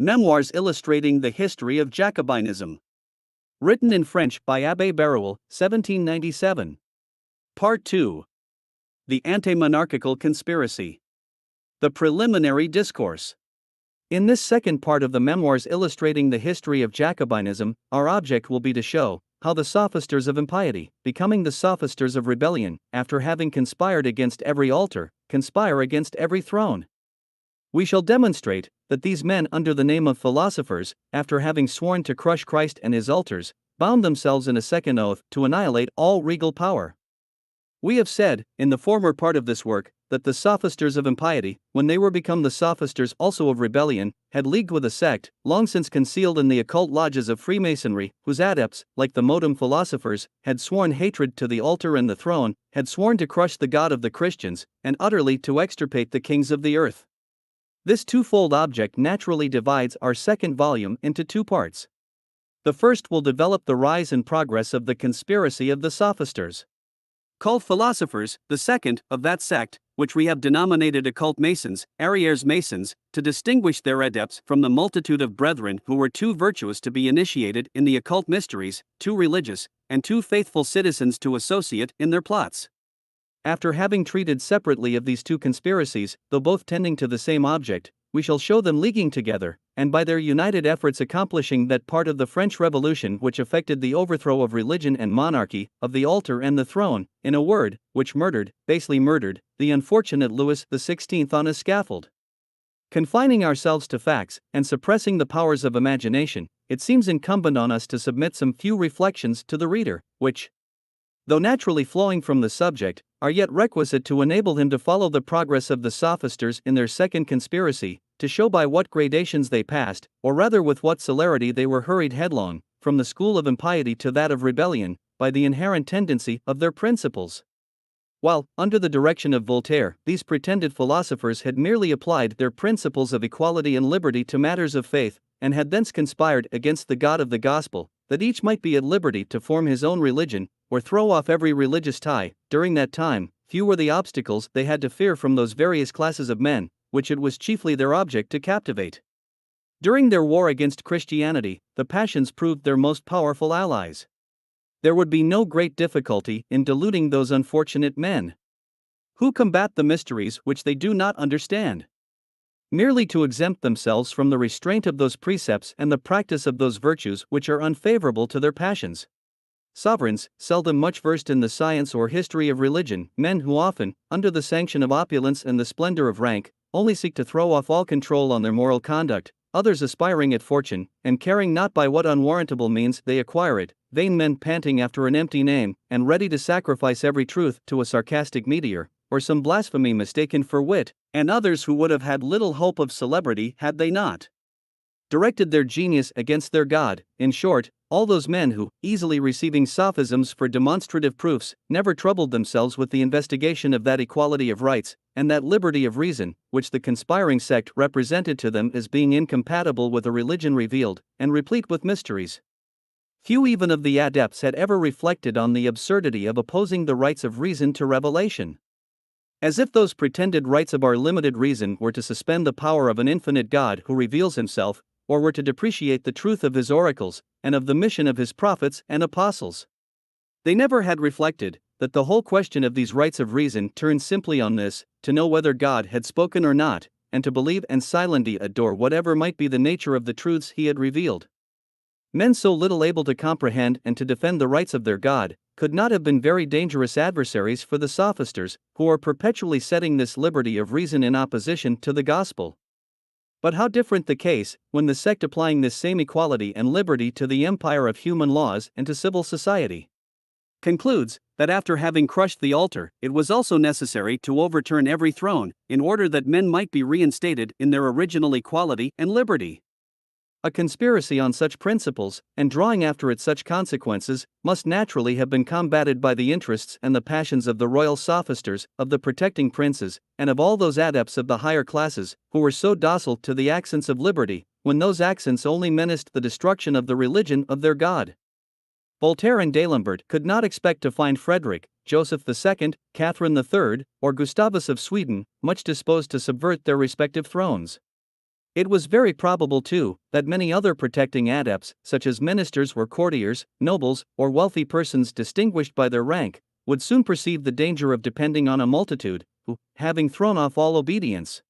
Memoirs illustrating the history of Jacobinism. Written in French by Abbé Barruel, 1797. Part 2. The Anti-Monarchical Conspiracy. The Preliminary Discourse. In this second part of the Memoirs illustrating the history of Jacobinism, our object will be to show how the sophisters of impiety, becoming the sophisters of rebellion, after having conspired against every altar, conspire against every throne. We shall demonstrate that these men, under the name of philosophers, after having sworn to crush Christ and his altars, bound themselves in a second oath to annihilate all regal power. We have said, in the former part of this work, that the sophisters of impiety, when they were become the sophisters also of rebellion, had leagued with a sect, long since concealed in the occult lodges of Freemasonry, whose adepts, like the modem philosophers, had sworn hatred to the altar and the throne, had sworn to crush the God of the Christians, and utterly to extirpate the kings of the earth. This twofold object naturally divides our second volume into two parts. The first will develop the rise and progress of the conspiracy of the sophisters, called philosophers, the second, of that sect, which we have denominated occult Masons, Arrières Masons, to distinguish their adepts from the multitude of brethren who were too virtuous to be initiated in the occult mysteries, too religious, and too faithful citizens to associate in their plots. After having treated separately of these two conspiracies, though both tending to the same object, we shall show them leaguing together, and by their united efforts accomplishing that part of the French Revolution which effected the overthrow of religion and monarchy, of the altar and the throne, in a word, which basely murdered, the unfortunate Louis XVI on a scaffold. Confining ourselves to facts, and suppressing the powers of imagination, it seems incumbent on us to submit some few reflections to the reader, which, though naturally flowing from the subject, are yet requisite to enable him to follow the progress of the sophisters in their second conspiracy, to show by what gradations they passed, or rather with what celerity they were hurried headlong, from the school of impiety to that of rebellion, by the inherent tendency of their principles. While, under the direction of Voltaire, these pretended philosophers had merely applied their principles of equality and liberty to matters of faith, and had thence conspired against the God of the gospel, that each might be at liberty to form his own religion, or throw off every religious tie. During that time, few were the obstacles they had to fear from those various classes of men, which it was chiefly their object to captivate. During their war against Christianity, the passions proved their most powerful allies. There would be no great difficulty in deluding those unfortunate men who combat the mysteries which they do not understand, merely to exempt themselves from the restraint of those precepts and the practice of those virtues which are unfavorable to their passions. Sovereigns, seldom much versed in the science or history of religion, men who often, under the sanction of opulence and the splendor of rank, only seek to throw off all control on their moral conduct, others aspiring at fortune, and caring not by what unwarrantable means they acquire it, vain men panting after an empty name, and ready to sacrifice every truth to a sarcastic meteor, or some blasphemy mistaken for wit, and others who would have had little hope of celebrity had they not directed their genius against their God. In short, all those men who, easily receiving sophisms for demonstrative proofs, never troubled themselves with the investigation of that equality of rights, and that liberty of reason, which the conspiring sect represented to them as being incompatible with a religion revealed, and replete with mysteries. Few even of the adepts had ever reflected on the absurdity of opposing the rights of reason to revelation. As if those pretended rights of our limited reason were to suspend the power of an infinite God who reveals himself, or were to depreciate the truth of his oracles, and of the mission of his prophets and apostles. They never had reflected that the whole question of these rights of reason turned simply on this, to know whether God had spoken or not, and to believe and silently adore whatever might be the nature of the truths he had revealed. Men so little able to comprehend and to defend the rights of their God, could not have been very dangerous adversaries for the sophisters, who are perpetually setting this liberty of reason in opposition to the gospel. But how different the case, when the sect applying this same equality and liberty to the empire of human laws and to civil society, concludes that after having crushed the altar, it was also necessary to overturn every throne, in order that men might be reinstated in their original equality and liberty. A conspiracy on such principles, and drawing after it such consequences, must naturally have been combated by the interests and the passions of the royal sophisters, of the protecting princes, and of all those adepts of the higher classes, who were so docile to the accents of liberty, when those accents only menaced the destruction of the religion of their God. Voltaire and D'Alembert could not expect to find Frederick, Joseph II, Catherine III, or Gustavus of Sweden, much disposed to subvert their respective thrones. It was very probable, too, that many other protecting adepts, such as ministers or courtiers, nobles, or wealthy persons distinguished by their rank, would soon perceive the danger of depending on a multitude, who, having thrown off all obedience,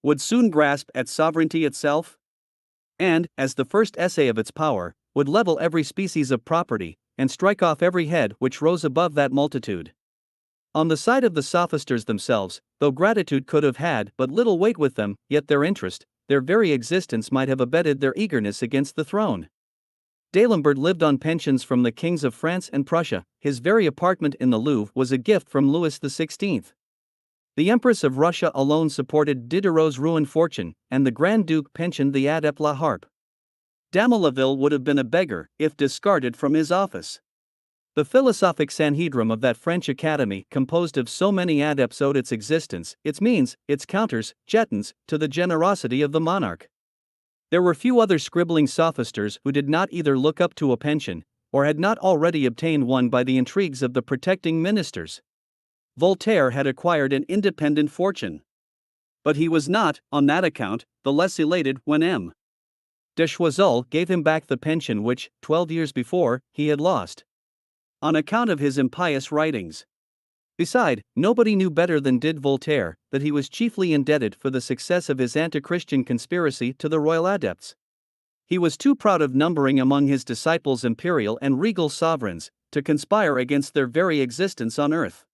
would soon grasp at sovereignty itself, and, as the first essay of its power, would level every species of property, and strike off every head which rose above that multitude. On the side of the sophisters themselves, though gratitude could have had but little weight with them, yet their interest, their very existence might have abetted their eagerness against the throne. D'Alembert lived on pensions from the kings of France and Prussia. His very apartment in the Louvre was a gift from Louis XVI. The Empress of Russia alone supported Diderot's ruined fortune, and the Grand Duke pensioned the adept La Harpe. Damolaville would have been a beggar if discarded from his office. The philosophic Sanhedrim of that French academy, composed of so many adepts, owed its existence, its means, its counters, jetons, to the generosity of the monarch. There were few other scribbling sophisters who did not either look up to a pension, or had not already obtained one by the intrigues of the protecting ministers. Voltaire had acquired an independent fortune. But he was not, on that account, the less elated when M. de Choiseul gave him back the pension which, 12 years before, he had lost on account of his impious writings. Beside, nobody knew better than did Voltaire that he was chiefly indebted for the success of his anti-Christian conspiracy to the royal adepts. He was too proud of numbering among his disciples imperial and regal sovereigns to conspire against their very existence on earth.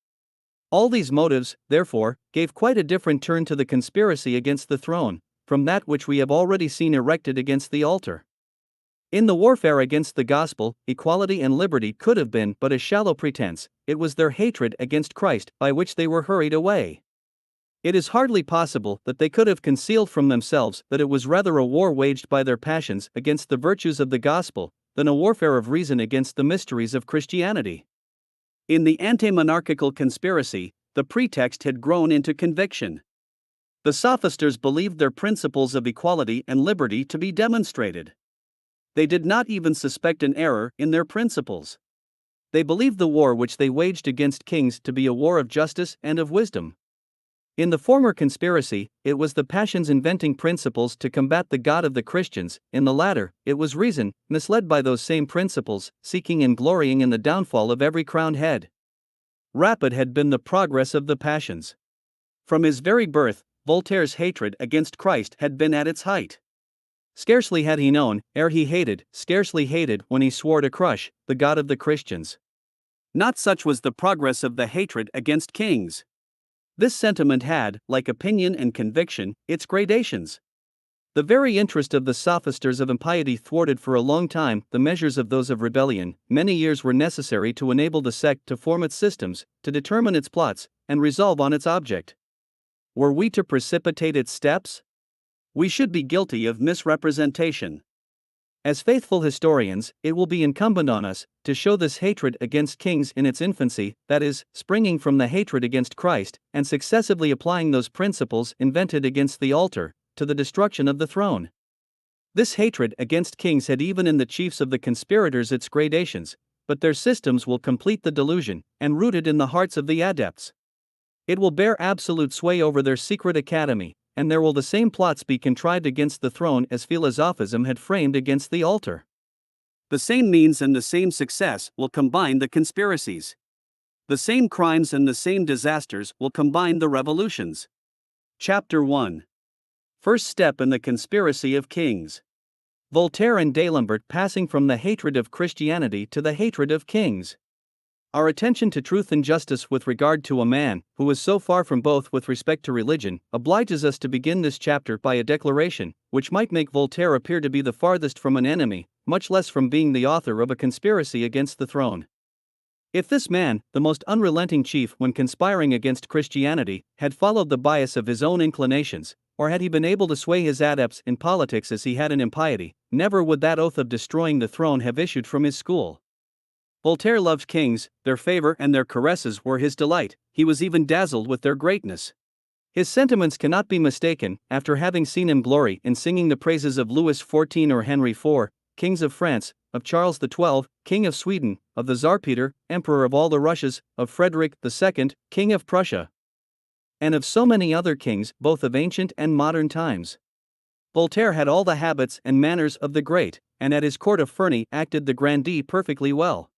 All these motives, therefore, gave quite a different turn to the conspiracy against the throne, from that which we have already seen erected against the altar. In the warfare against the gospel, equality and liberty could have been but a shallow pretense. It was their hatred against Christ by which they were hurried away. It is hardly possible that they could have concealed from themselves that it was rather a war waged by their passions against the virtues of the gospel, than a warfare of reason against the mysteries of Christianity. In the anti-monarchical conspiracy, the pretext had grown into conviction. The sophisters believed their principles of equality and liberty to be demonstrated. They did not even suspect an error in their principles. They believed the war which they waged against kings to be a war of justice and of wisdom. In the former conspiracy, it was the passions inventing principles to combat the God of the Christians; in the latter, it was reason, misled by those same principles, seeking and glorying in the downfall of every crowned head. Rapid had been the progress of the passions. From his very birth, Voltaire's hatred against Christ had been at its height. Scarcely had he known, ere he hated, scarcely hated when he swore to crush the God of the Christians. Not such was the progress of the hatred against kings. This sentiment had, like opinion and conviction, its gradations. The very interest of the sophisters of impiety thwarted for a long time the measures of those of rebellion. Many years were necessary to enable the sect to form its systems, to determine its plots, and resolve on its object. Were we to precipitate its steps? We should be guilty of misrepresentation. As faithful historians, it will be incumbent on us to show this hatred against kings in its infancy, that is, springing from the hatred against Christ, and successively applying those principles invented against the altar to the destruction of the throne. This hatred against kings had even in the chiefs of the conspirators its gradations, but their systems will complete the delusion, and root it in the hearts of the adepts. It will bear absolute sway over their secret academy, and there will the same plots be contrived against the throne as philosophism had framed against the altar. The same means and the same success will combine the conspiracies. The same crimes and the same disasters will combine the revolutions. Chapter 1. First step in the conspiracy of kings. Voltaire and D'Alembert passing from the hatred of Christianity to the hatred of kings. Our attention to truth and justice with regard to a man who is so far from both with respect to religion obliges us to begin this chapter by a declaration which might make Voltaire appear to be the farthest from an enemy, much less from being the author of a conspiracy against the throne. If this man, the most unrelenting chief when conspiring against Christianity, had followed the bias of his own inclinations, or had he been able to sway his adepts in politics as he had in impiety, never would that oath of destroying the throne have issued from his school. Voltaire loved kings; their favor and their caresses were his delight; he was even dazzled with their greatness. His sentiments cannot be mistaken, after having seen him glory in singing the praises of Louis XIV or Henry IV, kings of France, of Charles XII, King of Sweden, of the Tsar Peter, Emperor of all the Russias, of Frederick II, King of Prussia, and of so many other kings, both of ancient and modern times. Voltaire had all the habits and manners of the great, and at his court of Ferney acted the grandee perfectly well.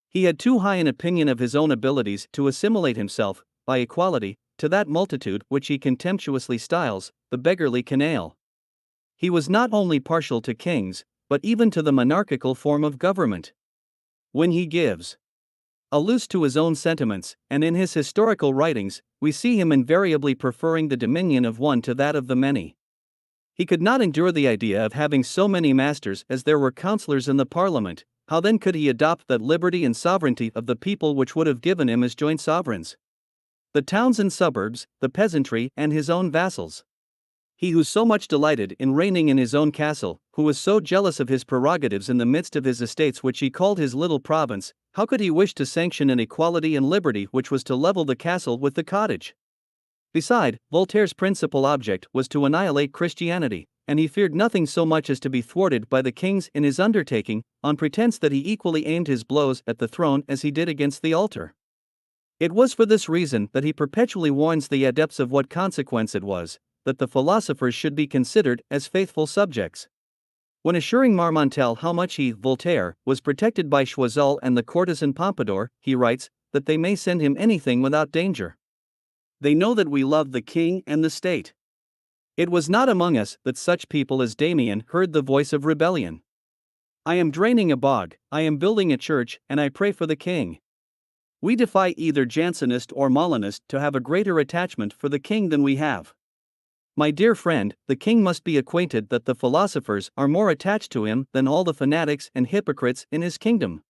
He had too high an opinion of his own abilities to assimilate himself, by equality, to that multitude which he contemptuously styles the beggarly canaille. He was not only partial to kings, but even to the monarchical form of government. When he gives a loose to his own sentiments, and in his historical writings, we see him invariably preferring the dominion of one to that of the many. He could not endure the idea of having so many masters as there were councillors in the parliament. How then could he adopt that liberty and sovereignty of the people which would have given him as joint sovereigns? The towns and suburbs, the peasantry, and his own vassals. He who so much delighted in reigning in his own castle, who was so jealous of his prerogatives in the midst of his estates which he called his little province, how could he wish to sanction an equality and liberty which was to level the castle with the cottage? Beside, Voltaire's principal object was to annihilate Christianity, and he feared nothing so much as to be thwarted by the kings in his undertaking, on pretence that he equally aimed his blows at the throne as he did against the altar. It was for this reason that he perpetually warns the adepts of what consequence it was that the philosophers should be considered as faithful subjects. When assuring Marmontel how much he, Voltaire, was protected by Choiseul and the courtesan Pompadour, he writes that they may send him anything without danger. They know that we love the king and the state. It was not among us that such people as Damien heard the voice of rebellion. I am draining a bog, I am building a church, and I pray for the king. We defy either Jansenist or Molinist to have a greater attachment for the king than we have. My dear friend, the king must be acquainted that the philosophers are more attached to him than all the fanatics and hypocrites in his kingdom.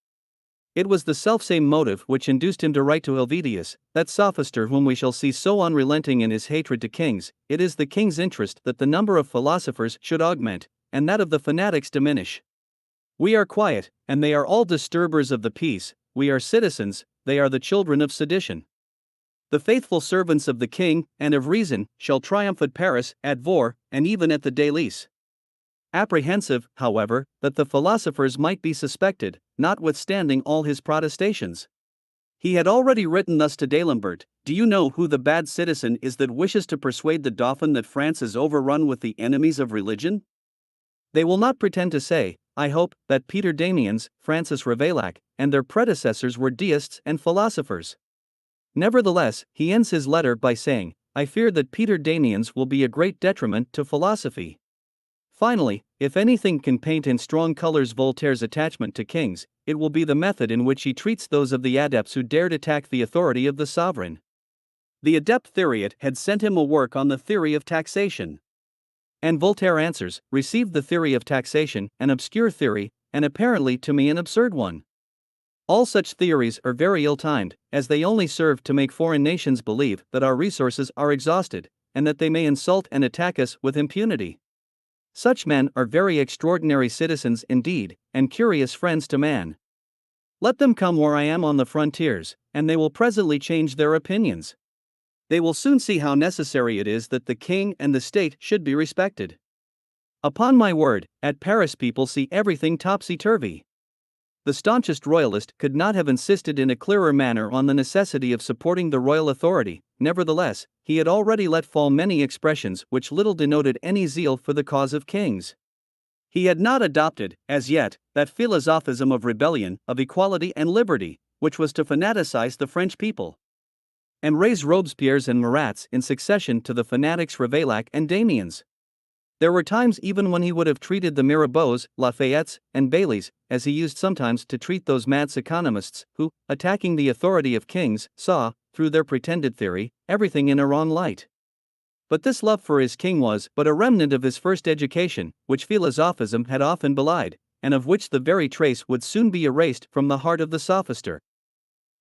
It was the selfsame motive which induced him to write to Helvetius, that sophister whom we shall see so unrelenting in his hatred to kings. It is the king's interest that the number of philosophers should augment, and that of the fanatics diminish. We are quiet, and they are all disturbers of the peace. We are citizens, they are the children of sedition. The faithful servants of the king and of reason shall triumph at Paris, at Vore, and even at the Délices. Apprehensive, however, that the philosophers might be suspected, notwithstanding all his protestations. He had already written thus to D'Alembert: Do you know who the bad citizen is that wishes to persuade the Dauphin that France is overrun with the enemies of religion? They will not pretend to say, I hope, that Peter Damiens, Francis Ravaillac, and their predecessors were deists and philosophers. Nevertheless, he ends his letter by saying, I fear that Peter Damiens will be a great detriment to philosophy. Finally, if anything can paint in strong colors Voltaire's attachment to kings, it will be the method in which he treats those of the adepts who dared attack the authority of the sovereign. The adept Thuriot had sent him a work on the theory of taxation. And Voltaire answers, received the theory of taxation, an obscure theory, and apparently to me an absurd one. All such theories are very ill-timed, as they only serve to make foreign nations believe that our resources are exhausted, and that they may insult and attack us with impunity. Such men are very extraordinary citizens indeed, and curious friends to man. Let them come where I am on the frontiers, and they will presently change their opinions. They will soon see how necessary it is that the king and the state should be respected. Upon my word, at Paris people see everything topsy-turvy. The staunchest royalist could not have insisted in a clearer manner on the necessity of supporting the royal authority. Nevertheless, he had already let fall many expressions which little denoted any zeal for the cause of kings. He had not adopted, as yet, that philosophism of rebellion, of equality and liberty, which was to fanaticize the French people, and raise Robespierres and Marats in succession to the fanatics Ravaillac and Damiens. There were times even when he would have treated the Mirabeaus, Lafayettes, and Baileys, as he used sometimes to treat those mad economists who, attacking the authority of kings, saw, through their pretended theory, everything in a wrong light. But this love for his king was but a remnant of his first education, which philosophism had often belied, and of which the very trace would soon be erased from the heart of the sophister.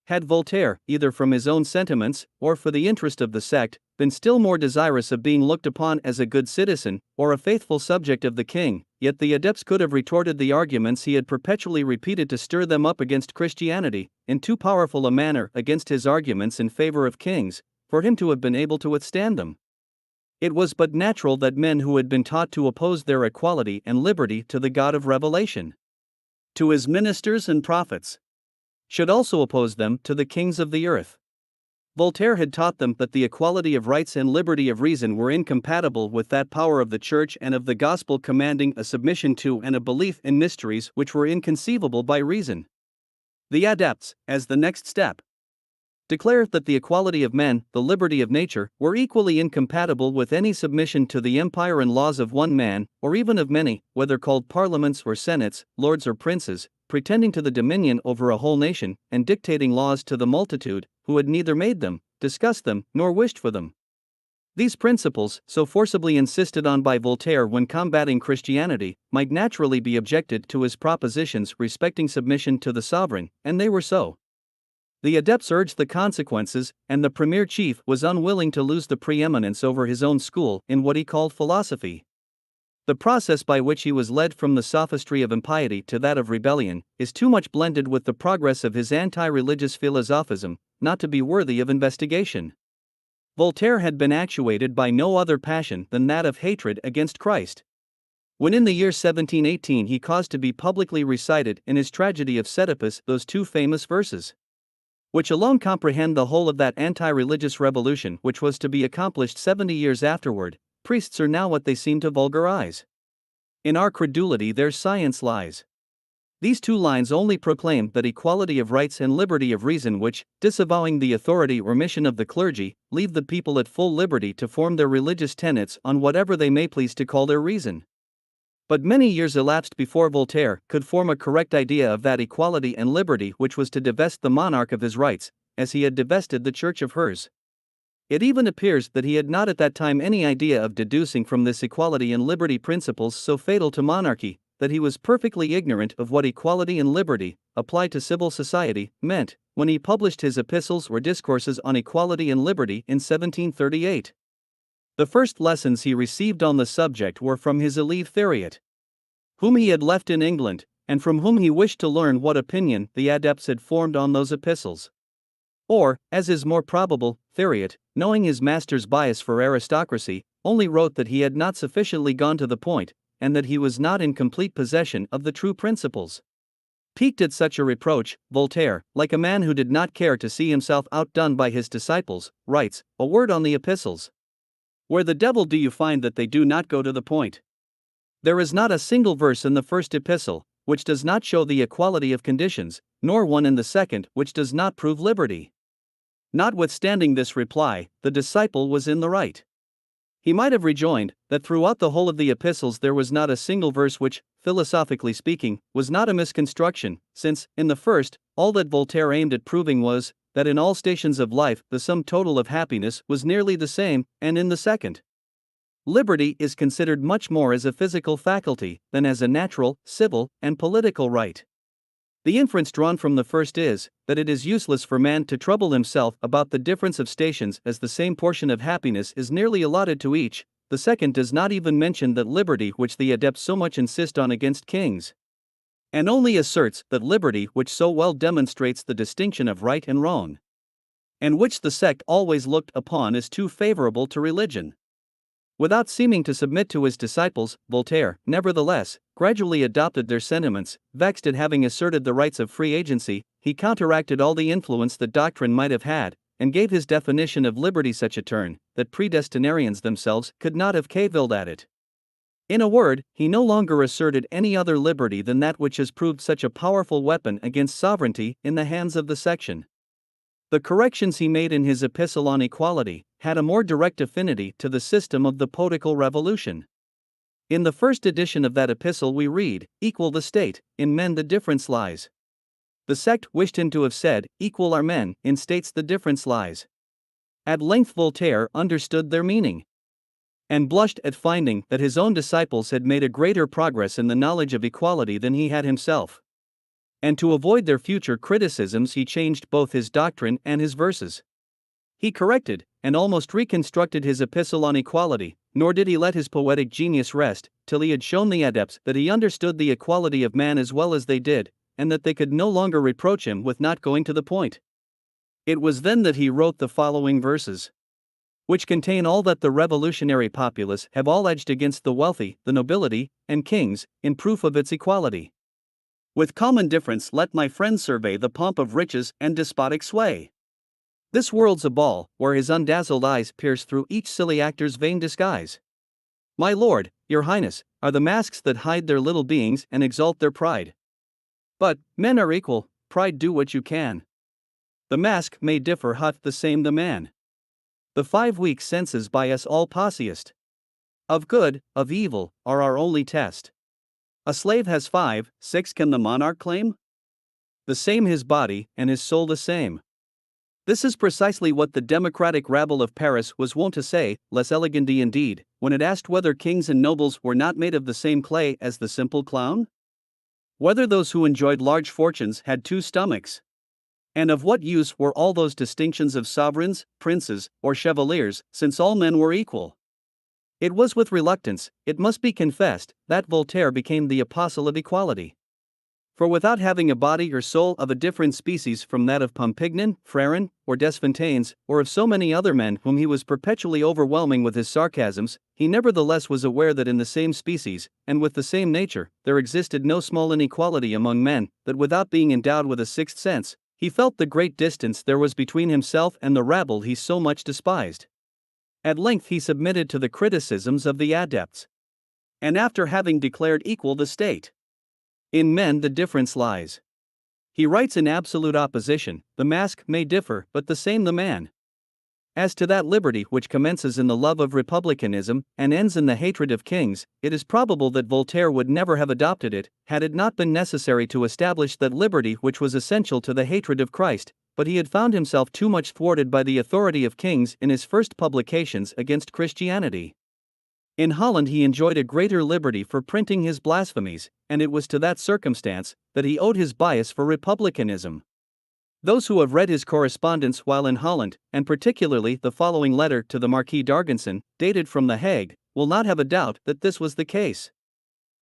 Had Voltaire, either from his own sentiments, or for the interest of the sect, been still more desirous of being looked upon as a good citizen, or a faithful subject of the king, yet the adepts could have retorted the arguments he had perpetually repeated to stir them up against Christianity, in too powerful a manner against his arguments in favor of kings, for him to have been able to withstand them. It was but natural that men who had been taught to oppose their equality and liberty to the God of revelation, to his ministers and prophets, should also oppose them to the kings of the earth. Voltaire had taught them that the equality of rights and liberty of reason were incompatible with that power of the Church and of the Gospel commanding a submission to and a belief in mysteries which were inconceivable by reason. The adepts, as the next step, declare that the equality of men, the liberty of nature, were equally incompatible with any submission to the empire and laws of one man, or even of many, whether called parliaments or senates, lords or princes, pretending to the dominion over a whole nation, and dictating laws to the multitude, who had neither made them, discussed them, nor wished for them. These principles, so forcibly insisted on by Voltaire when combating Christianity, might naturally be objected to as propositions respecting submission to the sovereign, and they were so. The adepts urged the consequences, and the premier chief was unwilling to lose the preeminence over his own school in what he called philosophy. The process by which he was led from the sophistry of impiety to that of rebellion is too much blended with the progress of his anti-religious philosophism not to be worthy of investigation. Voltaire had been actuated by no other passion than that of hatred against Christ. When in the year 1718 he caused to be publicly recited in his tragedy of Oedipus those two famous verses, which alone comprehend the whole of that anti-religious revolution which was to be accomplished 70 years afterward, priests are now what they seem to vulgar eyes. In our credulity their science lies. These two lines only proclaim that equality of rights and liberty of reason which, disavowing the authority or mission of the clergy, leave the people at full liberty to form their religious tenets on whatever they may please to call their reason. But many years elapsed before Voltaire could form a correct idea of that equality and liberty which was to divest the monarch of his rights, as he had divested the Church of hers. It even appears that he had not at that time any idea of deducing from this equality and liberty principles so fatal to monarchy, that he was perfectly ignorant of what equality and liberty, applied to civil society, meant, when he published his epistles or discourses on equality and liberty in 1738. The first lessons he received on the subject were from his Élève Thériot, whom he had left in England, and from whom he wished to learn what opinion the adepts had formed on those epistles. Or, as is more probable, Thériot, knowing his master's bias for aristocracy, only wrote that he had not sufficiently gone to the point, and that he was not in complete possession of the true principles. Piqued at such a reproach, Voltaire, like a man who did not care to see himself outdone by his disciples, writes, "A word on the epistles. Where the devil do you find that they do not go to the point? There is not a single verse in the first epistle which does not show the equality of conditions, nor one in the second which does not prove liberty." Notwithstanding this reply, the disciple was in the right. He might have rejoined that throughout the whole of the epistles there was not a single verse which, philosophically speaking, was not a misconstruction, since, in the first, all that Voltaire aimed at proving was that in all stations of life the sum total of happiness was nearly the same, and in the second, liberty is considered much more as a physical faculty than as a natural, civil, and political right. The inference drawn from the first is that it is useless for man to trouble himself about the difference of stations, as the same portion of happiness is nearly allotted to each. The second does not even mention that liberty which the adepts so much insist on against kings, and only asserts that liberty which so well demonstrates the distinction of right and wrong, and which the sect always looked upon as too favorable to religion. Without seeming to submit to his disciples, Voltaire, nevertheless, gradually adopted their sentiments. Vexed at having asserted the rights of free agency, he counteracted all the influence that doctrine might have had, and gave his definition of liberty such a turn that predestinarians themselves could not have cavilled at it. In a word, he no longer asserted any other liberty than that which has proved such a powerful weapon against sovereignty in the hands of the section. The corrections he made in his epistle on equality had a more direct affinity to the system of the political revolution. In the first edition of that epistle we read, "Equal the state, in men the difference lies." The sect wished him to have said, "Equal are men, in states the difference lies." At length Voltaire understood their meaning, and blushed at finding that his own disciples had made a greater progress in the knowledge of equality than he had himself. And to avoid their future criticisms he changed both his doctrine and his verses. He corrected, and almost reconstructed his epistle on equality, nor did he let his poetic genius rest, till he had shown the adepts that he understood the equality of man as well as they did, and that they could no longer reproach him with not going to the point. It was then that he wrote the following verses, which contain all that the revolutionary populace have alleged against the wealthy, the nobility, and kings, in proof of its equality. With calm indifference let my friends survey the pomp of riches and despotic sway. This world's a ball, where his undazzled eyes pierce through each silly actor's vain disguise. My lord, your highness, are the masks that hide their little beings and exalt their pride. But, men are equal, pride do what you can. The mask may differ, hath the same the man. The 5 weak senses by us all posseest. Of good, of evil, are our only test. A slave has 5, 6 can the monarch claim? The same his body, and his soul the same. This is precisely what the democratic rabble of Paris was wont to say, less elegantly indeed, when it asked whether kings and nobles were not made of the same clay as the simple clown? Whether those who enjoyed large fortunes had 2 stomachs? And of what use were all those distinctions of sovereigns, princes, or chevaliers, since all men were equal? It was with reluctance, it must be confessed, that Voltaire became the apostle of equality. For without having a body or soul of a different species from that of Pompignan, Freron, or Desfontaines, or of so many other men whom he was perpetually overwhelming with his sarcasms, he nevertheless was aware that in the same species, and with the same nature, there existed no small inequality among men, that without being endowed with a sixth sense, he felt the great distance there was between himself and the rabble he so much despised. At length he submitted to the criticisms of the adepts. And after having declared equal the state, in men the difference lies. He writes in absolute opposition, the mask may differ, but the same the man. As to that liberty which commences in the love of republicanism, and ends in the hatred of kings, it is probable that Voltaire would never have adopted it, had it not been necessary to establish that liberty which was essential to the hatred of Christ, but he had found himself too much thwarted by the authority of kings in his first publications against Christianity. In Holland he enjoyed a greater liberty for printing his blasphemies, and it was to that circumstance that he owed his bias for republicanism. Those who have read his correspondence while in Holland, and particularly the following letter to the Marquis d'Argenson, dated from The Hague, will not have a doubt that this was the case.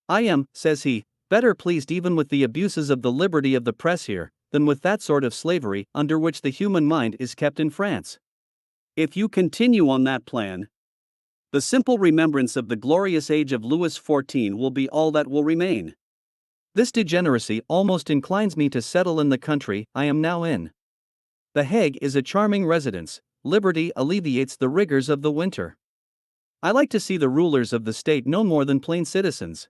I am, says he, better pleased even with the abuses of the liberty of the press here, than with that sort of slavery under which the human mind is kept in France. If you continue on that plan, the simple remembrance of the glorious age of Louis XIV will be all that will remain. This degeneracy almost inclines me to settle in the country I am now in. The Hague is a charming residence, liberty alleviates the rigors of the winter. I like to see the rulers of the state no more than plain citizens.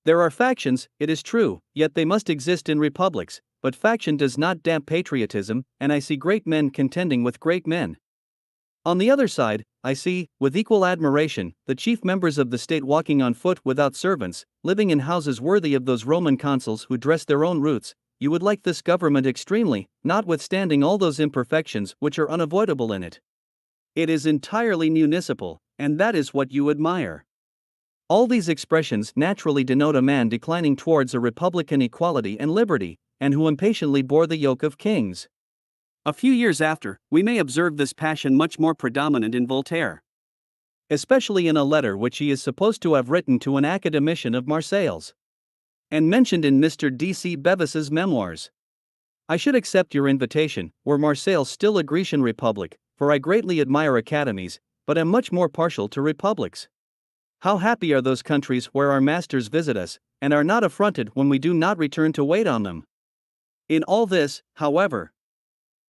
There are factions, it is true, yet they must exist in republics, but faction does not damp patriotism, and I see great men contending with great men. On the other side, I see, with equal admiration, the chief members of the state walking on foot without servants, living in houses worthy of those Roman consuls who dress their own roots. You would like this government extremely, notwithstanding all those imperfections which are unavoidable in it. It is entirely municipal, and that is what you admire. All these expressions naturally denote a man declining towards a republican equality and liberty, and who impatiently bore the yoke of kings. A few years after, we may observe this passion much more predominant in Voltaire, especially in a letter which he is supposed to have written to an academician of Marseilles, and mentioned in Mr. D.C. Bevis's Memoirs. I should accept your invitation, were Marseilles still a Grecian republic, for I greatly admire academies, but am much more partial to republics. How happy are those countries where our masters visit us, and are not affronted when we do not return to wait on them. In all this, however,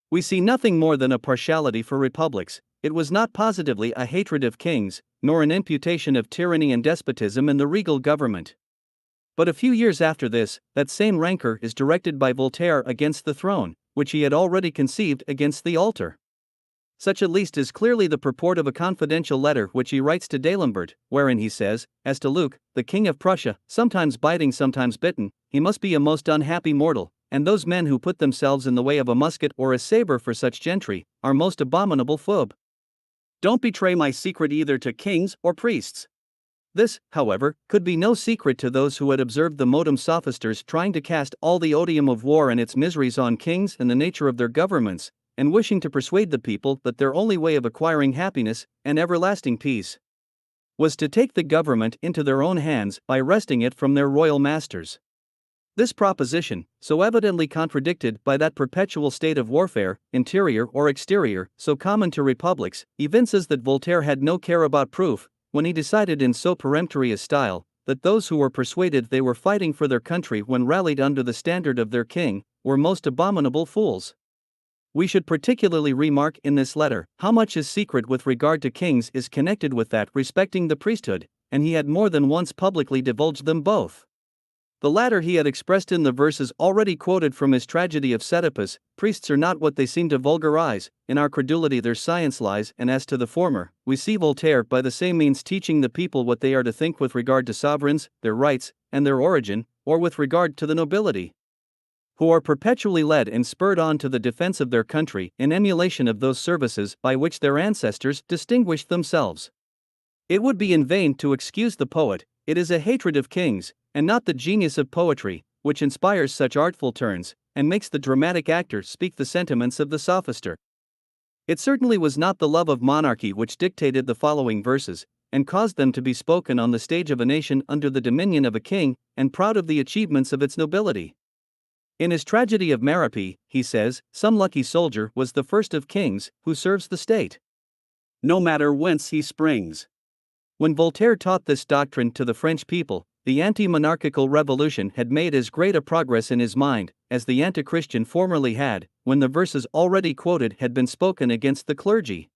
we see nothing more than a partiality for republics. It was not positively a hatred of kings, nor an imputation of tyranny and despotism in the regal government. But a few years after this, that same rancor is directed by Voltaire against the throne, which he had already conceived against the altar. Such at least is clearly the purport of a confidential letter which he writes to D'Alembert, wherein he says, as to Luke, the king of Prussia, sometimes biting sometimes bitten, he must be a most unhappy mortal, and those men who put themselves in the way of a musket or a saber for such gentry, are most abominable foob. Don't betray my secret either to kings or priests. This, however, could be no secret to those who had observed the modem sophisters trying to cast all the odium of war and its miseries on kings and the nature of their governments, and wishing to persuade the people that their only way of acquiring happiness and everlasting peace was to take the government into their own hands by wresting it from their royal masters. This proposition, so evidently contradicted by that perpetual state of warfare, interior or exterior, so common to republics, evinces that Voltaire had no care about proof, when he decided in so peremptory a style, that those who were persuaded they were fighting for their country when rallied under the standard of their king, were most abominable fools. We should particularly remark in this letter how much his secret with regard to kings is connected with that respecting the priesthood, and he had more than once publicly divulged them both. The latter he had expressed in the verses already quoted from his tragedy of Oedipus: priests are not what they seem to vulgar eyes, in our credulity their science lies. And as to the former, we see Voltaire by the same means teaching the people what they are to think with regard to sovereigns, their rights, and their origin, or with regard to the nobility, who are perpetually led and spurred on to the defense of their country in emulation of those services by which their ancestors distinguished themselves. It would be in vain to excuse the poet; it is a hatred of kings, and not the genius of poetry, which inspires such artful turns, and makes the dramatic actor speak the sentiments of the sophister. It certainly was not the love of monarchy which dictated the following verses, and caused them to be spoken on the stage of a nation under the dominion of a king, and proud of the achievements of its nobility. In his tragedy of Merope, he says, some lucky soldier was the first of kings who serves the state, no matter whence he springs. When Voltaire taught this doctrine to the French people, the anti-monarchical revolution had made as great a progress in his mind as the anti-Christian formerly had, when the verses already quoted had been spoken against the clergy.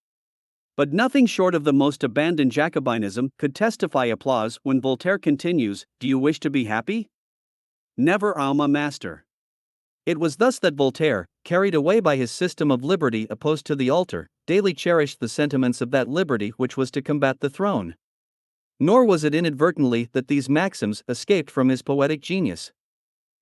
But nothing short of the most abandoned Jacobinism could testify applause when Voltaire continues, "Do you wish to be happy? Never, Alma Master." It was thus that Voltaire, carried away by his system of liberty opposed to the altar, daily cherished the sentiments of that liberty which was to combat the throne. Nor was it inadvertently that these maxims escaped from his poetic genius.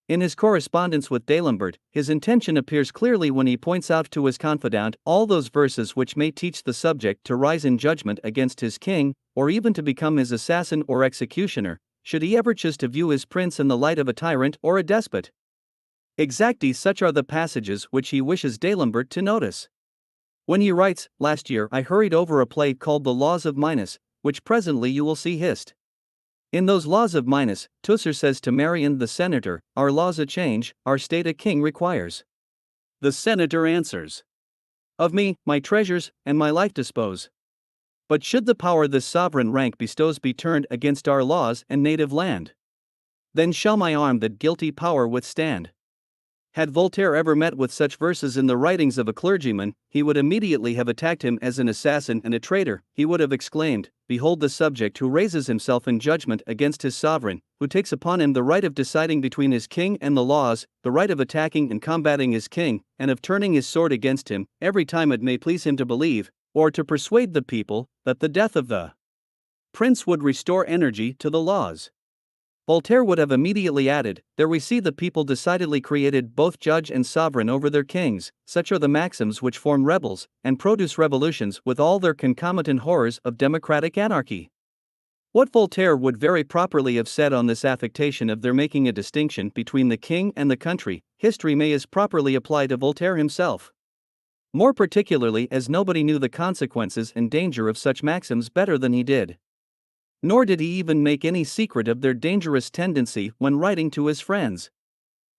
In his correspondence with D'Alembert, his intention appears clearly when he points out to his confidant all those verses which may teach the subject to rise in judgment against his king, or even to become his assassin or executioner, should he ever choose to view his prince in the light of a tyrant or a despot. Exactly such are the passages which he wishes D'Alembert to notice. When he writes, "Last year I hurried over a play called The Laws of Minos, which presently you will see hissed. In those laws of Minos, Tusser says to Marion the senator, our laws a change, our state a king requires. The senator answers, of me, my treasures, and my life dispose. But should the power this sovereign rank bestows be turned against our laws and native land, then shall my arm that guilty power withstand." Had Voltaire ever met with such verses in the writings of a clergyman, he would immediately have attacked him as an assassin and a traitor. He would have exclaimed, "Behold the subject who raises himself in judgment against his sovereign, who takes upon him the right of deciding between his king and the laws, the right of attacking and combating his king, and of turning his sword against him, every time it may please him to believe, or to persuade the people, that the death of the prince would restore energy to the laws." Voltaire would have immediately added, "There we see the people decidedly created both judge and sovereign over their kings. Such are the maxims which form rebels, and produce revolutions with all their concomitant horrors of democratic anarchy." What Voltaire would very properly have said on this affectation of their making a distinction between the king and the country, history may as properly apply to Voltaire himself. More particularly as nobody knew the consequences and danger of such maxims better than he did. Nor did he even make any secret of their dangerous tendency when writing to his friends.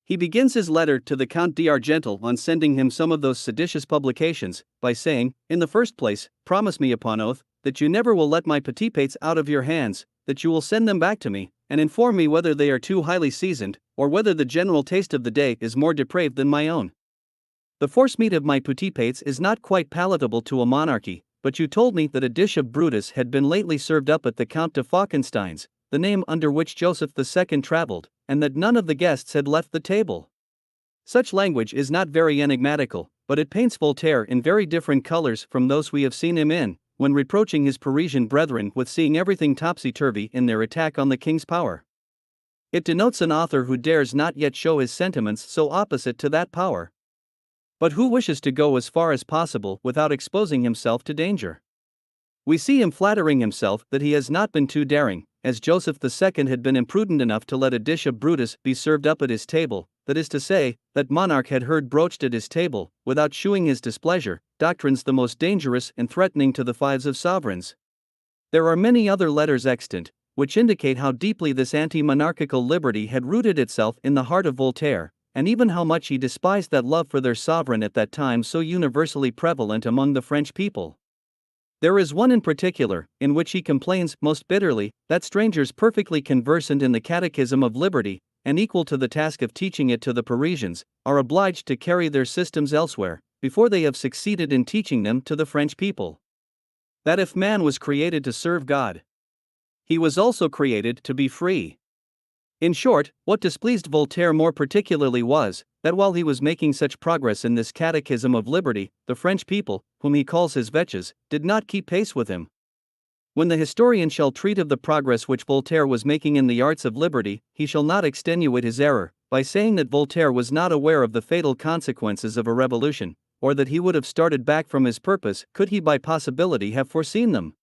He begins his letter to the Count d'Argental on sending him some of those seditious publications, by saying, "In the first place, promise me upon oath, that you never will let my petit pates out of your hands, that you will send them back to me, and inform me whether they are too highly seasoned, or whether the general taste of the day is more depraved than my own. The forcemeat of my petit pates is not quite palatable to a monarchy, but you told me that a dish of Brutus had been lately served up at the Count de Falkenstein's, the name under which Joseph II travelled, and that none of the guests had left the table." Such language is not very enigmatical, but it paints Voltaire in very different colors from those we have seen him in, when reproaching his Parisian brethren with seeing everything topsy-turvy in their attack on the king's power. It denotes an author who dares not yet show his sentiments so opposite to that power, but who wishes to go as far as possible without exposing himself to danger. We see him flattering himself that he has not been too daring, as Joseph II had been imprudent enough to let a dish of Brutus be served up at his table, that is to say, that monarch had heard broached at his table, without shewing his displeasure, doctrines the most dangerous and threatening to the fives of sovereigns. There are many other letters extant, which indicate how deeply this anti-monarchical liberty had rooted itself in the heart of Voltaire, and even how much he despised that love for their sovereign at that time so universally prevalent among the French people. There is one in particular, in which he complains most bitterly that strangers perfectly conversant in the catechism of liberty, and equal to the task of teaching it to the Parisians, are obliged to carry their systems elsewhere, before they have succeeded in teaching them to the French people. That if man was created to serve God, he was also created to be free. In short, what displeased Voltaire more particularly was that while he was making such progress in this catechism of liberty, the French people, whom he calls his vetches, did not keep pace with him. When the historian shall treat of the progress which Voltaire was making in the arts of liberty, he shall not extenuate his error by saying that Voltaire was not aware of the fatal consequences of a revolution, or that he would have started back from his purpose could he by possibility have foreseen them.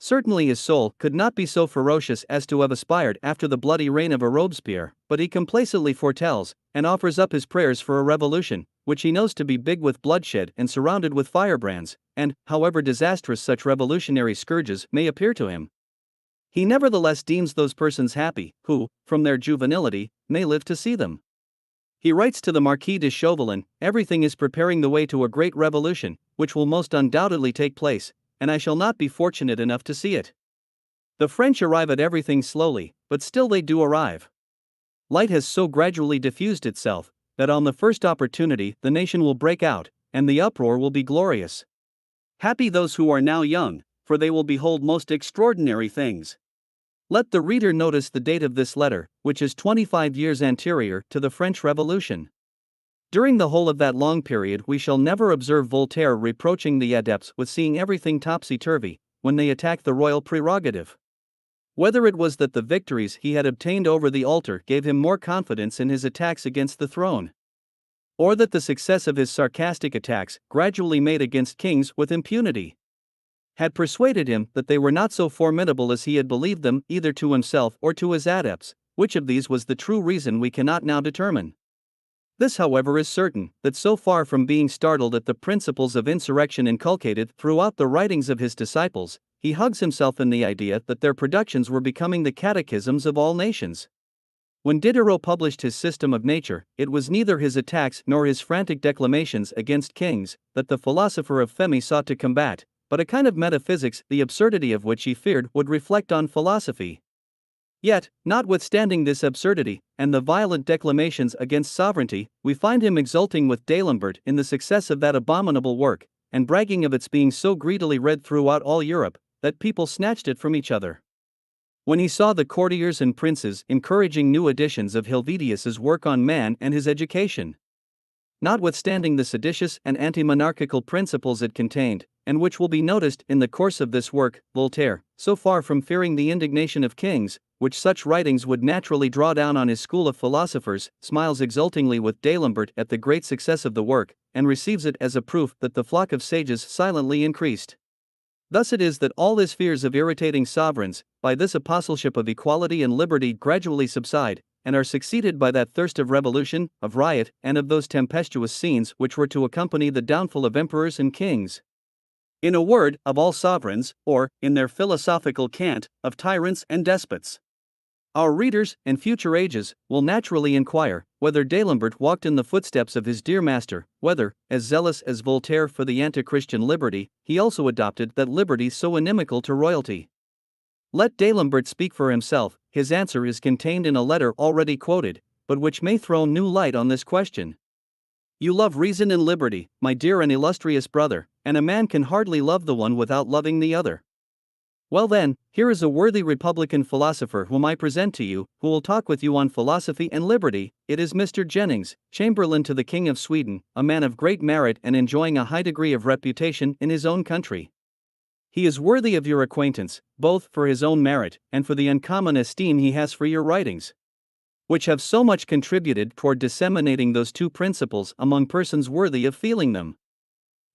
Certainly his soul could not be so ferocious as to have aspired after the bloody reign of a Robespierre, but he complacently foretells, and offers up his prayers for a revolution, which he knows to be big with bloodshed and surrounded with firebrands, and, however disastrous such revolutionary scourges may appear to him, he nevertheless deems those persons happy, who, from their juvenility, may live to see them. He writes to the Marquis de Chauvelin, "Everything is preparing the way to a great revolution, which will most undoubtedly take place, and I shall not be fortunate enough to see it. The French arrive at everything slowly, but still they do arrive. Light has so gradually diffused itself, that on the first opportunity the nation will break out, and the uproar will be glorious. Happy those who are now young, for they will behold most extraordinary things." Let the reader notice the date of this letter, which is 25 years anterior to the French Revolution. During the whole of that long period we shall never observe Voltaire reproaching the adepts with seeing everything topsy-turvy, when they attacked the royal prerogative. Whether it was that the victories he had obtained over the altar gave him more confidence in his attacks against the throne, or that the success of his sarcastic attacks, gradually made against kings with impunity, had persuaded him that they were not so formidable as he had believed them either to himself or to his adepts, which of these was the true reason we cannot now determine. This, however, is certain, that so far from being startled at the principles of insurrection inculcated throughout the writings of his disciples, he hugs himself in the idea that their productions were becoming the catechisms of all nations. When Diderot published his System of Nature, it was neither his attacks nor his frantic declamations against kings that the philosopher of Femi sought to combat, but a kind of metaphysics the absurdity of which he feared would reflect on philosophy. Yet, notwithstanding this absurdity, and the violent declamations against sovereignty, we find him exulting with D'Alembert in the success of that abominable work, and bragging of its being so greedily read throughout all Europe, that people snatched it from each other. When he saw the courtiers and princes encouraging new editions of Helvetius's work on man and his education, notwithstanding the seditious and anti-monarchical principles it contained, and which will be noticed in the course of this work, Voltaire, so far from fearing the indignation of kings, which such writings would naturally draw down on his school of philosophers, smiles exultingly with D'Alembert at the great success of the work, and receives it as a proof that the flock of sages silently increased. Thus it is that all his fears of irritating sovereigns, by this apostleship of equality and liberty gradually subside, and are succeeded by that thirst of revolution, of riot, and of those tempestuous scenes which were to accompany the downfall of emperors and kings. In a word, of all sovereigns, or, in their philosophical cant, of tyrants and despots. Our readers, in future ages, will naturally inquire whether D'Alembert walked in the footsteps of his dear master, whether, as zealous as Voltaire for the anti-Christian liberty, he also adopted that liberty so inimical to royalty. Let D'Alembert speak for himself. His answer is contained in a letter already quoted, but which may throw new light on this question. "You love reason and liberty, my dear and illustrious brother, and a man can hardly love the one without loving the other. Well then, here is a worthy republican philosopher whom I present to you, who will talk with you on philosophy and liberty. It is Mr. Jennings, Chamberlain to the King of Sweden, a man of great merit and enjoying a high degree of reputation in his own country. He is worthy of your acquaintance, both for his own merit and for the uncommon esteem he has for your writings, which have so much contributed toward disseminating those two principles among persons worthy of feeling them."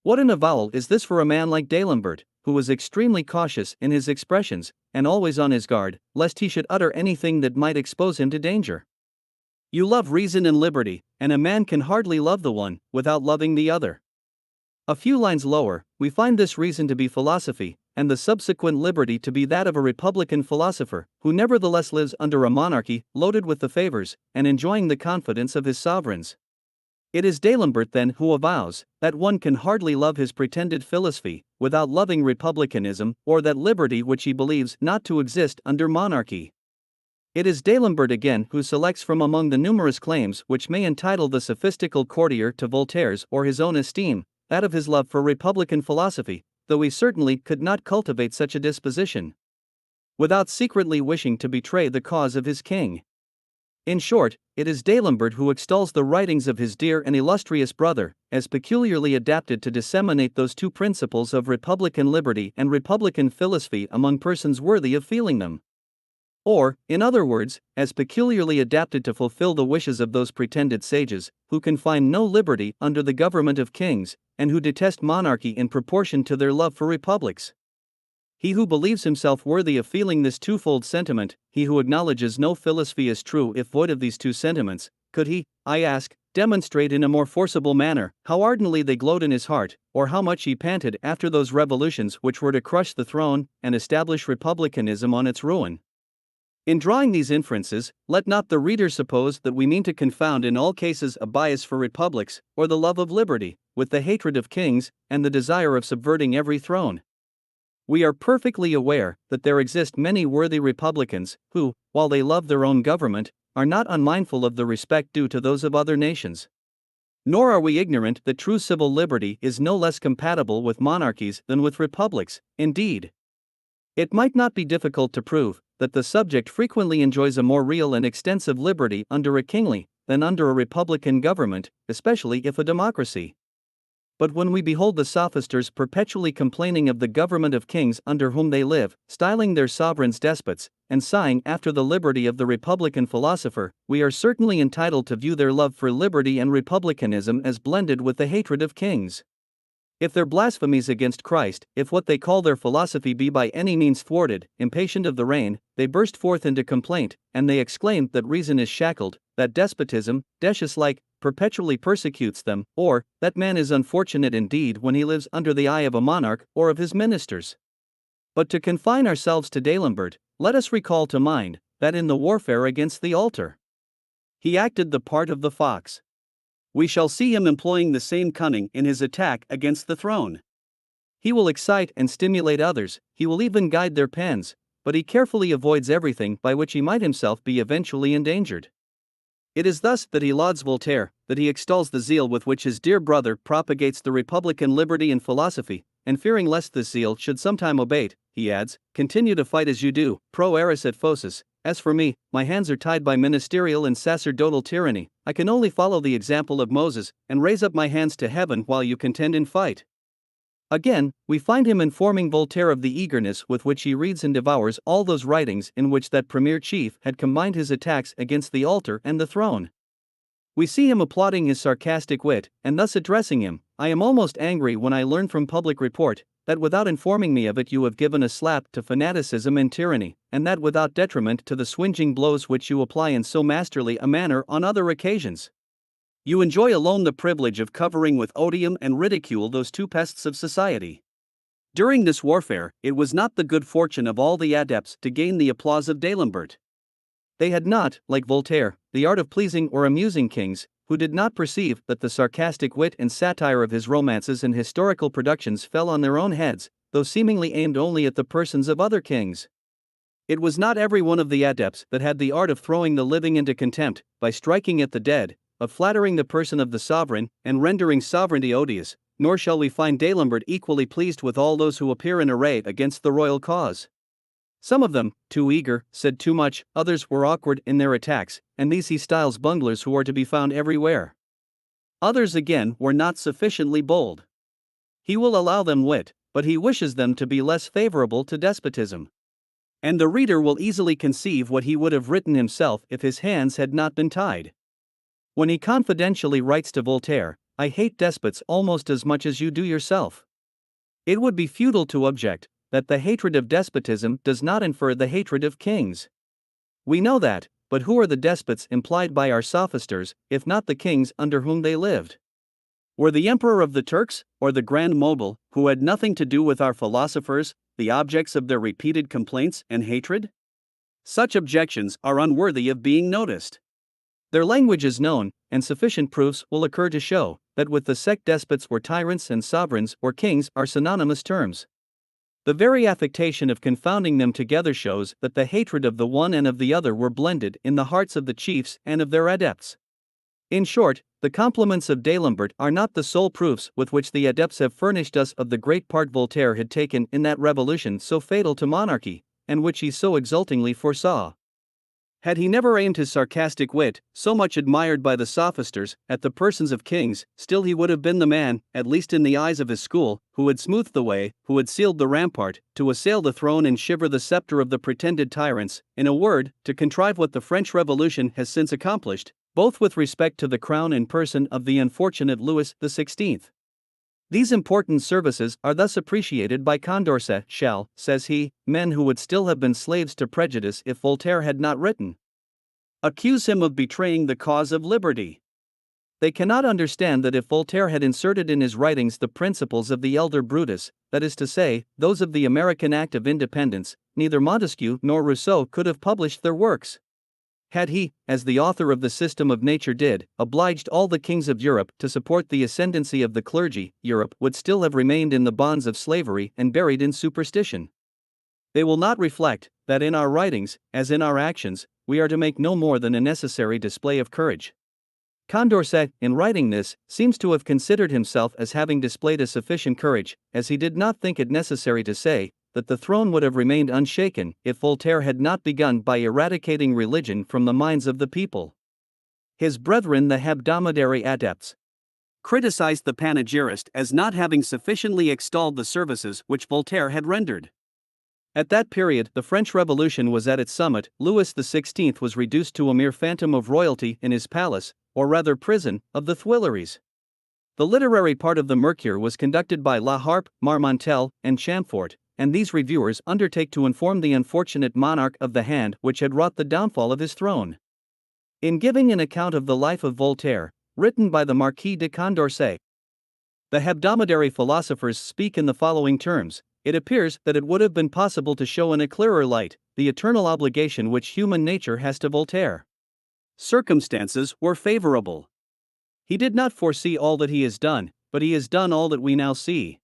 What an avowal is this for a man like D'Alembert, who was extremely cautious in his expressions, and always on his guard, lest he should utter anything that might expose him to danger. You love reason and liberty, and a man can hardly love the one without loving the other. A few lines lower, we find this reason to be philosophy, and the subsequent liberty to be that of a republican philosopher, who nevertheless lives under a monarchy, loaded with the favors, and enjoying the confidence of his sovereigns. It is D'Alembert then who avows that one can hardly love his pretended philosophy without loving republicanism, or that liberty which he believes not to exist under monarchy. It is D'Alembert again who selects from among the numerous claims which may entitle the sophistical courtier to Voltaire's or his own esteem, that of his love for republican philosophy, though he certainly could not cultivate such a disposition without secretly wishing to betray the cause of his king. In short, it is D'Alembert who extols the writings of his dear and illustrious brother, as peculiarly adapted to disseminate those two principles of republican liberty and republican philosophy among persons worthy of feeling them. Or, in other words, as peculiarly adapted to fulfill the wishes of those pretended sages, who can find no liberty under the government of kings, and who detest monarchy in proportion to their love for republics. He who believes himself worthy of feeling this twofold sentiment, he who acknowledges no philosophy is true if void of these two sentiments, could he, I ask, demonstrate in a more forcible manner how ardently they glowed in his heart, or how much he panted after those revolutions which were to crush the throne and establish republicanism on its ruin? In drawing these inferences, let not the reader suppose that we mean to confound in all cases a bias for republics, or the love of liberty, with the hatred of kings, and the desire of subverting every throne. We are perfectly aware that there exist many worthy republicans, who, while they love their own government, are not unmindful of the respect due to those of other nations. Nor are we ignorant that true civil liberty is no less compatible with monarchies than with republics. Indeed, it might not be difficult to prove that the subject frequently enjoys a more real and extensive liberty under a kingly than under a republican government, especially if a democracy. But when we behold the sophisters perpetually complaining of the government of kings under whom they live, styling their sovereigns despots, and sighing after the liberty of the republican philosopher, we are certainly entitled to view their love for liberty and republicanism as blended with the hatred of kings. If their blasphemies against Christ, if what they call their philosophy be by any means thwarted, impatient of the reign, they burst forth into complaint, and they exclaim that reason is shackled, that despotism, Decius-like, perpetually persecutes them, or that man is unfortunate indeed when he lives under the eye of a monarch or of his ministers. But to confine ourselves to D'Alembert, let us recall to mind that in the warfare against the altar, he acted the part of the fox. We shall see him employing the same cunning in his attack against the throne. He will excite and stimulate others, he will even guide their pens, but he carefully avoids everything by which he might himself be eventually endangered. It is thus that he lauds Voltaire, that he extols the zeal with which his dear brother propagates the republican liberty and philosophy, and fearing lest this zeal should sometime abate, he adds, continue to fight as you do, pro eris et fossis. As for me, my hands are tied by ministerial and sacerdotal tyranny, I can only follow the example of Moses, and raise up my hands to heaven while you contend in fight. Again, we find him informing Voltaire of the eagerness with which he reads and devours all those writings in which that premier chief had combined his attacks against the altar and the throne. We see him applauding his sarcastic wit, and thus addressing him, I am almost angry when I learn from public report that without informing me of it you have given a slap to fanaticism and tyranny, and that without detriment to the swingeing blows which you apply in so masterly a manner on other occasions. You enjoy alone the privilege of covering with odium and ridicule those two pests of society. During this warfare, it was not the good fortune of all the adepts to gain the applause of D'Alembert. They had not, like Voltaire, the art of pleasing or amusing kings, who did not perceive that the sarcastic wit and satire of his romances and historical productions fell on their own heads, though seemingly aimed only at the persons of other kings. It was not every one of the adepts that had the art of throwing the living into contempt, by striking at the dead, of flattering the person of the sovereign, and rendering sovereignty odious, nor shall we find D'Alembert equally pleased with all those who appear in array against the royal cause. Some of them, too eager, said too much, others were awkward in their attacks, and these he styles bunglers who are to be found everywhere. Others again were not sufficiently bold. He will allow them wit, but he wishes them to be less favorable to despotism. And the reader will easily conceive what he would have written himself if his hands had not been tied. When he confidentially writes to Voltaire, I hate despots almost as much as you do yourself. It would be futile to object that the hatred of despotism does not infer the hatred of kings. We know that, but who are the despots implied by our sophisters, if not the kings under whom they lived? Were the emperor of the Turks, or the Grand Mogul, who had nothing to do with our philosophers, the objects of their repeated complaints and hatred? Such objections are unworthy of being noticed. Their language is known, and sufficient proofs will occur to show that with the sect despots or tyrants and sovereigns or kings are synonymous terms. The very affectation of confounding them together shows that the hatred of the one and of the other were blended in the hearts of the chiefs and of their adepts. In short, the compliments of D'Alembert are not the sole proofs with which the adepts have furnished us of the great part Voltaire had taken in that revolution so fatal to monarchy, and which he so exultingly foresaw. Had he never aimed his sarcastic wit, so much admired by the sophisters, at the persons of kings, still he would have been the man, at least in the eyes of his school, who had smoothed the way, who had sealed the rampart, to assail the throne and shiver the scepter of the pretended tyrants, in a word, to contrive what the French Revolution has since accomplished, both with respect to the crown and person of the unfortunate Louis XVI. These important services are thus appreciated by Condorcet, shall, says he, men who would still have been slaves to prejudice if Voltaire had not written, accuse him of betraying the cause of liberty. They cannot understand that if Voltaire had inserted in his writings the principles of the elder Brutus, that is to say, those of the American Act of Independence, neither Montesquieu nor Rousseau could have published their works. Had he, as the author of the System of Nature did, obliged all the kings of Europe to support the ascendancy of the clergy, Europe would still have remained in the bonds of slavery and buried in superstition. They will not reflect that in our writings, as in our actions, we are to make no more than a necessary display of courage. Condorcet, in writing this, seems to have considered himself as having displayed a sufficient courage, as he did not think it necessary to say that the throne would have remained unshaken if Voltaire had not begun by eradicating religion from the minds of the people. His brethren the hebdomadary adepts criticized the panegyrist as not having sufficiently extolled the services which Voltaire had rendered. At that period the French Revolution was at its summit. Louis XVI was reduced to a mere phantom of royalty in his palace, or rather prison, of the Tuileries. The literary part of the Mercure was conducted by La Harpe, Marmontel, and Chamfort, and these reviewers undertake to inform the unfortunate monarch of the hand which had wrought the downfall of his throne. In giving an account of the life of Voltaire, written by the Marquis de Condorcet, the hebdomadary philosophers speak in the following terms: it appears that it would have been possible to show in a clearer light the eternal obligation which human nature has to Voltaire. Circumstances were favorable. He did not foresee all that he has done, but he has done all that we now see.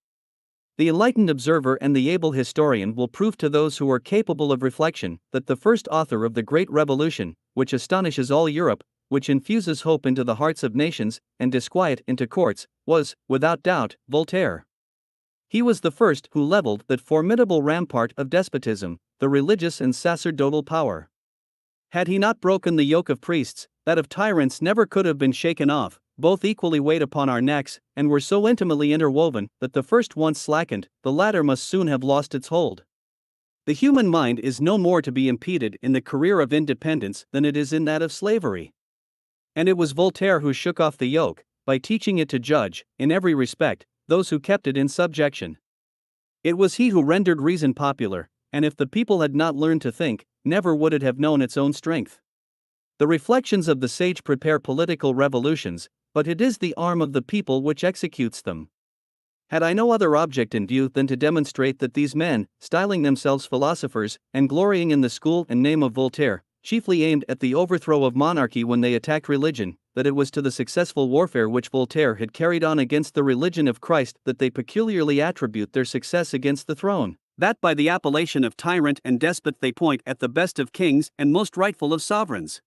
The enlightened observer and the able historian will prove to those who are capable of reflection that the first author of the great revolution, which astonishes all Europe, which infuses hope into the hearts of nations and disquiet into courts, was, without doubt, Voltaire. He was the first who leveled that formidable rampart of despotism, the religious and sacerdotal power. Had he not broken the yoke of priests, that of tyrants never could have been shaken off. Both equally weighed upon our necks, and were so intimately interwoven that the first once slackened, the latter must soon have lost its hold. The human mind is no more to be impeded in the career of independence than it is in that of slavery. And it was Voltaire who shook off the yoke, by teaching it to judge, in every respect, those who kept it in subjection. It was he who rendered reason popular, and if the people had not learned to think, never would it have known its own strength. The reflections of the sage prepare political revolutions, but it is the arm of the people which executes them. Had I no other object in view than to demonstrate that these men, styling themselves philosophers, and glorying in the school and name of Voltaire, chiefly aimed at the overthrow of monarchy when they attacked religion, that it was to the successful warfare which Voltaire had carried on against the religion of Christ that they peculiarly attribute their success against the throne, that by the appellation of tyrant and despot they point at the best of kings and most rightful of sovereigns.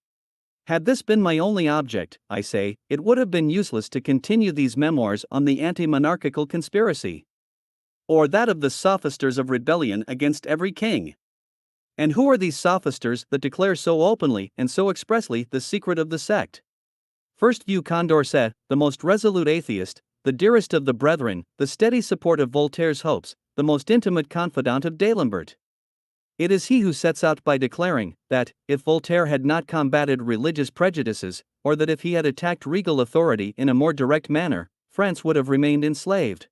Had this been my only object, I say, it would have been useless to continue these memoirs on the anti-monarchical conspiracy, or that of the sophisters of rebellion against every king. And who are these sophisters that declare so openly and so expressly the secret of the sect? First view Condorcet, the most resolute atheist, the dearest of the brethren, the steady support of Voltaire's hopes, the most intimate confidant of D'Alembert. It is he who sets out by declaring that, if Voltaire had not combated religious prejudices, or that if he had attacked regal authority in a more direct manner, France would have remained enslaved.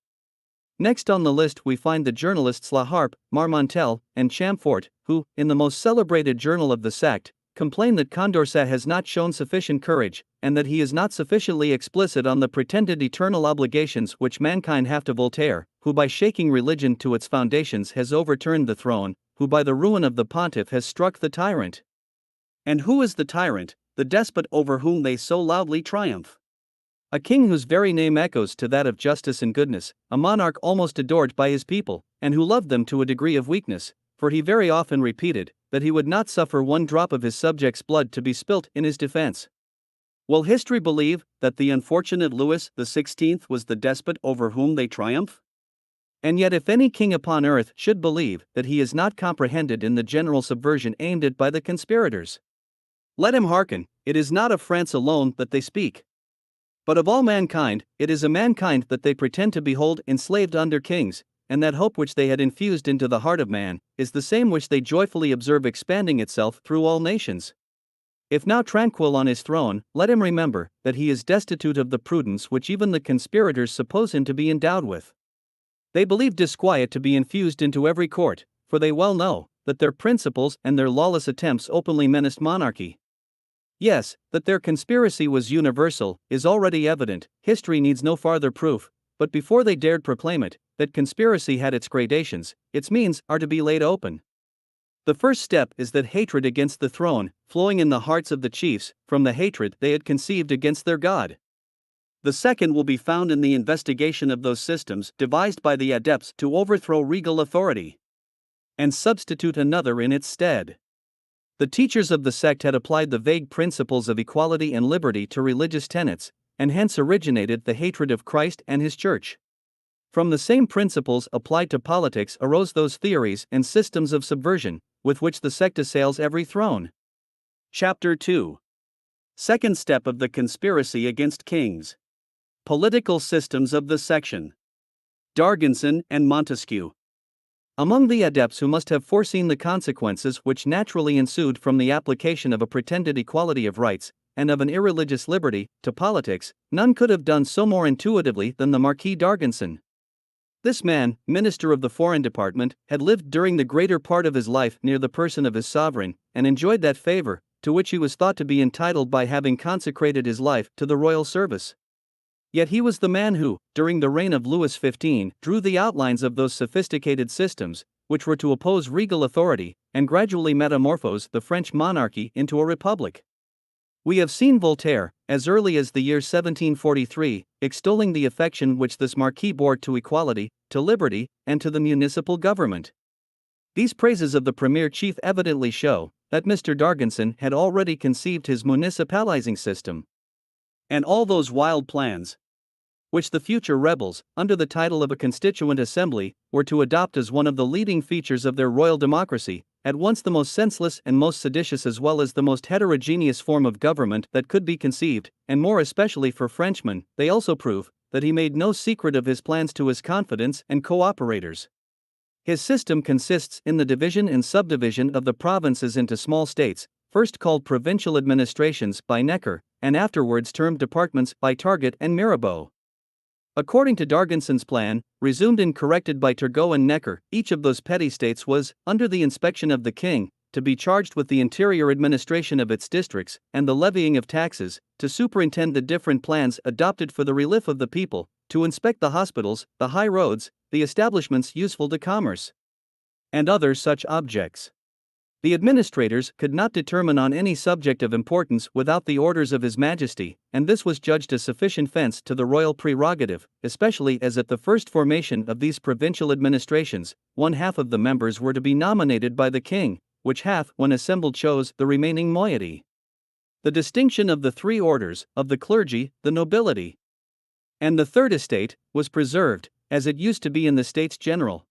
Next on the list we find the journalists La Harpe, Marmontel, and Chamfort, who, in the most celebrated journal of the sect, complain that Condorcet has not shown sufficient courage, and that he is not sufficiently explicit on the pretended eternal obligations which mankind have to Voltaire, who by shaking religion to its foundations has overturned the throne, who by the ruin of the pontiff has struck the tyrant. And who is the tyrant, the despot over whom they so loudly triumph? A king whose very name echoes to that of justice and goodness, a monarch almost adored by his people, and who loved them to a degree of weakness, for he very often repeated that he would not suffer one drop of his subjects' blood to be spilt in his defense. Will history believe that the unfortunate Louis XVI was the despot over whom they triumph? And yet, if any king upon earth should believe that he is not comprehended in the general subversion aimed at by the conspirators, let him hearken. It is not of France alone that they speak, but of all mankind. It is a mankind that they pretend to behold enslaved under kings, and that hope which they had infused into the heart of man is the same which they joyfully observe expanding itself through all nations. If now tranquil on his throne, let him remember that he is destitute of the prudence which even the conspirators suppose him to be endowed with. They believe disquiet to be infused into every court, for they well know that their principles and their lawless attempts openly menaced monarchy. Yes, that their conspiracy was universal is already evident. History needs no farther proof, but before they dared proclaim it, that conspiracy had its gradations, its means are to be laid open. The first step is that hatred against the throne, flowing in the hearts of the chiefs, from the hatred they had conceived against their God. The second will be found in the investigation of those systems devised by the adepts to overthrow regal authority and substitute another in its stead. The teachers of the sect had applied the vague principles of equality and liberty to religious tenets, and hence originated the hatred of Christ and his church. From the same principles applied to politics arose those theories and systems of subversion, with which the sect assails every throne. Chapter 2. Second step of the conspiracy against kings. Political systems of the section. D'Argenson and Montesquieu. Among the adepts who must have foreseen the consequences which naturally ensued from the application of a pretended equality of rights, and of an irreligious liberty, to politics, none could have done so more intuitively than the Marquis d'Argenson. This man, Minister of the Foreign Department, had lived during the greater part of his life near the person of his sovereign, and enjoyed that favor, to which he was thought to be entitled by having consecrated his life to the royal service. Yet he was the man who, during the reign of Louis XV, drew the outlines of those sophisticated systems, which were to oppose regal authority, and gradually metamorphose the French monarchy into a republic. We have seen Voltaire, as early as the year 1743, extolling the affection which this marquis bore to equality, to liberty, and to the municipal government. These praises of the premier chief evidently show that Mr. d'Argenson had already conceived his municipalizing system. And all those wild plans, which the future rebels, under the title of a constituent assembly, were to adopt as one of the leading features of their royal democracy, at once the most senseless and most seditious as well as the most heterogeneous form of government that could be conceived, and more especially for Frenchmen, they also prove that he made no secret of his plans to his confidants and co-operators. His system consists in the division and subdivision of the provinces into small states, first called provincial administrations by Necker, and afterwards termed departments by Target and Mirabeau. According to d'Argenson's plan, resumed and corrected by Turgot and Necker, each of those petty states was, under the inspection of the king, to be charged with the interior administration of its districts, and the levying of taxes, to superintend the different plans adopted for the relief of the people, to inspect the hospitals, the high roads, the establishments useful to commerce, and other such objects. The administrators could not determine on any subject of importance without the orders of His Majesty, and this was judged a sufficient fence to the royal prerogative, especially as at the first formation of these provincial administrations, one half of the members were to be nominated by the king, which half, when assembled, chose the remaining moiety. The distinction of the three orders, of the clergy, the nobility, and the third estate, was preserved, as it used to be in the States General.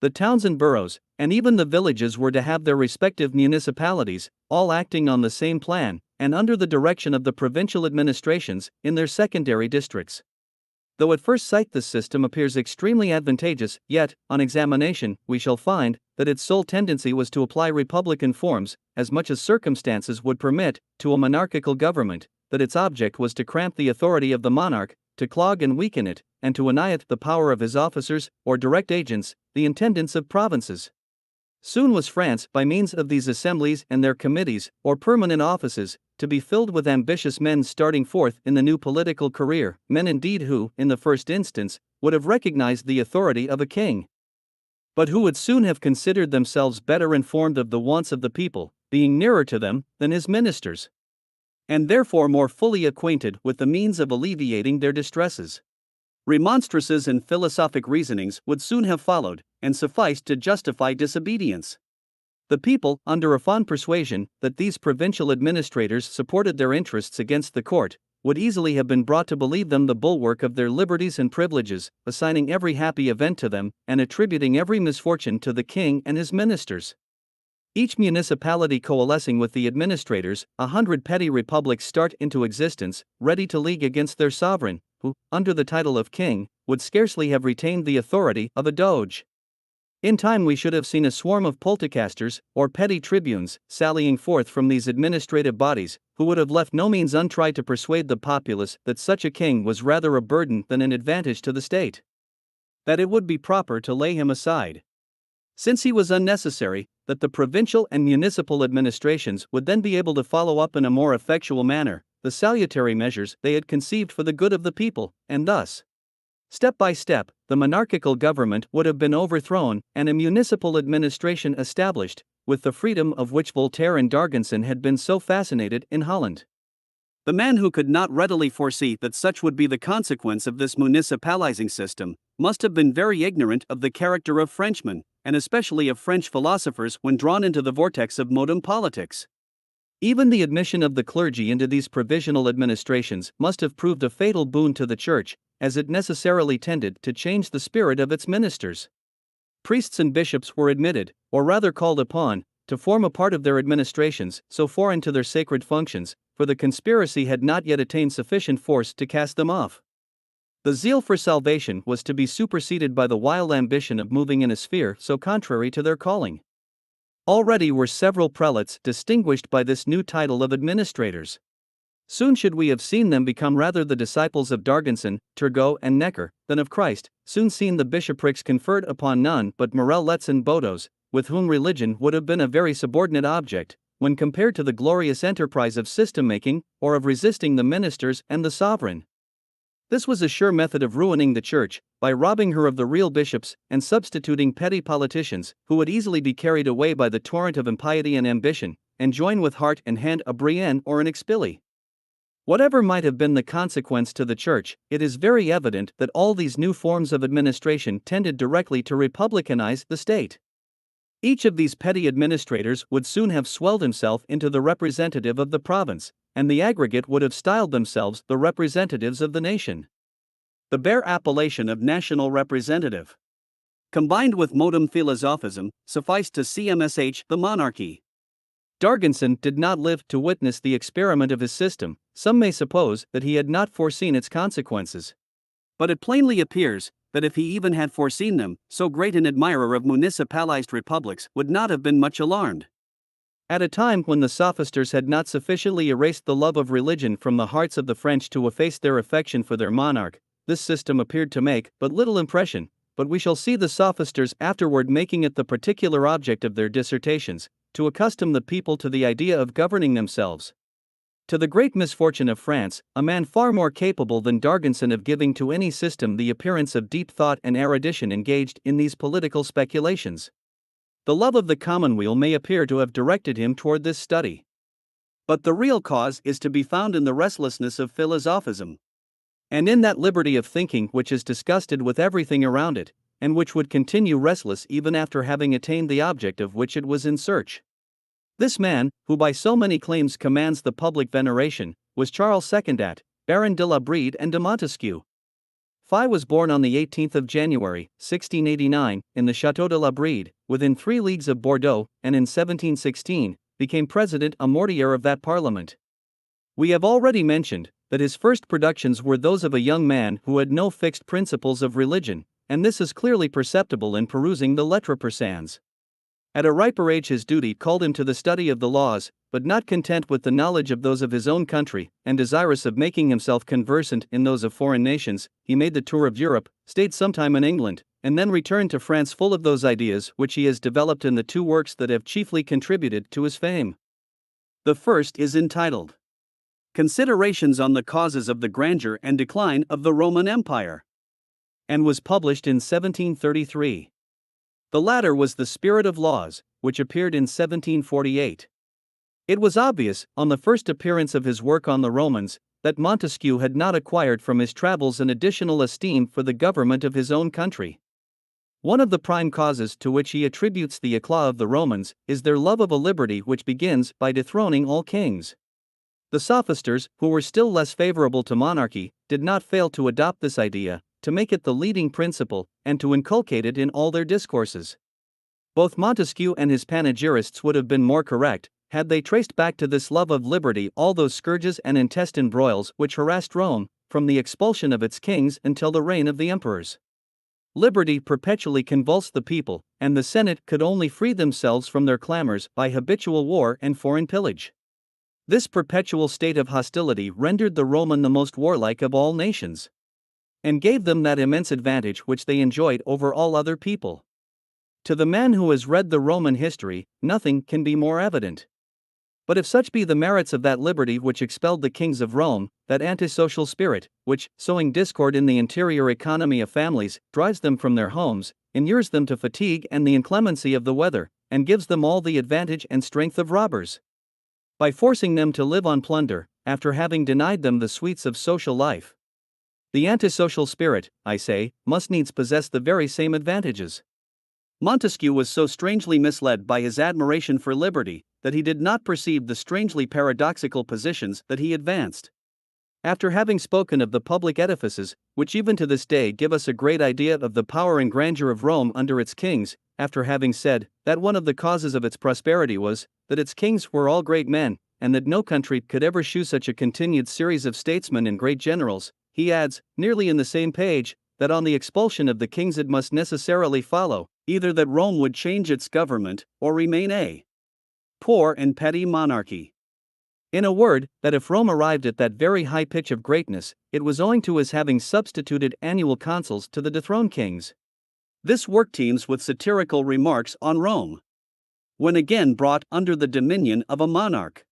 The towns and boroughs, and even the villages were to have their respective municipalities, all acting on the same plan, and under the direction of the provincial administrations, in their secondary districts. Though at first sight this system appears extremely advantageous, yet, on examination, we shall find that its sole tendency was to apply republican forms, as much as circumstances would permit, to a monarchical government, that its object was to cramp the authority of the monarch, to clog and weaken it, and to annihilate the power of his officers, or direct agents, the intendants of provinces. Soon was France, by means of these assemblies and their committees, or permanent offices, to be filled with ambitious men starting forth in the new political career, men indeed who, in the first instance, would have recognized the authority of a king, but who would soon have considered themselves better informed of the wants of the people, being nearer to them, than his ministers. and therefore more fully acquainted with the means of alleviating their distresses. Remonstrances and philosophic reasonings would soon have followed, and sufficed to justify disobedience. The people, under a fond persuasion that these provincial administrators supported their interests against the court, would easily have been brought to believe them the bulwark of their liberties and privileges, assigning every happy event to them, and attributing every misfortune to the king and his ministers. Each municipality coalescing with the administrators, 100 petty republics start into existence, ready to league against their sovereign, who, under the title of king, would scarcely have retained the authority of a doge. In time we should have seen a swarm of polecasters, or petty tribunes, sallying forth from these administrative bodies, who would have left no means untried to persuade the populace that such a king was rather a burden than an advantage to the state. That it would be proper to lay him aside, since he was unnecessary, that the provincial and municipal administrations would then be able to follow up in a more effectual manner the salutary measures they had conceived for the good of the people, and thus, step by step, the monarchical government would have been overthrown and a municipal administration established, with the freedom of which Voltaire and D'Argenson had been so fascinated in Holland. The man who could not readily foresee that such would be the consequence of this municipalizing system must have been very ignorant of the character of Frenchmen, and especially of French philosophers when drawn into the vortex of modern politics. Even the admission of the clergy into these provisional administrations must have proved a fatal boon to the Church, as it necessarily tended to change the spirit of its ministers. Priests and bishops were admitted, or rather called upon, to form a part of their administrations so foreign to their sacred functions, for the conspiracy had not yet attained sufficient force to cast them off. The zeal for salvation was to be superseded by the wild ambition of moving in a sphere so contrary to their calling. Already were several prelates distinguished by this new title of administrators. Soon should we have seen them become rather the disciples of D'Argenson, Turgot and Necker, than of Christ, soon seen the bishoprics conferred upon none but Morellets and Bodos, with whom religion would have been a very subordinate object, when compared to the glorious enterprise of system-making, or of resisting the ministers and the sovereign. This was a sure method of ruining the Church, by robbing her of the real bishops and substituting petty politicians, who would easily be carried away by the torrent of impiety and ambition, and join with heart and hand a Brienne or an Expilly. Whatever might have been the consequence to the Church, it is very evident that all these new forms of administration tended directly to republicanize the state. Each of these petty administrators would soon have swelled himself into the representative of the province, and the aggregate would have styled themselves the representatives of the nation. The bare appellation of national representative, combined with modum philosophism, sufficed to CMSH the monarchy. D'Argenson did not live to witness the experiment of his system. Some may suppose that he had not foreseen its consequences. But it plainly appears that if he even had foreseen them, so great an admirer of municipalized republics would not have been much alarmed. At a time when the sophisters had not sufficiently erased the love of religion from the hearts of the French to efface their affection for their monarch, this system appeared to make but little impression, but we shall see the sophisters afterward making it the particular object of their dissertations, to accustom the people to the idea of governing themselves. To the great misfortune of France, a man far more capable than D'Argenson of giving to any system the appearance of deep thought and erudition engaged in these political speculations. The love of the commonweal may appear to have directed him toward this study. But the real cause is to be found in the restlessness of philosophism, and in that liberty of thinking which is disgusted with everything around it, and which would continue restless even after having attained the object of which it was in search. This man, who by so many claims commands the public veneration, was Charles Secondat, Baron de la Brede and de Montesquieu. Foy was born on the 18th of January, 1689, in the Château de la Brede, within 3 leagues of Bordeaux, and in 1716, became president a mortier of that parliament. We have already mentioned that his first productions were those of a young man who had no fixed principles of religion, and this is clearly perceptible in perusing the Lettres persanes. At a riper age his duty called him to the study of the laws, but not content with the knowledge of those of his own country, and desirous of making himself conversant in those of foreign nations, he made the tour of Europe, stayed some time in England, and then returned to France full of those ideas which he has developed in the 2 works that have chiefly contributed to his fame. The first is entitled Considerations on the Causes of the Grandeur and Decline of the Roman Empire, and was published in 1733. The latter was The Spirit of Laws, which appeared in 1748. It was obvious, on the first appearance of his work on the Romans, that Montesquieu had not acquired from his travels an additional esteem for the government of his own country. One of the prime causes to which he attributes the éclat of the Romans is their love of a liberty which begins by dethroning all kings. The sophisters, who were still less favorable to monarchy, did not fail to adopt this idea, to make it the leading principle, and to inculcate it in all their discourses. Both Montesquieu and his panegyrists would have been more correct, had they traced back to this love of liberty all those scourges and intestine broils which harassed Rome, from the expulsion of its kings until the reign of the emperors. Liberty perpetually convulsed the people, and the Senate could only free themselves from their clamors by habitual war and foreign pillage. This perpetual state of hostility rendered the Roman the most warlike of all nations, and gave them that immense advantage which they enjoyed over all other people. To the man who has read the Roman history, nothing can be more evident. But if such be the merits of that liberty which expelled the kings of Rome, that antisocial spirit, which, sowing discord in the interior economy of families, drives them from their homes, inures them to fatigue and the inclemency of the weather, and gives them all the advantage and strength of robbers, by forcing them to live on plunder, after having denied them the sweets of social life. The antisocial spirit, I say, must needs possess the very same advantages. Montesquieu was so strangely misled by his admiration for liberty, that he did not perceive the strangely paradoxical positions that he advanced. After having spoken of the public edifices, which even to this day give us a great idea of the power and grandeur of Rome under its kings, after having said that one of the causes of its prosperity was that its kings were all great men, and that no country could ever shew such a continued series of statesmen and great generals, he adds, nearly in the same page, that on the expulsion of the kings it must necessarily follow, either that Rome would change its government, or remain a poor and petty monarchy. In a word, that if Rome arrived at that very high pitch of greatness, it was owing to his having substituted annual consuls to the dethroned kings. This work teems with satirical remarks on Rome, when again brought under the dominion of a monarch.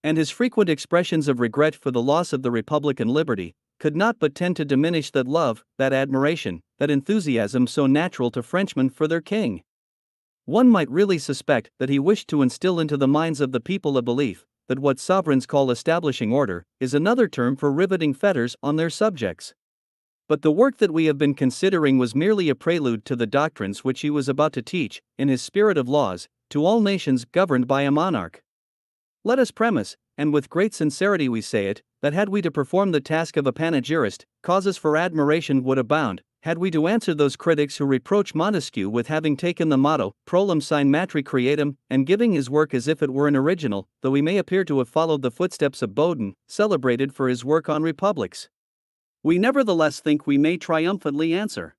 And his frequent expressions of regret for the loss of the republican liberty could not but tend to diminish that love, that admiration, that enthusiasm so natural to Frenchmen for their king. One might really suspect that he wished to instill into the minds of the people a belief that what sovereigns call establishing order is another term for riveting fetters on their subjects. But the work that we have been considering was merely a prelude to the doctrines which he was about to teach, in his spirit of laws, to all nations governed by a monarch. Let us premise, and with great sincerity we say it, that had we to perform the task of a panegyrist, causes for admiration would abound. Had we to answer those critics who reproach Montesquieu with having taken the motto, prolem sine matri creatum, and giving his work as if it were an original, though he may appear to have followed the footsteps of Bodin, celebrated for his work on republics, we nevertheless think we may triumphantly answer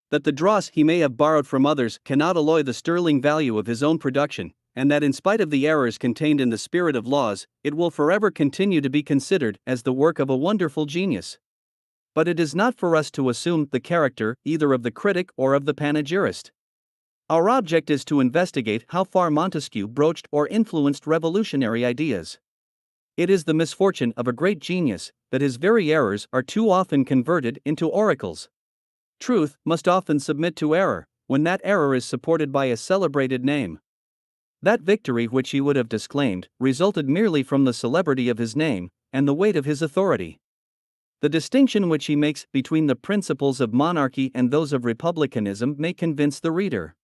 that the dross he may have borrowed from others cannot alloy the sterling value of his own production, and that in spite of the errors contained in the spirit of laws, it will forever continue to be considered as the work of a wonderful genius. But it is not for us to assume the character either of the critic or of the panegyrist. Our object is to investigate how far Montesquieu broached or influenced revolutionary ideas. It is the misfortune of a great genius that his very errors are too often converted into oracles. Truth must often submit to error, when that error is supported by a celebrated name. That victory which he would have disclaimed resulted merely from the celebrity of his name and the weight of his authority. The distinction which he makes between the principles of monarchy and those of republicanism may convince the reader.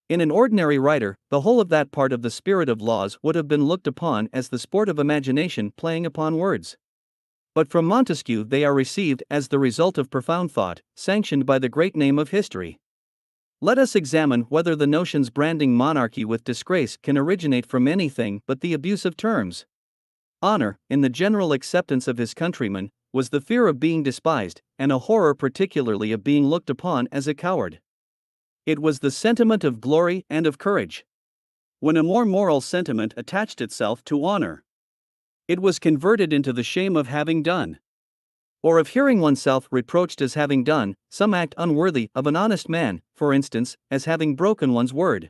In an ordinary writer, the whole of that part of the spirit of laws would have been looked upon as the sport of imagination playing upon words. But from Montesquieu they are received as the result of profound thought, sanctioned by the great name of history. Let us examine whether the notions branding monarchy with disgrace can originate from anything but the abuse of terms. Honor, in the general acceptance of his countrymen, was the fear of being despised, and a horror particularly of being looked upon as a coward. It was the sentiment of glory and of courage. When a more moral sentiment attached itself to honor, it was converted into the shame of having done, or of hearing oneself reproached as having done, some act unworthy of an honest man, for instance, as having broken one's word.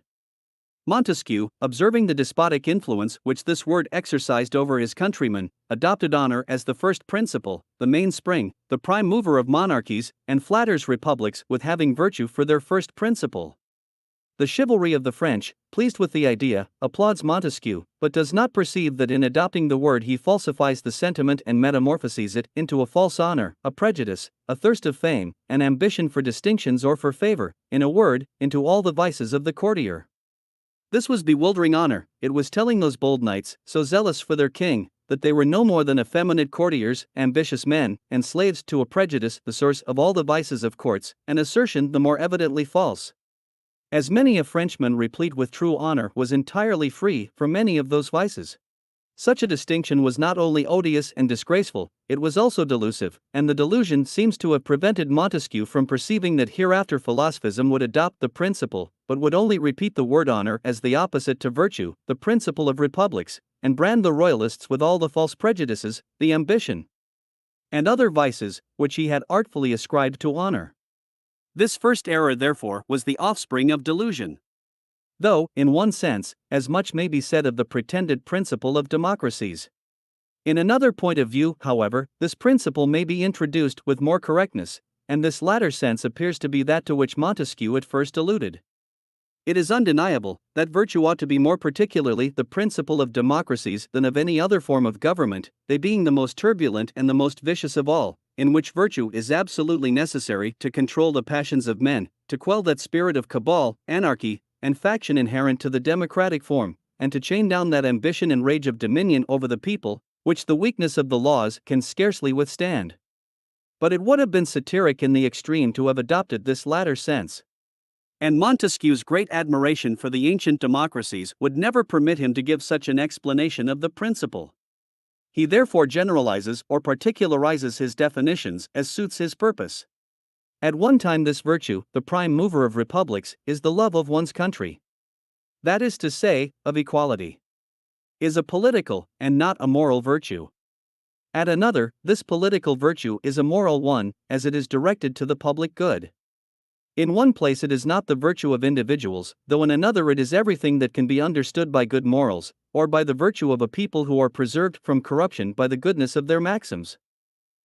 Montesquieu, observing the despotic influence which this word exercised over his countrymen, adopted honor as the first principle, the mainspring, the prime mover of monarchies, and flatters republics with having virtue for their first principle. The chivalry of the French, pleased with the idea, applauds Montesquieu, but does not perceive that in adopting the word he falsifies the sentiment and metamorphoses it into a false honor, a prejudice, a thirst of fame, an ambition for distinctions or for favor, in a word, into all the vices of the courtier. This was bewildering honor. It was telling those bold knights, so zealous for their king, that they were no more than effeminate courtiers, ambitious men, and slaves to a prejudice, the source of all the vices of courts, an assertion the more evidently false, as many a Frenchman replete with true honor was entirely free from many of those vices. Such a distinction was not only odious and disgraceful, it was also delusive, and the delusion seems to have prevented Montesquieu from perceiving that hereafter philosophism would adopt the principle, but would only repeat the word honor as the opposite to virtue, the principle of republics, and brand the royalists with all the false prejudices, the ambition, and other vices, which he had artfully ascribed to honor. This first error, therefore, was the offspring of delusion. Though, in one sense, as much may be said of the pretended principle of democracies. In another point of view, however, this principle may be introduced with more correctness, and this latter sense appears to be that to which Montesquieu at first alluded. It is undeniable that virtue ought to be more particularly the principle of democracies than of any other form of government, they being the most turbulent and the most vicious of all, in which virtue is absolutely necessary to control the passions of men, to quell that spirit of cabal, anarchy, and faction inherent to the democratic form, and to chain down that ambition and rage of dominion over the people, which the weakness of the laws can scarcely withstand. But it would have been satiric in the extreme to have adopted this latter sense. And Montesquieu's great admiration for the ancient democracies would never permit him to give such an explanation of the principle. He therefore generalizes or particularizes his definitions as suits his purpose. At one time, this virtue, the prime mover of republics, is the love of one's country. That is to say, of equality. Is a political, and not a moral virtue. At another, this political virtue is a moral one, as it is directed to the public good. In one place it is not the virtue of individuals, though in another it is everything that can be understood by good morals, or by the virtue of a people who are preserved from corruption by the goodness of their maxims.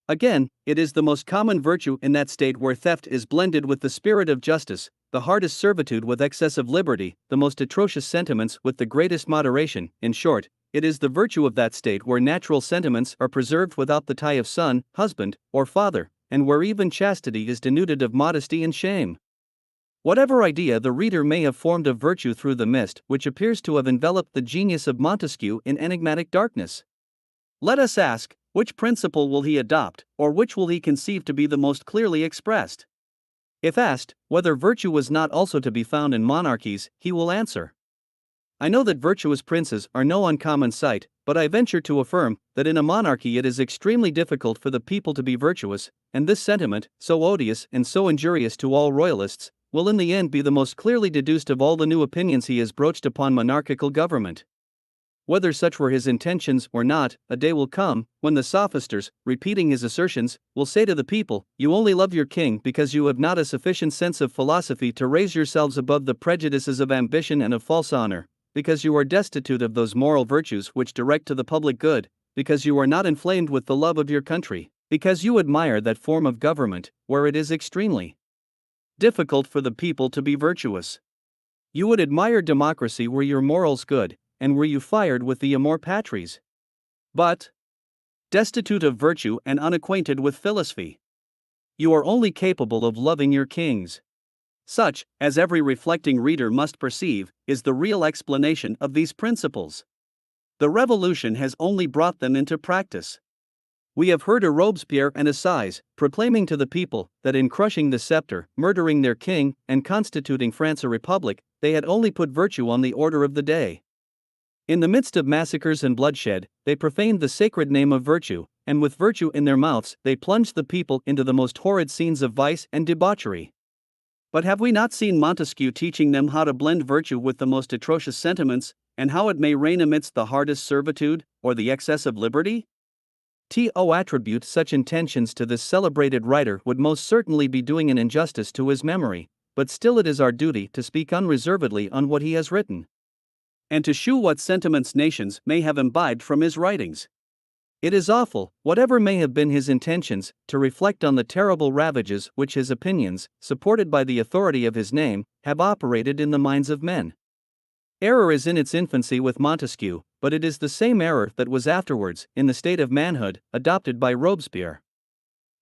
Again, it is the most common virtue in that state where theft is blended with the spirit of justice, the hardest servitude with excess of liberty, the most atrocious sentiments with the greatest moderation. In short, it is the virtue of that state where natural sentiments are preserved without the tie of son, husband, or father, and where even chastity is denuded of modesty and shame. Whatever idea the reader may have formed of virtue through the mist which appears to have enveloped the genius of Montesquieu in enigmatic darkness, let us ask, which principle will he adopt, or which will he conceive to be the most clearly expressed? If asked whether virtue was not also to be found in monarchies, he will answer, I know that virtuous princes are no uncommon sight, but I venture to affirm that in a monarchy it is extremely difficult for the people to be virtuous, and this sentiment, so odious and so injurious to all royalists, will in the end be the most clearly deduced of all the new opinions he has broached upon monarchical government. Whether such were his intentions or not, a day will come when the sophisters, repeating his assertions, will say to the people, you only love your king because you have not a sufficient sense of philosophy to raise yourselves above the prejudices of ambition and of false honor, because you are destitute of those moral virtues which direct to the public good, because you are not inflamed with the love of your country, because you admire that form of government where it is extremely difficult for the people to be virtuous. You would admire democracy were your morals good, and were you fired with the amor patris. But, destitute of virtue and unacquainted with philosophy, you are only capable of loving your kings. Such, as every reflecting reader must perceive, is the real explanation of these principles. The Revolution has only brought them into practice. We have heard a Robespierre and a Size proclaiming to the people that in crushing the scepter, murdering their king, and constituting France a republic, they had only put virtue on the order of the day. In the midst of massacres and bloodshed, they profaned the sacred name of virtue, and with virtue in their mouths they plunged the people into the most horrid scenes of vice and debauchery. But have we not seen Montesquieu teaching them how to blend virtue with the most atrocious sentiments, and how it may reign amidst the hardest servitude, or the excess of liberty? To attribute such intentions to this celebrated writer would most certainly be doing an injustice to his memory, but still it is our duty to speak unreservedly on what he has written, and to shew what sentiments nations may have imbibed from his writings. It is awful, whatever may have been his intentions, to reflect on the terrible ravages which his opinions, supported by the authority of his name, have operated in the minds of men. Error is in its infancy with Montesquieu, but it is the same error that was afterwards, in the state of manhood, adopted by Robespierre.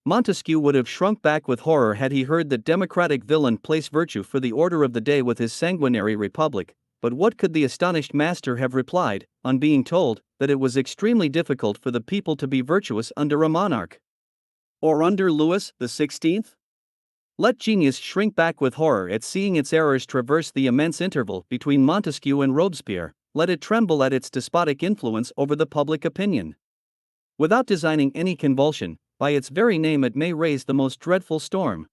Montesquieu would have shrunk back with horror had he heard that democratic villain place virtue for the order of the day with his sanguinary republic, but what could the astonished master have replied, on being told that it was extremely difficult for the people to be virtuous under a monarch? Or under Louis XVI? Let genius shrink back with horror at seeing its errors traverse the immense interval between Montesquieu and Robespierre, let it tremble at its despotic influence over the public opinion. Without designing any convulsion, by its very name it may raise the most dreadful storm.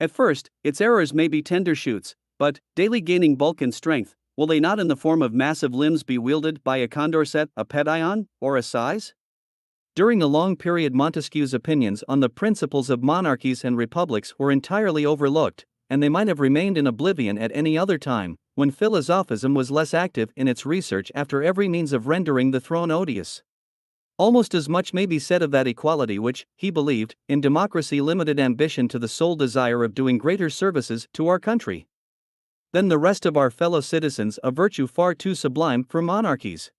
At first, its errors may be tender shoots, but, daily gaining bulk and strength, will they not in the form of massive limbs be wielded by a Condorcet, a Pétion, or a Size? During a long period Montesquieu's opinions on the principles of monarchies and republics were entirely overlooked, and they might have remained in oblivion at any other time, when philosophism was less active in its research after every means of rendering the throne odious. Almost as much may be said of that equality which, he believed, in democracy limited ambition to the sole desire of doing greater services to our country than the rest of our fellow citizens, a virtue far too sublime for monarchies.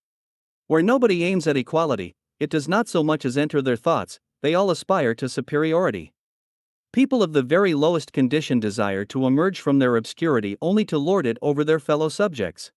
Where nobody aims at equality, it does not so much as enter their thoughts, they all aspire to superiority. People of the very lowest condition desire to emerge from their obscurity only to lord it over their fellow subjects.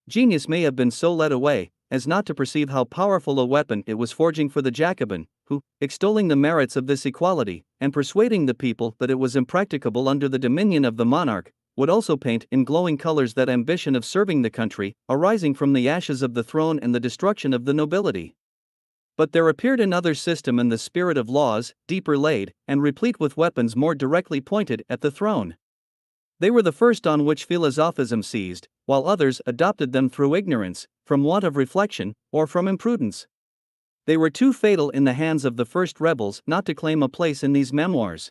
Genius may have been so led away as not to perceive how powerful a weapon it was forging for the Jacobin, who, extolling the merits of this equality, and persuading the people that it was impracticable under the dominion of the monarch, would also paint in glowing colors that ambition of serving the country, arising from the ashes of the throne and the destruction of the nobility. But there appeared another system in the spirit of laws, deeper laid, and replete with weapons more directly pointed at the throne. They were the first on which philosophism seized, while others adopted them through ignorance, from want of reflection, or from imprudence. They were too fatal in the hands of the first rebels not to claim a place in these memoirs.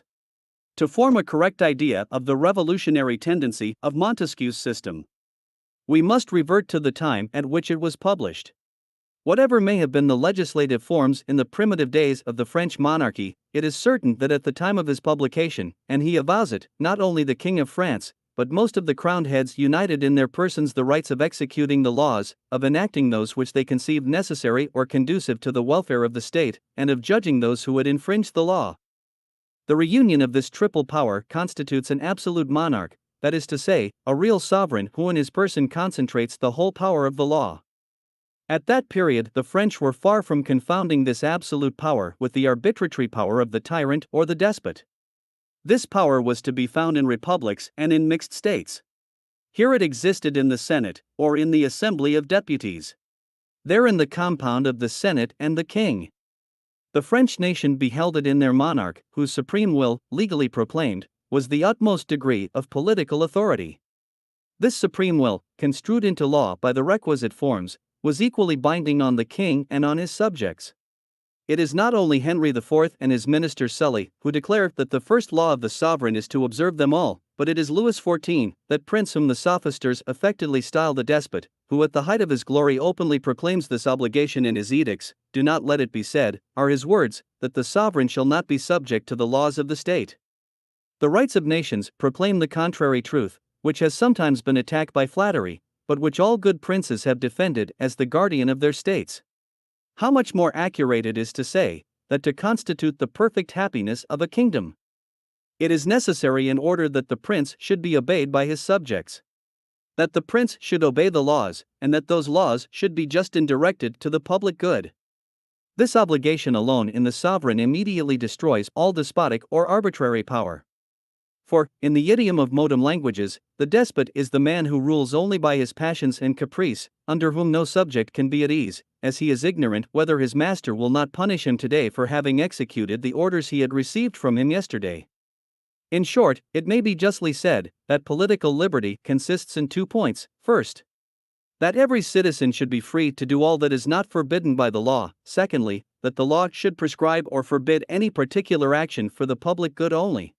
To form a correct idea of the revolutionary tendency of Montesquieu's system, we must revert to the time at which it was published. Whatever may have been the legislative forms in the primitive days of the French monarchy, it is certain that at the time of his publication, and he avows it, not only the King of France, but most of the crowned heads united in their persons the rights of executing the laws, of enacting those which they conceived necessary or conducive to the welfare of the state, and of judging those who had infringed the law. The reunion of this triple power constitutes an absolute monarch, that is to say, a real sovereign who in his person concentrates the whole power of the law. At that period the French were far from confounding this absolute power with the arbitrary power of the tyrant or the despot. This power was to be found in republics and in mixed states. Here it existed in the Senate, or in the Assembly of Deputies. There in the compound of the Senate and the King. The French nation beheld it in their monarch, whose supreme will, legally proclaimed, was the utmost degree of political authority. This supreme will, construed into law by the requisite forms, was equally binding on the king and on his subjects. It is not only Henry IV and his minister Sully who declare that the first law of the sovereign is to observe them all, but it is Louis XIV, that prince whom the sophisters affectedly style the despot, who at the height of his glory openly proclaims this obligation in his edicts. Do not let it be said, are his words, that the sovereign shall not be subject to the laws of the state. The rights of nations proclaim the contrary truth, which has sometimes been attacked by flattery, but which all good princes have defended as the guardian of their states. How much more accurate it is to say, that to constitute the perfect happiness of a kingdom, it is necessary in order that the prince should be obeyed by his subjects, that the prince should obey the laws, and that those laws should be just and directed to the public good. This obligation alone in the sovereign immediately destroys all despotic or arbitrary power. For, in the idiom of modern languages, the despot is the man who rules only by his passions and caprice, under whom no subject can be at ease, as he is ignorant whether his master will not punish him today for having executed the orders he had received from him yesterday. In short, it may be justly said, that political liberty consists in 2 points. First, that every citizen should be free to do all that is not forbidden by the law. Secondly, that the law should prescribe or forbid any particular action for the public good only.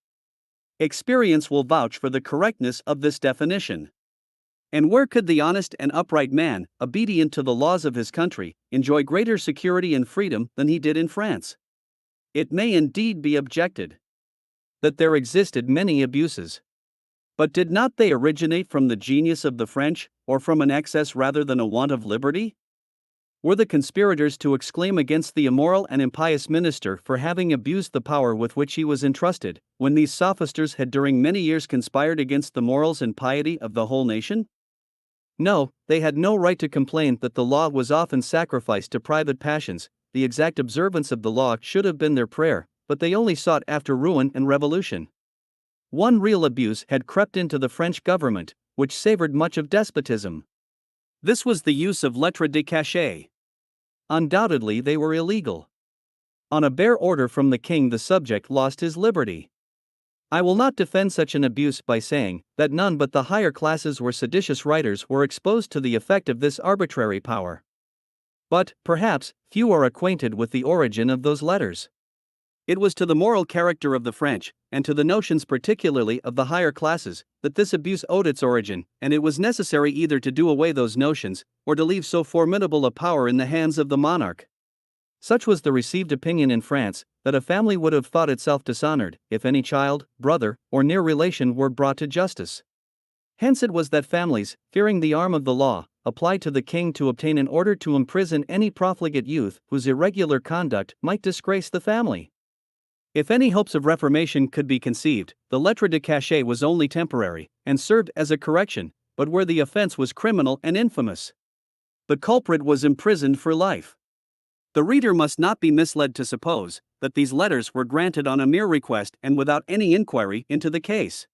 Experience will vouch for the correctness of this definition. And where could the honest and upright man, obedient to the laws of his country, enjoy greater security and freedom than he did in France? It may indeed be objected that there existed many abuses. But did not they originate from the genius of the French, or from an excess rather than a want of liberty? Were the conspirators to exclaim against the immoral and impious minister for having abused the power with which he was entrusted, when these sophisters had during many years conspired against the morals and piety of the whole nation? No, they had no right to complain that the law was often sacrificed to private passions. The exact observance of the law should have been their prayer, but they only sought after ruin and revolution. One real abuse had crept into the French government, which savored much of despotism. This was the use of lettres de cachet. Undoubtedly they were illegal. On a bare order from the king the subject lost his liberty. I will not defend such an abuse by saying that none but the higher classes or seditious writers were exposed to the effect of this arbitrary power. But, perhaps, few are acquainted with the origin of those letters. It was to the moral character of the French, and to the notions particularly of the higher classes, that this abuse owed its origin, and it was necessary either to do away those notions, or to leave so formidable a power in the hands of the monarch. Such was the received opinion in France, that a family would have thought itself dishonored, if any child, brother, or near relation were brought to justice. Hence it was that families, fearing the arm of the law, applied to the king to obtain an order to imprison any profligate youth whose irregular conduct might disgrace the family. If any hopes of reformation could be conceived, the lettre de cachet was only temporary, and served as a correction, but where the offense was criminal and infamous, the culprit was imprisoned for life. The reader must not be misled to suppose that these letters were granted on a mere request and without any inquiry into the case.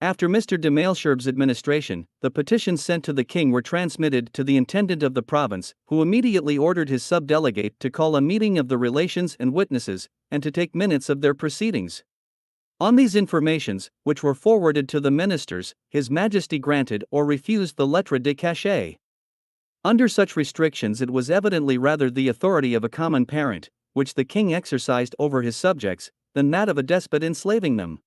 After Mr. de Malesherbes' administration, the petitions sent to the king were transmitted to the intendant of the province, who immediately ordered his subdelegate to call a meeting of the relations and witnesses, and to take minutes of their proceedings. On these informations, which were forwarded to the ministers, His Majesty granted or refused the lettre de cachet. Under such restrictions it was evidently rather the authority of a common parent, which the king exercised over his subjects, than that of a despot enslaving them.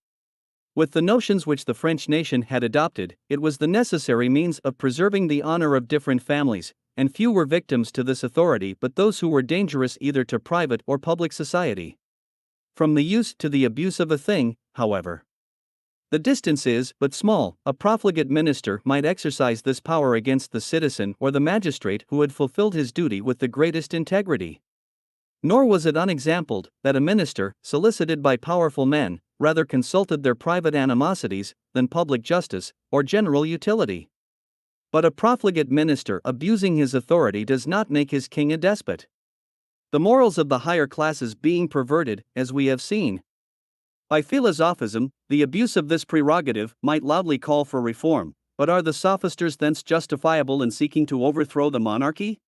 With the notions which the French nation had adopted, it was the necessary means of preserving the honor of different families, and few were victims to this authority but those who were dangerous either to private or public society. From the use to the abuse of a thing, however, the distance is but small. A profligate minister might exercise this power against the citizen or the magistrate who had fulfilled his duty with the greatest integrity. Nor was it unexampled that a minister, solicited by powerful men, rather consulted their private animosities than public justice or general utility. But a profligate minister abusing his authority does not make his king a despot. The morals of the higher classes being perverted, as we have seen, by philosophism, the abuse of this prerogative might loudly call for reform, but are the sophisters thence justifiable in seeking to overthrow the monarchy?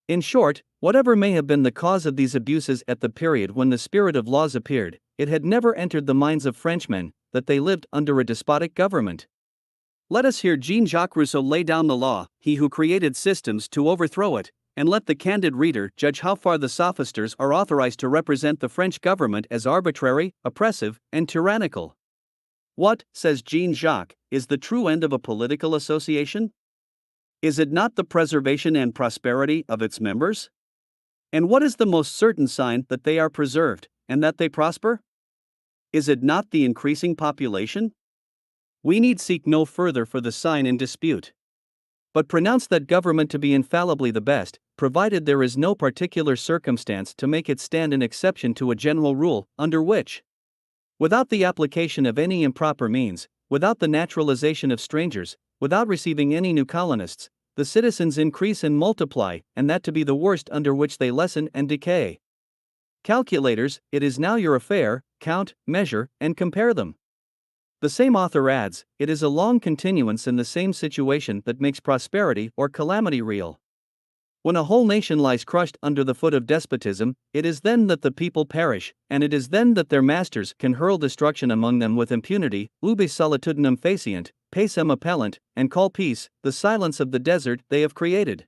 In short, whatever may have been the cause of these abuses at the period when the spirit of laws appeared, it had never entered the minds of Frenchmen that they lived under a despotic government. Let us hear Jean-Jacques Rousseau lay down the law, he who created systems to overthrow it, and let the candid reader judge how far the sophisters are authorized to represent the French government as arbitrary, oppressive, and tyrannical. What, says Jean-Jacques, is the true end of a political association? Is it not the preservation and prosperity of its members? And what is the most certain sign that they are preserved, and that they prosper? Is it not the increasing population? We need seek no further for the sign in dispute, but pronounce that government to be infallibly the best, provided there is no particular circumstance to make it stand an exception to a general rule, under which, without the application of any improper means, without the naturalization of strangers, without receiving any new colonists, the citizens increase and multiply, and that to be the worst under which they lessen and decay. Calculators, it is now your affair, count, measure, and compare them. The same author adds, it is a long continuance in the same situation that makes prosperity or calamity real. When a whole nation lies crushed under the foot of despotism, it is then that the people perish, and it is then that their masters can hurl destruction among them with impunity, ubi solitudinem facient, pacem appellant, and call peace, the silence of the desert they have created.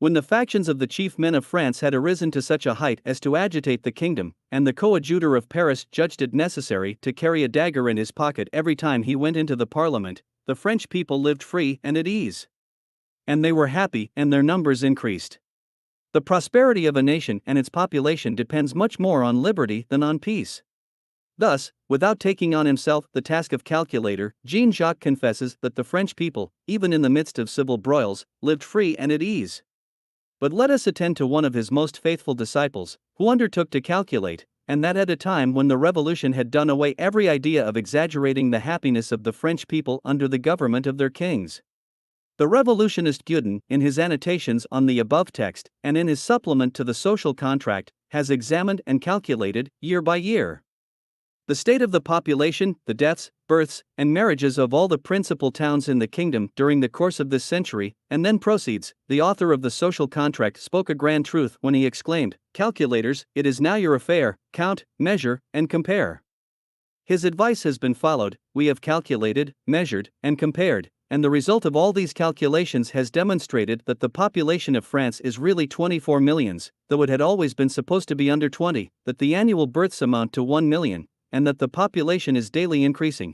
When the factions of the chief men of France had arisen to such a height as to agitate the kingdom, and the coadjutor of Paris judged it necessary to carry a dagger in his pocket every time he went into the parliament, the French people lived free and at ease. And they were happy, and their numbers increased. The prosperity of a nation and its population depends much more on liberty than on peace. Thus, without taking on himself the task of calculator, Jean-Jacques confesses that the French people, even in the midst of civil broils, lived free and at ease. But let us attend to one of his most faithful disciples, who undertook to calculate, and that at a time when the revolution had done away every idea of exaggerating the happiness of the French people under the government of their kings. The revolutionist Augustin, in his annotations on the above text, and in his supplement to the social contract, has examined and calculated, year by year, the state of the population, the deaths, births, and marriages of all the principal towns in the kingdom during the course of this century, and then proceeds. The author of the social contract spoke a grand truth when he exclaimed, "Calculators, it is now your affair, count, measure, and compare." His advice has been followed. We have calculated, measured, and compared, and the result of all these calculations has demonstrated that the population of France is really 24 millions, though it had always been supposed to be under 20, that the annual births amount to 1 million, and that the population is daily increasing.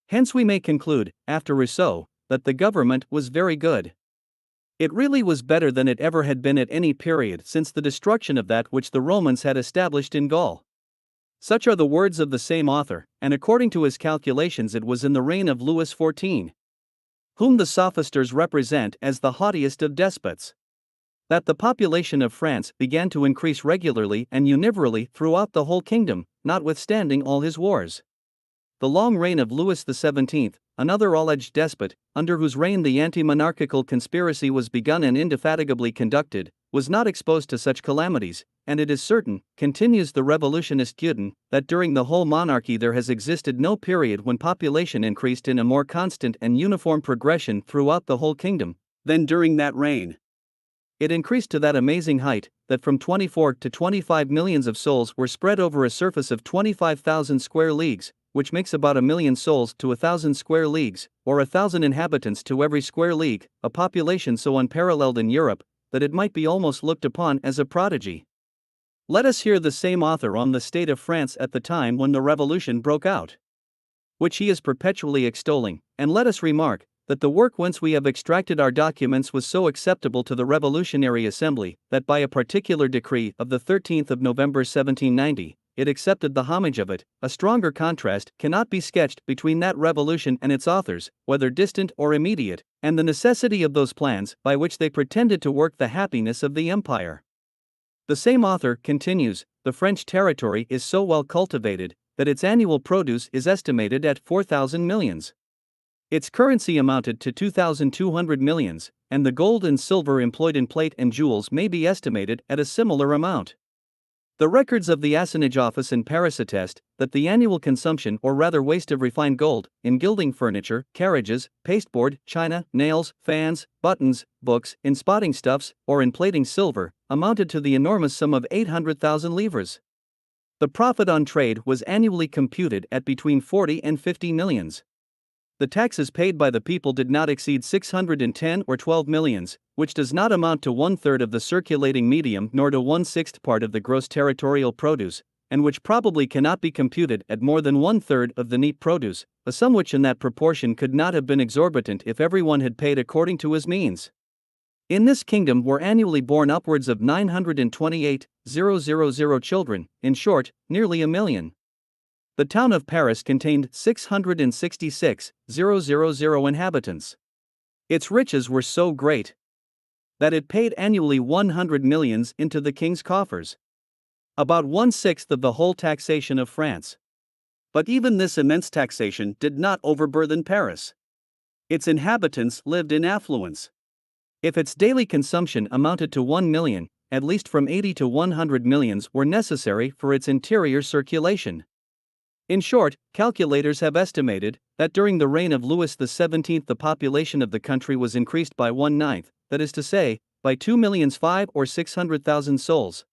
Hence we may conclude, after Rousseau, that the government was very good. It really was better than it ever had been at any period since the destruction of that which the Romans had established in Gaul. Such are the words of the same author, and according to his calculations it was in the reign of Louis XIV, whom the sophisters represent as the haughtiest of despots, that the population of France began to increase regularly and uniformly throughout the whole kingdom, notwithstanding all his wars. The long reign of Louis XVII, another all-aged despot, under whose reign the anti-monarchical conspiracy was begun and indefatigably conducted, was not exposed to such calamities, and it is certain, continues the revolutionist Augustin, that during the whole monarchy there has existed no period when population increased in a more constant and uniform progression throughout the whole kingdom than during that reign. It increased to that amazing height, that from 24 to 25 millions of souls were spread over a surface of 25,000 square leagues, which makes about 1,000,000 souls to 1,000 square leagues, or 1,000 inhabitants to every square league, a population so unparalleled in Europe, that it might be almost looked upon as a prodigy. Let us hear the same author on the state of France at the time when the revolution broke out, which he is perpetually extolling, and let us remark, that the work whence we have extracted our documents was so acceptable to the Revolutionary Assembly, that by a particular decree of the 13th of November 1790, it accepted the homage of it. A stronger contrast cannot be sketched between that revolution and its authors, whether distant or immediate, and the necessity of those plans by which they pretended to work the happiness of the empire. The same author continues, the French territory is so well cultivated, that its annual produce is estimated at 4,000 millions. Its currency amounted to 2,200 millions, and the gold and silver employed in plate and jewels may be estimated at a similar amount. The records of the Assange office in Paris attest that the annual consumption or rather waste of refined gold, in gilding furniture, carriages, pasteboard, china, nails, fans, buttons, books, in spotting stuffs, or in plating silver, amounted to the enormous sum of 800,000 livres. The profit on trade was annually computed at between 40 and 50 millions. The taxes paid by the people did not exceed 610 or 12 millions, which does not amount to 1/3 of the circulating medium nor to 1/6 part of the gross territorial produce, and which probably cannot be computed at more than 1/3 of the neat produce, a sum which in that proportion could not have been exorbitant if everyone had paid according to his means. In this kingdom were annually born upwards of 928,000 children, in short, nearly 1,000,000. The town of Paris contained 666,000 inhabitants. Its riches were so great that it paid annually 100 millions into the king's coffers, about 1/6 of the whole taxation of France. But even this immense taxation did not overburden Paris. Its inhabitants lived in affluence. If its daily consumption amounted to 1 million, at least from 80 to 100 millions were necessary for its interior circulation. In short, calculators have estimated that during the reign of Louis XVII the population of the country was increased by 1/9, that is to say, by 2,500,000 or 600,000 souls.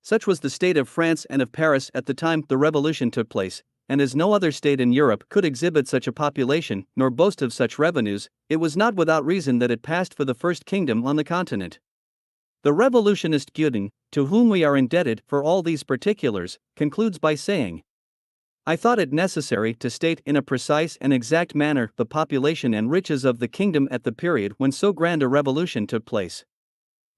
Such was the state of France and of Paris at the time the revolution took place, and as no other state in Europe could exhibit such a population nor boast of such revenues, it was not without reason that it passed for the first kingdom on the continent. The revolutionist Augustin, to whom we are indebted for all these particulars, concludes by saying, I thought it necessary to state in a precise and exact manner the population and riches of the kingdom at the period when so grand a revolution took place.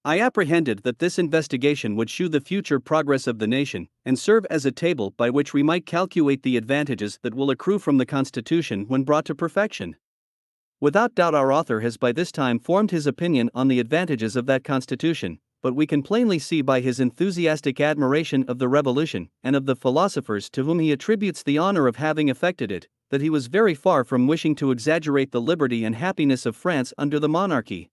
I apprehended that this investigation would shew the future progress of the nation, and serve as a table by which we might calculate the advantages that will accrue from the Constitution when brought to perfection. Without doubt, our author has by this time formed his opinion on the advantages of that Constitution, but we can plainly see by his enthusiastic admiration of the Revolution, and of the philosophers to whom he attributes the honor of having effected it, that he was very far from wishing to exaggerate the liberty and happiness of France under the monarchy.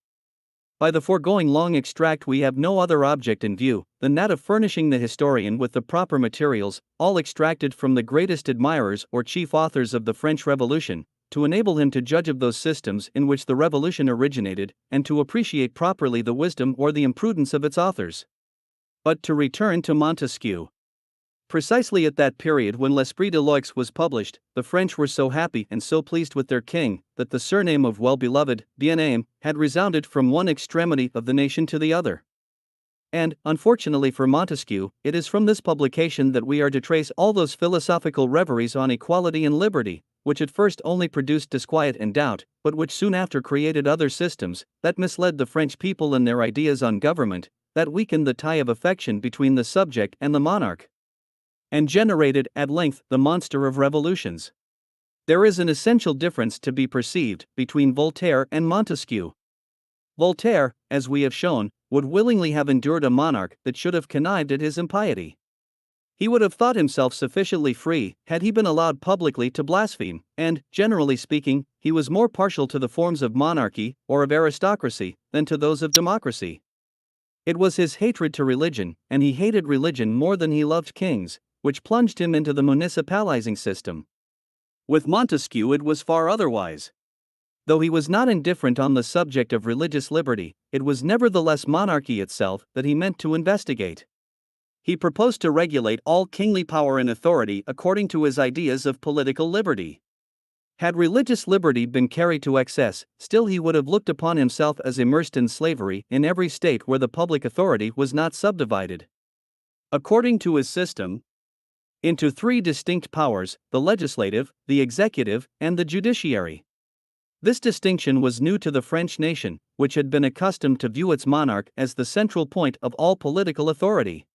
By the foregoing long extract we have no other object in view than that of furnishing the historian with the proper materials, all extracted from the greatest admirers or chief authors of the French Revolution, to enable him to judge of those systems in which the Revolution originated, and to appreciate properly the wisdom or the imprudence of its authors. But to return to Montesquieu. Precisely at that period when L'Esprit de l'Oix was published, the French were so happy and so pleased with their king, that the surname of well-beloved, bien-aimé, had resounded from one extremity of the nation to the other. And, unfortunately for Montesquieu, it is from this publication that we are to trace all those philosophical reveries on equality and liberty, which at first only produced disquiet and doubt, but which soon after created other systems, that misled the French people in their ideas on government, that weakened the tie of affection between the subject and the monarch, and generated, at length, the monster of revolutions. There is an essential difference to be perceived between Voltaire and Montesquieu. Voltaire, as we have shown, would willingly have endured a monarch that should have connived at his impiety. He would have thought himself sufficiently free had he been allowed publicly to blaspheme, and, generally speaking, he was more partial to the forms of monarchy, or of aristocracy, than to those of democracy. It was his hatred to religion, and he hated religion more than he loved kings, which plunged him into the municipalizing system. With Montesquieu it was far otherwise. Though he was not indifferent on the subject of religious liberty, it was nevertheless monarchy itself that he meant to investigate. He proposed to regulate all kingly power and authority according to his ideas of political liberty. Had religious liberty been carried to excess, still he would have looked upon himself as immersed in slavery in every state where the public authority was not subdivided, according to his system, into three distinct powers: the legislative, the executive, and the judiciary. This distinction was new to the French nation, which had been accustomed to view its monarch as the central point of all political authority.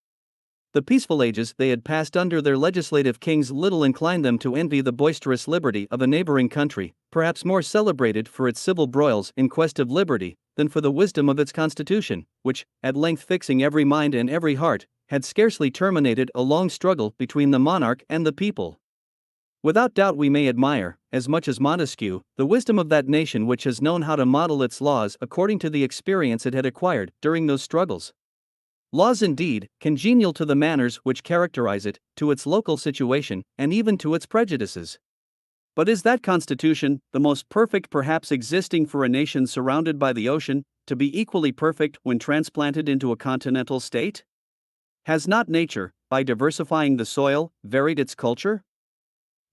The peaceful ages they had passed under their legislative kings little inclined them to envy the boisterous liberty of a neighboring country, perhaps more celebrated for its civil broils in quest of liberty, than for the wisdom of its constitution, which, at length fixing every mind and every heart, had scarcely terminated a long struggle between the monarch and the people. Without doubt we may admire, as much as Montesquieu, the wisdom of that nation which has known how to model its laws according to the experience it had acquired during those struggles. Laws indeed, congenial to the manners which characterize it, to its local situation, and even to its prejudices. But is that constitution, the most perfect perhaps existing for a nation surrounded by the ocean, to be equally perfect when transplanted into a continental state? Has not nature, by diversifying the soil, varied its culture?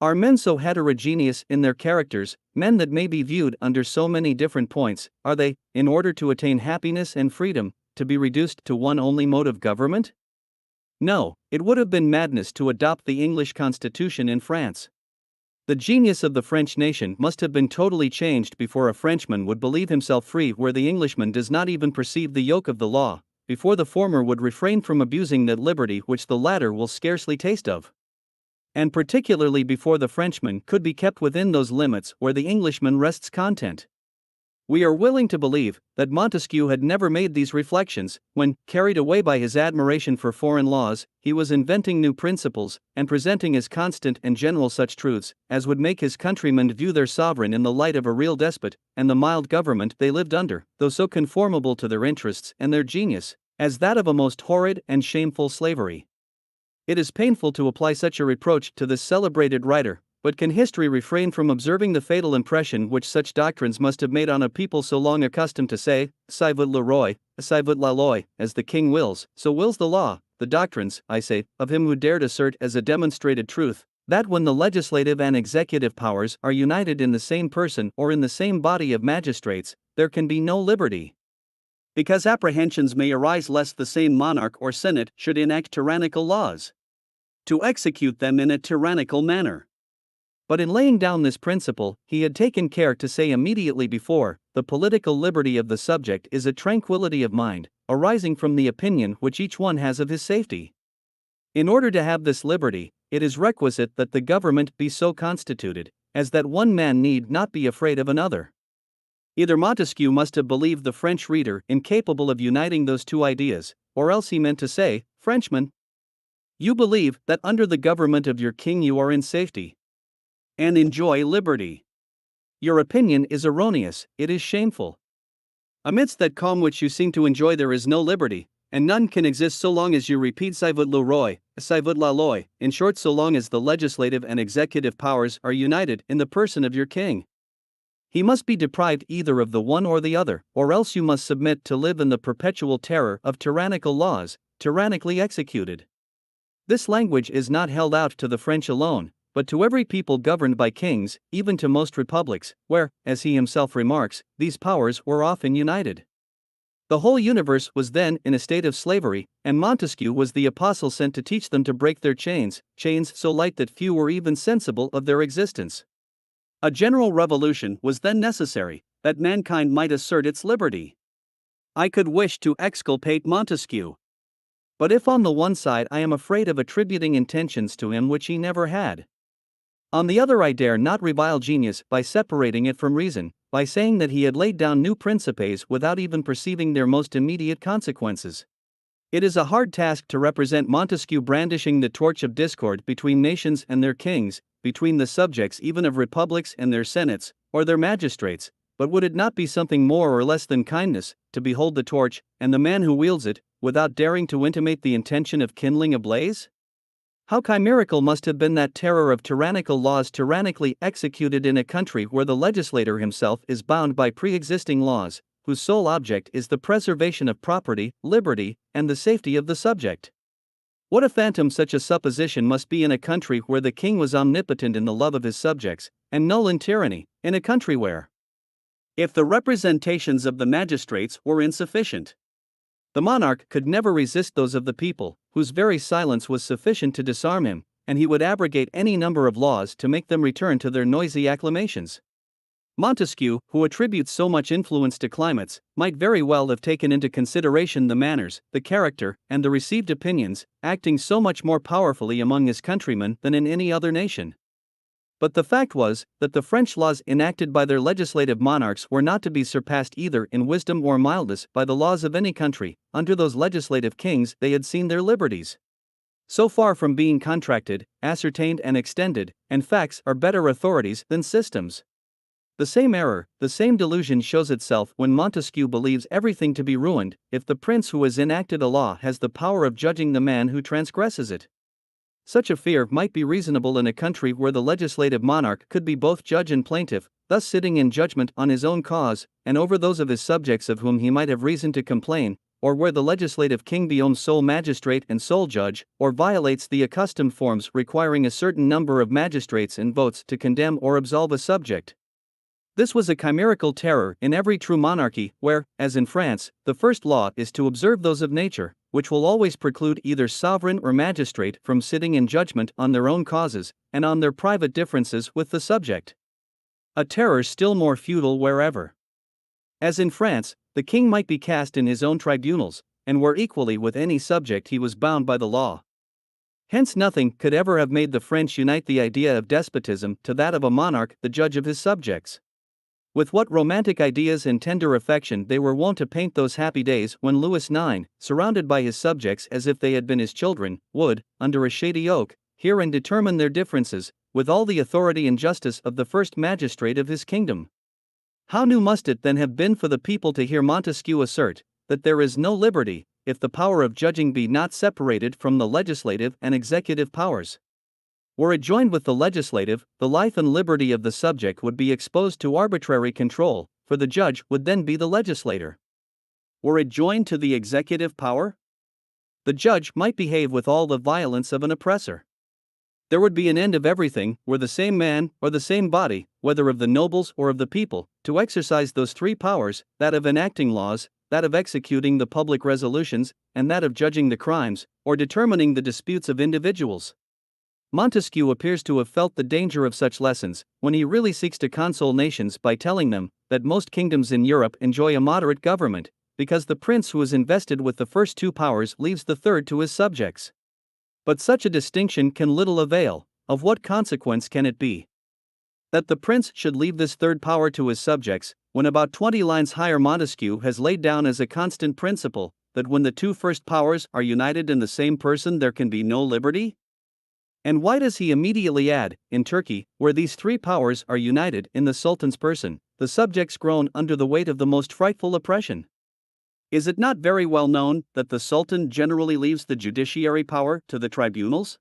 Are men so heterogeneous in their characters, men that may be viewed under so many different points, are they, in order to attain happiness and freedom, to be reduced to one only mode of government? No, it would have been madness to adopt the English constitution in France. The genius of the French nation must have been totally changed before a Frenchman would believe himself free where the Englishman does not even perceive the yoke of the law, before the former would refrain from abusing that liberty which the latter will scarcely taste of, and particularly before the Frenchman could be kept within those limits where the Englishman rests content. We are willing to believe that Montesquieu had never made these reflections, when, carried away by his admiration for foreign laws, he was inventing new principles, and presenting as constant and general such truths, as would make his countrymen view their sovereign in the light of a real despot, and the mild government they lived under, though so conformable to their interests and their genius, as that of a most horrid and shameful slavery. It is painful to apply such a reproach to this celebrated writer, but can history refrain from observing the fatal impression which such doctrines must have made on a people so long accustomed to say, "Ça veut le roi, ça veut la loi," as the king wills, so wills the law, the doctrines, I say, of him who dared assert as a demonstrated truth, that when the legislative and executive powers are united in the same person or in the same body of magistrates, there can be no liberty. Because apprehensions may arise lest the same monarch or senate should enact tyrannical laws. to execute them in a tyrannical manner. But in laying down this principle, he had taken care to say immediately before, the political liberty of the subject is a tranquility of mind, arising from the opinion which each one has of his safety. In order to have this liberty, it is requisite that the government be so constituted, as that one man need not be afraid of another. Either Montesquieu must have believed the French reader incapable of uniting those two ideas, or else he meant to say, Frenchmen, you believe that under the government of your king you are in safety and enjoy liberty. Your opinion is erroneous, it is shameful. Amidst that calm which you seem to enjoy there is no liberty, and none can exist so long as you repeat "Ça vaut le roi, ça vaut la loi," in short, so long as the legislative and executive powers are united in the person of your king. He must be deprived either of the one or the other, or else you must submit to live in the perpetual terror of tyrannical laws, tyrannically executed. This language is not held out to the French alone, but to every people governed by kings, even to most republics, where, as he himself remarks, these powers were often united. The whole universe was then in a state of slavery, and Montesquieu was the apostle sent to teach them to break their chains, chains so light that few were even sensible of their existence. A general revolution was then necessary, that mankind might assert its liberty. I could wish to exculpate Montesquieu. But if on the one side I am afraid of attributing intentions to him which he never had, on the other I dare not revile genius by separating it from reason, by saying that he had laid down new principes without even perceiving their most immediate consequences. It is a hard task to represent Montesquieu brandishing the torch of discord between nations and their kings, between the subjects even of republics and their senates, or their magistrates, but would it not be something more or less than kindness, to behold the torch, and the man who wields it, without daring to intimate the intention of kindling a blaze? How chimerical must have been that terror of tyrannical laws tyrannically executed in a country where the legislator himself is bound by pre-existing laws, whose sole object is the preservation of property, liberty, and the safety of the subject. What a phantom such a supposition must be in a country where the king was omnipotent in the love of his subjects, and null in tyranny, in a country where, if the representations of the magistrates were insufficient, the monarch could never resist those of the people, whose very silence was sufficient to disarm him, and he would abrogate any number of laws to make them return to their noisy acclamations. Montesquieu, who attributes so much influence to climates, might very well have taken into consideration the manners, the character, and the received opinions, acting so much more powerfully among his countrymen than in any other nation. But the fact was, that the French laws enacted by their legislative monarchs were not to be surpassed either in wisdom or mildness by the laws of any country. Under those legislative kings they had seen their liberties so far from being contracted, ascertained and extended, and facts are better authorities than systems. The same error, the same delusion shows itself when Montesquieu believes everything to be ruined, if the prince who has enacted a law has the power of judging the man who transgresses it. Such a fear might be reasonable in a country where the legislative monarch could be both judge and plaintiff, thus sitting in judgment on his own cause, and over those of his subjects of whom he might have reason to complain, or where the legislative king be sole magistrate and sole judge, or violates the accustomed forms requiring a certain number of magistrates and votes to condemn or absolve a subject. This was a chimerical terror in every true monarchy, where, as in France, the first law is to observe those of nature, which will always preclude either sovereign or magistrate from sitting in judgment on their own causes, and on their private differences with the subject. A terror still more futile wherever, as in France, the king might be cast in his own tribunals, and where equally with any subject he was bound by the law. Hence nothing could ever have made the French unite the idea of despotism to that of a monarch the judge of his subjects. With what romantic ideas and tender affection they were wont to paint those happy days when Louis IX, surrounded by his subjects as if they had been his children, would, under a shady oak, hear and determine their differences, with all the authority and justice of the first magistrate of his kingdom. How new must it then have been for the people to hear Montesquieu assert, that there is no liberty, if the power of judging be not separated from the legislative and executive powers. Were it joined with the legislative, the life and liberty of the subject would be exposed to arbitrary control, for the judge would then be the legislator. Were it joined to the executive power, the judge might behave with all the violence of an oppressor. There would be an end of everything, were the same man, or the same body, whether of the nobles or of the people, to exercise those three powers, that of enacting laws, that of executing the public resolutions, and that of judging the crimes, or determining the disputes of individuals. Montesquieu appears to have felt the danger of such lessons, when he really seeks to console nations by telling them that most kingdoms in Europe enjoy a moderate government, because the prince who is invested with the first two powers leaves the third to his subjects. But such a distinction can little avail. Of what consequence can it be that the prince should leave this third power to his subjects, when about 20 lines higher Montesquieu has laid down as a constant principle that when the two first powers are united in the same person there can be no liberty? And why does he immediately add, in Turkey, where these three powers are united in the Sultan's person, the subjects groan under the weight of the most frightful oppression? Is it not very well known that the Sultan generally leaves the judiciary power to the tribunals?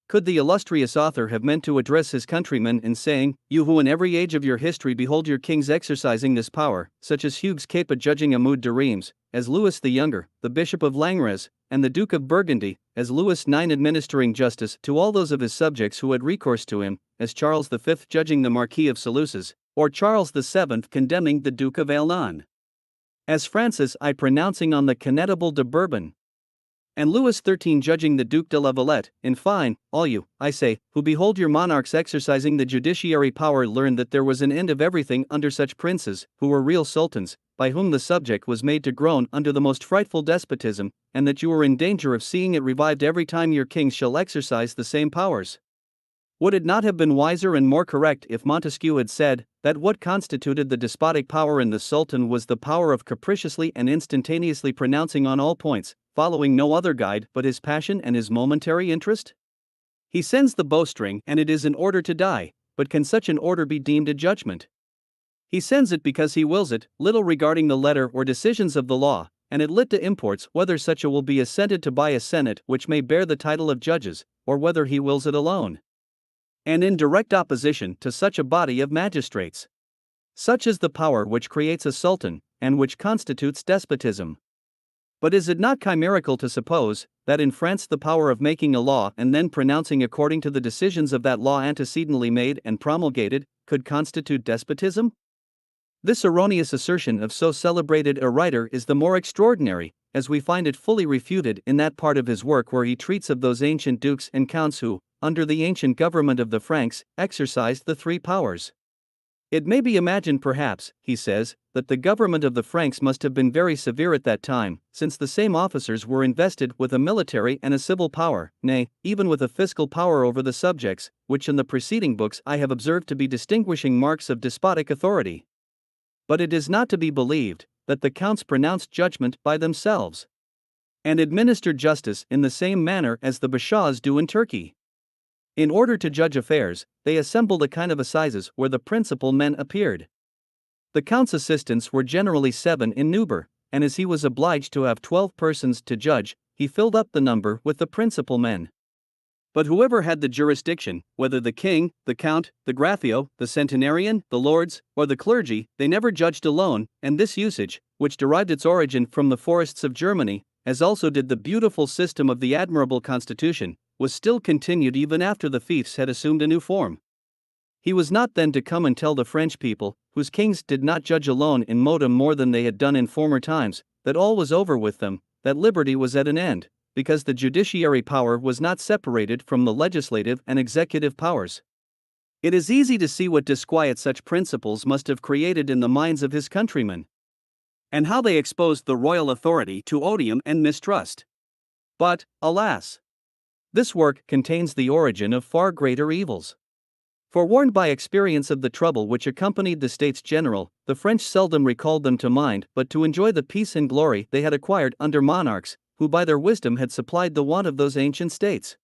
Could the illustrious author have meant to address his countrymen in saying, "You who in every age of your history behold your kings exercising this power, such as Hugues Capet judging Amoud de Reims, as Louis the Younger, the Bishop of Langres, and the Duke of Burgundy, as Louis IX administering justice to all those of his subjects who had recourse to him, as Charles V judging the Marquis of Seleucis, or Charles VII condemning the Duke of Ailnan, as Francis I pronouncing on the Connétable de Bourbon, and Louis XIII judging the Duc de la Valette. In fine, all you, I say, who behold your monarchs exercising the judiciary power learn that there was an end of everything under such princes, who were real sultans, by whom the subject was made to groan under the most frightful despotism, and that you are in danger of seeing it revived every time your kings shall exercise the same powers. Would it not have been wiser and more correct if Montesquieu had said that what constituted the despotic power in the Sultan was the power of capriciously and instantaneously pronouncing on all points, following no other guide but his passion and his momentary interest? He sends the bowstring and it is an order to die, but can such an order be deemed a judgment? He sends it because he wills it, little regarding the letter or decisions of the law, and it lit to imports whether such a will be assented to by a senate which may bear the title of judges, or whether he wills it alone, and in direct opposition to such a body of magistrates. Such is the power which creates a sultan, and which constitutes despotism. But is it not chimerical to suppose that in France the power of making a law and then pronouncing according to the decisions of that law antecedently made and promulgated could constitute despotism? This erroneous assertion of so celebrated a writer is the more extraordinary, as we find it fully refuted in that part of his work where he treats of those ancient dukes and counts who, under the ancient government of the Franks, exercised the three powers. It may be imagined perhaps, he says, that the government of the Franks must have been very severe at that time, since the same officers were invested with a military and a civil power, nay, even with a fiscal power over the subjects, which in the preceding books I have observed to be distinguishing marks of despotic authority. But it is not to be believed that the counts pronounced judgment by themselves and administered justice in the same manner as the bashaws do in Turkey. In order to judge affairs, they assembled a kind of assizes where the principal men appeared. The count's assistants were generally 7 in number, and as he was obliged to have 12 persons to judge, he filled up the number with the principal men. But whoever had the jurisdiction, whether the king, the count, the grafio, the centenarian, the lords, or the clergy, they never judged alone, and this usage, which derived its origin from the forests of Germany, as also did the beautiful system of the admirable constitution, was still continued even after the fiefs had assumed a new form. He was not then to come and tell the French people, whose kings did not judge alone in modum more than they had done in former times, that all was over with them, that liberty was at an end, because the judiciary power was not separated from the legislative and executive powers. It is easy to see what disquiet such principles must have created in the minds of his countrymen, and how they exposed the royal authority to odium and mistrust. But, alas! This work contains the origin of far greater evils. Forewarned by experience of the trouble which accompanied the States General, the French seldom recalled them to mind but to enjoy the peace and glory they had acquired under monarchs, who by their wisdom had supplied the want of those ancient states.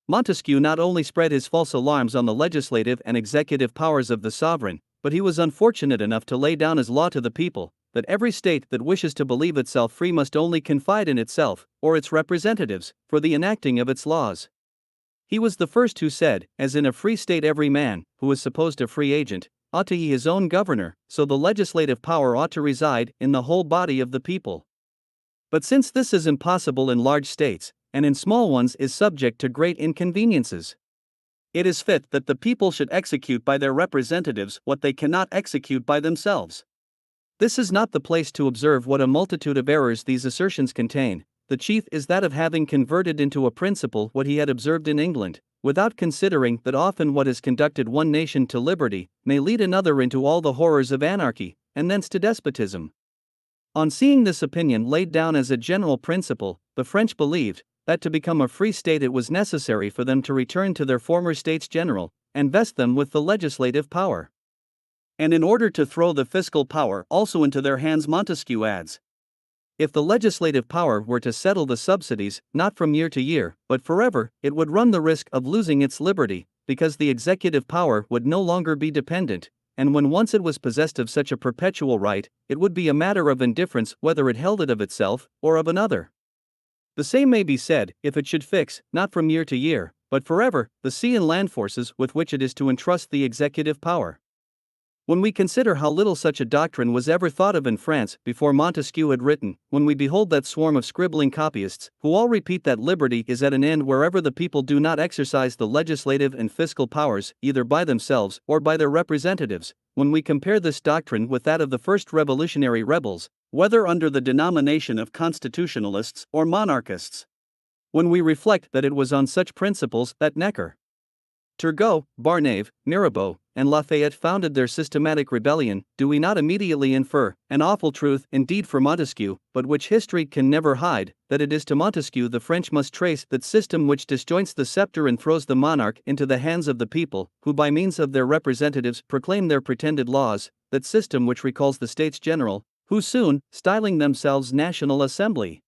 Montesquieu not only spread his false alarms on the legislative and executive powers of the sovereign, but he was unfortunate enough to lay down as law to the people, that every state that wishes to believe itself free must only confide in itself, or its representatives, for the enacting of its laws. He was the first who said, as in a free state every man, who is supposed a free agent, ought to be his own governor, so the legislative power ought to reside in the whole body of the people. But since this is impossible in large states, and in small ones is subject to great inconveniences, it is fit that the people should execute by their representatives what they cannot execute by themselves. This is not the place to observe what a multitude of errors these assertions contain. The chief is that of having converted into a principle what he had observed in England, without considering that often what has conducted one nation to liberty may lead another into all the horrors of anarchy, and thence to despotism. On seeing this opinion laid down as a general principle, the French believed that to become a free state it was necessary for them to return to their former states general, and vest them with the legislative power. And in order to throw the fiscal power also into their hands, Montesquieu adds, if the legislative power were to settle the subsidies, not from year to year, but forever, it would run the risk of losing its liberty, because the executive power would no longer be dependent, and when once it was possessed of such a perpetual right, it would be a matter of indifference whether it held it of itself or of another. The same may be said if it should fix, not from year to year, but forever, the sea and land forces with which it is to entrust the executive power. When we consider how little such a doctrine was ever thought of in France before Montesquieu had written, when we behold that swarm of scribbling copyists, who all repeat that liberty is at an end wherever the people do not exercise the legislative and fiscal powers, either by themselves or by their representatives, when we compare this doctrine with that of the first revolutionary rebels, whether under the denomination of constitutionalists or monarchists, when we reflect that it was on such principles that Necker, Turgot, Barnave, Mirabeau, and Lafayette founded their systematic rebellion, do we not immediately infer, an awful truth indeed for Montesquieu, but which history can never hide, that it is to Montesquieu the French must trace that system which disjoints the scepter and throws the monarch into the hands of the people, who by means of their representatives proclaim their pretended laws, that system which recalls the States General, who soon, styling themselves National Assembly,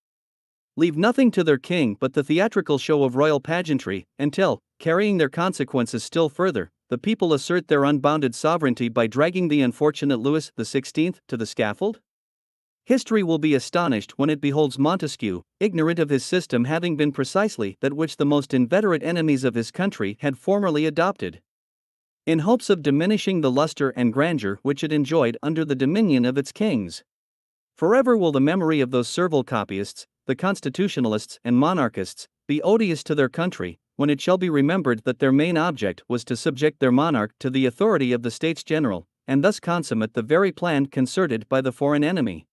leave nothing to their king but the theatrical show of royal pageantry, until, carrying their consequences still further, the people assert their unbounded sovereignty by dragging the unfortunate Louis XVI to the scaffold? History will be astonished when it beholds Montesquieu, ignorant of his system having been precisely that which the most inveterate enemies of his country had formerly adopted, in hopes of diminishing the luster and grandeur which it enjoyed under the dominion of its kings. Forever will the memory of those servile copyists, the constitutionalists and monarchists, be odious to their country, when it shall be remembered that their main object was to subject their monarch to the authority of the States General, and thus consummate the very plan concerted by the foreign enemy.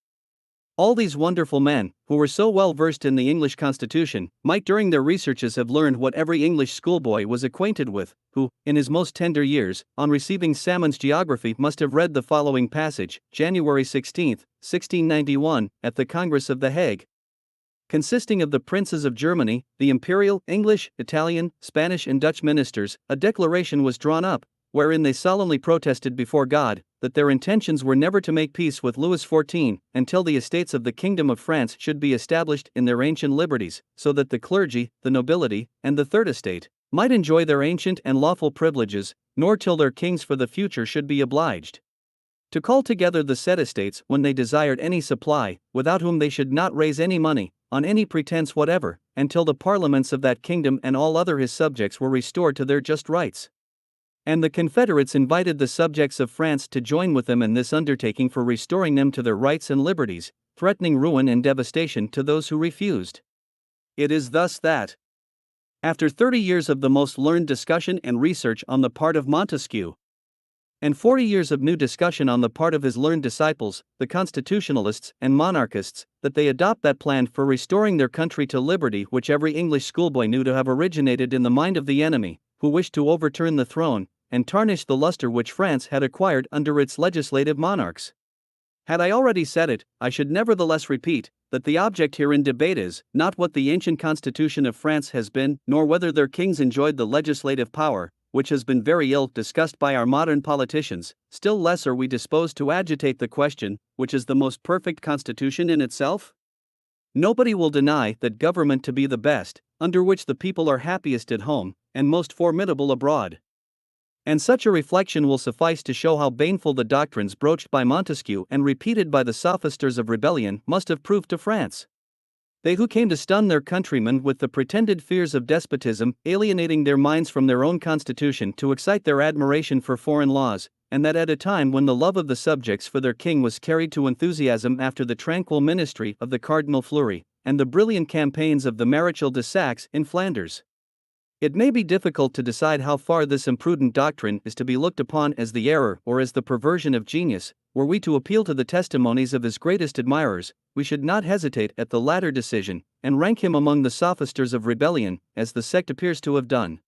All these wonderful men, who were so well versed in the English Constitution, might during their researches have learned what every English schoolboy was acquainted with, who, in his most tender years, on receiving Salmon's Geography must have read the following passage, January 16, 1691, at the Congress of The Hague. Consisting of the princes of Germany, the imperial, English, Italian, Spanish and Dutch ministers, a declaration was drawn up, wherein they solemnly protested before God, that their intentions were never to make peace with Louis XIV, until the estates of the Kingdom of France should be established in their ancient liberties, so that the clergy, the nobility, and the third estate, might enjoy their ancient and lawful privileges, nor till their kings for the future should be obliged to call together the said estates when they desired any supply, without whom they should not raise any money, on any pretence whatever, until the parliaments of that kingdom and all other his subjects were restored to their just rights. And the confederates invited the subjects of France to join with them in this undertaking for restoring them to their rights and liberties, threatening ruin and devastation to those who refused. It is thus that, after 30 years of the most learned discussion and research on the part of Montesquieu, and 40 years of new discussion on the part of his learned disciples, the constitutionalists and monarchists, that they adopt that plan for restoring their country to liberty which every English schoolboy knew to have originated in the mind of the enemy, who wished to overturn the throne, and tarnish the luster which France had acquired under its legislative monarchs. Had I already said it, I should nevertheless repeat, that the object here in debate is, not what the ancient constitution of France has been, nor whether their kings enjoyed the legislative power, which has been very ill discussed by our modern politicians, still less are we disposed to agitate the question, which is the most perfect constitution in itself? Nobody will deny that government to be the best, under which the people are happiest at home, and most formidable abroad. And such a reflection will suffice to show how baneful the doctrines broached by Montesquieu and repeated by the sophisters of rebellion must have proved to France. They who came to stun their countrymen with the pretended fears of despotism, alienating their minds from their own constitution to excite their admiration for foreign laws, and that at a time when the love of the subjects for their king was carried to enthusiasm after the tranquil ministry of the Cardinal Fleury, and the brilliant campaigns of the Maréchal de Saxe in Flanders. It may be difficult to decide how far this imprudent doctrine is to be looked upon as the error or as the perversion of genius. Were we to appeal to the testimonies of his greatest admirers, we should not hesitate at the latter decision, and rank him among the sophisters of rebellion, as the sect appears to have done.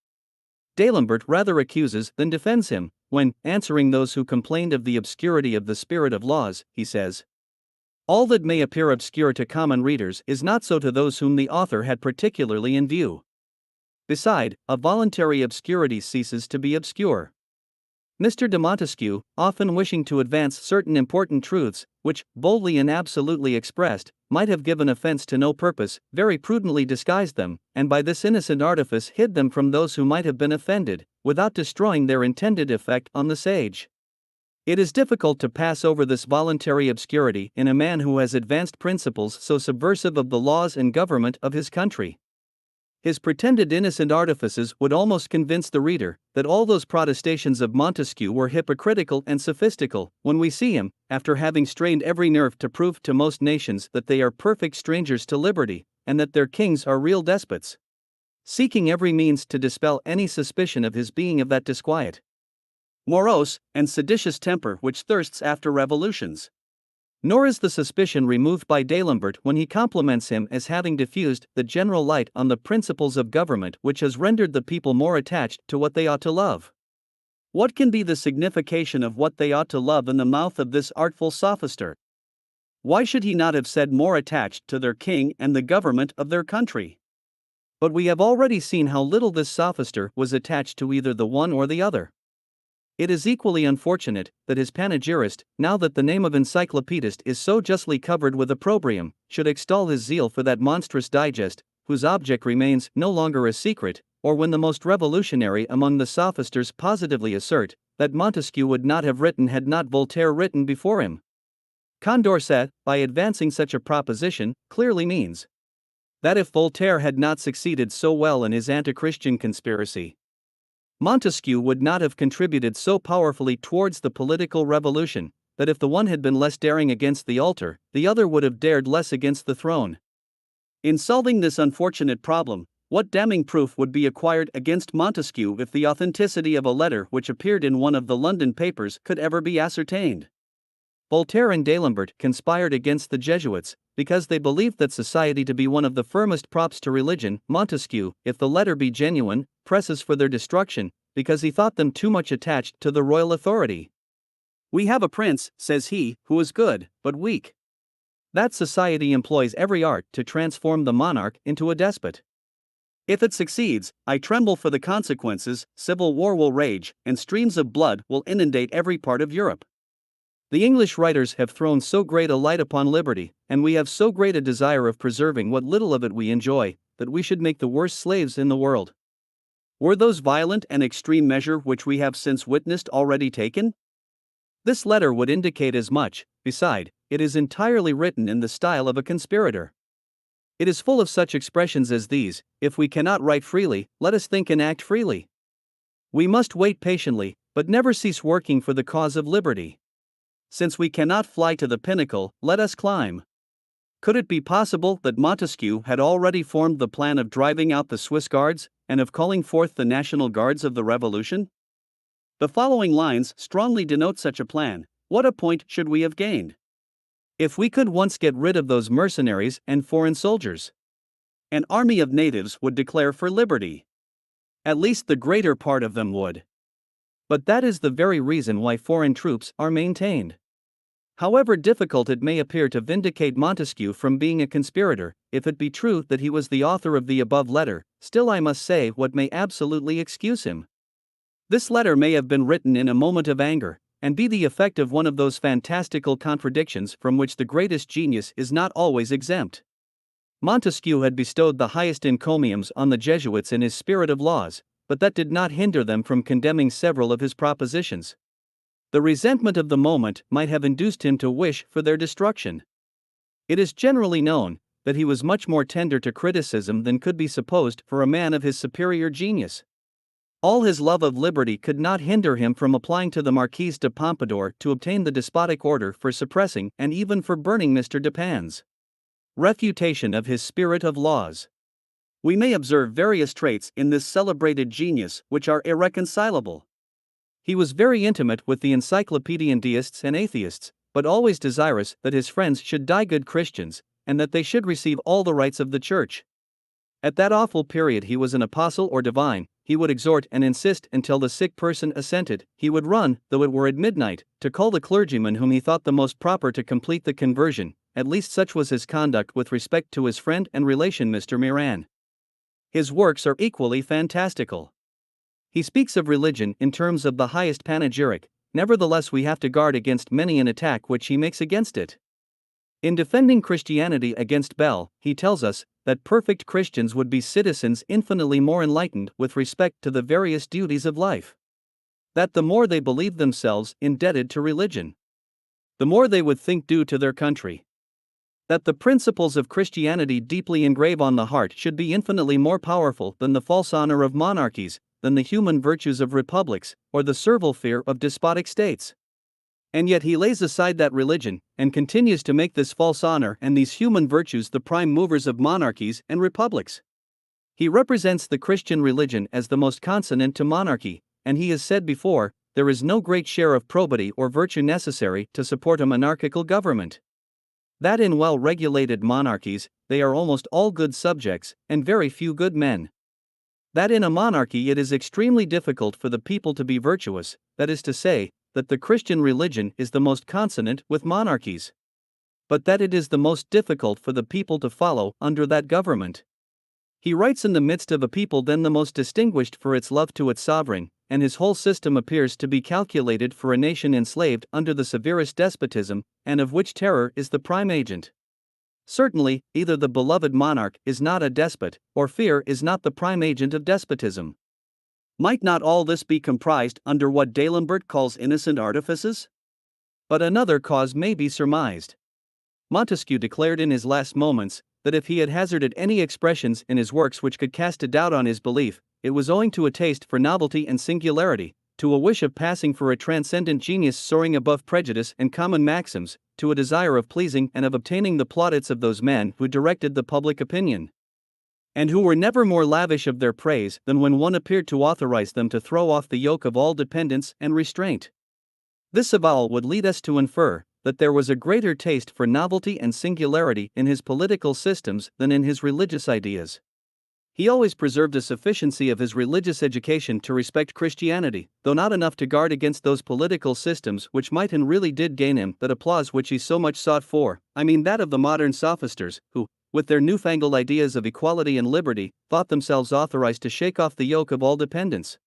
D'Alembert rather accuses than defends him, when, answering those who complained of the obscurity of the spirit of laws, he says, "All that may appear obscure to common readers is not so to those whom the author had particularly in view. Beside, a voluntary obscurity ceases to be obscure." Mr. de Montesquieu, often wishing to advance certain important truths, which, boldly and absolutely expressed, might have given offense to no purpose, very prudently disguised them, and by this innocent artifice hid them from those who might have been offended, without destroying their intended effect on the sage. It is difficult to pass over this voluntary obscurity in a man who has advanced principles so subversive of the laws and government of his country. His pretended innocent artifices would almost convince the reader that all those protestations of Montesquieu were hypocritical and sophistical, when we see him, after having strained every nerve to prove to most nations that they are perfect strangers to liberty, and that their kings are real despots, seeking every means to dispel any suspicion of his being of that disquiet, morose, and seditious temper which thirsts after revolutions. Nor is the suspicion removed by D'Alembert when he compliments him as having diffused the general light on the principles of government which has rendered the people more attached to what they ought to love. What can be the signification of what they ought to love in the mouth of this artful sophister? Why should he not have said more attached to their king and the government of their country? But we have already seen how little this sophister was attached to either the one or the other. It is equally unfortunate that his panegyrist, now that the name of encyclopedist is so justly covered with opprobrium, should extol his zeal for that monstrous digest, whose object remains no longer a secret, or when the most revolutionary among the sophisters positively assert that Montesquieu would not have written had not Voltaire written before him. Condorcet, by advancing such a proposition, clearly means that if Voltaire had not succeeded so well in his anti-Christian conspiracy, Montesquieu would not have contributed so powerfully towards the political revolution, that if the one had been less daring against the altar, the other would have dared less against the throne. In solving this unfortunate problem, what damning proof would be acquired against Montesquieu if the authenticity of a letter which appeared in one of the London papers could ever be ascertained? Voltaire and D'Alembert conspired against the Jesuits, because they believed that society to be one of the firmest props to religion. Montesquieu, if the letter be genuine, presses for their destruction, because he thought them too much attached to the royal authority. "We have a prince," says he, "who is good, but weak. That society employs every art to transform the monarch into a despot. If it succeeds, I tremble for the consequences. Civil war will rage, and streams of blood will inundate every part of Europe. The English writers have thrown so great a light upon liberty, and we have so great a desire of preserving what little of it we enjoy, that we should make the worst slaves in the world. Were those violent and extreme measure which we have since witnessed already taken?" This letter would indicate as much. Beside, it is entirely written in the style of a conspirator. It is full of such expressions as these: "If we cannot write freely, let us think and act freely. We must wait patiently, but never cease working for the cause of liberty. Since we cannot fly to the pinnacle, let us climb." Could it be possible that Montesquieu had already formed the plan of driving out the Swiss guards, and of calling forth the National Guards of the Revolution? The following lines strongly denote such a plan. What a point should we have gained if we could once get rid of those mercenaries and foreign soldiers! An army of natives would declare for liberty. At least the greater part of them would. But that is the very reason why foreign troops are maintained. However difficult it may appear to vindicate Montesquieu from being a conspirator, if it be true that he was the author of the above letter, still I must say what may absolutely excuse him. This letter may have been written in a moment of anger, and be the effect of one of those fantastical contradictions from which the greatest genius is not always exempt. Montesquieu had bestowed the highest encomiums on the Jesuits in his Spirit of Laws, but that did not hinder them from condemning several of his propositions. The resentment of the moment might have induced him to wish for their destruction. It is generally known that he was much more tender to criticism than could be supposed for a man of his superior genius. All his love of liberty could not hinder him from applying to the Marquise de Pompadour to obtain the despotic order for suppressing and even for burning Mr. Dupin's refutation of his Spirit of Laws. We may observe various traits in this celebrated genius which are irreconcilable. He was very intimate with the encyclopedian deists and atheists, but always desirous that his friends should die good Christians, and that they should receive all the rights of the Church. At that awful period he was an apostle or divine, he would exhort and insist until the sick person assented. He would run, though it were at midnight, to call the clergyman whom he thought the most proper to complete the conversion. At least such was his conduct with respect to his friend and relation Mr. Miran. His works are equally fantastical. He speaks of religion in terms of the highest panegyric, nevertheless we have to guard against many an attack which he makes against it. In defending Christianity against Bel, he tells us that perfect Christians would be citizens infinitely more enlightened with respect to the various duties of life. That the more they believed themselves indebted to religion, the more they would think due to their country. That the principles of Christianity deeply engrave on the heart should be infinitely more powerful than the false honor of monarchies, than the human virtues of republics, or the servile fear of despotic states. And yet he lays aside that religion, and continues to make this false honor and these human virtues the prime movers of monarchies and republics. He represents the Christian religion as the most consonant to monarchy, and he has said before, there is no great share of probity or virtue necessary to support a monarchical government. That in well-regulated monarchies, they are almost all good subjects, and very few good men. That in a monarchy it is extremely difficult for the people to be virtuous, that is to say, that the Christian religion is the most consonant with monarchies. But that it is the most difficult for the people to follow under that government. He writes in the midst of a people then the most distinguished for its love to its sovereign, and his whole system appears to be calculated for a nation enslaved under the severest despotism, and of which terror is the prime agent. Certainly, either the beloved monarch is not a despot, or fear is not the prime agent of despotism. Might not all this be comprised under what D'Alembert calls innocent artifices? But another cause may be surmised. Montesquieu declared in his last moments that if he had hazarded any expressions in his works which could cast a doubt on his belief, it was owing to a taste for novelty and singularity, to a wish of passing for a transcendent genius soaring above prejudice and common maxims, to a desire of pleasing and of obtaining the plaudits of those men who directed the public opinion, and who were never more lavish of their praise than when one appeared to authorize them to throw off the yoke of all dependence and restraint. This avowal would lead us to infer that there was a greater taste for novelty and singularity in his political systems than in his religious ideas. He always preserved a sufficiency of his religious education to respect Christianity, though not enough to guard against those political systems which might and really did gain him that applause which he so much sought for, I mean that of the modern sophisters, who, with their newfangled ideas of equality and liberty, thought themselves authorized to shake off the yoke of all dependence.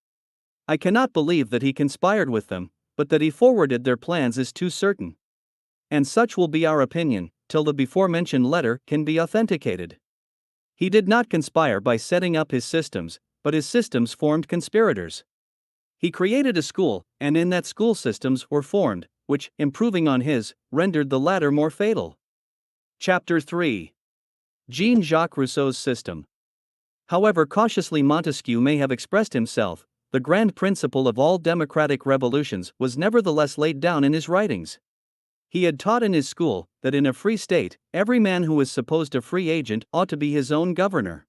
I cannot believe that he conspired with them, but that he forwarded their plans is too certain. And such will be our opinion, till the before-mentioned letter can be authenticated. He did not conspire by setting up his systems, but his systems formed conspirators. He created a school, and in that school systems were formed, which, improving on his, rendered the latter more fatal. Chapter 3. Jean-Jacques Rousseau's system. However cautiously Montesquieu may have expressed himself, the grand principle of all democratic revolutions was nevertheless laid down in his writings. He had taught in his school that in a free state, every man who is supposed a free agent ought to be his own governor.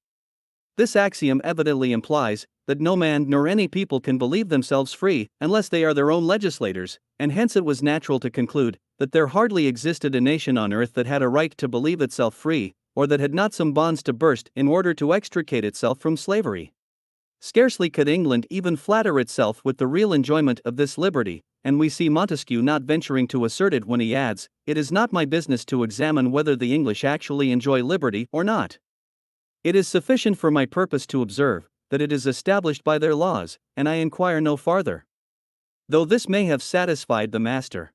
This axiom evidently implies that no man nor any people can believe themselves free unless they are their own legislators, and hence it was natural to conclude that there hardly existed a nation on earth that had a right to believe itself free, or that had not some bonds to burst in order to extricate itself from slavery. Scarcely could England even flatter itself with the real enjoyment of this liberty, and we see Montesquieu not venturing to assert it when he adds, "It is not my business to examine whether the English actually enjoy liberty or not. It is sufficient for my purpose to observe that it is established by their laws, and I inquire no farther." Though this may have satisfied the master,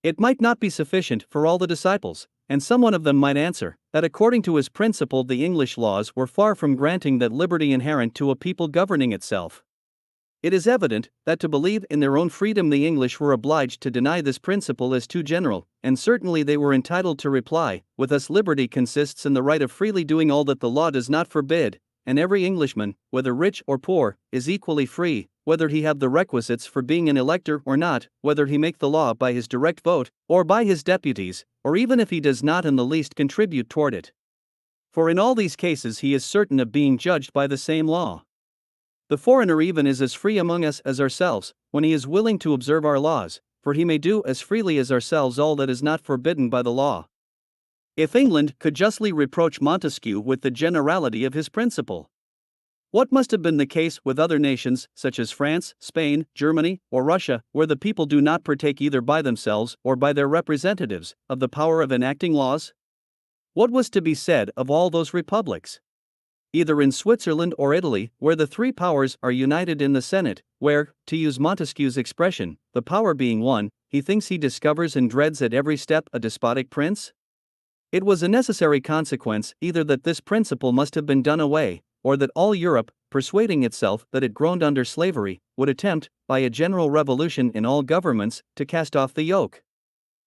it might not be sufficient for all the disciples, and some one of them might answer that according to his principle the English laws were far from granting that liberty inherent to a people governing itself. It is evident that to believe in their own freedom the English were obliged to deny this principle as too general, and certainly they were entitled to reply, "With us liberty consists in the right of freely doing all that the law does not forbid, and every Englishman, whether rich or poor, is equally free, whether he have the requisites for being an elector or not, whether he make the law by his direct vote, or by his deputies, or even if he does not in the least contribute toward it. For in all these cases he is certain of being judged by the same law. The foreigner even is as free among us as ourselves, when he is willing to observe our laws, for he may do as freely as ourselves all that is not forbidden by the law." If England could justly reproach Montesquieu with the generality of his principle, What must have been the case with other nations, such as France, Spain, Germany, or Russia, where the people do not partake either by themselves or by their representatives of the power of enacting laws? What was to be said of all those republics? Either in Switzerland or Italy, where the three powers are united in the Senate, where, to use Montesquieu's expression, the power being one, he thinks he discovers and dreads at every step a despotic prince? It was a necessary consequence either that this principle must have been done away, or that all Europe, persuading itself that it groaned under slavery, would attempt, by a general revolution in all governments, to cast off the yoke.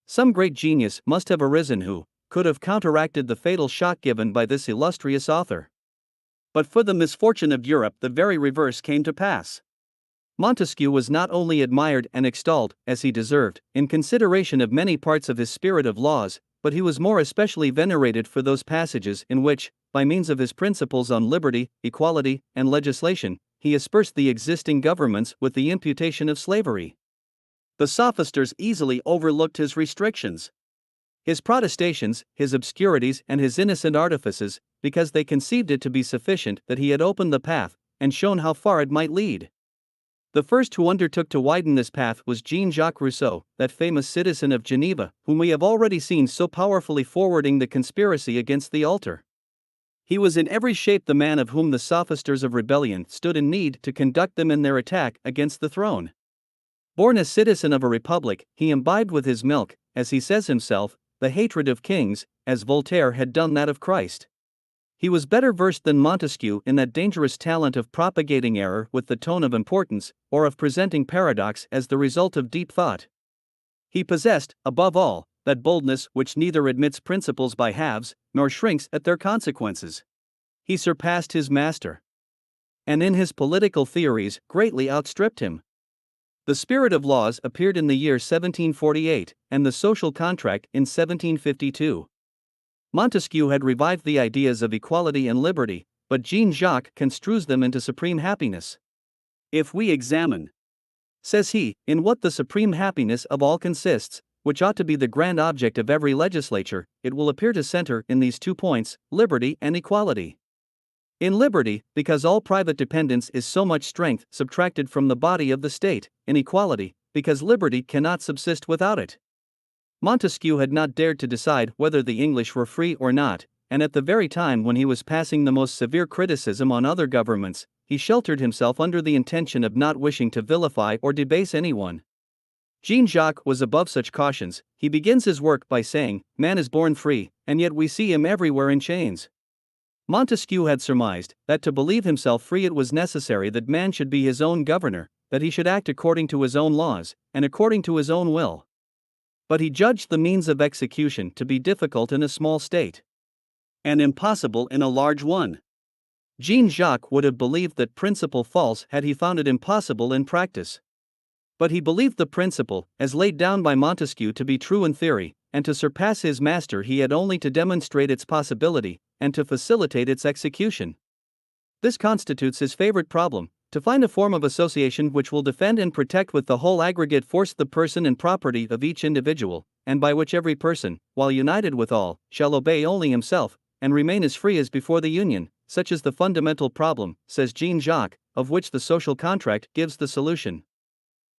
Some great genius must have arisen who could have counteracted the fatal shock given by this illustrious author. But for the misfortune of Europe, the very reverse came to pass. Montesquieu was not only admired and extolled, as he deserved, in consideration of many parts of his spirit of laws, but he was more especially venerated for those passages in which, by means of his principles on liberty, equality, and legislation, he aspersed the existing governments with the imputation of slavery. The sophisters easily overlooked his restrictions, his protestations, his obscurities, and his innocent artifices, because they conceived it to be sufficient that he had opened the path, and shown how far it might lead. The first who undertook to widen this path was Jean-Jacques Rousseau, that famous citizen of Geneva, whom we have already seen so powerfully forwarding the conspiracy against the altar. He was in every shape the man of whom the sophisters of rebellion stood in need to conduct them in their attack against the throne. Born a citizen of a republic, he imbibed with his milk, as he says himself, the hatred of kings, as Voltaire had done that of Christ. He was better versed than Montesquieu in that dangerous talent of propagating error with the tone of importance, or of presenting paradox as the result of deep thought. He possessed, above all, that boldness which neither admits principles by halves, nor shrinks at their consequences. He surpassed his master, and in his political theories greatly outstripped him. The Spirit of Laws appeared in the year 1748, and the Social Contract in 1752. Montesquieu had revived the ideas of equality and liberty, but Jean-Jacques construes them into supreme happiness. If we examine, says he, in what the supreme happiness of all consists, which ought to be the grand object of every legislature, it will appear to center in these 2 points, liberty and equality. In liberty, because all private dependence is so much strength subtracted from the body of the state; in equality, because liberty cannot subsist without it. Montesquieu had not dared to decide whether the English were free or not, and at the very time when he was passing the most severe criticism on other governments, he sheltered himself under the intention of not wishing to vilify or debase anyone. Jean-Jacques was above such cautions. He begins his work by saying, "Man is born free, and yet we see him everywhere in chains." Montesquieu had surmised that to believe himself free it was necessary that man should be his own governor, that he should act according to his own laws, and according to his own will. But he judged the means of execution to be difficult in a small state, and impossible in a large one. Jean-Jacques would have believed that principle false had he found it impossible in practice. But he believed the principle, as laid down by Montesquieu, to be true in theory, and to surpass his master he had only to demonstrate its possibility, and to facilitate its execution. This constitutes his favorite problem, to find a form of association which will defend and protect with the whole aggregate force the person and property of each individual, and by which every person, while united with all, shall obey only himself, and remain as free as before the union. Such is the fundamental problem, says Jean-Jacques, of which the social contract gives the solution.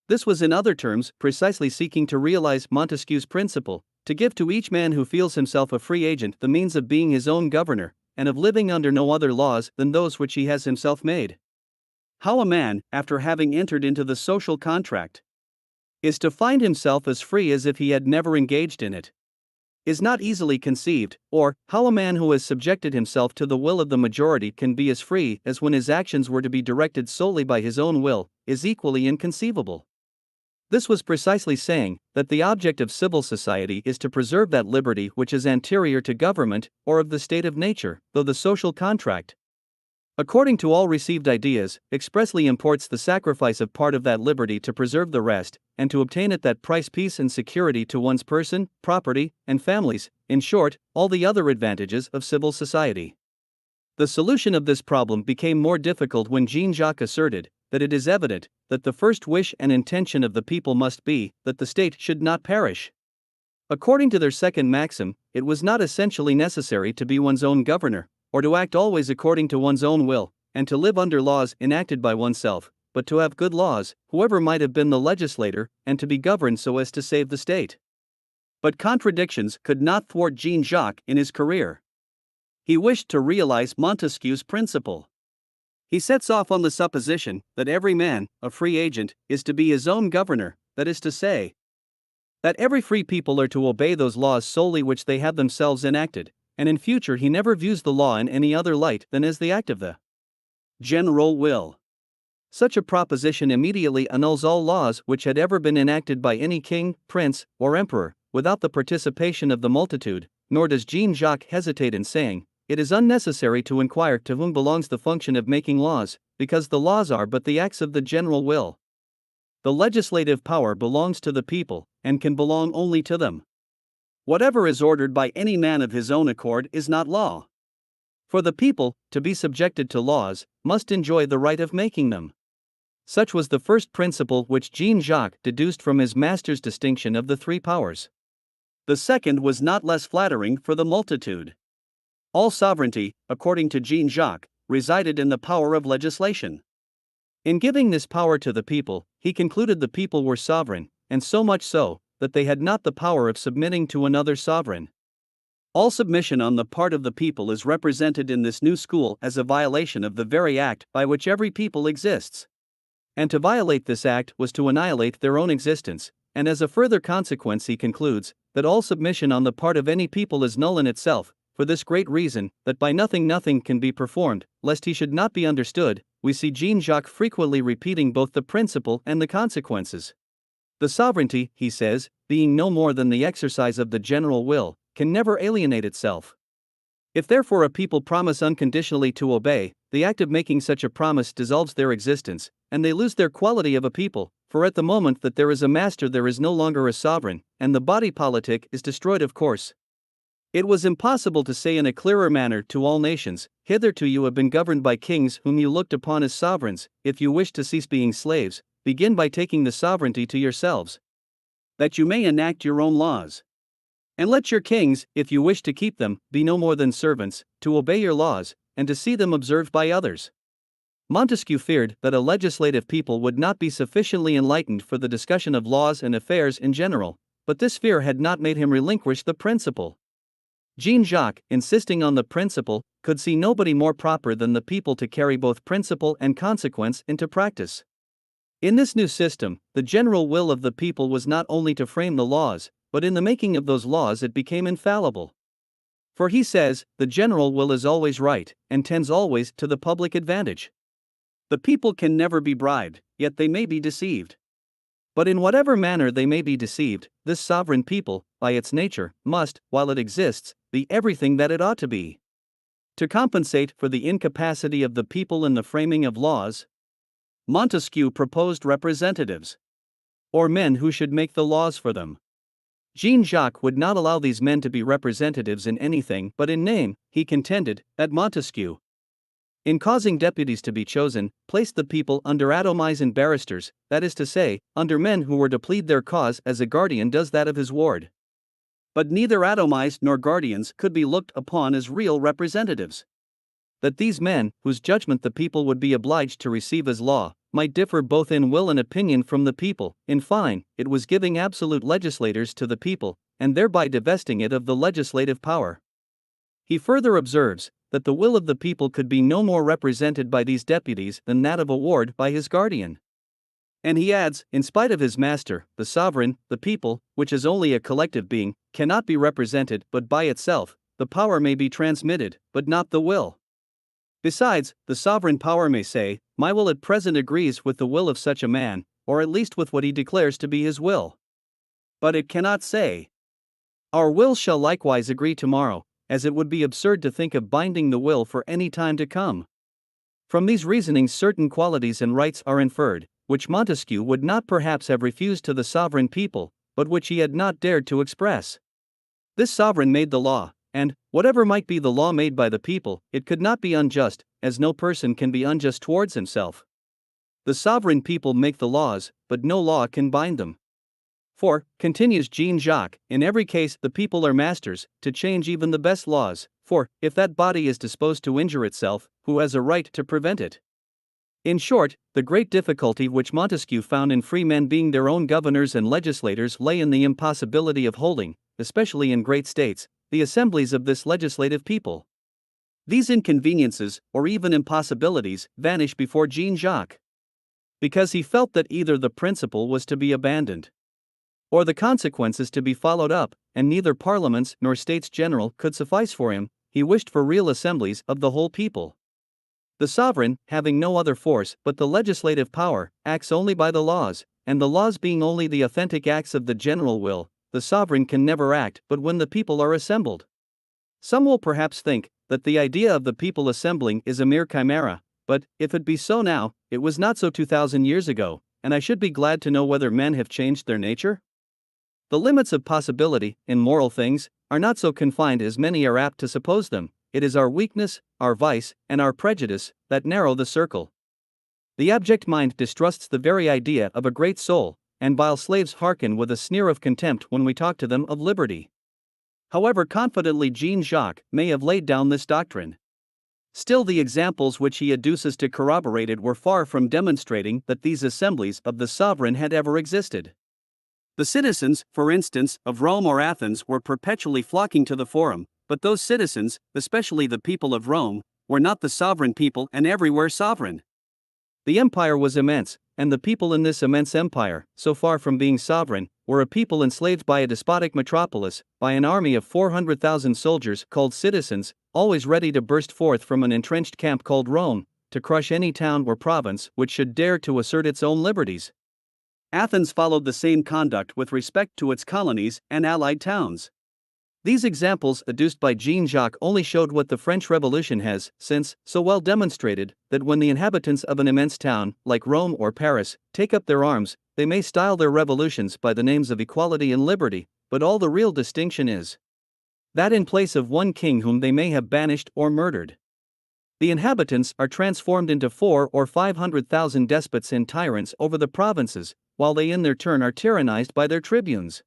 This was in other terms precisely seeking to realize Montesquieu's principle, to give to each man who feels himself a free agent the means of being his own governor, and of living under no other laws than those which he has himself made. How a man, after having entered into the social contract, is to find himself as free as if he had never engaged in it, is not easily conceived, or how a man who has subjected himself to the will of the majority can be as free as when his actions were to be directed solely by his own will, is equally inconceivable. This was precisely saying that the object of civil society is to preserve that liberty which is anterior to government, or of the state of nature, though the social contract, according to all received ideas, expressly imports the sacrifice of part of that liberty to preserve the rest, and to obtain at that price peace and security to one's person, property, and families, in short, all the other advantages of civil society. The solution of this problem became more difficult when Jean-Jacques asserted that it is evident that the first wish and intention of the people must be that the state should not perish. According to their second maxim, it was not essentially necessary to be one's own governor, or to act always according to one's own will, and to live under laws enacted by oneself, but to have good laws, whoever might have been the legislator, and to be governed so as to save the state. But contradictions could not thwart Jean-Jacques in his career. He wished to realize Montesquieu's principle. He sets off on the supposition that every man, a free agent, is to be his own governor, that is to say, that every free people are to obey those laws solely which they have themselves enacted, and in future he never views the law in any other light than as the act of the general will. Such a proposition immediately annuls all laws which had ever been enacted by any king, prince, or emperor, without the participation of the multitude, nor does Jean-Jacques hesitate in saying, it is unnecessary to inquire to whom belongs the function of making laws, because the laws are but the acts of the general will. The legislative power belongs to the people, and can belong only to them. Whatever is ordered by any man of his own accord is not law. For the people, to be subjected to laws, must enjoy the right of making them. Such was the first principle which Jean-Jacques deduced from his master's distinction of the three powers. The second was not less flattering for the multitude. All sovereignty, according to Jean-Jacques, resided in the power of legislation. In giving this power to the people, he concluded the people were sovereign, and so much so, that they had not the power of submitting to another sovereign. All submission on the part of the people is represented in this new school as a violation of the very act by which every people exists. And to violate this act was to annihilate their own existence, and as a further consequence he concludes, that all submission on the part of any people is null in itself, for this great reason, that by nothing can be performed, lest he should not be understood. We see Jean-Jacques frequently repeating both the principle and the consequences. The sovereignty, he says, being no more than the exercise of the general will, can never alienate itself. If therefore a people promise unconditionally to obey, the act of making such a promise dissolves their existence, and they lose their quality of a people, for at the moment that there is a master there is no longer a sovereign, and the body politic is destroyed of course. It was impossible to say in a clearer manner to all nations, hitherto you have been governed by kings whom you looked upon as sovereigns, if you wish to cease being slaves, begin by taking the sovereignty to yourselves, that you may enact your own laws. And let your kings, if you wish to keep them, be no more than servants, to obey your laws, and to see them observed by others. Montesquieu feared that a legislative people would not be sufficiently enlightened for the discussion of laws and affairs in general, but this fear had not made him relinquish the principle. Jean-Jacques, insisting on the principle, could see nobody more proper than the people to carry both principle and consequence into practice. In this new system, the general will of the people was not only to frame the laws, but in the making of those laws it became infallible. For he says, the general will is always right, and tends always to the public advantage. The people can never be bribed, yet they may be deceived. But in whatever manner they may be deceived, this sovereign people, by its nature, must, while it exists, be everything that it ought to be. To compensate for the incapacity of the people in the framing of laws, Montesquieu proposed representatives, or men who should make the laws for them. Jean-Jacques would not allow these men to be representatives in anything but in name. He contended that Montesquieu, in causing deputies to be chosen, placed the people under atomies and barristers, that is to say, under men who were to plead their cause as a guardian does that of his ward. But neither atomies nor guardians could be looked upon as real representatives. That these men, whose judgment the people would be obliged to receive as law, might differ both in will and opinion from the people, in fine, it was giving absolute legislators to the people, and thereby divesting it of the legislative power. He further observes, that the will of the people could be no more represented by these deputies than that of a ward by his guardian. And he adds, in spite of his master, the sovereign, the people, which is only a collective being, cannot be represented but by itself. The power may be transmitted, but not the will. Besides, the sovereign power may say, my will at present agrees with the will of such a man, or at least with what he declares to be his will. But it cannot say, our will shall likewise agree tomorrow, as it would be absurd to think of binding the will for any time to come. From these reasonings certain qualities and rights are inferred, which Montesquieu would not perhaps have refused to the sovereign people, but which he had not dared to express. This sovereign made the law, and, whatever might be the law made by the people, it could not be unjust, as no person can be unjust towards himself. The sovereign people make the laws, but no law can bind them. For, continues Jean-Jacques, in every case the people are masters, to change even the best laws, for, if that body is disposed to injure itself, who has a right to prevent it? In short, the great difficulty which Montesquieu found in free men being their own governors and legislators lay in the impossibility of holding, especially in great states, the assemblies of this legislative people. These inconveniences, or even impossibilities, vanish before Jean-Jacques, because he felt that either the principle was to be abandoned, or the consequences to be followed up, and neither parliaments nor states general could suffice for him. He wished for real assemblies of the whole people. The sovereign, having no other force but the legislative power, acts only by the laws, and the laws being only the authentic acts of the general will, the sovereign can never act but when the people are assembled. Some will perhaps think that the idea of the people assembling is a mere chimera, but, if it be so now, it was not so 2,000 years ago, and I should be glad to know whether men have changed their nature? The limits of possibility, in moral things, are not so confined as many are apt to suppose them. It is our weakness, our vice, and our prejudice that narrow the circle. The abject mind distrusts the very idea of a great soul, and vile slaves hearken with a sneer of contempt when we talk to them of liberty. However confidently Jean-Jacques may have laid down this doctrine, still the examples which he adduces to corroborate it were far from demonstrating that these assemblies of the sovereign had ever existed. The citizens, for instance, of Rome or Athens were perpetually flocking to the forum, but those citizens, especially the people of Rome, were not the sovereign people and everywhere sovereign. The empire was immense, and the people in this immense empire, so far from being sovereign, were a people enslaved by a despotic metropolis, by an army of 400,000 soldiers called citizens, always ready to burst forth from an entrenched camp called Rome, to crush any town or province which should dare to assert its own liberties. Athens followed the same conduct with respect to its colonies and allied towns. These examples adduced by Jean-Jacques only showed what the French Revolution has, since, so well demonstrated, that when the inhabitants of an immense town, like Rome or Paris, take up their arms, they may style their revolutions by the names of equality and liberty, but all the real distinction is that in place of one king whom they may have banished or murdered, the inhabitants are transformed into 400,000 or 500,000 despots and tyrants over the provinces, while they in their turn are tyrannized by their tribunes.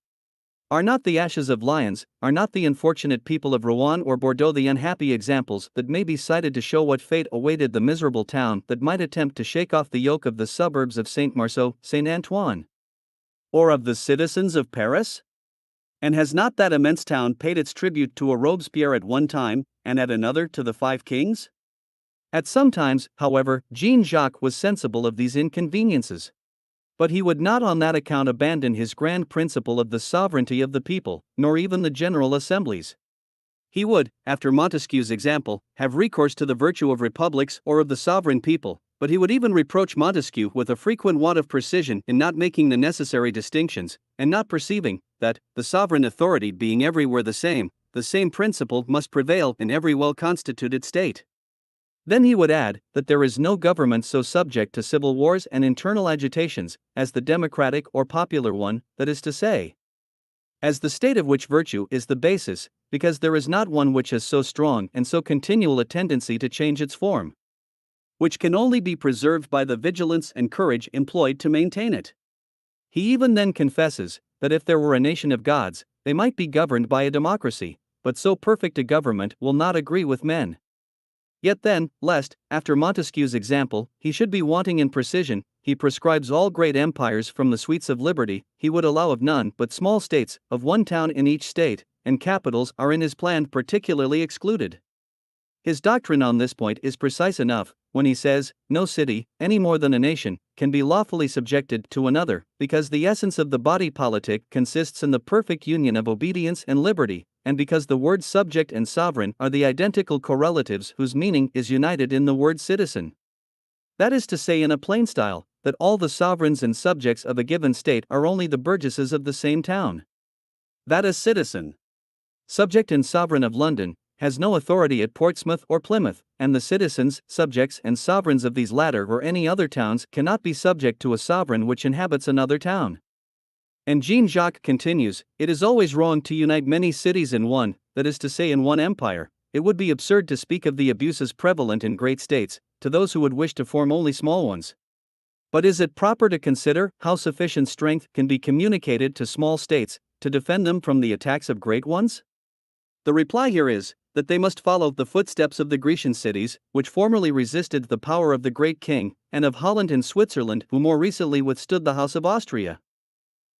Are not the ashes of lions, are not the unfortunate people of Rouen or Bordeaux the unhappy examples that may be cited to show what fate awaited the miserable town that might attempt to shake off the yoke of the suburbs of Saint-Marceau, Saint-Antoine? Or of the citizens of Paris? And has not that immense town paid its tribute to a Robespierre at one time, and at another to the 5 kings? At some times, however, Jean-Jacques was sensible of these inconveniences. But he would not on that account abandon his grand principle of the sovereignty of the people, nor even the general assemblies. He would, after Montesquieu's example, have recourse to the virtue of republics or of the sovereign people, but he would even reproach Montesquieu with a frequent want of precision in not making the necessary distinctions, and not perceiving that, the sovereign authority being everywhere the same principle must prevail in every well-constituted state. Then he would add that there is no government so subject to civil wars and internal agitations as the democratic or popular one, that is to say, as the state of which virtue is the basis, because there is not one which has so strong and so continual a tendency to change its form, which can only be preserved by the vigilance and courage employed to maintain it. He even then confesses that if there were a nation of gods, they might be governed by a democracy, but so perfect a government will not agree with men. Yet then, lest, after Montesquieu's example, he should be wanting in precision, he prescribes all great empires from the sweets of liberty, he would allow of none but small states, of one town in each state, and capitals are in his plan particularly excluded. His doctrine on this point is precise enough, when he says, no city, any more than a nation, can be lawfully subjected to another, because the essence of the body politic consists in the perfect union of obedience and liberty, and because the words subject and sovereign are the identical correlatives whose meaning is united in the word citizen. That is to say, in a plain style, that all the sovereigns and subjects of a given state are only the burgesses of the same town. That a citizen, subject and sovereign of London, has no authority at Portsmouth or Plymouth, and the citizens, subjects and sovereigns of these latter or any other towns cannot be subject to a sovereign which inhabits another town. And Jean-Jacques continues, it is always wrong to unite many cities in one, that is to say in one empire. It would be absurd to speak of the abuses prevalent in great states, to those who would wish to form only small ones. But is it proper to consider how sufficient strength can be communicated to small states to defend them from the attacks of great ones? The reply here is that they must follow the footsteps of the Grecian cities, which formerly resisted the power of the great king, and of Holland and Switzerland, who more recently withstood the House of Austria.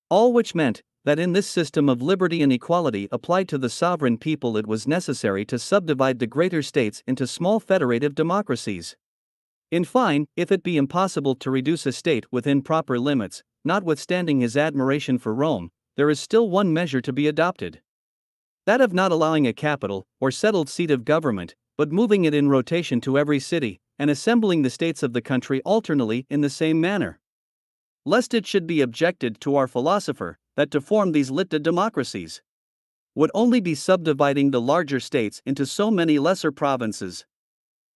All which meant that in this system of liberty and equality applied to the sovereign people, it was necessary to subdivide the greater states into small federative democracies. In fine, if it be impossible to reduce a state within proper limits, notwithstanding his admiration for Rome, there is still one measure to be adopted. That of not allowing a capital, or settled seat of government, but moving it in rotation to every city, and assembling the states of the country alternately in the same manner. Lest it should be objected to our philosopher, that to form these litta democracies would only be subdividing the larger states into so many lesser provinces,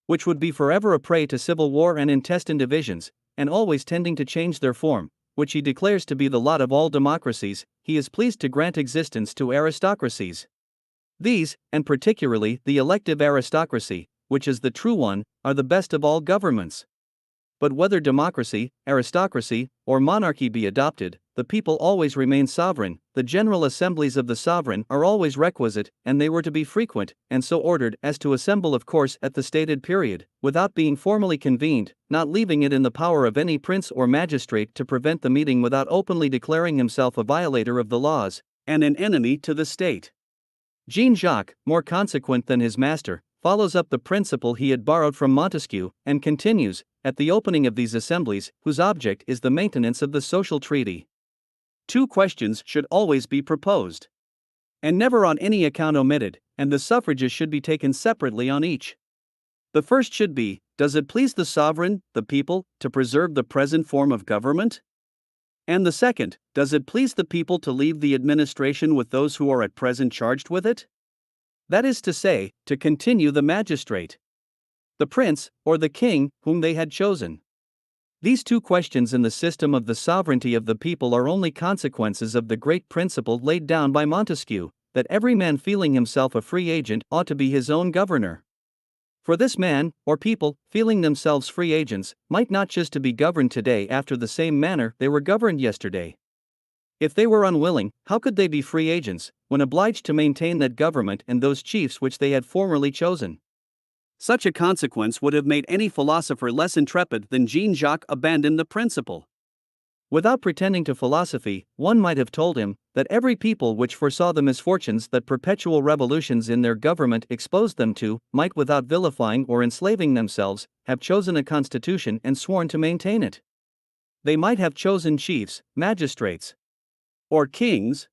which would be forever a prey to civil war and intestine divisions, and always tending to change their form, which he declares to be the lot of all democracies. He is pleased to grant existence to aristocracies. These, and particularly the elective aristocracy, which is the true one, are the best of all governments. But whether democracy, aristocracy, or monarchy be adopted, the people always remain sovereign. The general assemblies of the sovereign are always requisite, and they were to be frequent, and so ordered as to assemble of course at the stated period, without being formally convened, not leaving it in the power of any prince or magistrate to prevent the meeting without openly declaring himself a violator of the laws, and an enemy to the state. Jean-Jacques, more consequent than his master, follows up the principle he had borrowed from Montesquieu, and continues, at the opening of these assemblies, whose object is the maintenance of the social treaty. 2 questions should always be proposed, and never on any account omitted, and the suffrages should be taken separately on each. The first should be, does it please the sovereign, the people, to preserve the present form of government? And the second, does it please the people to leave the administration with those who are at present charged with it? That is to say, to continue the magistrate, the prince, or the king, whom they had chosen. These 2 questions in the system of the sovereignty of the people are only consequences of the great principle laid down by Montesquieu, that every man feeling himself a free agent ought to be his own governor. For this man, or people, feeling themselves free agents, might not just to be governed today after the same manner they were governed yesterday. If they were unwilling, how could they be free agents, when obliged to maintain that government and those chiefs which they had formerly chosen? Such a consequence would have made any philosopher less intrepid than Jean-Jacques abandon the principle. Without pretending to philosophy, one might have told him that every people which foresaw the misfortunes that perpetual revolutions in their government exposed them to, might without vilifying or enslaving themselves, have chosen a constitution and sworn to maintain it. They might have chosen chiefs, magistrates, or kings,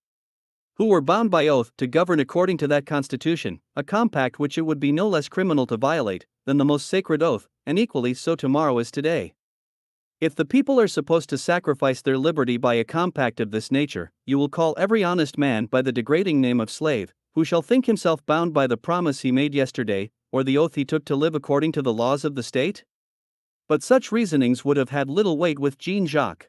who were bound by oath to govern according to that constitution, a compact which it would be no less criminal to violate than the most sacred oath, and equally so tomorrow as today. If the people are supposed to sacrifice their liberty by a compact of this nature, you will call every honest man by the degrading name of slave, who shall think himself bound by the promise he made yesterday, or the oath he took to live according to the laws of the state? But such reasonings would have had little weight with Jean-Jacques.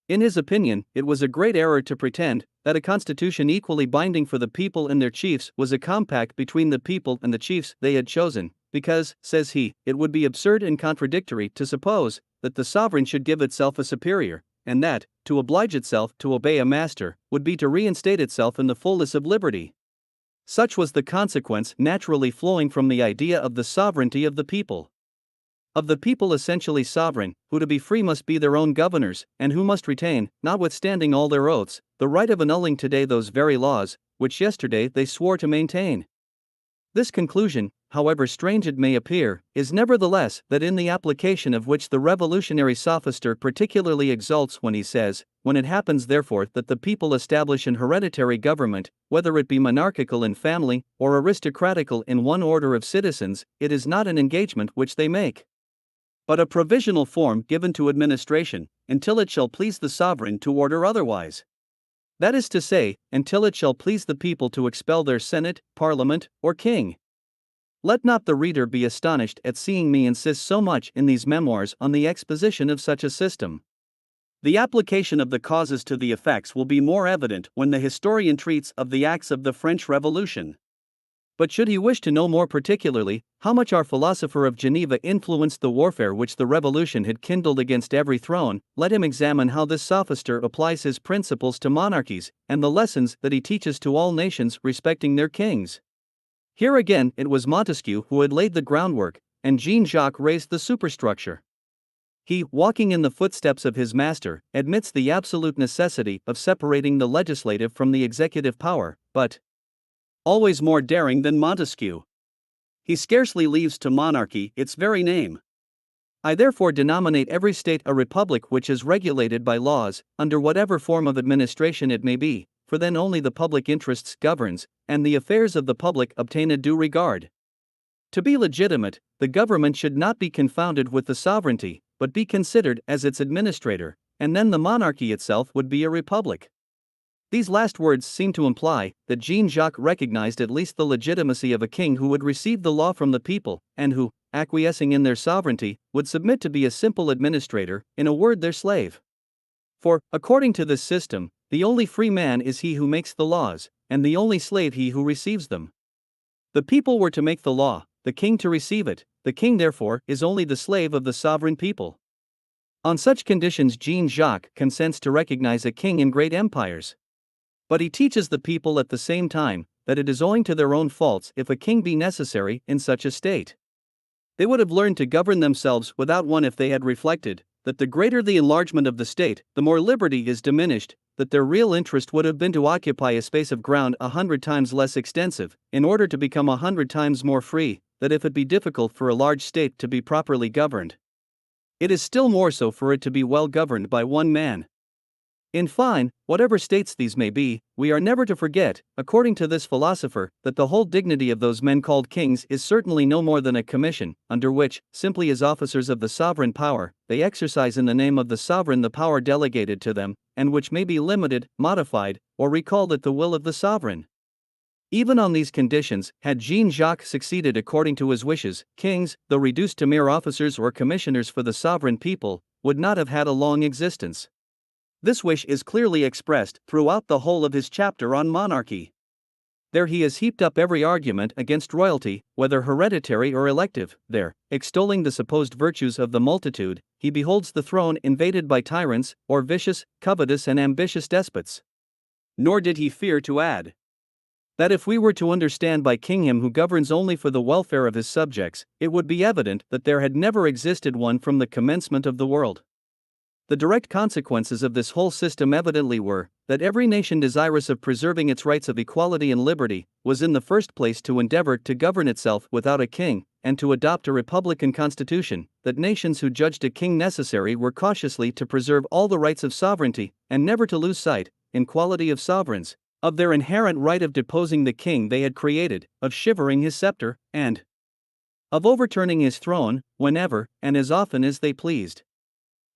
In his opinion, it was a great error to pretend that a constitution equally binding for the people and their chiefs was a compact between the people and the chiefs they had chosen, because, says he, it would be absurd and contradictory to suppose that the sovereign should give itself a superior, and that, to oblige itself to obey a master, would be to reinstate itself in the fullness of liberty. Such was the consequence naturally flowing from the idea of the sovereignty of the people. Of the people essentially sovereign, who to be free must be their own governors, and who must retain, notwithstanding all their oaths, the right of annulling today those very laws, which yesterday they swore to maintain. This conclusion, however strange it may appear, is nevertheless that in the application of which the revolutionary sophister particularly exults when he says, when it happens therefore that the people establish an hereditary government, whether it be monarchical in family, or aristocratical in one order of citizens, it is not an engagement which they make, but a provisional form given to administration, until it shall please the sovereign to order otherwise. That is to say, until it shall please the people to expel their senate, parliament, or king. Let not the reader be astonished at seeing me insist so much in these memoirs on the exposition of such a system. The application of the causes to the effects will be more evident when the historian treats of the acts of the French Revolution. But should he wish to know more particularly how much our philosopher of Geneva influenced the warfare which the Revolution had kindled against every throne, let him examine how this sophister applies his principles to monarchies, and the lessons that he teaches to all nations respecting their kings. Here again it was Montesquieu who had laid the groundwork, and Jean-Jacques raised the superstructure. He, walking in the footsteps of his master, admits the absolute necessity of separating the legislative from the executive power, but always more daring than Montesquieu, he scarcely leaves to monarchy its very name. I therefore denominate every state a republic which is regulated by laws, under whatever form of administration it may be, for then only the public interests governs, and the affairs of the public obtain a due regard. To be legitimate, the government should not be confounded with the sovereignty, but be considered as its administrator, and then the monarchy itself would be a republic. These last words seem to imply that Jean-Jacques recognized at least the legitimacy of a king who would receive the law from the people, and who, acquiescing in their sovereignty, would submit to be a simple administrator, in a word their slave. For, according to this system, the only free man is he who makes the laws, and the only slave he who receives them. The people were to make the law, the king to receive it, the king therefore is only the slave of the sovereign people. On such conditions Jean-Jacques consents to recognize a king in great empires. But he teaches the people at the same time that it is owing to their own faults if a king be necessary in such a state. They would have learned to govern themselves without one if they had reflected that the greater the enlargement of the state, the more liberty is diminished, that their real interest would have been to occupy a space of ground 100 times less extensive, in order to become 100 times more free, that if it be difficult for a large state to be properly governed, it is still more so for it to be well governed by one man. In fine, whatever states these may be, we are never to forget, according to this philosopher, that the whole dignity of those men called kings is certainly no more than a commission, under which, simply as officers of the sovereign power, they exercise in the name of the sovereign the power delegated to them, and which may be limited, modified, or recalled at the will of the sovereign. Even on these conditions, had Jean-Jacques succeeded according to his wishes, kings, though reduced to mere officers or commissioners for the sovereign people, would not have had a long existence. This wish is clearly expressed throughout the whole of his chapter on monarchy. There he has heaped up every argument against royalty, whether hereditary or elective. There, extolling the supposed virtues of the multitude, he beholds the throne invaded by tyrants, or vicious, covetous and ambitious despots. Nor did he fear to add that if we were to understand by king him who governs only for the welfare of his subjects, it would be evident that there had never existed one from the commencement of the world. The direct consequences of this whole system evidently were that every nation desirous of preserving its rights of equality and liberty was in the first place to endeavor to govern itself without a king, and to adopt a republican constitution, that nations who judged a king necessary were cautiously to preserve all the rights of sovereignty, and never to lose sight, in quality of sovereigns, of their inherent right of deposing the king they had created, of shivering his scepter, and of overturning his throne, whenever, and as often as they pleased.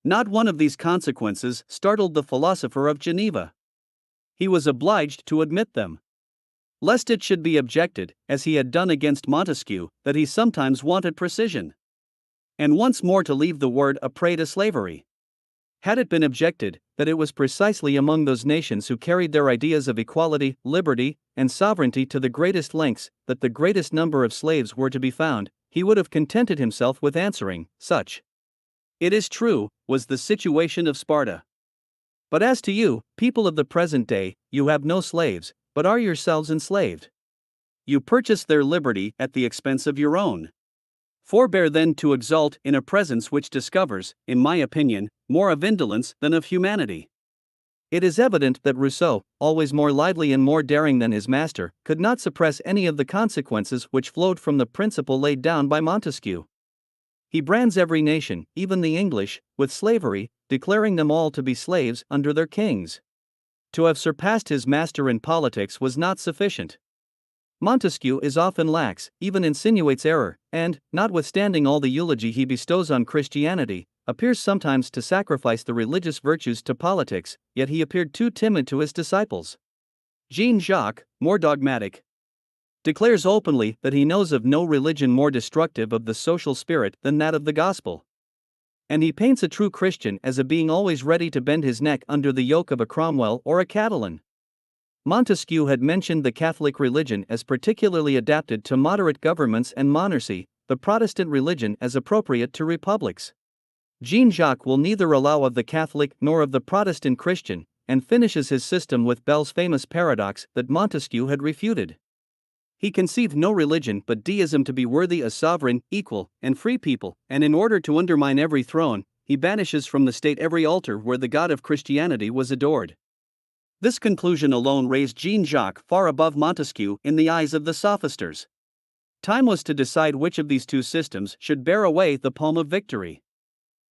Not one of these consequences startled the philosopher of Geneva. He was obliged to admit them, lest it should be objected, as he had done against Montesquieu, that he sometimes wanted precision, and once more to leave the word a prey to slavery. Had it been objected that it was precisely among those nations who carried their ideas of equality, liberty, and sovereignty to the greatest lengths that the greatest number of slaves were to be found, he would have contented himself with answering, such, it is true, was the situation of Sparta. But as to you, people of the present day, you have no slaves, but are yourselves enslaved. You purchase their liberty at the expense of your own. Forbear then to exult in a presence which discovers, in my opinion, more of indolence than of humanity. It is evident that Rousseau, always more lively and more daring than his master, could not suppress any of the consequences which flowed from the principle laid down by Montesquieu. He brands every nation, even the English, with slavery, declaring them all to be slaves under their kings. To have surpassed his master in politics was not sufficient. Montesquieu is often lax, even insinuates error, and, notwithstanding all the eulogy he bestows on Christianity, appears sometimes to sacrifice the religious virtues to politics, yet he appeared too timid to his disciples. Jean-Jacques, more dogmatic, declares openly that he knows of no religion more destructive of the social spirit than that of the gospel. And he paints a true Christian as a being always ready to bend his neck under the yoke of a Cromwell or a Catalan. Montesquieu had mentioned the Catholic religion as particularly adapted to moderate governments and monarchy, the Protestant religion as appropriate to republics. Jean-Jacques will neither allow of the Catholic nor of the Protestant Christian, and finishes his system with Bell's famous paradox that Montesquieu had refuted. He conceived no religion but deism to be worthy a sovereign, equal, and free people, and in order to undermine every throne, he banishes from the state every altar where the God of Christianity was adored. This conclusion alone raised Jean-Jacques far above Montesquieu in the eyes of the sophisters. Time was to decide which of these two systems should bear away the palm of victory.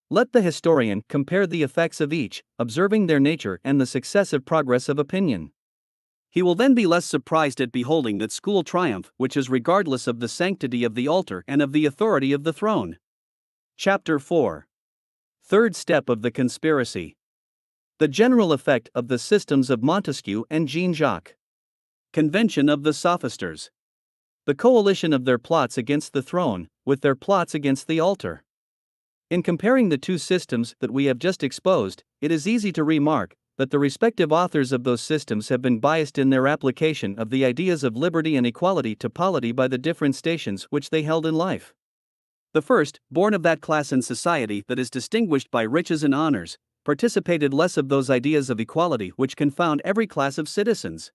Let the historian compare the effects of each, observing their nature and the successive progress of opinion. He will then be less surprised at beholding that school triumph which is regardless of the sanctity of the altar and of the authority of the throne. Chapter 4. Third step of the conspiracy. The general effect of the systems of Montesquieu and Jean-Jacques. Convention of the sophisters. The coalition of their plots against the throne, with their plots against the altar. In comparing the two systems that we have just exposed, it is easy to remark that the respective authors of those systems have been biased in their application of the ideas of liberty and equality to polity by the different stations which they held in life. The first, born of that class in society that is distinguished by riches and honors, participated less of those ideas of equality which confound every class of citizens.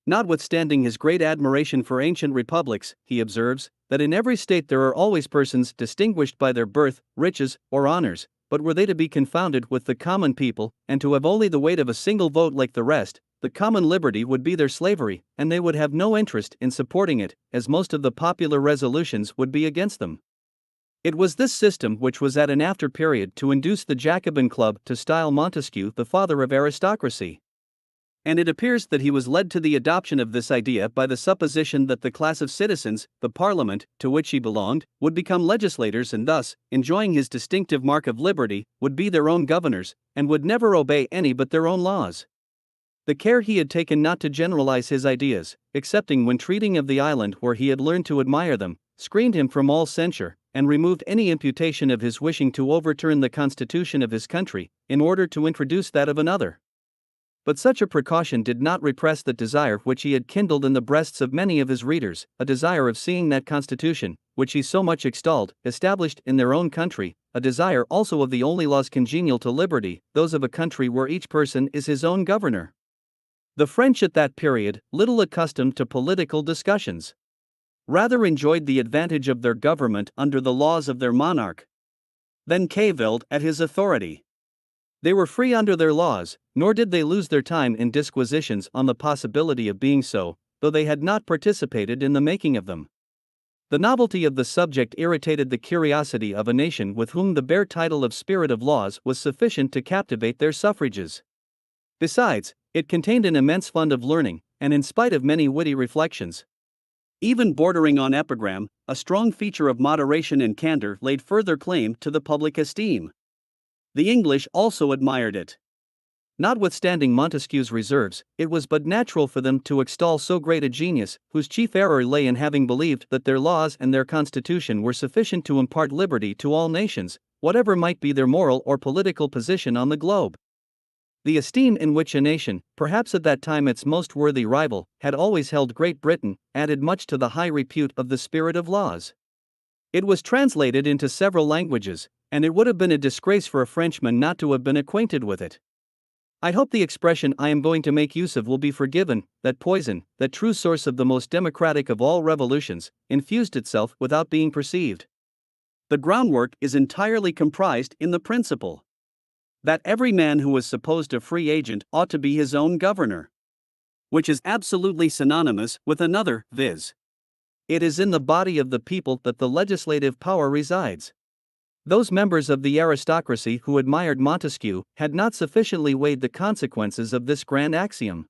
Notwithstanding his great admiration for ancient republics, he observes that in every state there are always persons distinguished by their birth, riches, or honors, but were they to be confounded with the common people, and to have only the weight of a single vote like the rest, the common liberty would be their slavery, and they would have no interest in supporting it, as most of the popular resolutions would be against them. It was this system which was at an after period to induce the Jacobin Club to style Montesquieu the father of aristocracy. And it appears that he was led to the adoption of this idea by the supposition that the class of citizens, the parliament, to which he belonged, would become legislators and thus, enjoying his distinctive mark of liberty, would be their own governors, and would never obey any but their own laws. The care he had taken not to generalize his ideas, excepting when treating of the island where he had learned to admire them, screened him from all censure, and removed any imputation of his wishing to overturn the constitution of his country, in order to introduce that of another. But such a precaution did not repress the desire which he had kindled in the breasts of many of his readers, a desire of seeing that constitution, which he so much extolled, established in their own country, a desire also of the only laws congenial to liberty, those of a country where each person is his own governor. The French at that period, little accustomed to political discussions, rather enjoyed the advantage of their government under the laws of their monarch than cavilled at his authority. They were free under their laws, nor did they lose their time in disquisitions on the possibility of being so, though they had not participated in the making of them. The novelty of the subject irritated the curiosity of a nation with whom the bare title of spirit of laws was sufficient to captivate their suffrages. Besides, it contained an immense fund of learning, and in spite of many witty reflections, even bordering on epigram, a strong feature of moderation and candor laid further claim to the public esteem. The English also admired it. Notwithstanding Montesquieu's reserves, it was but natural for them to extol so great a genius, whose chief error lay in having believed that their laws and their constitution were sufficient to impart liberty to all nations, whatever might be their moral or political position on the globe. The esteem in which a nation, perhaps at that time its most worthy rival, had always held Great Britain, added much to the high repute of the spirit of laws. It was translated into several languages, and it would have been a disgrace for a Frenchman not to have been acquainted with it. I hope the expression I am going to make use of will be forgiven, that poison, that true source of the most democratic of all revolutions, infused itself without being perceived. The groundwork is entirely comprised in the principle that every man who is supposed a free agent ought to be his own governor, which is absolutely synonymous with another, viz. It is in the body of the people that the legislative power resides. Those members of the aristocracy who admired Montesquieu had not sufficiently weighed the consequences of this grand axiom.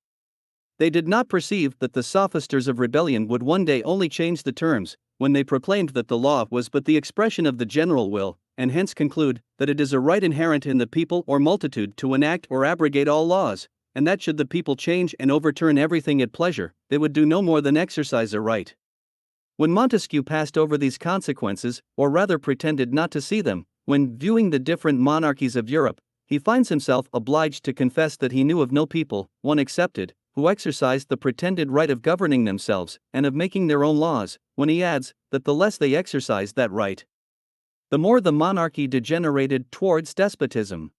They did not perceive that the sophisters of rebellion would one day only change the terms, when they proclaimed that the law was but the expression of the general will, and hence conclude that it is a right inherent in the people or multitude to enact or abrogate all laws, and that should the people change and overturn everything at pleasure, they would do no more than exercise a right. When Montesquieu passed over these consequences, or rather pretended not to see them, when viewing the different monarchies of Europe, he finds himself obliged to confess that he knew of no people, one excepted, who exercised the pretended right of governing themselves and of making their own laws, when he adds that the less they exercised that right, the more the monarchy degenerated towards despotism.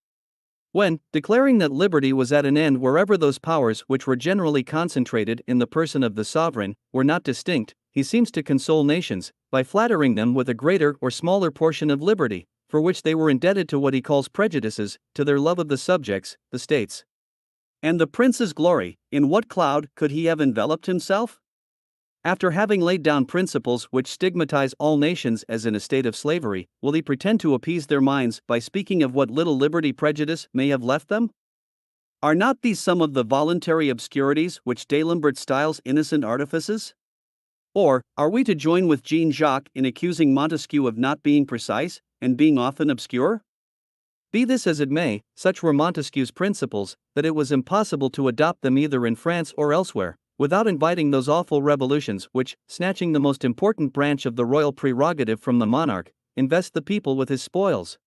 When, declaring that liberty was at an end wherever those powers which were generally concentrated in the person of the sovereign were not distinct, he seems to console nations by flattering them with a greater or smaller portion of liberty, for which they were indebted to what he calls prejudices, to their love of the subjects, the states. And the prince's glory, in what cloud could he have enveloped himself? After having laid down principles which stigmatize all nations as in a state of slavery, will he pretend to appease their minds by speaking of what little liberty prejudice may have left them? Are not these some of the voluntary obscurities which D'Alembert styles innocent artifices? Or, are we to join with Jean-Jacques in accusing Montesquieu of not being precise, and being often obscure? Be this as it may, such were Montesquieu's principles, that it was impossible to adopt them either in France or elsewhere, without inviting those awful revolutions which, snatching the most important branch of the royal prerogative from the monarch, invest the people with his spoils.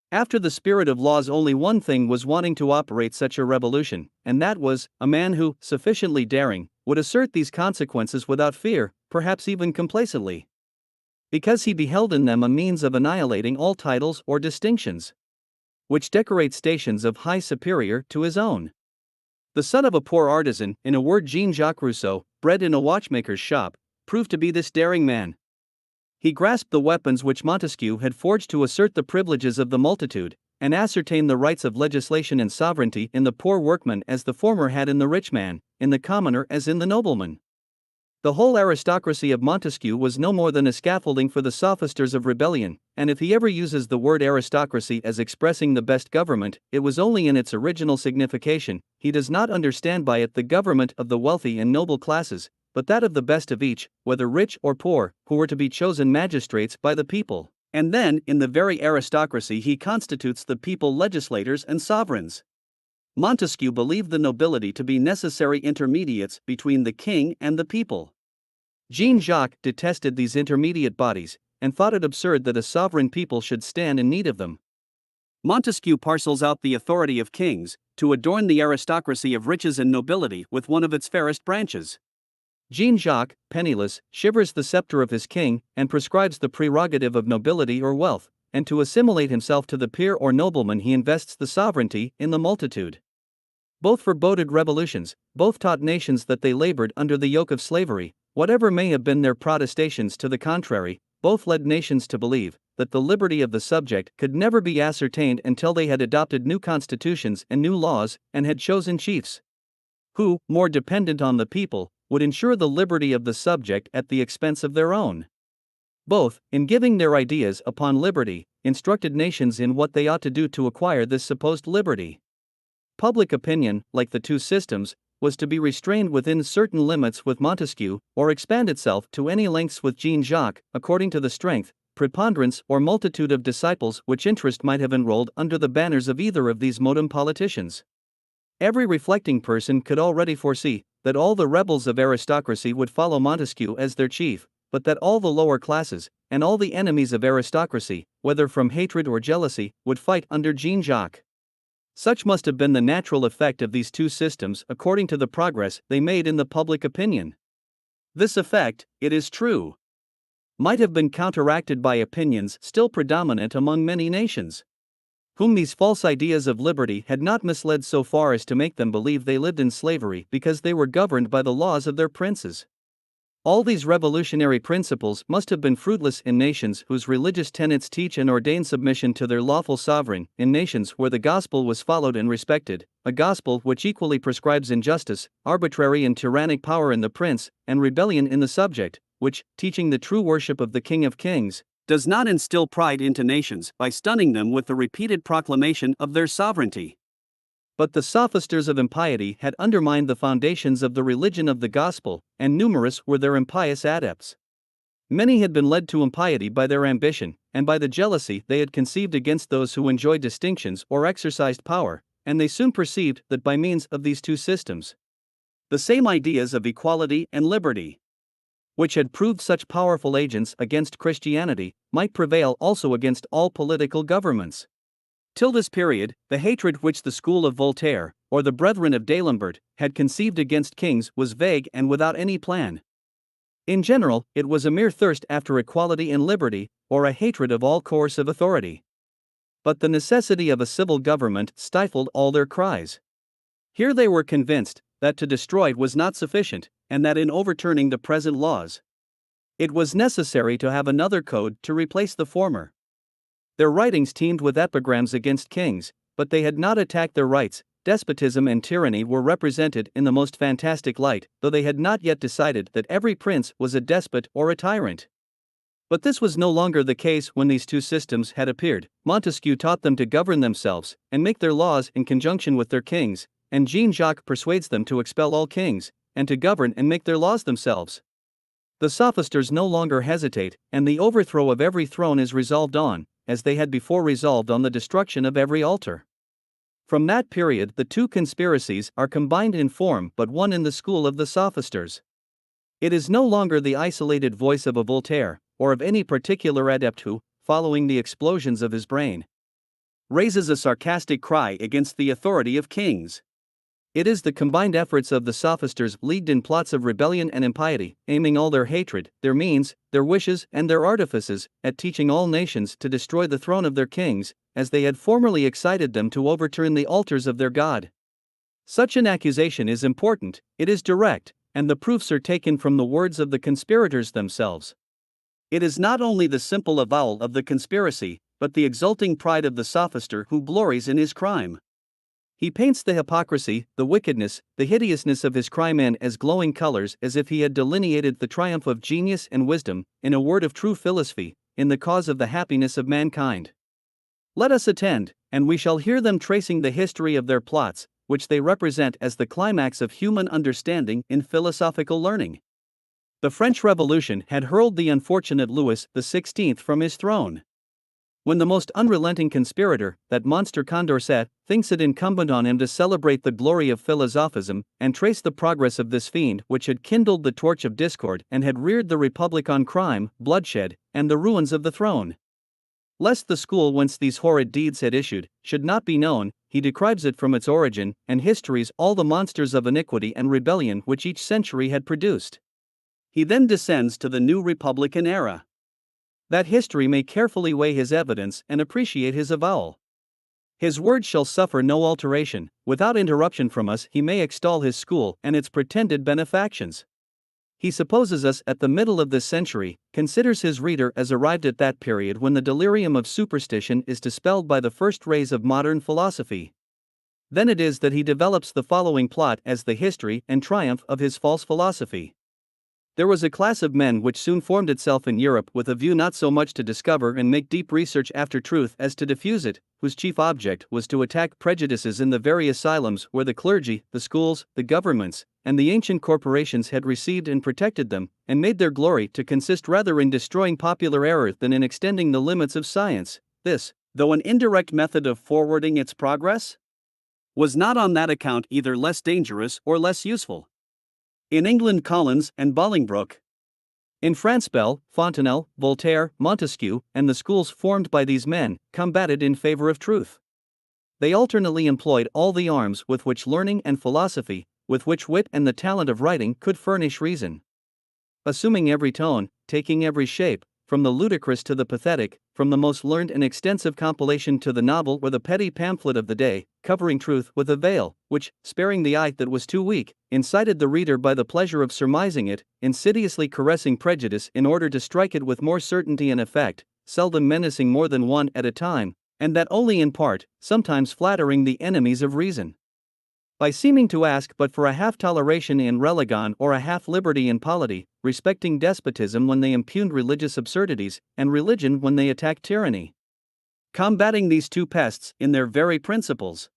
After the spirit of laws, only one thing was wanting to operate such a revolution, and that was a man who, sufficiently daring, would assert these consequences without fear, perhaps even complacently, because he beheld in them a means of annihilating all titles or distinctions which decorate stations of high superior to his own. The son of a poor artisan, in a word Jean-Jacques Rousseau, bred in a watchmaker's shop, proved to be this daring man. He grasped the weapons which Montesquieu had forged to assert the privileges of the multitude, and ascertain the rights of legislation and sovereignty in the poor workman as the former had in the rich man, in the commoner as in the nobleman. The whole aristocracy of Montesquieu was no more than a scaffolding for the sophisters of rebellion, and if he ever uses the word aristocracy as expressing the best government, it was only in its original signification. He does not understand by it the government of the wealthy and noble classes, but that of the best of each, whether rich or poor, who were to be chosen magistrates by the people. And then, in the very aristocracy, he constitutes the people legislators and sovereigns. Montesquieu believed the nobility to be necessary intermediates between the king and the people. Jean-Jacques detested these intermediate bodies, and thought it absurd that a sovereign people should stand in need of them. Montesquieu parcels out the authority of kings, to adorn the aristocracy of riches and nobility with one of its fairest branches. Jean-Jacques, penniless, shivers the scepter of his king, and prescribes the prerogative of nobility or wealth, and to assimilate himself to the peer or nobleman he invests the sovereignty in the multitude. Both foreboded revolutions, both taught nations that they labored under the yoke of slavery, whatever may have been their protestations to the contrary. Both led nations to believe that the liberty of the subject could never be ascertained until they had adopted new constitutions and new laws, and had chosen chiefs who, more dependent on the people, would ensure the liberty of the subject at the expense of their own. Both, in giving their ideas upon liberty, instructed nations in what they ought to do to acquire this supposed liberty. Public opinion, like the two systems, was to be restrained within certain limits with Montesquieu, or expand itself to any lengths with Jean-Jacques, according to the strength, preponderance, or multitude of disciples which interest might have enrolled under the banners of either of these modem politicians. Every reflecting person could already foresee that all the rebels of aristocracy would follow Montesquieu as their chief, but that all the lower classes, and all the enemies of aristocracy, whether from hatred or jealousy, would fight under Jean-Jacques. Such must have been the natural effect of these two systems according to the progress they made in the public opinion. This effect, it is true, might have been counteracted by opinions still predominant among many nations, whom these false ideas of liberty had not misled so far as to make them believe they lived in slavery because they were governed by the laws of their princes. All these revolutionary principles must have been fruitless in nations whose religious tenets teach and ordain submission to their lawful sovereign, in nations where the gospel was followed and respected, a gospel which equally prescribes injustice, arbitrary and tyrannic power in the prince, and rebellion in the subject, which, teaching the true worship of the King of Kings, does not instill pride into nations by stunning them with the repeated proclamation of their sovereignty. But the sophisters of impiety had undermined the foundations of the religion of the gospel, and numerous were their impious adepts. Many had been led to impiety by their ambition, and by the jealousy they had conceived against those who enjoyed distinctions or exercised power, and they soon perceived that by means of these two systems, the same ideas of equality and liberty, which had proved such powerful agents against Christianity, might prevail also against all political governments. Till this period, the hatred which the school of Voltaire, or the Brethren of D'Alembert, had conceived against kings was vague and without any plan. In general, it was a mere thirst after equality and liberty, or a hatred of all coercive authority. But the necessity of a civil government stifled all their cries. Here they were convinced that to destroy it was not sufficient, and that in overturning the present laws, it was necessary to have another code to replace the former. Their writings teemed with epigrams against kings, but they had not attacked their rights. Despotism and tyranny were represented in the most fantastic light, though they had not yet decided that every prince was a despot or a tyrant. But this was no longer the case when these two systems had appeared. Montesquieu taught them to govern themselves and make their laws in conjunction with their kings, and Jean-Jacques persuades them to expel all kings and to govern and make their laws themselves. The sophisters no longer hesitate, and the overthrow of every throne is resolved on, as they had before resolved on the destruction of every altar. From that period the two conspiracies are combined in form but one in the school of the sophisters. It is no longer the isolated voice of a Voltaire, or of any particular adept who, following the explosions of his brain, raises a sarcastic cry against the authority of kings. It is the combined efforts of the sophisters leagued in plots of rebellion and impiety, aiming all their hatred, their means, their wishes, and their artifices at teaching all nations to destroy the throne of their kings, as they had formerly excited them to overturn the altars of their God. Such an accusation is important, it is direct, and the proofs are taken from the words of the conspirators themselves. It is not only the simple avowal of the conspiracy, but the exulting pride of the sophister who glories in his crime. He paints the hypocrisy, the wickedness, the hideousness of his crime in as glowing colors as if he had delineated the triumph of genius and wisdom, in a word of true philosophy, in the cause of the happiness of mankind. Let us attend, and we shall hear them tracing the history of their plots, which they represent as the climax of human understanding in philosophical learning. The French Revolution had hurled the unfortunate Louis XVI from his throne. When the most unrelenting conspirator, that monster Condorcet, thinks it incumbent on him to celebrate the glory of philosophism, and trace the progress of this fiend which had kindled the torch of discord and had reared the republic on crime, bloodshed, and the ruins of the throne. Lest the school whence these horrid deeds had issued should not be known, he describes it from its origin, and histories all the monsters of iniquity and rebellion which each century had produced. He then descends to the new republican era. That history may carefully weigh his evidence and appreciate his avowal. His words shall suffer no alteration, without interruption from us he may extol his school and its pretended benefactions. He supposes us at the middle of this century, considers his reader as arrived at that period when the delirium of superstition is dispelled by the first rays of modern philosophy. Then it is that he develops the following plot as the history and triumph of his false philosophy. There was a class of men which soon formed itself in Europe with a view not so much to discover and make deep research after truth as to diffuse it, whose chief object was to attack prejudices in the very asylums where the clergy, the schools, the governments, and the ancient corporations had received and protected them, and made their glory to consist rather in destroying popular error than in extending the limits of science. This, though an indirect method of forwarding its progress, was not on that account either less dangerous or less useful. In England Collins and Bolingbroke. In France Bell, Fontenelle, Voltaire, Montesquieu, and the schools formed by these men, combated in favor of truth. They alternately employed all the arms with which learning and philosophy, with which wit and the talent of writing could furnish reason. Assuming every tone, taking every shape, from the ludicrous to the pathetic, from the most learned and extensive compilation to the novel or the petty pamphlet of the day, covering truth with a veil, which, sparing the eye that was too weak, incited the reader by the pleasure of surmising it, insidiously caressing prejudice in order to strike it with more certainty and effect, seldom menacing more than one at a time, and that only in part, sometimes flattering the enemies of reason. By seeming to ask but for a half-toleration in religion or a half-liberty in polity, respecting despotism when they impugned religious absurdities, and religion when they attacked tyranny. Combating these two pests in their very principles.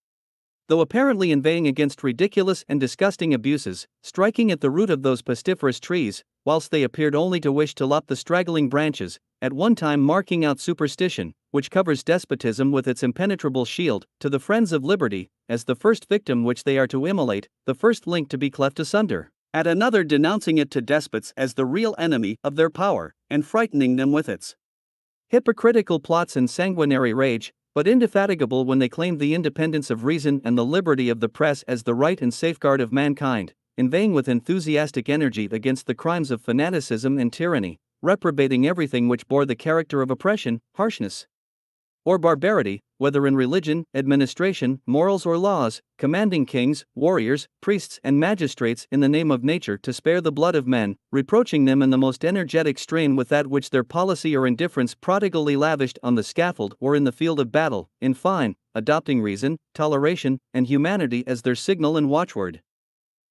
Though apparently inveighing against ridiculous and disgusting abuses, striking at the root of those pestiferous trees, whilst they appeared only to wish to lop the straggling branches, at one time marking out superstition, which covers despotism with its impenetrable shield, to the friends of liberty, as the first victim which they are to immolate, the first link to be cleft asunder, at another denouncing it to despots as the real enemy of their power, and frightening them with its hypocritical plots and sanguinary rage, but indefatigable when they claimed the independence of reason and the liberty of the press as the right and safeguard of mankind, inveighing with enthusiastic energy against the crimes of fanaticism and tyranny, reprobating everything which bore the character of oppression, harshness, or barbarity, whether in religion, administration, morals, or laws, commanding kings, warriors, priests, and magistrates in the name of nature to spare the blood of men, reproaching them in the most energetic strain with that which their policy or indifference prodigally lavished on the scaffold or in the field of battle, in fine, adopting reason, toleration, and humanity as their signal and watchword.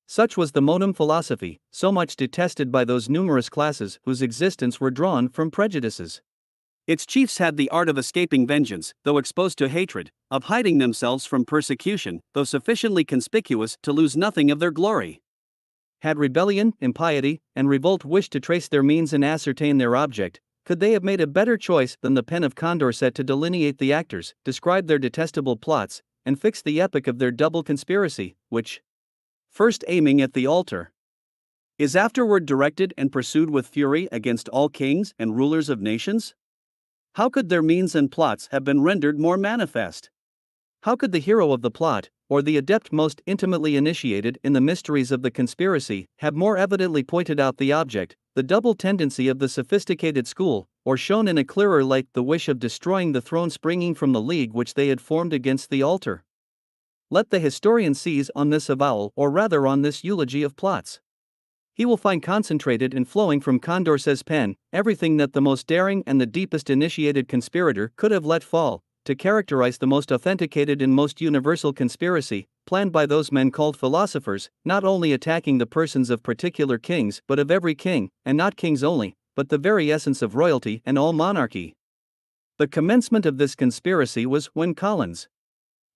Such was the modem philosophy, so much detested by those numerous classes whose existence were drawn from prejudices. Its chiefs had the art of escaping vengeance, though exposed to hatred, of hiding themselves from persecution, though sufficiently conspicuous to lose nothing of their glory. Had rebellion, impiety, and revolt wished to trace their means and ascertain their object, could they have made a better choice than the pen of Condorcet to delineate the actors, describe their detestable plots, and fix the epoch of their double conspiracy, which, first aiming at the altar, is afterward directed and pursued with fury against all kings and rulers of nations? How could their means and plots have been rendered more manifest? How could the hero of the plot, or the adept most intimately initiated in the mysteries of the conspiracy, have more evidently pointed out the object, the double tendency of the sophisticated school, or shown in a clearer light the wish of destroying the throne springing from the league which they had formed against the altar? Let the historian seize on this avowal, or rather on this eulogy of plots. He will find concentrated and flowing from Condorcet's pen everything that the most daring and the deepest initiated conspirator could have let fall, to characterize the most authenticated and most universal conspiracy, planned by those men called philosophers, not only attacking the persons of particular kings but of every king, and not kings only, but the very essence of royalty and all monarchy. The commencement of this conspiracy was when Collins,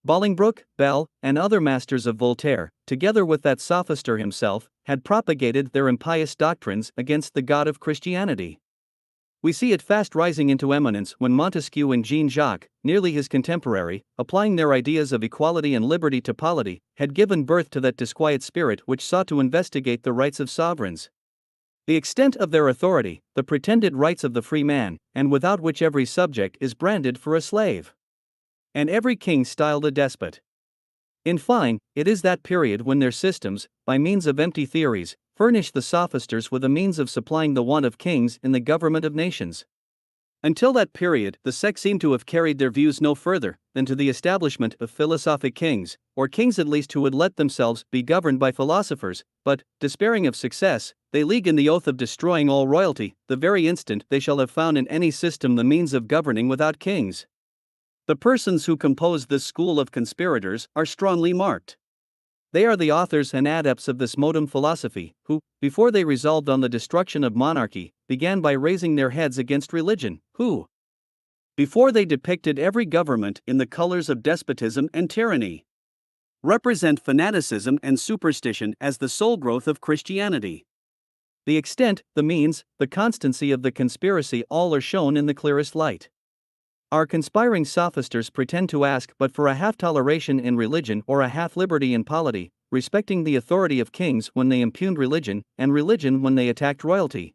Bolingbroke, Bell, and other masters of Voltaire, together with that sophister himself, had propagated their impious doctrines against the God of Christianity. We see it fast rising into eminence when Montesquieu and Jean-Jacques, nearly his contemporary, applying their ideas of equality and liberty to polity, had given birth to that disquiet spirit which sought to investigate the rights of sovereigns, the extent of their authority, the pretended rights of the free man, and without which every subject is branded for a slave, and every king styled a despot. In fine, it is that period when their systems, by means of empty theories, furnish the sophisters with a means of supplying the want of kings in the government of nations. Until that period, the sect seem to have carried their views no further than to the establishment of philosophic kings, or kings at least who would let themselves be governed by philosophers, but, despairing of success, they league in the oath of destroying all royalty, the very instant they shall have found in any system the means of governing without kings. The persons who compose this school of conspirators are strongly marked. They are the authors and adepts of this modem philosophy, who, before they resolved on the destruction of monarchy, began by raising their heads against religion, who, before they depicted every government in the colors of despotism and tyranny, represent fanaticism and superstition as the sole growth of Christianity. The extent, the means, the constancy of the conspiracy all are shown in the clearest light. Our conspiring sophisters pretend to ask but for a half-toleration in religion or a half-liberty in polity, respecting the authority of kings when they impugned religion, and religion when they attacked royalty.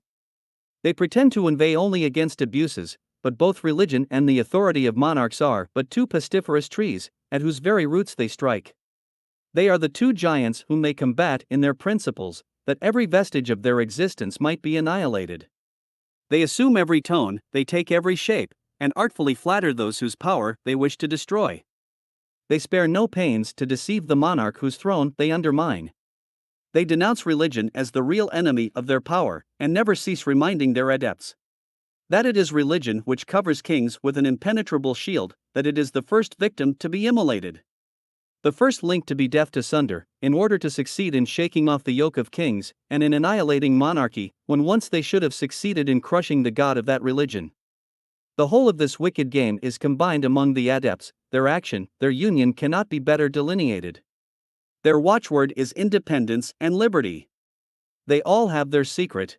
They pretend to inveigh only against abuses, but both religion and the authority of monarchs are but two pestiferous trees, at whose very roots they strike. They are the two giants whom they combat in their principles, that every vestige of their existence might be annihilated. They assume every tone, they take every shape, and artfully flatter those whose power they wish to destroy. They spare no pains to deceive the monarch whose throne they undermine. They denounce religion as the real enemy of their power, and never cease reminding their adepts that it is religion which covers kings with an impenetrable shield, that it is the first victim to be immolated, the first link to be deft asunder, in order to succeed in shaking off the yoke of kings, and in annihilating monarchy, when once they should have succeeded in crushing the god of that religion. The whole of this wicked game is combined among the adepts, their action, their union cannot be better delineated. Their watchword is independence and liberty. They all have their secret,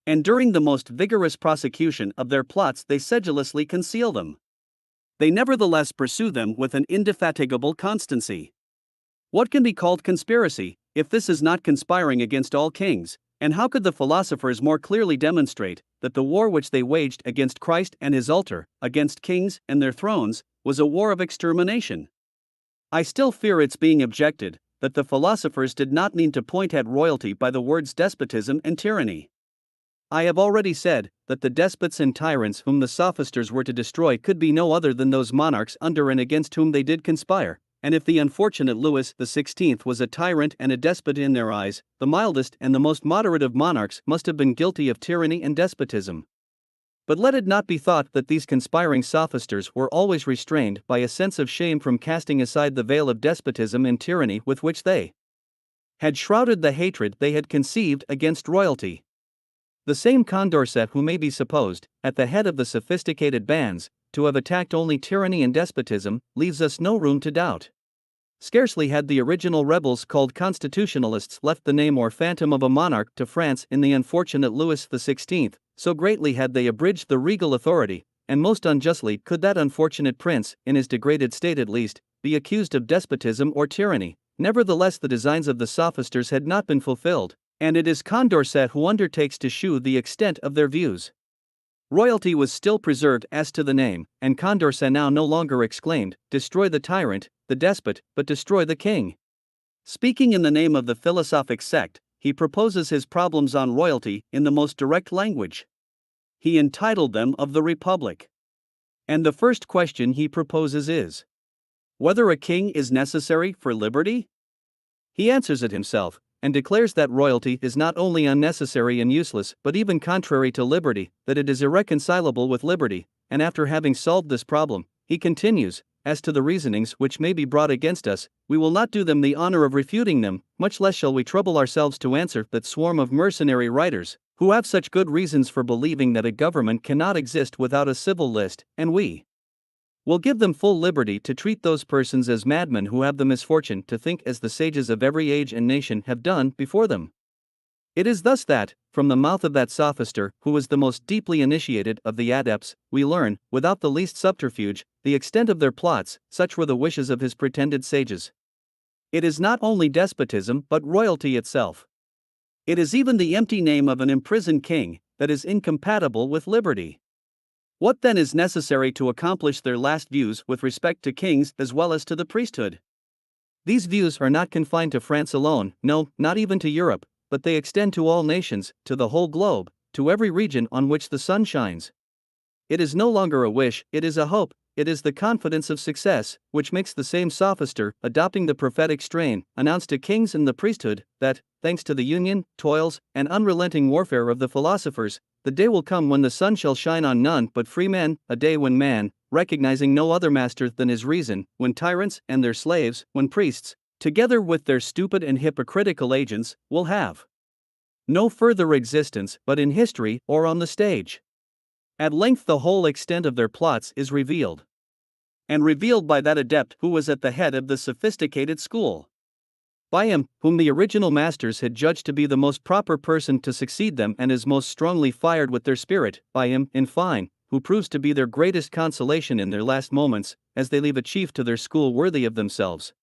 and during the most vigorous prosecution of their plots they sedulously conceal them. They nevertheless pursue them with an indefatigable constancy. What can be called conspiracy, if this is not conspiring against all kings, and how could the philosophers more clearly demonstrate that the war which they waged against Christ and his altar, against kings and their thrones, was a war of extermination. I still fear its being objected that the philosophers did not mean to point at royalty by the words despotism and tyranny. I have already said that the despots and tyrants whom the sophisters were to destroy could be no other than those monarchs under and against whom they did conspire, and if the unfortunate Louis XVI was a tyrant and a despot in their eyes, the mildest and the most moderate of monarchs must have been guilty of tyranny and despotism. But let it not be thought that these conspiring sophisters were always restrained by a sense of shame from casting aside the veil of despotism and tyranny with which they had shrouded the hatred they had conceived against royalty. The same Condorcet who may be supposed, at the head of the sophisticated bands, to have attacked only tyranny and despotism, leaves us no room to doubt. Scarcely had the original rebels called constitutionalists left the name or phantom of a monarch to France in the unfortunate Louis XVI, so greatly had they abridged the regal authority, and most unjustly could that unfortunate prince, in his degraded state at least, be accused of despotism or tyranny. Nevertheless, the designs of the sophisters had not been fulfilled, and it is Condorcet who undertakes to shew the extent of their views. Royalty was still preserved as to the name, and Condorcet now no longer exclaimed, "Destroy the tyrant, the despot, but destroy the king." Speaking in the name of the philosophic sect, he proposes his problems on royalty in the most direct language. He entitled them Of the Republic. And the first question he proposes is, whether a king is necessary for liberty? He answers it himself, and declares that royalty is not only unnecessary and useless but even contrary to liberty, that it is irreconcilable with liberty, and after having solved this problem, he continues, as to the reasonings which may be brought against us, we will not do them the honor of refuting them, much less shall we trouble ourselves to answer that swarm of mercenary writers, who have such good reasons for believing that a government cannot exist without a civil list, and we will give them full liberty to treat those persons as madmen who have the misfortune to think as the sages of every age and nation have done before them. It is thus that, from the mouth of that sophister, who was the most deeply initiated of the adepts, we learn, without the least subterfuge, the extent of their plots. Such were the wishes of his pretended sages. It is not only despotism but royalty itself. It is even the empty name of an imprisoned king that is incompatible with liberty. What then is necessary to accomplish their last views with respect to kings as well as to the priesthood? These views are not confined to France alone, no, not even to Europe, but they extend to all nations, to the whole globe, to every region on which the sun shines. It is no longer a wish, it is a hope, it is the confidence of success, which makes the same sophister, adopting the prophetic strain, announce to kings and the priesthood, that, thanks to the union, toils, and unrelenting warfare of the philosophers, the day will come when the sun shall shine on none but free men, a day when man, recognizing no other master than his reason, when tyrants and their slaves, when priests, together with their stupid and hypocritical agents, will have no further existence but in history or on the stage. At length the whole extent of their plots is revealed. And revealed by that adept who was at the head of the sophisticated school. By him, whom the original masters had judged to be the most proper person to succeed them and is most strongly fired with their spirit, by him, in fine, who proves to be their greatest consolation in their last moments, as they leave a chief to their school worthy of themselves.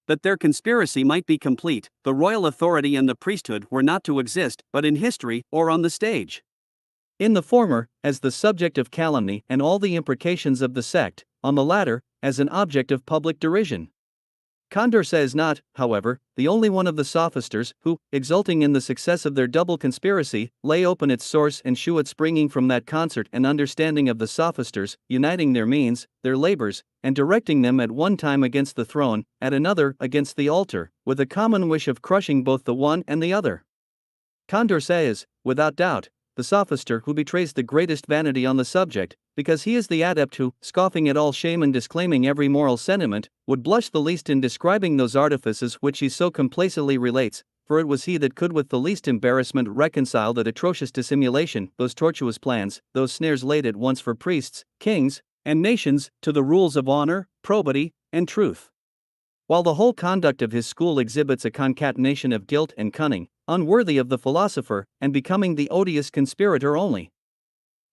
That their conspiracy might be complete, the royal authority and the priesthood were not to exist but in history or on the stage. In the former, as the subject of calumny and all the imprecations of the sect, on the latter, as an object of public derision. Condorcet is not, however, the only one of the sophisters who, exulting in the success of their double conspiracy, lay open its source and shew it springing from that concert and understanding of the sophisters, uniting their means, their labors, and directing them at one time against the throne, at another against the altar, with a common wish of crushing both the one and the other. Condorcet is, without doubt, the sophister who betrays the greatest vanity on the subject, because he is the adept who, scoffing at all shame and disclaiming every moral sentiment, would blush the least in describing those artifices which he so complacently relates, for it was he that could with the least embarrassment reconcile that atrocious dissimulation, those tortuous plans, those snares laid at once for priests, kings, and nations, to the rules of honor, probity, and truth. While the whole conduct of his school exhibits a concatenation of guilt and cunning, unworthy of the philosopher, and becoming the odious conspirator only.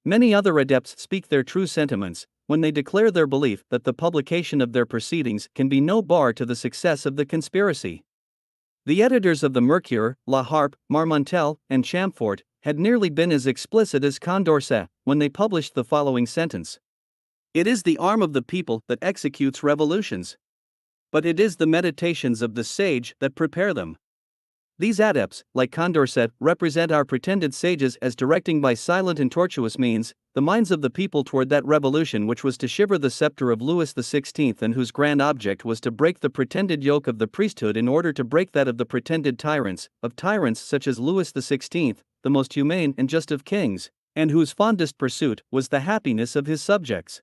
Many other adepts speak their true sentiments, when they declare their belief that the publication of their proceedings can be no bar to the success of the conspiracy. The editors of the Mercure, La Harpe, Marmontel, and Chamfort had nearly been as explicit as Condorcet when they published the following sentence: "It is the arm of the people that executes revolutions, but it is the meditations of the sage that prepare them." These adepts, like Condorcet, represent our pretended sages as directing by silent and tortuous means the minds of the people toward that revolution which was to shiver the scepter of Louis XVI and whose grand object was to break the pretended yoke of the priesthood in order to break that of the pretended tyrants such as Louis XVI, the most humane and just of kings, and whose fondest pursuit was the happiness of his subjects.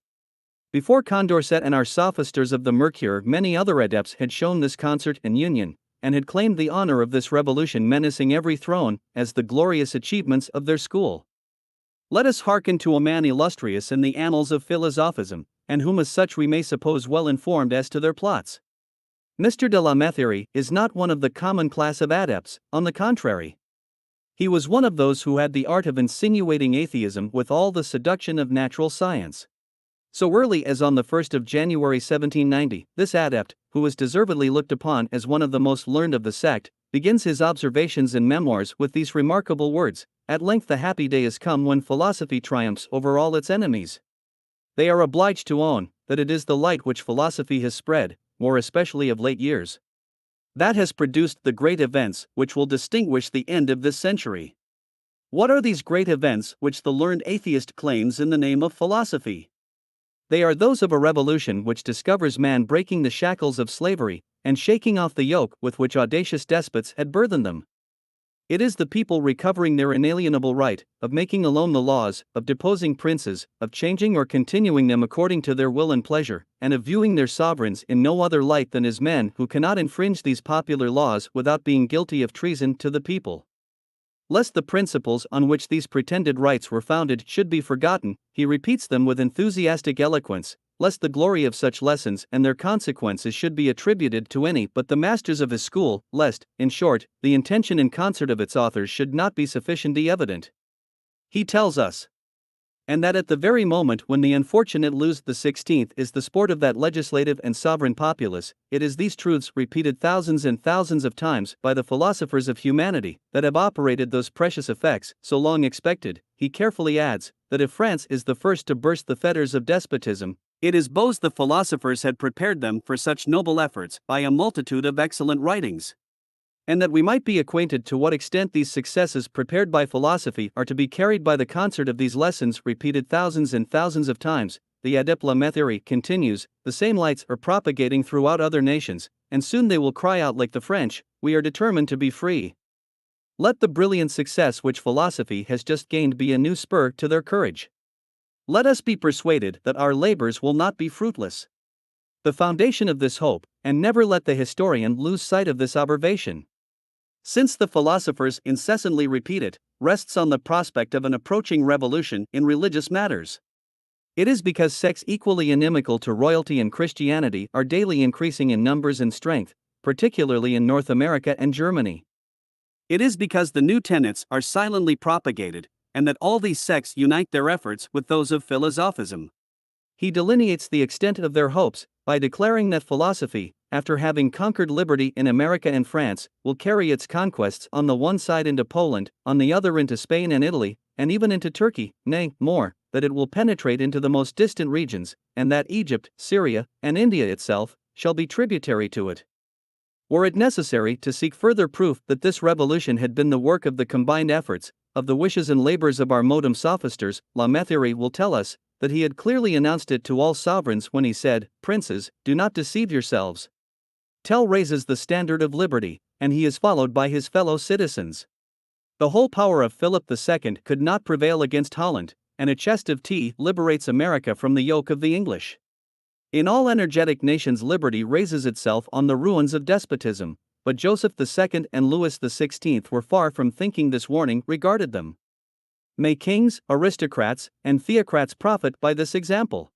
Before Condorcet and our sophisters of the Mercure, many other adepts had shown this concert and union, and had claimed the honor of this revolution menacing every throne as the glorious achievements of their school. Let us hearken to a man illustrious in the annals of philosophism, and whom as such we may suppose well informed as to their plots. Mr. de la Metherie is not one of the common class of adepts, on the contrary. He was one of those who had the art of insinuating atheism with all the seduction of natural science. So early as on the 1st of January 1790, this adept, who was deservedly looked upon as one of the most learned of the sect, begins his observations in Memoirs with these remarkable words: "At length the happy day is come when philosophy triumphs over all its enemies. They are obliged to own that it is the light which philosophy has spread, more especially of late years, that has produced the great events which will distinguish the end of this century." What are these great events which the learned atheist claims in the name of philosophy? They are those of a revolution which discovers man breaking the shackles of slavery, and shaking off the yoke with which audacious despots had burthened them. It is the people recovering their inalienable right of making alone the laws, of deposing princes, of changing or continuing them according to their will and pleasure, and of viewing their sovereigns in no other light than as men who cannot infringe these popular laws without being guilty of treason to the people. Lest the principles on which these pretended rights were founded should be forgotten, he repeats them with enthusiastic eloquence, lest the glory of such lessons and their consequences should be attributed to any but the masters of his school, lest, in short, the intention and concert of its authors should not be sufficiently evident. He tells us, and that at the very moment when the unfortunate Louis XVI is the sport of that legislative and sovereign populace, it is these truths repeated thousands and thousands of times by the philosophers of humanity that have operated those precious effects so long expected. He carefully adds that if France is the first to burst the fetters of despotism, it is because the philosophers had prepared them for such noble efforts by a multitude of excellent writings. And that we might be acquainted to what extent these successes prepared by philosophy are to be carried by the concert of these lessons repeated thousands and thousands of times, the adept La Metherie continues, the same lights are propagating throughout other nations, and soon they will cry out like the French, "We are determined to be free." Let the brilliant success which philosophy has just gained be a new spur to their courage. Let us be persuaded that our labors will not be fruitless. The foundation of this hope, and never let the historian lose sight of this observation, since the philosophers incessantly repeat it, rests on the prospect of an approaching revolution in religious matters. It is because sects equally inimical to royalty and Christianity are daily increasing in numbers and strength, particularly in North America and Germany. It is because the new tenets are silently propagated, and that all these sects unite their efforts with those of philosophism. He delineates the extent of their hopes by declaring that philosophy, after having conquered liberty in America and France, will carry its conquests on the one side into Poland, on the other into Spain and Italy, and even into Turkey, nay, more, that it will penetrate into the most distant regions, and that Egypt, Syria, and India itself shall be tributary to it. Were it necessary to seek further proof that this revolution had been the work of the combined efforts of the wishes and labors of our modem sophisters, La Metherie will tell us that he had clearly announced it to all sovereigns when he said, "Princes, do not deceive yourselves." Tell raises the standard of liberty, and he is followed by his fellow citizens. The whole power of Philip II could not prevail against Holland, and a chest of tea liberates America from the yoke of the English. In all energetic nations liberty raises itself on the ruins of despotism, but Joseph II and Louis XVI were far from thinking this warning regarded them. May kings, aristocrats, and theocrats profit by this example.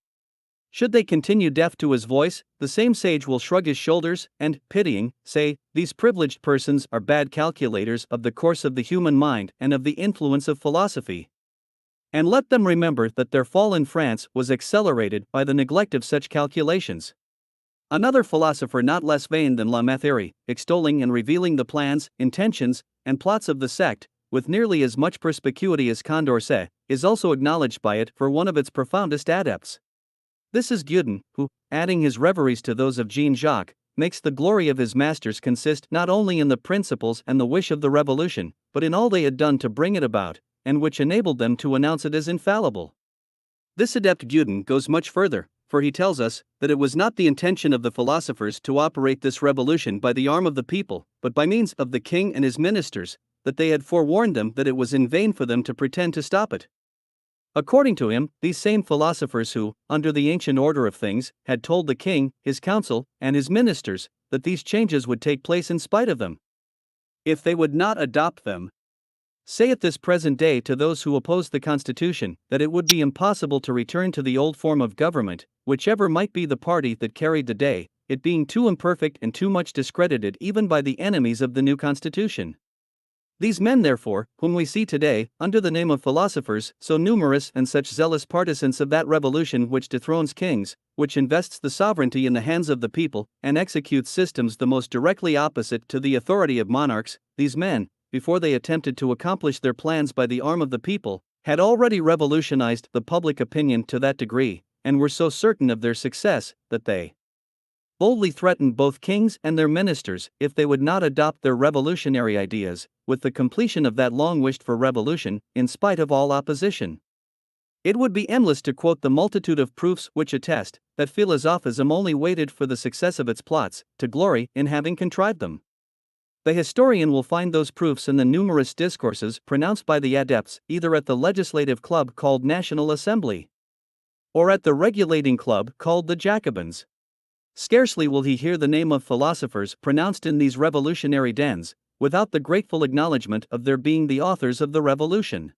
Should they continue deaf to his voice, the same sage will shrug his shoulders and, pitying, say, "These privileged persons are bad calculators of the course of the human mind and of the influence of philosophy." And let them remember that their fall in France was accelerated by the neglect of such calculations. Another philosopher not less vain than La Metherie, extolling and revealing the plans, intentions, and plots of the sect, with nearly as much perspicuity as Condorcet, is also acknowledged by it for one of its profoundest adepts. This is Augustin, who, adding his reveries to those of Jean-Jacques, makes the glory of his masters consist not only in the principles and the wish of the revolution, but in all they had done to bring it about, and which enabled them to announce it as infallible. This adept Augustin goes much further, for he tells us that it was not the intention of the philosophers to operate this revolution by the arm of the people, but by means of the king and his ministers, that they had forewarned them that it was in vain for them to pretend to stop it. According to him, these same philosophers who, under the ancient order of things, had told the king, his council, and his ministers, that these changes would take place in spite of them, if they would not adopt them, say at this present day to those who oppose the Constitution, that it would be impossible to return to the old form of government, whichever might be the party that carried the day, it being too imperfect and too much discredited even by the enemies of the new Constitution. These men, therefore, whom we see today, under the name of philosophers, so numerous and such zealous partisans of that revolution which dethrones kings, which invests the sovereignty in the hands of the people, and executes systems the most directly opposite to the authority of monarchs, these men, before they attempted to accomplish their plans by the arm of the people, had already revolutionized the public opinion to that degree, and were so certain of their success, that they boldly threatened both kings and their ministers, if they would not adopt their revolutionary ideas, with the completion of that long-wished-for revolution, in spite of all opposition. It would be endless to quote the multitude of proofs which attest that philosophism only waited for the success of its plots, to glory in having contrived them. The historian will find those proofs in the numerous discourses pronounced by the adepts, either at the legislative club called National Assembly, or at the regulating club called the Jacobins. Scarcely will he hear the name of philosophers pronounced in these revolutionary dens, without the grateful acknowledgement of their being the authors of the revolution.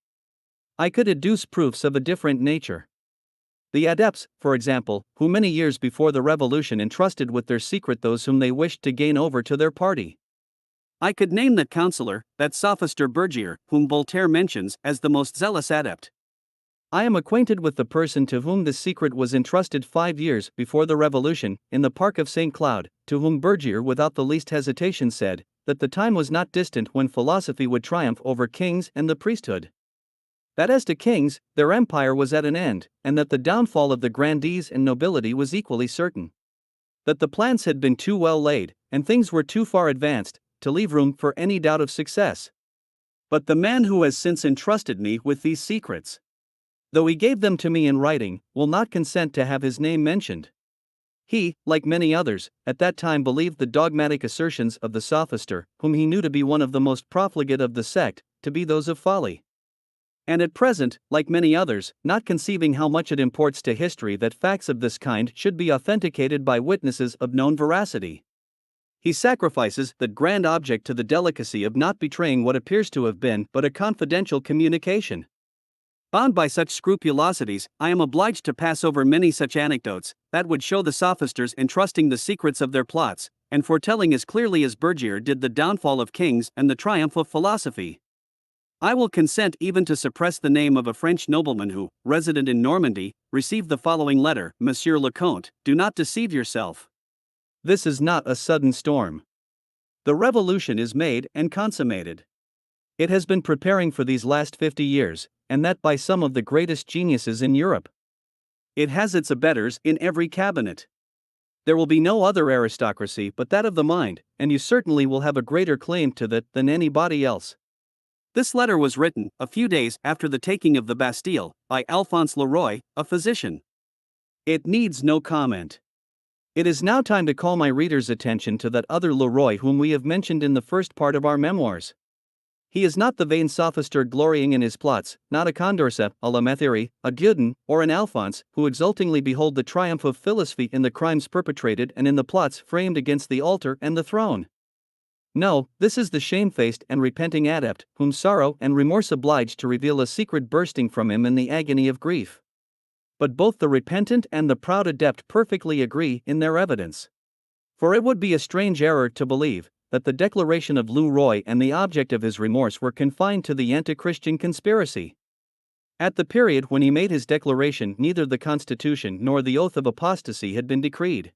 I could adduce proofs of a different nature. The adepts, for example, who many years before the revolution entrusted with their secret those whom they wished to gain over to their party. I could name that counselor, that sophister Bergier, whom Voltaire mentions as the most zealous adept. I am acquainted with the person to whom this secret was entrusted 5 years before the Revolution, in the Park of St. Cloud, to whom Bergier without the least hesitation said, that the time was not distant when philosophy would triumph over kings and the priesthood. That as to kings, their empire was at an end, and that the downfall of the grandees and nobility was equally certain. That the plans had been too well laid, and things were too far advanced, to leave room for any doubt of success. But the man who has since entrusted me with these secrets, though he gave them to me in writing, will not consent to have his name mentioned. He, like many others, at that time believed the dogmatic assertions of the sophister, whom he knew to be one of the most profligate of the sect, to be those of folly. And at present, like many others, not conceiving how much it imports to history that facts of this kind should be authenticated by witnesses of known veracity, he sacrifices that grand object to the delicacy of not betraying what appears to have been but a confidential communication. Bound by such scrupulosities, I am obliged to pass over many such anecdotes that would show the sophisters entrusting the secrets of their plots, and foretelling as clearly as Bergier did the downfall of kings and the triumph of philosophy. I will consent even to suppress the name of a French nobleman who, resident in Normandy, received the following letter: Monsieur le Comte, do not deceive yourself. This is not a sudden storm. The revolution is made and consummated. It has been preparing for these last 50 years, and that by some of the greatest geniuses in Europe. It has its abettors in every cabinet. There will be no other aristocracy but that of the mind, and you certainly will have a greater claim to that than anybody else. This letter was written, a few days after the taking of the Bastille, by Alphonse Leroy, a physician. It needs no comment. It is now time to call my readers' attention to that other Leroy whom we have mentioned in the first part of our memoirs. He is not the vain sophister glorying in his plots, not a Condorcet, a Lametherie, a Augustin, or an Alphonse, who exultingly behold the triumph of philosophy in the crimes perpetrated and in the plots framed against the altar and the throne. No, this is the shamefaced and repenting adept, whom sorrow and remorse oblige to reveal a secret bursting from him in the agony of grief. But both the repentant and the proud adept perfectly agree in their evidence. For it would be a strange error to believe that the declaration of Leroy and the object of his remorse were confined to the anti-Christian conspiracy. At the period when he made his declaration, neither the Constitution nor the oath of apostasy had been decreed.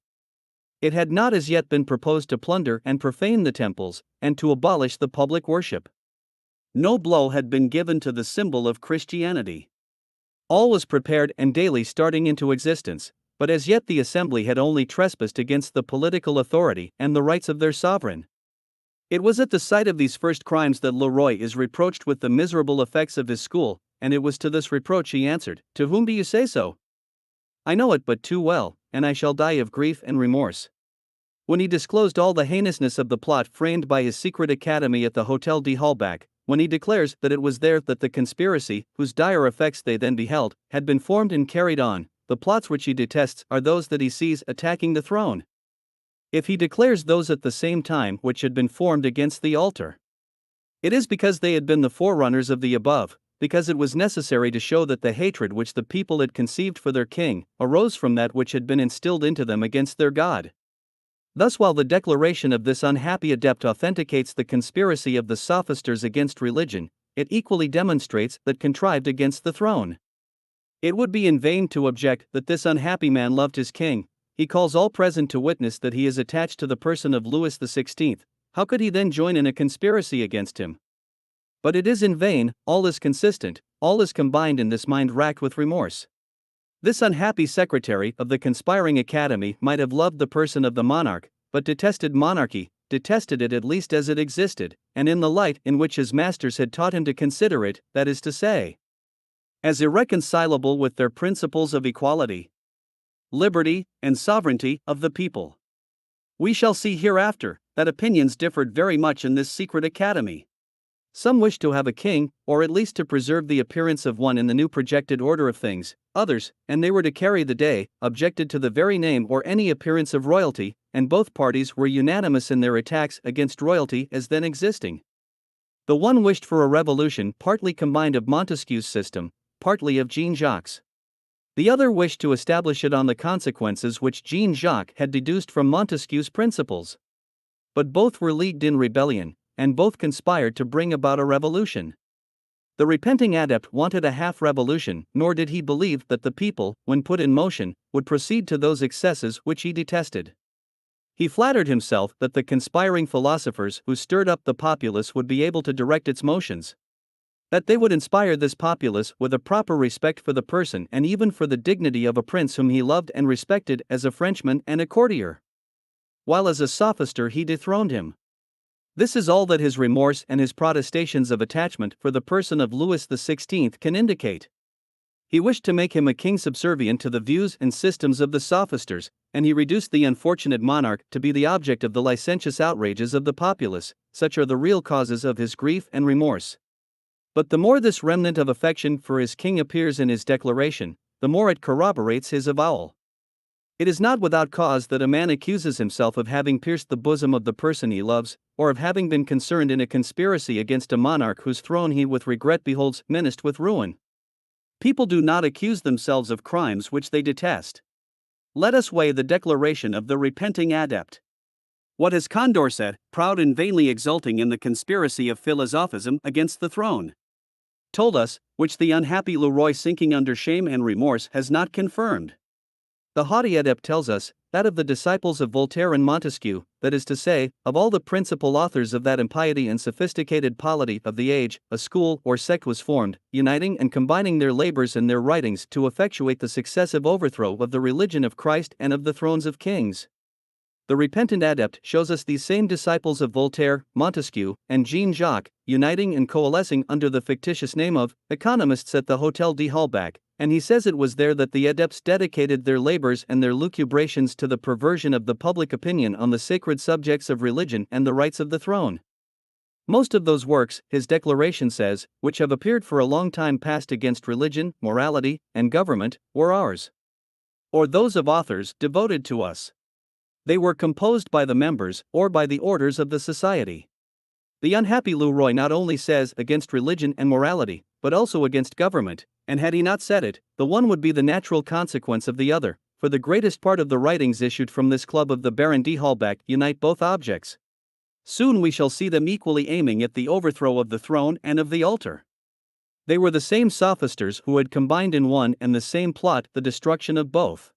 It had not as yet been proposed to plunder and profane the temples, and to abolish the public worship. No blow had been given to the symbol of Christianity. All was prepared and daily starting into existence, but as yet the assembly had only trespassed against the political authority and the rights of their sovereign. It was at the sight of these first crimes that Leroy is reproached with the miserable effects of his school, and it was to this reproach he answered, "To whom do you say so? I know it but too well, and I shall die of grief and remorse." When he disclosed all the heinousness of the plot framed by his secret academy at the Hotel de Holbach, when he declares that it was there that the conspiracy, whose dire effects they then beheld, had been formed and carried on, the plots which he detests are those that he sees attacking the throne. If he declares those at the same time which had been formed against the altar, it is because they had been the forerunners of the above, because it was necessary to show that the hatred which the people had conceived for their king arose from that which had been instilled into them against their God. Thus, while the declaration of this unhappy adept authenticates the conspiracy of the sophisters against religion, it equally demonstrates that contrived against the throne. It would be in vain to object that this unhappy man loved his king. He calls all present to witness that he is attached to the person of Louis XVI. How could he then join in a conspiracy against him? But it is in vain, all is consistent, all is combined in this mind racked with remorse. This unhappy secretary of the conspiring academy might have loved the person of the monarch, but detested monarchy, detested it at least as it existed, and in the light in which his masters had taught him to consider it, that is to say, as irreconcilable with their principles of equality, liberty, and sovereignty of the people. We shall see hereafter that opinions differed very much in this secret academy. Some wished to have a king, or at least to preserve the appearance of one in the new projected order of things. Others, and they were to carry the day, objected to the very name or any appearance of royalty, and both parties were unanimous in their attacks against royalty as then existing. The one wished for a revolution partly combined of Montesquieu's system, partly of Jean-Jacques. The other wished to establish it on the consequences which Jean-Jacques had deduced from Montesquieu's principles. But both were leagued in rebellion, and both conspired to bring about a revolution. The repenting adept wanted a half-revolution, nor did he believe that the people, when put in motion, would proceed to those excesses which he detested. He flattered himself that the conspiring philosophers who stirred up the populace would be able to direct its motions, that they would inspire this populace with a proper respect for the person and even for the dignity of a prince whom he loved and respected as a Frenchman and a courtier, while as a sophister he dethroned him. This is all that his remorse and his protestations of attachment for the person of Louis XVI can indicate. He wished to make him a king subservient to the views and systems of the sophisters, and he reduced the unfortunate monarch to be the object of the licentious outrages of the populace. Such are the real causes of his grief and remorse. But the more this remnant of affection for his king appears in his declaration, the more it corroborates his avowal. It is not without cause that a man accuses himself of having pierced the bosom of the person he loves, or of having been concerned in a conspiracy against a monarch whose throne he with regret beholds menaced with ruin. People do not accuse themselves of crimes which they detest. Let us weigh the declaration of the repenting adept. What has Condorcet, proud and vainly exulting in the conspiracy of philosophism against the throne, told us, which the unhappy Leroy sinking under shame and remorse has not confirmed? The haughty adept tells us that of the disciples of Voltaire and Montesquieu, that is to say, of all the principal authors of that impiety and sophisticated polity of the age, a school or sect was formed, uniting and combining their labors and their writings to effectuate the successive overthrow of the religion of Christ and of the thrones of kings. The repentant adept shows us these same disciples of Voltaire, Montesquieu, and Jean-Jacques, uniting and coalescing under the fictitious name of economists at the Hotel de Holbach, and he says it was there that the adepts dedicated their labors and their lucubrations to the perversion of the public opinion on the sacred subjects of religion and the rights of the throne. Most of those works, his declaration says, which have appeared for a long time past against religion, morality, and government, were ours, or those of authors devoted to us. They were composed by the members or by the orders of the society. The unhappy Leroy not only says against religion and morality, but also against government, and had he not said it, the one would be the natural consequence of the other, for the greatest part of the writings issued from this club of the Baron de Holbach unite both objects. Soon we shall see them equally aiming at the overthrow of the throne and of the altar. They were the same sophisters who had combined in one and the same plot the destruction of both.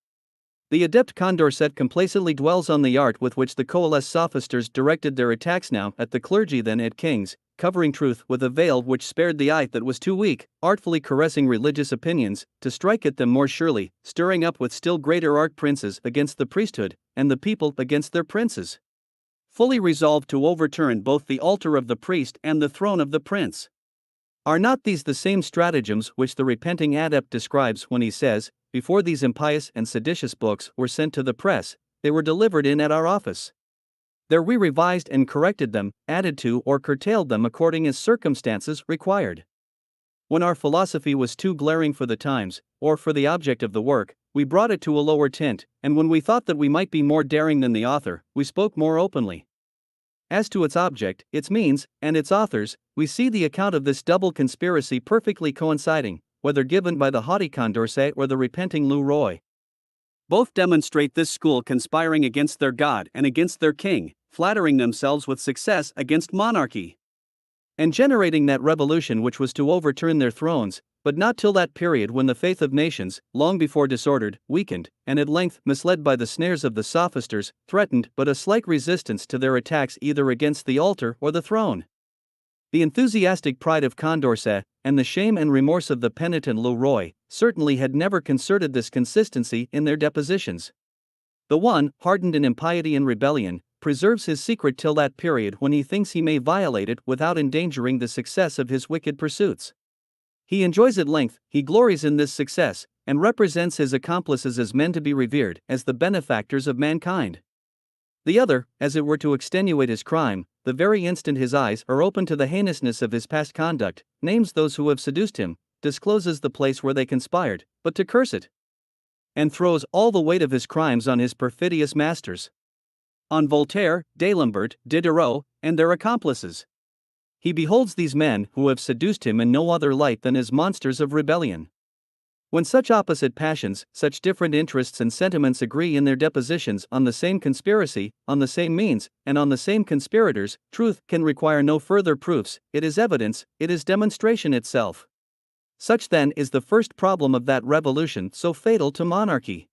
The adept Condorcet complacently dwells on the art with which the coalesced sophisters directed their attacks now at the clergy then at kings, covering truth with a veil which spared the eye that was too weak, artfully caressing religious opinions, to strike at them more surely, stirring up with still greater art princes against the priesthood, and the people against their princes. Fully resolved to overturn both the altar of the priest and the throne of the prince. Are not these the same stratagems which the repenting adept describes when he says, "Before these impious and seditious books were sent to the press, they were delivered in at our office. There we revised and corrected them, added to or curtailed them according as circumstances required. When our philosophy was too glaring for the times, or for the object of the work, we brought it to a lower tint, and when we thought that we might be more daring than the author, we spoke more openly. As to its object, its means, and its authors, we see the account of this double conspiracy perfectly coinciding, whether given by the haughty Condorcet or the repenting Lou Roy. Both demonstrate this school conspiring against their God and against their king, flattering themselves with success against monarchy, and generating that revolution which was to overturn their thrones, but not till that period when the faith of nations, long before disordered, weakened, and at length misled by the snares of the sophisters, threatened but a slight resistance to their attacks either against the altar or the throne. The enthusiastic pride of Condorcet, and the shame and remorse of the penitent Lou Roy, certainly had never concerted this consistency in their depositions. The one, hardened in impiety and rebellion, preserves his secret till that period when he thinks he may violate it without endangering the success of his wicked pursuits. He enjoys at length, he glories in this success, and represents his accomplices as men to be revered, as the benefactors of mankind. The other, as it were to extenuate his crime, the very instant his eyes are open to the heinousness of his past conduct, names those who have seduced him, discloses the place where they conspired, but to curse it, and throws all the weight of his crimes on his perfidious masters. On Voltaire, D'Alembert, Diderot, and their accomplices. He beholds these men who have seduced him in no other light than as monsters of rebellion. When such opposite passions, such different interests and sentiments agree in their depositions on the same conspiracy, on the same means, and on the same conspirators, truth can require no further proofs, it is evidence, it is demonstration itself. Such then is the first problem of that revolution so fatal to monarchy.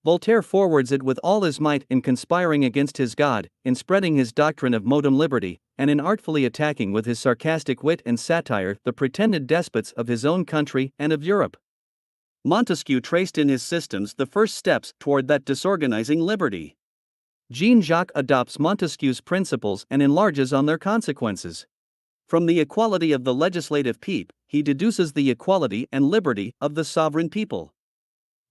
Voltaire forwards it with all his might in conspiring against his God, in spreading his doctrine of modem liberty, and in artfully attacking with his sarcastic wit and satire the pretended despots of his own country and of Europe. Montesquieu traced in his systems the first steps toward that disorganizing liberty. Jean-Jacques adopts Montesquieu's principles and enlarges on their consequences. From the equality of the legislative peep, he deduces the equality and liberty of the sovereign people.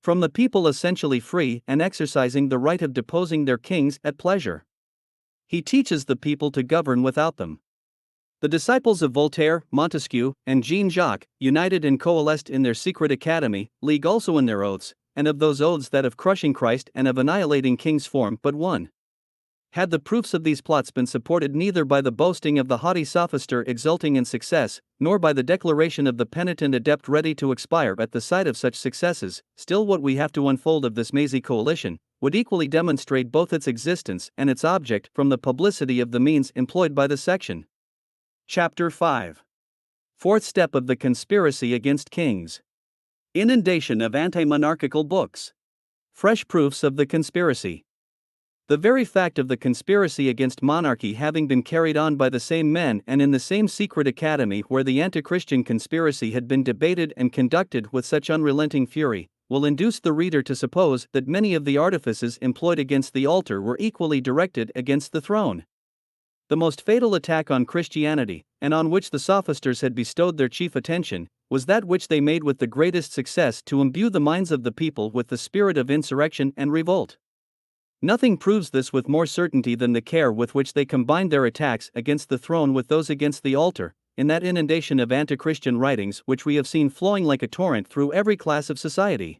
From the people essentially free and exercising the right of deposing their kings at pleasure, he teaches the people to govern without them. The disciples of Voltaire, Montesquieu, and Jean-Jacques, united and coalesced in their secret academy, league also in their oaths, and of those oaths that of crushing Christ and of annihilating kings form but one. Had the proofs of these plots been supported neither by the boasting of the haughty sophister exulting in success, nor by the declaration of the penitent adept ready to expire at the sight of such successes, still what we have to unfold of this mazy coalition would equally demonstrate both its existence and its object from the publicity of the means employed by the section. Chapter 5. Fourth step of the conspiracy against kings. Inundation of anti-monarchical books. Fresh proofs of the conspiracy. The very fact of the conspiracy against monarchy having been carried on by the same men and in the same secret academy where the anti-Christian conspiracy had been debated and conducted with such unrelenting fury, will induce the reader to suppose that many of the artifices employed against the altar were equally directed against the throne. The most fatal attack on Christianity, and on which the sophisters had bestowed their chief attention, was that which they made with the greatest success to imbue the minds of the people with the spirit of insurrection and revolt. Nothing proves this with more certainty than the care with which they combined their attacks against the throne with those against the altar, in that inundation of anti-Christian writings which we have seen flowing like a torrent through every class of society.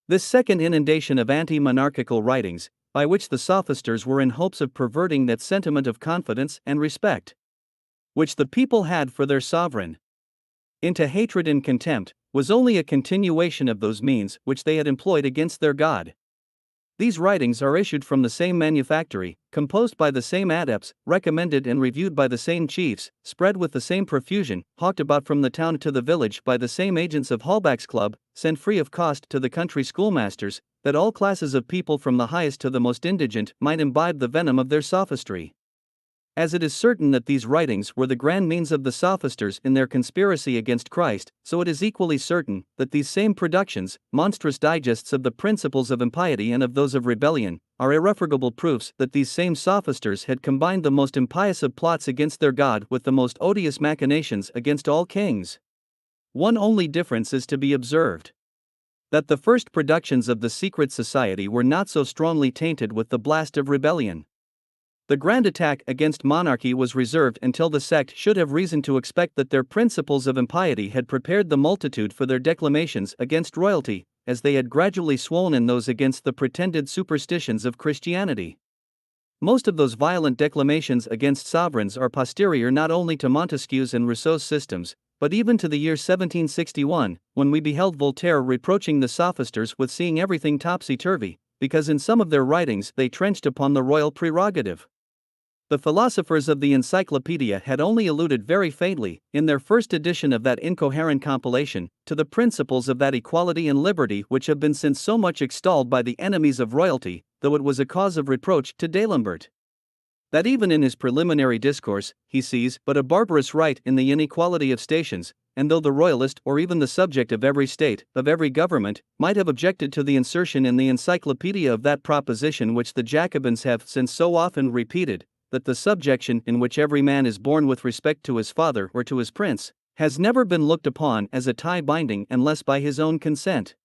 This second inundation of anti-monarchical writings, by which the sophisters were in hopes of perverting that sentiment of confidence and respect which the people had for their sovereign into hatred and contempt, was only a continuation of those means which they had employed against their God. These writings are issued from the same manufactory, composed by the same adepts, recommended and reviewed by the same chiefs, spread with the same profusion, hawked about from the town to the village by the same agents of Holbach's Club, sent free of cost to the country schoolmasters, that all classes of people from the highest to the most indigent might imbibe the venom of their sophistry. As it is certain that these writings were the grand means of the sophisters in their conspiracy against Christ, so it is equally certain that these same productions, monstrous digests of the principles of impiety and of those of rebellion, are irrefragable proofs that these same sophisters had combined the most impious of plots against their God with the most odious machinations against all kings. One only difference is to be observed: that the first productions of the secret society were not so strongly tainted with the blast of rebellion. The grand attack against monarchy was reserved until the sect should have reason to expect that their principles of impiety had prepared the multitude for their declamations against royalty, as they had gradually swollen those against the pretended superstitions of Christianity. Most of those violent declamations against sovereigns are posterior not only to Montesquieu's and Rousseau's systems, but even to the year 1761, when we beheld Voltaire reproaching the sophisters with seeing everything topsy-turvy, because in some of their writings they trenched upon the royal prerogative. The philosophers of the Encyclopedia had only alluded very faintly, in their first edition of that incoherent compilation, to the principles of that equality and liberty which have been since so much extolled by the enemies of royalty, though it was a cause of reproach to D'Alembert. That even in his preliminary discourse, he sees but a barbarous right in the inequality of stations, and though the royalist or even the subject of every state, of every government, might have objected to the insertion in the Encyclopedia of that proposition which the Jacobins have since so often repeated, that the subjection in which every man is born with respect to his father or to his prince, has never been looked upon as a tie binding unless by his own consent.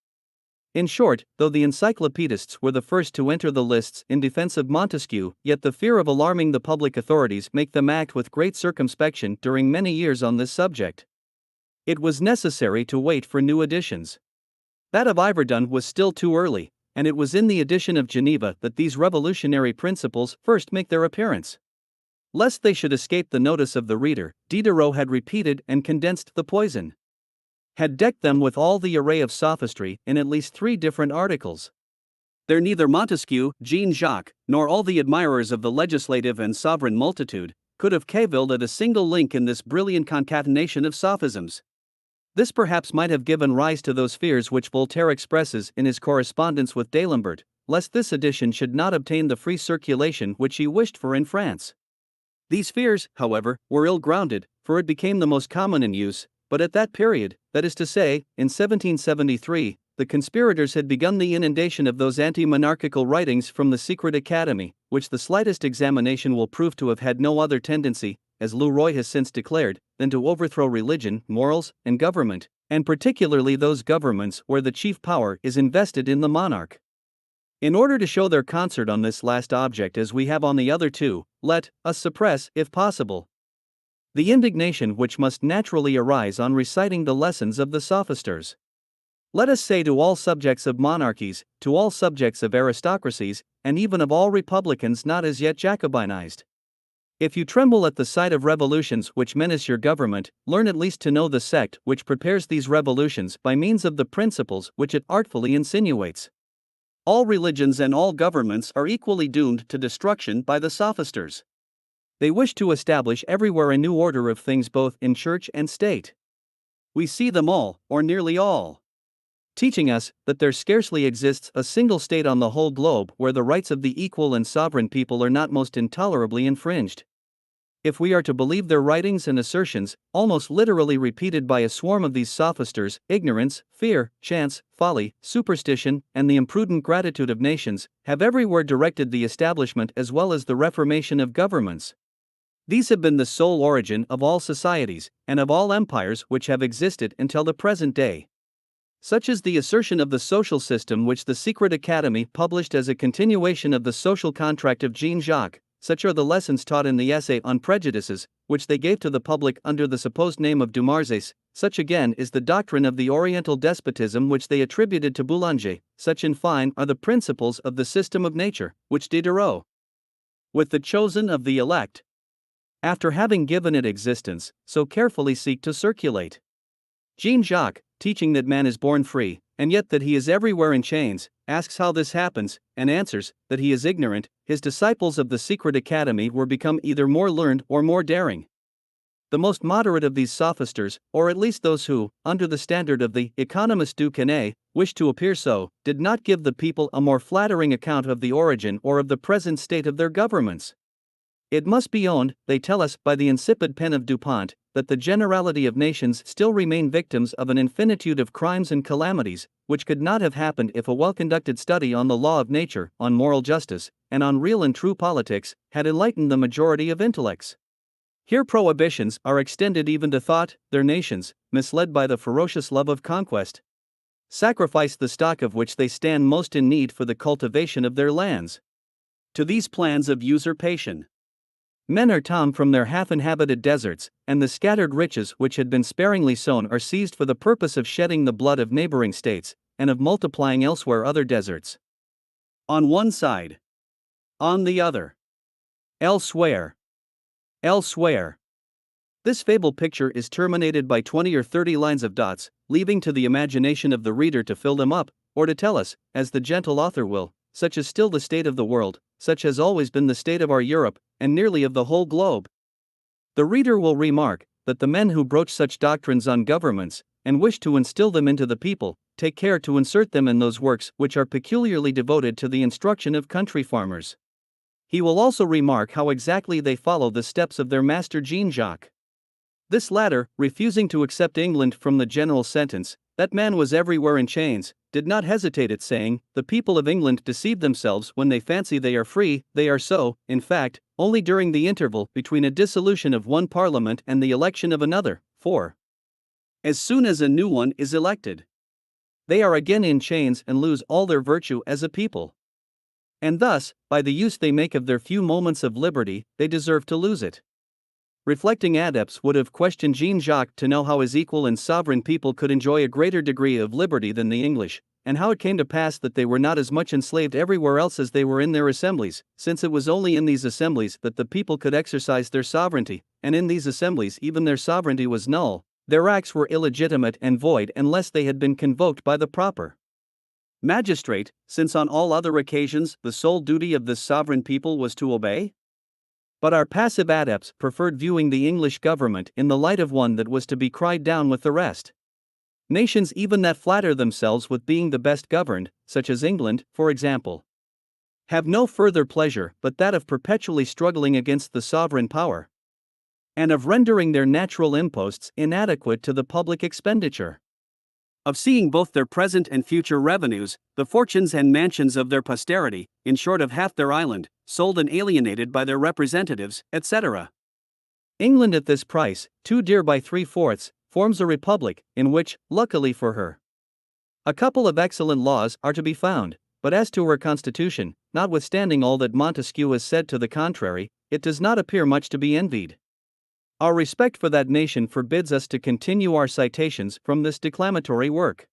In short, though the encyclopedists were the first to enter the lists in defense of Montesquieu, yet the fear of alarming the public authorities make them act with great circumspection during many years on this subject. It was necessary to wait for new editions. That of Yverdun was still too early, and it was in the edition of Geneva that these revolutionary principles first make their appearance. Lest they should escape the notice of the reader, Diderot had repeated and condensed the poison, had decked them with all the array of sophistry in at least 3 different articles. There neither Montesquieu, Jean-Jacques, nor all the admirers of the legislative and sovereign multitude could have cavilled at a single link in this brilliant concatenation of sophisms. This perhaps might have given rise to those fears which Voltaire expresses in his correspondence with D'Alembert, lest this edition should not obtain the free circulation which he wished for in France. These fears, however, were ill-grounded, for it became the most common in use, but at that period, that is to say, in 1773, the conspirators had begun the inundation of those anti-monarchical writings from the secret academy, which the slightest examination will prove to have had no other tendency, as Leroy has since declared, than to overthrow religion, morals, and government, and particularly those governments where the chief power is invested in the monarch. In order to show their concert on this last object as we have on the other two, let us suppress, if possible, the indignation which must naturally arise on reciting the lessons of the sophisters. Let us say to all subjects of monarchies, to all subjects of aristocracies, and even of all republicans not as yet Jacobinized: if you tremble at the sight of revolutions which menace your government, learn at least to know the sect which prepares these revolutions by means of the principles which it artfully insinuates. All religions and all governments are equally doomed to destruction by the sophisters. They wish to establish everywhere a new order of things both in church and state. We see them all, or nearly all, teaching us that there scarcely exists a single state on the whole globe where the rights of the equal and sovereign people are not most intolerably infringed. If we are to believe their writings and assertions, almost literally repeated by a swarm of these sophisters, ignorance, fear, chance, folly, superstition, and the imprudent gratitude of nations have everywhere directed the establishment as well as the reformation of governments. These have been the sole origin of all societies, and of all empires which have existed until the present day. Such is the assertion of the social system which the Secret Academy published as a continuation of the social contract of Jean-Jacques. Such are the lessons taught in the essay on prejudices, which they gave to the public under the supposed name of Dumarzes. Such again is the doctrine of the Oriental despotism which they attributed to Boulanger. Such in fine are the principles of the system of nature, which Diderot, with the chosen of the elect, after having given it existence, so carefully seek to circulate. Jean-Jacques, teaching that man is born free, and yet that he is everywhere in chains, asks how this happens, and answers that he is ignorant. His disciples of the Secret Academy were become either more learned or more daring. The most moderate of these sophisters, or at least those who, under the standard of the Economist du Cannet, wished to appear so, did not give the people a more flattering account of the origin or of the present state of their governments. It must be owned, they tell us by the insipid pen of Dupont, that the generality of nations still remain victims of an infinitude of crimes and calamities, which could not have happened if a well-conducted study on the law of nature, on moral justice, and on real and true politics, had enlightened the majority of intellects. Here prohibitions are extended even to thought. Their nations, misled by the ferocious love of conquest, sacrifice the stock of which they stand most in need for the cultivation of their lands to these plans of usurpation. Men are torn from their half-inhabited deserts, and the scattered riches which had been sparingly sown are seized for the purpose of shedding the blood of neighboring states, and of multiplying elsewhere other deserts. On one side. On the other. Elsewhere. Elsewhere. This fable picture is terminated by 20 or 30 lines of dots, leaving to the imagination of the reader to fill them up, or to tell us, as the gentle author will, such is still the state of the world, such has always been the state of our Europe, and nearly of the whole globe. The reader will remark that the men who broach such doctrines on governments, and wish to instill them into the people, take care to insert them in those works which are peculiarly devoted to the instruction of country farmers. He will also remark how exactly they follow the steps of their master Jean-Jacques. This latter, refusing to accept England from the general sentence, that man was everywhere in chains, did not hesitate at saying, the people of England deceive themselves when they fancy they are free. They are so, in fact, only during the interval between a dissolution of one parliament and the election of another, for as soon as a new one is elected, they are again in chains and lose all their virtue as a people. And thus, by the use they make of their few moments of liberty, they deserve to lose it. Reflecting adepts would have questioned Jean-Jacques to know how his equal and sovereign people could enjoy a greater degree of liberty than the English, and how it came to pass that they were not as much enslaved everywhere else as they were in their assemblies, since it was only in these assemblies that the people could exercise their sovereignty, and in these assemblies even their sovereignty was null. Their acts were illegitimate and void unless they had been convoked by the proper magistrate, since on all other occasions the sole duty of this sovereign people was to obey. But our passive adepts preferred viewing the English government in the light of one that was to be cried down with the rest. Nations even that flatter themselves with being the best governed, such as England, for example, have no further pleasure but that of perpetually struggling against the sovereign power, and of rendering their natural imposts inadequate to the public expenditure, of seeing both their present and future revenues, the fortunes and mansions of their posterity, in short of half their island, sold and alienated by their representatives, etc. England at this price, too dear by 3/4, forms a republic, in which, luckily for her, a couple of excellent laws are to be found, but as to her constitution, notwithstanding all that Montesquieu has said to the contrary, it does not appear much to be envied. Our respect for that nation forbids us to continue our citations from this declamatory work.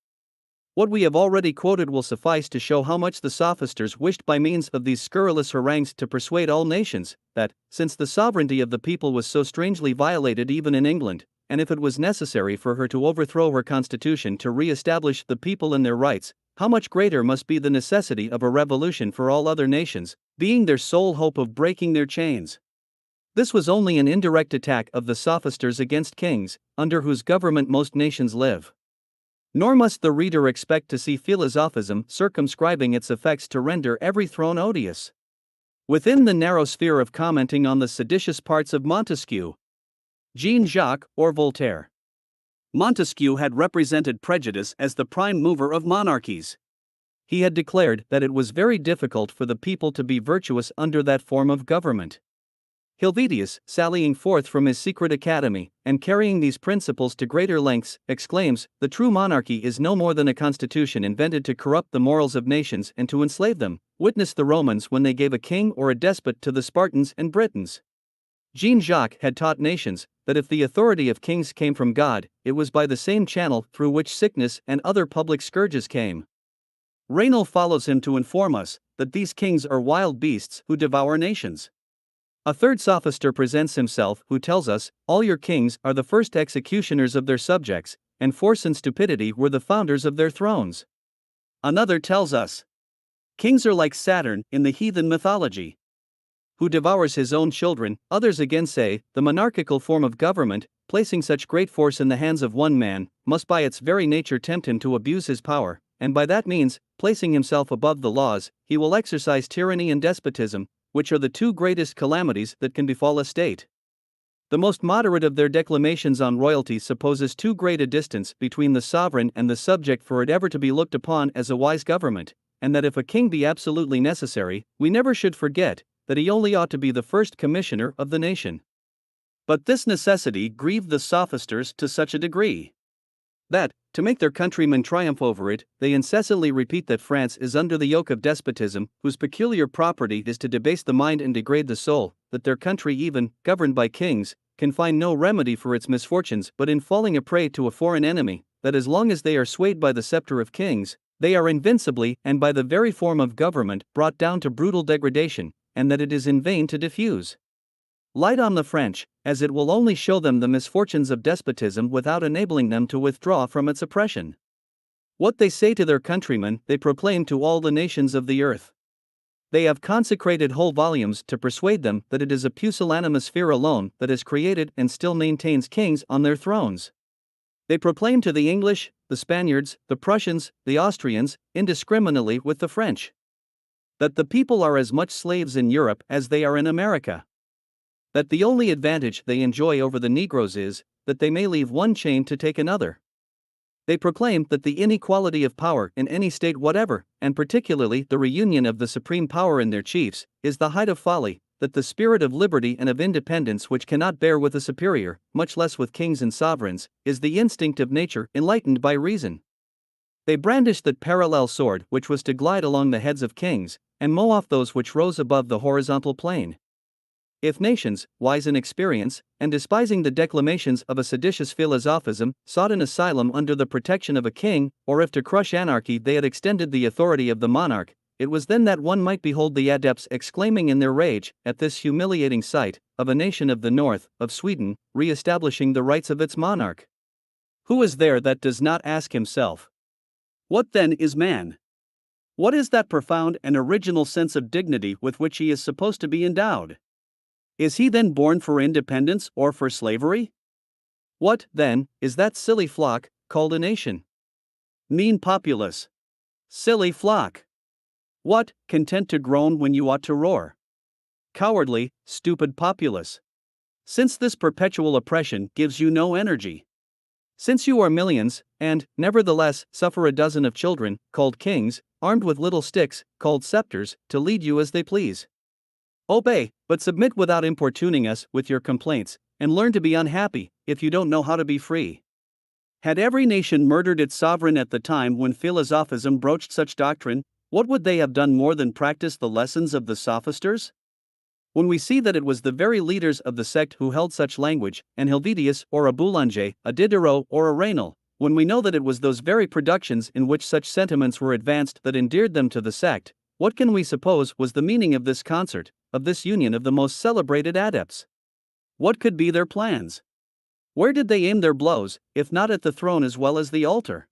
What we have already quoted will suffice to show how much the sophisters wished by means of these scurrilous harangues to persuade all nations, that, since the sovereignty of the people was so strangely violated even in England, and if it was necessary for her to overthrow her constitution to re-establish the people in their rights, how much greater must be the necessity of a revolution for all other nations, being their sole hope of breaking their chains. This was only an indirect attack of the sophisters against kings, under whose government most nations live. Nor must the reader expect to see philosophism circumscribing its effects to render every throne odious. Within the narrow sphere of commenting on the seditious parts of Montesquieu, Jean-Jacques, or Voltaire, Montesquieu had represented prejudice as the prime mover of monarchies. He had declared that it was very difficult for the people to be virtuous under that form of government. Helvetius, sallying forth from his secret academy, and carrying these principles to greater lengths, exclaims, "The true monarchy is no more than a constitution invented to corrupt the morals of nations and to enslave them. Witness the Romans when they gave a king or a despot to the Spartans and Britons." Jean-Jacques had taught nations that if the authority of kings came from God, it was by the same channel through which sickness and other public scourges came. Raynal follows him to inform us that these kings are wild beasts who devour nations. A third sophister presents himself, who tells us, all your kings are the first executioners of their subjects, and force and stupidity were the founders of their thrones. Another tells us, kings are like Saturn in the heathen mythology. who devours his own children. Others again say, the monarchical form of government, placing such great force in the hands of one man, must by its very nature tempt him to abuse his power, and by that means, placing himself above the laws, he will exercise tyranny and despotism, which are the two greatest calamities that can befall a state. The most moderate of their declamations on royalty supposes too great a distance between the sovereign and the subject for it ever to be looked upon as a wise government, and that if a king be absolutely necessary, we never should forget that he only ought to be the first commissioner of the nation. But this necessity grieved the sophisters to such a degree that, to make their countrymen triumph over it, they incessantly repeat that France is under the yoke of despotism, whose peculiar property is to debase the mind and degrade the soul, that their country, even governed by kings, can find no remedy for its misfortunes but in falling a prey to a foreign enemy, that as long as they are swayed by the scepter of kings, they are invincibly, and by the very form of government, brought down to brutal degradation, and that it is in vain to diffuse light on the French, as it will only show them the misfortunes of despotism without enabling them to withdraw from its oppression. What they say to their countrymen, they proclaim to all the nations of the earth. They have consecrated whole volumes to persuade them that it is a pusillanimous fear alone that has created and still maintains kings on their thrones. They proclaim to the English, the Spaniards, the Prussians, the Austrians, indiscriminately with the French, that the people are as much slaves in Europe as they are in America. That the only advantage they enjoy over the Negroes is that they may leave one chain to take another. They proclaim that the inequality of power in any state whatever, and particularly the reunion of the supreme power in their chiefs, is the height of folly, that the spirit of liberty and of independence which cannot bear with a superior, much less with kings and sovereigns, is the instinct of nature enlightened by reason. They brandish that parallel sword which was to glide along the heads of kings, and mow off those which rose above the horizontal plane. If nations, wise in experience, and despising the declamations of a seditious philosophism, sought an asylum under the protection of a king, or if to crush anarchy they had extended the authority of the monarch, it was then that one might behold the adepts exclaiming in their rage, at this humiliating sight, of a nation of the north, of Sweden, re-establishing the rights of its monarch. Who is there that does not ask himself, what then is man? What is that profound and original sense of dignity with which he is supposed to be endowed? Is he then born for independence or for slavery? What, then, is that silly flock, called a nation? Mean populace. Silly flock. What, content to groan when you ought to roar? Cowardly, stupid populace. Since this perpetual oppression gives you no energy. Since you are millions, and, nevertheless, suffer a dozen of children, called kings, armed with little sticks, called scepters, to lead you as they please. Obey, but submit without importuning us with your complaints, and learn to be unhappy, if you don't know how to be free. Had every nation murdered its sovereign at the time when philosophism broached such doctrine, what would they have done more than practice the lessons of the sophisters? When we see that it was the very leaders of the sect who held such language, an Helvetius or a Boulanger, a Diderot or a Raynal, when we know that it was those very productions in which such sentiments were advanced that endeared them to the sect, what can we suppose was the meaning of this concert, of this union of the most celebrated adepts? What could be their plans? Where did they aim their blows, if not at the throne as well as the altar?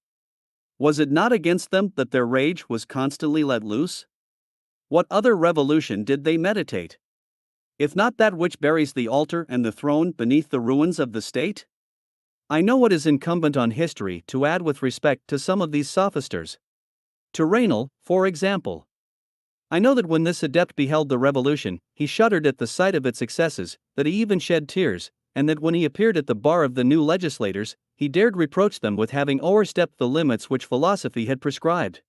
Was it not against them that their rage was constantly let loose? What other revolution did they meditate, if not that which buries the altar and the throne beneath the ruins of the state? I know what is incumbent on history to add with respect to some of these sophisters. To Raynal, for example. I know that when this adept beheld the revolution, he shuddered at the sight of its excesses, that he even shed tears, and that when he appeared at the bar of the new legislators, he dared reproach them with having overstepped the limits which philosophy had prescribed.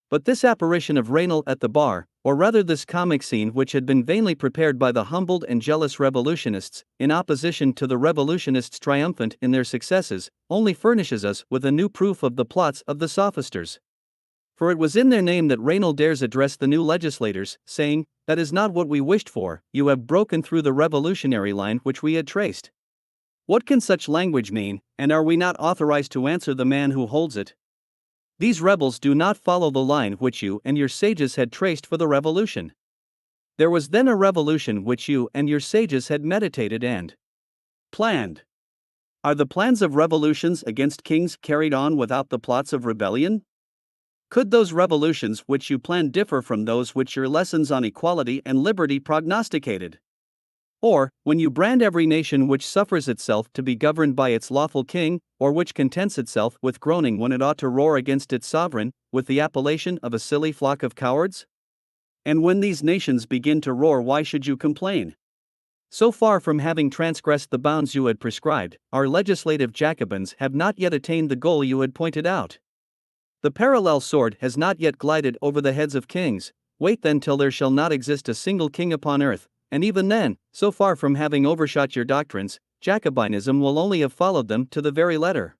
But this apparition of Raynal at the bar, or rather this comic scene which had been vainly prepared by the humbled and jealous revolutionists, in opposition to the revolutionists triumphant in their successes, only furnishes us with a new proof of the plots of the sophisters. For it was in their name that Raynal dares address the new legislators, saying, "That is not what we wished for, you have broken through the revolutionary line which we had traced." What can such language mean, and are we not authorized to answer the man who holds it? These rebels do not follow the line which you and your sages had traced for the revolution. There was then a revolution which you and your sages had meditated and planned. Are the plans of revolutions against kings carried on without the plots of rebellion? Could those revolutions which you planned differ from those which your lessons on equality and liberty prognosticated? Or, when you brand every nation which suffers itself to be governed by its lawful king, or which contents itself with groaning when it ought to roar against its sovereign, with the appellation of a silly flock of cowards? And when these nations begin to roar, why should you complain? So far from having transgressed the bounds you had prescribed, our legislative Jacobins have not yet attained the goal you had pointed out. The parallel sword has not yet glided over the heads of kings. Wait then till there shall not exist a single king upon earth, and even then, so far from having overshot your doctrines, Jacobinism will only have followed them to the very letter.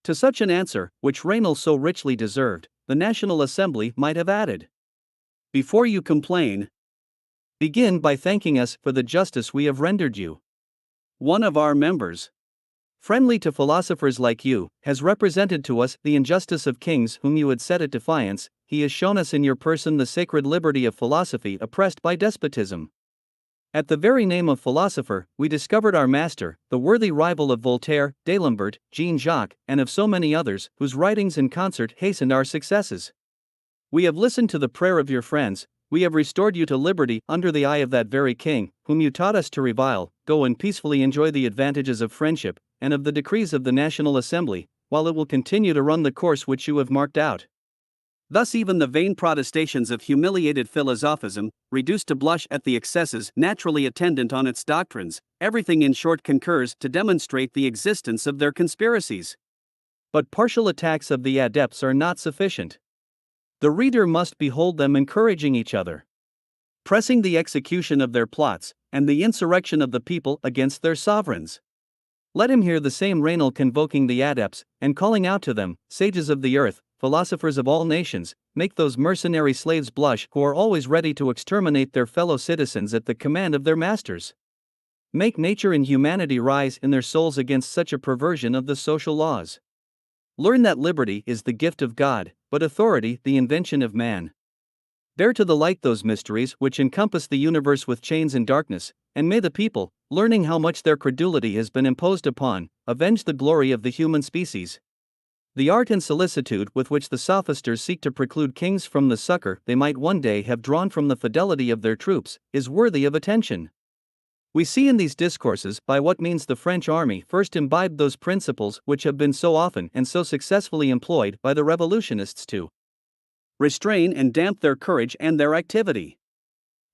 To such an answer, which Raynal so richly deserved, the National Assembly might have added: before you complain, begin by thanking us for the justice we have rendered you. One of our members, friendly to philosophers like you, has represented to us the injustice of kings whom you had set at defiance. He has shown us in your person the sacred liberty of philosophy oppressed by despotism. At the very name of philosopher, we discovered our master, the worthy rival of Voltaire, D'Alembert, Jean-Jacques, and of so many others, whose writings in concert hastened our successes. We have listened to the prayer of your friends. We have restored you to liberty under the eye of that very king, whom you taught us to revile. Go and peacefully enjoy the advantages of friendship, and of the decrees of the National Assembly, while it will continue to run the course which you have marked out. Thus even the vain protestations of humiliated philosophism, reduced to blush at the excesses naturally attendant on its doctrines, everything in short concurs to demonstrate the existence of their conspiracies. But partial attacks of the adepts are not sufficient. The reader must behold them encouraging each other, pressing the execution of their plots, and the insurrection of the people against their sovereigns. Let him hear the same Raynal convoking the adepts, and calling out to them, sages of the earth, philosophers of all nations, make those mercenary slaves blush who are always ready to exterminate their fellow citizens at the command of their masters. Make nature and humanity rise in their souls against such a perversion of the social laws. Learn that liberty is the gift of God, but authority the invention of man. Bear to the light those mysteries which encompass the universe with chains and darkness, and may the people, learning how much their credulity has been imposed upon, avenge the glory of the human species. The art and solicitude with which the sophisters seek to preclude kings from the succor they might one day have drawn from the fidelity of their troops is worthy of attention. We see in these discourses by what means the French army first imbibed those principles which have been so often and so successfully employed by the revolutionists to restrain and damp their courage and their activity.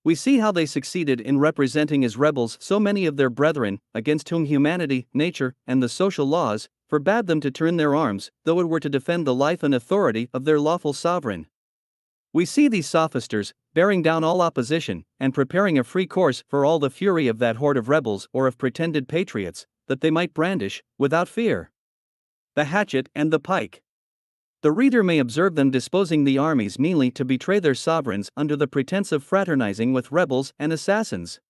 We see how they succeeded in representing as rebels so many of their brethren, against whom humanity, nature, and the social laws forbade them to turn their arms, though it were to defend the life and authority of their lawful sovereign. We see these sophisters bearing down all opposition, and preparing a free course for all the fury of that horde of rebels or of pretended patriots, that they might brandish, without fear, the hatchet and the pike. The reader may observe them disposing the armies meanly to betray their sovereigns under the pretense of fraternizing with rebels and assassins.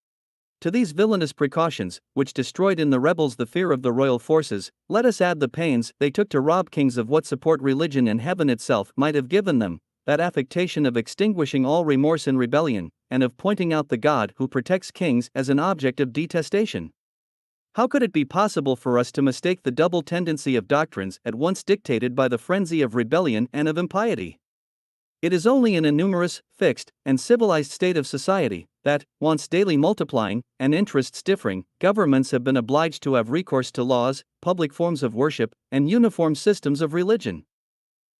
To these villainous precautions, which destroyed in the rebels the fear of the royal forces, let us add the pains they took to rob kings of what support religion and heaven itself might have given them, that affectation of extinguishing all remorse in rebellion, and of pointing out the God who protects kings as an object of detestation. How could it be possible for us to mistake the double tendency of doctrines at once dictated by the frenzy of rebellion and of impiety? It is only in a numerous, fixed, and civilized state of society that, wants daily multiplying, and interests differing, governments have been obliged to have recourse to laws, public forms of worship, and uniform systems of religion.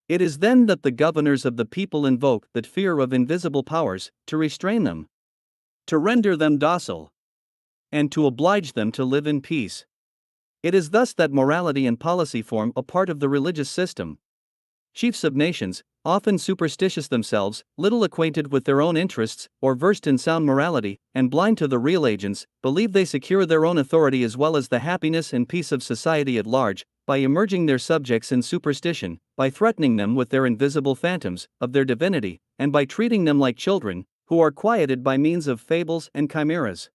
It is then that the governors of the people invoke that fear of invisible powers, to restrain them, to render them docile, and to oblige them to live in peace. It is thus that morality and policy form a part of the religious system. Chiefs of nations, often superstitious themselves, little acquainted with their own interests, or versed in sound morality, and blind to the real agents, believe they secure their own authority as well as the happiness and peace of society at large, by immerging their subjects in superstition, by threatening them with their invisible phantoms of their divinity, and by treating them like children, who are quieted by means of fables and chimeras.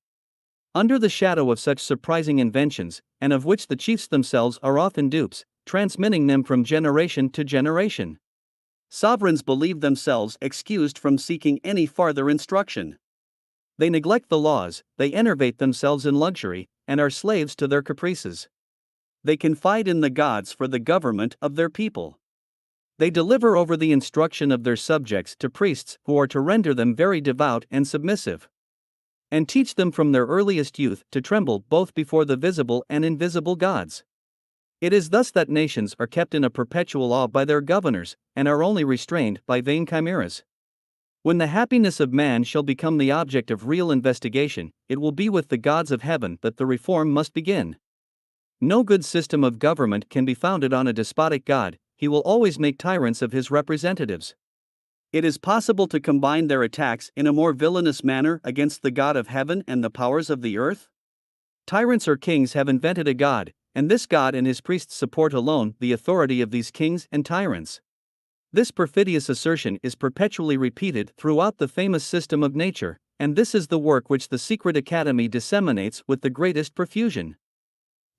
Under the shadow of such surprising inventions, and of which the chiefs themselves are often dupes, transmitting them from generation to generation, sovereigns believe themselves excused from seeking any farther instruction. They neglect the laws, they enervate themselves in luxury, and are slaves to their caprices. They confide in the gods for the government of their people. They deliver over the instruction of their subjects to priests who are to render them very devout and submissive, and teach them from their earliest youth to tremble both before the visible and invisible gods. It is thus that nations are kept in a perpetual awe by their governors, and are only restrained by vain chimeras. When the happiness of man shall become the object of real investigation, it will be with the gods of heaven that the reform must begin. No good system of government can be founded on a despotic God. He will always make tyrants of his representatives. It is possible to combine their attacks in a more villainous manner against the God of heaven and the powers of the earth? Tyrants or kings have invented a God, and this God and his priests support alone the authority of these kings and tyrants. This perfidious assertion is perpetually repeated throughout the famous system of nature, and this is the work which the secret academy disseminates with the greatest profusion.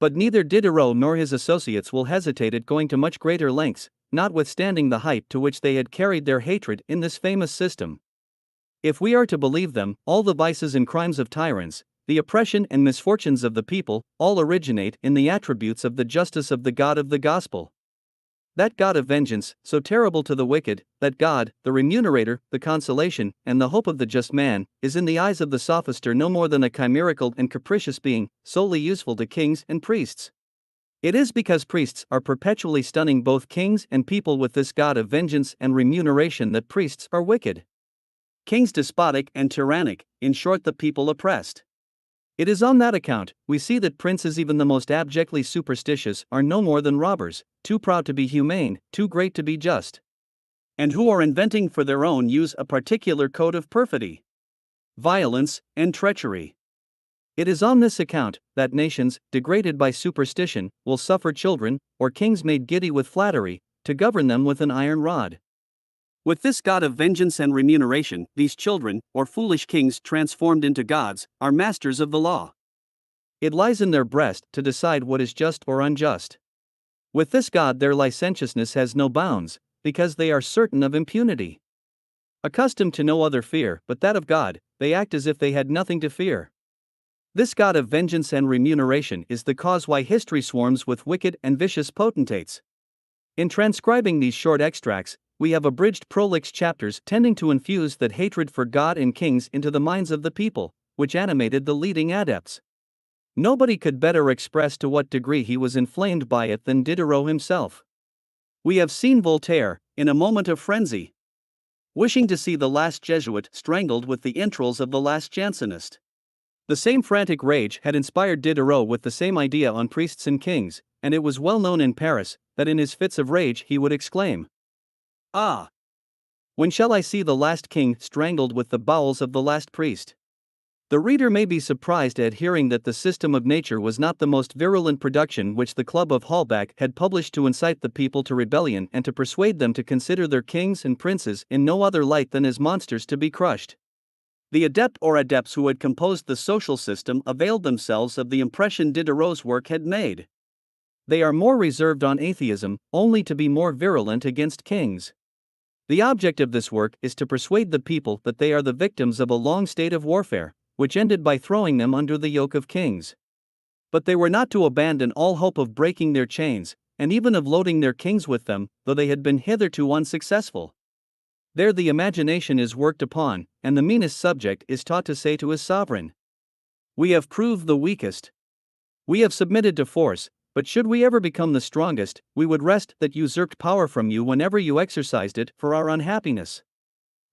But neither Diderot nor his associates will hesitate at going to much greater lengths, notwithstanding the height to which they had carried their hatred in this famous system. If we are to believe them, all the vices and crimes of tyrants, the oppression and misfortunes of the people, all originate in the attributes of the justice of the God of the Gospel. That God of vengeance, so terrible to the wicked, that God, the remunerator, the consolation, and the hope of the just man, is in the eyes of the sophister no more than a chimerical and capricious being, solely useful to kings and priests. It is because priests are perpetually stunning both kings and people with this God of vengeance and remuneration that priests are wicked. Kings despotic and tyrannic, in short the people oppressed. It is on that account we see that princes, even the most abjectly superstitious, are no more than robbers, too proud to be humane, too great to be just, and who are inventing for their own use a particular code of perfidy, violence, and treachery. It is on this account that nations, degraded by superstition, will suffer children, or kings made giddy with flattery, to govern them with an iron rod. With this God of vengeance and remuneration, these children, or foolish kings transformed into gods, are masters of the law. It lies in their breast to decide what is just or unjust. With this God their licentiousness has no bounds, because they are certain of impunity. Accustomed to no other fear but that of God, they act as if they had nothing to fear. This God of vengeance and remuneration is the cause why history swarms with wicked and vicious potentates. In transcribing these short extracts, we have abridged prolix chapters tending to infuse that hatred for God and kings into the minds of the people, which animated the leading adepts. Nobody could better express to what degree he was inflamed by it than Diderot himself. We have seen Voltaire, in a moment of frenzy, wishing to see the last Jesuit strangled with the entrails of the last Jansenist. The same frantic rage had inspired Diderot with the same idea on priests and kings, and it was well known in Paris that in his fits of rage he would exclaim, "Ah! When shall I see the last king strangled with the bowels of the last priest?" The reader may be surprised at hearing that the system of nature was not the most virulent production which the Club of Holbach had published to incite the people to rebellion and to persuade them to consider their kings and princes in no other light than as monsters to be crushed. The adept or adepts who had composed the social system availed themselves of the impression Diderot's work had made. They are more reserved on atheism, only to be more virulent against kings. The object of this work is to persuade the people that they are the victims of a long state of warfare, which ended by throwing them under the yoke of kings. But they were not to abandon all hope of breaking their chains, and even of loading their kings with them, though they had been hitherto unsuccessful. There the imagination is worked upon, and the meanest subject is taught to say to his sovereign, "We have proved the weakest. We have submitted to force, but should we ever become the strongest, we would wrest that usurped power from you whenever you exercised it for our unhappiness.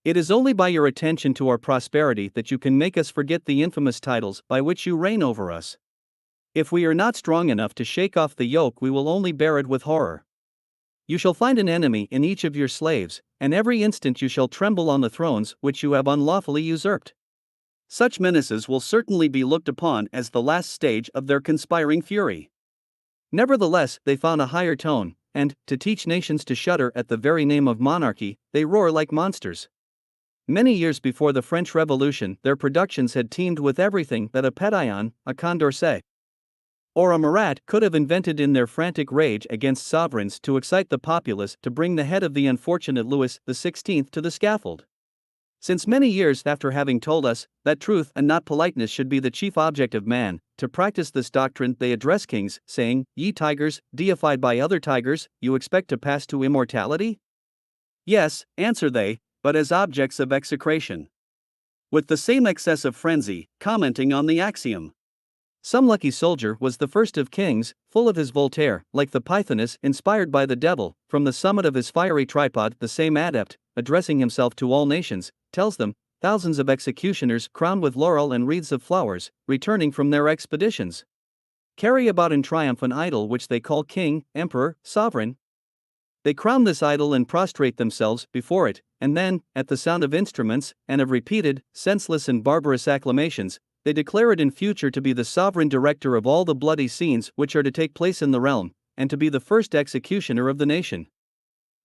It is only by your attention to our prosperity that you can make us forget the infamous titles by which you reign over us. If we are not strong enough to shake off the yoke, we will only bear it with horror. You shall find an enemy in each of your slaves, and every instant you shall tremble on the thrones which you have unlawfully usurped." Such menaces will certainly be looked upon as the last stage of their conspiring fury. Nevertheless, they found a higher tone, and, to teach nations to shudder at the very name of monarchy, they roar like monsters. Many years before the French Revolution, their productions had teemed with everything that a Pétion, a Condorcet, or a Marat could have invented in their frantic rage against sovereigns to excite the populace to bring the head of the unfortunate Louis XVI to the scaffold. Since many years after having told us that truth and not politeness should be the chief object of man, to practice this doctrine they address kings, saying, "Ye tigers, deified by other tigers, you expect to pass to immortality? Yes, answer they, but as objects of execration. With the same excess of frenzy, commenting on the axiom. Some lucky soldier was the first of kings, full of his Voltaire, like the Pythoness inspired by the devil, from the summit of his fiery tripod the same adept, addressing himself to all nations, tells them, thousands of executioners crowned with laurel and wreaths of flowers, returning from their expeditions, carry about in triumph an idol which they call king, emperor, sovereign. They crown this idol and prostrate themselves before it, and then, at the sound of instruments, and of repeated, senseless and barbarous acclamations, they declare it in future to be the sovereign director of all the bloody scenes which are to take place in the realm, and to be the first executioner of the nation.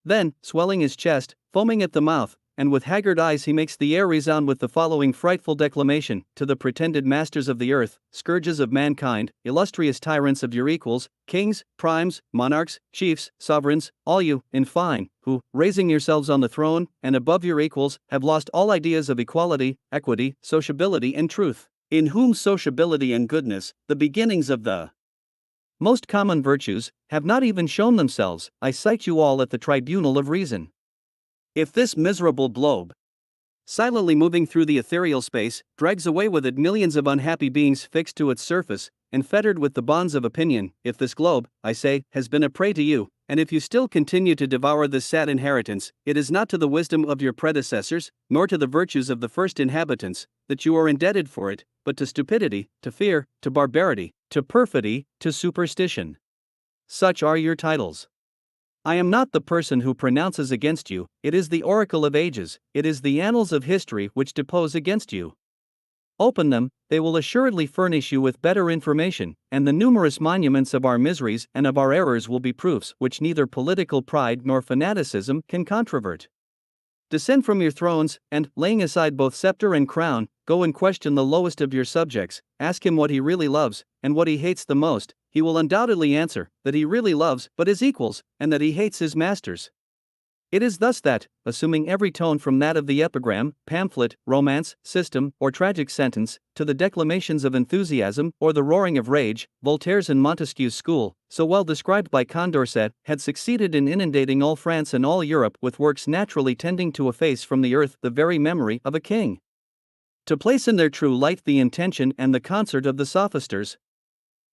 Then, swelling his chest, foaming at the mouth, and with haggard eyes he makes the air resound with the following frightful declamation: to the pretended masters of the earth, scourges of mankind, illustrious tyrants of your equals, kings, primes, monarchs, chiefs, sovereigns, all you, in fine, who, raising yourselves on the throne, and above your equals, have lost all ideas of equality, equity, sociability and truth, in whom sociability and goodness, the beginnings of the most common virtues, have not even shown themselves, I cite you all at the tribunal of reason. If this miserable globe, silently moving through the ethereal space, drags away with it millions of unhappy beings fixed to its surface, and fettered with the bonds of opinion, if this globe, I say, has been a prey to you, and if you still continue to devour this sad inheritance, it is not to the wisdom of your predecessors, nor to the virtues of the first inhabitants, that you are indebted for it, but to stupidity, to fear, to barbarity, to perfidy, to superstition. Such are your titles. I am not the person who pronounces against you, it is the oracle of ages, it is the annals of history which depose against you. Open them, they will assuredly furnish you with better information, and the numerous monuments of our miseries and of our errors will be proofs which neither political pride nor fanaticism can controvert. Descend from your thrones, and, laying aside both scepter and crown, go and question the lowest of your subjects, ask him what he really loves, and what he hates the most. He will undoubtedly answer that he really loves but his equals, and that he hates his masters. It is thus that, assuming every tone from that of the epigram, pamphlet, romance, system, or tragic sentence, to the declamations of enthusiasm or the roaring of rage, Voltaire's and Montesquieu's school, so well described by Condorcet, had succeeded in inundating all France and all Europe with works naturally tending to efface from the earth the very memory of a king, to place in their true light the intention and the concert of the sophisters.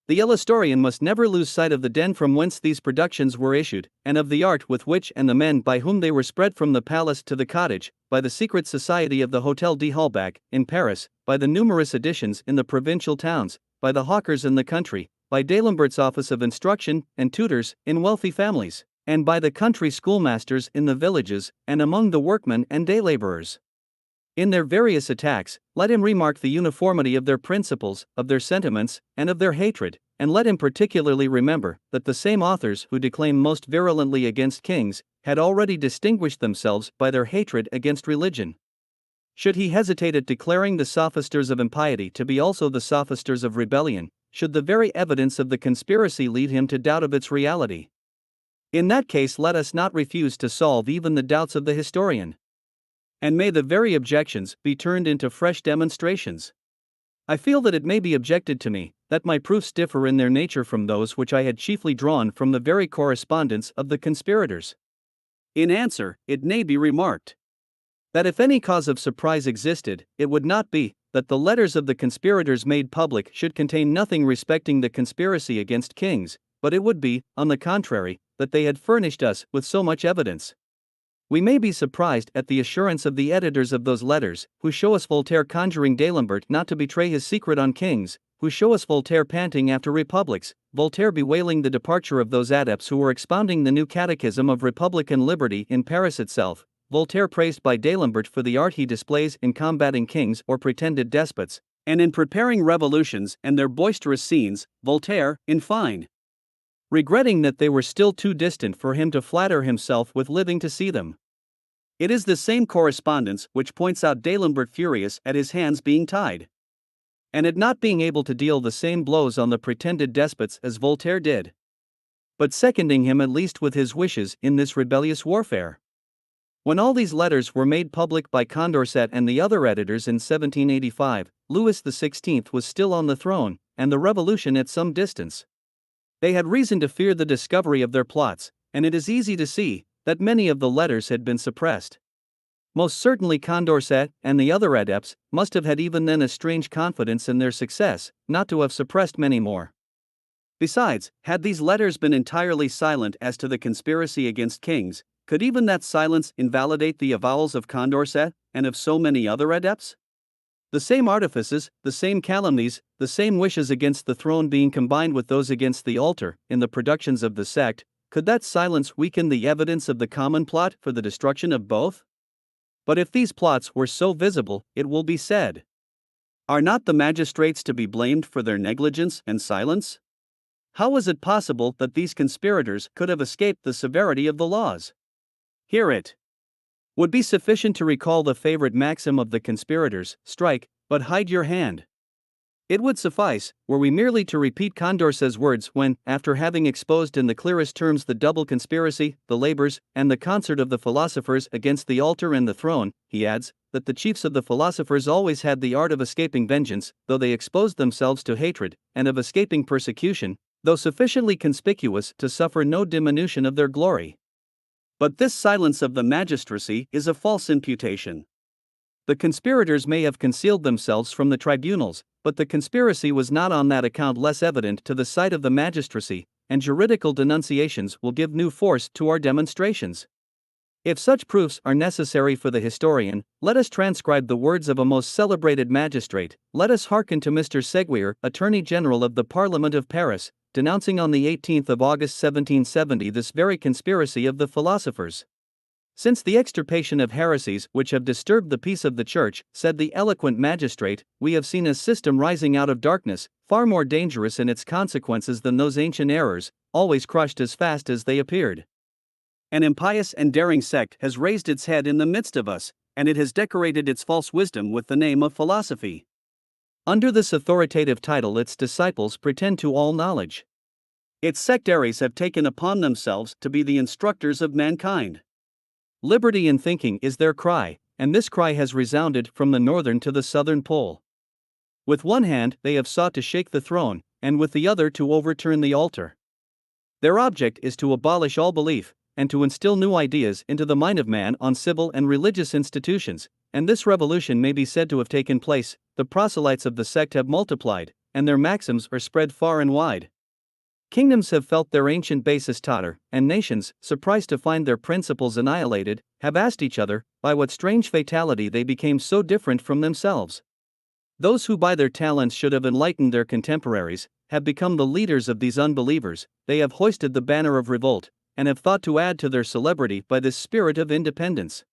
The illustorian must never lose sight of the den from whence these productions were issued, and of the art with which and the men by whom they were spread from the palace to the cottage, by the secret society of the Hôtel d'Holbach, in Paris, by the numerous editions in the provincial towns, by the hawkers in the country, by D'Alembert's office of instruction and tutors in wealthy families, and by the country schoolmasters in the villages, and among the workmen and day laborers. In their various attacks, let him remark the uniformity of their principles, of their sentiments, and of their hatred, and let him particularly remember that the same authors who declaim most virulently against kings had already distinguished themselves by their hatred against religion. Should he hesitate at declaring the sophisters of impiety to be also the sophisters of rebellion, should the very evidence of the conspiracy lead him to doubt of its reality? In that case, let us not refuse to solve even the doubts of the historian. And may the very objections be turned into fresh demonstrations. I feel that it may be objected to me that my proofs differ in their nature from those which I had chiefly drawn from the very correspondence of the conspirators. In answer, it may be remarked that if any cause of surprise existed, it would not be that the letters of the conspirators made public should contain nothing respecting the conspiracy against kings, but it would be, on the contrary, that they had furnished us with so much evidence. We may be surprised at the assurance of the editors of those letters, who show us Voltaire conjuring D'Alembert not to betray his secret on kings, who show us Voltaire panting after republics, Voltaire bewailing the departure of those adepts who were expounding the new catechism of republican liberty in Paris itself, Voltaire praised by D'Alembert for the art he displays in combating kings or pretended despots, and in preparing revolutions and their boisterous scenes, Voltaire, in fine, regretting that they were still too distant for him to flatter himself with living to see them. It is the same correspondence which points out D'Alembert furious at his hands being tied, and at not being able to deal the same blows on the pretended despots as Voltaire did, but seconding him at least with his wishes in this rebellious warfare. When all these letters were made public by Condorcet and the other editors in 1785, Louis XVI was still on the throne, and the revolution at some distance. They had reason to fear the discovery of their plots, and it is easy to see that many of the letters had been suppressed. Most certainly Condorcet and the other adepts must have had even then a strange confidence in their success, not to have suppressed many more. Besides, had these letters been entirely silent as to the conspiracy against kings, could even that silence invalidate the avowals of Condorcet and of so many other adepts? The same artifices, the same calumnies, the same wishes against the throne being combined with those against the altar in the productions of the sect, could that silence weaken the evidence of the common plot for the destruction of both? But if these plots were so visible, it will be said, are not the magistrates to be blamed for their negligence and silence? How is it possible that these conspirators could have escaped the severity of the laws? Here it would be sufficient to recall the favorite maxim of the conspirators, strike, but hide your hand. It would suffice, were we merely to repeat Condorcet's words when, after having exposed in the clearest terms the double conspiracy, the labors, and the concert of the philosophers against the altar and the throne, he adds, that the chiefs of the philosophers always had the art of escaping vengeance, though they exposed themselves to hatred, and of escaping persecution, though sufficiently conspicuous to suffer no diminution of their glory. But this silence of the magistracy is a false imputation. The conspirators may have concealed themselves from the tribunals, but the conspiracy was not on that account less evident to the sight of the magistracy, and juridical denunciations will give new force to our demonstrations. If such proofs are necessary for the historian, let us transcribe the words of a most celebrated magistrate. Let us hearken to Mr. Seguier, Attorney General of the Parliament of Paris, denouncing on the 18th of August 1770 this very conspiracy of the philosophers. Since the extirpation of heresies which have disturbed the peace of the Church, said the eloquent magistrate, we have seen a system rising out of darkness, far more dangerous in its consequences than those ancient errors, always crushed as fast as they appeared. An impious and daring sect has raised its head in the midst of us, and it has decorated its false wisdom with the name of philosophy. Under this authoritative title its disciples pretend to all knowledge. Its sectaries have taken upon themselves to be the instructors of mankind. Liberty in thinking is their cry, and this cry has resounded from the northern to the southern pole. With one hand they have sought to shake the throne, and with the other to overturn the altar. Their object is to abolish all belief, and to instill new ideas into the mind of man on civil and religious institutions, and this revolution may be said to have taken place. The proselytes of the sect have multiplied, and their maxims are spread far and wide. Kingdoms have felt their ancient basis totter, and nations, surprised to find their principles annihilated, have asked each other, by what strange fatality they became so different from themselves. Those who by their talents should have enlightened their contemporaries, have become the leaders of these unbelievers. They have hoisted the banner of revolt, and have thought to add to their celebrity by this spirit of independence.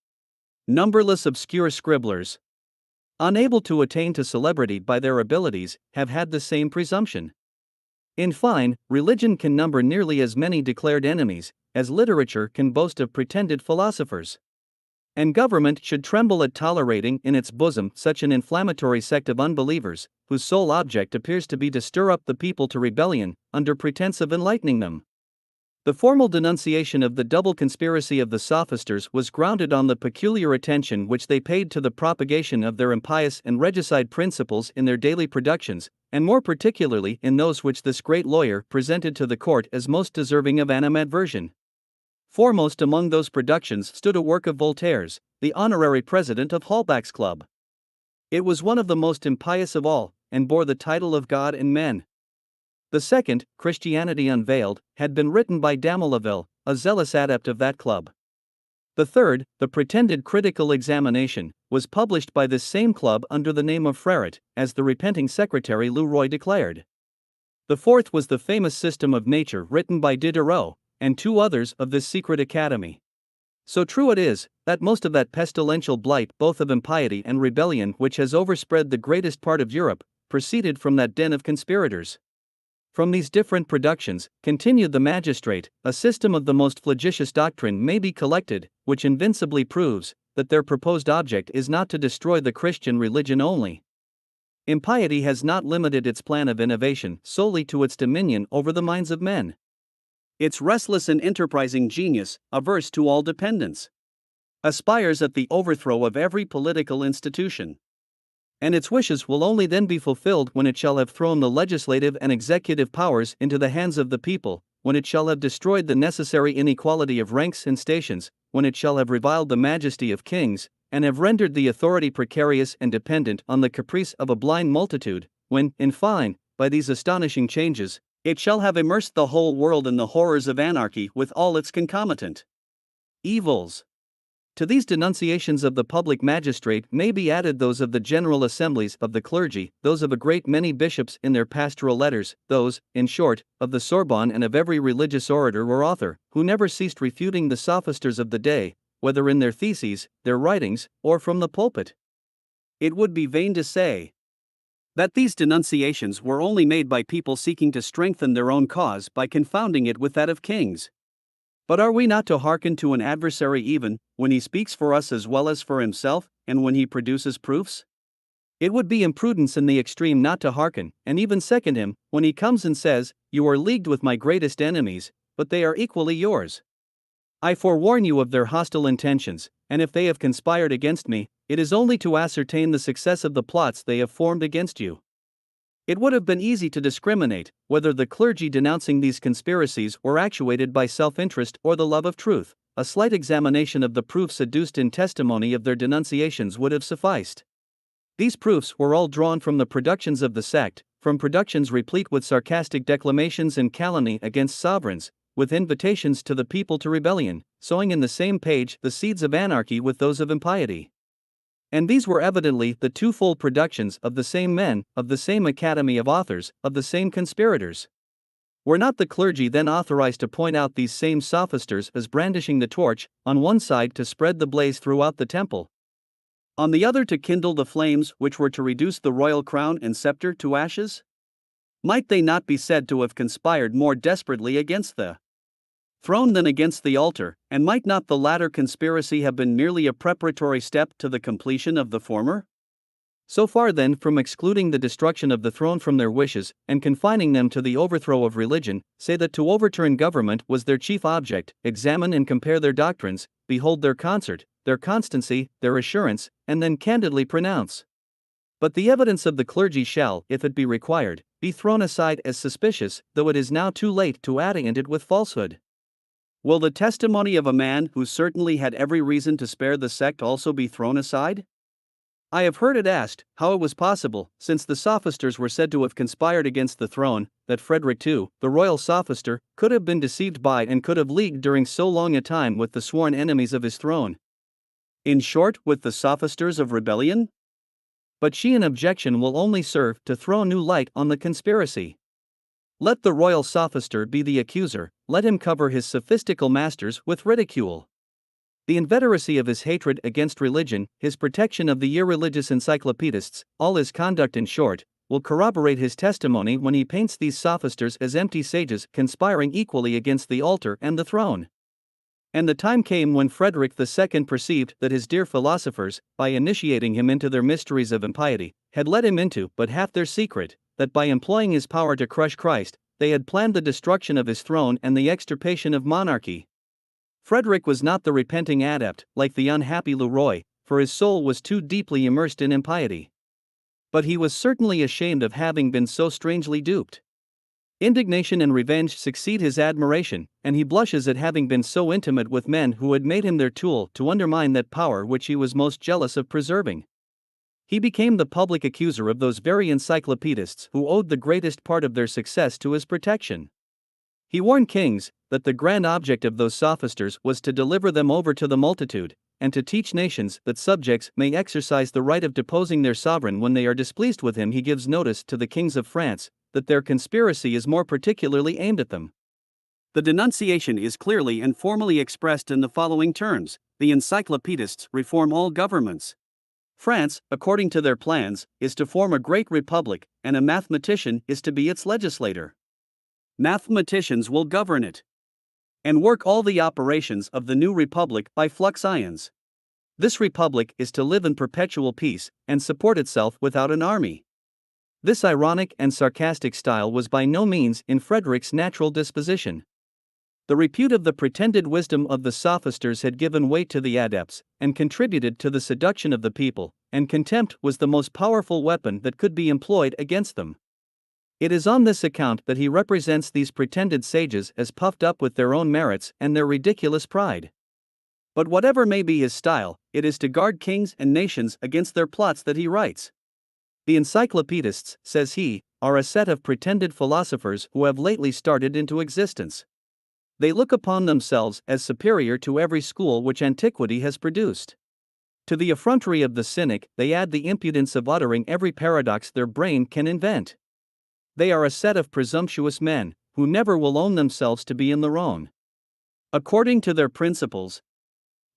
Numberless obscure scribblers, unable to attain to celebrity by their abilities, have had the same presumption. In fine, religion can number nearly as many declared enemies as literature can boast of pretended philosophers. And government should tremble at tolerating in its bosom such an inflammatory sect of unbelievers, whose sole object appears to be to stir up the people to rebellion, under pretense of enlightening them. The formal denunciation of the double conspiracy of the sophisters was grounded on the peculiar attention which they paid to the propagation of their impious and regicide principles in their daily productions, and more particularly in those which this great lawyer presented to the court as most deserving of animadversion. Foremost among those productions stood a work of Voltaire's, the honorary president of Holbach's Club. It was one of the most impious of all, and bore the title of God and Men. The second, Christianity Unveiled, had been written by Damolaville, a zealous adept of that club. The third, the pretended Critical Examination, was published by this same club under the name of Freret, as the repenting secretary Leroy declared. The fourth was the famous System of Nature written by Diderot, and two others of this secret academy. So true it is, that most of that pestilential blight both of impiety and rebellion which has overspread the greatest part of Europe, proceeded from that den of conspirators. From these different productions, continued the magistrate, a system of the most flagitious doctrine may be collected, which invincibly proves that their proposed object is not to destroy the Christian religion only. Impiety has not limited its plan of innovation solely to its dominion over the minds of men. Its restless and enterprising genius, averse to all dependence, aspires at the overthrow of every political institution. And its wishes will only then be fulfilled when it shall have thrown the legislative and executive powers into the hands of the people, when it shall have destroyed the necessary inequality of ranks and stations, when it shall have reviled the majesty of kings, and have rendered the authority precarious and dependent on the caprice of a blind multitude, when, in fine, by these astonishing changes, it shall have immersed the whole world in the horrors of anarchy with all its concomitant evils. To these denunciations of the public magistrate may be added those of the general assemblies of the clergy, those of a great many bishops in their pastoral letters, those, in short, of the Sorbonne and of every religious orator or author, who never ceased refuting the sophisters of the day, whether in their theses, their writings, or from the pulpit. It would be vain to say that these denunciations were only made by people seeking to strengthen their own cause by confounding it with that of kings. But are we not to hearken to an adversary even when he speaks for us as well as for himself, and when he produces proofs? It would be imprudence in the extreme not to hearken, and even second him, when he comes and says, "You are leagued with my greatest enemies, but they are equally yours. I forewarn you of their hostile intentions, and if they have conspired against me, it is only to ascertain the success of the plots they have formed against you." It would have been easy to discriminate whether the clergy denouncing these conspiracies were actuated by self-interest or the love of truth. A slight examination of the proofs adduced in testimony of their denunciations would have sufficed. These proofs were all drawn from the productions of the sect, from productions replete with sarcastic declamations and calumny against sovereigns, with invitations to the people to rebellion, sowing in the same page the seeds of anarchy with those of impiety. And these were evidently the twofold productions of the same men, of the same academy of authors, of the same conspirators. Were not the clergy then authorized to point out these same sophisters as brandishing the torch, on one side to spread the blaze throughout the temple, on the other to kindle the flames which were to reduce the royal crown and scepter to ashes? Might they not be said to have conspired more desperately against the throne than against the altar, and might not the latter conspiracy have been merely a preparatory step to the completion of the former? So far then from excluding the destruction of the throne from their wishes, and confining them to the overthrow of religion, say that to overturn government was their chief object, examine and compare their doctrines, behold their concert, their constancy, their assurance, and then candidly pronounce. But the evidence of the clergy shall, if it be required, be thrown aside as suspicious, though it is now too late to addend it with falsehood. Will the testimony of a man who certainly had every reason to spare the sect also be thrown aside? I have heard it asked, how it was possible, since the sophisters were said to have conspired against the throne, that Frederick II, the royal sophister, could have been deceived by and could have leagued during so long a time with the sworn enemies of his throne. In short, with the sophisters of rebellion? But she an objection will only serve to throw new light on the conspiracy. Let the royal sophister be the accuser, let him cover his sophistical masters with ridicule. The inveteracy of his hatred against religion, his protection of the irreligious encyclopedists, all his conduct in short, will corroborate his testimony when he paints these sophisters as empty sages conspiring equally against the altar and the throne. And the time came when Frederick II perceived that his dear philosophers, by initiating him into their mysteries of impiety, had let him into but half their secret, that by employing his power to crush Christ, they had planned the destruction of his throne and the extirpation of monarchy. Frederick was not the repenting adept, like the unhappy Leroy, for his soul was too deeply immersed in impiety. But he was certainly ashamed of having been so strangely duped. Indignation and revenge succeed his admiration, and he blushes at having been so intimate with men who had made him their tool to undermine that power which he was most jealous of preserving. He became the public accuser of those very encyclopedists who owed the greatest part of their success to his protection. He warned kings that the grand object of those sophisters was to deliver them over to the multitude, and to teach nations that subjects may exercise the right of deposing their sovereign when they are displeased with him. He gives notice to the kings of France that their conspiracy is more particularly aimed at them. The denunciation is clearly and formally expressed in the following terms: the encyclopedists reform all governments. France, according to their plans, is to form a great republic, and a mathematician is to be its legislator. Mathematicians will govern it and work all the operations of the new republic by flux ions. This republic is to live in perpetual peace and support itself without an army. This ironic and sarcastic style was by no means in Frederick's natural disposition. The repute of the pretended wisdom of the sophisters had given weight to the adepts, and contributed to the seduction of the people, and contempt was the most powerful weapon that could be employed against them. It is on this account that he represents these pretended sages as puffed up with their own merits and their ridiculous pride. But whatever may be his style, it is to guard kings and nations against their plots that he writes. The encyclopedists, says he, are a set of pretended philosophers who have lately started into existence. They look upon themselves as superior to every school which antiquity has produced. To the effrontery of the cynic, they add the impudence of uttering every paradox their brain can invent. They are a set of presumptuous men, who never will own themselves to be in the wrong. According to their principles,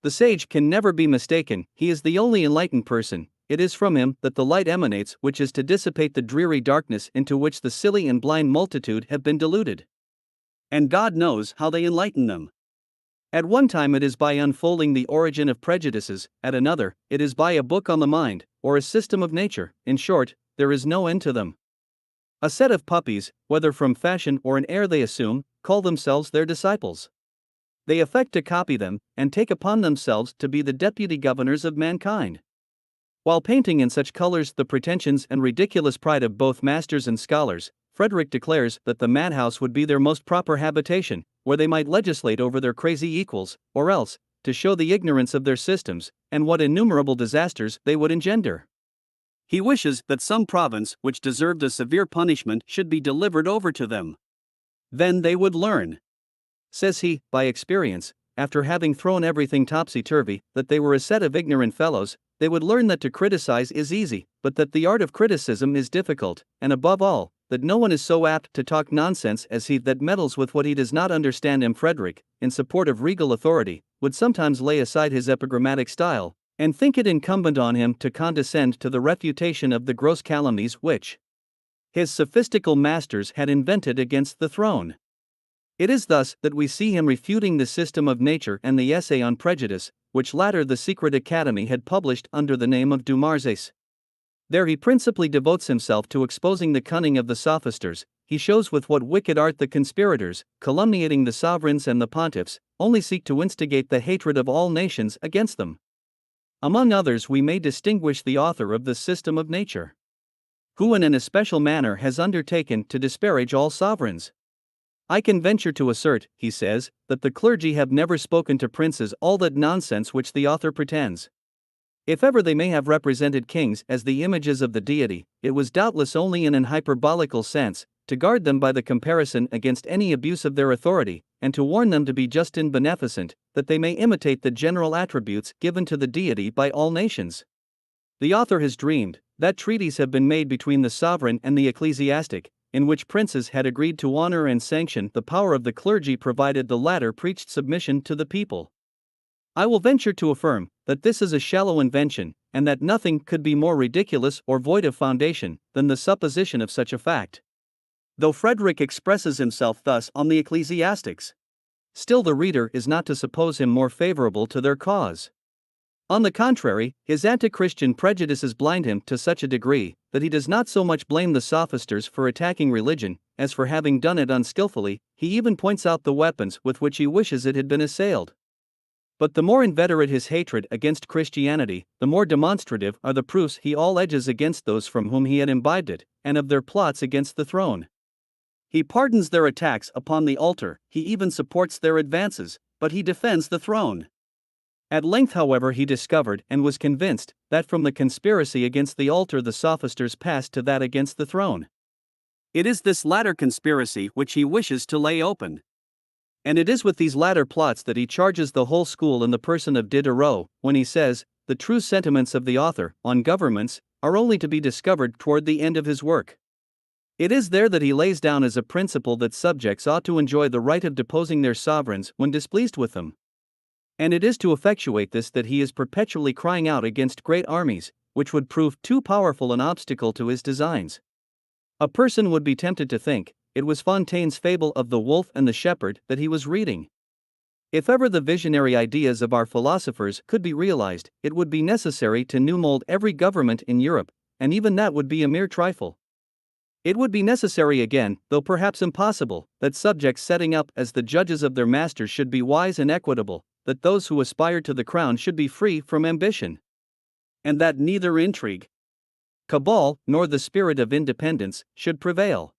the sage can never be mistaken, he is the only enlightened person, it is from him that the light emanates which is to dissipate the dreary darkness into which the silly and blind multitude have been deluded. And God knows how they enlighten them. At one time it is by unfolding the origin of prejudices, at another, it is by a book on the mind, or a system of nature, in short, there is no end to them. A set of puppies, whether from fashion or an air they assume, call themselves their disciples. They affect to copy them, and take upon themselves to be the deputy governors of mankind. While painting in such colors the pretensions and ridiculous pride of both masters and scholars, Frederick declares that the madhouse would be their most proper habitation, where they might legislate over their crazy equals, or else, to show the ignorance of their systems, and what innumerable disasters they would engender. He wishes that some province which deserved a severe punishment should be delivered over to them. Then they would learn, says he, by experience, after having thrown everything topsy-turvy, that they were a set of ignorant fellows. They would learn that to criticize is easy, but that the art of criticism is difficult, and above all, that no one is so apt to talk nonsense as he that meddles with what he does not understand. And Frederick, in support of regal authority, would sometimes lay aside his epigrammatic style, and think it incumbent on him to condescend to the refutation of the gross calumnies which his sophistical masters had invented against the throne. It is thus that we see him refuting the system of nature and the essay on prejudice, which latter the secret academy had published under the name of Dumarsais. There he principally devotes himself to exposing the cunning of the sophisters. He shows with what wicked art the conspirators, calumniating the sovereigns and the pontiffs, only seek to instigate the hatred of all nations against them. Among others we may distinguish the author of the System of Nature, who in an especial manner has undertaken to disparage all sovereigns. I can venture to assert, he says, that the clergy have never spoken to princes all that nonsense which the author pretends. If ever they may have represented kings as the images of the deity, it was doubtless only in an hyperbolical sense, to guard them by the comparison against any abuse of their authority, and to warn them to be just and beneficent, that they may imitate the general attributes given to the deity by all nations. The author has dreamed that treaties have been made between the sovereign and the ecclesiastic, in which princes had agreed to honor and sanction the power of the clergy provided the latter preached submission to the people. I will venture to affirm that this is a shallow invention, and that nothing could be more ridiculous or void of foundation than the supposition of such a fact. Though Frederick expresses himself thus on the ecclesiastics, still the reader is not to suppose him more favorable to their cause. On the contrary, his anti-Christian prejudices blind him to such a degree that he does not so much blame the sophisters for attacking religion as for having done it unskillfully. He even points out the weapons with which he wishes it had been assailed. But the more inveterate his hatred against Christianity, the more demonstrative are the proofs he alleges against those from whom he had imbibed it, and of their plots against the throne. He pardons their attacks upon the altar, he even supports their advances, but he defends the throne. At length, however, he discovered and was convinced that from the conspiracy against the altar the sophisters passed to that against the throne. It is this latter conspiracy which he wishes to lay open. And it is with these latter plots that he charges the whole school in the person of Diderot, when he says, the true sentiments of the author, on governments, are only to be discovered toward the end of his work. It is there that he lays down as a principle that subjects ought to enjoy the right of deposing their sovereigns when displeased with them. And it is to effectuate this that he is perpetually crying out against great armies, which would prove too powerful an obstacle to his designs. A person would be tempted to think it was Fontaine's fable of the wolf and the shepherd that he was reading. If ever the visionary ideas of our philosophers could be realized, it would be necessary to new-mold every government in Europe, and even that would be a mere trifle. It would be necessary again, though perhaps impossible, that subjects setting up as the judges of their masters should be wise and equitable, that those who aspired to the crown should be free from ambition, and that neither intrigue, cabal, nor the spirit of independence should prevail.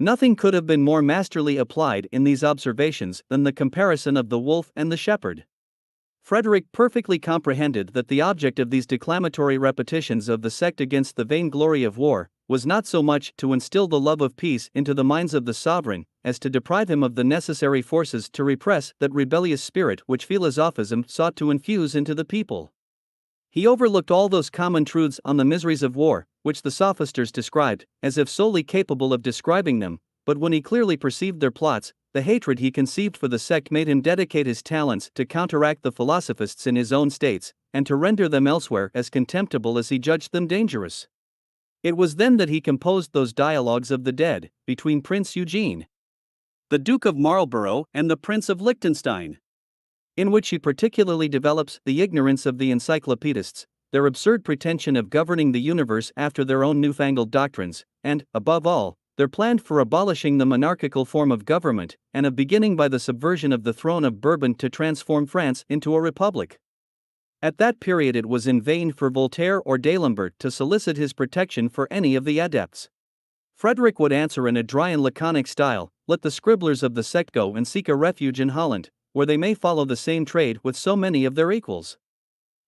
Nothing could have been more masterly applied in these observations than the comparison of the wolf and the shepherd. Frederick perfectly comprehended that the object of these declamatory repetitions of the sect against the vainglory of war was not so much to instill the love of peace into the minds of the sovereign as to deprive him of the necessary forces to repress that rebellious spirit which philosophism sought to infuse into the people. He overlooked all those common truths on the miseries of war, which the sophisters described, as if solely capable of describing them, but when he clearly perceived their plots, the hatred he conceived for the sect made him dedicate his talents to counteract the philosophists in his own states, and to render them elsewhere as contemptible as he judged them dangerous. It was then that he composed those Dialogues of the Dead, between Prince Eugene, the Duke of Marlborough, and the Prince of Liechtenstein, in which he particularly develops the ignorance of the encyclopedists, their absurd pretension of governing the universe after their own newfangled doctrines, and, above all, their plan for abolishing the monarchical form of government, and of beginning by the subversion of the throne of Bourbon to transform France into a republic. At that period it was in vain for Voltaire or D'Alembert to solicit his protection for any of the adepts. Frederick would answer in a dry and laconic style, "Let the scribblers of the sect go and seek a refuge in Holland, where they may follow the same trade with so many of their equals."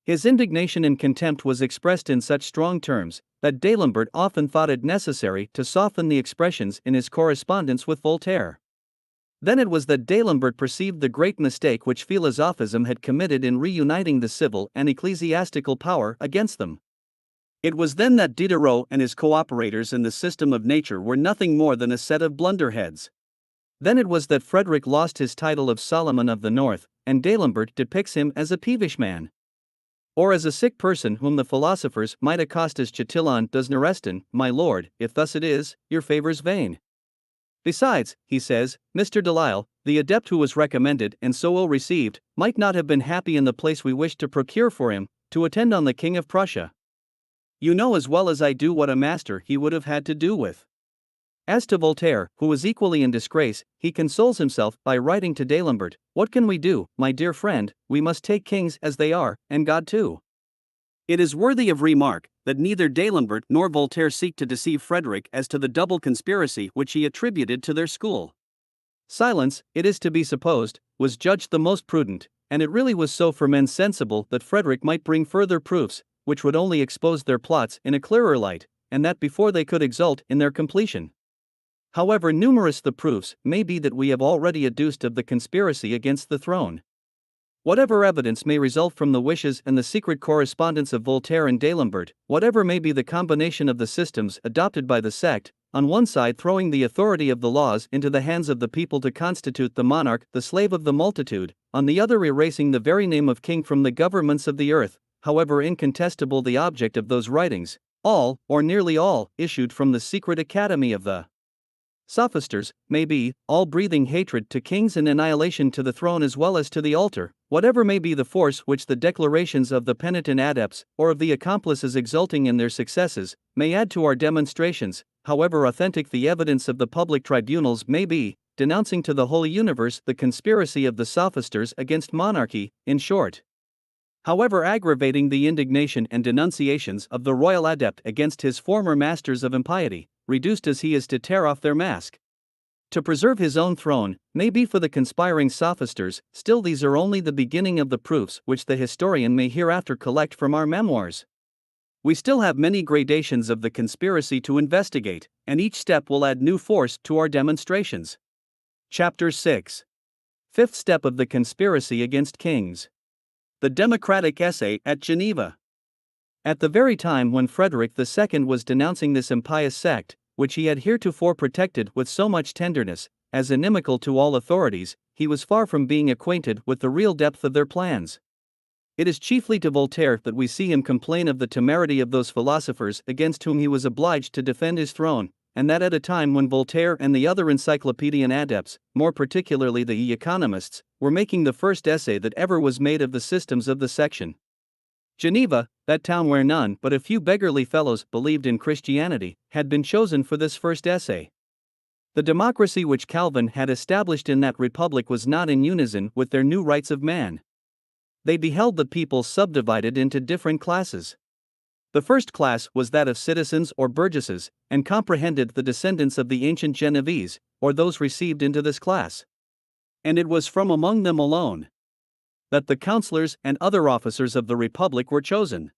His indignation and contempt was expressed in such strong terms that D'Alembert often thought it necessary to soften the expressions in his correspondence with Voltaire. Then it was that D'Alembert perceived the great mistake which philosophism had committed in reuniting the civil and ecclesiastical power against them. It was then that Diderot and his co-operators in the system of nature were nothing more than a set of blunderheads. Then it was that Frederick lost his title of Solomon of the North, and D'Alembert depicts him as a peevish man, or as a sick person whom the philosophers might accost as Chatillon does Narestin, "My lord, if thus it is, your favor's vain." Besides, he says, Mr. Delisle, the adept who was recommended and so ill received, might not have been happy in the place we wished to procure for him, to attend on the King of Prussia. You know as well as I do what a master he would have had to do with. As to Voltaire, who was equally in disgrace, he consoles himself by writing to D'Alembert, "What can we do, my dear friend? We must take kings as they are, and God too." It is worthy of remark that neither D'Alembert nor Voltaire seek to deceive Frederick as to the double conspiracy which he attributed to their school. Silence, it is to be supposed, was judged the most prudent, and it really was so for men sensible that Frederick might bring further proofs, which would only expose their plots in a clearer light, and that before they could exult in their completion. However numerous the proofs may be that we have already adduced of the conspiracy against the throne, whatever evidence may result from the wishes and the secret correspondence of Voltaire and D'Alembert, whatever may be the combination of the systems adopted by the sect, on one side throwing the authority of the laws into the hands of the people to constitute the monarch the slave of the multitude, on the other erasing the very name of king from the governments of the earth, however incontestable the object of those writings, all, or nearly all, issued from the secret academy of the sophisters, may be, all breathing hatred to kings and annihilation to the throne as well as to the altar. Whatever may be the force which the declarations of the penitent adepts, or of the accomplices exulting in their successes, may add to our demonstrations, however authentic the evidence of the public tribunals may be, denouncing to the whole universe the conspiracy of the sophisters against monarchy, in short, however aggravating the indignation and denunciations of the royal adept against his former masters of impiety, reduced as he is to tear off their mask, to preserve his own throne, may be for the conspiring sophisters, still these are only the beginning of the proofs which the historian may hereafter collect from our memoirs. We still have many gradations of the conspiracy to investigate, and each step will add new force to our demonstrations. Chapter 6. Fifth step of the conspiracy against kings. The democratic essay at Geneva. At the very time when Frederick II was denouncing this impious sect, which he had heretofore protected with so much tenderness, as inimical to all authorities, he was far from being acquainted with the real depth of their plans. It is chiefly to Voltaire that we see him complain of the temerity of those philosophers against whom he was obliged to defend his throne, and that at a time when Voltaire and the other encyclopedian adepts, more particularly the economists, were making the first essay that ever was made of the systems of the section. Geneva, that town where none but a few beggarly fellows believed in Christianity, had been chosen for this first essay. The democracy which Calvin had established in that republic was not in unison with their new rights of man. They beheld the people subdivided into different classes. The first class was that of citizens or burgesses, and comprehended the descendants of the ancient Genevese, or those received into this class. And it was from among them alone that the councillors and other officers of the Republic were chosen.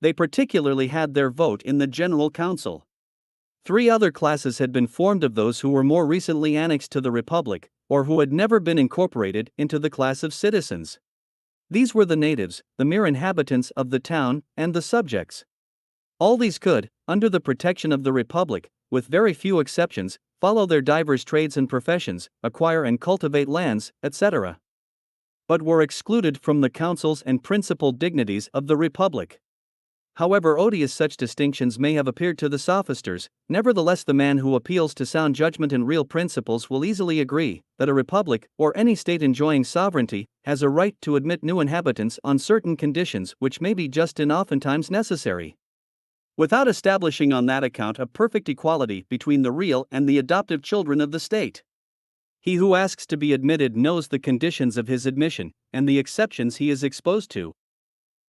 They particularly had their vote in the General Council. 3 other classes had been formed of those who were more recently annexed to the Republic, or who had never been incorporated into the class of citizens. These were the natives, the mere inhabitants of the town, and the subjects. All these could, under the protection of the Republic, with very few exceptions, follow their divers trades and professions, acquire and cultivate lands, etc. But were excluded from the councils and principal dignities of the Republic. However odious such distinctions may have appeared to the sophisters, nevertheless the man who appeals to sound judgment and real principles will easily agree that a republic, or any state enjoying sovereignty, has a right to admit new inhabitants on certain conditions which may be just and oftentimes necessary, without establishing on that account a perfect equality between the real and the adoptive children of the state. He who asks to be admitted knows the conditions of his admission, and the exceptions he is exposed to.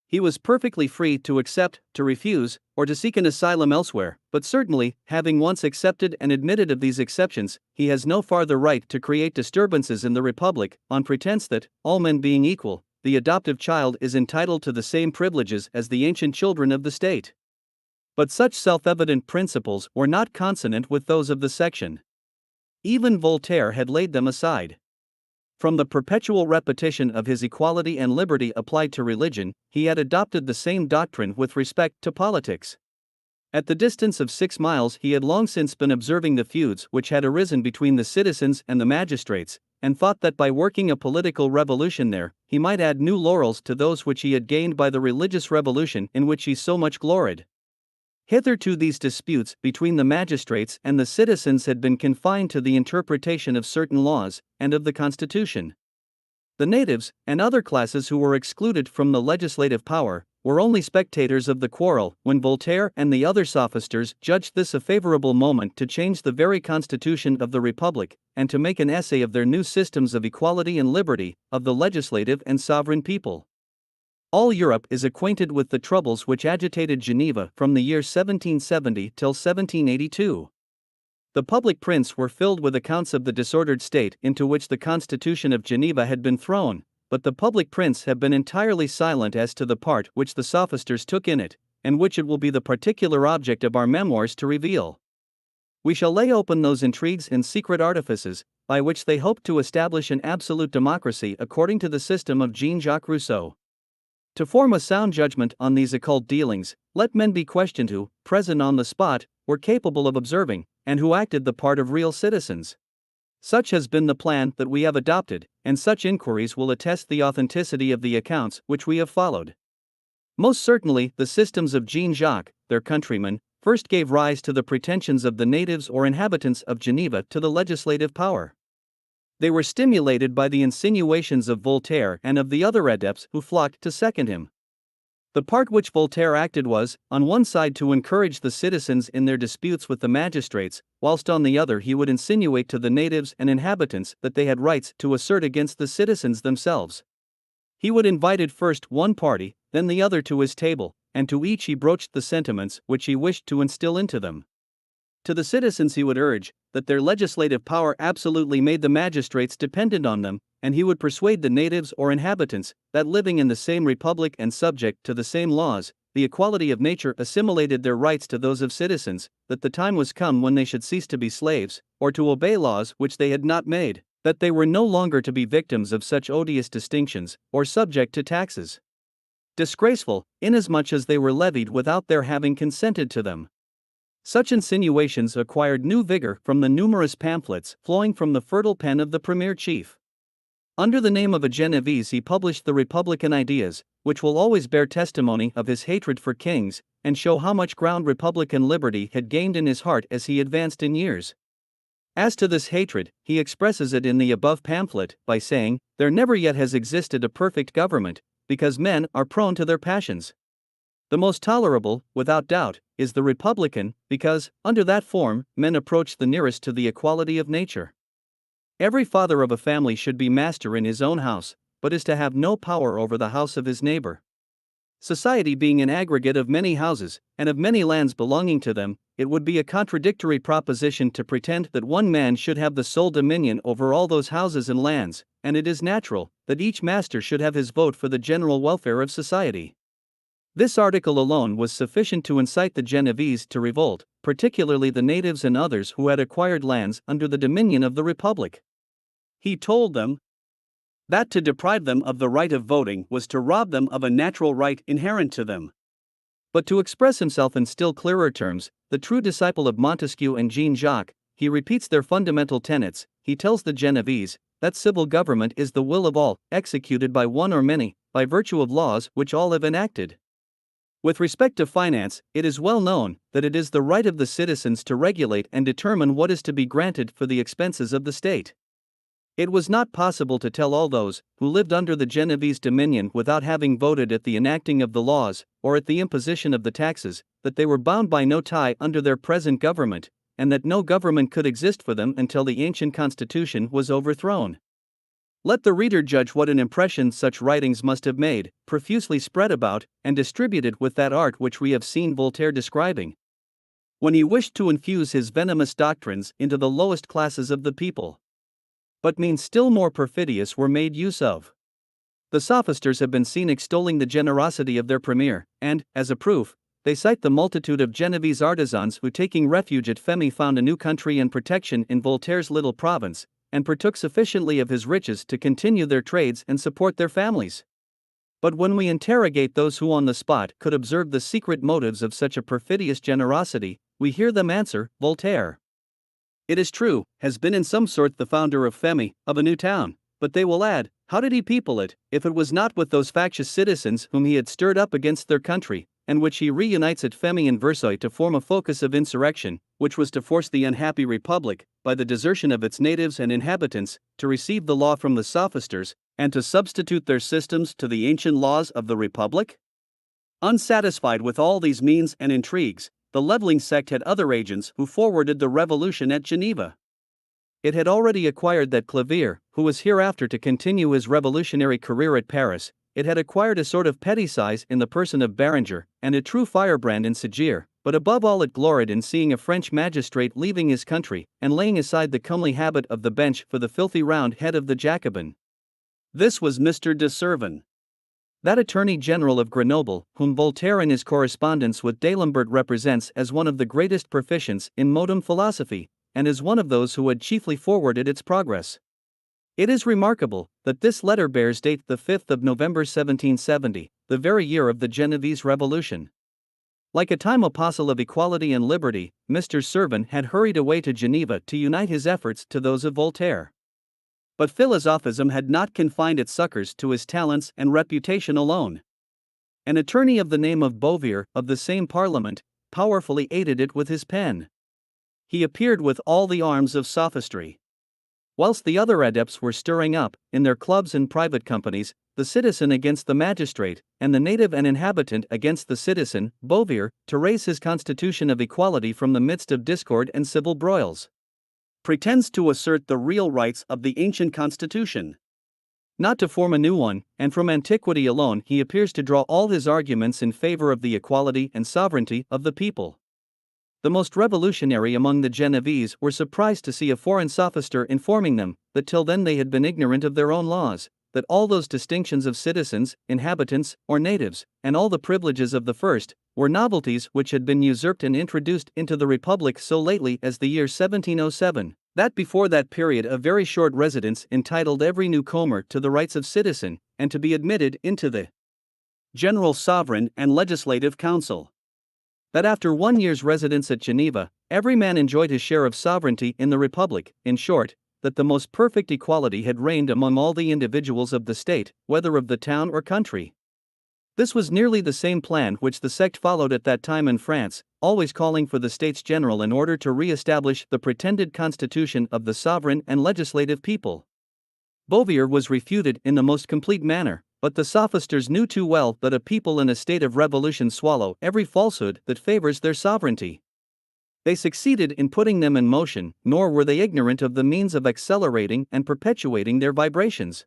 He was perfectly free to accept, to refuse, or to seek an asylum elsewhere, but certainly, having once accepted and admitted of these exceptions, he has no farther right to create disturbances in the Republic, on pretense that, all men being equal, the adoptive child is entitled to the same privileges as the ancient children of the state. But such self-evident principles were not consonant with those of the section. Even Voltaire had laid them aside. From the perpetual repetition of his equality and liberty applied to religion, he had adopted the same doctrine with respect to politics. At the distance of 6 miles he had long since been observing the feuds which had arisen between the citizens and the magistrates, and thought that by working a political revolution there, he might add new laurels to those which he had gained by the religious revolution in which he so much gloried. Hitherto these disputes between the magistrates and the citizens had been confined to the interpretation of certain laws, and of the Constitution. The natives, and other classes who were excluded from the legislative power, were only spectators of the quarrel, when Voltaire and the other sophisters judged this a favorable moment to change the very constitution of the Republic, and to make an essay of their new systems of equality and liberty, of the legislative and sovereign people. All Europe is acquainted with the troubles which agitated Geneva from the year 1770 till 1782. The public prints were filled with accounts of the disordered state into which the Constitution of Geneva had been thrown, but the public prints have been entirely silent as to the part which the sophisters took in it, and which it will be the particular object of our memoirs to reveal. We shall lay open those intrigues and secret artifices, by which they hoped to establish an absolute democracy according to the system of Jean-Jacques Rousseau. To form a sound judgment on these occult dealings, let men be questioned who, present on the spot, were capable of observing, and who acted the part of real citizens. Such has been the plan that we have adopted, and such inquiries will attest the authenticity of the accounts which we have followed. Most certainly, the systems of Jean-Jacques, their countrymen, first gave rise to the pretensions of the natives or inhabitants of Geneva to the legislative power. They were stimulated by the insinuations of Voltaire and of the other adepts who flocked to second him. The part which Voltaire acted was, on one side to encourage the citizens in their disputes with the magistrates, whilst on the other he would insinuate to the natives and inhabitants that they had rights to assert against the citizens themselves. He would invite first one party, then the other to his table, and to each he broached the sentiments which he wished to instill into them. To the citizens he would urge that their legislative power absolutely made the magistrates dependent on them, and he would persuade the natives or inhabitants that living in the same republic and subject to the same laws, the equality of nature assimilated their rights to those of citizens, that the time was come when they should cease to be slaves, or to obey laws which they had not made, that they were no longer to be victims of such odious distinctions, or subject to taxes. Disgraceful, inasmuch as they were levied without their having consented to them. Such insinuations acquired new vigor from the numerous pamphlets flowing from the fertile pen of the premier chief. Under the name of a Genevese he published the Republican ideas, which will always bear testimony of his hatred for kings, and show how much ground Republican liberty had gained in his heart as he advanced in years. As to this hatred, he expresses it in the above pamphlet, by saying, "There never yet has existed a perfect government, because men are prone to their passions. The most tolerable, without doubt, is the Republican, because, under that form, men approach the nearest to the equality of nature. Every father of a family should be master in his own house, but is to have no power over the house of his neighbor. Society being an aggregate of many houses, and of many lands belonging to them, it would be a contradictory proposition to pretend that one man should have the sole dominion over all those houses and lands, and it is natural that each master should have his vote for the general welfare of society. This article alone was sufficient to incite the Genoese to revolt, particularly the natives and others who had acquired lands under the dominion of the Republic. He told them that to deprive them of the right of voting was to rob them of a natural right inherent to them. But to express himself in still clearer terms, the true disciple of Montesquieu and Jean-Jacques, he repeats their fundamental tenets. He tells the Genoese that civil government is the will of all, executed by one or many, by virtue of laws which all have enacted. With respect to finance, it is well known that it is the right of the citizens to regulate and determine what is to be granted for the expenses of the state. It was not possible to tell all those who lived under the Genoese dominion without having voted at the enacting of the laws, or at the imposition of the taxes, that they were bound by no tie under their present government, and that no government could exist for them until the ancient constitution was overthrown. Let the reader judge what an impression such writings must have made, profusely spread about, and distributed with that art which we have seen Voltaire describing, when he wished to infuse his venomous doctrines into the lowest classes of the people. But means still more perfidious were made use of. The sophisters have been seen extolling the generosity of their premier, and, as a proof, they cite the multitude of Genoese artisans who, taking refuge at Femi, found a new country and protection in Voltaire's little province, and partook sufficiently of his riches to continue their trades and support their families. But when we interrogate those who on the spot could observe the secret motives of such a perfidious generosity, we hear them answer, Voltaire, it is true, has been in some sort the founder of Femi, of a new town, but they will add, how did he people it, if it was not with those factious citizens whom he had stirred up against their country, and which he reunites at Femi and Versailles to form a focus of insurrection, which was to force the unhappy republic, by the desertion of its natives and inhabitants, to receive the law from the sophisters, and to substitute their systems to the ancient laws of the republic? Unsatisfied with all these means and intrigues, the leveling sect had other agents who forwarded the revolution at Geneva. It had already acquired that Clavier, who was hereafter to continue his revolutionary career at Paris. It had acquired a sort of petty size in the person of Berenger, and a true firebrand in Ségur, but above all it gloried in seeing a French magistrate leaving his country, and laying aside the comely habit of the bench for the filthy round head of the Jacobin. This was Mr. de Servan, that Attorney General of Grenoble, whom Voltaire in his correspondence with D'Alembert represents as one of the greatest proficients in modern philosophy, and as one of those who had chiefly forwarded its progress. It is remarkable that this letter bears date the 5th of November 1770, the very year of the Genoese Revolution. Like a time apostle of equality and liberty, Mr. Servan had hurried away to Geneva to unite his efforts to those of Voltaire. But philosophism had not confined its succors to his talents and reputation alone. An attorney of the name of Bouvier, of the same parliament, powerfully aided it with his pen. He appeared with all the arms of sophistry. Whilst the other adepts were stirring up, in their clubs and private companies, the citizen against the magistrate, and the native and inhabitant against the citizen, Bouvier, to raise his constitution of equality from the midst of discord and civil broils, pretends to assert the real rights of the ancient constitution, not to form a new one, and from antiquity alone he appears to draw all his arguments in favor of the equality and sovereignty of the people. The most revolutionary among the Genoese were surprised to see a foreign sophister informing them that till then they had been ignorant of their own laws, that all those distinctions of citizens, inhabitants, or natives, and all the privileges of the first, were novelties which had been usurped and introduced into the Republic so lately as the year 1707, that before that period a very short residence entitled every newcomer to the rights of citizen, and to be admitted into the General Sovereign and Legislative Council. That after 1 year's residence at Geneva, every man enjoyed his share of sovereignty in the Republic, in short, that the most perfect equality had reigned among all the individuals of the state, whether of the town or country. This was nearly the same plan which the sect followed at that time in France, always calling for the States General in order to re-establish the pretended constitution of the sovereign and legislative people. Bouvier was refuted in the most complete manner, but the sophisters knew too well that a people in a state of revolution swallow every falsehood that favors their sovereignty. They succeeded in putting them in motion, nor were they ignorant of the means of accelerating and perpetuating their vibrations.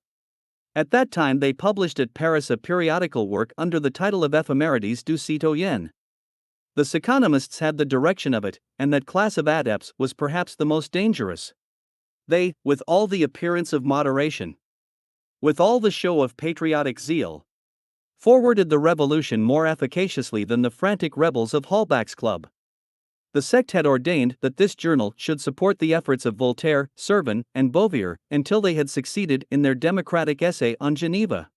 At that time they published at Paris a periodical work under the title of Éphémérides du Citoyen. The economists had the direction of it, and that class of adepts was perhaps the most dangerous. They, with all the appearance of moderation, with all the show of patriotic zeal, forwarded the revolution more efficaciously than the frantic rebels of Holbach's club. The sect had ordained that this journal should support the efforts of Voltaire, Servin, and Bouvier until they had succeeded in their democratic essay on Geneva.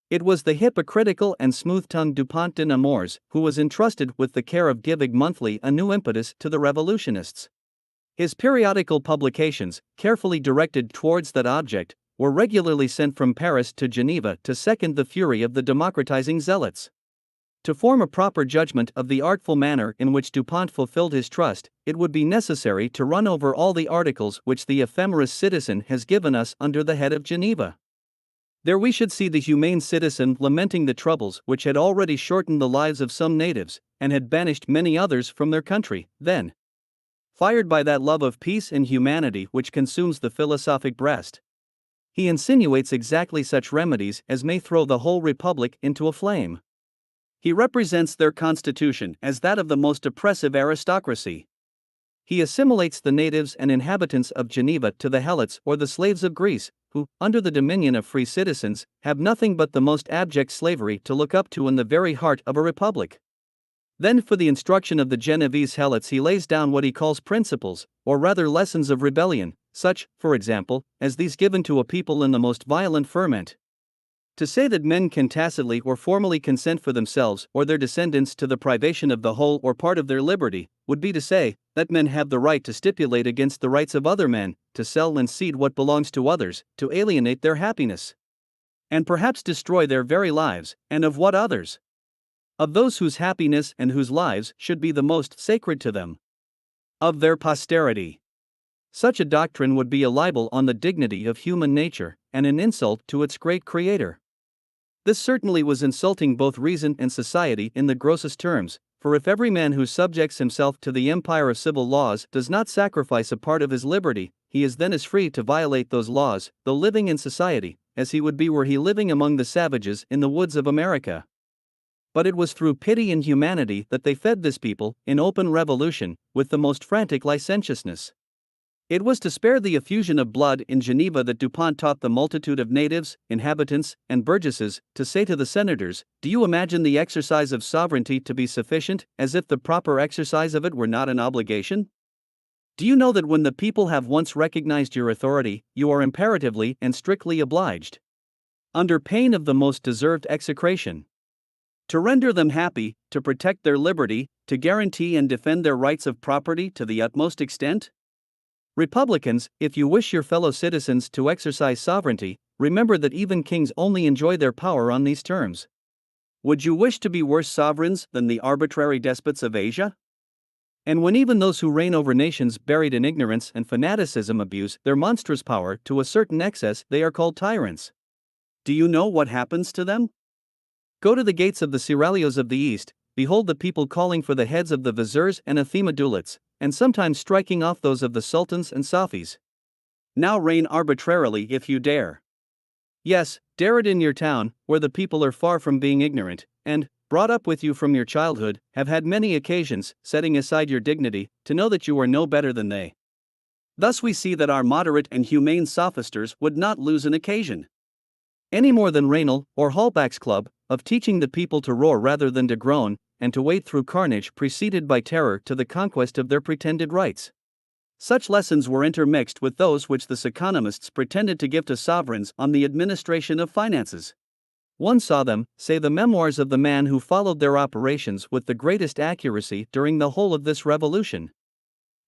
It was the hypocritical and smooth-tongued Dupont de Nemours who was entrusted with the care of giving monthly a new impetus to the revolutionists. His periodical publications, carefully directed towards that object, were regularly sent from Paris to Geneva to second the fury of the democratizing zealots. To form a proper judgment of the artful manner in which Dupont fulfilled his trust, it would be necessary to run over all the articles which the ephemeris citizen has given us under the head of Geneva. There we should see the humane citizen lamenting the troubles which had already shortened the lives of some natives, and had banished many others from their country. Then, fired by that love of peace and humanity which consumes the philosophic breast, he insinuates exactly such remedies as may throw the whole republic into a flame. He represents their constitution as that of the most oppressive aristocracy. He assimilates the natives and inhabitants of Geneva to the helots or the slaves of Greece, who, under the dominion of free citizens, have nothing but the most abject slavery to look up to in the very heart of a republic. Then for the instruction of the Genevese helots he lays down what he calls principles, or rather lessons of rebellion, such, for example, as these given to a people in the most violent ferment. To say that men can tacitly or formally consent for themselves or their descendants to the privation of the whole or part of their liberty, would be to say that men have the right to stipulate against the rights of other men, to sell and cede what belongs to others, to alienate their happiness, and perhaps destroy their very lives. And of what others? Of those whose happiness and whose lives should be the most sacred to them. Of their posterity. Such a doctrine would be a libel on the dignity of human nature, and an insult to its great creator. This certainly was insulting both reason and society in the grossest terms, for if every man who subjects himself to the empire of civil laws does not sacrifice a part of his liberty, he is then as free to violate those laws, though living in society, as he would be were he living among the savages in the woods of America. But it was through pity and humanity that they fed this people, in open revolution, with the most frantic licentiousness. It was to spare the effusion of blood in Geneva that Dupont taught the multitude of natives, inhabitants, and burgesses to say to the senators, "Do you imagine the exercise of sovereignty to be sufficient, as if the proper exercise of it were not an obligation? Do you know that when the people have once recognized your authority, you are imperatively and strictly obliged, under pain of the most deserved execration, to render them happy, to protect their liberty, to guarantee and defend their rights of property to the utmost extent? Republicans, if you wish your fellow citizens to exercise sovereignty, remember that even kings only enjoy their power on these terms. Would you wish to be worse sovereigns than the arbitrary despots of Asia? And when even those who reign over nations buried in ignorance and fanaticism abuse their monstrous power to a certain excess, they are called tyrants. Do you know what happens to them? Go to the gates of the seraglios of the East, behold the people calling for the heads of the viziers and athemadulets, and sometimes striking off those of the sultans and safis. Now reign arbitrarily if you dare. Yes, dare it in your town, where the people are far from being ignorant, and, brought up with you from your childhood, have had many occasions, setting aside your dignity, to know that you are no better than they. Thus we see that our moderate and humane sophisters would not lose an occasion, any more than Raynal, or Holbach's club, of teaching the people to roar rather than to groan, and to wait through carnage preceded by terror to the conquest of their pretended rights. Such lessons were intermixed with those which the economists pretended to give to sovereigns on the administration of finances. One saw them, say the memoirs of the man who followed their operations with the greatest accuracy during the whole of this revolution.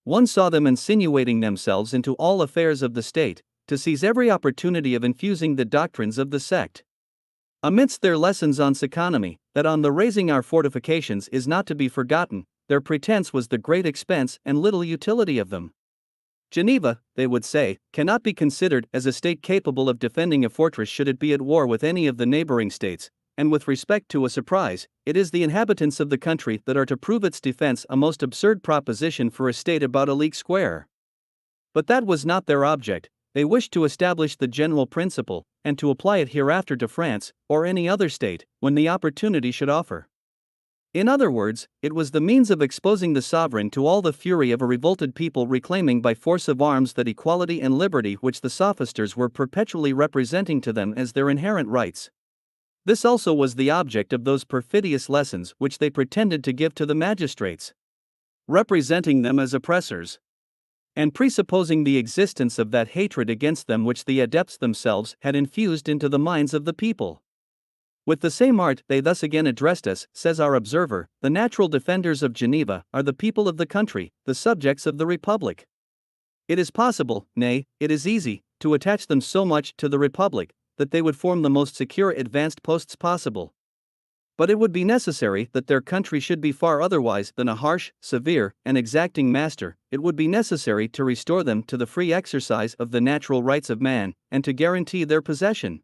One saw them insinuating themselves into all affairs of the state, to seize every opportunity of infusing the doctrines of the sect. Amidst their lessons on economy, that on the raising our fortifications is not to be forgotten, their pretense was the great expense and little utility of them. Geneva, they would say, cannot be considered as a state capable of defending a fortress should it be at war with any of the neighboring states, and with respect to a surprise, it is the inhabitants of the country that are to prove its defense, a most absurd proposition for a state about a league square. But that was not their object. They wished to establish the general principle, and to apply it hereafter to France, or any other state, when the opportunity should offer. In other words, it was the means of exposing the sovereign to all the fury of a revolted people reclaiming by force of arms that equality and liberty which the sophisters were perpetually representing to them as their inherent rights. This also was the object of those perfidious lessons which they pretended to give to the magistrates, representing them as oppressors, and presupposing the existence of that hatred against them which the adepts themselves had infused into the minds of the people. With the same art they thus again addressed us, says our observer, the natural defenders of Geneva are the people of the country, the subjects of the Republic. It is possible, nay, it is easy, to attach them so much to the Republic, that they would form the most secure advanced posts possible. But it would be necessary that their country should be far otherwise than a harsh, severe, and exacting master. It would be necessary to restore them to the free exercise of the natural rights of man, and to guarantee their possession.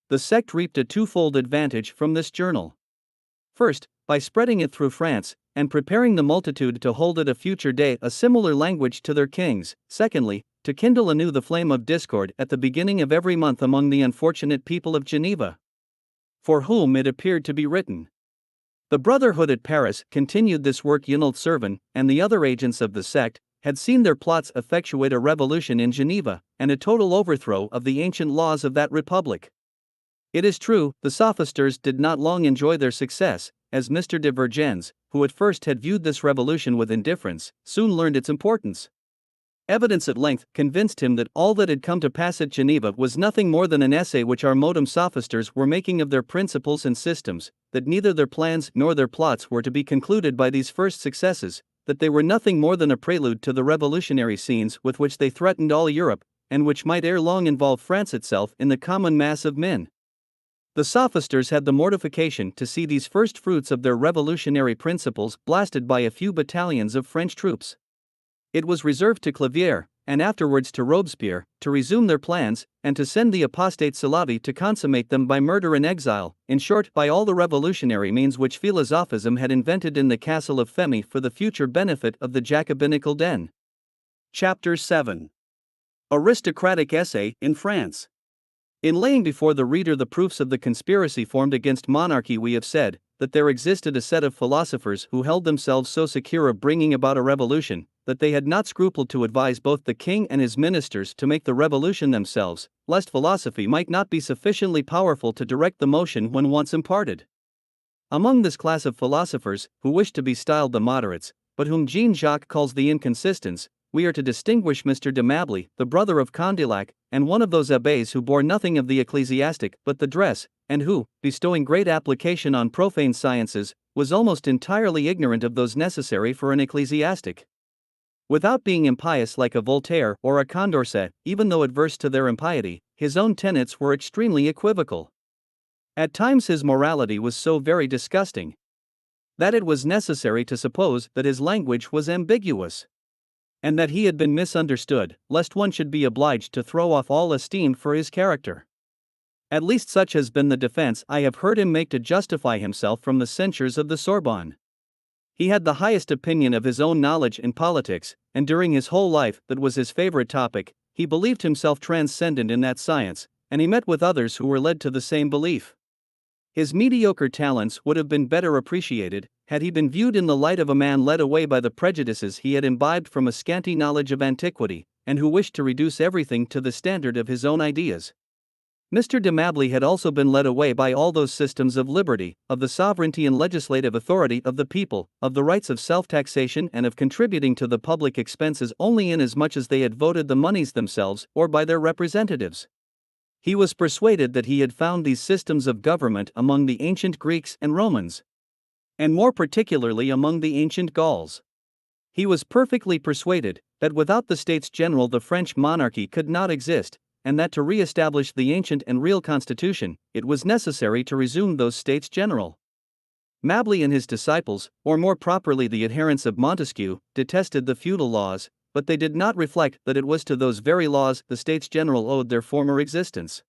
The sect reaped a twofold advantage from this journal. First, by spreading it through France, and preparing the multitude to hold at a future day a similar language to their kings. Secondly, to kindle anew the flame of discord at the beginning of every month among the unfortunate people of Geneva, for whom it appeared to be written. The Brotherhood at Paris continued this work. Yonald Servan, and the other agents of the sect, had seen their plots effectuate a revolution in Geneva, and a total overthrow of the ancient laws of that republic. It is true, the sophisters did not long enjoy their success, as Mr. de Vergennes, who at first had viewed this revolution with indifference, soon learned its importance. Evidence at length convinced him that all that had come to pass at Geneva was nothing more than an essay which our modem sophisters were making of their principles and systems, that neither their plans nor their plots were to be concluded by these first successes, that they were nothing more than a prelude to the revolutionary scenes with which they threatened all Europe, and which might ere long involve France itself in the common mass of men. The sophisters had the mortification to see these first fruits of their revolutionary principles blasted by a few battalions of French troops. It was reserved to Clavière, and afterwards to Robespierre, to resume their plans, and to send the apostate Salavi to consummate them by murder and exile, in short, by all the revolutionary means which philosophism had invented in the castle of Femi for the future benefit of the Jacobinical den. Chapter 7. Aristocratic Essay in France. In laying before the reader the proofs of the conspiracy formed against monarchy, we have said that there existed a set of philosophers who held themselves so secure of bringing about a revolution, that they had not scrupled to advise both the king and his ministers to make the revolution themselves, lest philosophy might not be sufficiently powerful to direct the motion when once imparted. Among this class of philosophers, who wish to be styled the moderates, but whom Jean-Jacques calls the inconsistents, we are to distinguish Mr. de Mably, the brother of Condillac, and one of those abbés who bore nothing of the ecclesiastic but the dress, and who, bestowing great application on profane sciences, was almost entirely ignorant of those necessary for an ecclesiastic. Without being impious like a Voltaire or a Condorcet, even though adverse to their impiety, his own tenets were extremely equivocal. At times his morality was so very disgusting that it was necessary to suppose that his language was ambiguous, and that he had been misunderstood, lest one should be obliged to throw off all esteem for his character. At least such has been the defense I have heard him make to justify himself from the censures of the Sorbonne. He had the highest opinion of his own knowledge in politics, and during his whole life that was his favorite topic. He believed himself transcendent in that science, and he met with others who were led to the same belief. His mediocre talents would have been better appreciated had he been viewed in the light of a man led away by the prejudices he had imbibed from a scanty knowledge of antiquity, and who wished to reduce everything to the standard of his own ideas. Mr. de Mably had also been led away by all those systems of liberty, of the sovereignty and legislative authority of the people, of the rights of self-taxation and of contributing to the public expenses only inasmuch as they had voted the moneys themselves or by their representatives. He was persuaded that he had found these systems of government among the ancient Greeks and Romans, and more particularly among the ancient Gauls. He was perfectly persuaded that without the States General the French monarchy could not exist, and that to re-establish the ancient and real constitution, it was necessary to resume those States General. Mably and his disciples, or more properly the adherents of Montesquieu, detested the feudal laws, but they did not reflect that it was to those very laws the States General owed their former existence.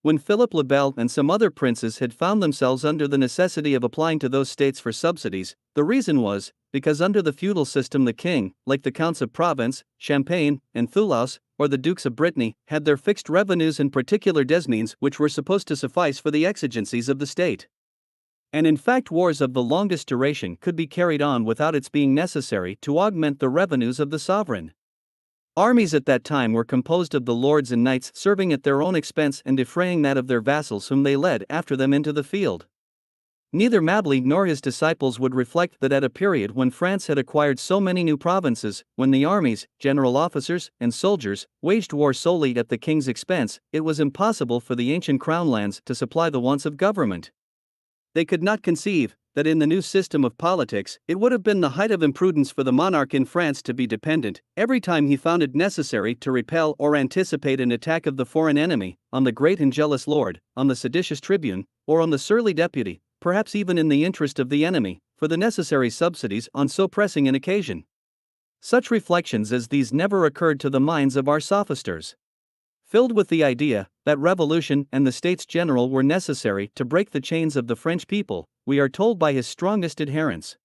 When Philip le Bel and some other princes had found themselves under the necessity of applying to those states for subsidies, the reason was, because under the feudal system the king, like the counts of Provence, Champagne, and Toulouse, or the Dukes of Brittany, had their fixed revenues and particular desmines which were supposed to suffice for the exigencies of the state. And in fact, wars of the longest duration could be carried on without its being necessary to augment the revenues of the sovereign. Armies at that time were composed of the lords and knights serving at their own expense and defraying that of their vassals whom they led after them into the field. Neither Mably nor his disciples would reflect that at a period when France had acquired so many new provinces, when the armies, general officers, and soldiers waged war solely at the king's expense, it was impossible for the ancient crown lands to supply the wants of government. They could not conceive that in the new system of politics it would have been the height of imprudence for the monarch in France to be dependent, every time he found it necessary, to repel or anticipate an attack of the foreign enemy, on the great and jealous lord, on the seditious tribune, or on the surly deputy, perhaps even in the interest of the enemy, for the necessary subsidies on so pressing an occasion. Such reflections as these never occurred to the minds of our sophisters. Filled with the idea that revolution and the States General were necessary to break the chains of the French people, we are told by his strongest adherents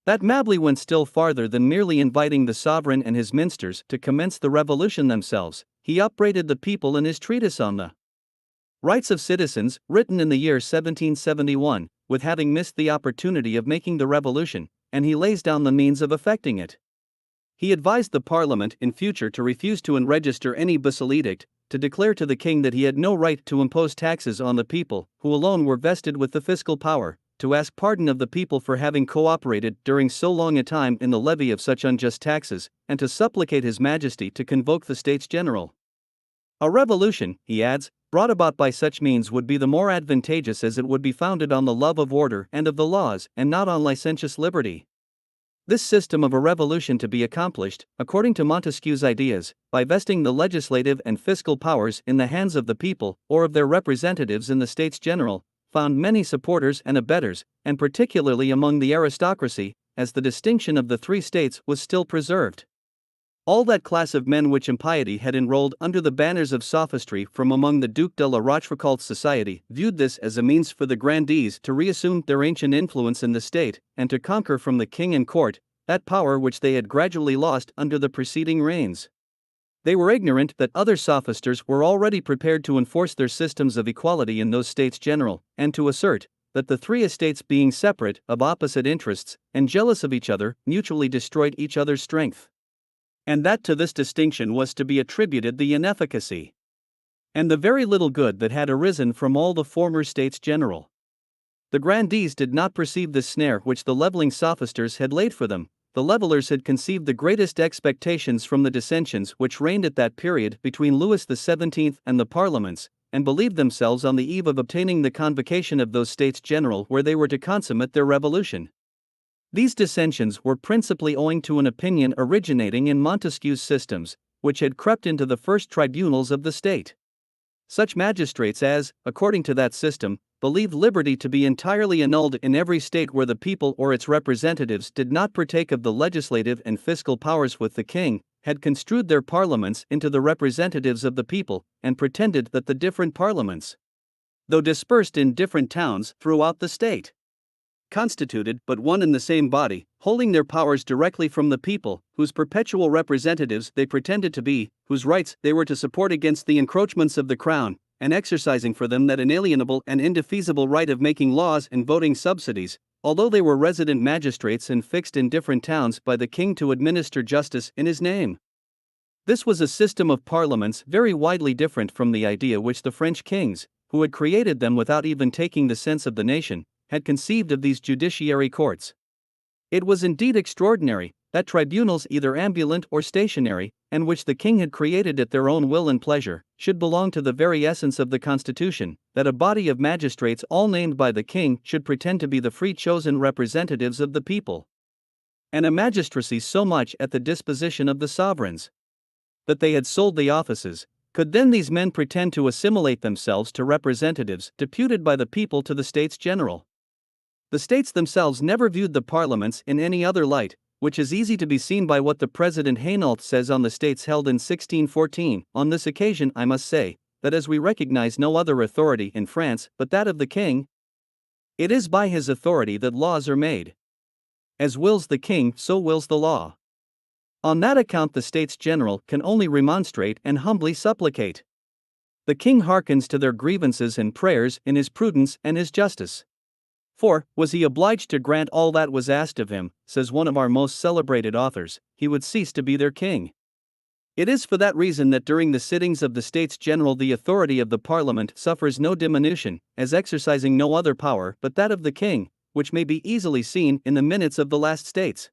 that Mably went still farther than merely inviting the sovereign and his ministers to commence the revolution themselves. He upbraided the people in his treatise on the Rights of Citizens, written in the year 1771, with having missed the opportunity of making the revolution, and he lays down the means of effecting it. He advised the Parliament in future to refuse to enregister any bussel edict, to declare to the king that he had no right to impose taxes on the people, who alone were vested with the fiscal power, to ask pardon of the people for having cooperated during so long a time in the levy of such unjust taxes, and to supplicate His Majesty to convoke the States General. A revolution, he adds, brought about by such means would be the more advantageous as it would be founded on the love of order and of the laws, and not on licentious liberty. This system of a revolution to be accomplished, according to Montesquieu's ideas, by vesting the legislative and fiscal powers in the hands of the people, or of their representatives in the States General, found many supporters and abettors, and particularly among the aristocracy, as the distinction of the three states was still preserved. All that class of men which impiety had enrolled under the banners of sophistry from among the Duc de la Rochefort's society viewed this as a means for the grandees to reassume their ancient influence in the state, and to conquer from the king and court that power which they had gradually lost under the preceding reigns. They were ignorant that other sophisters were already prepared to enforce their systems of equality in those States General, and to assert that the three estates, being separate, of opposite interests, and jealous of each other, mutually destroyed each other's strength. And that to this distinction was to be attributed the inefficacy and the very little good that had arisen from all the former States General. The grandees did not perceive this snare which the leveling sophisters had laid for them. The levelers had conceived the greatest expectations from the dissensions which reigned at that period between Louis XVII and the parliaments, and believed themselves on the eve of obtaining the convocation of those States General where they were to consummate their revolution. These dissensions were principally owing to an opinion originating in Montesquieu's systems, which had crept into the first tribunals of the state. Such magistrates as, according to that system, believed liberty to be entirely annulled in every state where the people or its representatives did not partake of the legislative and fiscal powers with the king, had construed their parliaments into the representatives of the people, and pretended that the different parliaments, though dispersed in different towns throughout the state, constituted but one and the same body, holding their powers directly from the people, whose perpetual representatives they pretended to be, whose rights they were to support against the encroachments of the crown, and exercising for them that inalienable and indefeasible right of making laws and voting subsidies, although they were resident magistrates and fixed in different towns by the king to administer justice in his name. This was a system of parliaments very widely different from the idea which the French kings, who had created them without even taking the sense of the nation, had conceived of these judiciary courts. It was indeed extraordinary that tribunals, either ambulant or stationary, and which the king had created at their own will and pleasure, should belong to the very essence of the constitution, that a body of magistrates all named by the king should pretend to be the free chosen representatives of the people, and a magistracy so much at the disposition of the sovereigns that they had sold the offices. Could then these men pretend to assimilate themselves to representatives deputed by the people to the States General? The states themselves never viewed the parliaments in any other light, which is easy to be seen by what the President Hainault says on the states held in 1614. On this occasion I must say, that as we recognize no other authority in France but that of the king, it is by his authority that laws are made. As wills the king, so wills the law. On that account the States General can only remonstrate and humbly supplicate. The king hearkens to their grievances and prayers in his prudence and his justice. For, was he obliged to grant all that was asked of him, says one of our most celebrated authors, he would cease to be their king. It is for that reason that during the sittings of the States General the authority of the Parliament suffers no diminution, as exercising no other power but that of the king, which may be easily seen in the minutes of the last States.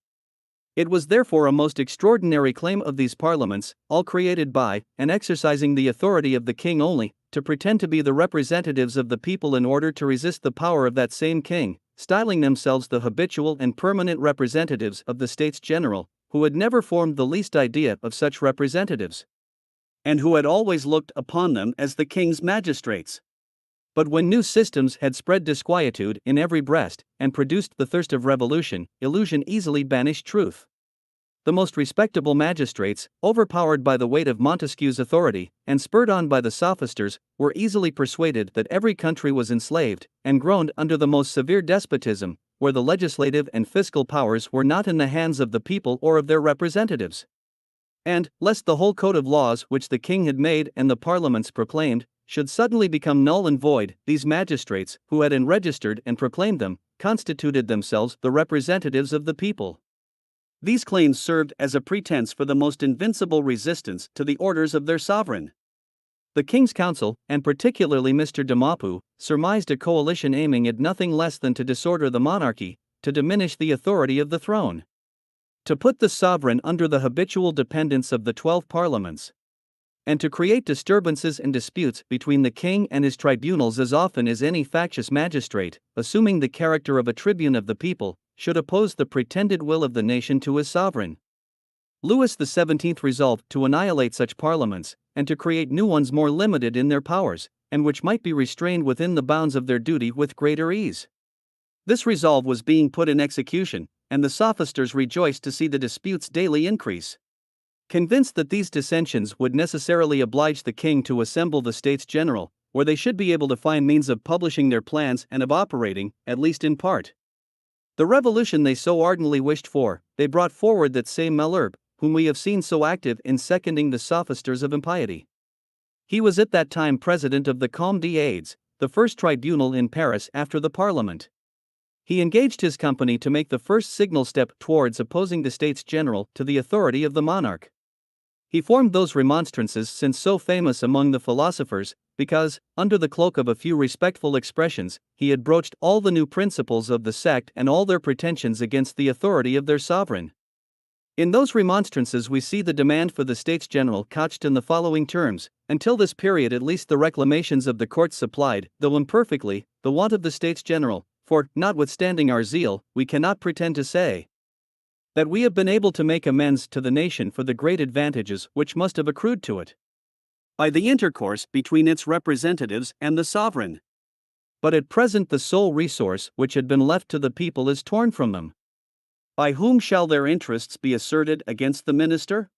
It was therefore a most extraordinary claim of these parliaments, all created by, and exercising the authority of the king only, to pretend to be the representatives of the people in order to resist the power of that same king, styling themselves the habitual and permanent representatives of the States General, who had never formed the least idea of such representatives, and who had always looked upon them as the king's magistrates. But when new systems had spread disquietude in every breast, and produced the thirst of revolution, illusion easily banished truth. The most respectable magistrates, overpowered by the weight of Montesquieu's authority, and spurred on by the sophisters, were easily persuaded that every country was enslaved, and groaned under the most severe despotism, where the legislative and fiscal powers were not in the hands of the people or of their representatives. And, lest the whole code of laws which the king had made and the parliaments proclaimed, should suddenly become null and void, these magistrates, who had enregistered and proclaimed them, constituted themselves the representatives of the people. These claims served as a pretense for the most invincible resistance to the orders of their sovereign. The King's Council, and particularly Mr. de Maupaou, surmised a coalition aiming at nothing less than to disorder the monarchy, to diminish the authority of the throne, to put the sovereign under the habitual dependence of the 12 parliaments, and to create disturbances and disputes between the king and his tribunals as often as any factious magistrate, assuming the character of a tribune of the people, should oppose the pretended will of the nation to his sovereign. Louis XVII resolved to annihilate such parliaments, and to create new ones more limited in their powers, and which might be restrained within the bounds of their duty with greater ease. This resolve was being put in execution, and the sophisters rejoiced to see the disputes daily increase. Convinced that these dissensions would necessarily oblige the king to assemble the States General, where they should be able to find means of publishing their plans and of operating, at least in part, the revolution they so ardently wished for, they brought forward that same Malherbe, whom we have seen so active in seconding the sophisters of impiety. He was at that time president of the Comte d'Aides, the first tribunal in Paris after the Parliament. He engaged his company to make the first signal step towards opposing the States General to the authority of the monarch. He formed those remonstrances since so famous among the philosophers, because, under the cloak of a few respectful expressions, he had broached all the new principles of the sect and all their pretensions against the authority of their sovereign. In those remonstrances we see the demand for the States General couched in the following terms: until this period at least the reclamations of the courts supplied, though imperfectly, the want of the States General, for, notwithstanding our zeal, we cannot pretend to say that we have been able to make amends to the nation for the great advantages which must have accrued to it by the intercourse between its representatives and the sovereign. But at present the sole resource which had been left to the people is torn from them. By whom shall their interests be asserted against the minister?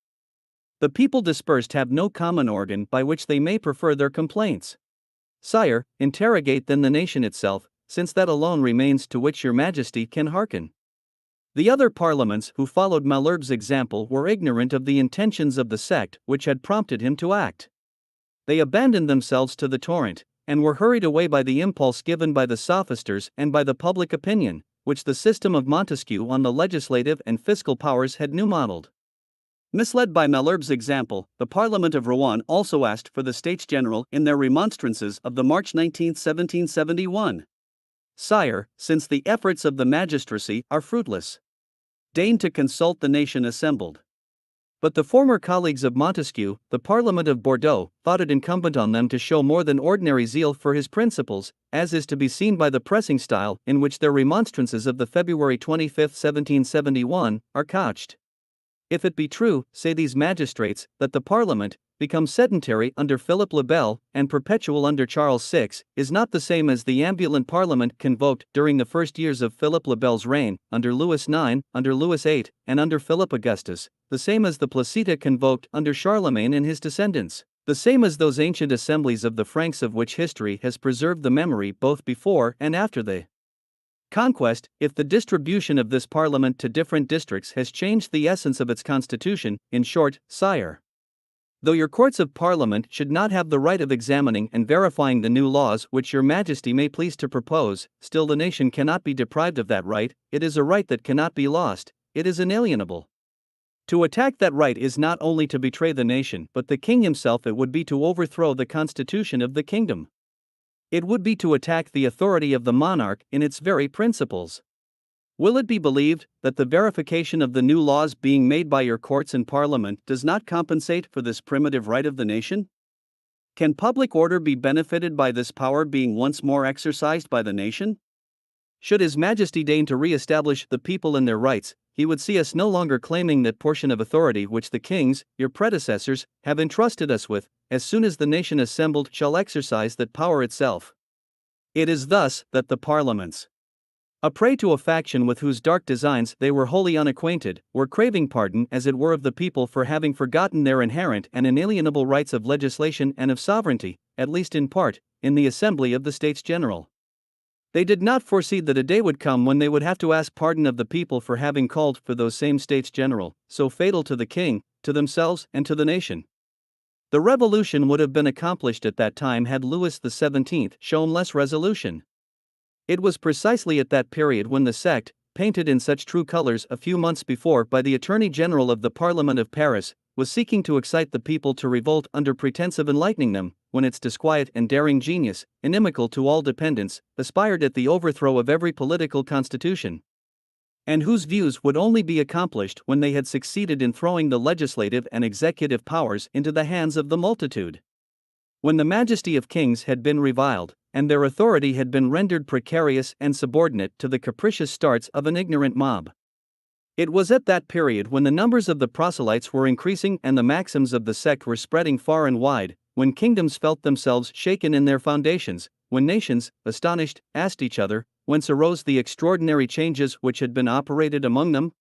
The people dispersed have no common organ by which they may prefer their complaints. Sire, interrogate then the nation itself, since that alone remains to which your majesty can hearken. The other parliaments who followed Malherbe's example were ignorant of the intentions of the sect which had prompted him to act. They abandoned themselves to the torrent, and were hurried away by the impulse given by the sophisters and by the public opinion, which the system of Montesquieu on the legislative and fiscal powers had new modeled. Misled by Malherbe's example, the Parliament of Rouen also asked for the States General in their remonstrances of the March 19, 1771. Sire, since the efforts of the magistracy are fruitless, deign to consult the nation assembled. But the former colleagues of Montesquieu, the Parliament of Bordeaux, thought it incumbent on them to show more than ordinary zeal for his principles, as is to be seen by the pressing style in which their remonstrances of the February 25, 1771, are couched. If it be true, say these magistrates, that the Parliament, become sedentary under Philip le Bel, and perpetual under Charles VI, is not the same as the ambulant Parliament convoked during the first years of Philip le Bel's reign, under Louis IX, under Louis VIII, and under Philip Augustus, the same as the Placita convoked under Charlemagne and his descendants, the same as those ancient assemblies of the Franks of which history has preserved the memory both before and after the Conquest, if the distribution of this parliament to different districts has changed the essence of its constitution, in short, sire. Though your courts of parliament should not have the right of examining and verifying the new laws which your majesty may please to propose, still the nation cannot be deprived of that right, it is a right that cannot be lost, it is inalienable. To attack that right is not only to betray the nation but the king himself, it would be to overthrow the constitution of the kingdom. It would be to attack the authority of the monarch in its very principles. Will it be believed that the verification of the new laws being made by your courts and parliament does not compensate for this primitive right of the nation? Can public order be benefited by this power being once more exercised by the nation? Should His Majesty deign to re-establish the people in their rights, he would see us no longer claiming that portion of authority which the kings, your predecessors, have entrusted us with, as soon as the nation assembled shall exercise that power itself. It is thus that the parliaments, a prey to a faction with whose dark designs they were wholly unacquainted, were craving pardon as it were of the people for having forgotten their inherent and inalienable rights of legislation and of sovereignty, at least in part, in the assembly of the States General. They did not foresee that a day would come when they would have to ask pardon of the people for having called for those same States General, so fatal to the king, to themselves, and to the nation. The revolution would have been accomplished at that time had Louis XVII shown less resolution. It was precisely at that period when the sect, painted in such true colors a few months before by the Attorney General of the Parliament of Paris, was seeking to excite the people to revolt under pretense of enlightening them, when its disquiet and daring genius, inimical to all dependence, aspired at the overthrow of every political constitution, and whose views would only be accomplished when they had succeeded in throwing the legislative and executive powers into the hands of the multitude. When the majesty of kings had been reviled, and their authority had been rendered precarious and subordinate to the capricious starts of an ignorant mob. It was at that period when the numbers of the proselytes were increasing and the maxims of the sect were spreading far and wide, when kingdoms felt themselves shaken in their foundations, when nations, astonished, asked each other, whence arose the extraordinary changes which had been operated among them?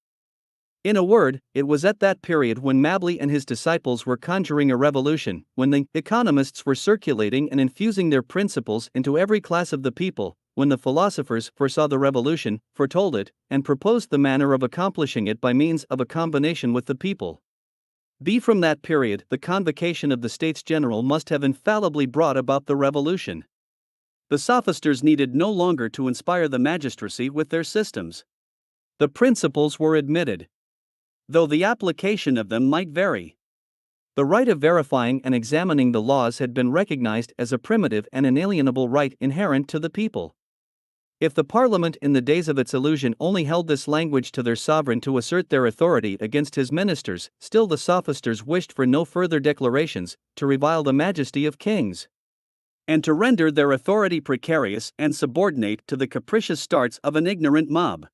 In a word, it was at that period when Mably and his disciples were conjuring a revolution, when the economists were circulating and infusing their principles into every class of the people, when the philosophers foresaw the revolution, foretold it, and proposed the manner of accomplishing it by means of a combination with the people. From that period, the convocation of the States General must have infallibly brought about the revolution. The sophisters needed no longer to inspire the magistracy with their systems. The principles were admitted, though the application of them might vary. The right of verifying and examining the laws had been recognized as a primitive and inalienable right inherent to the people. If the Parliament in the days of its illusion only held this language to their sovereign to assert their authority against his ministers, still the sophisters wished for no further declarations, to revile the majesty of kings, and to render their authority precarious and subordinate to the capricious starts of an ignorant mob.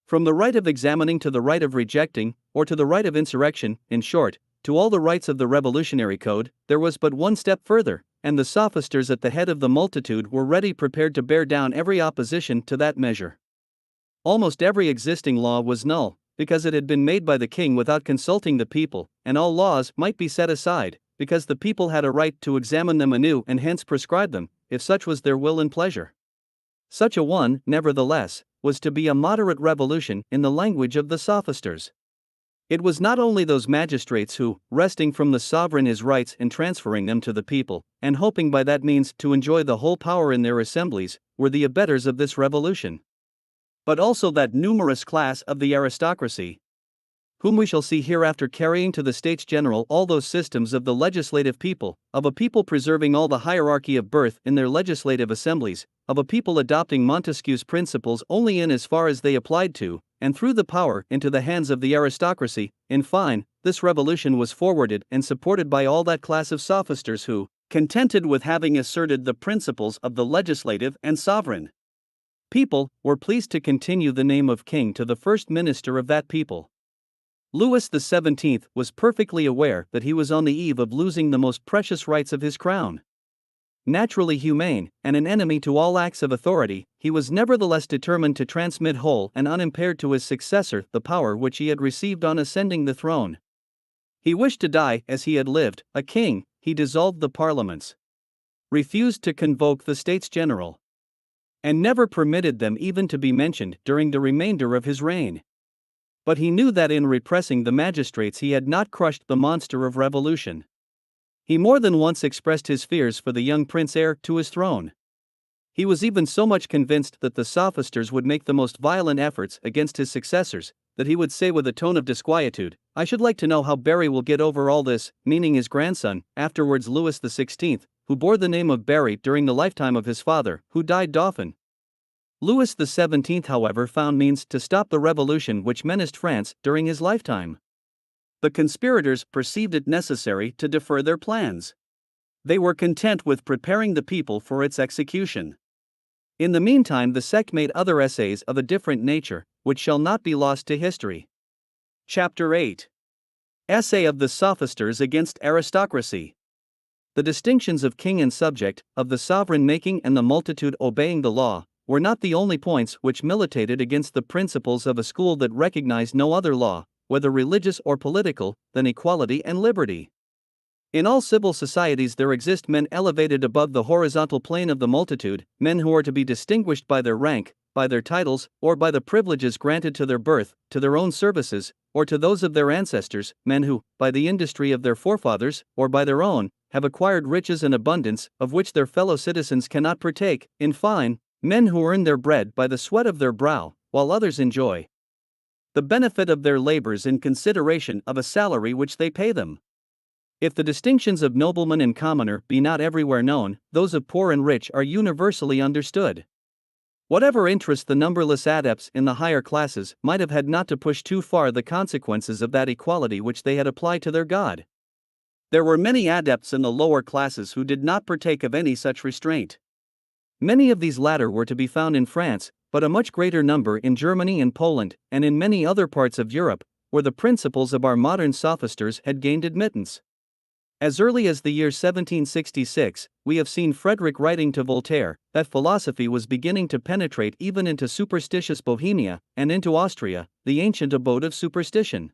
From the right of examining to the right of rejecting, or to the right of insurrection, in short, to all the rights of the revolutionary code, there was but one step further, and the sophisters at the head of the multitude were ready prepared to bear down every opposition to that measure. Almost every existing law was null, because it had been made by the king without consulting the people, and all laws might be set aside, because the people had a right to examine them anew and hence prescribe them, if such was their will and pleasure. Such a one, nevertheless, was to be a moderate revolution in the language of the sophisters. It was not only those magistrates who, wresting from the sovereign his rights and transferring them to the people, and hoping by that means to enjoy the whole power in their assemblies, were the abettors of this revolution, but also that numerous class of the aristocracy, whom we shall see hereafter carrying to the States General all those systems of the legislative people, of a people preserving all the hierarchy of birth in their legislative assemblies, of a people adopting Montesquieu's principles only in as far as they applied to, and threw the power into the hands of the aristocracy. In fine, this revolution was forwarded and supported by all that class of sophisters who, contented with having asserted the principles of the legislative and sovereign people, were pleased to continue the name of king to the first minister of that people. Louis XVII was perfectly aware that he was on the eve of losing the most precious rights of his crown. Naturally humane, and an enemy to all acts of authority, he was nevertheless determined to transmit whole and unimpaired to his successor the power which he had received on ascending the throne. He wished to die as he had lived, a king. He dissolved the parliaments, refused to convoke the States General, and never permitted them even to be mentioned during the remainder of his reign. But he knew that in repressing the magistrates he had not crushed the monster of revolution. He more than once expressed his fears for the young prince heir to his throne. He was even so much convinced that the sophisters would make the most violent efforts against his successors, that he would say with a tone of disquietude, "I should like to know how Barry will get over all this," meaning his grandson, afterwards Louis XVI, who bore the name of Barry during the lifetime of his father, who died Dauphin. Louis XVII, however, found means to stop the revolution which menaced France during his lifetime. The conspirators perceived it necessary to defer their plans. They were content with preparing the people for its execution. In the meantime, the sect made other essays of a different nature, which shall not be lost to history. Chapter 8. Essay of the Sophisters against Aristocracy. The distinctions of king and subject, of the sovereign making and the multitude obeying the law, were not the only points which militated against the principles of a school that recognized no other law, whether religious or political, than equality and liberty. In all civil societies there exist men elevated above the horizontal plane of the multitude, men who are to be distinguished by their rank, by their titles, or by the privileges granted to their birth, to their own services, or to those of their ancestors, men who, by the industry of their forefathers, or by their own, have acquired riches and abundance, of which their fellow citizens cannot partake, in fine, men who earn their bread by the sweat of their brow, while others enjoy the benefit of their labors in consideration of a salary which they pay them. If the distinctions of nobleman and commoner be not everywhere known, those of poor and rich are universally understood. Whatever interest the numberless adepts in the higher classes might have had not to push too far the consequences of that equality which they had applied to their God. There were many adepts in the lower classes who did not partake of any such restraint. Many of these latter were to be found in France, but a much greater number in Germany and Poland, and in many other parts of Europe, where the principles of our modern sophisters had gained admittance. As early as the year 1766, we have seen Frederick writing to Voltaire that philosophy was beginning to penetrate even into superstitious Bohemia, and into Austria, the ancient abode of superstition.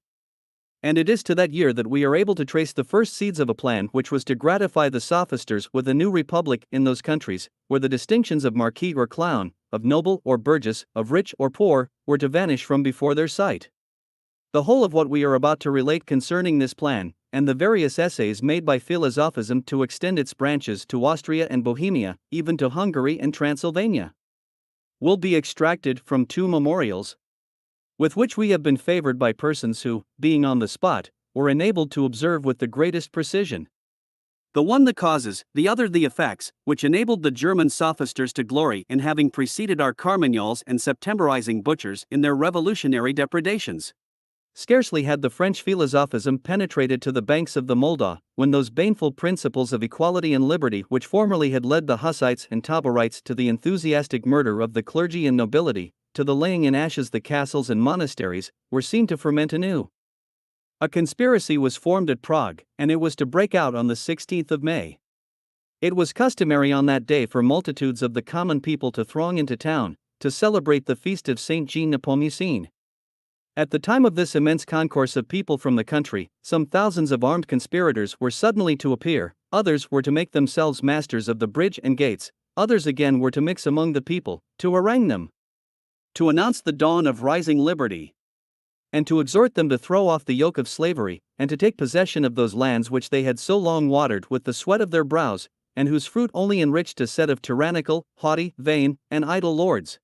And it is to that year that we are able to trace the first seeds of a plan which was to gratify the sophisters with a new republic in those countries, where the distinctions of marquis or clown, of noble or burgess, of rich or poor, were to vanish from before their sight. The whole of what we are about to relate concerning this plan, and the various essays made by philosophism to extend its branches to Austria and Bohemia, even to Hungary and Transylvania, will be extracted from two memorials, with which we have been favored by persons who, being on the spot, were enabled to observe with the greatest precision the one the causes, the other the effects, which enabled the German sophisters to glory in having preceded our Carmagnols and Septemberizing butchers in their revolutionary depredations. Scarcely had the French philosophism penetrated to the banks of the Moldau, when those baneful principles of equality and liberty which formerly had led the Hussites and Taborites to the enthusiastic murder of the clergy and nobility, to the laying in ashes the castles and monasteries, were seen to ferment anew. A conspiracy was formed at Prague, and it was to break out on the 16th of May. It was customary on that day for multitudes of the common people to throng into town, to celebrate the feast of Saint Jean Nepomucene. At the time of this immense concourse of people from the country, some thousands of armed conspirators were suddenly to appear, others were to make themselves masters of the bridge and gates, others again were to mix among the people, to harangue them, to announce the dawn of rising liberty, and to exhort them to throw off the yoke of slavery, and to take possession of those lands which they had so long watered with the sweat of their brows, and whose fruit only enriched a set of tyrannical, haughty, vain, and idle lords.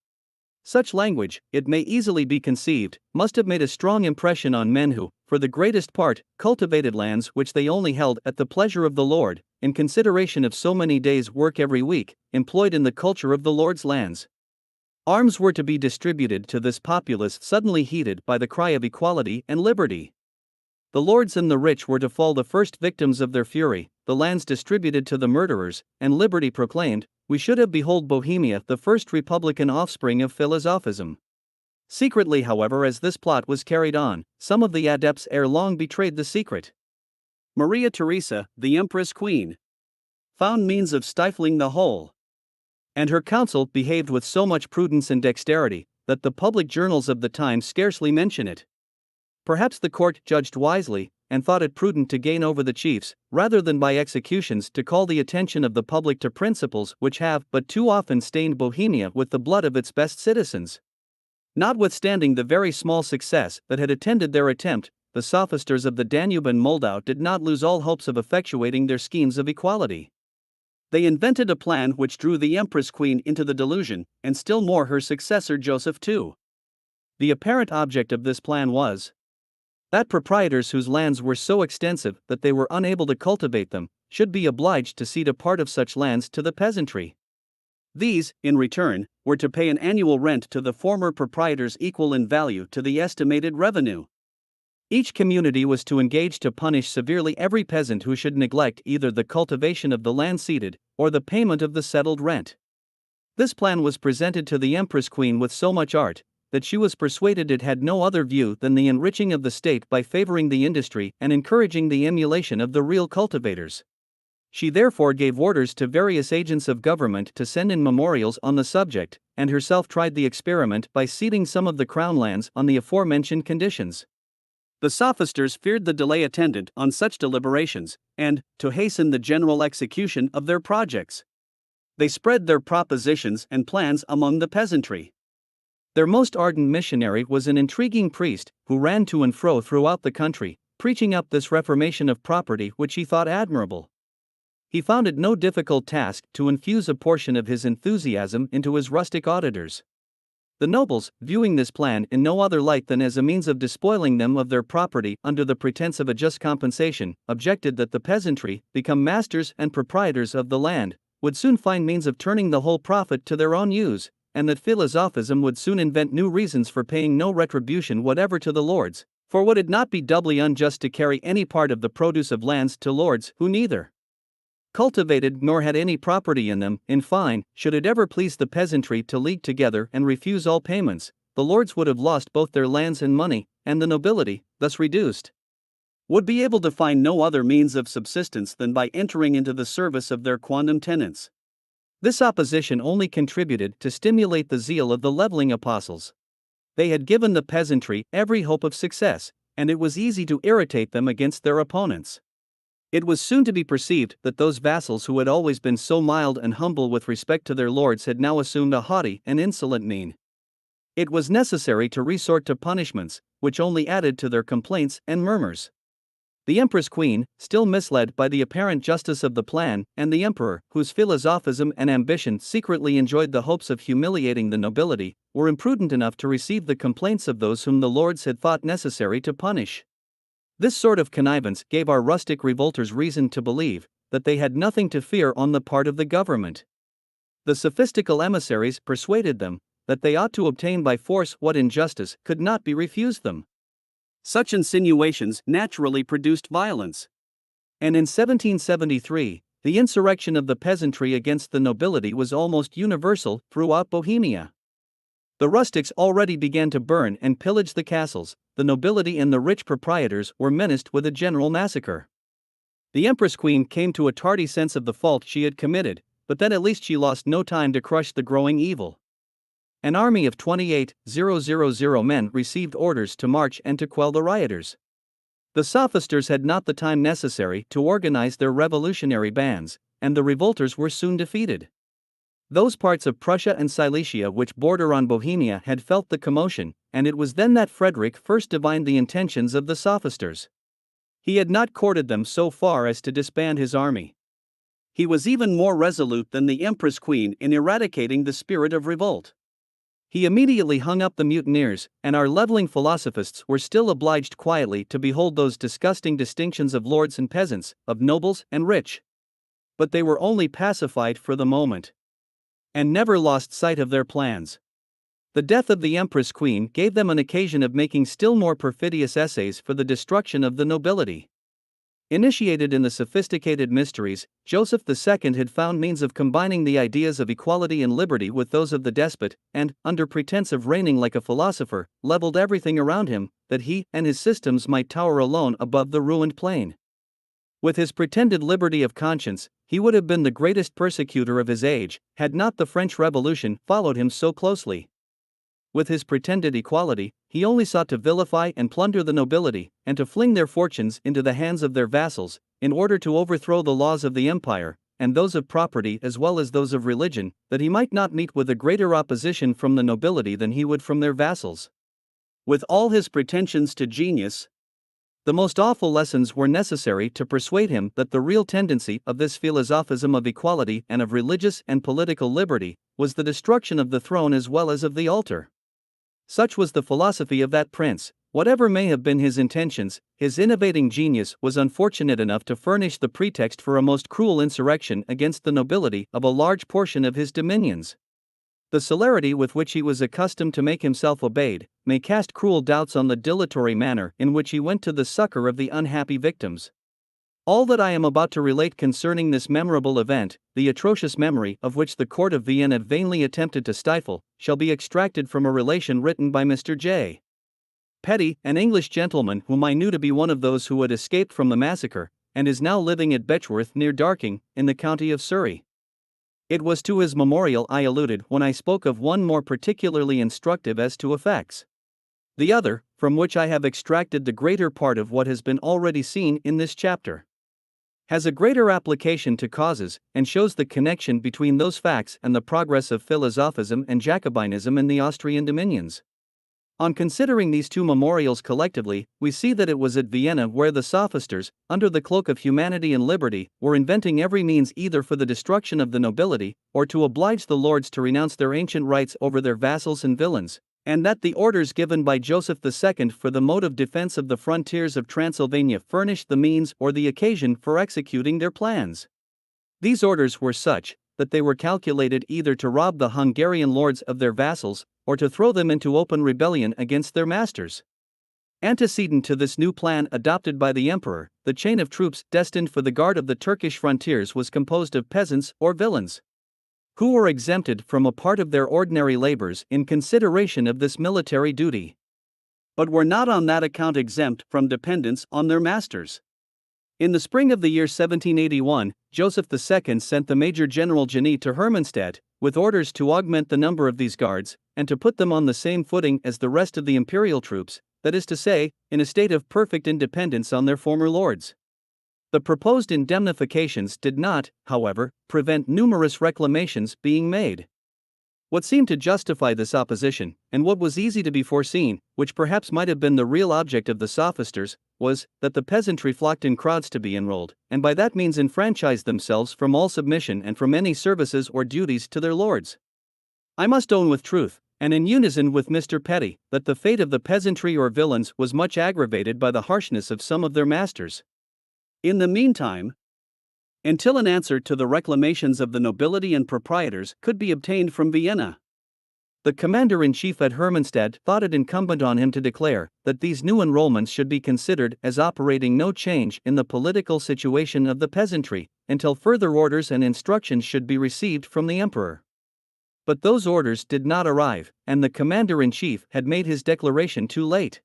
Such language, it may easily be conceived, must have made a strong impression on men who, for the greatest part, cultivated lands which they only held at the pleasure of the Lord, in consideration of so many days' work every week, employed in the culture of the Lord's lands. Arms were to be distributed to this populace suddenly heated by the cry of equality and liberty. The lords and the rich were to fall the first victims of their fury, the lands distributed to the murderers, and liberty proclaimed. We should have behold Bohemia the first republican offspring of philosophism. Secretly, however, as this plot was carried on, some of the adepts ere long betrayed the secret. Maria Theresa, the Empress Queen, found means of stifling the whole, and her council behaved with so much prudence and dexterity, that the public journals of the time scarcely mention it. Perhaps the court judged wisely, and thought it prudent to gain over the chiefs, rather than by executions to call the attention of the public to principles which have but too often stained Bohemia with the blood of its best citizens. Notwithstanding the very small success that had attended their attempt, the sophisters of the Danube and Moldau did not lose all hopes of effectuating their schemes of equality. They invented a plan which drew the Empress Queen into the delusion, and still more her successor Joseph II. The apparent object of this plan was that proprietors whose lands were so extensive that they were unable to cultivate them should be obliged to cede a part of such lands to the peasantry. These, in return, were to pay an annual rent to the former proprietors equal in value to the estimated revenue. Each community was to engage to punish severely every peasant who should neglect either the cultivation of the land ceded, or the payment of the settled rent. This plan was presented to the Empress Queen with so much art, that she was persuaded it had no other view than the enriching of the state by favoring the industry and encouraging the emulation of the real cultivators. She therefore gave orders to various agents of government to send in memorials on the subject, and herself tried the experiment by ceding some of the crown lands on the aforementioned conditions. The sophisters feared the delay attendant on such deliberations, and, to hasten the general execution of their projects, they spread their propositions and plans among the peasantry. Their most ardent missionary was an intriguing priest, who ran to and fro throughout the country, preaching up this reformation of property which he thought admirable. He found it no difficult task to infuse a portion of his enthusiasm into his rustic auditors. The nobles, viewing this plan in no other light than as a means of despoiling them of their property under the pretense of a just compensation, objected that the peasantry, become masters and proprietors of the land, would soon find means of turning the whole profit to their own use, and that philosophism would soon invent new reasons for paying no retribution whatever to the lords, for would it not be doubly unjust to carry any part of the produce of lands to lords who neither cultivated nor had any property in them? In fine, should it ever please the peasantry to league together and refuse all payments, the lords would have lost both their lands and money, and the nobility, thus reduced, would be able to find no other means of subsistence than by entering into the service of their quondam tenants. This opposition only contributed to stimulate the zeal of the leveling apostles. They had given the peasantry every hope of success, and it was easy to irritate them against their opponents. It was soon to be perceived that those vassals who had always been so mild and humble with respect to their lords had now assumed a haughty and insolent mien. It was necessary to resort to punishments, which only added to their complaints and murmurs. The Empress Queen, still misled by the apparent justice of the plan, and the Emperor, whose philosophism and ambition secretly enjoyed the hopes of humiliating the nobility, were imprudent enough to receive the complaints of those whom the lords had thought necessary to punish. This sort of connivance gave our rustic revolters reason to believe that they had nothing to fear on the part of the government. The sophistical emissaries persuaded them that they ought to obtain by force what in justice could not be refused them. Such insinuations naturally produced violence. And in 1773, the insurrection of the peasantry against the nobility was almost universal throughout Bohemia. The rustics already began to burn and pillage the castles. The nobility and the rich proprietors were menaced with a general massacre. The Empress Queen came to a tardy sense of the fault she had committed, but then at least she lost no time to crush the growing evil. An army of 28,000 men received orders to march and to quell the rioters. The sophisters had not the time necessary to organize their revolutionary bands, and the revolters were soon defeated. Those parts of Prussia and Silesia which border on Bohemia had felt the commotion, and it was then that Frederick first divined the intentions of the sophisters. He had not courted them so far as to disband his army. He was even more resolute than the Empress Queen in eradicating the spirit of revolt. He immediately hung up the mutineers, and our leveling philosophists were still obliged quietly to behold those disgusting distinctions of lords and peasants, of nobles and rich. But they were only pacified for the moment, and never lost sight of their plans. The death of the Empress Queen gave them an occasion of making still more perfidious essays for the destruction of the nobility. Initiated in the sophisticated mysteries, Joseph II had found means of combining the ideas of equality and liberty with those of the despot, and, under pretense of reigning like a philosopher, leveled everything around him, that he and his systems might tower alone above the ruined plain. With his pretended liberty of conscience, he would have been the greatest persecutor of his age, had not the French Revolution followed him so closely. with his pretended equality, he only sought to vilify and plunder the nobility, and to fling their fortunes into the hands of their vassals, in order to overthrow the laws of the empire, and those of property as well as those of religion, that he might not meet with a greater opposition from the nobility than he would from their vassals. With all his pretensions to genius, the most awful lessons were necessary to persuade him that the real tendency of this philosophism of equality and of religious and political liberty was the destruction of the throne as well as of the altar. Such was the philosophy of that prince. Whatever may have been his intentions, his innovating genius was unfortunate enough to furnish the pretext for a most cruel insurrection against the nobility of a large portion of his dominions. The celerity with which he was accustomed to make himself obeyed may cast cruel doubts on the dilatory manner in which he went to the succor of the unhappy victims. All that I am about to relate concerning this memorable event, the atrocious memory of which the court of Vienna vainly attempted to stifle, shall be extracted from a relation written by Mr. J. Petty, an English gentleman whom I knew to be one of those who had escaped from the massacre, and is now living at Betchworth near Darking, in the county of Surrey. It was to his memorial I alluded when I spoke of one more particularly instructive as to effects. The other, from which I have extracted the greater part of what has been already seen in this chapter, has a greater application to causes, and shows the connection between those facts and the progress of philosophism and Jacobinism in the Austrian dominions. On considering these two memorials collectively, we see that it was at Vienna where the sophisters, under the cloak of humanity and liberty, were inventing every means either for the destruction of the nobility, or to oblige the lords to renounce their ancient rights over their vassals and villains, and that the orders given by Joseph II for the mode of defense of the frontiers of Transylvania furnished the means or the occasion for executing their plans. These orders were such that they were calculated either to rob the Hungarian lords of their vassals, or to throw them into open rebellion against their masters. Antecedent to this new plan adopted by the emperor, the chain of troops destined for the guard of the Turkish frontiers was composed of peasants or villeins, who were exempted from a part of their ordinary labors in consideration of this military duty, but were not on that account exempt from dependence on their masters. In the spring of the year 1781, Joseph II sent the Major General Jenny to Hermannstadt, with orders to augment the number of these guards, and to put them on the same footing as the rest of the imperial troops, that is to say, in a state of perfect independence on their former lords. The proposed indemnifications did not, however, prevent numerous reclamations being made. What seemed to justify this opposition, and what was easy to be foreseen, which perhaps might have been the real object of the sophisters, was that the peasantry flocked in crowds to be enrolled, and by that means enfranchised themselves from all submission and from any services or duties to their lords. I must own with truth, and in unison with Mr. Petty, that the fate of the peasantry or villains was much aggravated by the harshness of some of their masters. In the meantime, until an answer to the reclamations of the nobility and proprietors could be obtained from Vienna, the commander-in-chief at Hermannstadt thought it incumbent on him to declare that these new enrollments should be considered as operating no change in the political situation of the peasantry, until further orders and instructions should be received from the emperor. But those orders did not arrive, and the commander-in-chief had made his declaration too late.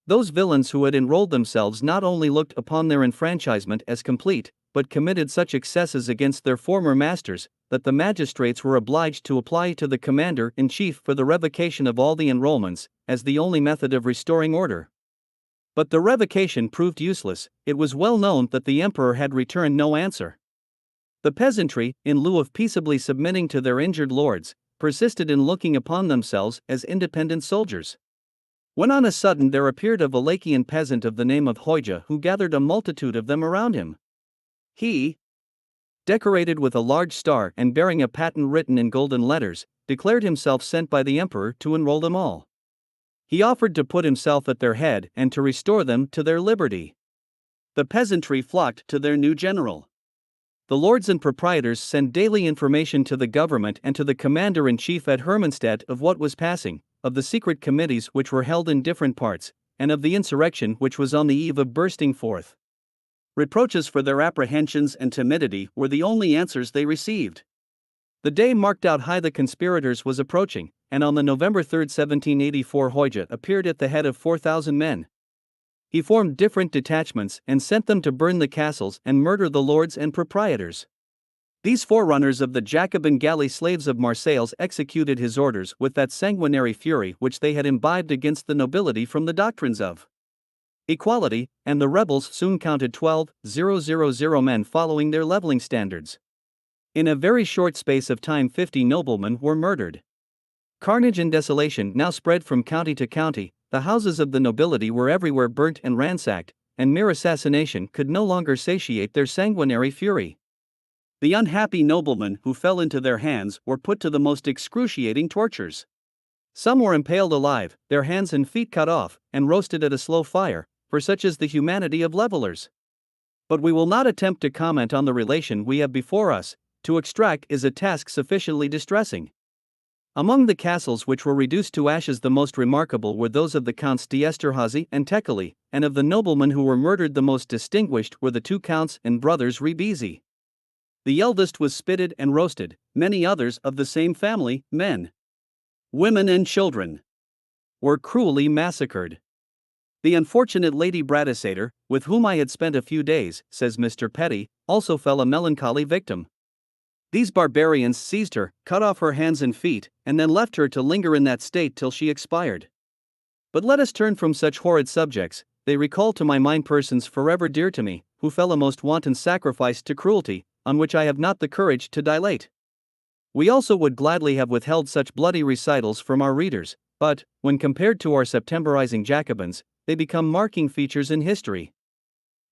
Those villains who had enrolled themselves not only looked upon their enfranchisement as complete, but committed such excesses against their former masters, that the magistrates were obliged to apply to the commander-in-chief for the revocation of all the enrollments, as the only method of restoring order. But the revocation proved useless. It was well known that the emperor had returned no answer. The peasantry, in lieu of peaceably submitting to their injured lords, persisted in looking upon themselves as independent soldiers. When on a sudden there appeared a Wallachian peasant of the name of Hoja who gathered a multitude of them around him. He, decorated with a large star and bearing a patent written in golden letters, declared himself sent by the emperor to enroll them all. He offered to put himself at their head and to restore them to their liberty. The peasantry flocked to their new general. The lords and proprietors sent daily information to the government and to the commander-in-chief at Hermannstadt of what was passing, of the secret committees which were held in different parts, and of the insurrection which was on the eve of bursting forth. Reproaches for their apprehensions and timidity were the only answers they received. The day marked out high the conspirators was approaching, and on the November 3, 1784 Hoja appeared at the head of 4,000 men. He formed different detachments and sent them to burn the castles and murder the lords and proprietors. These forerunners of the Jacobin galley slaves of Marseilles executed his orders with that sanguinary fury which they had imbibed against the nobility from the doctrines of equality, and the rebels soon counted 12,000 men following their leveling standards. In a very short space of time 50 noblemen were murdered. Carnage and desolation now spread from county to county, the houses of the nobility were everywhere burnt and ransacked, and mere assassination could no longer satiate their sanguinary fury. The unhappy noblemen who fell into their hands were put to the most excruciating tortures. Some were impaled alive, their hands and feet cut off, and roasted at a slow fire, for such is the humanity of levelers. But we will not attempt to comment on the relation we have before us. To extract is a task sufficiently distressing. Among the castles which were reduced to ashes the most remarkable were those of the Counts d'Esterhazy and Tekeli, and of the noblemen who were murdered the most distinguished were the two counts and brothers Ribisi. The eldest was spitted and roasted, many others of the same family, men, women and children, were cruelly massacred. The unfortunate Lady Bradisator, with whom I had spent a few days, says Mr. Petty, also fell a melancholy victim. These barbarians seized her, cut off her hands and feet, and then left her to linger in that state till she expired. But let us turn from such horrid subjects. They recall to my mind persons forever dear to me, who fell a most wanton sacrifice to cruelty, on which I have not the courage to dilate. We also would gladly have withheld such bloody recitals from our readers, but, when compared to our Septemberizing Jacobins, they become marking features in history.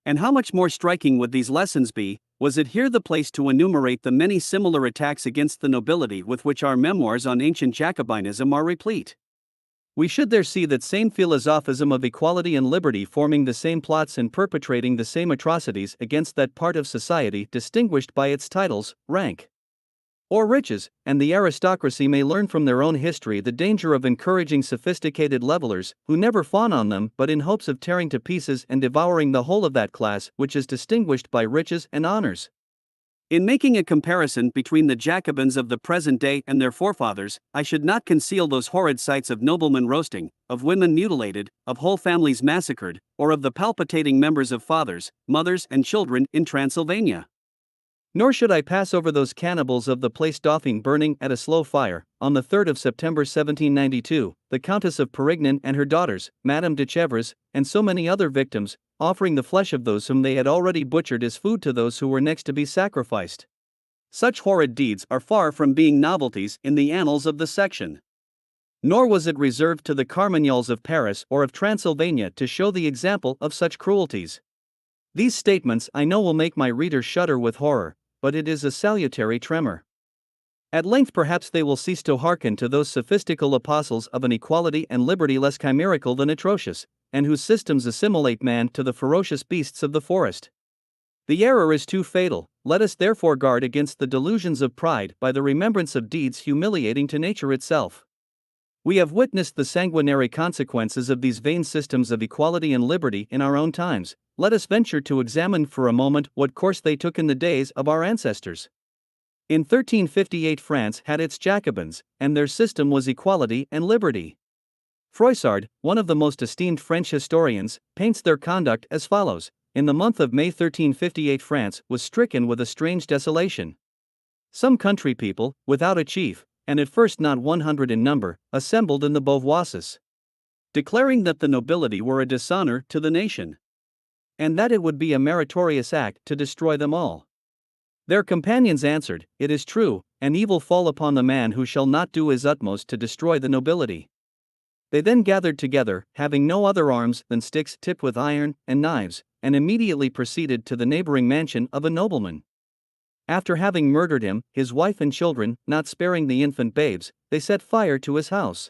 And how much more striking would these lessons be, was it here the place to enumerate the many similar attacks against the nobility with which our memoirs on ancient Jacobinism are replete. We should there see that same philosophism of equality and liberty forming the same plots and perpetrating the same atrocities against that part of society distinguished by its titles, rank, or riches, and the aristocracy may learn from their own history the danger of encouraging sophisticated levelers, who never fawn on them but in hopes of tearing to pieces and devouring the whole of that class which is distinguished by riches and honors. In making a comparison between the Jacobins of the present day and their forefathers, I should not conceal those horrid sights of noblemen roasting, of women mutilated, of whole families massacred, or of the palpitating members of fathers, mothers, and children in Transylvania. Nor should I pass over those cannibals of the Place Dauphine burning at a slow fire, on the 3rd of September 1792, the Countess of Perignon and her daughters, Madame de Chevreuse, and so many other victims, offering the flesh of those whom they had already butchered as food to those who were next to be sacrificed. Such horrid deeds are far from being novelties in the annals of the section. Nor was it reserved to the Carmagnols of Paris or of Transylvania to show the example of such cruelties. These statements I know will make my readers shudder with horror, but it is a salutary tremor. At length perhaps they will cease to hearken to those sophistical apostles of an equality and liberty less chimerical than atrocious, and whose systems assimilate man to the ferocious beasts of the forest. The error is too fatal. Let us therefore guard against the delusions of pride by the remembrance of deeds humiliating to nature itself. We have witnessed the sanguinary consequences of these vain systems of equality and liberty in our own times. Let us venture to examine for a moment what course they took in the days of our ancestors. In 1358 France had its Jacobins, and their system was equality and liberty. Froissart, one of the most esteemed French historians, paints their conduct as follows. In the month of May 1358 France was stricken with a strange desolation. Some country people, without a chief, and at first not 100 in number, assembled in the Beauvoisis, declaring that the nobility were a dishonor to the nation, and that it would be a meritorious act to destroy them all. Their companions answered, "It is true, an evil fall upon the man who shall not do his utmost to destroy the nobility." They then gathered together, having no other arms than sticks tipped with iron and knives, and immediately proceeded to the neighboring mansion of a nobleman. After having murdered him, his wife and children, not sparing the infant babes, they set fire to his house.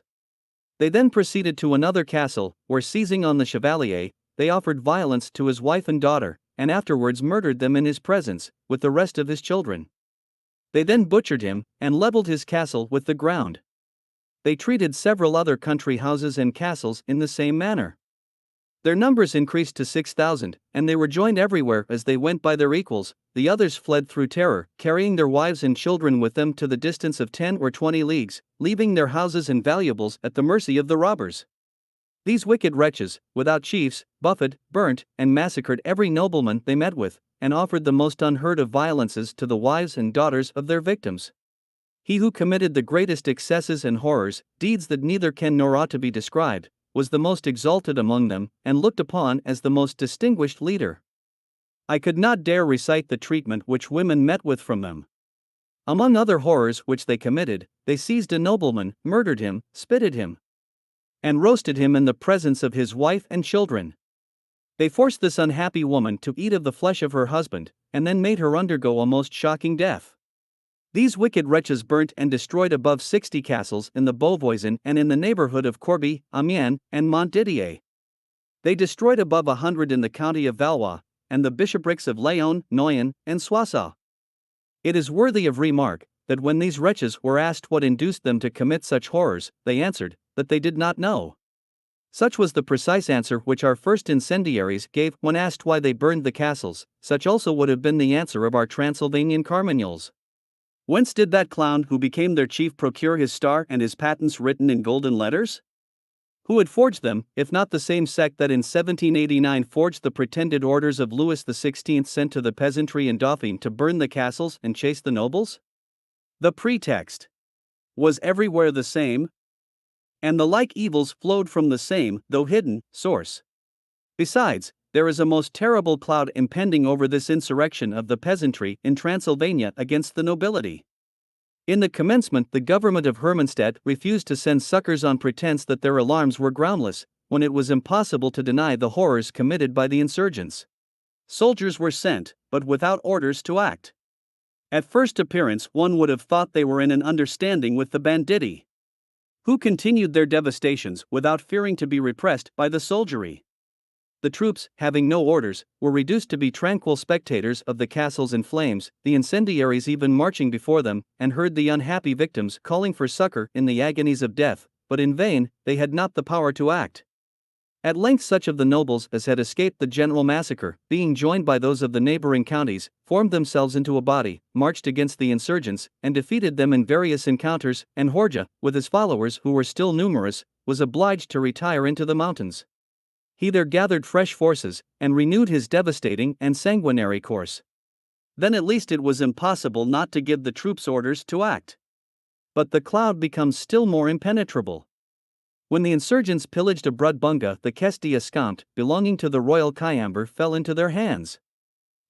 They then proceeded to another castle, where seizing on the chevalier, they offered violence to his wife and daughter, and afterwards murdered them in his presence, with the rest of his children. They then butchered him, and leveled his castle with the ground. They treated several other country houses and castles in the same manner. Their numbers increased to 6,000, and they were joined everywhere as they went by their equals. The others fled through terror, carrying their wives and children with them to the distance of 10 or 20 leagues, leaving their houses and valuables at the mercy of the robbers. These wicked wretches, without chiefs, buffeted, burnt, and massacred every nobleman they met with, and offered the most unheard of violences to the wives and daughters of their victims. He who committed the greatest excesses and horrors, deeds that neither can nor ought to be described, was the most exalted among them, and looked upon as the most distinguished leader. I could not dare recite the treatment which women met with from them. Among other horrors which they committed, they seized a nobleman, murdered him, spitted him, and roasted him in the presence of his wife and children. They forced this unhappy woman to eat of the flesh of her husband, and then made her undergo a most shocking death. These wicked wretches burnt and destroyed above 60 castles in the Beauvoisin and in the neighborhood of Corbie, Amiens, and Montdidier. They destroyed above 100 in the county of Valois, and the bishoprics of Laon, Noyon, and Soissons. It is worthy of remark that when these wretches were asked what induced them to commit such horrors, they answered that they did not know. Such was the precise answer which our first incendiaries gave when asked why they burned the castles. Such also would have been the answer of our Transylvanian Carmagnols. Whence did that clown who became their chief procure his star and his patents written in golden letters? Who had forged them, if not the same sect that in 1789 forged the pretended orders of Louis XVI sent to the peasantry in Dauphine to burn the castles and chase the nobles? The pretext was everywhere the same, and the like evils flowed from the same, though hidden, source. Besides, there is a most terrible cloud impending over this insurrection of the peasantry in Transylvania against the nobility. In the commencement, the government of Hermannstadt refused to send succors on pretense that their alarms were groundless, when it was impossible to deny the horrors committed by the insurgents. Soldiers were sent, but without orders to act. At first appearance, one would have thought they were in an understanding with the banditti, who continued their devastations without fearing to be repressed by the soldiery. The troops, having no orders, were reduced to be tranquil spectators of the castles in flames, the incendiaries even marching before them, and heard the unhappy victims calling for succor in the agonies of death, but in vain, they had not the power to act. At length such of the nobles as had escaped the general massacre, being joined by those of the neighboring counties, formed themselves into a body, marched against the insurgents, and defeated them in various encounters, and Horja, with his followers who were still numerous, was obliged to retire into the mountains. He there gathered fresh forces, and renewed his devastating and sanguinary course. Then at least it was impossible not to give the troops orders to act. But the cloud becomes still more impenetrable. When the insurgents pillaged a Brudbunga, the caisse d'escompte, belonging to the royal Cayamber, fell into their hands.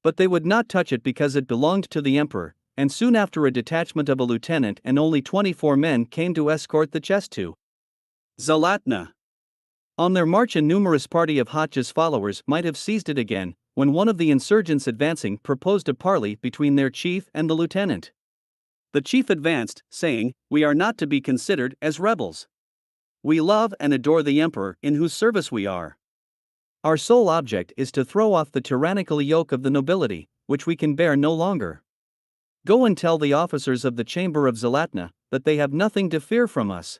But they would not touch it because it belonged to the emperor, and soon after a detachment of a lieutenant and only 24 men came to escort the chest to Zalatna. On their march a numerous party of Hotja's followers might have seized it again, when one of the insurgents advancing proposed a parley between their chief and the lieutenant. The chief advanced, saying, "We are not to be considered as rebels. We love and adore the emperor in whose service we are. Our sole object is to throw off the tyrannical yoke of the nobility, which we can bear no longer. Go and tell the officers of the chamber of Zalatna that they have nothing to fear from us."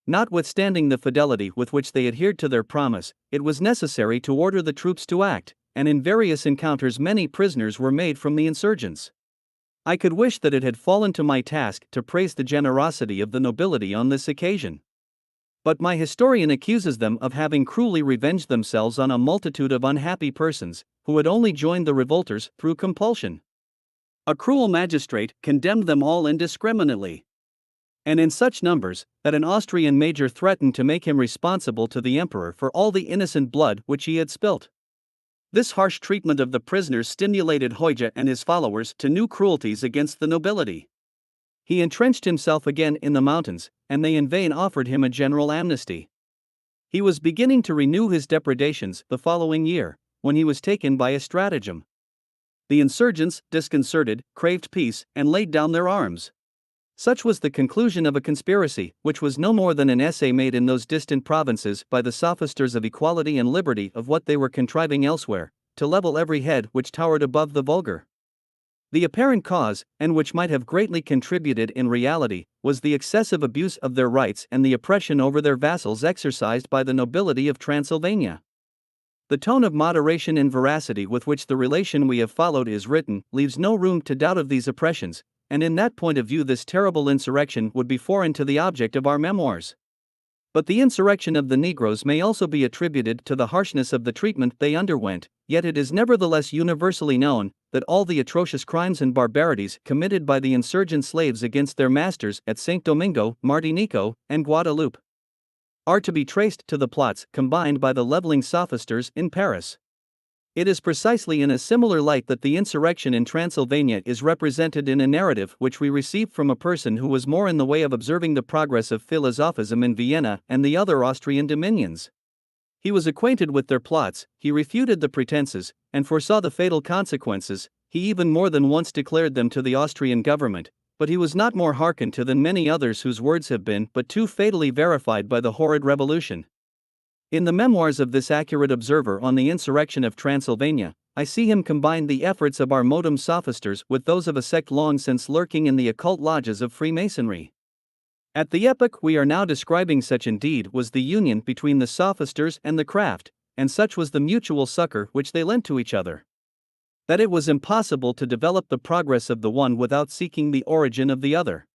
Notwithstanding the fidelity with which they adhered to their promise, it was necessary to order the troops to act, and in various encounters many prisoners were made from the insurgents. I could wish that it had fallen to my task to praise the generosity of the nobility on this occasion. But my historian accuses them of having cruelly revenged themselves on a multitude of unhappy persons, who had only joined the revolters through compulsion. A cruel magistrate condemned them all indiscriminately, and in such numbers, that an Austrian major threatened to make him responsible to the emperor for all the innocent blood which he had spilt. This harsh treatment of the prisoners stimulated Horja and his followers to new cruelties against the nobility. He entrenched himself again in the mountains, and they in vain offered him a general amnesty. He was beginning to renew his depredations the following year, when he was taken by a stratagem. The insurgents, disconcerted, craved peace, and laid down their arms. Such was the conclusion of a conspiracy, which was no more than an essay made in those distant provinces by the sophisters of equality and liberty of what they were contriving elsewhere, to level every head which towered above the vulgar. The apparent cause, and which might have greatly contributed in reality, was the excessive abuse of their rights and the oppression over their vassals exercised by the nobility of Transylvania. The tone of moderation and veracity with which the relation we have followed is written leaves no room to doubt of these oppressions, and in that point of view this terrible insurrection would be foreign to the object of our memoirs. But the insurrection of the Negroes may also be attributed to the harshness of the treatment they underwent, yet it is nevertheless universally known that all the atrocious crimes and barbarities committed by the insurgent slaves against their masters at St. Domingo, Martinico, and Guadeloupe are to be traced to the plots combined by the leveling sophisters in Paris. It is precisely in a similar light that the insurrection in Transylvania is represented in a narrative which we received from a person who was more in the way of observing the progress of philosophism in Vienna and the other Austrian dominions. He was acquainted with their plots, he refuted the pretenses, and foresaw the fatal consequences. He even more than once declared them to the Austrian government, but he was not more hearkened to than many others whose words have been but too fatally verified by the horrid revolution. In the memoirs of this accurate observer on the insurrection of Transylvania, I see him combine the efforts of our modem sophisters with those of a sect long since lurking in the occult lodges of Freemasonry. At the epoch we are now describing, such indeed was the union between the sophisters and the craft, and such was the mutual succor which they lent to each other, that it was impossible to develop the progress of the one without seeking the origin of the other.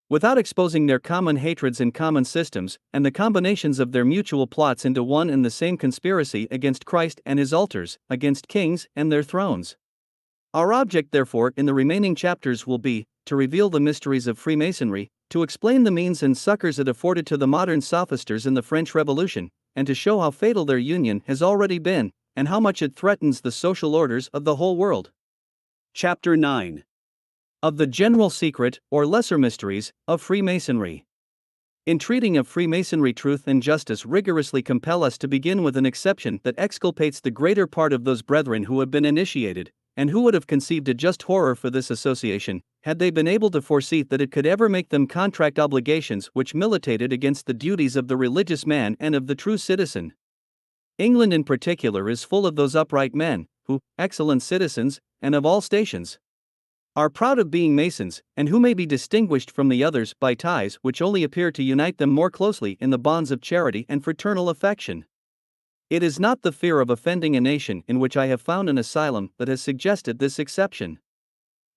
Without exposing their common hatreds and common systems, and the combinations of their mutual plots into one and the same conspiracy against Christ and his altars, against kings and their thrones. Our object, therefore, in the remaining chapters will be to reveal the mysteries of Freemasonry, to explain the means and succors it afforded to the modern sophisters in the French Revolution, and to show how fatal their union has already been, and how much it threatens the social orders of the whole world. Chapter 9. Of the general secret, or lesser mysteries, of Freemasonry. In treating of Freemasonry, truth and justice rigorously compel us to begin with an exception that exculpates the greater part of those brethren who have been initiated, and who would have conceived a just horror for this association, had they been able to foresee that it could ever make them contract obligations which militated against the duties of the religious man and of the true citizen. England in particular is full of those upright men, who, excellent citizens, and of all stations, are proud of being Masons, and who may be distinguished from the others by ties which only appear to unite them more closely in the bonds of charity and fraternal affection. It is not the fear of offending a nation in which I have found an asylum that has suggested this exception.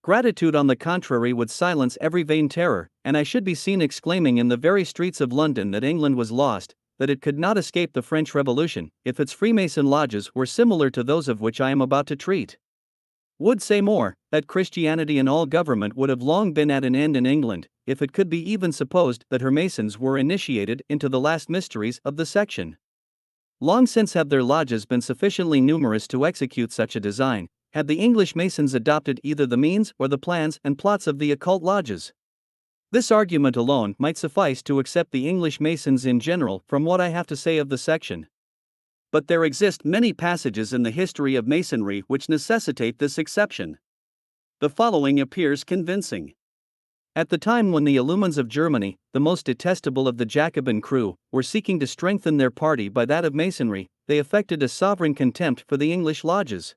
Gratitude, on the contrary, would silence every vain terror, and I should be seen exclaiming in the very streets of London that England was lost, that it could not escape the French Revolution, if its Freemason lodges were similar to those of which I am about to treat. Would say more, that Christianity and all government would have long been at an end in England, if it could be even supposed that her Masons were initiated into the last mysteries of the section. Long since have their lodges been sufficiently numerous to execute such a design, had the English Masons adopted either the means or the plans and plots of the occult lodges. This argument alone might suffice to accept the English Masons in general from what I have to say of the section. But there exist many passages in the history of Masonry which necessitate this exception. The following appears convincing. At the time when the Illumines of Germany, the most detestable of the Jacobin crew, were seeking to strengthen their party by that of Masonry, they affected a sovereign contempt for the English lodges.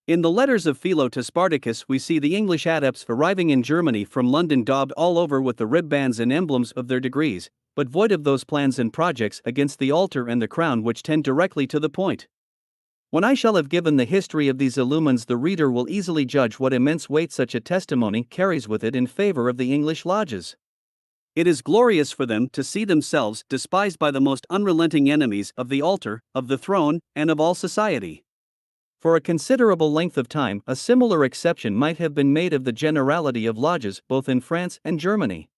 In the letters of Philo to Spartacus we see the English adepts arriving in Germany from London daubed all over with the ribbands and emblems of their degrees, but void of those plans and projects against the altar and the crown which tend directly to the point. When I shall have given the history of these Illumines, the reader will easily judge what immense weight such a testimony carries with it in favor of the English lodges. It is glorious for them to see themselves despised by the most unrelenting enemies of the altar, of the throne, and of all society. For a considerable length of time a similar exception might have been made of the generality of lodges both in France and Germany.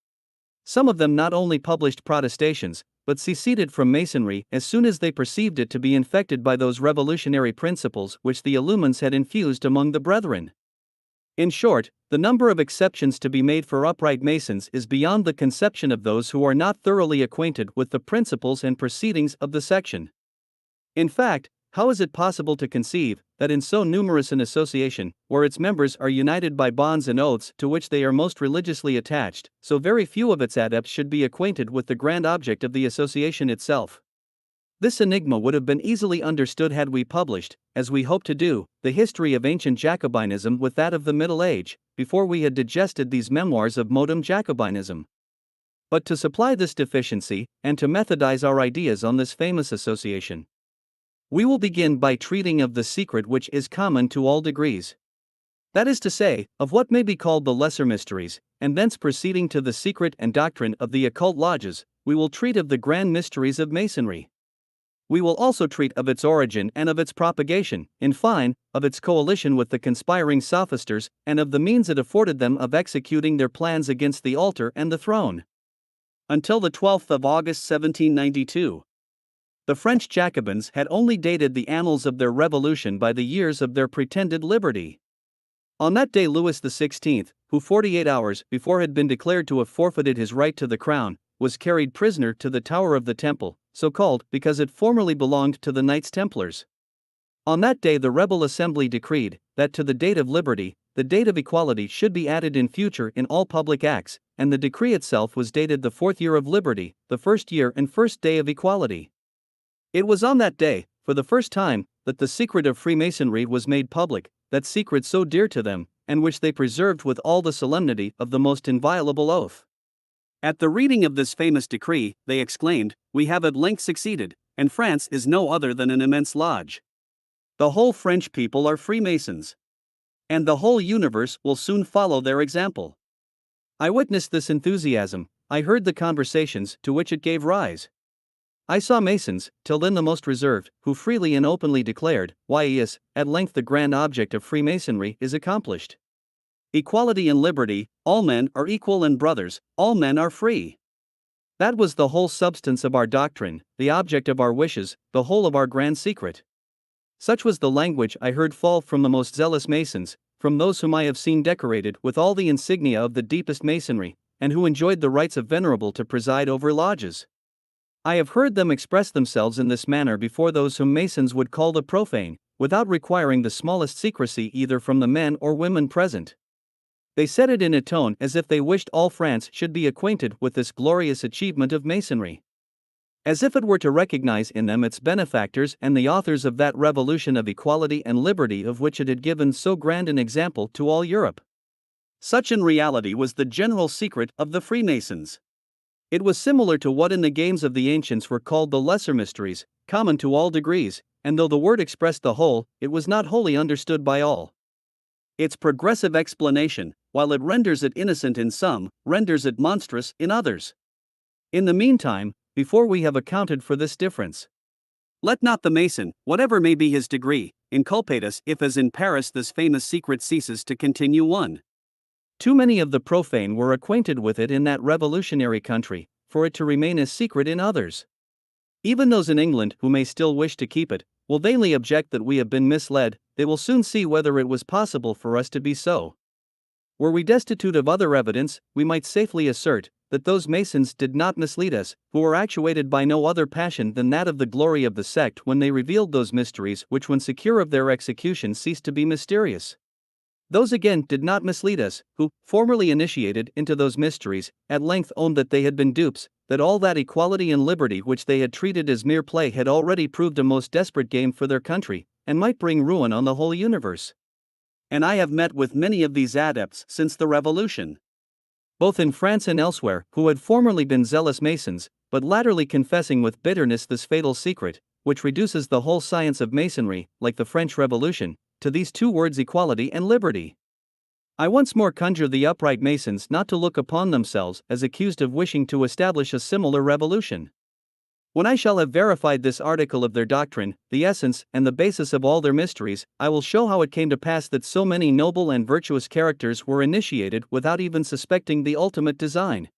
Some of them not only published protestations, but seceded from Masonry as soon as they perceived it to be infected by those revolutionary principles which the Illumines had infused among the brethren. In short, the number of exceptions to be made for upright Masons is beyond the conception of those who are not thoroughly acquainted with the principles and proceedings of the section. In fact, how is it possible to conceive that in so numerous an association, where its members are united by bonds and oaths to which they are most religiously attached, so very few of its adepts should be acquainted with the grand object of the association itself? This enigma would have been easily understood had we published, as we hope to do, the history of ancient Jacobinism with that of the Middle Age, before we had digested these memoirs of modern Jacobinism. But to supply this deficiency, and to methodize our ideas on this famous association, we will begin by treating of the secret which is common to all degrees. That is to say, of what may be called the lesser mysteries, and thence proceeding to the secret and doctrine of the occult lodges, we will treat of the grand mysteries of Masonry. We will also treat of its origin and of its propagation, in fine, of its coalition with the conspiring sophisters, and of the means it afforded them of executing their plans against the altar and the throne. Until the 12th of August 1792, the French Jacobins had only dated the annals of their revolution by the years of their pretended liberty. On that day Louis XVI, who 48 hours before had been declared to have forfeited his right to the crown, was carried prisoner to the Tower of the Temple, so called because it formerly belonged to the Knights Templars. On that day the rebel assembly decreed that to the date of liberty, the date of equality should be added in future in all public acts, and the decree itself was dated the 4th year of liberty, the 1st year and 1st day of equality. It was on that day, for the first time, that the secret of Freemasonry was made public, that secret so dear to them, and which they preserved with all the solemnity of the most inviolable oath. At the reading of this famous decree, they exclaimed, "We have at length succeeded, and France is no other than an immense lodge. The whole French people are Freemasons. And the whole universe will soon follow their example." I witnessed this enthusiasm, I heard the conversations to which it gave rise. I saw Masons, till then the most reserved, who freely and openly declared, "Yes, at length the grand object of Freemasonry is accomplished. Equality and liberty, all men are equal and brothers, all men are free. That was the whole substance of our doctrine, the object of our wishes, the whole of our grand secret." Such was the language I heard fall from the most zealous Masons, from those whom I have seen decorated with all the insignia of the deepest Masonry, and who enjoyed the rights of venerable to preside over lodges. I have heard them express themselves in this manner before those whom Masons would call the profane, without requiring the smallest secrecy either from the men or women present. They said it in a tone as if they wished all France should be acquainted with this glorious achievement of Masonry. As if it were to recognize in them its benefactors and the authors of that revolution of equality and liberty of which it had given so grand an example to all Europe. Such in reality was the general secret of the Freemasons. It was similar to what in the games of the ancients were called the lesser mysteries, common to all degrees, and though the word expressed the whole, it was not wholly understood by all. Its progressive explanation, while it renders it innocent in some, renders it monstrous in others. In the meantime, before we have accounted for this difference, let not the Mason, whatever may be his degree, inculpate us if as in Paris this famous secret ceases to continue one. Too many of the profane were acquainted with it in that revolutionary country, for it to remain a secret in others. Even those in England who may still wish to keep it, will vainly object that we have been misled. They will soon see whether it was possible for us to be so. Were we destitute of other evidence, we might safely assert that those Masons did not mislead us, who were actuated by no other passion than that of the glory of the sect when they revealed those mysteries which when secure of their execution ceased to be mysterious. Those again did not mislead us, who, formerly initiated into those mysteries, at length owned that they had been dupes, that all that equality and liberty which they had treated as mere play had already proved a most desperate game for their country, and might bring ruin on the whole universe. And I have met with many of these adepts since the Revolution, both in France and elsewhere, who had formerly been zealous Masons, but latterly confessing with bitterness this fatal secret, which reduces the whole science of Masonry, like the French Revolution, to these two words: equality and liberty. I once more conjure the upright Masons not to look upon themselves as accused of wishing to establish a similar revolution. When I shall have verified this article of their doctrine, the essence and the basis of all their mysteries, I will show how it came to pass that so many noble and virtuous characters were initiated without even suspecting the ultimate design.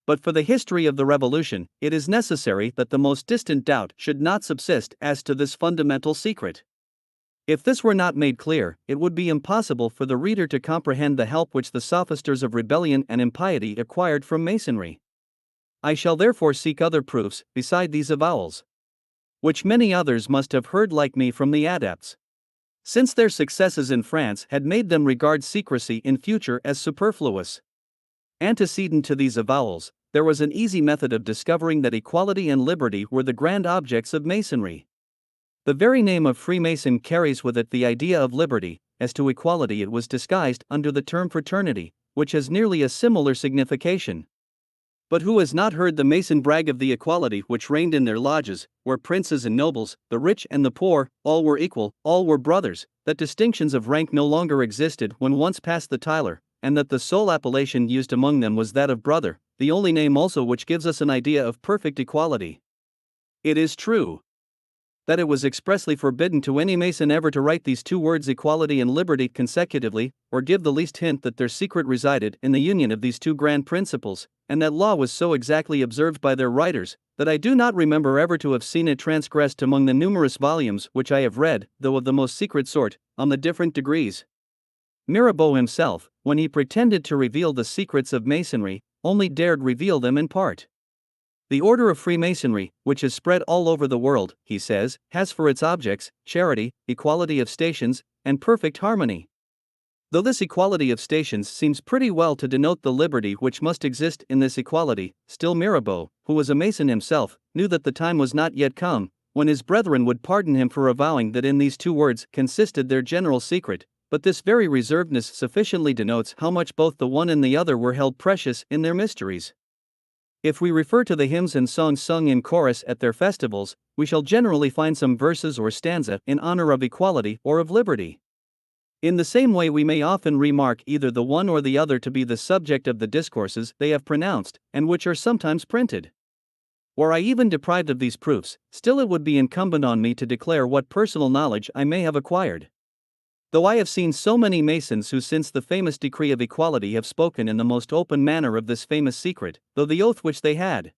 But for the history of the Revolution, it is necessary that the most distant doubt should not subsist as to this fundamental secret. If this were not made clear, it would be impossible for the reader to comprehend the help which the sophisters of rebellion and impiety acquired from Masonry. I shall therefore seek other proofs, beside these avowals, which many others must have heard like me from the adepts, since their successes in France had made them regard secrecy in future as superfluous. Antecedent to these avowals, there was an easy method of discovering that equality and liberty were the grand objects of Masonry. The very name of Freemason carries with it the idea of liberty. As to equality, it was disguised under the term fraternity, which has nearly a similar signification. But who has not heard the Mason brag of the equality which reigned in their lodges, where princes and nobles, the rich and the poor, all were equal, all were brothers, that distinctions of rank no longer existed when once past the Tyler, and that the sole appellation used among them was that of brother, the only name also which gives us an idea of perfect equality. It is true that it was expressly forbidden to any Mason ever to write these two words equality and liberty consecutively, or give the least hint that their secret resided in the union of these two grand principles, and that law was so exactly observed by their writers, that I do not remember ever to have seen it transgressed among the numerous volumes which I have read, though of the most secret sort, on the different degrees. Mirabeau himself, when he pretended to reveal the secrets of Masonry, only dared reveal them in part. The order of Freemasonry, which is spread all over the world, he says, has for its objects charity, equality of stations, and perfect harmony. Though this equality of stations seems pretty well to denote the liberty which must exist in this equality, still Mirabeau, who was a Mason himself, knew that the time was not yet come when his brethren would pardon him for avowing that in these two words consisted their general secret, but this very reservedness sufficiently denotes how much both the one and the other were held precious in their mysteries. If we refer to the hymns and songs sung in chorus at their festivals, we shall generally find some verses or stanza in honor of equality or of liberty. In the same way we may often remark either the one or the other to be the subject of the discourses they have pronounced, and which are sometimes printed. Were I even deprived of these proofs, still it would be incumbent on me to declare what personal knowledge I may have acquired. Though I have seen so many Masons who since the famous decree of equality have spoken in the most open manner of this famous secret, though the oath which they had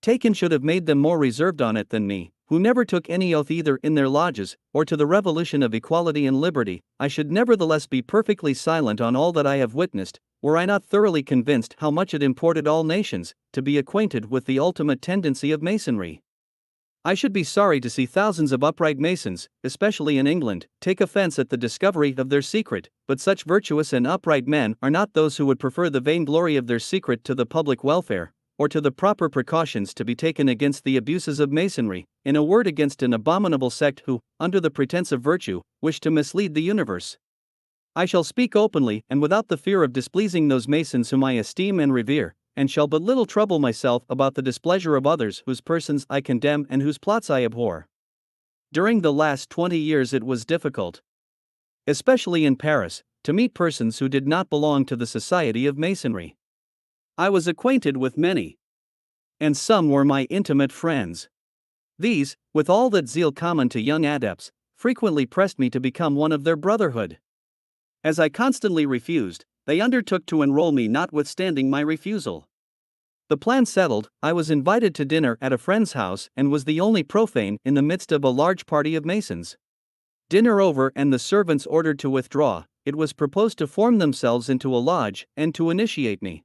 taken should have made them more reserved on it than me, who never took any oath either in their lodges, or to the revolution of equality and liberty, I should nevertheless be perfectly silent on all that I have witnessed, were I not thoroughly convinced how much it imported all nations to be acquainted with the ultimate tendency of Masonry. I should be sorry to see thousands of upright Masons, especially in England, take offense at the discovery of their secret, but such virtuous and upright men are not those who would prefer the vainglory of their secret to the public welfare, or to the proper precautions to be taken against the abuses of Masonry, in a word against an abominable sect who, under the pretense of virtue, wish to mislead the universe. I shall speak openly and without the fear of displeasing those Masons whom I esteem and revere, and shall but little trouble myself about the displeasure of others whose persons I condemn and whose plots I abhor. During the last 20 years it was difficult, especially in Paris, to meet persons who did not belong to the Society of Masonry. I was acquainted with many, and some were my intimate friends. These, with all that zeal common to young adepts, frequently pressed me to become one of their brotherhood. As I constantly refused, they undertook to enroll me notwithstanding my refusal. The plan settled, I was invited to dinner at a friend's house and was the only profane in the midst of a large party of Masons. Dinner over and the servants ordered to withdraw, it was proposed to form themselves into a lodge and to initiate me.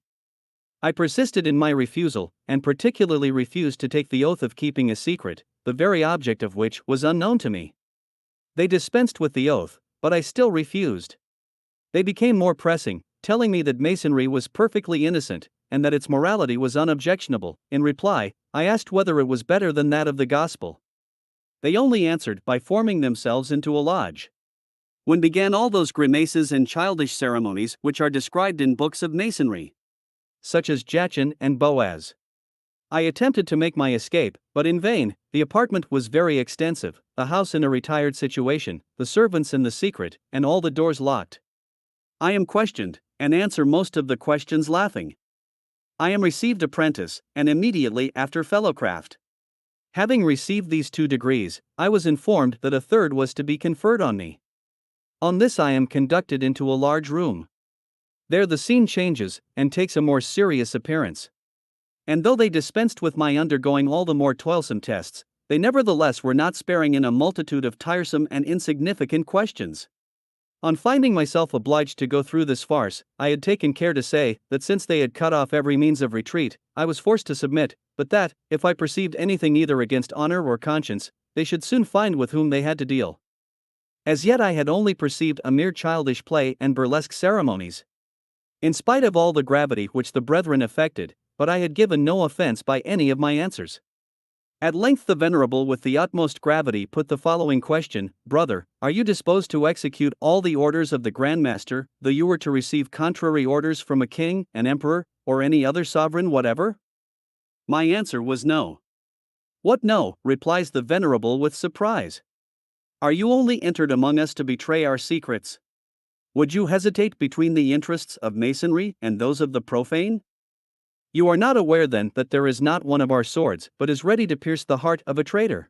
I persisted in my refusal, and particularly refused to take the oath of keeping a secret, the very object of which was unknown to me. They dispensed with the oath, but I still refused. They became more pressing, telling me that Masonry was perfectly innocent, and that its morality was unobjectionable. In reply, I asked whether it was better than that of the gospel. They only answered by forming themselves into a lodge. When began all those grimaces and childish ceremonies which are described in books of Masonry, such as Jachin and Boaz. I attempted to make my escape, but in vain. The apartment was very extensive, the house in a retired situation, the servants in the secret, and all the doors locked. I am questioned, and answer most of the questions laughing. I am received apprentice, and immediately after fellowcraft. Having received these 2 degrees, I was informed that a third was to be conferred on me. On this I am conducted into a large room. There the scene changes, and takes a more serious appearance. And though they dispensed with my undergoing all the more toilsome tests, they nevertheless were not sparing in a multitude of tiresome and insignificant questions. On finding myself obliged to go through this farce, I had taken care to say that since they had cut off every means of retreat, I was forced to submit, but that, if I perceived anything either against honor or conscience, they should soon find with whom they had to deal. As yet I had only perceived a mere childish play and burlesque ceremonies, in spite of all the gravity which the brethren affected, but I had given no offense by any of my answers. At length the venerable with the utmost gravity put the following question: Brother, are you disposed to execute all the orders of the Grand Master, though you were to receive contrary orders from a king, an emperor, or any other sovereign whatever? My answer was no. What no? Replies the venerable with surprise. Are you only entered among us to betray our secrets? Would you hesitate between the interests of Masonry and those of the profane? You are not aware then that there is not one of our swords but is ready to pierce the heart of a traitor?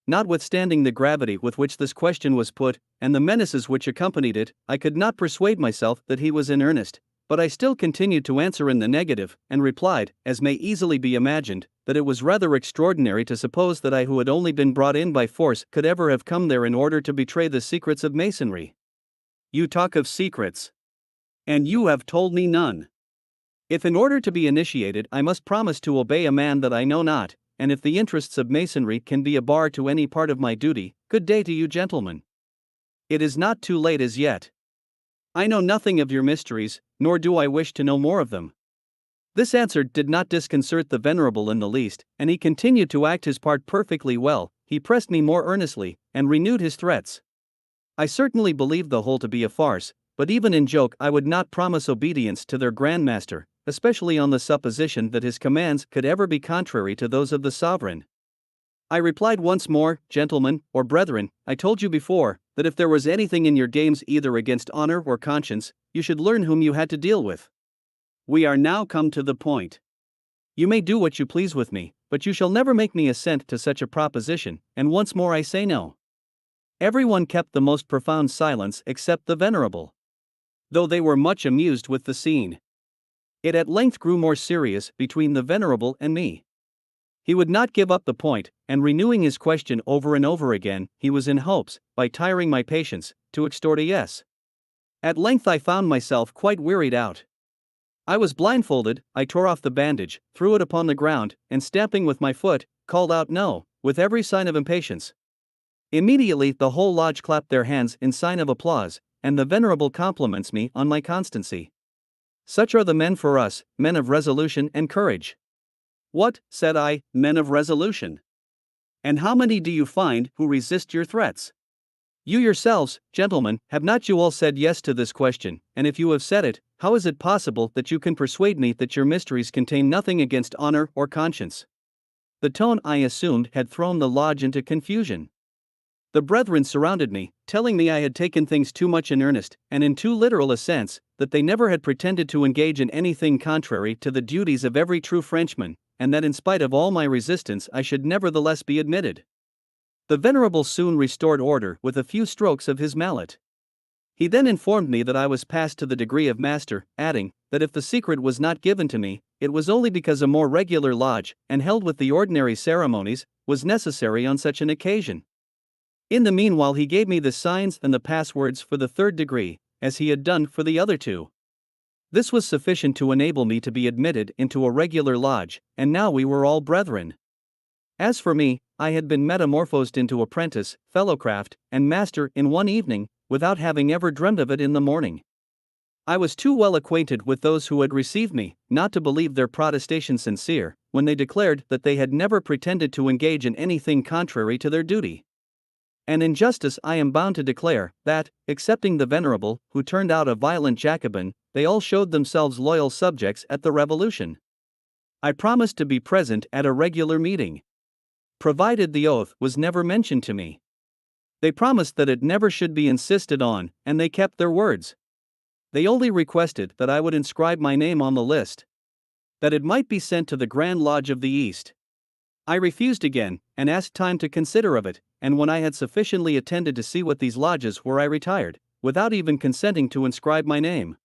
Notwithstanding the gravity with which this question was put, and the menaces which accompanied it, I could not persuade myself that he was in earnest, but I still continued to answer in the negative, and replied, as may easily be imagined, that it was rather extraordinary to suppose that I, who had only been brought in by force, could ever have come there in order to betray the secrets of Masonry. You talk of secrets. And you have told me none. If in order to be initiated I must promise to obey a man that I know not, and if the interests of Masonry can be a bar to any part of my duty, good day to you, gentlemen. It is not too late as yet. I know nothing of your mysteries, nor do I wish to know more of them. This answer did not disconcert the venerable in the least, and he continued to act his part perfectly well. He pressed me more earnestly, and renewed his threats. I certainly believed the whole to be a farce, but even in joke I would not promise obedience to their Grand Master, especially on the supposition that his commands could ever be contrary to those of the sovereign. I replied once more, gentlemen, or brethren, I told you before, that if there was anything in your games either against honor or conscience, you should learn whom you had to deal with. We are now come to the point. You may do what you please with me, but you shall never make me assent to such a proposition, and once more I say no. Everyone kept the most profound silence except the venerable, though they were much amused with the scene. It at length grew more serious between the venerable and me. He would not give up the point, and renewing his question over and over again, he was in hopes, by tiring my patience, to extort a yes. At length I found myself quite wearied out. I was blindfolded, I tore off the bandage, threw it upon the ground, and stamping with my foot, called out no, with every sign of impatience. Immediately the whole lodge clapped their hands in sign of applause, and the venerable compliments me on my constancy. Such are the men for us, men of resolution and courage. What, said I, men of resolution? And how many do you find who resist your threats? You yourselves, gentlemen, have not you all said yes to this question, and if you have said it, how is it possible that you can persuade me that your mysteries contain nothing against honor or conscience? The tone I assumed had thrown the lodge into confusion. The brethren surrounded me, telling me I had taken things too much in earnest, and in too literal a sense, that they never had pretended to engage in anything contrary to the duties of every true Frenchman, and that in spite of all my resistance I should nevertheless be admitted. The venerable soon restored order with a few strokes of his mallet. He then informed me that I was passed to the degree of master, adding, that if the secret was not given to me, it was only because a more regular lodge, and held with the ordinary ceremonies, was necessary on such an occasion. In the meanwhile he gave me the signs and the passwords for the third degree, as he had done for the other two. This was sufficient to enable me to be admitted into a regular lodge, and now we were all brethren. As for me, I had been metamorphosed into apprentice, fellowcraft, and master in one evening, without having ever dreamed of it in the morning. I was too well acquainted with those who had received me, not to believe their protestation sincere, when they declared that they had never pretended to engage in anything contrary to their duty. And in justice I am bound to declare, that, excepting the venerable, who turned out a violent Jacobin, they all showed themselves loyal subjects at the Revolution. I promised to be present at a regular meeting, provided the oath was never mentioned to me. They promised that it never should be insisted on, and they kept their words. They only requested that I would inscribe my name on the list, that it might be sent to the Grand Lodge of the East. I refused again, and asked time to consider of it, and when I had sufficiently attended to see what these lodges were I retired, without even consenting to inscribe my name.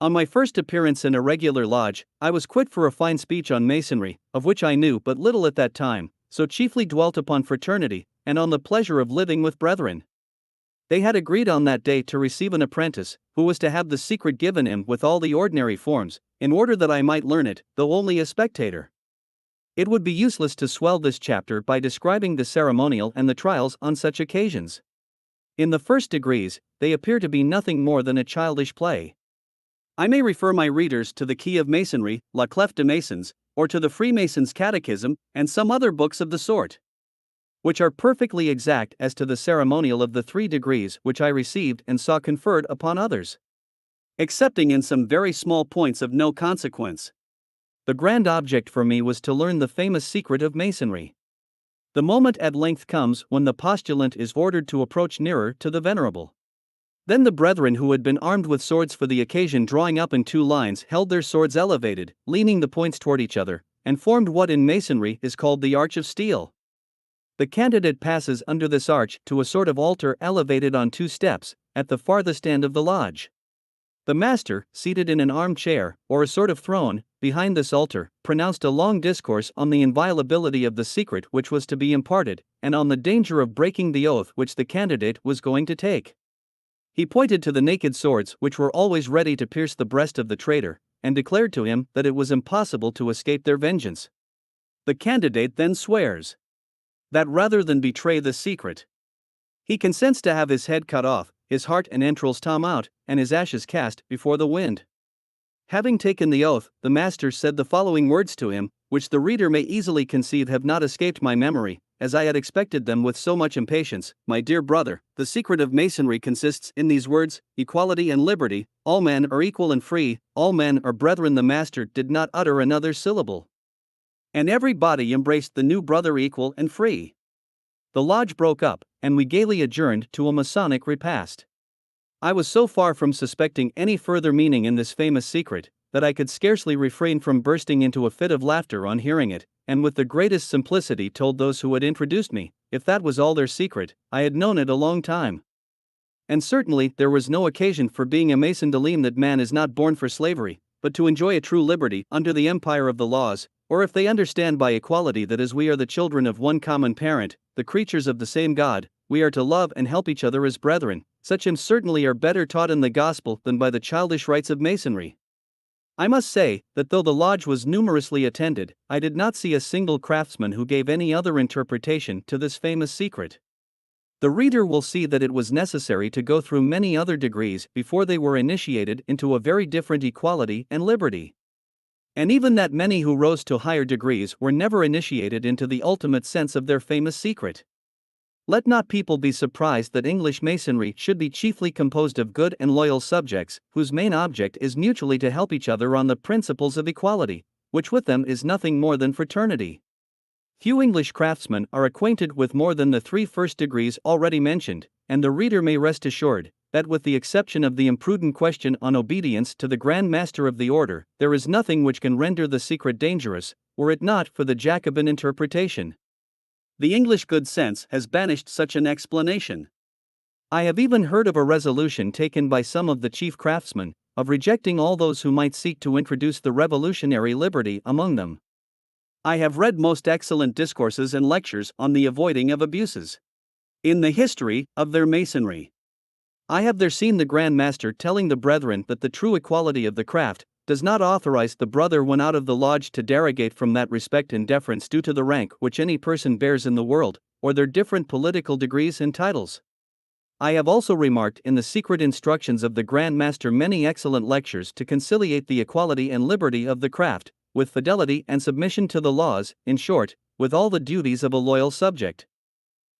On my first appearance in a regular lodge, I was quit for a fine speech on Masonry, of which I knew but little at that time, so chiefly dwelt upon fraternity, and on the pleasure of living with brethren. They had agreed on that day to receive an apprentice, who was to have the secret given him with all the ordinary forms, in order that I might learn it, though only a spectator. It would be useless to swell this chapter by describing the ceremonial and the trials on such occasions. In the first degrees, they appear to be nothing more than a childish play. I may refer my readers to the Key of Masonry, La Clef de Masons, or to the Freemasons' Catechism, and some other books of the sort, which are perfectly exact as to the ceremonial of the 3 degrees which I received and saw conferred upon others. Excepting in some very small points of no consequence, the grand object for me was to learn the famous secret of Masonry. The moment at length comes when the postulant is ordered to approach nearer to the venerable. Then the brethren who had been armed with swords for the occasion, drawing up in 2 lines, held their swords elevated, leaning the points toward each other, and formed what in masonry is called the arch of steel. The candidate passes under this arch to a sort of altar elevated on 2 steps, at the farthest end of the lodge. The master, seated in an armchair, or a sort of throne, behind this altar, pronounced a long discourse on the inviolability of the secret which was to be imparted, and on the danger of breaking the oath which the candidate was going to take. He pointed to the naked swords which were always ready to pierce the breast of the traitor, and declared to him that it was impossible to escape their vengeance. The candidate then swears that rather than betray the secret, he consents to have his head cut off, his heart and entrails torn out, and his ashes cast before the wind. Having taken the oath, the master said the following words to him, which the reader may easily conceive have not escaped my memory, as I had expected them with so much impatience. My dear brother, the secret of masonry consists in these words: equality and liberty. All men are equal and free, all men are brethren. The master did not utter another syllable, and every body embraced the new brother equal and free. The lodge broke up, and we gaily adjourned to a Masonic repast. I was so far from suspecting any further meaning in this famous secret, that I could scarcely refrain from bursting into a fit of laughter on hearing it, and with the greatest simplicity told those who had introduced me, if that was all their secret, I had known it a long time. And certainly there was no occasion for being a Mason to learn that man is not born for slavery, but to enjoy a true liberty under the empire of the laws, or if they understand by equality that as we are the children of one common parent, the creatures of the same God, we are to love and help each other as brethren, such hymns certainly are better taught in the gospel than by the childish rites of masonry. I must say that though the lodge was numerously attended, I did not see a single craftsman who gave any other interpretation to this famous secret. The reader will see that it was necessary to go through many other degrees before they were initiated into a very different equality and liberty. And even that many who rose to higher degrees were never initiated into the ultimate sense of their famous secret. Let not people be surprised that English Masonry should be chiefly composed of good and loyal subjects, whose main object is mutually to help each other on the principles of equality, which with them is nothing more than fraternity. Few English craftsmen are acquainted with more than the 3 first degrees already mentioned, and the reader may rest assured that with the exception of the imprudent question on obedience to the Grand Master of the Order, there is nothing which can render the secret dangerous, were it not for the Jacobin interpretation. The English good sense has banished such an explanation. I have even heard of a resolution taken by some of the chief craftsmen, of rejecting all those who might seek to introduce the revolutionary liberty among them. I have read most excellent discourses and lectures on the avoiding of abuses in the history of their masonry. I have there seen the Grand Master telling the brethren that the true equality of the craft does not authorize the brother when out of the lodge to derogate from that respect and deference due to the rank which any person bears in the world, or their different political degrees and titles. I have also remarked in the secret instructions of the Grand Master many excellent lectures to conciliate the equality and liberty of the craft, with fidelity and submission to the laws, in short, with all the duties of a loyal subject.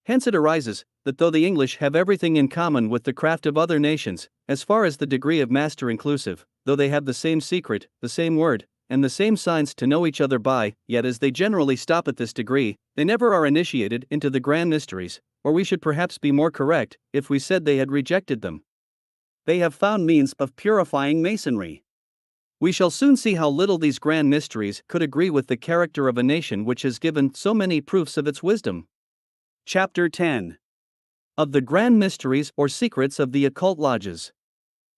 Hence it arises, that though the English have everything in common with the craft of other nations, as far as the degree of master inclusive, though they have the same secret, the same word, and the same signs to know each other by, yet as they generally stop at this degree, they never are initiated into the grand mysteries, or we should perhaps be more correct, if we said they had rejected them. They have found means of purifying masonry. We shall soon see how little these grand mysteries could agree with the character of a nation which has given so many proofs of its wisdom. Chapter 10. Of the Grand Mysteries or Secrets of the Occult Lodges.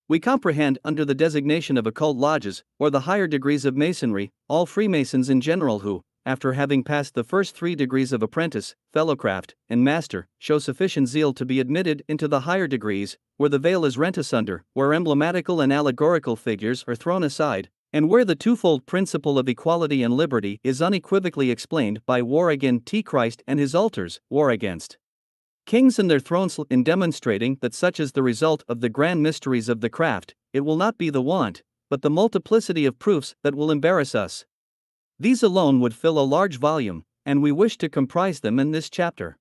We comprehend under the designation of occult lodges, or the higher degrees of Masonry, all Freemasons in general who, after having passed the first 3 degrees of apprentice, fellowcraft, and master, show sufficient zeal to be admitted into the higher degrees, where the veil is rent asunder, where emblematical and allegorical figures are thrown aside, and where the twofold principle of equality and liberty is unequivocally explained by war against Christ and his altars, war against kings and their thrones. In demonstrating that such is the result of the grand mysteries of the craft, it will not be the want, but the multiplicity of proofs that will embarrass us. These alone would fill a large volume, and we wish to comprise them in this chapter.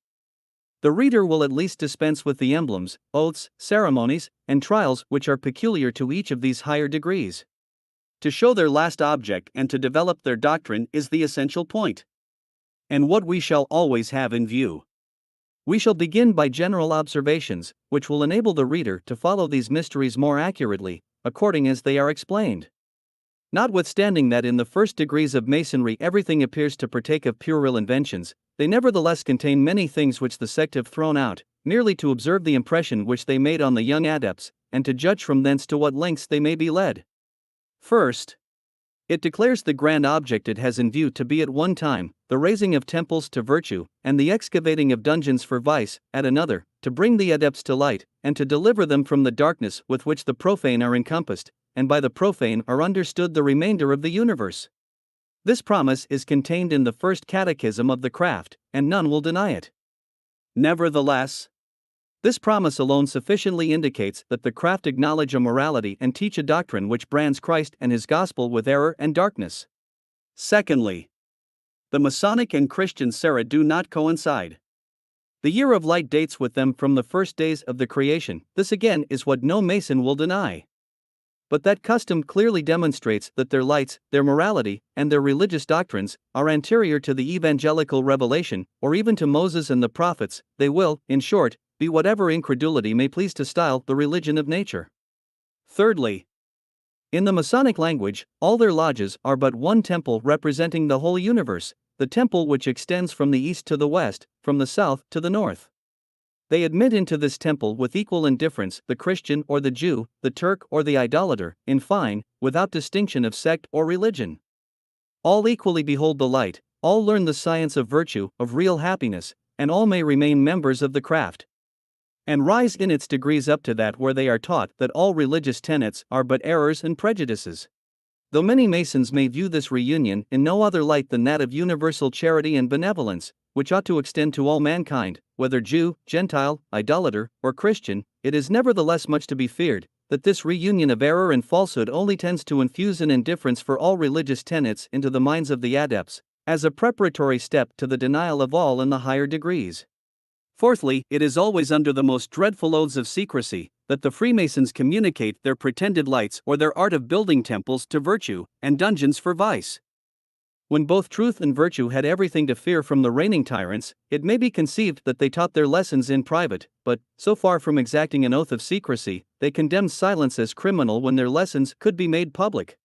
The reader will at least dispense with the emblems, oaths, ceremonies, and trials which are peculiar to each of these higher degrees. To show their last object and to develop their doctrine is the essential point, and what we shall always have in view. We shall begin by general observations, which will enable the reader to follow these mysteries more accurately, according as they are explained. Notwithstanding that in the first degrees of Masonry everything appears to partake of puerile inventions, they nevertheless contain many things which the sect have thrown out, merely to observe the impression which they made on the young adepts, and to judge from thence to what lengths they may be led. First, it declares the grand object it has in view to be at one time, the raising of temples to virtue, and the excavating of dungeons for vice, at another, to bring the adepts to light, and to deliver them from the darkness with which the profane are encompassed, and by the profane are understood the remainder of the universe. This promise is contained in the first catechism of the craft, and none will deny it. Nevertheless, this promise alone sufficiently indicates that the craft acknowledge a morality and teach a doctrine which brands Christ and his gospel with error and darkness. Secondly, the Masonic and Christian Sera do not coincide. The year of light dates with them from the first days of the creation. This again is what no Mason will deny. But that custom clearly demonstrates that their lights, their morality, and their religious doctrines are anterior to the evangelical revelation, or even to Moses and the prophets. They will, in short, be whatever incredulity may please to style the religion of nature. Thirdly, in the Masonic language, all their lodges are but one temple representing the whole universe, the temple which extends from the east to the west, from the south to the north. They admit into this temple with equal indifference the Christian or the Jew, the Turk or the idolater, in fine, without distinction of sect or religion. All equally behold the light, all learn the science of virtue, of real happiness, and all may remain members of the craft, and rise in its degrees up to that where they are taught that all religious tenets are but errors and prejudices. Though many Masons may view this reunion in no other light than that of universal charity and benevolence, which ought to extend to all mankind, whether Jew, Gentile, idolater, or Christian, it is nevertheless much to be feared that this reunion of error and falsehood only tends to infuse an indifference for all religious tenets into the minds of the adepts, as a preparatory step to the denial of all in the higher degrees. Fourthly, it is always under the most dreadful oaths of secrecy that the Freemasons communicate their pretended lights or their art of building temples to virtue, and dungeons for vice. When both truth and virtue had everything to fear from the reigning tyrants, it may be conceived that they taught their lessons in private, but, so far from exacting an oath of secrecy, they condemned silence as criminal when their lessons could be made public,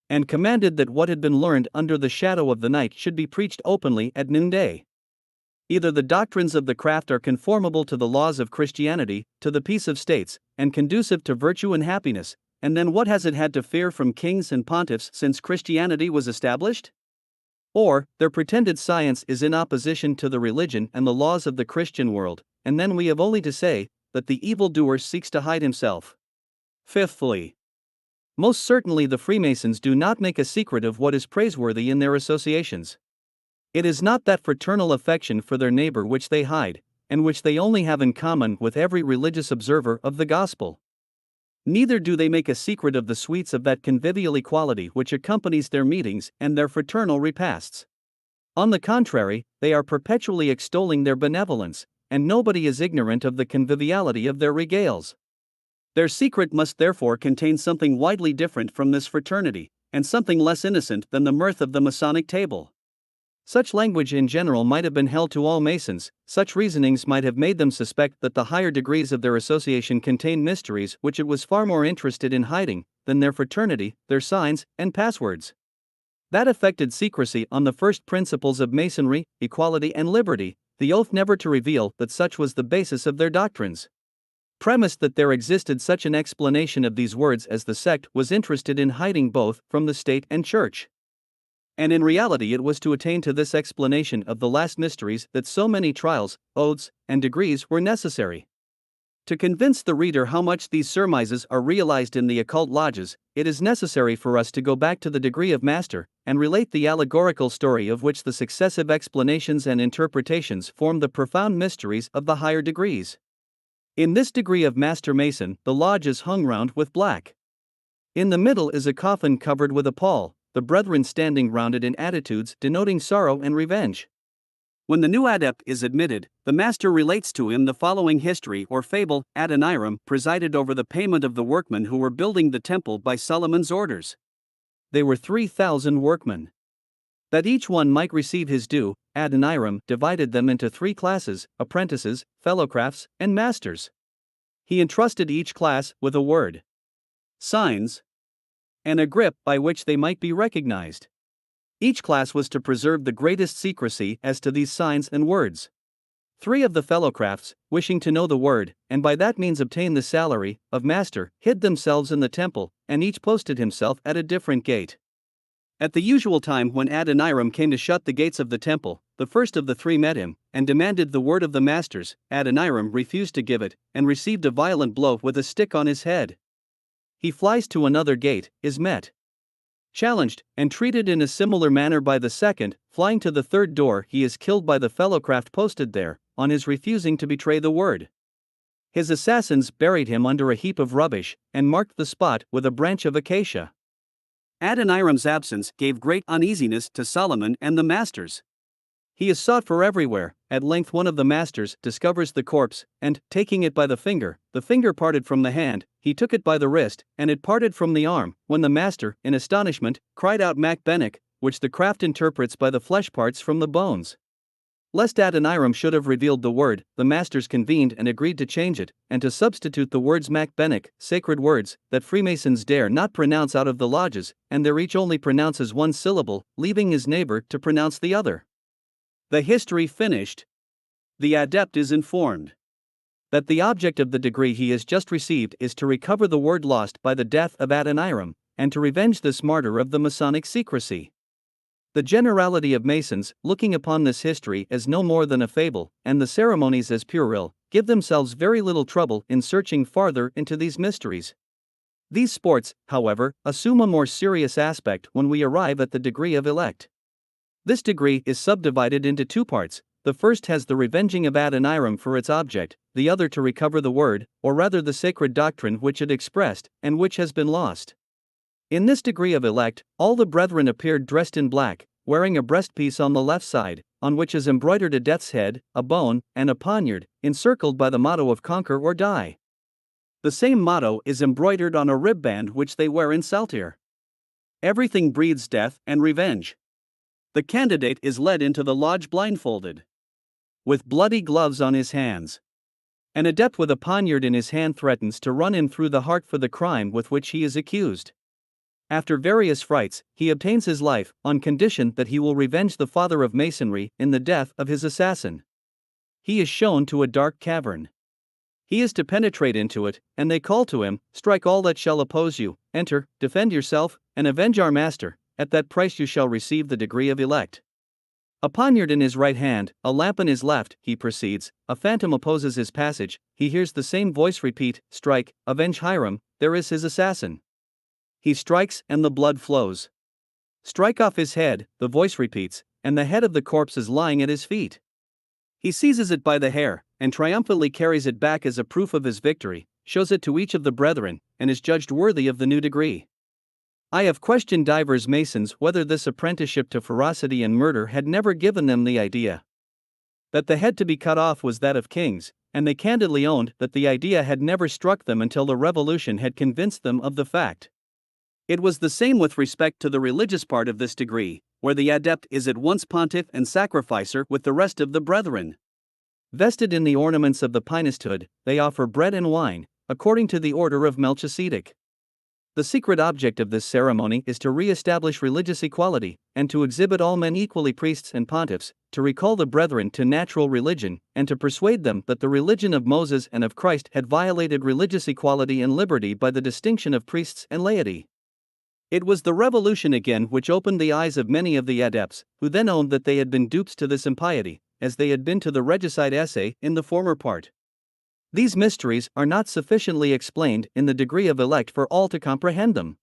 and commanded that what had been learned under the shadow of the night should be preached openly at noonday. Either the doctrines of the craft are conformable to the laws of Christianity, to the peace of states, and conducive to virtue and happiness, and then what has it had to fear from kings and pontiffs since Christianity was established? Or, their pretended science is in opposition to the religion and the laws of the Christian world, and then we have only to say that the evildoer seeks to hide himself. Fifthly, most certainly the Freemasons do not make a secret of what is praiseworthy in their associations. It is not that fraternal affection for their neighbor which they hide, and which they only have in common with every religious observer of the gospel. Neither do they make a secret of the sweets of that convivial equality which accompanies their meetings and their fraternal repasts. On the contrary, they are perpetually extolling their benevolence, and nobody is ignorant of the conviviality of their regales. Their secret must therefore contain something widely different from this fraternity, and something less innocent than the mirth of the Masonic table. Such language in general might have been held to all Masons, such reasonings might have made them suspect that the higher degrees of their association contained mysteries which it was far more interested in hiding than their fraternity, their signs, and passwords. That affected secrecy on the first principles of Masonry, equality and liberty, the oath never to reveal that such was the basis of their doctrines. Premised that there existed such an explanation of these words as the sect was interested in hiding both from the state and church. And in reality it was to attain to this explanation of the last mysteries that so many trials, oaths, and degrees were necessary. To convince the reader how much these surmises are realized in the occult lodges, it is necessary for us to go back to the degree of master, and relate the allegorical story of which the successive explanations and interpretations form the profound mysteries of the higher degrees. In this degree of Master Mason, the lodge is hung round with black. In the middle is a coffin covered with a pall, the brethren standing round it in attitudes denoting sorrow and revenge. When the new adept is admitted, the master relates to him the following history or fable. Adoniram presided over the payment of the workmen who were building the temple by Solomon's orders. They were 3,000 workmen. That each one might receive his due, Adoniram divided them into 3 classes: apprentices, fellowcrafts, and masters. He entrusted each class with a word, signs, and a grip by which they might be recognized. Each class was to preserve the greatest secrecy as to these signs and words. 3 of the fellowcrafts, wishing to know the word, and by that means obtain the salary of master, hid themselves in the temple, and each posted himself at a different gate. At the usual time when Adoniram came to shut the gates of the temple, the first of the 3 met him, and demanded the word of the masters. Adoniram refused to give it, and received a violent blow with a stick on his head. He flies to another gate, is met, challenged, and treated in a similar manner by the second. Flying to the 3rd door, he is killed by the fellowcraft posted there, on his refusing to betray the word. His assassins buried him under a heap of rubbish, and marked the spot with a branch of acacia. Adoniram's absence gave great uneasiness to Solomon and the masters. He is sought for everywhere. At length one of the masters discovers the corpse, and, taking it by the finger parted from the hand, he took it by the wrist, and it parted from the arm, when the master, in astonishment, cried out Macbenic, which the craft interprets by the flesh parts from the bones. Lest Adoniram should have revealed the word, the masters convened and agreed to change it, and to substitute the words Macbenic, sacred words, that Freemasons dare not pronounce out of the lodges, and there each only pronounces one syllable, leaving his neighbor to pronounce the other. The history finished. The adept is informed that the object of the degree he has just received is to recover the word lost by the death of Adoniram, and to revenge this martyr of the Masonic secrecy. The generality of Masons, looking upon this history as no more than a fable, and the ceremonies as puerile, give themselves very little trouble in searching farther into these mysteries. These sports, however, assume a more serious aspect when we arrive at the degree of elect. This degree is subdivided into 2 parts. The first has the revenging of Adoniram for its object, the other to recover the word, or rather the sacred doctrine which it expressed, and which has been lost. In this degree of elect, all the brethren appeared dressed in black, wearing a breastpiece on the left side, on which is embroidered a death's head, a bone, and a poniard, encircled by the motto of Conquer or Die. The same motto is embroidered on a ribband which they wear in Saltire. Everything breathes death and revenge. The candidate is led into the lodge blindfolded, with bloody gloves on his hands. An adept with a poniard in his hand threatens to run him through the heart for the crime with which he is accused. After various frights, he obtains his life, on condition that he will revenge the father of Masonry in the death of his assassin. He is shown to a dark cavern. He is to penetrate into it, and they call to him, "Strike all that shall oppose you, enter, defend yourself, and avenge our master. At that price you shall receive the degree of elect." A poniard in his right hand, a lamp in his left, he proceeds. A phantom opposes his passage. He hears the same voice repeat, "Strike, avenge Hiram, there is his assassin." He strikes, and the blood flows. "Strike off his head," the voice repeats, and the head of the corpse is lying at his feet. He seizes it by the hair, and triumphantly carries it back as a proof of his victory, shows it to each of the brethren, and is judged worthy of the new degree. I have questioned divers Masons whether this apprenticeship to ferocity and murder had never given them the idea that the head to be cut off was that of kings, and they candidly owned that the idea had never struck them until the Revolution had convinced them of the fact. It was the same with respect to the religious part of this degree, where the adept is at once pontiff and sacrificer with the rest of the brethren. Vested in the ornaments of the priesthood, they offer bread and wine, according to the order of Melchizedek. The secret object of this ceremony is to re-establish religious equality, and to exhibit all men equally priests and pontiffs, to recall the brethren to natural religion, and to persuade them that the religion of Moses and of Christ had violated religious equality and liberty by the distinction of priests and laity. It was the Revolution again which opened the eyes of many of the adepts, who then owned that they had been dupes to this impiety, as they had been to the regicide essay in the former part. These mysteries are not sufficiently explained in the degree of elect for all to comprehend them.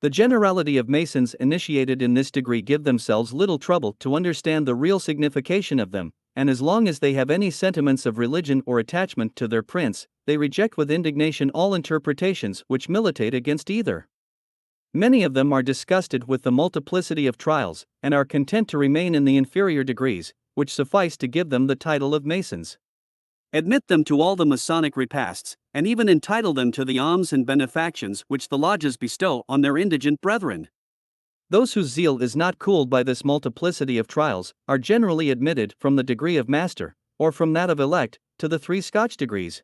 The generality of Masons initiated in this degree give themselves little trouble to understand the real signification of them, and as long as they have any sentiments of religion or attachment to their prince, they reject with indignation all interpretations which militate against either. Many of them are disgusted with the multiplicity of trials, and are content to remain in the inferior degrees, which suffice to give them the title of Masons. Admit them to all the Masonic repasts, and even entitle them to the alms and benefactions which the lodges bestow on their indigent brethren. Those whose zeal is not cooled by this multiplicity of trials are generally admitted from the degree of master, or from that of elect, to the 3 Scotch degrees.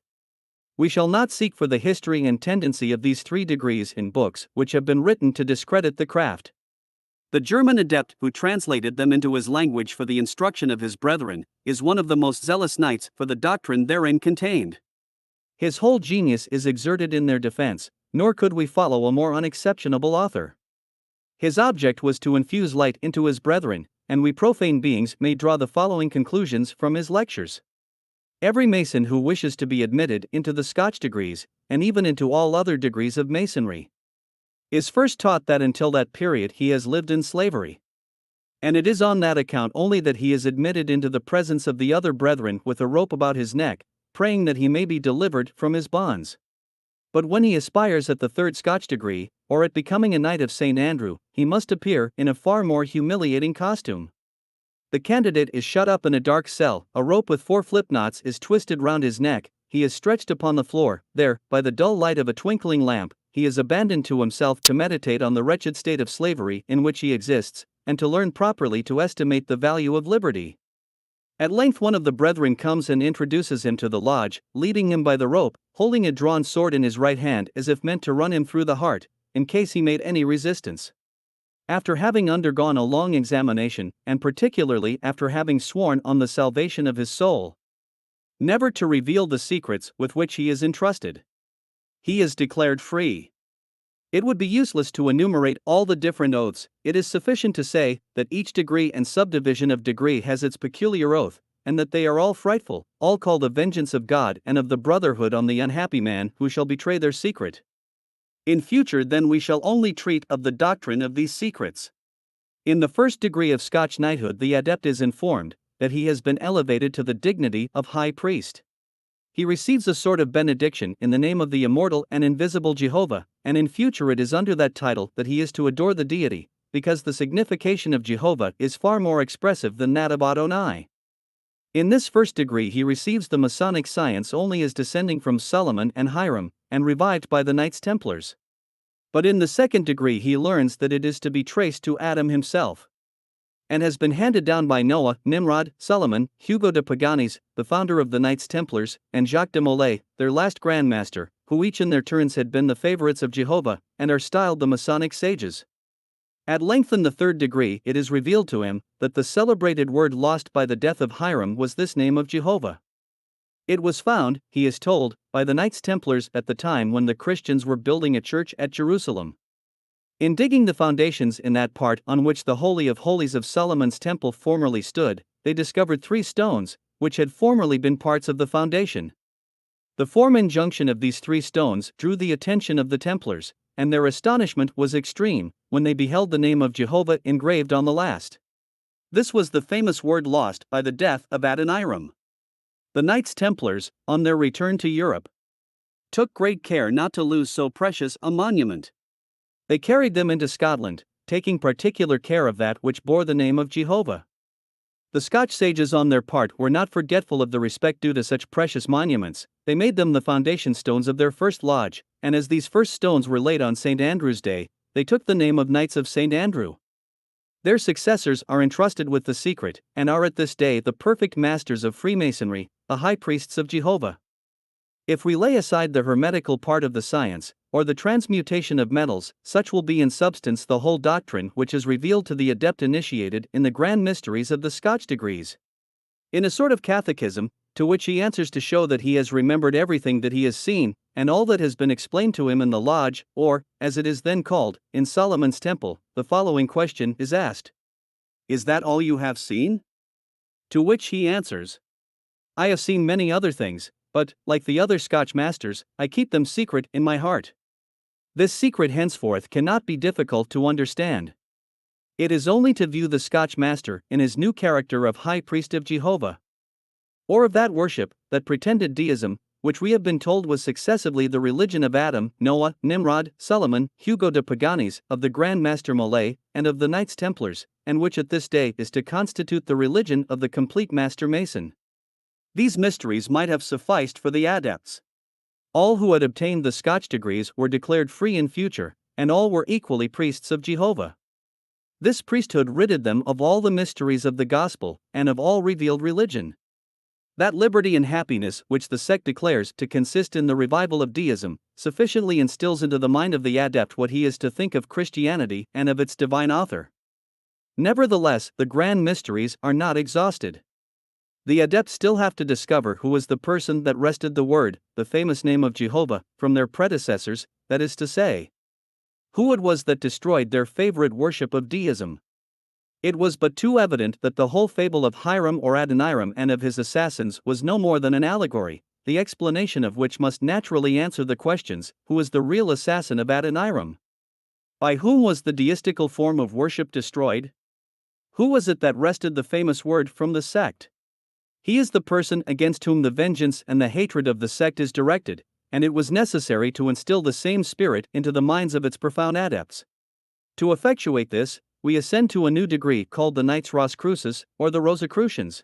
We shall not seek for the history and tendency of these 3 degrees in books which have been written to discredit the craft. The German adept who translated them into his language for the instruction of his brethren is one of the most zealous knights for the doctrine therein contained. His whole genius is exerted in their defense, nor could we follow a more unexceptionable author. His object was to infuse light into his brethren, and we profane beings may draw the following conclusions from his lectures. Every Mason who wishes to be admitted into the Scotch degrees, and even into all other degrees of Masonry, is first taught that until that period he has lived in slavery. And it is on that account only that he is admitted into the presence of the other brethren with a rope about his neck, praying that he may be delivered from his bonds. But when he aspires at the 3rd Scotch degree, or at becoming a Knight of St. Andrew, he must appear in a far more humiliating costume. The candidate is shut up in a dark cell, a rope with 4 flipknots is twisted round his neck, he is stretched upon the floor, there, by the dull light of a twinkling lamp, he is abandoned to himself to meditate on the wretched state of slavery in which he exists, and to learn properly to estimate the value of liberty. At length one of the brethren comes and introduces him to the lodge, leading him by the rope, holding a drawn sword in his right hand as if meant to run him through the heart, in case he made any resistance. After having undergone a long examination, and particularly after having sworn on the salvation of his soul never to reveal the secrets with which he is entrusted, he is declared free. It would be useless to enumerate all the different oaths, it is sufficient to say that each degree and subdivision of degree has its peculiar oath, and that they are all frightful, all call the vengeance of God and of the brotherhood on the unhappy man who shall betray their secret. In future then we shall only treat of the doctrine of these secrets. In the 1st degree of Scotch knighthood the adept is informed that he has been elevated to the dignity of high priest. He receives a sort of benediction in the name of the immortal and invisible Jehovah, and in future it is under that title that he is to adore the deity, because the signification of Jehovah is far more expressive than that of Adonai. In this 1st degree he receives the Masonic science only as descending from Solomon and Hiram, and revived by the Knights Templars. But in the 2nd degree he learns that it is to be traced to Adam himself, and has been handed down by Noah, Nimrod, Solomon, Hugo de Paganis, the founder of the Knights Templars, and Jacques de Molay, their last Grand Master, who each in their turns had been the favorites of Jehovah, and are styled the Masonic sages. At length in the 3rd degree it is revealed to him that the celebrated word lost by the death of Hiram was this name of Jehovah. It was found, he is told, by the Knights Templars at the time when the Christians were building a church at Jerusalem. In digging the foundations in that part on which the Holy of Holies of Solomon's temple formerly stood, they discovered 3 stones, which had formerly been parts of the foundation. The form and junction of these 3 stones drew the attention of the Templars, and their astonishment was extreme when they beheld the name of Jehovah engraved on the last. This was the famous word lost by the death of Adoniram. The Knights Templars, on their return to Europe, took great care not to lose so precious a monument. They carried them into Scotland, taking particular care of that which bore the name of Jehovah. The Scotch sages on their part were not forgetful of the respect due to such precious monuments, they made them the foundation stones of their first lodge, and as these first stones were laid on St. Andrew's Day, they took the name of Knights of St. Andrew. Their successors are entrusted with the secret, and are at this day the perfect masters of Freemasonry, the high priests of Jehovah. If we lay aside the hermetical part of the science, or the transmutation of metals, such will be in substance the whole doctrine which is revealed to the adept initiated in the grand mysteries of the Scotch degrees. In a sort of catechism, to which he answers to show that he has remembered everything that he has seen, and all that has been explained to him in the lodge, or, as it is then called, in Solomon's temple, the following question is asked: "Is that all you have seen?" To which he answers, "I have seen many other things, but, like the other Scotch masters, I keep them secret in my heart." This secret henceforth cannot be difficult to understand. It is only to view the Scotch master in his new character of High Priest of Jehovah, or of that worship, that pretended deism, which we have been told was successively the religion of Adam, Noah, Nimrod, Solomon, Hugo de Paganis, of the Grand Master Molay, and of the Knights Templars, and which at this day is to constitute the religion of the complete Master Mason. These mysteries might have sufficed for the adepts. All who had obtained the Scotch degrees were declared free in future, and all were equally priests of Jehovah. This priesthood ridded them of all the mysteries of the gospel, and of all revealed religion. That liberty and happiness which the sect declares to consist in the revival of deism, sufficiently instills into the mind of the adept what he is to think of Christianity and of its divine author. Nevertheless, the grand mysteries are not exhausted. The adepts still have to discover who was the person that wrested the word, the famous name of Jehovah, from their predecessors, that is to say, who it was that destroyed their favorite worship of deism. It was but too evident that the whole fable of Hiram or Adoniram and of his assassins was no more than an allegory, the explanation of which must naturally answer the questions: who was the real assassin of Adoniram? By whom was the deistical form of worship destroyed? Who was it that wrested the famous word from the sect? He is the person against whom the vengeance and the hatred of the sect is directed, and it was necessary to instill the same spirit into the minds of its profound adepts. To effectuate this, we ascend to a new degree called the Knights Rosicrucis, or the Rosicrucians.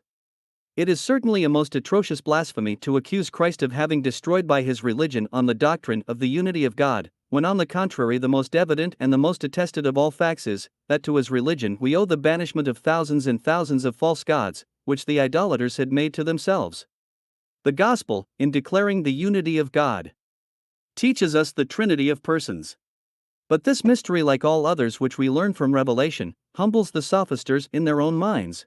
It is certainly a most atrocious blasphemy to accuse Christ of having destroyed by his religion on the doctrine of the unity of God, when on the contrary the most evident and the most attested of all facts is, that to his religion we owe the banishment of thousands and thousands of false gods, which the idolaters had made to themselves. The Gospel, in declaring the unity of God, teaches us the Trinity of persons. But this mystery, like all others which we learn from Revelation, humbles the sophisters in their own minds.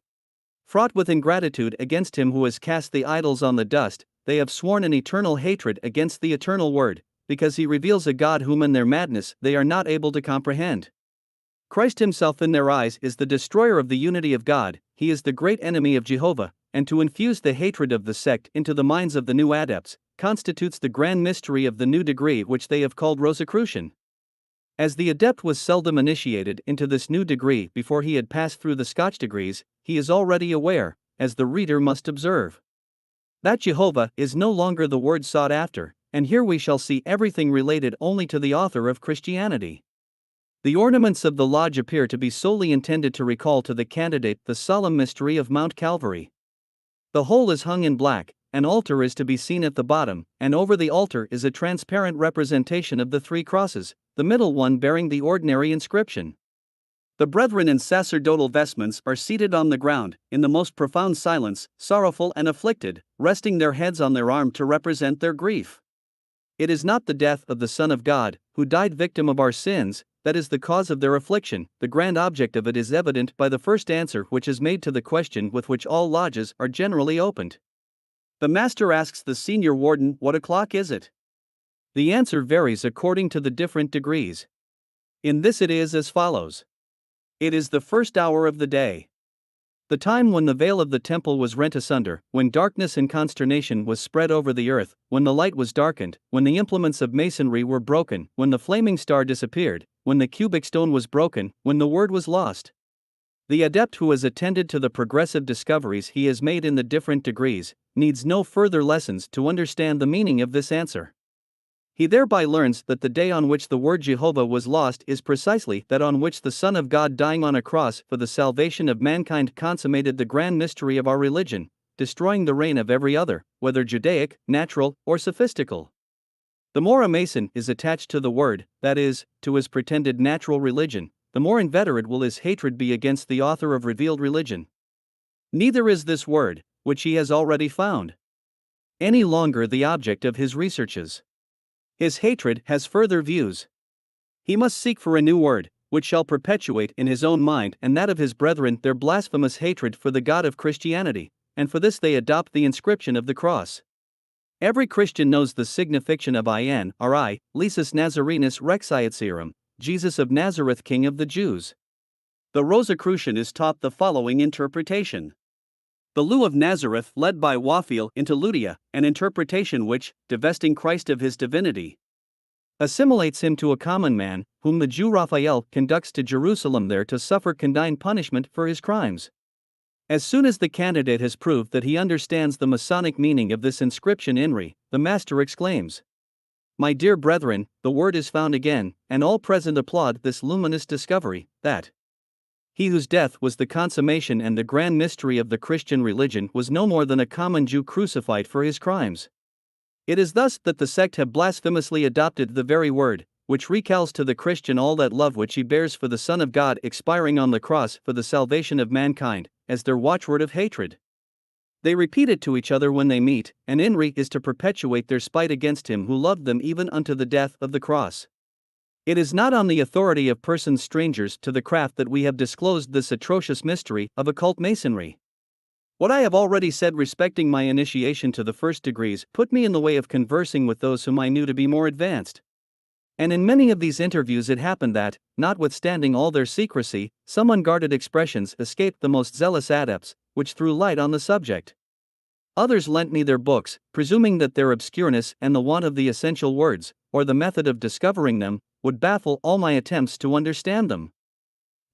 Fraught with ingratitude against him who has cast the idols on the dust, they have sworn an eternal hatred against the eternal Word, because he reveals a God whom in their madness they are not able to comprehend. Christ himself in their eyes is the destroyer of the unity of God, he is the great enemy of Jehovah, and to infuse the hatred of the sect into the minds of the new adepts, constitutes the grand mystery of the new degree which they have called Rosicrucian. As the adept was seldom initiated into this new degree before he had passed through the Scotch degrees, he is already aware, as the reader must observe, that Jehovah is no longer the word sought after, and here we shall see everything related only to the author of Christianity. The ornaments of the lodge appear to be solely intended to recall to the candidate the solemn mystery of Mount Calvary. The whole is hung in black, an altar is to be seen at the bottom, and over the altar is a transparent representation of the three crosses, the middle one bearing the ordinary inscription. The brethren in sacerdotal vestments are seated on the ground, in the most profound silence, sorrowful and afflicted, resting their heads on their arm to represent their grief. It is not the death of the Son of God, who died victim of our sins, that is the cause of their affliction. The grand object of it is evident by the first answer which is made to the question with which all lodges are generally opened. The master asks the senior warden, "What o'clock is it?" The answer varies according to the different degrees. In this it is as follows: "It is the first hour of the day." The time when the veil of the temple was rent asunder, when darkness and consternation was spread over the earth, when the light was darkened, when the implements of masonry were broken, when the flaming star disappeared, when the cubic stone was broken, when the word was lost. The adept who has attended to the progressive discoveries he has made in the different degrees, needs no further lessons to understand the meaning of this answer. He thereby learns that the day on which the word Jehovah was lost is precisely that on which the Son of God dying on a cross for the salvation of mankind consummated the grand mystery of our religion, destroying the reign of every other, whether Judaic, natural, or sophistical. The more a Mason is attached to the word, that is, to his pretended natural religion, the more inveterate will his hatred be against the author of revealed religion. Neither is this word, which he has already found, any longer the object of his researches. His hatred has further views. He must seek for a new word, which shall perpetuate in his own mind and that of his brethren their blasphemous hatred for the God of Christianity, and for this they adopt the inscription of the cross. Every Christian knows the signification of IN, RI, Lysis Nazarenus Rexiatiarum, Jesus of Nazareth, King of the Jews. The Rosicrucian is taught the following interpretation. The Lou of Nazareth led by Wafil into Ludia, an interpretation which, divesting Christ of his divinity, assimilates him to a common man, whom the Jew Raphael conducts to Jerusalem there to suffer condign punishment for his crimes. As soon as the candidate has proved that he understands the Masonic meaning of this inscription INRI, the master exclaims, "My dear brethren, the word is found again," and all present applaud this luminous discovery, that he whose death was the consummation and the grand mystery of the Christian religion was no more than a common Jew crucified for his crimes. It is thus that the sect have blasphemously adopted the very word, which recalls to the Christian all that love which he bears for the Son of God expiring on the cross for the salvation of mankind, as their watchword of hatred. They repeat it to each other when they meet, and INRI is to perpetuate their spite against him who loved them even unto the death of the cross. It is not on the authority of persons strangers to the craft that we have disclosed this atrocious mystery of occult masonry. What I have already said respecting my initiation to the first degrees put me in the way of conversing with those whom I knew to be more advanced. And in many of these interviews it happened that, notwithstanding all their secrecy, some unguarded expressions escaped the most zealous adepts, which threw light on the subject. Others lent me their books, presuming that their obscureness and the want of the essential words, or the method of discovering them, would baffle all my attempts to understand them.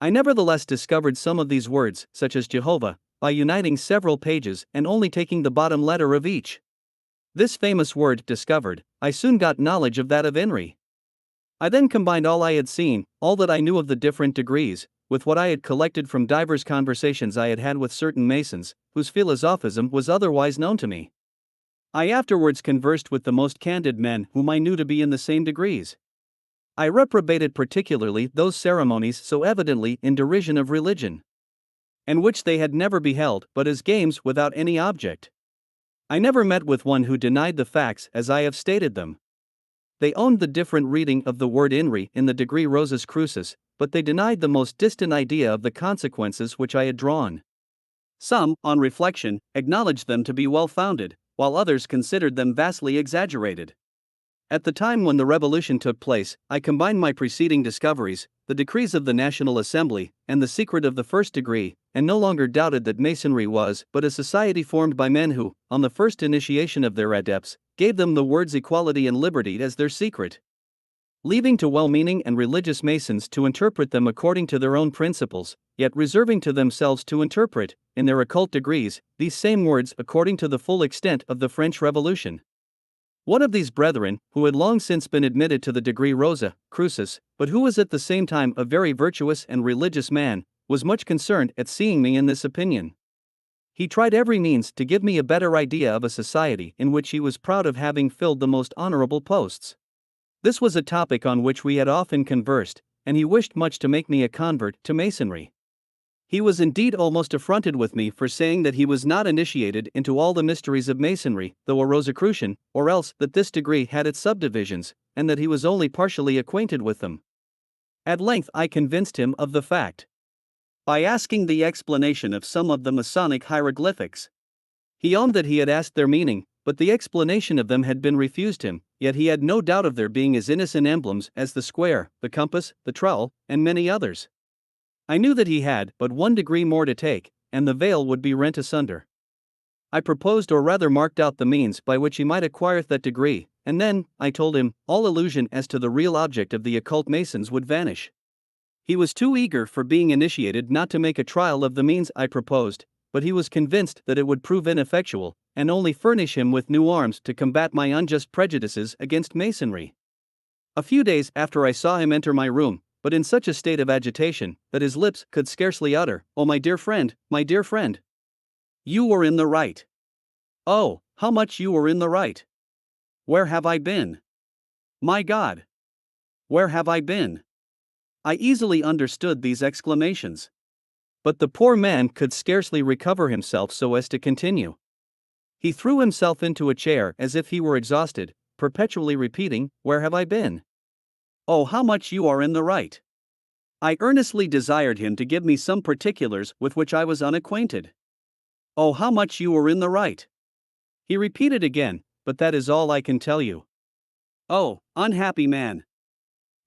I nevertheless discovered some of these words, such as Jehovah, by uniting several pages and only taking the bottom letter of each. This famous word discovered, I soon got knowledge of that of INRI. I then combined all I had seen, all that I knew of the different degrees, with what I had collected from divers conversations I had had with certain Masons, whose philosophism was otherwise known to me. I afterwards conversed with the most candid men whom I knew to be in the same degrees. I reprobated particularly those ceremonies so evidently in derision of religion, and which they had never beheld but as games without any object. I never met with one who denied the facts as I have stated them. They owned the different reading of the word INRI in the degree Rosus Crucis, but they denied the most distant idea of the consequences which I had drawn. Some, on reflection, acknowledged them to be well-founded, while others considered them vastly exaggerated. At the time when the revolution took place, I combined my preceding discoveries, the decrees of the National Assembly, and the secret of the first degree, and no longer doubted that Masonry was but a society formed by men who, on the first initiation of their adepts, gave them the words equality and liberty as their secret, leaving to well-meaning and religious Masons to interpret them according to their own principles, yet reserving to themselves to interpret, in their occult degrees, these same words according to the full extent of the French Revolution. One of these brethren, who had long since been admitted to the degree Rosa Crucis, but who was at the same time a very virtuous and religious man, was much concerned at seeing me in this opinion. He tried every means to give me a better idea of a society in which he was proud of having filled the most honorable posts. This was a topic on which we had often conversed, and he wished much to make me a convert to Masonry. He was indeed almost affronted with me for saying that he was not initiated into all the mysteries of Masonry, though a Rosicrucian, or else that this degree had its subdivisions, and that he was only partially acquainted with them. At length I convinced him of the fact by asking the explanation of some of the Masonic hieroglyphics. He owned that he had asked their meaning, but the explanation of them had been refused him, yet he had no doubt of their being as innocent emblems as the square, the compass, the trowel, and many others. I knew that he had but one degree more to take, and the veil would be rent asunder. I proposed or rather marked out the means by which he might acquire that degree, and then, I told him, all illusion as to the real object of the occult Masons would vanish. He was too eager for being initiated not to make a trial of the means I proposed, but he was convinced that it would prove ineffectual, and only furnish him with new arms to combat my unjust prejudices against Masonry. A few days after I saw him enter my room, but in such a state of agitation that his lips could scarcely utter, "Oh, my dear friend, my dear friend. You were in the right. Oh, how much you were in the right. Where have I been? My God! Where have I been?" I easily understood these exclamations. But the poor man could scarcely recover himself so as to continue. He threw himself into a chair as if he were exhausted, perpetually repeating, "Where have I been? Oh, how much you are in the right." I earnestly desired him to give me some particulars with which I was unacquainted. "Oh, how much you were in the right." He repeated again, "But that is all I can tell you." "Oh, unhappy man!"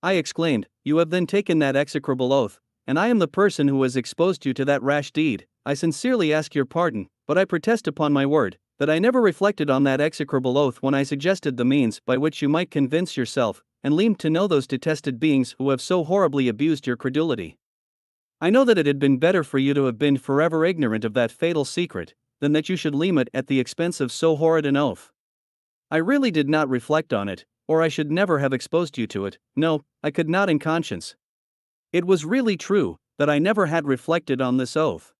I exclaimed, "You have then taken that execrable oath, and I am the person who has exposed you to that rash deed. I sincerely ask your pardon, but I protest upon my word that I never reflected on that execrable oath when I suggested the means by which you might convince yourself and lean to know those detested beings who have so horribly abused your credulity. I know that it had been better for you to have been forever ignorant of that fatal secret, than that you should leam it at the expense of so horrid an oath. I really did not reflect on it, or I should never have exposed you to it. No, I could not in conscience. It was really true, that I never had reflected on this oath.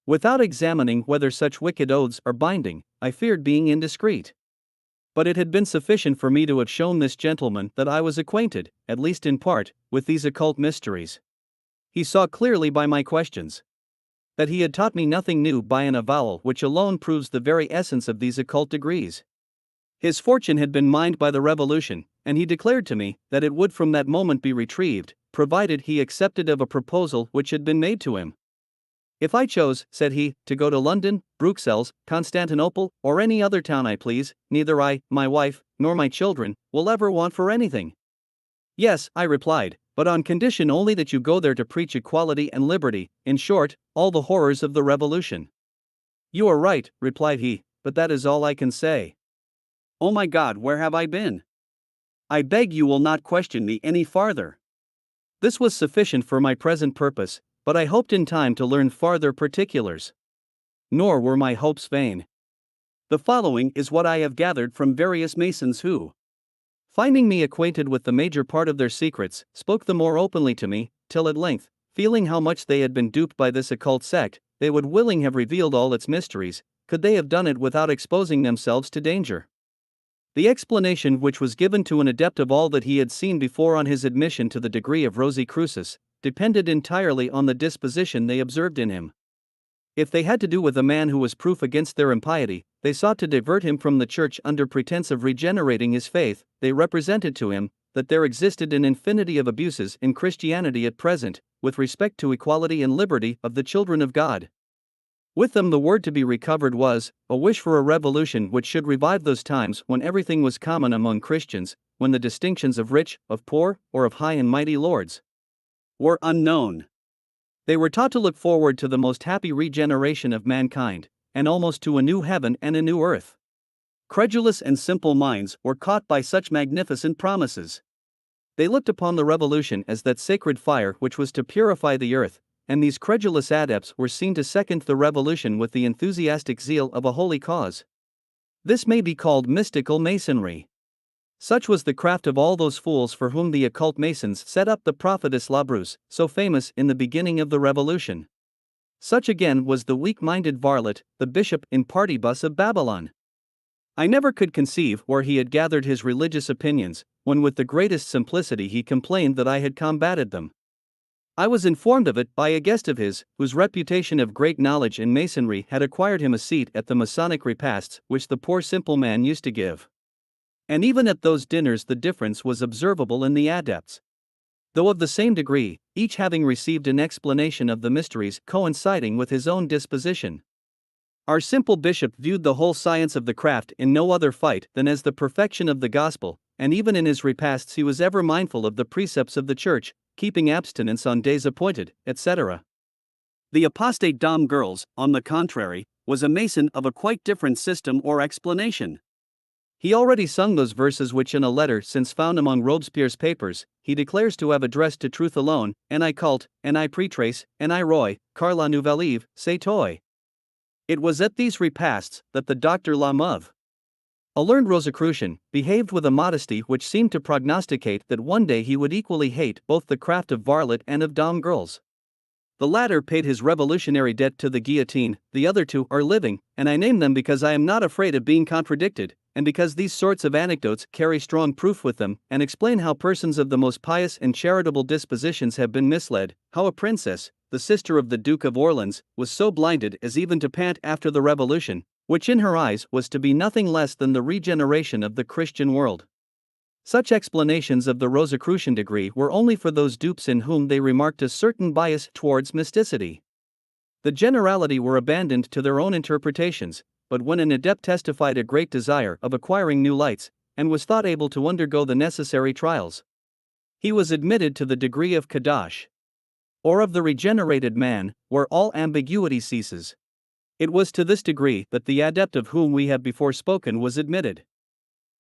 Without examining whether such wicked oaths are binding, I feared being indiscreet. But it had been sufficient for me to have shown this gentleman that I was acquainted, at least in part, with these occult mysteries. He saw clearly by my questions that he had taught me nothing new by an avowal which alone proves the very essence of these occult degrees. His fortune had been mined by the Revolution, and he declared to me that it would from that moment be retrieved, provided he accepted of a proposal which had been made to him. If I chose, said he, to go to London, Bruxelles, Constantinople, or any other town I please, neither I, my wife, nor my children, will ever want for anything. Yes, I replied, but on condition only that you go there to preach equality and liberty, in short, all the horrors of the Revolution. You are right, replied he, but that is all I can say. Oh my God, where have I been? I beg you will not question me any farther. This was sufficient for my present purpose, but I hoped in time to learn farther particulars. Nor were my hopes vain. The following is what I have gathered from various Masons who, finding me acquainted with the major part of their secrets, spoke the more openly to me, till at length, feeling how much they had been duped by this occult sect, they would willingly have revealed all its mysteries, could they have done it without exposing themselves to danger. The explanation which was given to an adept of all that he had seen before on his admission to the degree of Rosicrucis, depended entirely on the disposition they observed in him. If they had to do with a man who was proof against their impiety, they sought to divert him from the church under pretense of regenerating his faith. They represented to him that there existed an infinity of abuses in Christianity at present, with respect to equality and liberty of the children of God. With them the word to be recovered was, a wish for a revolution which should revive those times when everything was common among Christians, when the distinctions of rich, of poor, or of high and mighty lords were unknown. They were taught to look forward to the most happy regeneration of mankind, and almost to a new heaven and a new earth. Credulous and simple minds were caught by such magnificent promises. They looked upon the revolution as that sacred fire which was to purify the earth, and these credulous adepts were seen to second the revolution with the enthusiastic zeal of a holy cause. This may be called mystical masonry. Such was the craft of all those fools for whom the occult masons set up the prophetess Labrousse, so famous in the beginning of the revolution. Such again was the weak-minded varlet, the bishop in Partibus of Babylon. I never could conceive where he had gathered his religious opinions, when with the greatest simplicity he complained that I had combated them. I was informed of it by a guest of his, whose reputation of great knowledge in masonry had acquired him a seat at the Masonic repasts which the poor simple man used to give. And even at those dinners the difference was observable in the adepts. Though of the same degree, each having received an explanation of the mysteries coinciding with his own disposition. Our simple bishop viewed the whole science of the craft in no other fight than as the perfection of the gospel, and even in his repasts he was ever mindful of the precepts of the church, keeping abstinence on days appointed, etc. The apostate dame girls, on the contrary, was a mason of a quite different system or explanation. He already sung those verses which in a letter since found among Robespierre's papers, he declares to have addressed to truth alone, and I cult, and I pretrace, and I roy, car la nouvelle Eve, c'est toi. It was at these repasts that the Dr. Lamouve, a learned Rosicrucian, behaved with a modesty which seemed to prognosticate that one day he would equally hate both the craft of varlet and of dame girls. The latter paid his revolutionary debt to the guillotine, the other two are living, and I name them because I am not afraid of being contradicted, and because these sorts of anecdotes carry strong proof with them, and explain how persons of the most pious and charitable dispositions have been misled, how a princess, the sister of the Duke of Orleans, was so blinded as even to pant after the revolution, which in her eyes was to be nothing less than the regeneration of the Christian world. Such explanations of the Rosicrucian degree were only for those dupes in whom they remarked a certain bias towards mysticity. The generality were abandoned to their own interpretations, but when an adept testified a great desire of acquiring new lights, and was thought able to undergo the necessary trials, he was admitted to the degree of Kadash, or of the regenerated man, where all ambiguity ceases. It was to this degree that the adept of whom we have before spoken was admitted.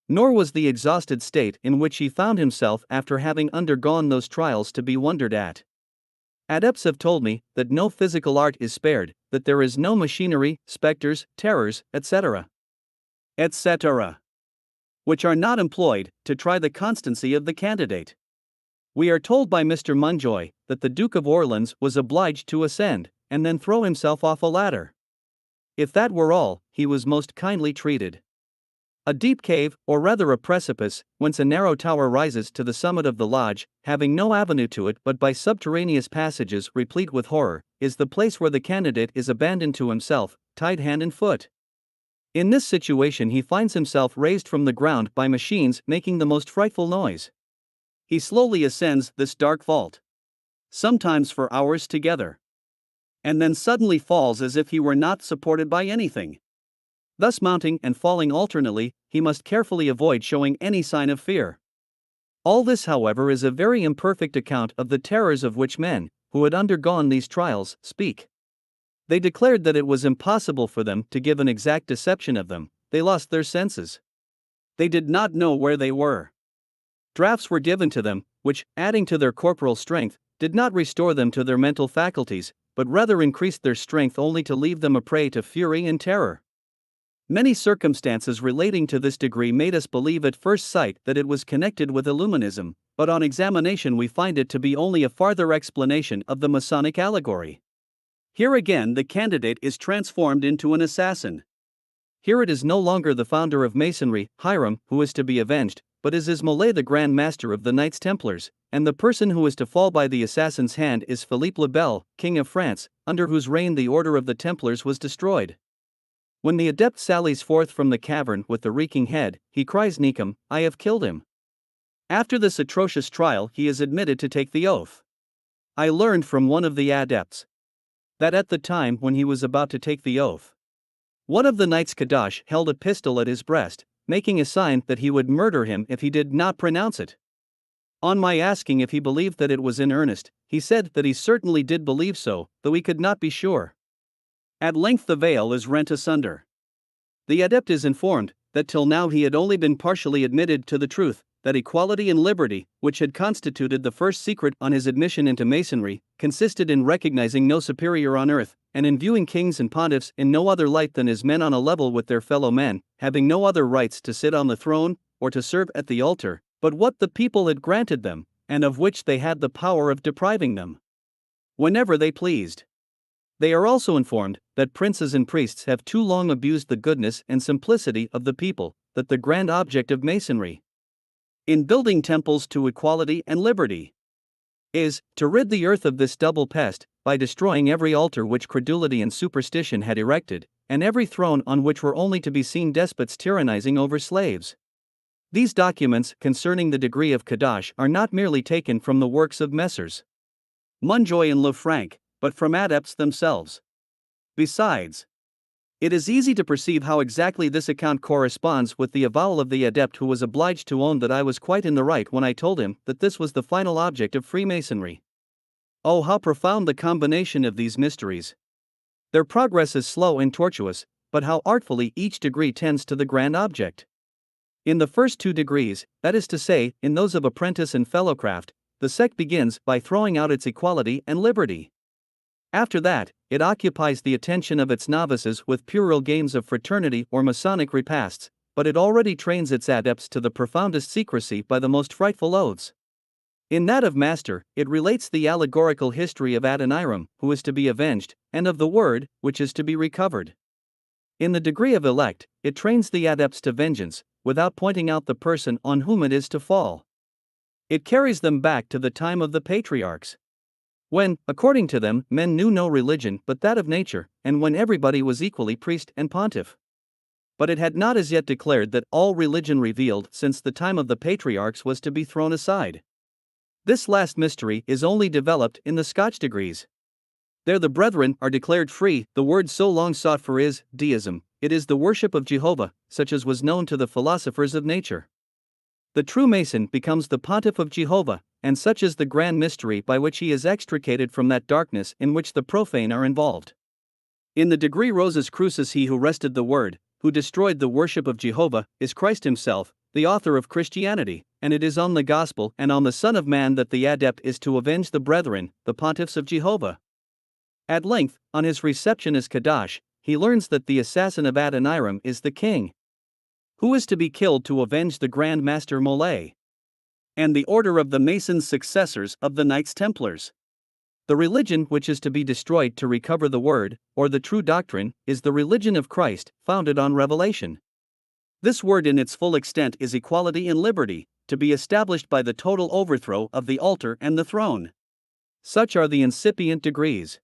Nor was the exhausted state in which he found himself after having undergone those trials to be wondered at. Adepts have told me that no physical art is spared, that there is no machinery, specters, terrors, etc., which are not employed to try the constancy of the candidate. We are told by Mr. Munjoy that the Duke of Orleans was obliged to ascend, and then throw himself off a ladder. If that were all, he was most kindly treated. A deep cave, or rather a precipice, whence a narrow tower rises to the summit of the lodge, having no avenue to it but by subterraneous passages replete with horror, is the place where the candidate is abandoned to himself, tied hand and foot. In this situation he finds himself raised from the ground by machines making the most frightful noise. He slowly ascends this dark vault, sometimes for hours together, and then suddenly falls as if he were not supported by anything. Thus mounting and falling alternately, he must carefully avoid showing any sign of fear. All this, however, is a very imperfect account of the terrors of which men, who had undergone these trials, speak. They declared that it was impossible for them to give an exact deception of them. They lost their senses. They did not know where they were. Draughts were given to them, which, adding to their corporal strength, did not restore them to their mental faculties, but rather increased their strength only to leave them a prey to fury and terror. Many circumstances relating to this degree made us believe at first sight that it was connected with Illuminism, but on examination we find it to be only a farther explanation of the Masonic allegory. Here again the candidate is transformed into an assassin. Here it is no longer the founder of Masonry, Hiram, who is to be avenged, but is Molay, the Grand Master of the Knights Templars, and the person who is to fall by the assassin's hand is Philippe le Bel, King of France, under whose reign the order of the Templars was destroyed. When the adept sallies forth from the cavern with the reeking head, he cries Necum, I have killed him. After this atrocious trial he is admitted to take the oath. I learned from one of the adepts that at the time when he was about to take the oath, one of the knights Kadash held a pistol at his breast, making a sign that he would murder him if he did not pronounce it. On my asking if he believed that it was in earnest, he said that he certainly did believe so, though he could not be sure. At length the veil is rent asunder. The adept is informed that till now he had only been partially admitted to the truth, that equality and liberty, which had constituted the first secret on his admission into Masonry, consisted in recognizing no superior on earth, and in viewing kings and pontiffs in no other light than as men on a level with their fellow men, having no other rights to sit on the throne, or to serve at the altar, but what the people had granted them, and of which they had the power of depriving them whenever they pleased. They are also informed that princes and priests have too long abused the goodness and simplicity of the people, that the grand object of Masonry, in building temples to equality and liberty, is to rid the earth of this double pest, by destroying every altar which credulity and superstition had erected, and every throne on which were only to be seen despots tyrannizing over slaves. These documents concerning the degree of Kadash are not merely taken from the works of Messrs. Munjoy and Lefranc, but from adepts themselves. Besides, it is easy to perceive how exactly this account corresponds with the avowal of the adept, who was obliged to own that I was quite in the right when I told him that this was the final object of Freemasonry. Oh, how profound the combination of these mysteries! Their progress is slow and tortuous, but how artfully each degree tends to the grand object. In the first two degrees, that is to say, in those of apprentice and fellowcraft, the sect begins by throwing out its equality and liberty. After that, it occupies the attention of its novices with puerile games of fraternity or Masonic repasts, but it already trains its adepts to the profoundest secrecy by the most frightful oaths. In that of Master, it relates the allegorical history of Adoniram, who is to be avenged, and of the Word, which is to be recovered. In the degree of elect, it trains the adepts to vengeance, without pointing out the person on whom it is to fall. It carries them back to the time of the patriarchs, when, according to them, men knew no religion but that of nature, and when everybody was equally priest and pontiff. But it had not as yet declared that all religion revealed since the time of the patriarchs was to be thrown aside. This last mystery is only developed in the Scotch degrees. There the brethren are declared free. The word so long sought for is deism. It is the worship of Jehovah, such as was known to the philosophers of nature. The true Mason becomes the pontiff of Jehovah, and such is the grand mystery by which he is extricated from that darkness in which the profane are involved. In the degree Rosus Crucis, he who wrested the word, who destroyed the worship of Jehovah, is Christ himself, the author of Christianity, and it is on the gospel and on the Son of Man that the adept is to avenge the brethren, the pontiffs of Jehovah. At length, on his reception as Kadash, he learns that the assassin of Adoniram is the king, who is to be killed to avenge the Grand Master Molay, and the order of the Masons, successors of the Knights Templars. The religion which is to be destroyed to recover the word, or the true doctrine, is the religion of Christ, founded on revelation. This word in its full extent is equality and liberty, to be established by the total overthrow of the altar and the throne. Such are the incipient degrees.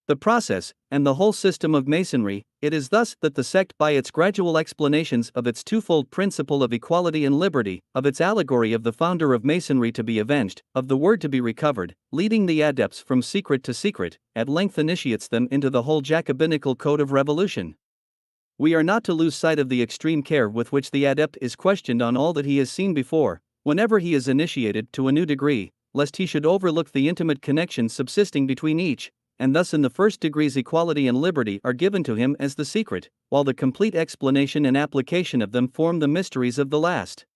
The process, and the whole system of Masonry. It is thus that the sect, by its gradual explanations of its twofold principle of equality and liberty, of its allegory of the founder of Masonry to be avenged, of the word to be recovered, leading the adepts from secret to secret, at length initiates them into the whole Jacobinical code of revolution. We are not to lose sight of the extreme care with which the adept is questioned on all that he has seen before, whenever he is initiated to a new degree, lest he should overlook the intimate connection subsisting between each, and thus in the first degrees equality and liberty are given to him as the secret, while the complete explanation and application of them form the mysteries of the last.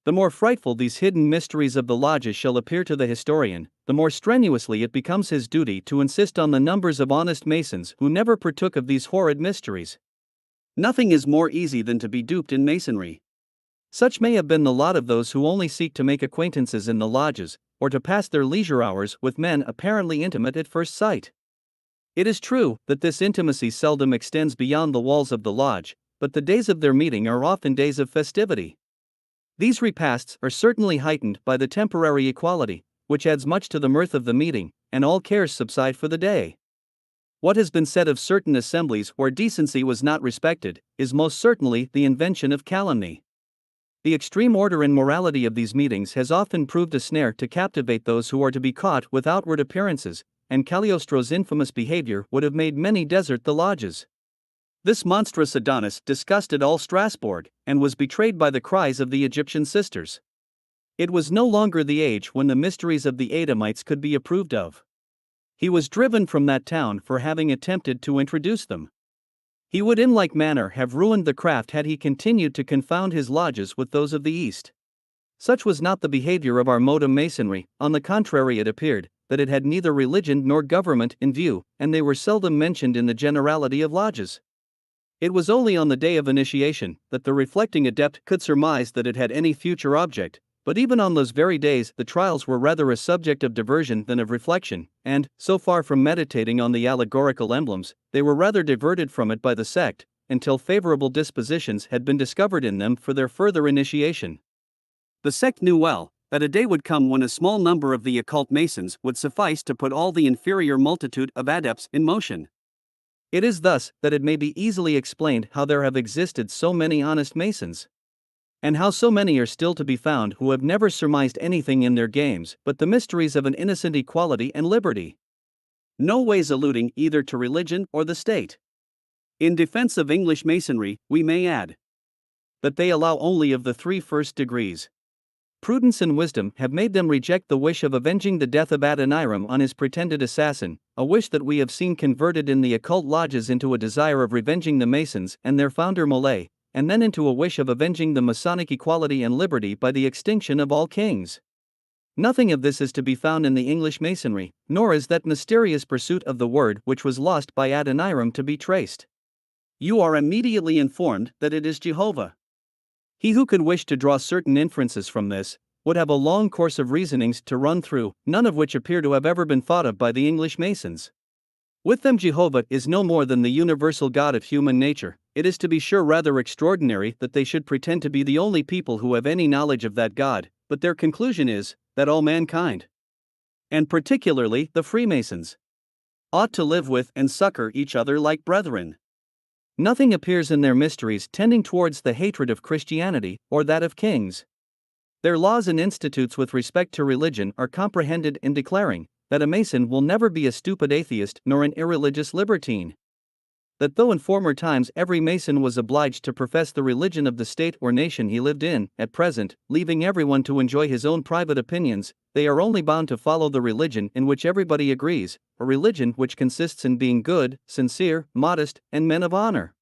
The more frightful these hidden mysteries of the lodges shall appear to the historian, the more strenuously it becomes his duty to insist on the numbers of honest Masons who never partook of these horrid mysteries. Nothing is more easy than to be duped in Masonry. Such may have been the lot of those who only seek to make acquaintances in the lodges, or to pass their leisure hours with men apparently intimate at first sight. It is true that this intimacy seldom extends beyond the walls of the lodge, but the days of their meeting are often days of festivity. These repasts are certainly heightened by the temporary equality, which adds much to the mirth of the meeting, and all cares subside for the day. What has been said of certain assemblies where decency was not respected, is most certainly the invention of calumny. The extreme order and morality of these meetings has often proved a snare to captivate those who are to be caught with outward appearances, and Cagliostro's infamous behavior would have made many desert the lodges. This monstrous Adonis disgusted all Strasbourg, and was betrayed by the cries of the Egyptian sisters. It was no longer the age when the mysteries of the Adamites could be approved of. He was driven from that town for having attempted to introduce them. He would in like manner have ruined the craft had he continued to confound his lodges with those of the East. Such was not the behavior of our modem Masonry. On the contrary, it appeared that it had neither religion nor government in view, and they were seldom mentioned in the generality of lodges. It was only on the day of initiation that the reflecting adept could surmise that it had any future object, but even on those very days the trials were rather a subject of diversion than of reflection, and, so far from meditating on the allegorical emblems, they were rather diverted from it by the sect, until favorable dispositions had been discovered in them for their further initiation. The sect knew well that a day would come when a small number of the occult Masons would suffice to put all the inferior multitude of adepts in motion. It is thus that it may be easily explained how there have existed so many honest Masons, and how so many are still to be found who have never surmised anything in their games but the mysteries of an innocent equality and liberty, no ways alluding either to religion or the state. In defense of English Masonry, we may add that they allow only of the 3 first degrees. Prudence and wisdom have made them reject the wish of avenging the death of Adoniram on his pretended assassin, a wish that we have seen converted in the occult lodges into a desire of revenging the Masons and their founder Molay, and then into a wish of avenging the Masonic equality and liberty by the extinction of all kings. Nothing of this is to be found in the English Masonry, nor is that mysterious pursuit of the word which was lost by Adoniram to be traced. You are immediately informed that it is Jehovah. He who could wish to draw certain inferences from this, would have a long course of reasonings to run through, none of which appear to have ever been thought of by the English Masons. With them Jehovah is no more than the universal God of human nature. It is to be sure rather extraordinary that they should pretend to be the only people who have any knowledge of that God, but their conclusion is, that all mankind, and particularly the Freemasons, ought to live with and succor each other like brethren. Nothing appears in their mysteries tending towards the hatred of Christianity, or that of kings. Their laws and institutes with respect to religion are comprehended in declaring that a Mason will never be a stupid atheist nor an irreligious libertine. That though in former times every Mason was obliged to profess the religion of the state or nation he lived in, at present, leaving everyone to enjoy his own private opinions, they are only bound to follow the religion in which everybody agrees, a religion which consists in being good, sincere, modest, and men of honor.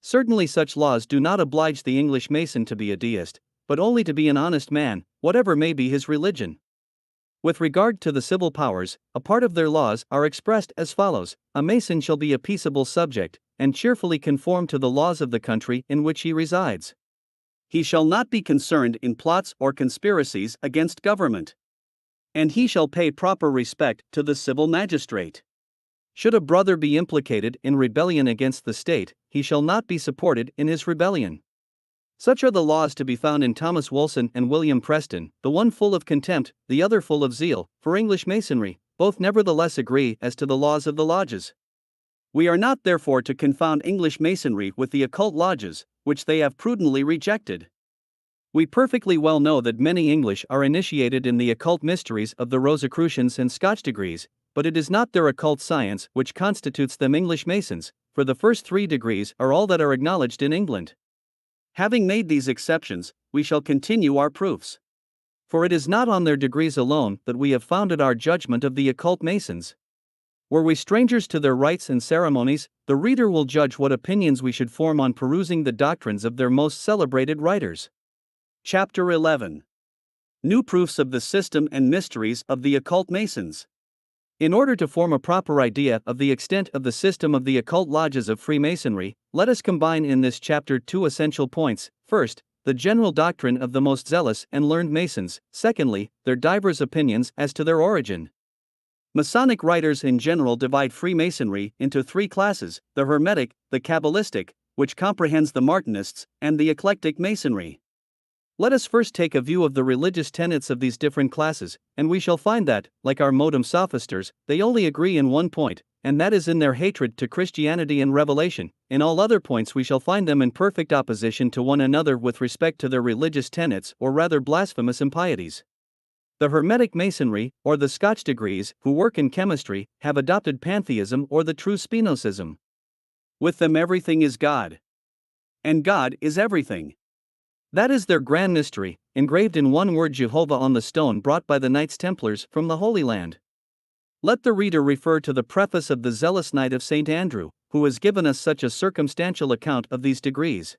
Certainly such laws do not oblige the English Mason to be a deist, but only to be an honest man, whatever may be his religion. With regard to the civil powers, a part of their laws are expressed as follows: a Mason shall be a peaceable subject, and cheerfully conform to the laws of the country in which he resides. He shall not be concerned in plots or conspiracies against government, and he shall pay proper respect to the civil magistrate. Should a brother be implicated in rebellion against the state, he shall not be supported in his rebellion. Such are the laws to be found in Thomas Wollaston and William Preston, the one full of contempt, the other full of zeal, for English Masonry. Both nevertheless agree as to the laws of the lodges. We are not therefore to confound English Masonry with the occult lodges, which they have prudently rejected. We perfectly well know that many English are initiated in the occult mysteries of the Rosicrucians and Scotch degrees, but it is not their occult science which constitutes them English Masons, for the first 3 degrees are all that are acknowledged in England. Having made these exceptions, we shall continue our proofs. For it is not on their degrees alone that we have founded our judgment of the occult Masons. Were we strangers to their rites and ceremonies, the reader will judge what opinions we should form on perusing the doctrines of their most celebrated writers. Chapter 11. New proofs of the system and mysteries of the occult Masons. In order to form a proper idea of the extent of the system of the occult lodges of Freemasonry, let us combine in this chapter 2 essential points. First, the general doctrine of the most zealous and learned Masons. Secondly, their divers opinions as to their origin. Masonic writers in general divide Freemasonry into 3 classes: the Hermetic, the Kabbalistic, which comprehends the Martinists, and the Eclectic Masonry. Let us first take a view of the religious tenets of these different classes, and we shall find that, like our modem sophisters, they only agree in one point, and that is in their hatred to Christianity and revelation. In all other points we shall find them in perfect opposition to one another with respect to their religious tenets, or rather blasphemous impieties. The Hermetic Masonry, or the Scotch degrees, who work in chemistry, have adopted pantheism or the true Spinozism. With them everything is God. And God is everything. That is their grand mystery, engraved in one word Jehovah on the stone brought by the Knights Templars from the Holy Land. Let the reader refer to the preface of the Zealous Knight of St. Andrew, who has given us such a circumstantial account of these degrees.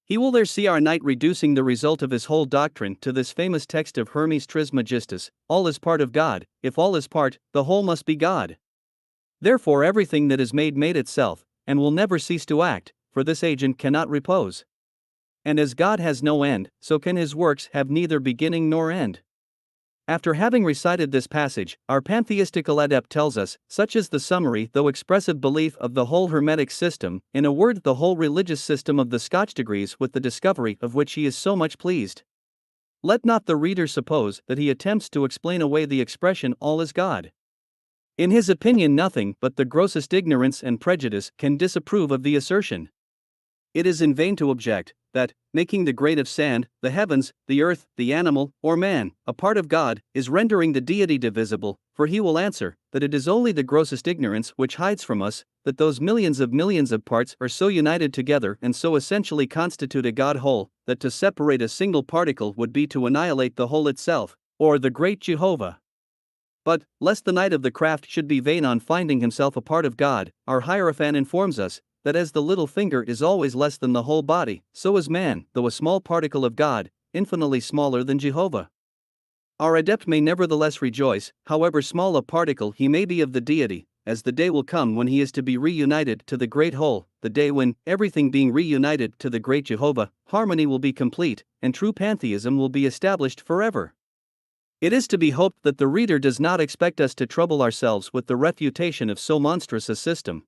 He will there see our knight reducing the result of his whole doctrine to this famous text of Hermes Trismegistus: all is part of God. If all is part, the whole must be God. Therefore everything that is made itself, and will never cease to act, for this agent cannot repose. And as God has no end, so can his works have neither beginning nor end. After having recited this passage, our pantheistical adept tells us, such is the summary though expressive belief of the whole Hermetic system, in a word the whole religious system of the Scotch degrees, with the discovery of which he is so much pleased. Let not the reader suppose that he attempts to explain away the expression all is God. In his opinion nothing but the grossest ignorance and prejudice can disapprove of the assertion. It is in vain to object that, making the grade of sand, the heavens, the earth, the animal, or man, a part of God, is rendering the deity divisible, for he will answer that it is only the grossest ignorance which hides from us that those millions of parts are so united together and so essentially constitute a God whole, that to separate a single particle would be to annihilate the whole itself, or the great Jehovah. But, lest the knight of the craft should be vain on finding himself a part of God, our Hierophant informs us that as the little finger is always less than the whole body, so is man, though a small particle of God, infinitely smaller than Jehovah. Our adept may nevertheless rejoice, however small a particle he may be of the deity, as the day will come when he is to be reunited to the great whole, the day when, everything being reunited to the great Jehovah, harmony will be complete, and true pantheism will be established forever. It is to be hoped that the reader does not expect us to trouble ourselves with the refutation of so monstrous a system.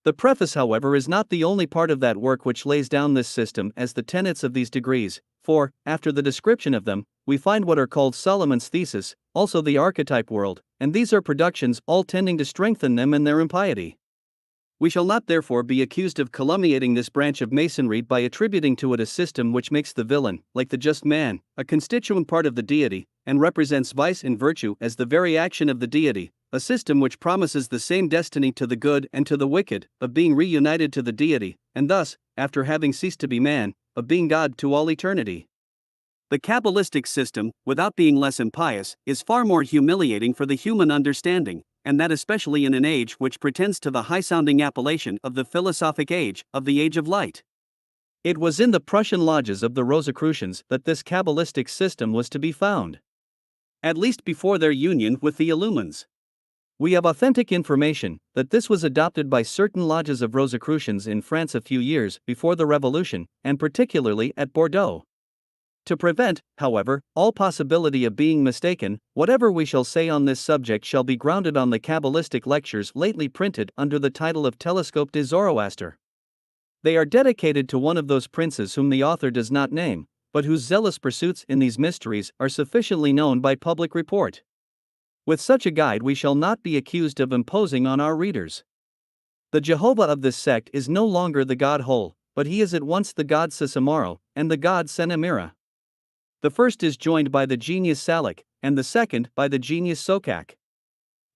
The preface, however, is not the only part of that work which lays down this system as the tenets of these degrees, for, after the description of them, we find what are called Solomon's thesis, also the archetype world, and these are productions all tending to strengthen them in their impiety. We shall not therefore be accused of calumniating this branch of Masonry by attributing to it a system which makes the villain, like the just man, a constituent part of the deity, and represents vice and virtue as the very action of the deity, a system which promises the same destiny to the good and to the wicked, of being reunited to the deity, and thus, after having ceased to be man, of being God to all eternity. The Kabbalistic system, without being less impious, is far more humiliating for the human understanding, and that especially in an age which pretends to the high-sounding appellation of the philosophic age, of the Age of Light. It was in the Prussian lodges of the Rosicrucians that this Kabbalistic system was to be found. At least before their union with the Illumines. We have authentic information that this was adopted by certain lodges of Rosicrucians in France a few years before the Revolution, and particularly at Bordeaux. To prevent, however, all possibility of being mistaken, whatever we shall say on this subject shall be grounded on the Kabbalistic lectures lately printed under the title of Telescope de Zoroaster. They are dedicated to one of those princes whom the author does not name, but whose zealous pursuits in these mysteries are sufficiently known by public report. With such a guide, we shall not be accused of imposing on our readers. The Jehovah of this sect is no longer the god Hol, but he is at once the god Sisamaro and the god Senamira. The first is joined by the genius Salak, and the second by the genius Sokak.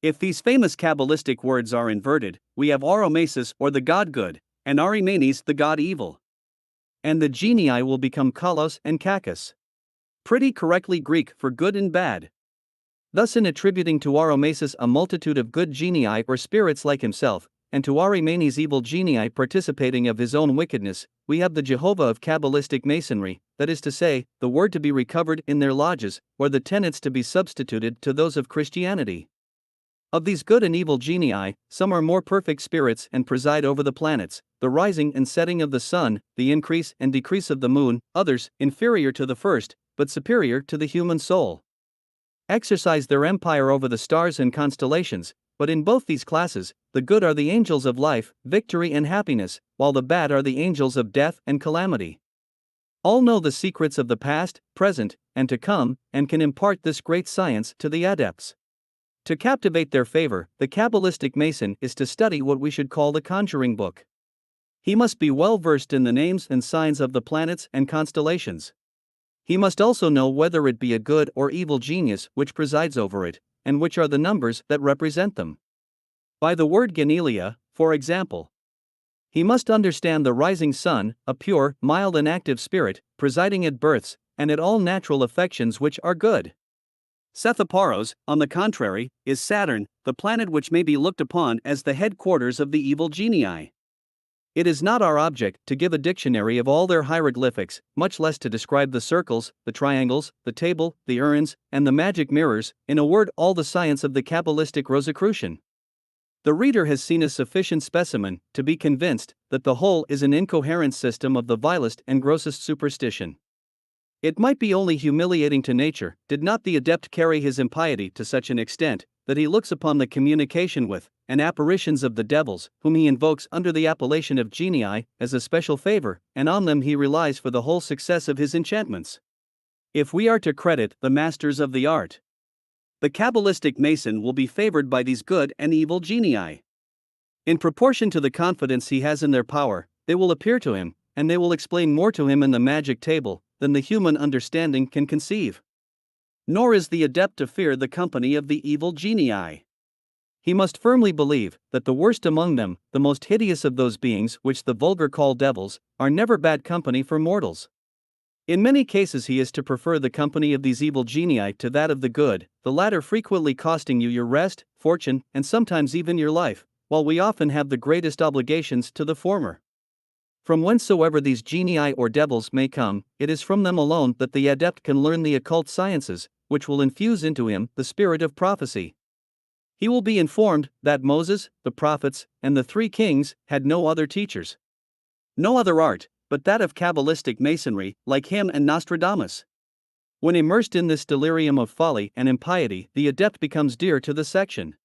If these famous Kabbalistic words are inverted, we have Oromesis or the god good, and Arimanes the god evil. And the genii will become Kalos and Kakos. Pretty correctly Greek for good and bad. Thus, in attributing to Oromesis a multitude of good genii or spirits like himself, and to Arimanes evil genii participating of his own wickedness, we have the Jehovah of Kabbalistic Masonry, that is to say, the word to be recovered in their lodges, or the tenets to be substituted to those of Christianity. Of these good and evil genii, some are more perfect spirits and preside over the planets, the rising and setting of the sun, the increase and decrease of the moon; others, inferior to the first, but superior to the human soul, exercise their empire over the stars and constellations. But in both these classes, the good are the angels of life, victory and happiness, while the bad are the angels of death and calamity. All know the secrets of the past, present, and to come, and can impart this great science to the adepts. To captivate their favor, the Kabbalistic Mason is to study what we should call the conjuring book. He must be well versed in the names and signs of the planets and constellations. He must also know whether it be a good or evil genius which presides over it, and which are the numbers that represent them. By the word Genelia, for example, he must understand the rising sun, a pure, mild and active spirit, presiding at births, and at all natural affections which are good. Sethoparos, on the contrary, is Saturn, the planet which may be looked upon as the headquarters of the evil genii. It is not our object to give a dictionary of all their hieroglyphics, much less to describe the circles, the triangles, the table, the urns, and the magic mirrors, in a word, all the science of the Kabbalistic Rosicrucian. The reader has seen a sufficient specimen to be convinced that the whole is an incoherent system of the vilest and grossest superstition. It might be only humiliating to nature, did not the adept carry his impiety to such an extent that he looks upon the communication with, and apparitions of the devils, whom he invokes under the appellation of genii, as a special favor, and on them he relies for the whole success of his enchantments. If we are to credit the masters of the art, the Kabbalistic Mason will be favored by these good and evil genii. In proportion to the confidence he has in their power, they will appear to him, and they will explain more to him in the magic table than the human understanding can conceive. Nor is the adept to fear the company of the evil genii. He must firmly believe that the worst among them, the most hideous of those beings which the vulgar call devils, are never bad company for mortals. In many cases he is to prefer the company of these evil genii to that of the good, the latter frequently costing you your rest, fortune, and sometimes even your life, while we often have the greatest obligations to the former. From whencesoever these genii or devils may come, it is from them alone that the adept can learn the occult sciences, which will infuse into him the spirit of prophecy. He will be informed that Moses, the prophets, and the 3 kings had no other teachers, no other art, but that of Kabbalistic Masonry, like him and Nostradamus. When immersed in this delirium of folly and impiety, the adept becomes dear to the section.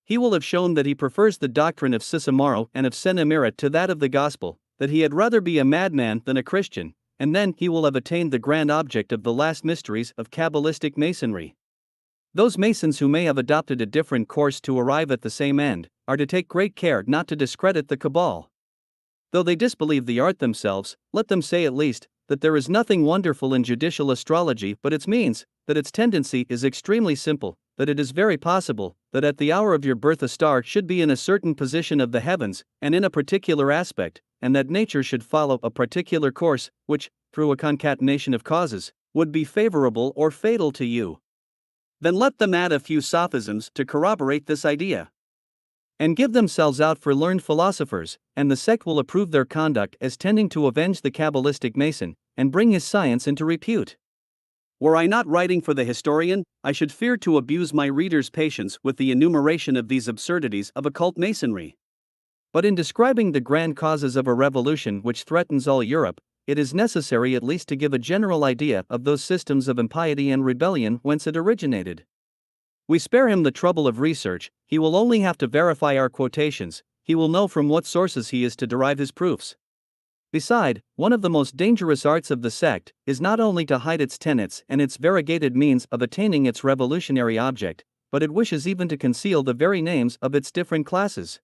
He will have shown that he prefers the doctrine of Sisamaro and of Senamira to that of the gospel, that he had rather be a madman than a Christian, and then he will have attained the grand object of the last mysteries of Kabbalistic Masonry. Those Masons who may have adopted a different course to arrive at the same end, are to take great care not to discredit the Cabal. Though they disbelieve the art themselves, let them say at least that there is nothing wonderful in judicial astrology but its means, that its tendency is extremely simple, that it is very possible that at the hour of your birth a star should be in a certain position of the heavens, and in a particular aspect, and that nature should follow a particular course, which, through a concatenation of causes, would be favorable or fatal to you. Then let them add a few sophisms to corroborate this idea, and give themselves out for learned philosophers, and the sect will approve their conduct as tending to avenge the Kabbalistic Mason, and bring his science into repute. Were I not writing for the historian, I should fear to abuse my reader's patience with the enumeration of these absurdities of occult Masonry. But in describing the grand causes of a revolution which threatens all Europe, it is necessary at least to give a general idea of those systems of impiety and rebellion whence it originated. We spare him the trouble of research, he will only have to verify our quotations, he will know from what sources he is to derive his proofs. Beside, one of the most dangerous arts of the sect is not only to hide its tenets and its variegated means of attaining its revolutionary object, but it wishes even to conceal the very names of its different classes.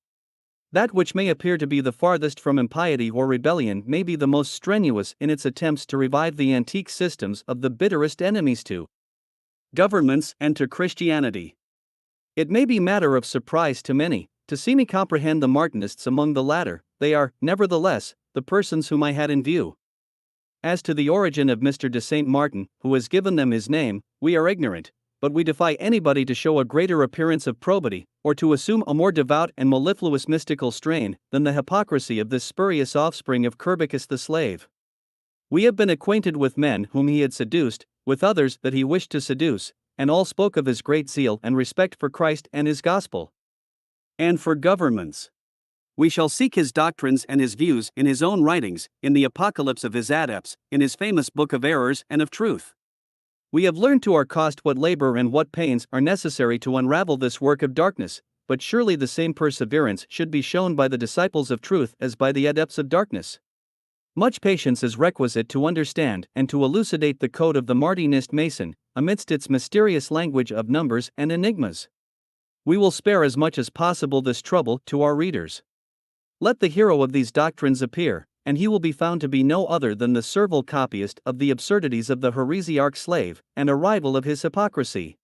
That which may appear to be the farthest from impiety or rebellion may be the most strenuous in its attempts to revive the antique systems of the bitterest enemies to governments and to Christianity. It may be matter of surprise to many to see me comprehend the Martinists among the latter. They are, nevertheless, the persons whom I had in view. As to the origin of Mr. de Saint Martin, who has given them his name, we are ignorant, but we defy anybody to show a greater appearance of probity, or to assume a more devout and mellifluous mystical strain, than the hypocrisy of this spurious offspring of Curbicus the slave. We have been acquainted with men whom he had seduced, with others that he wished to seduce, and all spoke of his great zeal and respect for Christ and his gospel, and for governments. We shall seek his doctrines and his views in his own writings, in the Apocalypse of his adepts, in his famous Book of Errors and of Truth. We have learned to our cost what labor and what pains are necessary to unravel this work of darkness, but surely the same perseverance should be shown by the disciples of truth as by the adepts of darkness. Much patience is requisite to understand and to elucidate the code of the Martinist Mason, amidst its mysterious language of numbers and enigmas. We will spare as much as possible this trouble to our readers. Let the hero of these doctrines appear, and he will be found to be no other than the servile copyist of the absurdities of the heresiarch slave, and a rival of his hypocrisy.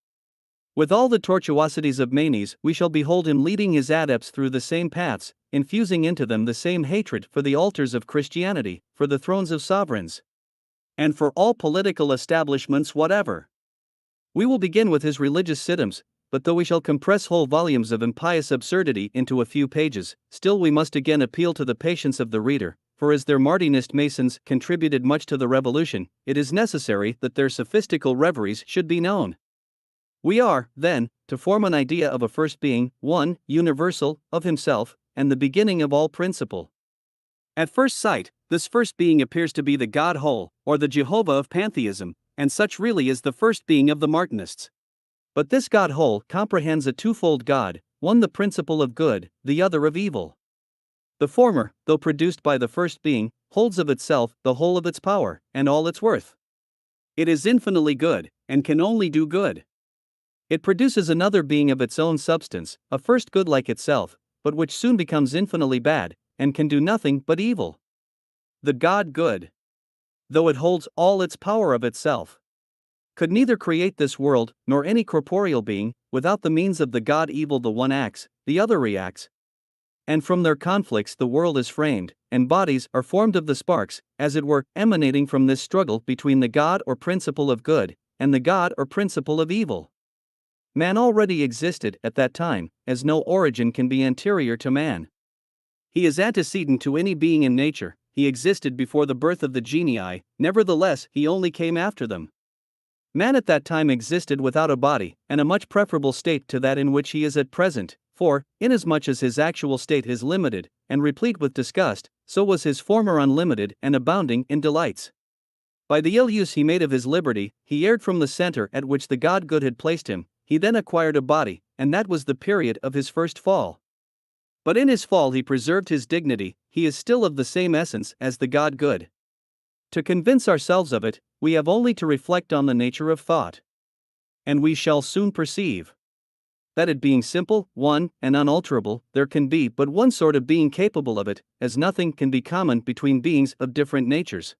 With all the tortuosities of Manes, we shall behold him leading his adepts through the same paths, infusing into them the same hatred for the altars of Christianity, for the thrones of sovereigns, and for all political establishments whatever. We will begin with his religious systems, but though we shall compress whole volumes of impious absurdity into a few pages, still we must again appeal to the patience of the reader, for as their Martinist Masons contributed much to the revolution, it is necessary that their sophistical reveries should be known. We are, then, to form an idea of a first being, one, universal, of himself, and the beginning of all principle. At first sight, this first being appears to be the God whole, or the Jehovah of pantheism, and such really is the first being of the Martinists. But this God whole comprehends a twofold God, one the principle of good, the other of evil. The former, though produced by the first being, holds of itself the whole of its power, and all its worth. It is infinitely good, and can only do good. It produces another being of its own substance, a first good like itself, but which soon becomes infinitely bad, and can do nothing but evil. The God good, though it holds all its power of itself, could neither create this world, nor any corporeal being, without the means of the God evil. The one acts, the other reacts, and from their conflicts the world is framed, and bodies are formed of the sparks, as it were, emanating from this struggle between the God or principle of good, and the God or principle of evil. Man already existed at that time, as no origin can be anterior to man. He is antecedent to any being in nature, he existed before the birth of the genii, nevertheless he only came after them. Man at that time existed without a body, and a much preferable state to that in which he is at present, for, inasmuch as his actual state is limited, and replete with disgust, so was his former unlimited and abounding in delights. By the ill use he made of his liberty, he erred from the center at which the God good had placed him. He then acquired a body, and that was the period of his first fall. But in his fall he preserved his dignity, he is still of the same essence as the God good. To convince ourselves of it, we have only to reflect on the nature of thought. And we shall soon perceive that it being simple, one, and unalterable, there can be but one sort of being capable of it, as nothing can be common between beings of different natures.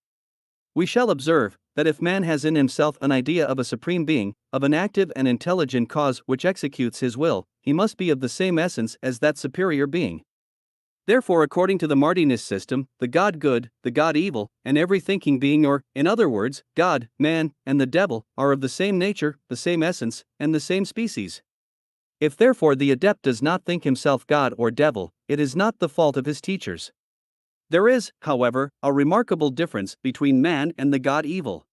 We shall observe that if man has in himself an idea of a supreme being, of an active and intelligent cause which executes his will, he must be of the same essence as that superior being. Therefore, according to the Martinist system, the God good, the God evil, and every thinking being, or, in other words, God, man, and the devil, are of the same nature, the same essence, and the same species. If therefore the adept does not think himself God or devil, it is not the fault of his teachers. There is, however, a remarkable difference between man and the God evil.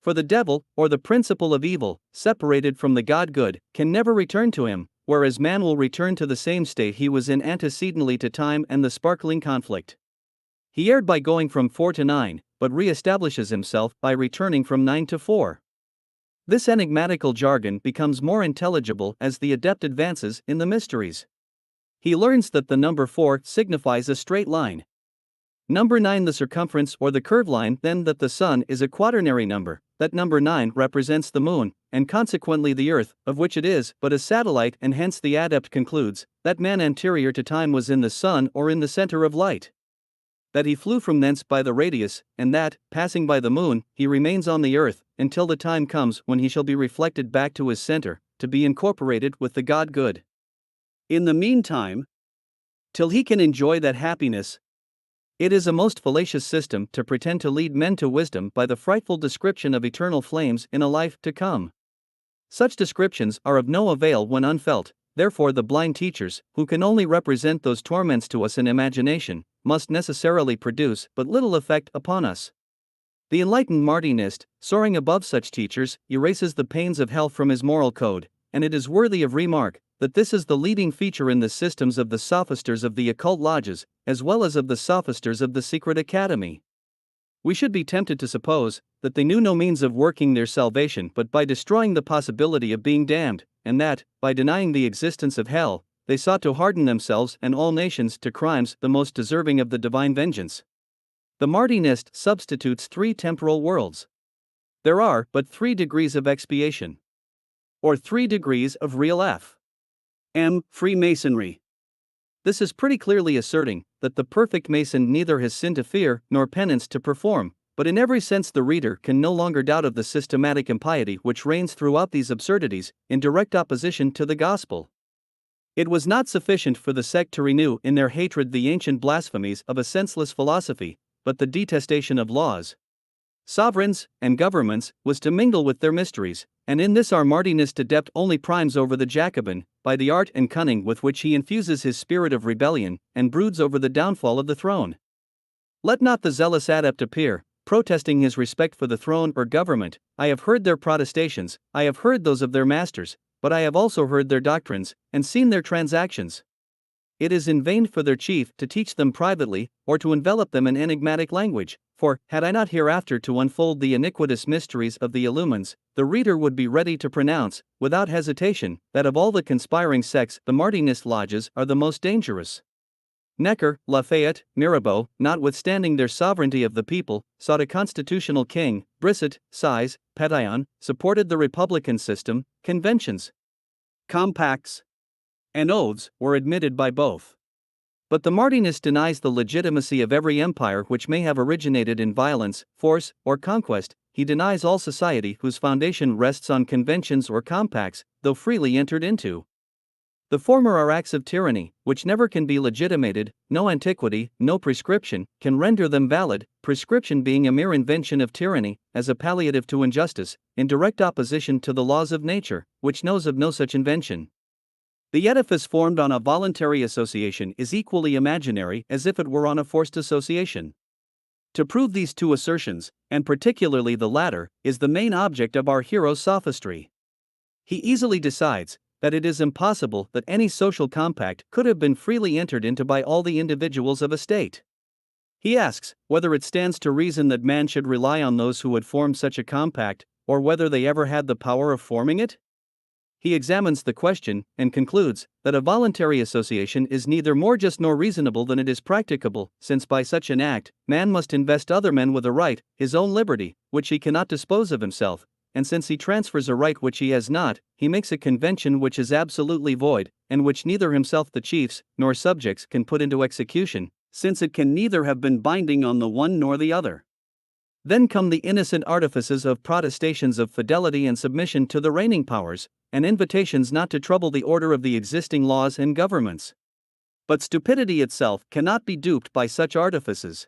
For the devil, or the principle of evil, separated from the God good, can never return to him, whereas man will return to the same state he was in antecedently to time and the sparkling conflict. He erred by going from 4 to 9, but re-establishes himself by returning from 9 to 4. This enigmatical jargon becomes more intelligible as the adept advances in the mysteries. He learns that the number 4 signifies a straight line. Number 9, the circumference or the curve line, then that the sun is a quaternary number, that number 9 represents the moon, and consequently the earth, of which it is but a satellite, and hence the adept concludes that man anterior to time was in the sun or in the center of light. That he flew from thence by the radius, and that, passing by the moon, he remains on the earth, until the time comes when he shall be reflected back to his center, to be incorporated with the God good. In the meantime, till he can enjoy that happiness, it is a most fallacious system to pretend to lead men to wisdom by the frightful description of eternal flames in a life to come. Such descriptions are of no avail when unfelt, therefore the blind teachers, who can only represent those torments to us in imagination, must necessarily produce but little effect upon us. The enlightened Martinist, soaring above such teachers, erases the pains of hell from his moral code, and it is worthy of remark that this is the leading feature in the systems of the sophisters of the occult lodges, as well as of the sophisters of the secret academy. We should be tempted to suppose that they knew no means of working their salvation but by destroying the possibility of being damned, and that, by denying the existence of hell, they sought to harden themselves and all nations to crimes the most deserving of the divine vengeance. The Martinist substitutes 3 temporal worlds. There are but 3 degrees of expiation, or 3 degrees of real Freemasonry. This is pretty clearly asserting that the perfect Mason neither has sin to fear nor penance to perform, but in every sense the reader can no longer doubt of the systematic impiety which reigns throughout these absurdities, in direct opposition to the gospel. It was not sufficient for the sect to renew in their hatred the ancient blasphemies of a senseless philosophy, but the detestation of laws, sovereigns, and governments was to mingle with their mysteries, and in this our Martinist adept only primes over the Jacobin, by the art and cunning with which he infuses his spirit of rebellion, and broods over the downfall of the throne. Let not the zealous adept appear, protesting his respect for the throne or government. I have heard their protestations, I have heard those of their masters, but I have also heard their doctrines, and seen their transactions. It is in vain for their chief to teach them privately, or to envelop them in enigmatic language, for, had I not hereafter to unfold the iniquitous mysteries of the Illumines, the reader would be ready to pronounce, without hesitation, that of all the conspiring sects the Martinist lodges are the most dangerous. Necker, Lafayette, Mirabeau, notwithstanding their sovereignty of the people, sought a constitutional king. Brisset, Size, Pétion, supported the republican system. Conventions, compacts, and oaths were admitted by both. But the Martinist denies the legitimacy of every empire which may have originated in violence, force, or conquest. He denies all society whose foundation rests on conventions or compacts, though freely entered into. The former are acts of tyranny, which never can be legitimated. No antiquity, no prescription, can render them valid, prescription being a mere invention of tyranny, as a palliative to injustice, in direct opposition to the laws of nature, which knows of no such invention. The edifice formed on a voluntary association is equally imaginary as if it were on a forced association. To prove these 2 assertions, and particularly the latter, is the main object of our hero's sophistry. He easily decides that it is impossible that any social compact could have been freely entered into by all the individuals of a state. He asks whether it stands to reason that man should rely on those who had formed such a compact, or whether they ever had the power of forming it? He examines the question, and concludes that a voluntary association is neither more just nor reasonable than it is practicable, since by such an act, man must invest other men with a right, his own liberty, which he cannot dispose of himself, and since he transfers a right which he has not, he makes a convention which is absolutely void, and which neither himself the chiefs, nor subjects can put into execution, since it can neither have been binding on the one nor the other. Then come the innocent artifices of protestations of fidelity and submission to the reigning powers, and invitations not to trouble the order of the existing laws and governments. But stupidity itself cannot be duped by such artifices.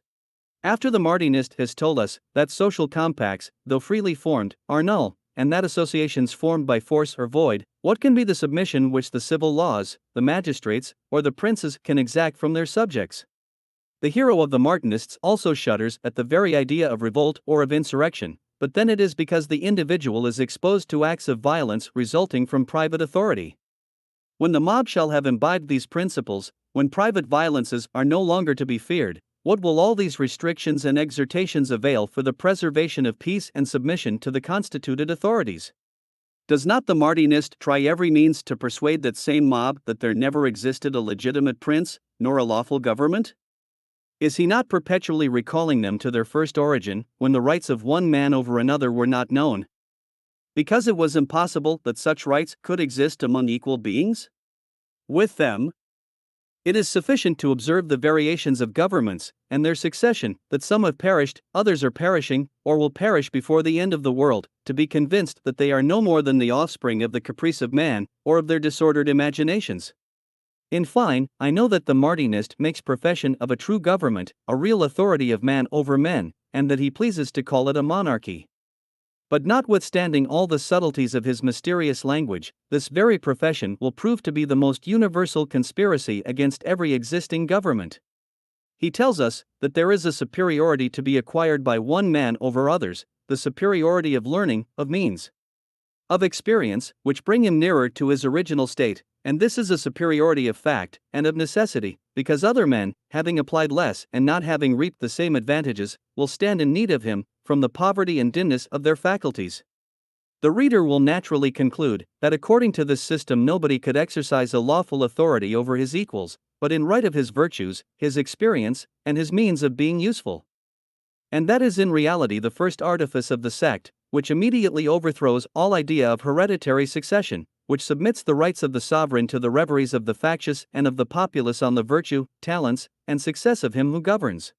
After the Martinist has told us that social compacts, though freely formed, are null, and that associations formed by force are void, what can be the submission which the civil laws, the magistrates, or the princes can exact from their subjects? The hero of the Martinists also shudders at the very idea of revolt or of insurrection, but then it is because the individual is exposed to acts of violence resulting from private authority. When the mob shall have imbibed these principles, when private violences are no longer to be feared, what will all these restrictions and exhortations avail for the preservation of peace and submission to the constituted authorities? Does not the Martinist try every means to persuade that same mob that there never existed a legitimate prince, nor a lawful government? Is he not perpetually recalling them to their first origin, when the rights of one man over another were not known? Because it was impossible that such rights could exist among equal beings? With them, it is sufficient to observe the variations of governments, and their succession, that some have perished, others are perishing, or will perish before the end of the world, to be convinced that they are no more than the offspring of the caprice of man, or of their disordered imaginations. In fine, I know that the Martinist makes profession of a true government, a real authority of man over men, and that he pleases to call it a monarchy. But notwithstanding all the subtleties of his mysterious language, this very profession will prove to be the most universal conspiracy against every existing government. He tells us that there is a superiority to be acquired by one man over others, the superiority of learning, of means, of experience, which bring him nearer to his original state, and this is a superiority of fact, and of necessity, because other men, having applied less and not having reaped the same advantages, will stand in need of him, from the poverty and dimness of their faculties. The reader will naturally conclude that according to this system nobody could exercise a lawful authority over his equals, but in right of his virtues, his experience, and his means of being useful. And that is in reality the first artifice of the sect, which immediately overthrows all idea of hereditary succession, which submits the rights of the sovereign to the reveries of the factious and of the populace on the virtue, talents, and success of him who governs.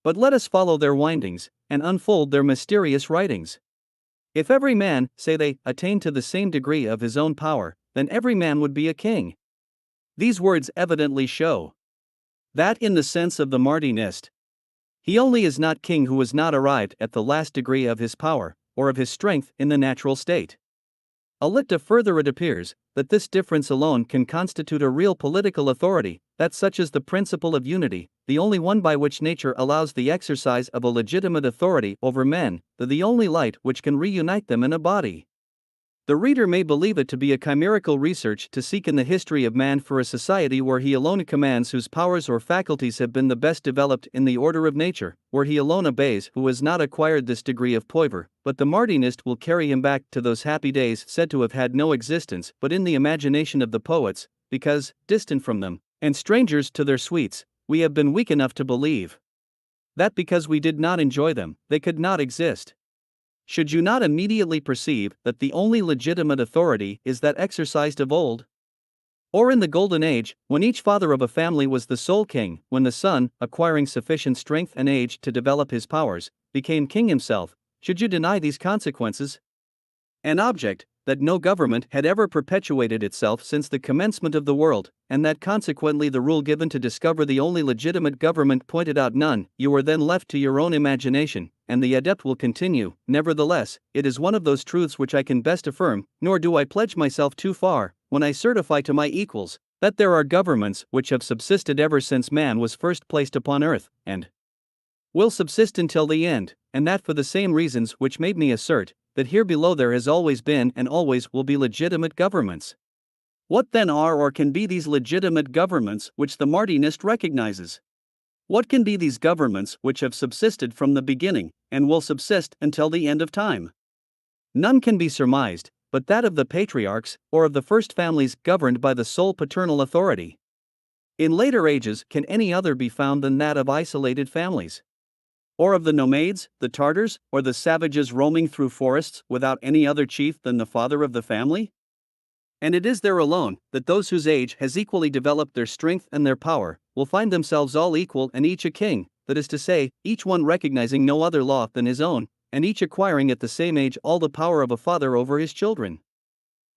But let us follow their windings, and unfold their mysterious writings. If every man, say they, attained to the same degree of his own power, then every man would be a king. These words evidently show that, in the sense of the Martinist, he only is not king who has not arrived at the last degree of his power, or of his strength in the natural state. A little further it appears that this difference alone can constitute a real political authority, that such is the principle of unity, the only one by which nature allows the exercise of a legitimate authority over men, the only light which can reunite them in a body. The reader may believe it to be a chimerical research to seek in the history of man for a society where he alone commands, whose powers or faculties have been the best developed in the order of nature, where he alone obeys, who has not acquired this degree of power, but the Martinist will carry him back to those happy days said to have had no existence but in the imagination of the poets, because, distant from them, and strangers to their sweets, we have been weak enough to believe that because we did not enjoy them, they could not exist. Should you not immediately perceive that the only legitimate authority is that exercised of old? Or in the Golden Age, when each father of a family was the sole king, when the son, acquiring sufficient strength and age to develop his powers, became king himself, should you deny these consequences? An object, that no government had ever perpetuated itself since the commencement of the world, and that consequently the rule given to discover the only legitimate government pointed out none, you are then left to your own imagination, and the adept will continue. Nevertheless, it is one of those truths which I can best affirm, nor do I pledge myself too far, when I certify to my equals, that there are governments which have subsisted ever since man was first placed upon earth, and will subsist until the end, and that for the same reasons which made me assert that here below there has always been and always will be legitimate governments. What then are or can be these legitimate governments which the Martinist recognizes? What can be these governments which have subsisted from the beginning, and will subsist until the end of time? None can be surmised, but that of the patriarchs, or of the first families governed by the sole paternal authority. In later ages can any other be found than that of isolated families? Or of the nomades, the Tartars, or the savages roaming through forests without any other chief than the father of the family? And it is there alone that those whose age has equally developed their strength and their power will find themselves all equal and each a king, that is to say, each one recognizing no other law than his own, and each acquiring at the same age all the power of a father over his children.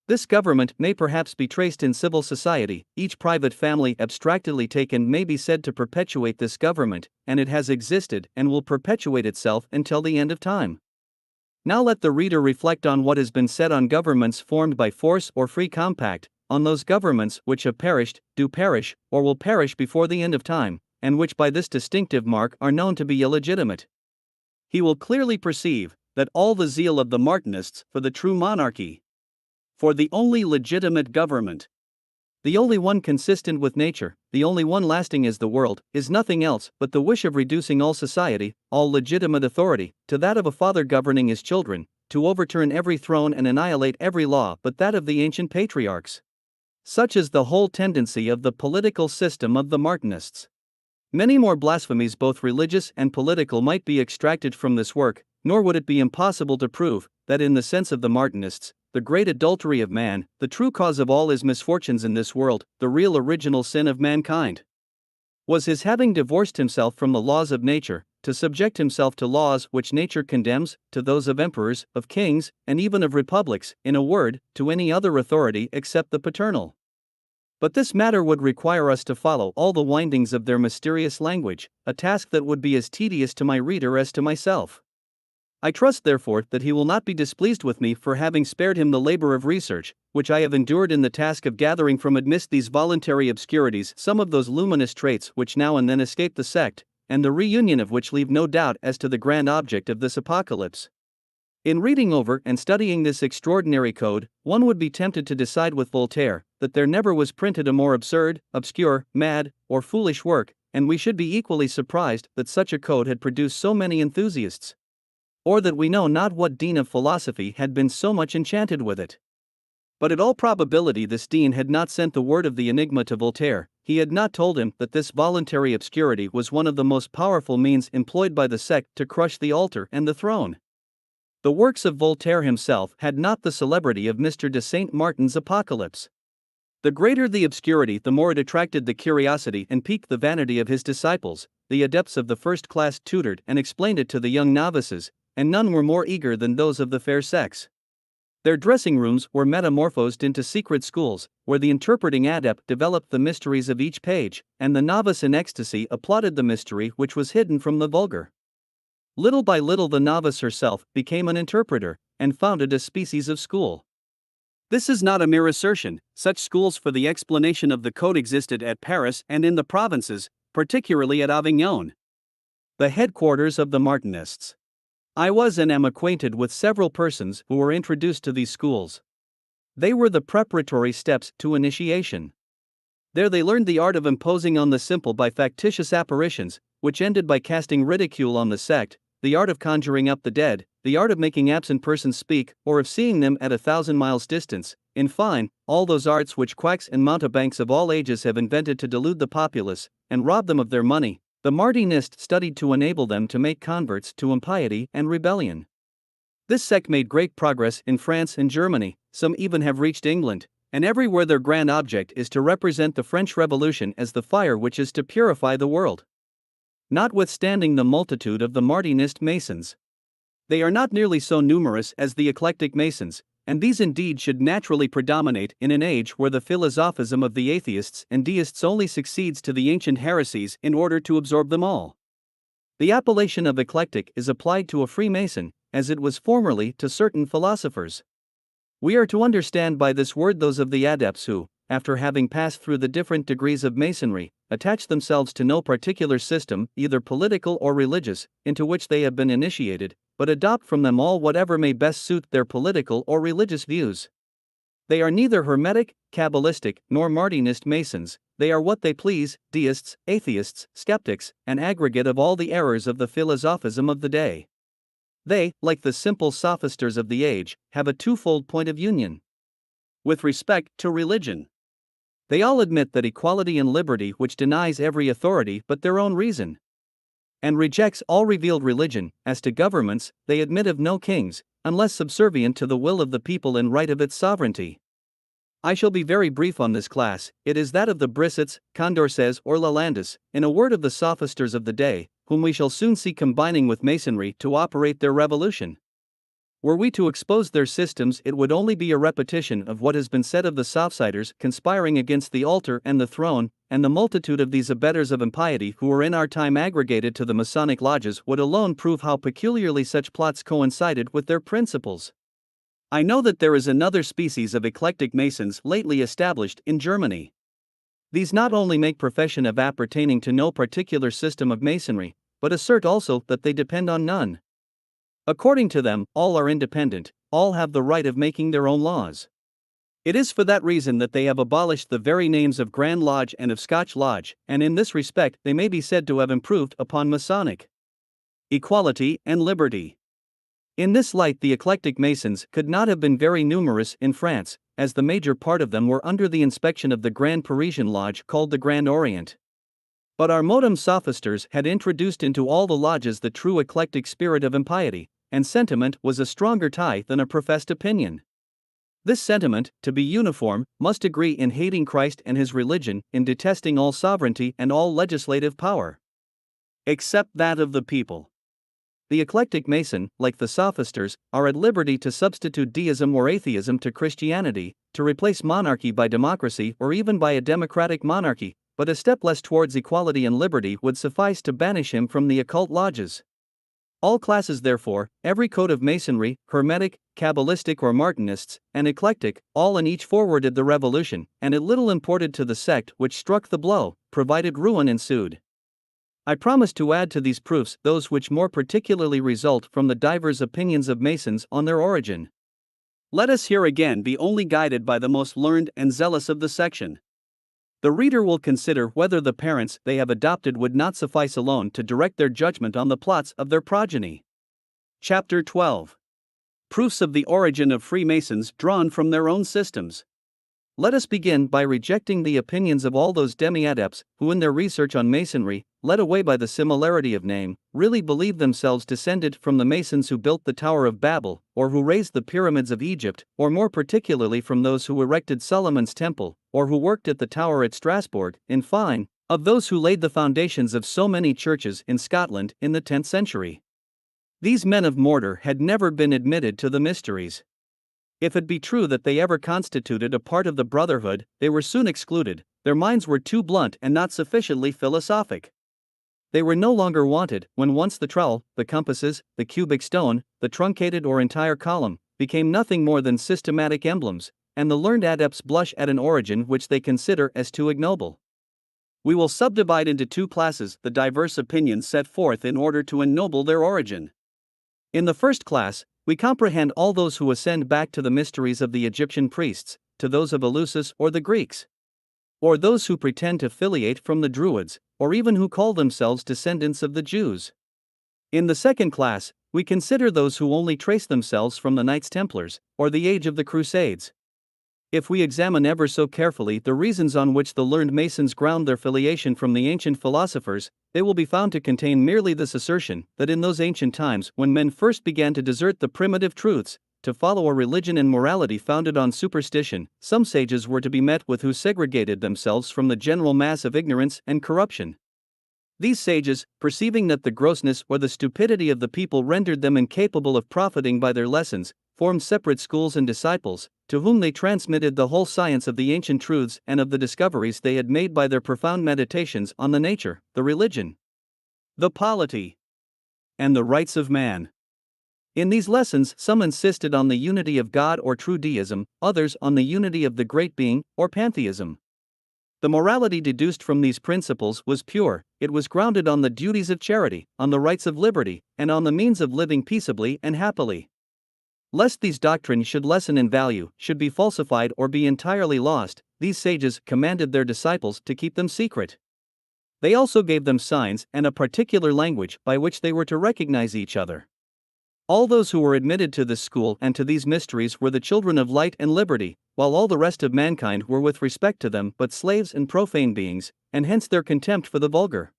This government may perhaps be traced in civil society. Each private family abstractedly taken may be said to perpetuate this government, and it has existed and will perpetuate itself until the end of time. Now let the reader reflect on what has been said on governments formed by force or free compact, on those governments which have perished, do perish, or will perish before the end of time, and which by this distinctive mark are known to be illegitimate. He will clearly perceive that all the zeal of the Martinists for the true monarchy, for the only legitimate government, the only one consistent with nature, the only one lasting as the world, is nothing else but the wish of reducing all society, all legitimate authority, to that of a father governing his children, to overturn every throne and annihilate every law but that of the ancient patriarchs. Such is the whole tendency of the political system of the Martinists. Many more blasphemies, both religious and political, might be extracted from this work, nor would it be impossible to prove that, in the sense of the Martinists, the great adultery of man, the true cause of all his misfortunes in this world, the real original sin of mankind, was his having divorced himself from the laws of nature, to subject himself to laws which nature condemns, to those of emperors, of kings, and even of republics, in a word, to any other authority except the paternal. But this matter would require us to follow all the windings of their mysterious language, a task that would be as tedious to my reader as to myself. I trust, therefore, that he will not be displeased with me for having spared him the labor of research, which I have endured in the task of gathering from amidst these voluntary obscurities some of those luminous traits which now and then escape the sect, and the reunion of which leave no doubt as to the grand object of this apocalypse. In reading over and studying this extraordinary code, one would be tempted to decide with Voltaire that there never was printed a more absurd, obscure, mad, or foolish work, and we should be equally surprised that such a code had produced so many enthusiasts, or that we know not what dean of philosophy had been so much enchanted with it. But in all probability this dean had not sent the word of the enigma to Voltaire. He had not told him that this voluntary obscurity was one of the most powerful means employed by the sect to crush the altar and the throne. The works of Voltaire himself had not the celebrity of Mr. de Saint Martin's Apocalypse. The greater the obscurity, the more it attracted the curiosity and piqued the vanity of his disciples. The adepts of the first class tutored and explained it to the young novices, and none were more eager than those of the fair sex. Their dressing rooms were metamorphosed into secret schools, where the interpreting adept developed the mysteries of each page, and the novice in ecstasy applauded the mystery which was hidden from the vulgar. Little by little the novice herself became an interpreter, and founded a species of school. This is not a mere assertion. Such schools for the explanation of the code existed at Paris and in the provinces, particularly at Avignon, the headquarters of the Martinists. I was and am acquainted with several persons who were introduced to these schools. They were the preparatory steps to initiation. There they learned the art of imposing on the simple by factitious apparitions, which ended by casting ridicule on the sect, the art of conjuring up the dead, the art of making absent persons speak, or of seeing them at 1,000 miles distance, in fine, all those arts which quacks and mountebanks of all ages have invented to delude the populace, and rob them of their money. The Martinist studied to enable them to make converts to impiety and rebellion. This sect made great progress in France and Germany, some even have reached England, and everywhere their grand object is to represent the French Revolution as the fire which is to purify the world. Notwithstanding the multitude of the Martinist Masons, they are not nearly so numerous as the eclectic Masons, and these indeed should naturally predominate in an age where the philosophism of the atheists and deists only succeeds to the ancient heresies in order to absorb them all. The appellation of eclectic is applied to a Freemason, as it was formerly to certain philosophers. We are to understand by this word those of the adepts who, after having passed through the different degrees of Masonry, attach themselves to no particular system, either political or religious, into which they have been initiated, but adopt from them all whatever may best suit their political or religious views. They are neither Hermetic, Kabbalistic, nor Martinist Masons. They are what they please, deists, atheists, skeptics, an aggregate of all the errors of the philosophism of the day. They, like the simple sophisters of the age, have a twofold point of union. With respect to religion, they all admit that equality and liberty which denies every authority but their own reason, and rejects all revealed religion. As to governments, they admit of no kings, unless subservient to the will of the people in right of its sovereignty. I shall be very brief on this class. It is that of the Brissets, Condorcets or Lalandes, in a word of the sophisters of the day, whom we shall soon see combining with Masonry to operate their revolution. Were we to expose their systems, it would only be a repetition of what has been said of the Sophsiders conspiring against the altar and the throne, and the multitude of these abettors of impiety who were in our time aggregated to the Masonic lodges would alone prove how peculiarly such plots coincided with their principles. I know that there is another species of eclectic Masons lately established in Germany. These not only make profession of appertaining to no particular system of Masonry, but assert also that they depend on none. According to them, all are independent, all have the right of making their own laws. It is for that reason that they have abolished the very names of Grand Lodge and of Scotch Lodge, and in this respect they may be said to have improved upon Masonic equality and liberty. In this light the eclectic Masons could not have been very numerous in France, as the major part of them were under the inspection of the Grand Parisian Lodge called the Grand Orient. But our modem sophisters had introduced into all the lodges the true eclectic spirit of impiety, and sentiment was a stronger tie than a professed opinion. This sentiment, to be uniform, must agree in hating Christ and his religion, in detesting all sovereignty and all legislative power, except that of the people. The eclectic Mason, like the sophisters, are at liberty to substitute deism or atheism to Christianity, to replace monarchy by democracy or even by a democratic monarchy, but a step less towards equality and liberty would suffice to banish him from the occult lodges. All classes therefore, every code of Masonry, Hermetic, Kabbalistic or Martinists, and eclectic, all and each forwarded the revolution, and it little imported to the sect which struck the blow, provided ruin ensued. I promise to add to these proofs those which more particularly result from the divers opinions of Masons on their origin. Let us here again be only guided by the most learned and zealous of the section. The reader will consider whether the parents they have adopted would not suffice alone to direct their judgment on the plots of their progeny. Chapter 12. Proofs of the origin of Freemasons drawn from their own systems. Let us begin by rejecting the opinions of all those demi-adepts who in their research on Masonry, led away by the similarity of name, really believe themselves descended from the Masons who built the Tower of Babel, or who raised the pyramids of Egypt, or more particularly from those who erected Solomon's Temple, or who worked at the tower at Strasbourg, in fine, of those who laid the foundations of so many churches in Scotland in the 10th century. These men of mortar had never been admitted to the mysteries. If it be true that they ever constituted a part of the brotherhood, they were soon excluded, their minds were too blunt and not sufficiently philosophic. They were no longer wanted, when once the trowel, the compasses, the cubic stone, the truncated or entire column, became nothing more than systematic emblems, and the learned adepts blush at an origin which they consider as too ignoble. We will subdivide into two classes the diverse opinions set forth in order to ennoble their origin. In the first class, we comprehend all those who ascend back to the mysteries of the Egyptian priests, to those of Eleusis or the Greeks, or those who pretend to filiate from the Druids, or even who call themselves descendants of the Jews. In the second class, we consider those who only trace themselves from the Knights Templars, or the age of the Crusades. If we examine ever so carefully the reasons on which the learned Masons ground their filiation from the ancient philosophers, they will be found to contain merely this assertion, that in those ancient times when men first began to desert the primitive truths, to follow a religion and morality founded on superstition, some sages were to be met with who segregated themselves from the general mass of ignorance and corruption. These sages, perceiving that the grossness or the stupidity of the people rendered them incapable of profiting by their lessons, formed separate schools and disciples, to whom they transmitted the whole science of the ancient truths and of the discoveries they had made by their profound meditations on the nature, the religion, the polity, and the rights of man. In these lessons, some insisted on the unity of God or true deism, others on the unity of the great being, or pantheism. The morality deduced from these principles was pure, it was grounded on the duties of charity, on the rights of liberty, and on the means of living peaceably and happily. Lest these doctrines should lessen in value, should be falsified or be entirely lost, these sages commanded their disciples to keep them secret. They also gave them signs and a particular language by which they were to recognize each other. All those who were admitted to this school and to these mysteries were the children of light and liberty, while all the rest of mankind were with respect to them but slaves and profane beings, and hence their contempt for the vulgar.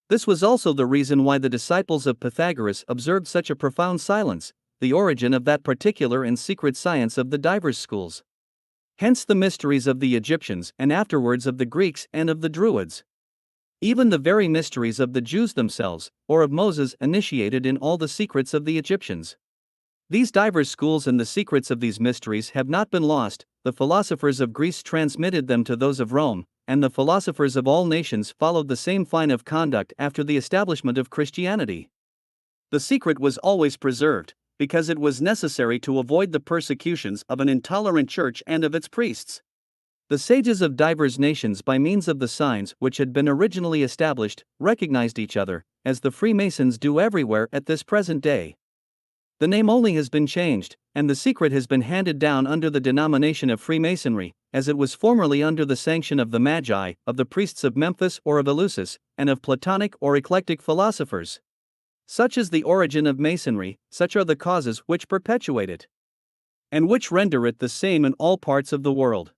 This was also the reason why the disciples of Pythagoras observed such a profound silence, the origin of that particular and secret science of the divers schools. Hence the mysteries of the Egyptians and afterwards of the Greeks and of the Druids. Even the very mysteries of the Jews themselves, or of Moses, initiated in all the secrets of the Egyptians. These divers schools and the secrets of these mysteries have not been lost, the philosophers of Greece transmitted them to those of Rome, and the philosophers of all nations followed the same line of conduct after the establishment of Christianity. The secret was always preserved, because it was necessary to avoid the persecutions of an intolerant church and of its priests. The sages of divers nations, by means of the signs which had been originally established, recognized each other, as the Freemasons do everywhere at this present day. The name only has been changed, and the secret has been handed down under the denomination of Freemasonry, as it was formerly under the sanction of the Magi, of the priests of Memphis or of Eleusis, and of Platonic or eclectic philosophers. Such is the origin of Masonry, such are the causes which perpetuate it, and which render it the same in all parts of the world.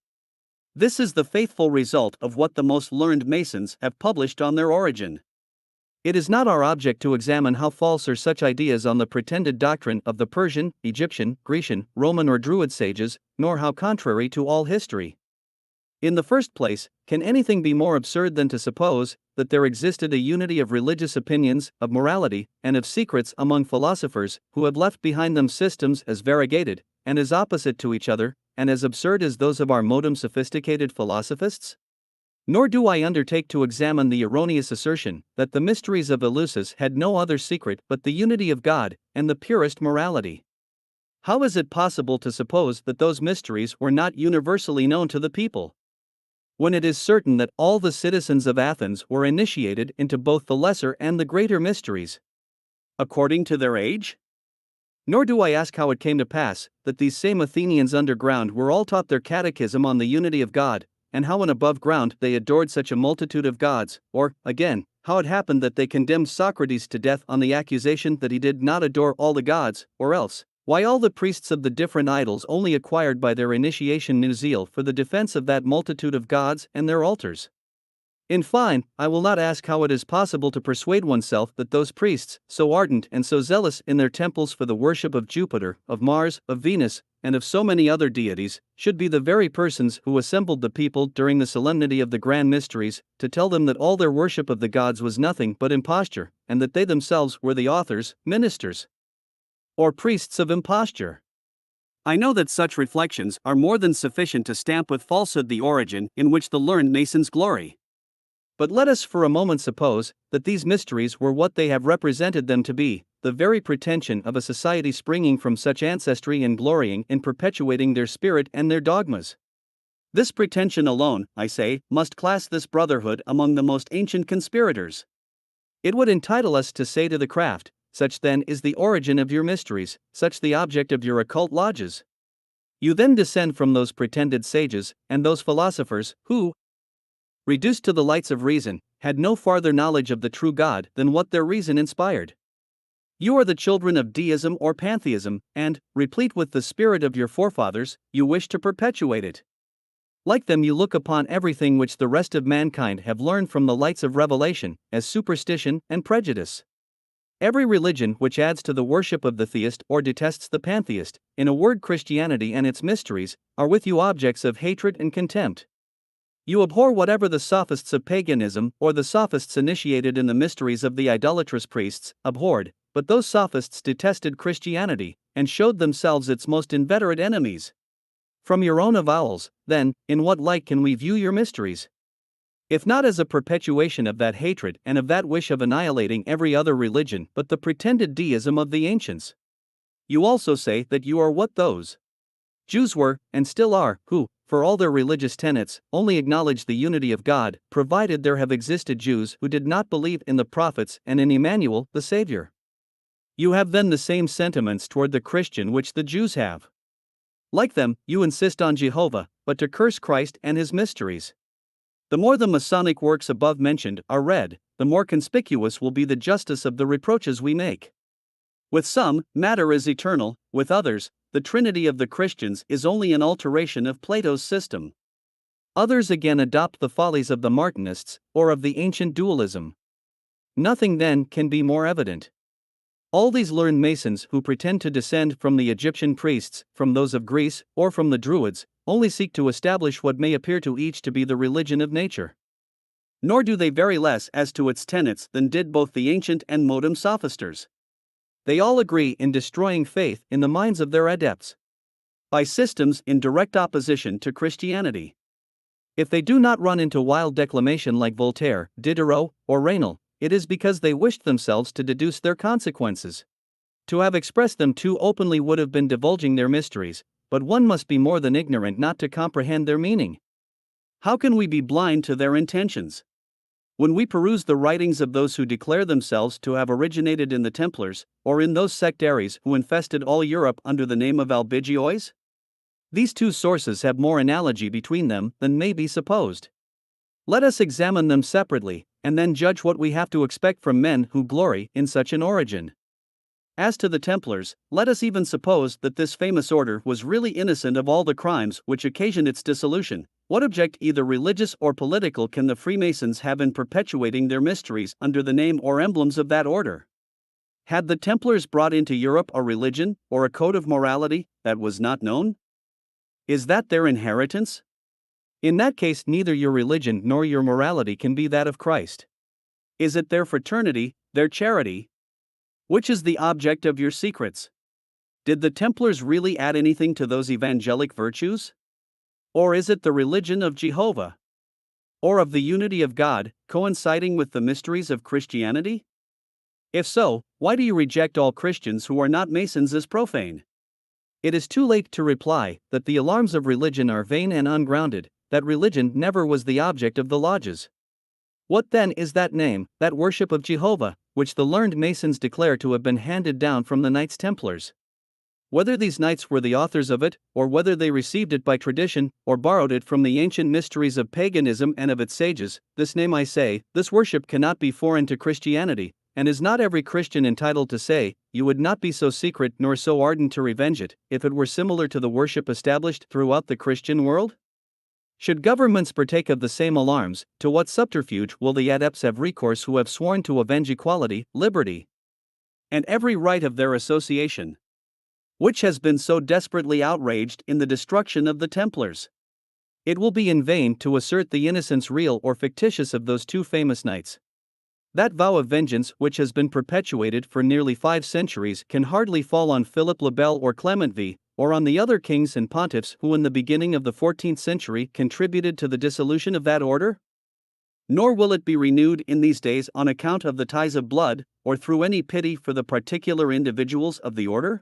This is the faithful result of what the most learned Masons have published on their origin. It is not our object to examine how false are such ideas on the pretended doctrine of the Persian, Egyptian, Grecian, Roman or Druid sages, nor how contrary to all history. In the first place, can anything be more absurd than to suppose that there existed a unity of religious opinions, of morality, and of secrets among philosophers who have left behind them systems as variegated and as opposite to each other, and as absurd as those of our modern sophisticated philosophists? Nor do I undertake to examine the erroneous assertion that the mysteries of Eleusis had no other secret but the unity of God and the purest morality. How is it possible to suppose that those mysteries were not universally known to the people, when it is certain that all the citizens of Athens were initiated into both the lesser and the greater mysteries, according to their age? Nor do I ask how it came to pass that these same Athenians underground were all taught their catechism on the unity of God, and how in above ground they adored such a multitude of gods, or, again, how it happened that they condemned Socrates to death on the accusation that he did not adore all the gods, or else, why all the priests of the different idols only acquired by their initiation new zeal for the defense of that multitude of gods and their altars. In fine, I will not ask how it is possible to persuade oneself that those priests, so ardent and so zealous in their temples for the worship of Jupiter, of Mars, of Venus, and of so many other deities, should be the very persons who assembled the people during the solemnity of the grand mysteries, to tell them that all their worship of the gods was nothing but imposture, and that they themselves were the authors, ministers, or priests of imposture. I know that such reflections are more than sufficient to stamp with falsehood the origin in which the learned Masons glory. But let us for a moment suppose that these mysteries were what they have represented them to be, the very pretension of a society springing from such ancestry and glorying in perpetuating their spirit and their dogmas. This pretension alone, I say, must class this brotherhood among the most ancient conspirators. It would entitle us to say to the craft, such then is the origin of your mysteries, such the object of your occult lodges. You then descend from those pretended sages and those philosophers who, reduced to the lights of reason, had no farther knowledge of the true God than what their reason inspired. You are the children of deism or pantheism, and, replete with the spirit of your forefathers, you wish to perpetuate it. Like them, you look upon everything which the rest of mankind have learned from the lights of revelation as superstition and prejudice. Every religion which adds to the worship of the theist or detests the pantheist, in a word Christianity and its mysteries, are with you objects of hatred and contempt. You abhor whatever the sophists of paganism or the sophists initiated in the mysteries of the idolatrous priests abhorred, but those sophists detested Christianity and showed themselves its most inveterate enemies. From your own avowals, then, in what light can we view your mysteries? If not as a perpetuation of that hatred and of that wish of annihilating every other religion but the pretended deism of the ancients. You also say that you are what those Jews were, and still are, who, for all their religious tenets, only acknowledge the unity of God, provided there have existed Jews who did not believe in the prophets and in Emmanuel, the Savior. You have then the same sentiments toward the Christian which the Jews have. Like them, you insist on Jehovah, but to curse Christ and his mysteries. The more the Masonic works above mentioned are read, the more conspicuous will be the justice of the reproaches we make. With some, matter is eternal; with others, the Trinity of the Christians is only an alteration of Plato's system. Others again adopt the follies of the Martionists, or of the ancient dualism. Nothing then can be more evident. All these learned Masons who pretend to descend from the Egyptian priests, from those of Greece, or from the Druids, only seek to establish what may appear to each to be the religion of nature. Nor do they vary less as to its tenets than did both the ancient and modern sophisters. They all agree in destroying faith in the minds of their adepts by systems in direct opposition to Christianity. If they do not run into wild declamation like Voltaire, Diderot, or Raynal, it is because they wished themselves to deduce their consequences. To have expressed them too openly would have been divulging their mysteries, but one must be more than ignorant not to comprehend their meaning. How can we be blind to their intentions? When we peruse the writings of those who declare themselves to have originated in the Templars, or in those sectaries who infested all Europe under the name of Albigiois? These two sources have more analogy between them than may be supposed. Let us examine them separately, and then judge what we have to expect from men who glory in such an origin. As to the Templars, let us even suppose that this famous order was really innocent of all the crimes which occasioned its dissolution, What object, either religious or political, can the Freemasons have in perpetuating their mysteries under the name or emblems of that order? Had the Templars brought into Europe a religion, or a code of morality, that was not known? Is that their inheritance? In that case, neither your religion nor your morality can be that of Christ. Is it their fraternity, their charity? Which is the object of your secrets? Did the Templars really add anything to those evangelic virtues? Or is it the religion of Jehovah? Or of the unity of God, coinciding with the mysteries of Christianity? If so, why do you reject all Christians who are not Masons as profane? It is too late to reply that the alarms of religion are vain and ungrounded, that religion never was the object of the lodges. What then is that name, that worship of Jehovah, which the learned Masons declare to have been handed down from the Knights Templars? Whether these knights were the authors of it, or whether they received it by tradition, or borrowed it from the ancient mysteries of paganism and of its sages, this name, I say, this worship cannot be foreign to Christianity, and is not every Christian entitled to say, you would not be so secret nor so ardent to revenge it, if it were similar to the worship established throughout the Christian world? Should governments partake of the same alarms, to what subterfuge will the adepts have recourse who have sworn to avenge equality, liberty, and every right of their association, which has been so desperately outraged in the destruction of the Templars? It will be in vain to assert the innocence real or fictitious of those two famous knights. That vow of vengeance which has been perpetuated for nearly 5 centuries can hardly fall on Philip le Bel or Clement V, or on the other kings and pontiffs who in the beginning of the 14th century contributed to the dissolution of that order. Nor will it be renewed in these days on account of the ties of blood, or through any pity for the particular individuals of the order.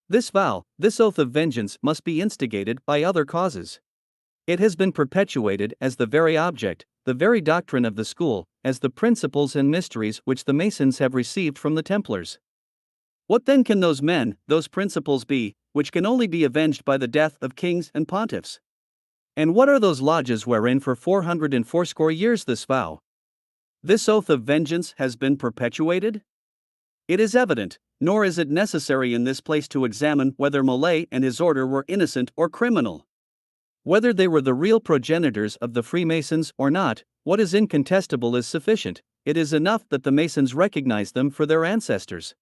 This vow, this oath of vengeance, must be instigated by other causes. It has been perpetuated as the very object, the very doctrine of the school, as the principles and mysteries which the Masons have received from the Templars. What then can those men, those principles be, which can only be avenged by the death of kings and pontiffs? And what are those lodges wherein for 480 years this vow, this oath of vengeance, has been perpetuated? It is evident, nor is it necessary in this place to examine whether Molay and his order were innocent or criminal. Whether they were the real progenitors of the Freemasons or not, what is incontestable is sufficient. It is enough that the Masons recognized them for their ancestors.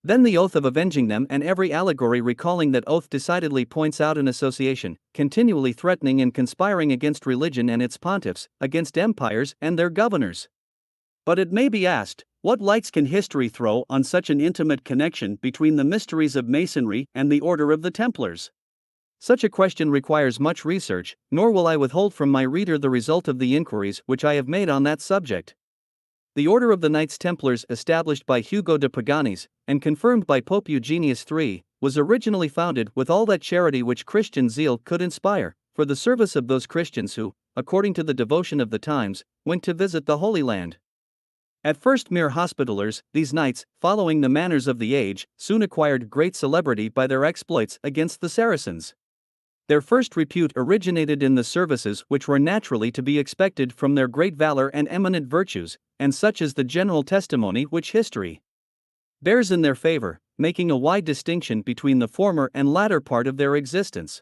Then the oath of avenging them and every allegory recalling that oath decidedly points out an association, continually threatening and conspiring against religion and its pontiffs, against empires and their governors. But it may be asked, what lights can history throw on such an intimate connection between the mysteries of Masonry and the order of the Templars? Such a question requires much research, nor will I withhold from my reader the result of the inquiries which I have made on that subject. The Order of the Knights Templars, established by Hugo de Paganis, and confirmed by Pope Eugenius III, was originally founded with all that charity which Christian zeal could inspire, for the service of those Christians who, according to the devotion of the times, went to visit the Holy Land. At first mere hospitallers, these knights, following the manners of the age, soon acquired great celebrity by their exploits against the Saracens. Their first repute originated in the services which were naturally to be expected from their great valor and eminent virtues, and such is the general testimony which history bears in their favor, making a wide distinction between the former and latter part of their existence.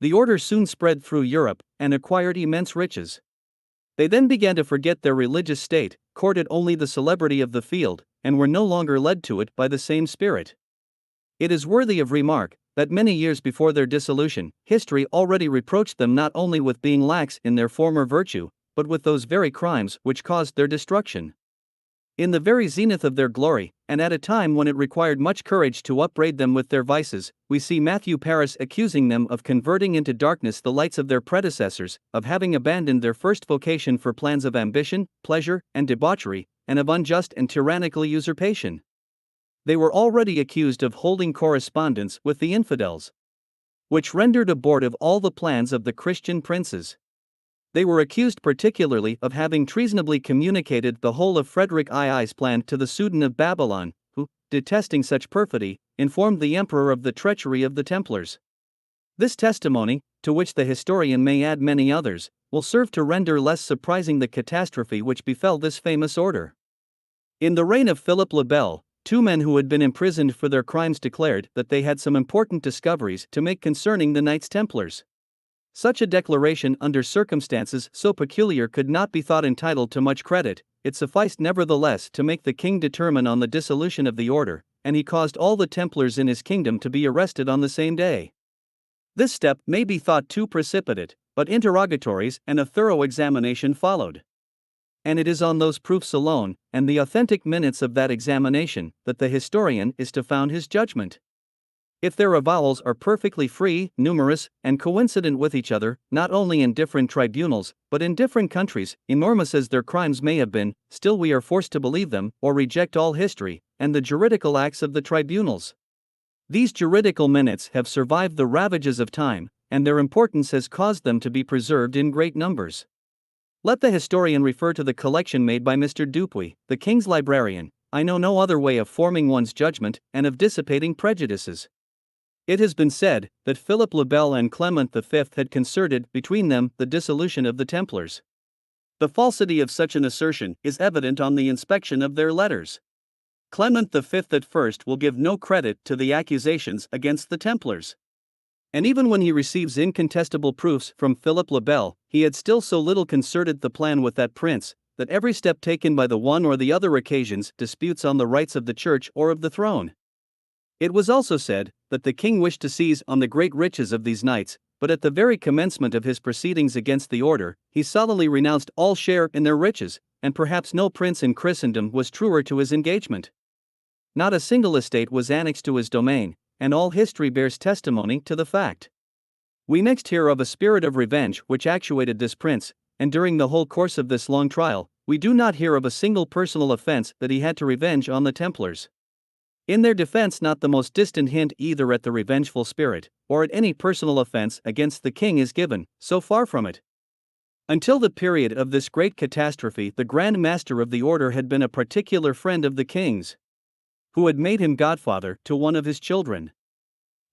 The order soon spread through Europe, and acquired immense riches. They then began to forget their religious state, courted only the celebrity of the field, and were no longer led to it by the same spirit. It is worthy of remark that many years before their dissolution, history already reproached them not only with being lax in their former virtue, but with those very crimes which caused their destruction. In the very zenith of their glory, and at a time when it required much courage to upbraid them with their vices, we see Matthew Paris accusing them of converting into darkness the lights of their predecessors, of having abandoned their first vocation for plans of ambition, pleasure, and debauchery, and of unjust and tyrannical usurpation. They were already accused of holding correspondence with the infidels, which rendered abortive all the plans of the Christian princes. They were accused particularly of having treasonably communicated the whole of Frederick II's plan to the Sultan of Babylon, who, detesting such perfidy, informed the emperor of the treachery of the Templars. This testimony, to which the historian may add many others, will serve to render less surprising the catastrophe which befell this famous order. In the reign of Philip le Bel, 2 men who had been imprisoned for their crimes declared that they had some important discoveries to make concerning the Knights Templars. Such a declaration under circumstances so peculiar could not be thought entitled to much credit. It sufficed nevertheless to make the king determine on the dissolution of the order, and he caused all the Templars in his kingdom to be arrested on the same day. This step may be thought too precipitate, but interrogatories and a thorough examination followed. And it is on those proofs alone, and the authentic minutes of that examination, that the historian is to found his judgment. If their avowals are perfectly free, numerous, and coincident with each other, not only in different tribunals, but in different countries, enormous as their crimes may have been, still we are forced to believe them, or reject all history, and the juridical acts of the tribunals. These juridical minutes have survived the ravages of time, and their importance has caused them to be preserved in great numbers. Let the historian refer to the collection made by Mr. Dupuy, the king's librarian. I know no other way of forming one's judgment, and of dissipating prejudices. It has been said that Philip le Bel and Clement V had concerted between them the dissolution of the Templars. The falsity of such an assertion is evident on the inspection of their letters. Clement V at first will give no credit to the accusations against the Templars. And even when he receives incontestable proofs from Philip le Bel, he had still so little concerted the plan with that prince, that every step taken by the one or the other occasions disputes on the rights of the church or of the throne. It was also said that the king wished to seize on the great riches of these knights, but at the very commencement of his proceedings against the order, he solemnly renounced all share in their riches, and perhaps no prince in Christendom was truer to his engagement. Not a single estate was annexed to his domain, and all history bears testimony to the fact. We next hear of a spirit of revenge which actuated this prince, and during the whole course of this long trial, we do not hear of a single personal offense that he had to revenge on the Templars. In their defense, not the most distant hint either at the revengeful spirit, or at any personal offense against the king is given, so far from it. Until the period of this great catastrophe, the Grand Master of the order had been a particular friend of the king's, who had made him godfather to one of his children.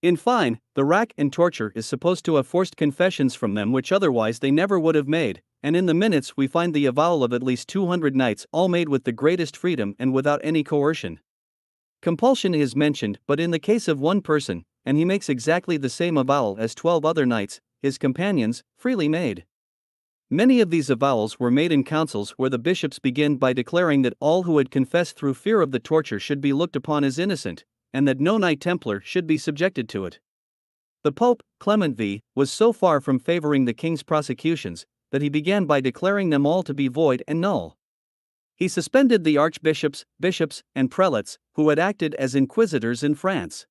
In fine, the rack and torture is supposed to have forced confessions from them which otherwise they never would have made, and in the minutes we find the avowal of at least 200 knights, all made with the greatest freedom and without any coercion. Compulsion is mentioned but in the case of one person, and he makes exactly the same avowal as 12 other knights, his companions, freely made. Many of these avowals were made in councils where the bishops begin by declaring that all who had confessed through fear of the torture should be looked upon as innocent, and that no Knight Templar should be subjected to it. The Pope, Clement V, was so far from favoring the king's prosecutions, that he began by declaring them all to be void and null. He suspended the archbishops, bishops, and prelates, who had acted as inquisitors in France.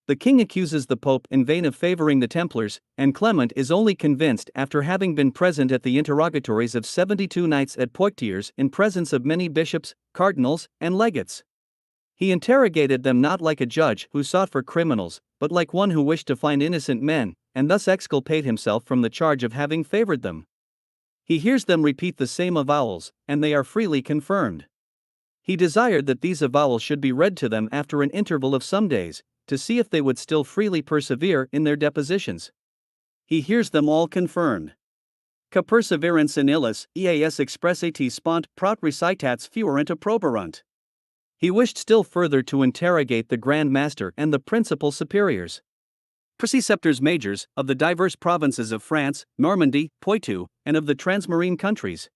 The king accuses the Pope in vain of favoring the Templars, and Clement is only convinced after having been present at the interrogatories of 72 knights at Poitiers in presence of many bishops, cardinals, and legates. He interrogated them not like a judge who sought for criminals, but like one who wished to find innocent men, and thus exculpate himself from the charge of having favored them. He hears them repeat the same avowals, and they are freely confirmed. He desired that these avowals should be read to them after an interval of some days, to see if they would still freely persevere in their depositions. He hears them all confirmed. Ca perseverance in illis, eas expressati spont, prat recitats fuerent approberunt. He wished still further to interrogate the Grand Master and the principal superiors, preceptors majors, of the diverse provinces of France, Normandy, Poitou, and of the transmarine countries.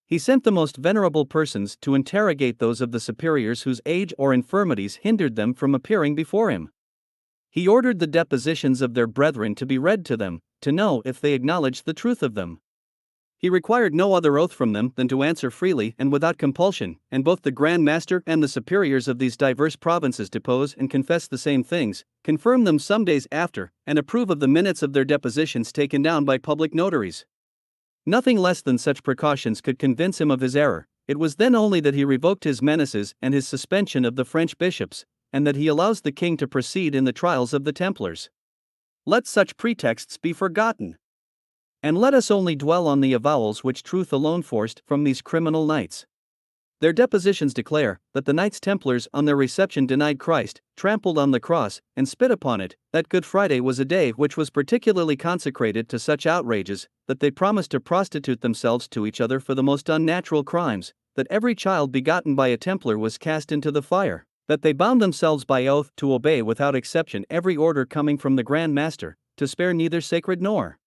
He sent the most venerable persons to interrogate those of the superiors whose age or infirmities hindered them from appearing before him. He ordered the depositions of their brethren to be read to them, to know if they acknowledged the truth of them. He required no other oath from them than to answer freely and without compulsion, and both the Grand Master and the superiors of these diverse provinces depose and confess the same things, confirm them some days after, and approve of the minutes of their depositions taken down by public notaries. Nothing less than such precautions could convince him of his error. It was then only that he revoked his menaces and his suspension of the French bishops, and that he allows the king to proceed in the trials of the Templars. Let such pretexts be forgotten. And let us only dwell on the avowals which truth alone forced from these criminal knights. Their depositions declare that the Knights Templars on their reception denied Christ, trampled on the cross, and spit upon it, that Good Friday was a day which was particularly consecrated to such outrages, that they promised to prostitute themselves to each other for the most unnatural crimes, that every child begotten by a Templar was cast into the fire, that they bound themselves by oath to obey without exception every order coming from the Grand Master, to spare neither sacred nor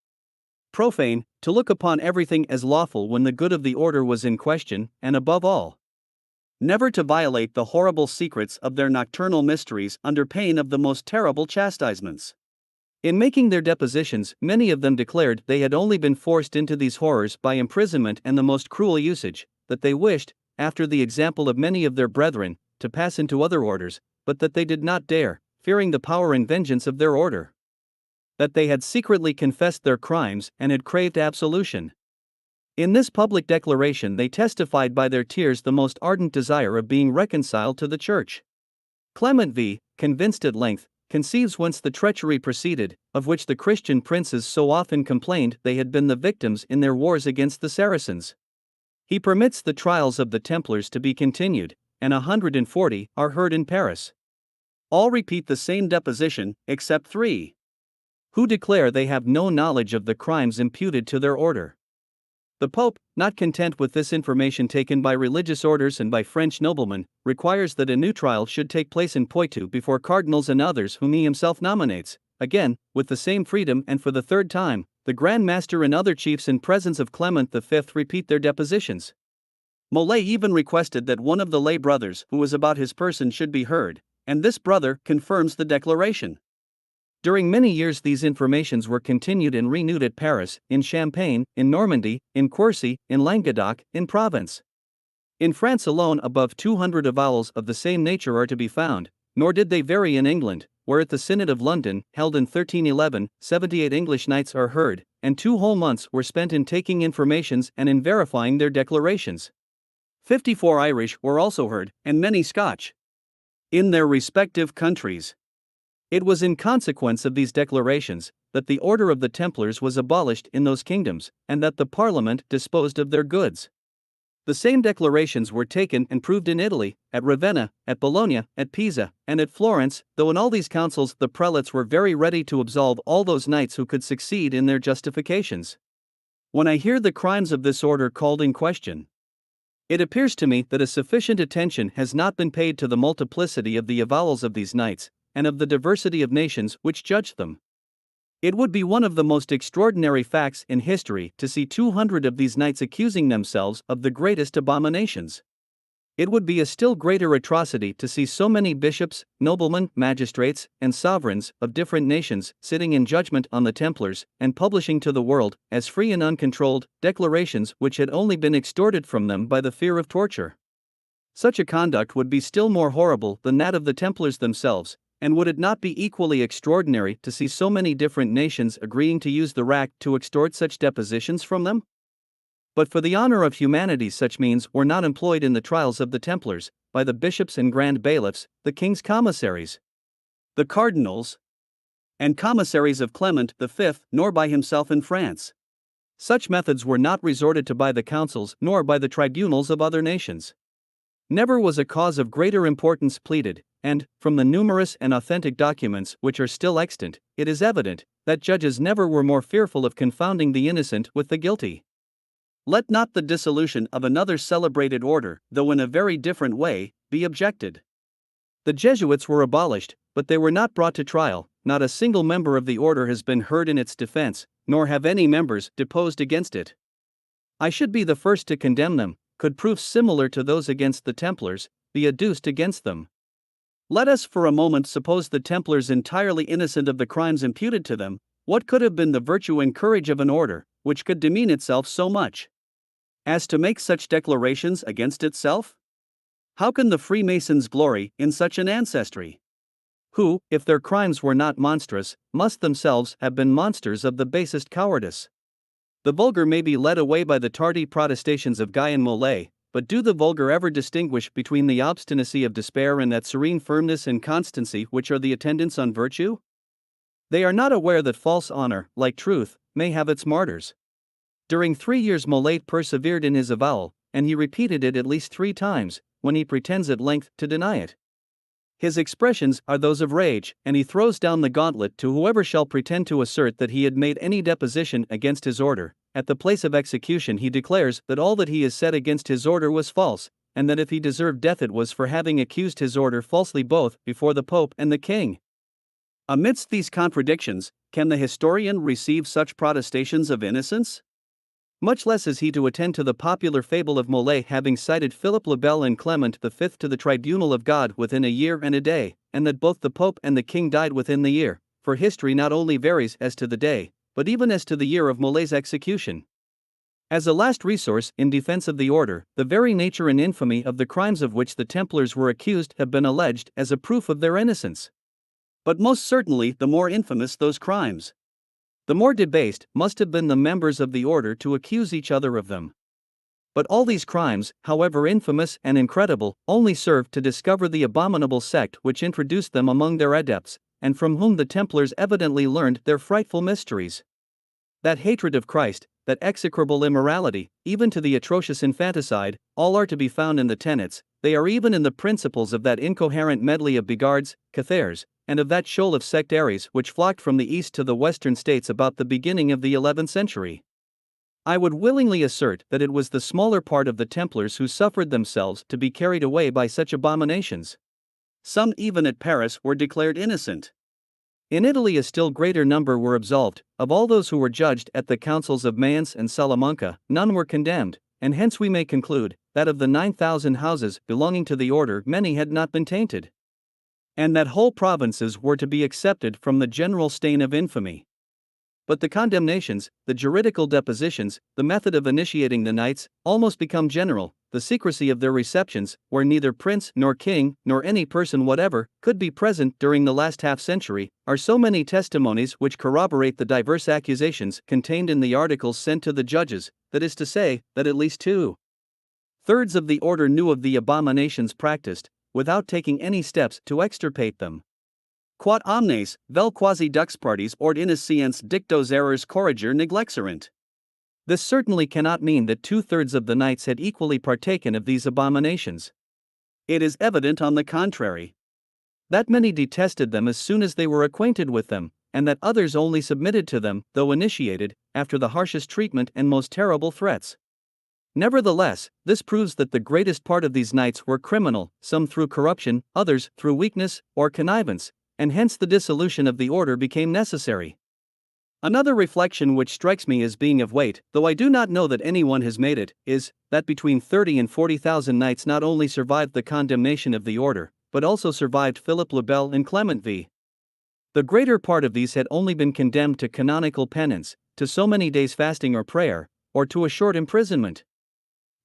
profane, to look upon everything as lawful when the good of the order was in question, and above all, never to violate the horrible secrets of their nocturnal mysteries under pain of the most terrible chastisements. In making their depositions, many of them declared they had only been forced into these horrors by imprisonment and the most cruel usage, that they wished, after the example of many of their brethren, to pass into other orders, but that they did not dare, fearing the power and vengeance of their order. That they had secretly confessed their crimes and had craved absolution. In this public declaration they testified by their tears the most ardent desire of being reconciled to the Church. Clement V., convinced at length, conceives whence the treachery proceeded, of which the Christian princes so often complained they had been the victims in their wars against the Saracens. He permits the trials of the Templars to be continued, and 140 are heard in Paris. All repeat the same deposition, except 3, who declare they have no knowledge of the crimes imputed to their order. The Pope, not content with this information taken by religious orders and by French noblemen, requires that a new trial should take place in Poitou before cardinals and others whom he himself nominates. Again, with the same freedom and for the third time, the Grand Master and other chiefs in presence of Clement V repeat their depositions. Molay even requested that one of the lay brothers who was about his person should be heard, and this brother confirms the declaration. During many years these informations were continued and renewed at Paris, in Champagne, in Normandy, in Quercy, in Languedoc, in Provence. In France alone above 200 avowals of the same nature are to be found, nor did they vary in England, where at the Synod of London, held in 1311, 78 English knights are heard, and 2 whole months were spent in taking informations and in verifying their declarations. 54 Irish were also heard, and many Scotch, in their respective countries. It was in consequence of these declarations that the order of the Templars was abolished in those kingdoms, and that the Parliament disposed of their goods. The same declarations were taken and proved in Italy, at Ravenna, at Bologna, at Pisa, and at Florence, though in all these councils the prelates were very ready to absolve all those knights who could succeed in their justifications. When I hear the crimes of this order called in question, it appears to me that a sufficient attention has not been paid to the multiplicity of the avowals of these knights, and of the diversity of nations which judged them. It would be one of the most extraordinary facts in history to see 200 of these knights accusing themselves of the greatest abominations. It would be a still greater atrocity to see so many bishops, noblemen, magistrates, and sovereigns of different nations sitting in judgment on the Templars and publishing to the world, as free and uncontrolled, declarations which had only been extorted from them by the fear of torture. Such a conduct would be still more horrible than that of the Templars themselves. And would it not be equally extraordinary to see so many different nations agreeing to use the rack to extort such depositions from them? But for the honor of humanity such means were not employed in the trials of the Templars, by the bishops and grand bailiffs, the king's commissaries, the cardinals, and commissaries of Clement V, nor by himself in France. Such methods were not resorted to by the councils nor by the tribunals of other nations. Never was a cause of greater importance pleaded, and, from the numerous and authentic documents which are still extant, it is evident that judges never were more fearful of confounding the innocent with the guilty. Let not the dissolution of another celebrated order, though in a very different way, be objected. The Jesuits were abolished, but they were not brought to trial. Not a single member of the order has been heard in its defense, nor have any members deposed against it. I should be the first to condemn them, could proofs similar to those against the Templars be adduced against them. Let us for a moment suppose the Templars entirely innocent of the crimes imputed to them. What could have been the virtue and courage of an order which could demean itself so much as to make such declarations against itself? How can the Freemasons glory in such an ancestry? Who, if their crimes were not monstrous, must themselves have been monsters of the basest cowardice. The vulgar may be led away by the tardy protestations of Guy and Molay, but do the vulgar ever distinguish between the obstinacy of despair and that serene firmness and constancy which are the attendants on virtue? They are not aware that false honor, like truth, may have its martyrs. During 3 years Molay persevered in his avowal, and he repeated it at least 3 times, when he pretends at length to deny it. His expressions are those of rage, and he throws down the gauntlet to whoever shall pretend to assert that he had made any deposition against his order. At the place of execution he declares that all that he has said against his order was false, and that if he deserved death it was for having accused his order falsely both before the Pope and the King. Amidst these contradictions, can the historian receive such protestations of innocence? Much less is he to attend to the popular fable of Molay having cited Philip le Bel and Clement V to the tribunal of God within a year and a day, and that both the Pope and the King died within the year, for history not only varies as to the day, but even as to the year of Molay's execution. As a last resource in defense of the order, the very nature and infamy of the crimes of which the Templars were accused have been alleged as a proof of their innocence. But most certainly the more infamous those crimes, the more debased must have been the members of the order to accuse each other of them. But all these crimes, however infamous and incredible, only served to discover the abominable sect which introduced them among their adepts, and from whom the Templars evidently learned their frightful mysteries. That hatred of Christ, that execrable immorality, even to the atrocious infanticide, all are to be found in the tenets, they are even in the principles of that incoherent medley of Bigards, Cathars, and of that shoal of sectaries which flocked from the east to the western states about the beginning of the 11th century. I would willingly assert that it was the smaller part of the Templars who suffered themselves to be carried away by such abominations. Some even at Paris were declared innocent. In Italy a still greater number were absolved. Of all those who were judged at the councils of Mayence and Salamanca, none were condemned, and hence we may conclude that of the 9,000 houses belonging to the order many had not been tainted, and that whole provinces were to be excepted from the general stain of infamy. But the condemnations, the juridical depositions, the method of initiating the knights, almost become general. The secrecy of their receptions, where neither prince nor king nor any person whatever could be present during the last half-century, are so many testimonies which corroborate the diverse accusations contained in the articles sent to the judges, that is to say, that at least 2/3 of the order knew of the abominations practiced, without taking any steps to extirpate them. Quod omnes, vel quasi dux parties ord innociens dictos errors corriger neglexerint. This certainly cannot mean that 2/3 of the knights had equally partaken of these abominations. It is evident, on the contrary, that many detested them as soon as they were acquainted with them, and that others only submitted to them, though initiated, after the harshest treatment and most terrible threats. Nevertheless, this proves that the greatest part of these knights were criminal, some through corruption, others through weakness or connivance, and hence the dissolution of the order became necessary. Another reflection which strikes me as being of weight, though I do not know that anyone has made it, is that between 30 and 40,000 knights not only survived the condemnation of the order, but also survived Philip le Bel and Clement V. The greater part of these had only been condemned to canonical penance, to so many days' fasting or prayer, or to a short imprisonment.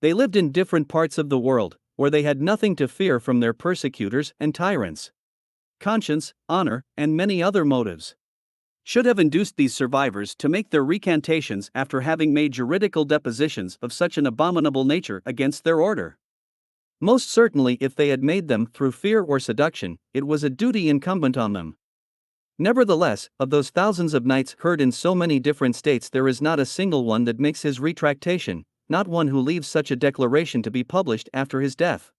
They lived in different parts of the world, where they had nothing to fear from their persecutors and tyrants. Conscience, honor, and many other motives should have induced these survivors to make their recantations after having made juridical depositions of such an abominable nature against their order. Most certainly, if they had made them through fear or seduction, it was a duty incumbent on them. Nevertheless, of those thousands of knights heard in so many different states, there is not a single one that makes his retractation, not one who leaves such a declaration to be published after his death.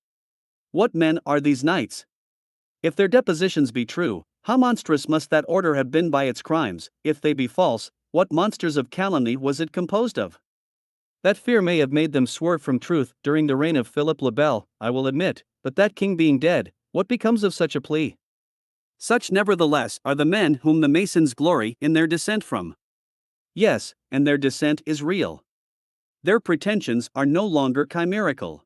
What men are these knights? If their depositions be true, how monstrous must that order have been by its crimes? If they be false, what monsters of calumny was it composed of? That fear may have made them swerve from truth during the reign of Philip le Bel, I will admit, but that king being dead, what becomes of such a plea? Such nevertheless are the men whom the Masons glory in their descent from. Yes, and their descent is real. Their pretensions are no longer chimerical.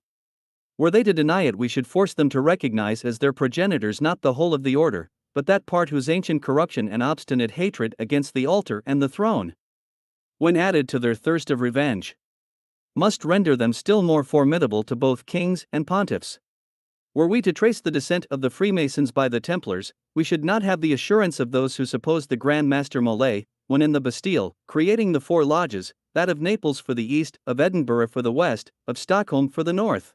Were they to deny it, we should force them to recognize as their progenitors not the whole of the order, but that part whose ancient corruption and obstinate hatred against the altar and the throne, when added to their thirst of revenge, must render them still more formidable to both kings and pontiffs. Were we to trace the descent of the Freemasons by the Templars, we should not have the assurance of those who supposed the Grand Master Molay, when in the Bastille, creating the 4 lodges, that of Naples for the east, of Edinburgh for the west, of Stockholm for the north,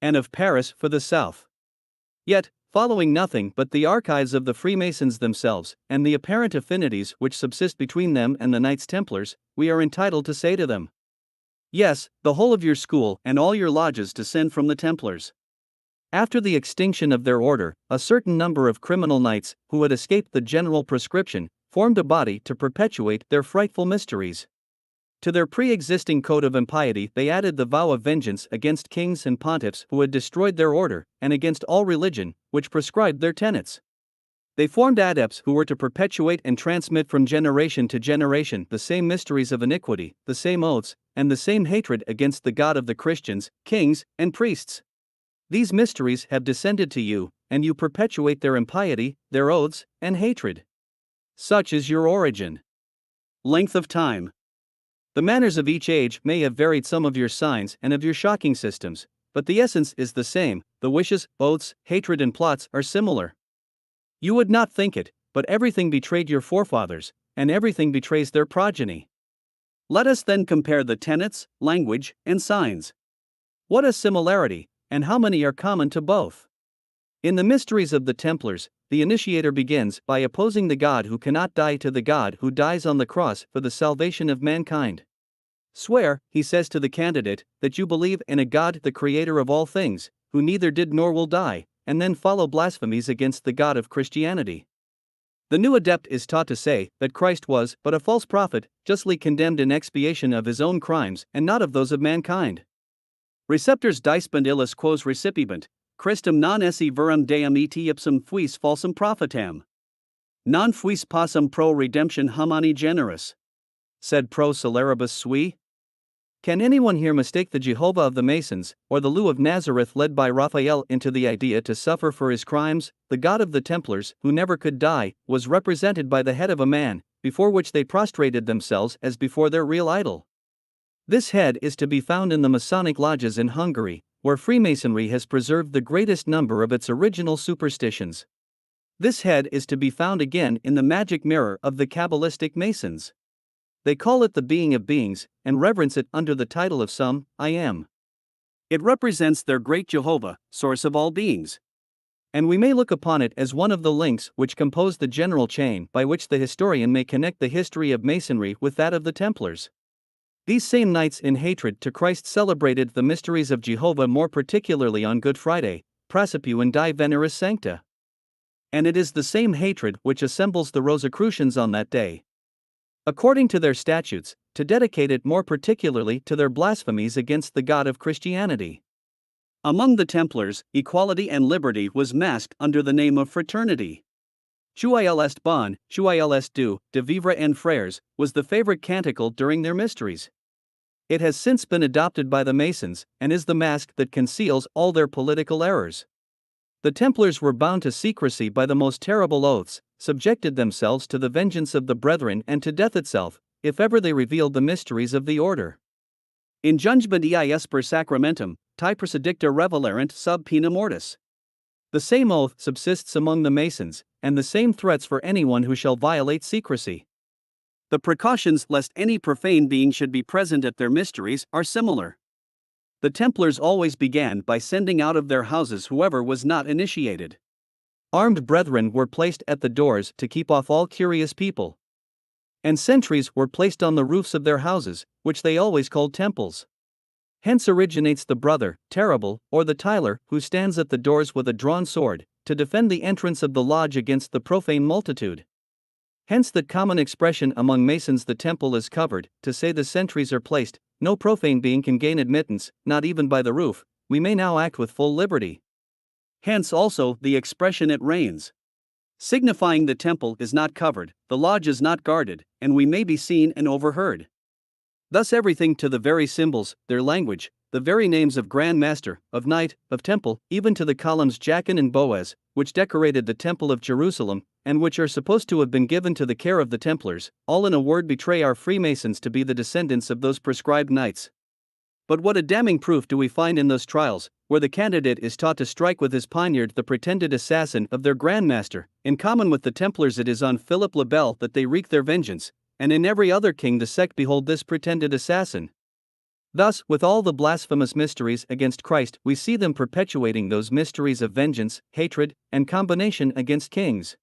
and of Paris for the south. Yet, following nothing but the archives of the Freemasons themselves, and the apparent affinities which subsist between them and the Knights Templars, we are entitled to say to them, yes, the whole of your school and all your lodges descend from the Templars. After the extinction of their order, a certain number of criminal knights, who had escaped the general proscription, formed a body to perpetuate their frightful mysteries. To their pre-existing code of impiety they added the vow of vengeance against kings and pontiffs who had destroyed their order, and against all religion, which prescribed their tenets. They formed adepts who were to perpetuate and transmit from generation to generation the same mysteries of iniquity, the same oaths, and the same hatred against the God of the Christians, kings, and priests. These mysteries have descended to you, and you perpetuate their impiety, their oaths, and hatred. Such is your origin. Length of time. The manners of each age may have varied some of your signs and of your shocking systems, but the essence is the same. The wishes, oaths, hatred, and plots are similar. You would not think it, but everything betrayed your forefathers, and everything betrays their progeny. Let us then compare the tenets, language, and signs. What a similarity, and how many are common to both? In the mysteries of the Templars, the initiator begins by opposing the God who cannot die to the God who dies on the cross for the salvation of mankind. Swear, he says to the candidate, that you believe in a God, the creator of all things, who neither did nor will die, and then follow blasphemies against the God of Christianity. The new adept is taught to say that Christ was but a false prophet, justly condemned in expiation of his own crimes and not of those of mankind. Receptors dispend illis quos recipibant, Christum non esse verum deum et ipsum fuis falsum prophetam. Non fuis possum pro redemption humani generis. Sed pro celeribus sui? Can anyone here mistake the Jehovah of the Masons, or the Lou of Nazareth led by Raphael into the idea to suffer for his crimes? The God of the Templars, who never could die, was represented by the head of a man, before which they prostrated themselves as before their real idol. This head is to be found in the Masonic lodges in Hungary, where Freemasonry has preserved the greatest number of its original superstitions. This head is to be found again in the magic mirror of the Kabbalistic Masons. They call it the being of beings, and reverence it under the title of some, I am. It represents their great Jehovah, source of all beings. And we may look upon it as one of the links which compose the general chain by which the historian may connect the history of Masonry with that of the Templars. These same knights in hatred to Christ celebrated the mysteries of Jehovah more particularly on Good Friday, Praecipiu and Die Veneris Sancta. And it is the same hatred which assembles the Rosicrucians on that day, according to their statutes, to dedicate it more particularly to their blasphemies against the God of Christianity. Among the Templars, equality and liberty was masked under the name of fraternity. Jouil est bon, jouil est doux, de vivre en frères, was the favorite canticle during their mysteries. It has since been adopted by the Masons, and is the mask that conceals all their political errors. The Templars were bound to secrecy by the most terrible oaths, subjected themselves to the vengeance of the brethren and to death itself, if ever they revealed the mysteries of the order. In jungibant eis per sacramentum, tie persedicta revelarent sub pena mortis. The same oath subsists among the Masons, and the same threats for anyone who shall violate secrecy. The precautions lest any profane being should be present at their mysteries are similar. The Templars always began by sending out of their houses whoever was not initiated. Armed brethren were placed at the doors to keep off all curious people. And sentries were placed on the roofs of their houses, which they always called temples. Hence originates the brother, terrible, or the tiler, who stands at the doors with a drawn sword, to defend the entrance of the lodge against the profane multitude. Hence that common expression among Masons, the temple is covered, to say the sentries are placed, no profane being can gain admittance, not even by the roof, we may now act with full liberty. Hence also the expression it rains, signifying the temple is not covered, the lodge is not guarded, and we may be seen and overheard. Thus everything to the very symbols, their language, the very names of Grand Master, of Knight, of Temple, even to the columns Jachin and Boaz, which decorated the Temple of Jerusalem, and which are supposed to have been given to the care of the Templars, all in a word betray our Freemasons to be the descendants of those prescribed knights. But what a damning proof do we find in those trials, where the candidate is taught to strike with his poniard the pretended assassin of their Grand Master. In common with the Templars, it is on Philip le Bel that they wreak their vengeance, and in every other king the sect behold this pretended assassin. Thus, with all the blasphemous mysteries against Christ, we see them perpetuating those mysteries of vengeance, hatred, and combination against kings.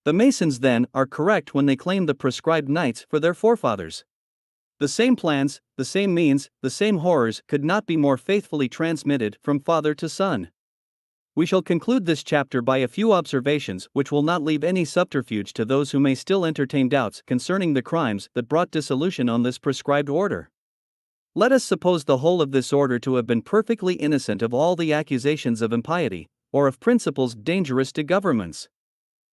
The Masons, then, are correct when they claim the prescribed knights for their forefathers. The same plans, the same means, the same horrors could not be more faithfully transmitted from father to son. We shall conclude this chapter by a few observations which will not leave any subterfuge to those who may still entertain doubts concerning the crimes that brought dissolution on this prescribed order. Let us suppose the whole of this order to have been perfectly innocent of all the accusations of impiety, or of principles dangerous to governments.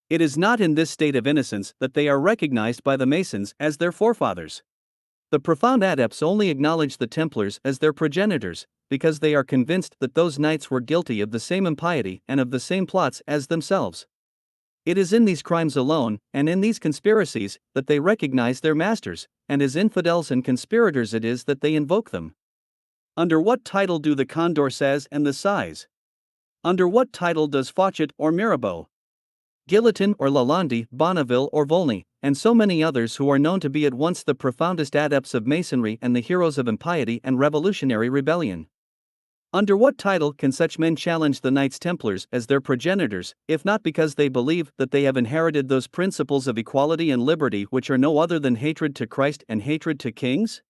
It is not in this state of innocence that they are recognized by the Masons as their forefathers. The profound adepts only acknowledge the Templars as their progenitors, because they are convinced that those knights were guilty of the same impiety and of the same plots as themselves. It is in these crimes alone, and in these conspiracies, that they recognize their masters, and as infidels and conspirators it is that they invoke them. Under what title do the Condorcets and the Sighs? Under what title does Fauchet or Mirabeau, Guillotin or Lalande, Bonneville or Volney, and so many others who are known to be at once the profoundest adepts of Masonry and the heroes of impiety and revolutionary rebellion? Under what title can such men challenge the Knights Templars as their progenitors, if not because they believe that they have inherited those principles of equality and liberty which are no other than hatred to Christ and hatred to kings?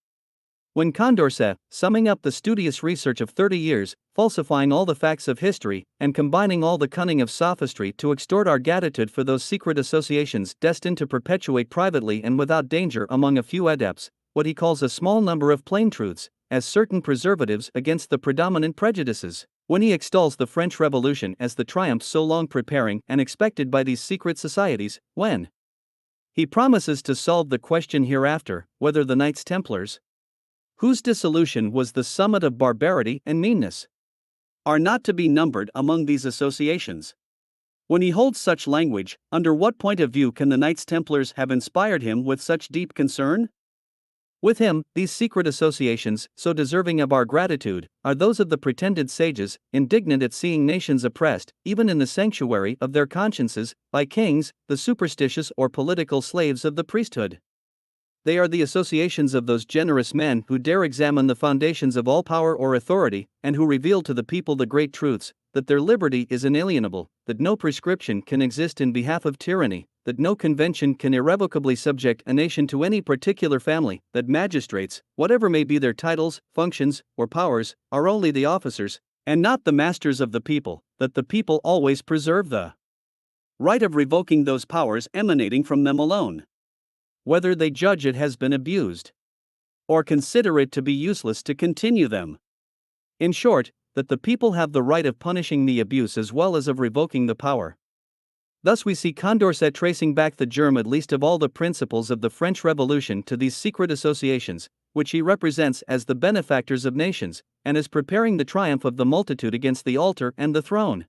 When Condorcet, summing up the studious research of 30 years, falsifying all the facts of history, and combining all the cunning of sophistry to extort our gratitude for those secret associations destined to perpetuate privately and without danger among a few adepts, what he calls a small number of plain truths, as certain preservatives against the predominant prejudices, when he extols the French Revolution as the triumph so long preparing and expected by these secret societies, when he promises to solve the question hereafter, whether the Knights Templars, whose dissolution was the summit of barbarity and meanness, are not to be numbered among these associations. When he holds such language, under what point of view can the Knights Templars have inspired him with such deep concern? With him, these secret associations, so deserving of our gratitude, are those of the pretended sages, indignant at seeing nations oppressed, even in the sanctuary of their consciences, by kings, the superstitious or political slaves of the priesthood. They are the associations of those generous men who dare examine the foundations of all power or authority, and who reveal to the people the great truths, that their liberty is inalienable, that no prescription can exist in behalf of tyranny, that no convention can irrevocably subject a nation to any particular family, that magistrates, whatever may be their titles, functions, or powers, are only the officers, and not the masters of the people, that the people always preserve the right of revoking those powers emanating from them alone, whether they judge it has been abused, or consider it to be useless to continue them. In short, that the people have the right of punishing the abuse as well as of revoking the power. Thus we see Condorcet tracing back the germ at least of all the principles of the French Revolution to these secret associations, which he represents as the benefactors of nations, and as preparing the triumph of the multitude against the altar and the throne.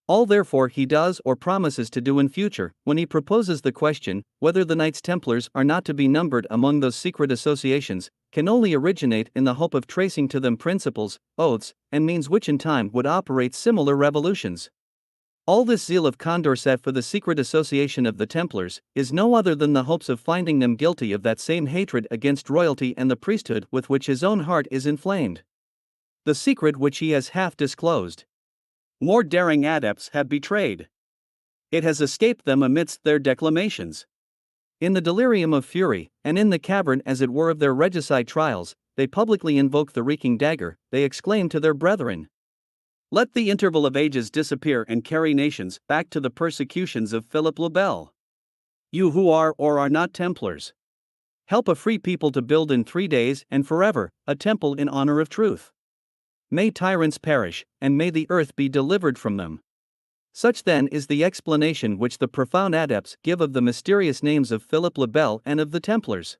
All therefore he does or promises to do in future, when he proposes the question, whether the Knights Templars are not to be numbered among those secret associations, can only originate in the hope of tracing to them principles, oaths, and means which in time would operate similar revolutions. All this zeal of Condorcet for the secret association of the Templars is no other than the hopes of finding them guilty of that same hatred against royalty and the priesthood with which his own heart is inflamed. The secret which he has half disclosed, more daring adepts have betrayed. It has escaped them amidst their declamations. In the delirium of fury, and in the cavern as it were of their regicide trials, they publicly invoke the reeking dagger, they exclaim to their brethren, "Let the interval of ages disappear and carry nations back to the persecutions of Philip le Bel. You who are or are not Templars, help a free people to build in 3 days and forever a temple in honor of truth. May tyrants perish, and may the earth be delivered from them." Such then is the explanation which the profound adepts give of the mysterious names of Philip le Bel and of the Templars.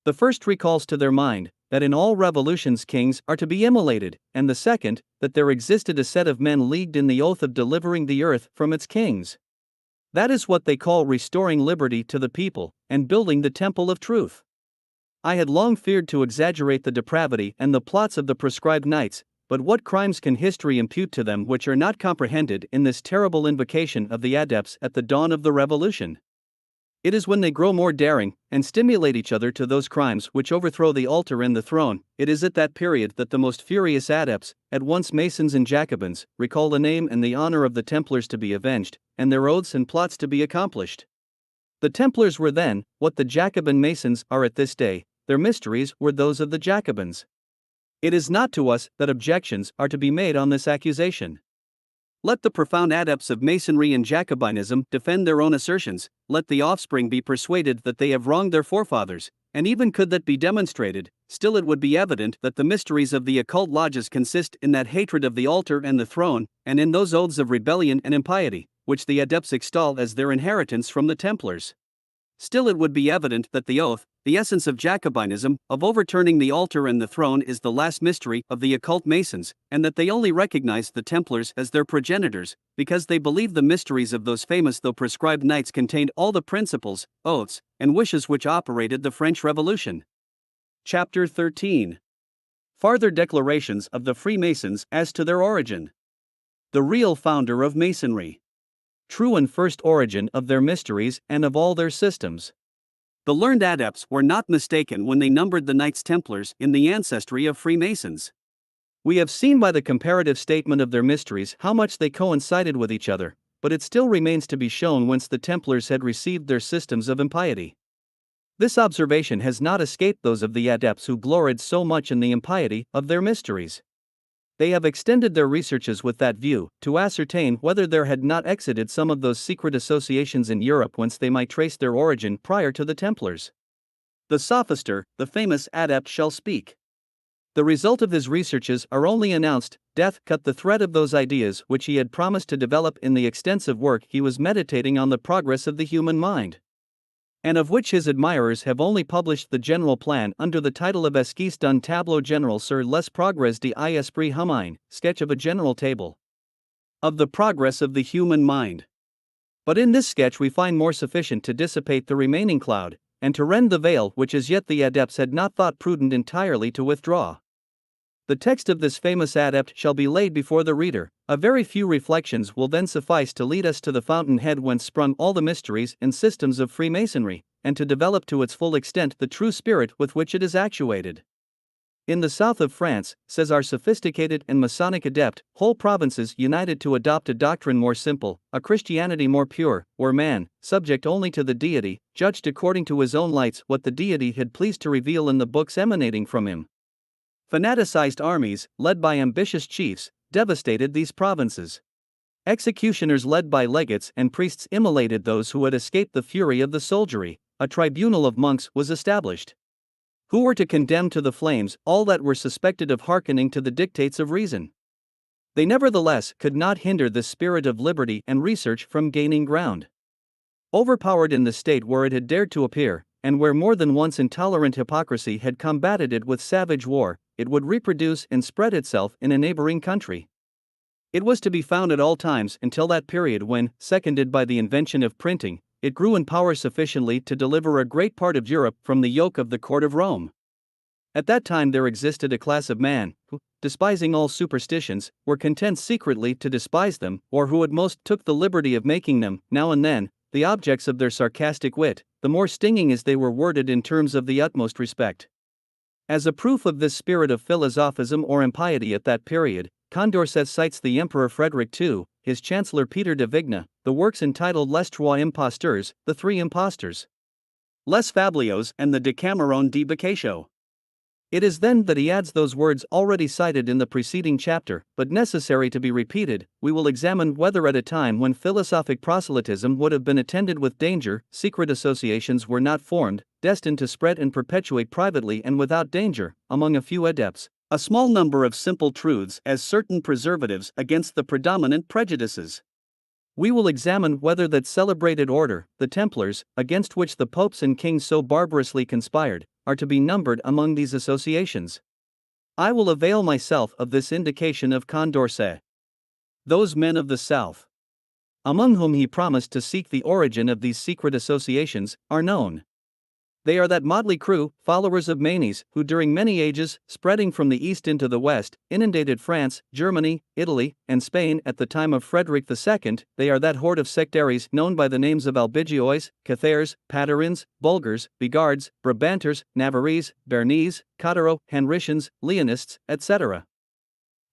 The first recalls to their mind that in all revolutions kings are to be immolated, and the second, that there existed a set of men leagued in the oath of delivering the earth from its kings. That is what they call restoring liberty to the people, and building the temple of truth. I had long feared to exaggerate the depravity and the plots of the proscribed knights, but what crimes can history impute to them which are not comprehended in this terrible invocation of the adepts at the dawn of the Revolution? It is when they grow more daring, and stimulate each other to those crimes which overthrow the altar and the throne, it is at that period that the most furious adepts, at once Masons and Jacobins, recall the name and the honor of the Templars to be avenged, and their oaths and plots to be accomplished. The Templars were then what the Jacobin Masons are at this day, their mysteries were those of the Jacobins. It is not to us that objections are to be made on this accusation. Let the profound adepts of Masonry and Jacobinism defend their own assertions, let the offspring be persuaded that they have wronged their forefathers, and even could that be demonstrated, still it would be evident that the mysteries of the occult lodges consist in that hatred of the altar and the throne, and in those oaths of rebellion and impiety, which the adepts extol as their inheritance from the Templars. Still, it would be evident that the oath, the essence of Jacobinism, of overturning the altar and the throne, is the last mystery of the occult Masons, and that they only recognized the Templars as their progenitors, because they believed the mysteries of those famous though prescribed knights contained all the principles, oaths, and wishes which operated the French Revolution. Chapter 13. Farther declarations of the Freemasons as to their origin. The real founder of Masonry. True and first origin of their mysteries and of all their systems. The learned adepts were not mistaken when they numbered the Knights Templars in the ancestry of Freemasons. We have seen by the comparative statement of their mysteries how much they coincided with each other, but it still remains to be shown whence the Templars had received their systems of impiety. This observation has not escaped those of the adepts who gloried so much in the impiety of their mysteries. They have extended their researches with that view, to ascertain whether there had not exited some of those secret associations in Europe whence they might trace their origin prior to the Templars. The sophister, the famous adept, shall speak. The result of his researches are only announced. Death cut the thread of those ideas which he had promised to develop in the extensive work he was meditating on the progress of the human mind, and of which his admirers have only published the general plan under the title of Esquisse d'un tableau général sur les progrès de l'esprit humain, sketch of a general table of the progress of the human mind. But in this sketch we find more sufficient to dissipate the remaining cloud, and to rend the veil which as yet the adepts had not thought prudent entirely to withdraw. The text of this famous adept shall be laid before the reader. A very few reflections will then suffice to lead us to the fountainhead whence sprung all the mysteries and systems of Freemasonry, and to develop to its full extent the true spirit with which it is actuated. In the south of France, says our sophisticated and Masonic adept, whole provinces united to adopt a doctrine more simple, a Christianity more pure, where man, subject only to the deity, judged according to his own lights what the deity had pleased to reveal in the books emanating from him. Fanaticized armies, led by ambitious chiefs, devastated these provinces. Executioners led by legates and priests immolated those who had escaped the fury of the soldiery. A tribunal of monks was established, who were to condemn to the flames all that were suspected of hearkening to the dictates of reason. They nevertheless could not hinder the spirit of liberty and research from gaining ground. Overpowered in the state where it had dared to appear, and where more than once intolerant hypocrisy had combated it with savage war, it would reproduce and spread itself in a neighboring country. It was to be found at all times until that period when, seconded by the invention of printing, it grew in power sufficiently to deliver a great part of Europe from the yoke of the court of Rome. At that time there existed a class of man who, despising all superstitions, were content secretly to despise them, or who at most took the liberty of making them, now and then, the objects of their sarcastic wit, the more stinging as they were worded in terms of the utmost respect. As a proof of this spirit of philosophism or impiety at that period, Condorcet cites the Emperor Frederick II, his Chancellor Peter de Vigne, the works entitled Les Trois Imposteurs, the Three Impostors, Les Fabliaux, and the Decameron di Boccaccio. It is then that he adds those words already cited in the preceding chapter, but necessary to be repeated. We will examine whether at a time when philosophic proselytism would have been attended with danger, secret associations were not formed, destined to spread and perpetuate privately and without danger, among a few adepts, a small number of simple truths as certain preservatives against the predominant prejudices. We will examine whether that celebrated order, the Templars, against which the popes and kings so barbarously conspired, are to be numbered among these associations. I will avail myself of this indication of Condorcet. Those men of the South, among whom he promised to seek the origin of these secret associations, are known. They are that motley crew, followers of Manes, who during many ages, spreading from the east into the west, inundated France, Germany, Italy, and Spain at the time of Frederick II. They are that horde of sectaries known by the names of Albigiois, Cathars, Paterins, Bulgars, Bigards, Brabanters, Navarrese, Bernese, Cotero, Henricians, Leonists, etc.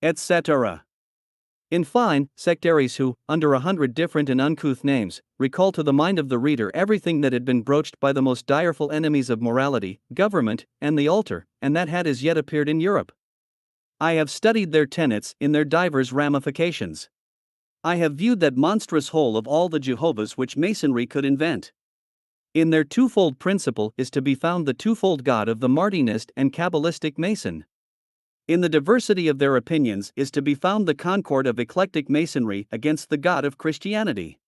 etc. In fine, sectaries who, under 100 different and uncouth names, recall to the mind of the reader everything that had been broached by the most direful enemies of morality, government, and the altar, and that had as yet appeared in Europe. I have studied their tenets in their divers ramifications. I have viewed that monstrous whole of all the Jehovahs which Masonry could invent. In their twofold principle is to be found the twofold God of the Martinist and Kabbalistic Mason. In the diversity of their opinions is to be found the concord of eclectic Masonry against the God of Christianity.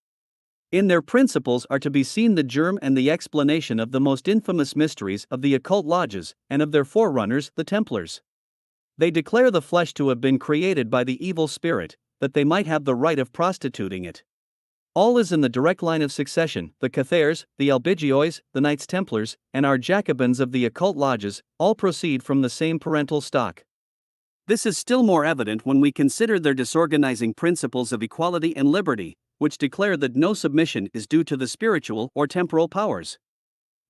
In their principles are to be seen the germ and the explanation of the most infamous mysteries of the occult lodges, and of their forerunners, the Templars. They declare the flesh to have been created by the evil spirit, that they might have the right of prostituting it. All is in the direct line of succession: the Cathars, the Albigeois, the Knights Templars, and our Jacobins of the occult lodges, all proceed from the same parental stock. This is still more evident when we consider their disorganizing principles of equality and liberty, which declare that no submission is due to the spiritual or temporal powers.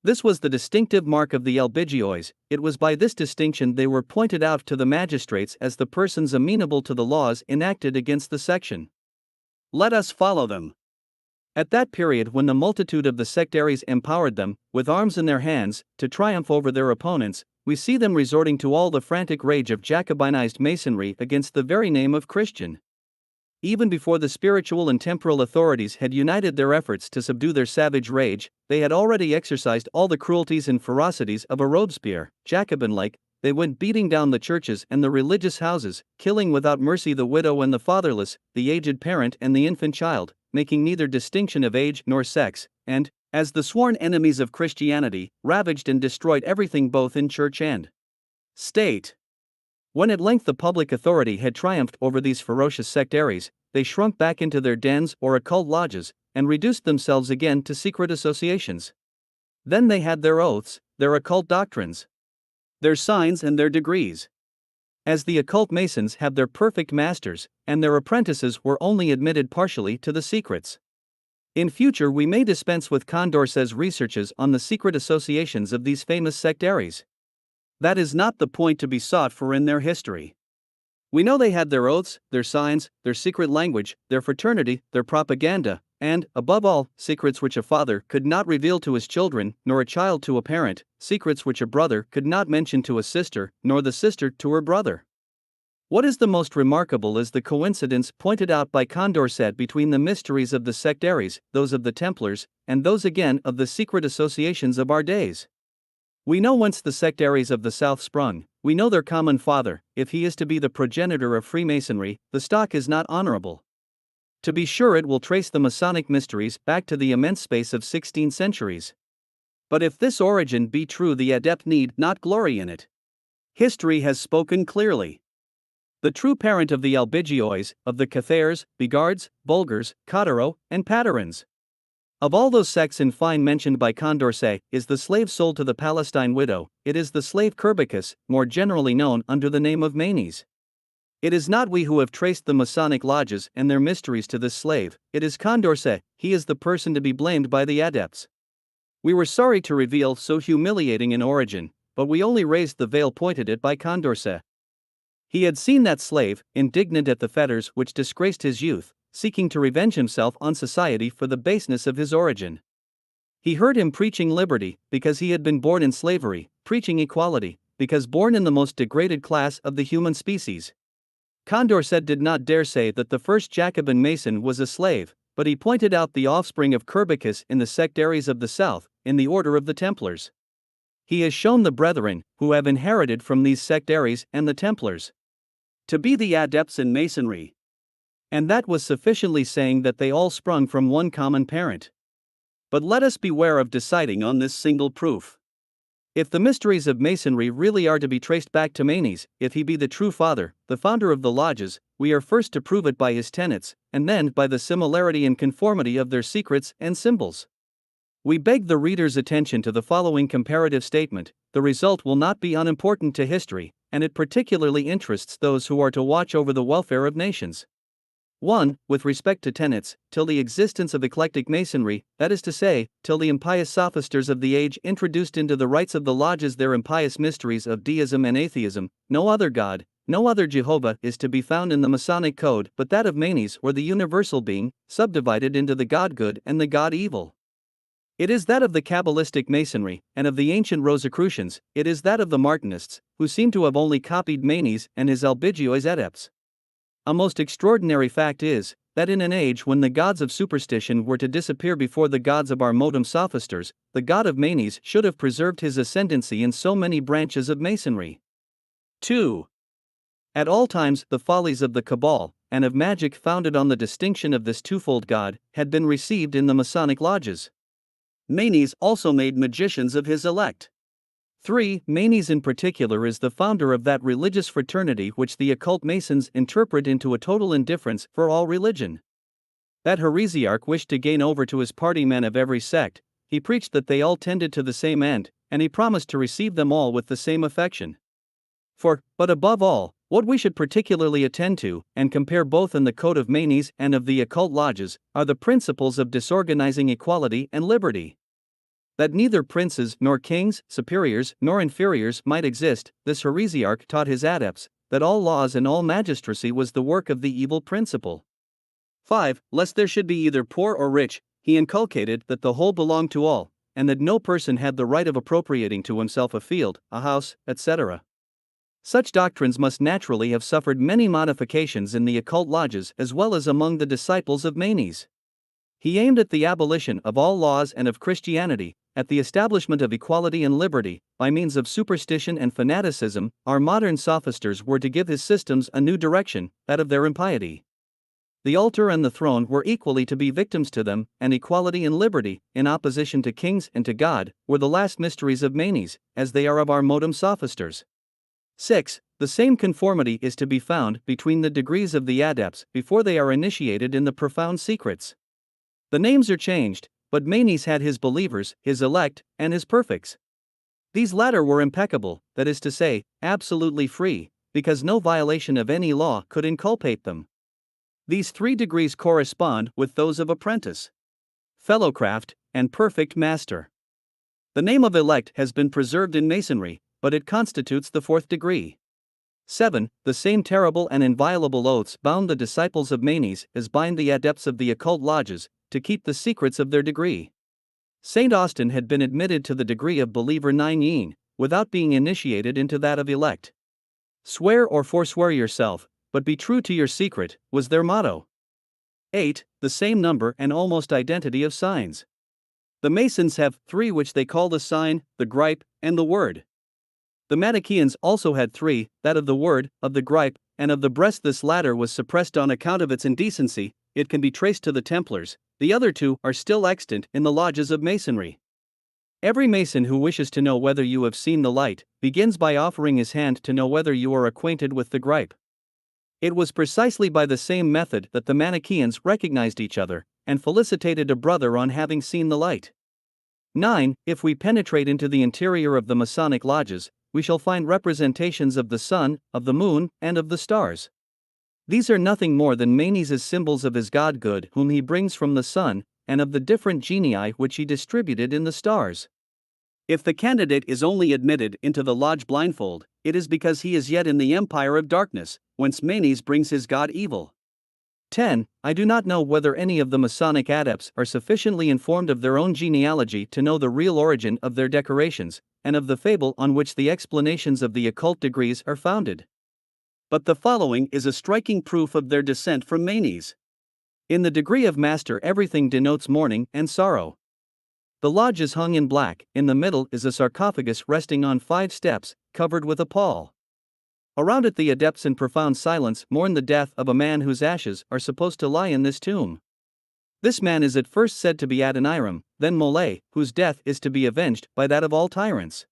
This was the distinctive mark of the Albigeois. It was by this distinction they were pointed out to the magistrates as the persons amenable to the laws enacted against the section. Let us follow them. At that period, when the multitude of the sectaries empowered them, with arms in their hands, to triumph over their opponents, we see them resorting to all the frantic rage of Jacobinized Masonry against the very name of Christian. Even before the spiritual and temporal authorities had united their efforts to subdue their savage rage, they had already exercised all the cruelties and ferocities of a Robespierre. Jacobin-like, they went beating down the churches and the religious houses, killing without mercy the widow and the fatherless, the aged parent and the infant child, making neither distinction of age nor sex, and, as the sworn enemies of Christianity, ravaged and destroyed everything both in church and state. When at length the public authority had triumphed over these ferocious sectaries, they shrunk back into their dens or occult lodges, and reduced themselves again to secret associations. Then they had their oaths, their occult doctrines, their signs and their degrees. As the occult masons have their perfect masters, and their apprentices were only admitted partially to the secrets. In future we may dispense with Condorcet's researches on the secret associations of these famous sectaries. That is not the point to be sought for in their history. We know they had their oaths, their signs, their secret language, their fraternity, their propaganda, and, above all, secrets which a father could not reveal to his children, nor a child to a parent, secrets which a brother could not mention to a sister, nor the sister to her brother. What is the most remarkable is the coincidence pointed out by Condorcet between the mysteries of the sectaries, those of the Templars, and those again of the secret associations of our days. We know whence the sectaries of the South sprung, we know their common father. If he is to be the progenitor of Freemasonry, the stock is not honorable. To be sure, it will trace the Masonic mysteries back to the immense space of 16 centuries. But if this origin be true, the adept need not glory in it. History has spoken clearly. The true parent of the Albigeois, of the Cathars, Bigards, Bulgars, Cottereaux, and Paterins, of all those sects in fine mentioned by Condorcet, is the slave sold to the Palestine widow. It is the slave Curbicus, more generally known under the name of Manes. It is not we who have traced the Masonic lodges and their mysteries to this slave, it is Condorcet. He is the person to be blamed by the adepts. We were sorry to reveal so humiliating an origin, but we only raised the veil pointed at by Condorcet. He had seen that slave, indignant at the fetters which disgraced his youth, seeking to revenge himself on society for the baseness of his origin. He heard him preaching liberty, because he had been born in slavery, preaching equality, because born in the most degraded class of the human species. Condorcet did not dare say that the first Jacobin Mason was a slave, but he pointed out the offspring of Curbicus in the sectaries of the South, in the order of the Templars. He has shown the brethren, who have inherited from these sectaries and the Templars, to be the adepts in Masonry. And that was sufficiently saying that they all sprung from one common parent. But let us beware of deciding on this single proof. If the mysteries of Masonry really are to be traced back to Manes, if he be the true father, the founder of the lodges, we are first to prove it by his tenets, and then by the similarity and conformity of their secrets and symbols. We beg the reader's attention to the following comparative statement. The result will not be unimportant to history, and it particularly interests those who are to watch over the welfare of nations. 1. With respect to tenets, till the existence of eclectic Masonry, that is to say, till the impious sophisters of the age introduced into the rites of the lodges their impious mysteries of deism and atheism, no other God, no other Jehovah is to be found in the Masonic code but that of Manes, or the universal being, subdivided into the God good and the God evil. It is that of the Kabbalistic Masonry, and of the ancient Rosicrucians. It is that of the Martinists, who seem to have only copied Manes and his Albigeois adepts. A most extraordinary fact is, that in an age when the gods of superstition were to disappear before the gods of our modem sophisters, the god of Manes should have preserved his ascendancy in so many branches of Masonry. 2. At all times the follies of the cabal, and of magic founded on the distinction of this twofold God, had been received in the Masonic lodges. Manes also made magicians of his elect. 3. Manes in particular is the founder of that religious fraternity which the occult Masons interpret into a total indifference for all religion. That heresiarch wished to gain over to his party men of every sect. He preached that they all tended to the same end, and he promised to receive them all with the same affection. But above all, what we should particularly attend to, and compare both in the code of Manes and of the occult lodges, are the principles of disorganizing equality and liberty. That neither princes nor kings, superiors nor inferiors might exist, this heresiarch taught his adepts, that all laws and all magistracy was the work of the evil principle. 5. Lest there should be either poor or rich, he inculcated that the whole belonged to all, and that no person had the right of appropriating to himself a field, a house, etc. Such doctrines must naturally have suffered many modifications in the occult lodges as well as among the disciples of Manes. He aimed at the abolition of all laws and of Christianity, at the establishment of equality and liberty. By means of superstition and fanaticism, our modern sophisters were to give his systems a new direction, that of their impiety. The altar and the throne were equally to be victims to them, and equality and liberty, in opposition to kings and to God, were the last mysteries of Manes, as they are of our modem sophisters. 6. The same conformity is to be found between the degrees of the adepts before they are initiated in the profound secrets. The names are changed, but Manes had his believers, his elect, and his perfects. These latter were impeccable, that is to say, absolutely free, because no violation of any law could inculpate them. These 3 degrees correspond with those of apprentice, fellowcraft, and perfect master. The name of elect has been preserved in Masonry, but it constitutes the 4th degree. 7. The same terrible and inviolable oaths bound the disciples of Manes as bind the adepts of the occult lodges, to keep the secrets of their degree. St. Augustin had been admitted to the degree of believer 9 yen, without being initiated into that of elect. Swear or forswear yourself, but be true to your secret, was their motto. 8. The same number and almost identity of signs. The Masons have 3 which they call the sign, the gripe, and the word. The Manichaeans also had 3, that of the word, of the gripe, and of the breast. This latter was suppressed on account of its indecency. It can be traced to the Templars. The other 2 are still extant in the lodges of Masonry. Every Mason who wishes to know whether you have seen the light, begins by offering his hand to know whether you are acquainted with the gripe. It was precisely by the same method that the Manichaeans recognized each other, and felicitated a brother on having seen the light. 9. If we penetrate into the interior of the Masonic lodges, we shall find representations of the sun, of the moon, and of the stars. These are nothing more than Manes' symbols of his God good whom he brings from the sun, and of the different genii which he distributed in the stars. If the candidate is only admitted into the lodge blindfold, it is because he is yet in the empire of darkness, whence Manes brings his God evil. 10. I do not know whether any of the Masonic adepts are sufficiently informed of their own genealogy to know the real origin of their decorations, and of the fable on which the explanations of the occult degrees are founded. But the following is a striking proof of their descent from Manes. In the degree of master, everything denotes mourning and sorrow. The lodge is hung in black. In the middle is a sarcophagus resting on 5 steps, covered with a pall. Around it the adepts in profound silence mourn the death of a man whose ashes are supposed to lie in this tomb. This man is at first said to be Adoniram, then Mole, whose death is to be avenged by that of all tyrants.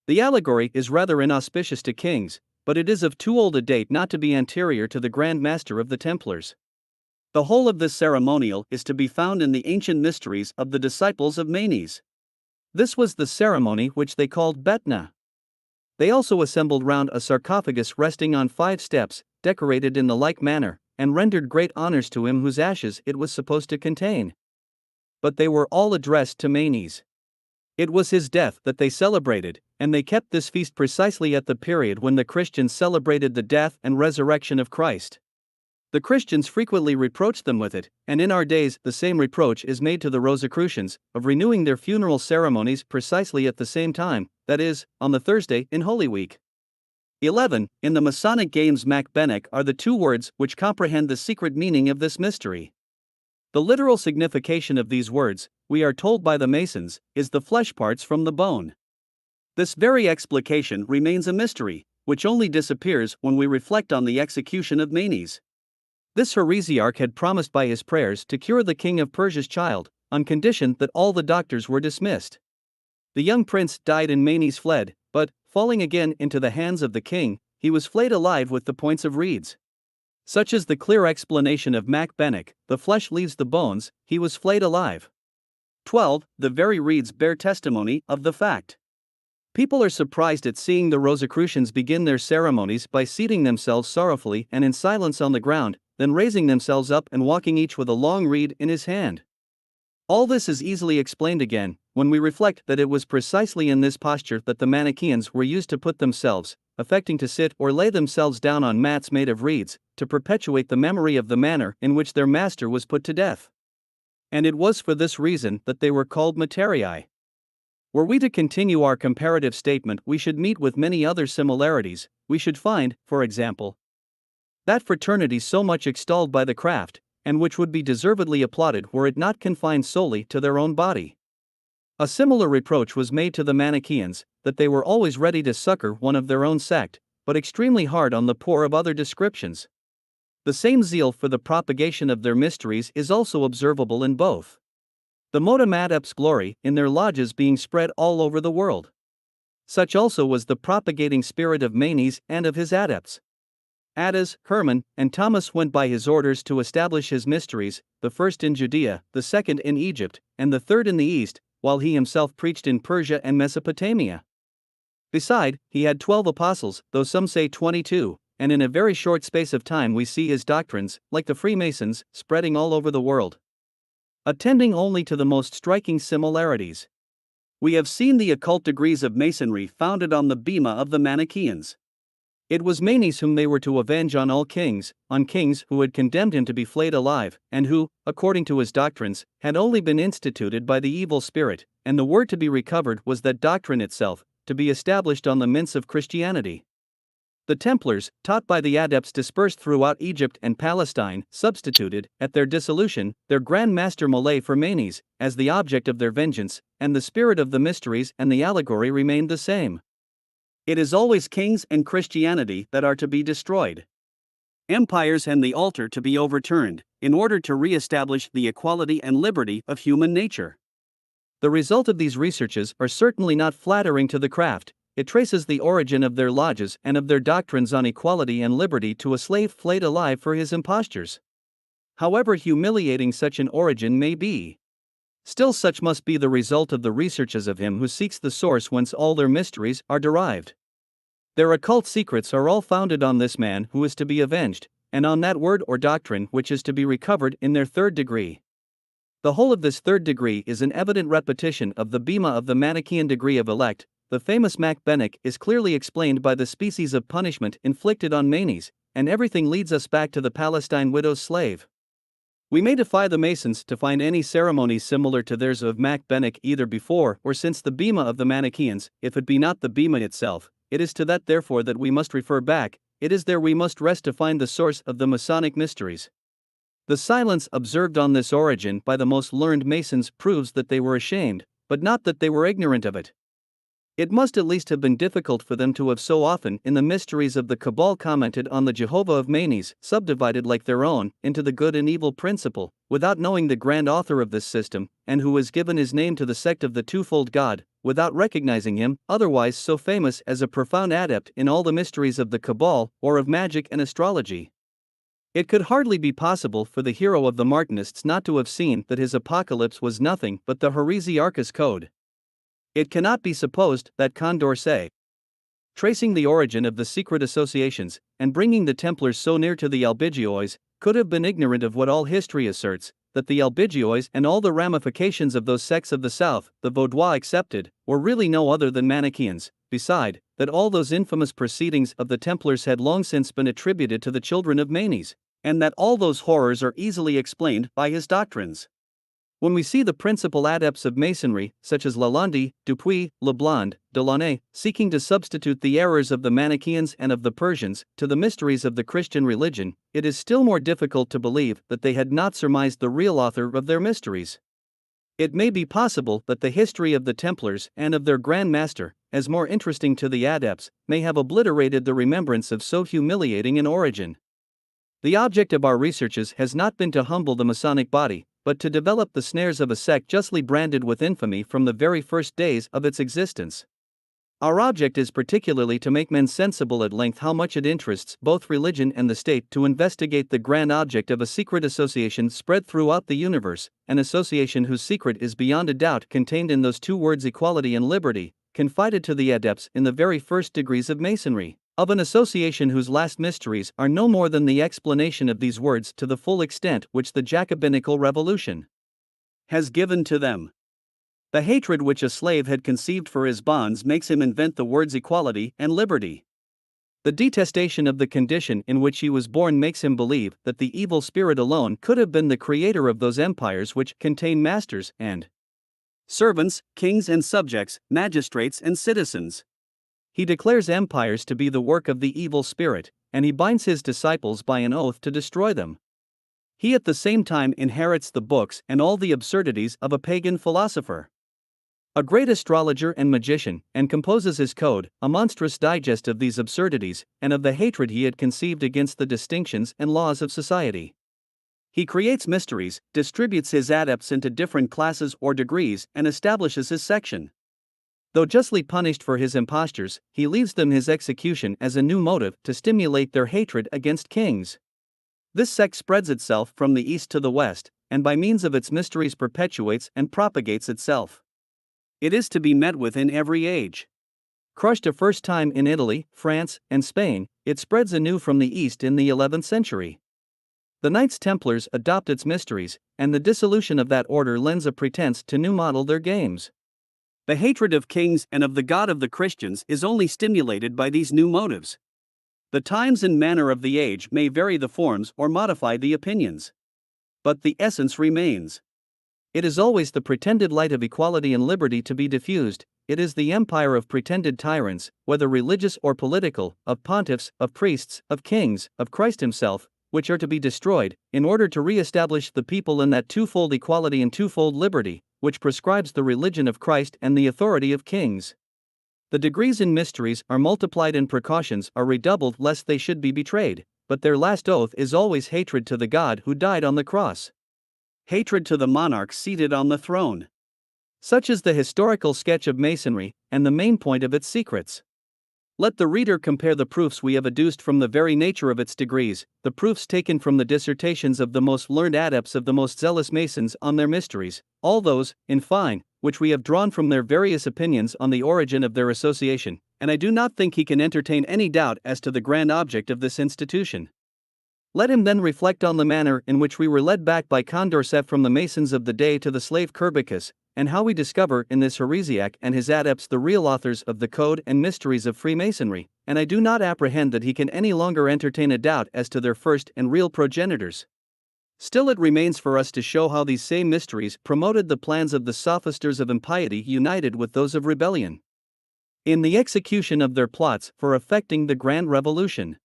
The allegory is rather inauspicious to kings, but it is of too old a date not to be anterior to the Grand Master of the Templars. The whole of this ceremonial is to be found in the ancient mysteries of the disciples of Manes. This was the ceremony which they called Betna. They also assembled round a sarcophagus resting on 5 steps, decorated in the like manner, and rendered great honors to him whose ashes it was supposed to contain. But they were all addressed to Manes. It was his death that they celebrated, and they kept this feast precisely at the period when the Christians celebrated the death and resurrection of Christ. The Christians frequently reproached them with it, and in our days the same reproach is made to the Rosicrucians, of renewing their funeral ceremonies precisely at the same time, that is, on the Thursday in Holy Week. 11. In the Masonic games Mac Benek are the 2 words which comprehend the secret meaning of this mystery. The literal signification of these words, we are told by the Masons, is the flesh parts from the bone. This very explication remains a mystery, which only disappears when we reflect on the execution of Manes. This heresiarch had promised by his prayers to cure the king of Persia's child, on condition that all the doctors were dismissed. The young prince died and Manes fled, but, falling again into the hands of the king, he was flayed alive with the points of reeds. Such is the clear explanation of Mac Bennick, the flesh leaves the bones, he was flayed alive. 12. The very reeds bear testimony of the fact. People are surprised at seeing the Rosicrucians begin their ceremonies by seating themselves sorrowfully and in silence on the ground, then raising themselves up and walking each with a long reed in his hand. All this is easily explained again, when we reflect that it was precisely in this posture that the Manichaeans were used to put themselves, affecting to sit or lay themselves down on mats made of reeds, to perpetuate the memory of the manner in which their master was put to death. And it was for this reason that they were called materiae. Were we to continue our comparative statement, we should meet with many other similarities. We should find, for example, that fraternity so much extolled by the craft, and which would be deservedly applauded were it not confined solely to their own body. A similar reproach was made to the Manichaeans, that they were always ready to succor one of their own sect, but extremely hard on the poor of other descriptions. The same zeal for the propagation of their mysteries is also observable in both. The modum adepts glory in their lodges being spread all over the world. Such also was the propagating spirit of Manes and of his adepts. Adas, Herman, and Thomas went by his orders to establish his mysteries, the first in Judea, the second in Egypt, and the third in the East, while he himself preached in Persia and Mesopotamia. Beside, he had 12 apostles, though some say 22, and in a very short space of time we see his doctrines, like the Freemasons, spreading all over the world. Attending only to the most striking similarities, we have seen the occult degrees of Masonry founded on the bema of the Manichaeans. It was Manes whom they were to avenge on all kings, on kings who had condemned him to be flayed alive, and who, according to his doctrines, had only been instituted by the evil spirit, and the word to be recovered was that doctrine itself, to be established on the mints of Christianity. The Templars, taught by the adepts dispersed throughout Egypt and Palestine, substituted, at their dissolution, their Grand Master Molay for Manes, as the object of their vengeance, and the spirit of the mysteries and the allegory remained the same. It is always kings and Christianity that are to be destroyed. Empires and the altar to be overturned, in order to re-establish the equality and liberty of human nature. The result of these researches are certainly not flattering to the craft. It traces the origin of their lodges and of their doctrines on equality and liberty to a slave flayed alive for his impostures. However humiliating such an origin may be, still such must be the result of the researches of him who seeks the source whence all their mysteries are derived. Their occult secrets are all founded on this man who is to be avenged, and on that word or doctrine which is to be recovered in their third degree. The whole of this third degree is an evident repetition of the bema of the Manichaean degree of elect. The famous Mac Bennick is clearly explained by the species of punishment inflicted on Manes, and everything leads us back to the Palestine widow's slave. We may defy the Masons to find any ceremonies similar to theirs of Mac Bennick either before or since the bema of the Manichaeans. If it be not the bema itself, it is to that therefore that we must refer back, it is there we must rest to find the source of the Masonic mysteries. The silence observed on this origin by the most learned Masons proves that they were ashamed, but not that they were ignorant of it. It must at least have been difficult for them to have so often in the mysteries of the Cabal commented on the Jehovah of Manes, subdivided like their own, into the good and evil principle, without knowing the grand author of this system, and who has given his name to the sect of the twofold God, without recognizing him, otherwise so famous as a profound adept in all the mysteries of the Cabal, or of magic and astrology. It could hardly be possible for the hero of the Martionists not to have seen that his apocalypse was nothing but the heresiarchus code. It cannot be supposed that Condorcet, tracing the origin of the secret associations, and bringing the Templars so near to the Albigiois, could have been ignorant of what all history asserts, that the Albigiois and all the ramifications of those sects of the South, the Vaudois excepted, were really no other than Manichaeans. Beside, that all those infamous proceedings of the Templars had long since been attributed to the children of Manes, and that all those horrors are easily explained by his doctrines. When we see the principal adepts of Masonry, such as Lalande, Dupuy, Leblond, Delaunay, seeking to substitute the errors of the Manichaeans and of the Persians to the mysteries of the Christian religion, it is still more difficult to believe that they had not surmised the real author of their mysteries. It may be possible that the history of the Templars and of their Grand Master, as more interesting to the adepts, may have obliterated the remembrance of so humiliating an origin. The object of our researches has not been to humble the Masonic body, but to develop the snares of a sect justly branded with infamy from the very first days of its existence. Our object is particularly to make men sensible at length how much it interests both religion and the state to investigate the grand object of a secret association spread throughout the universe, an association whose secret is beyond a doubt contained in those two words equality and liberty, confided to the adepts in the very first degrees of Masonry, of an association whose last mysteries are no more than the explanation of these words to the full extent which the Jacobinical Revolution has given to them. The hatred which a slave had conceived for his bonds makes him invent the words equality and liberty. The detestation of the condition in which he was born makes him believe that the evil spirit alone could have been the creator of those empires which contain masters and servants, kings and subjects, magistrates and citizens. He declares empires to be the work of the evil spirit, and he binds his disciples by an oath to destroy them. He at the same time inherits the books and all the absurdities of a pagan philosopher, a great astrologer and magician, and composes his code, a monstrous digest of these absurdities, and of the hatred he had conceived against the distinctions and laws of society. He creates mysteries, distributes his adepts into different classes or degrees, and establishes his section. Though justly punished for his impostures, he leaves them his execution as a new motive to stimulate their hatred against kings. This sect spreads itself from the east to the west, and by means of its mysteries perpetuates and propagates itself. It is to be met with in every age. Crushed a first time in Italy, France, and Spain, it spreads anew from the east in the 11th century. The Knights Templars adopt its mysteries, and the dissolution of that order lends a pretense to new model their games. The hatred of kings and of the God of the Christians is only stimulated by these new motives. The times and manner of the age may vary the forms or modify the opinions, but the essence remains. It is always the pretended light of equality and liberty to be diffused. It is the empire of pretended tyrants, whether religious or political, of pontiffs, of priests, of kings, of Christ himself, which are to be destroyed, in order to re-establish the people in that twofold equality and twofold liberty, which prescribes the religion of Christ and the authority of kings. The degrees in mysteries are multiplied and precautions are redoubled lest they should be betrayed, but their last oath is always hatred to the God who died on the cross. Hatred to the monarch seated on the throne. Such is the historical sketch of Masonry, and the main point of its secrets. Let the reader compare the proofs we have adduced from the very nature of its degrees, the proofs taken from the dissertations of the most learned adepts of the most zealous Masons on their mysteries, all those, in fine, which we have drawn from their various opinions on the origin of their association, and I do not think he can entertain any doubt as to the grand object of this institution. Let him then reflect on the manner in which we were led back by Condorcet from the Masons of the day to the slave Kerbicus, and how we discover in this heresiarch and his adepts the real authors of the code and mysteries of Freemasonry, and I do not apprehend that he can any longer entertain a doubt as to their first and real progenitors. Still it remains for us to show how these same mysteries promoted the plans of the sophisters of impiety united with those of rebellion in the execution of their plots for effecting the grand revolution.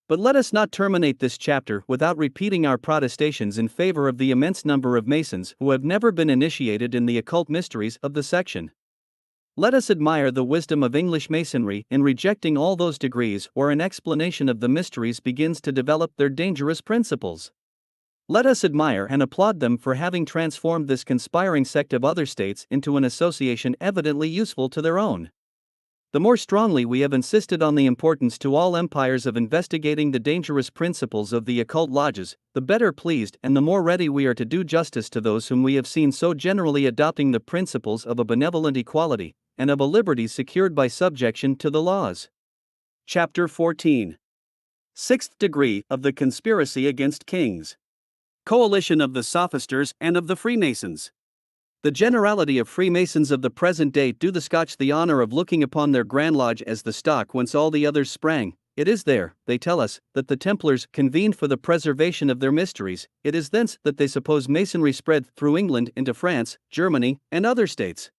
But let us not terminate this chapter without repeating our protestations in favor of the immense number of Masons who have never been initiated in the occult mysteries of the section. Let us admire the wisdom of English Masonry in rejecting all those degrees where an explanation of the mysteries begins to develop their dangerous principles. Let us admire and applaud them for having transformed this conspiring sect of other states into an association evidently useful to their own. The more strongly we have insisted on the importance to all empires of investigating the dangerous principles of the occult lodges, the better pleased and the more ready we are to do justice to those whom we have seen so generally adopting the principles of a benevolent equality, and of a liberty secured by subjection to the laws. Chapter 14. Sixth degree of the conspiracy against kings. Coalition of the sophisters and of the Freemasons. The generality of Freemasons of the present day do the Scotch the honor of looking upon their Grand Lodge as the stock whence all the others sprang. It is there, they tell us, that the Templars convened for the preservation of their mysteries. It is thence that they suppose Masonry spread through England into France, Germany, and other states.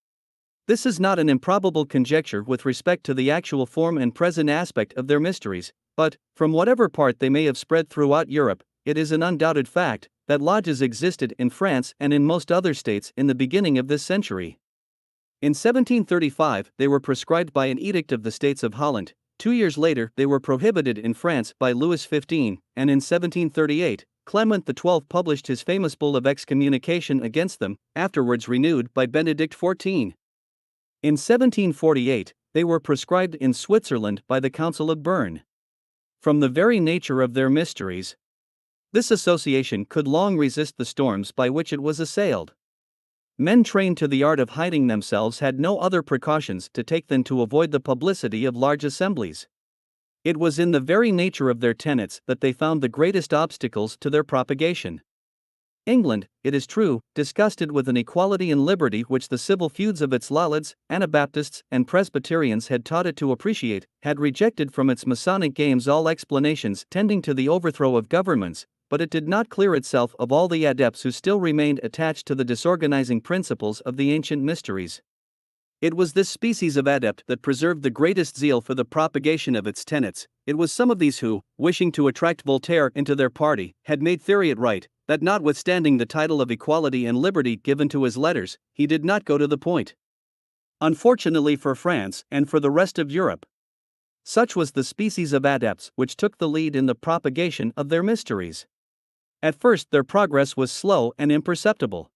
This is not an improbable conjecture with respect to the actual form and present aspect of their mysteries, but, from whatever part they may have spread throughout Europe, it is an undoubted fact that lodges existed in France and in most other states in the beginning of this century. In 1735, they were proscribed by an edict of the States of Holland. 2 years later they were prohibited in France by Louis XV, and in 1738, Clement XII published his famous bull of excommunication against them, afterwards renewed by Benedict XIV. In 1748, they were proscribed in Switzerland by the Council of Bern. From the very nature of their mysteries, this association could long resist the storms by which it was assailed. Men trained to the art of hiding themselves had no other precautions to take than to avoid the publicity of large assemblies. It was in the very nature of their tenets that they found the greatest obstacles to their propagation. England, it is true, disgusted with an equality and liberty which the civil feuds of its Lollards, Anabaptists, and Presbyterians had taught it to appreciate, had rejected from its Masonic games all explanations tending to the overthrow of governments, but it did not clear itself of all the adepts who still remained attached to the disorganizing principles of the ancient mysteries. It was this species of adept that preserved the greatest zeal for the propagation of its tenets. It was some of these who, wishing to attract Voltaire into their party, had made theory it right, that notwithstanding the title of equality and liberty given to his letters, he did not go to the point. Unfortunately for France and for the rest of Europe, such was the species of adepts which took the lead in the propagation of their mysteries. At first their progress was slow and imperceptible.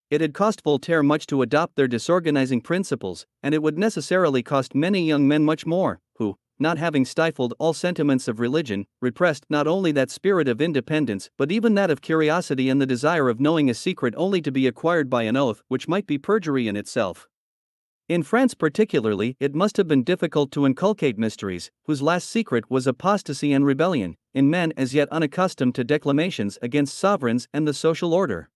It had cost Voltaire much to adopt their disorganizing principles, and it would necessarily cost many young men much more, who, not having stifled all sentiments of religion, repressed not only that spirit of independence but even that of curiosity and the desire of knowing a secret only to be acquired by an oath which might be perjury in itself. In France particularly, it must have been difficult to inculcate mysteries, whose last secret was apostasy and rebellion, in men as yet unaccustomed to declamations against sovereigns and the social order.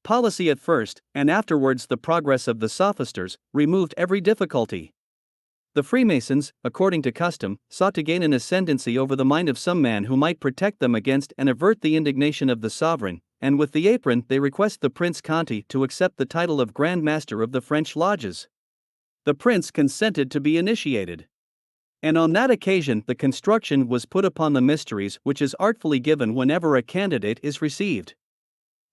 Policy at first, and afterwards the progress of the sophisters, removed every difficulty. The Freemasons, according to custom, sought to gain an ascendancy over the mind of some man who might protect them against and avert the indignation of the sovereign, and with the apron they request the Prince Conti to accept the title of Grand Master of the French lodges. The prince consented to be initiated. And on that occasion the construction was put upon the mysteries which is artfully given whenever a candidate is received,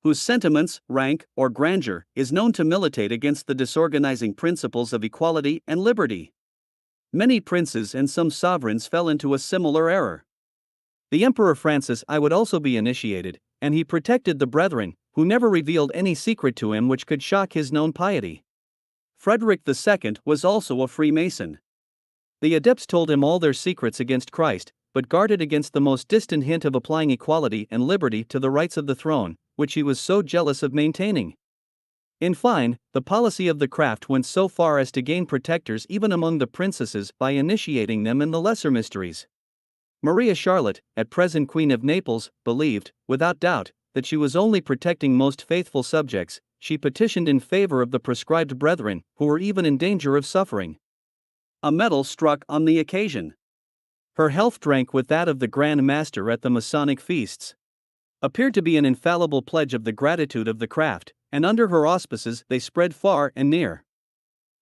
whose sentiments, rank, or grandeur is known to militate against the disorganizing principles of equality and liberty. Many princes and some sovereigns fell into a similar error. The Emperor Francis I would also be initiated, and he protected the brethren, who never revealed any secret to him which could shock his known piety. Frederick II was also a Freemason. The adepts told him all their secrets against Christ, but guarded against the most distant hint of applying equality and liberty to the rights of the throne, which he was so jealous of maintaining. In fine, the policy of the craft went so far as to gain protectors even among the princesses by initiating them in the lesser mysteries. Maria Charlotte, at present Queen of Naples, believed, without doubt, that she was only protecting most faithful subjects. She petitioned in favor of the proscribed brethren, who were even in danger of suffering. A medal struck on the occasion. Her health drank with that of the Grand Master at the Masonic feasts. Appeared to be an infallible pledge of the gratitude of the craft, and under her auspices they spread far and near.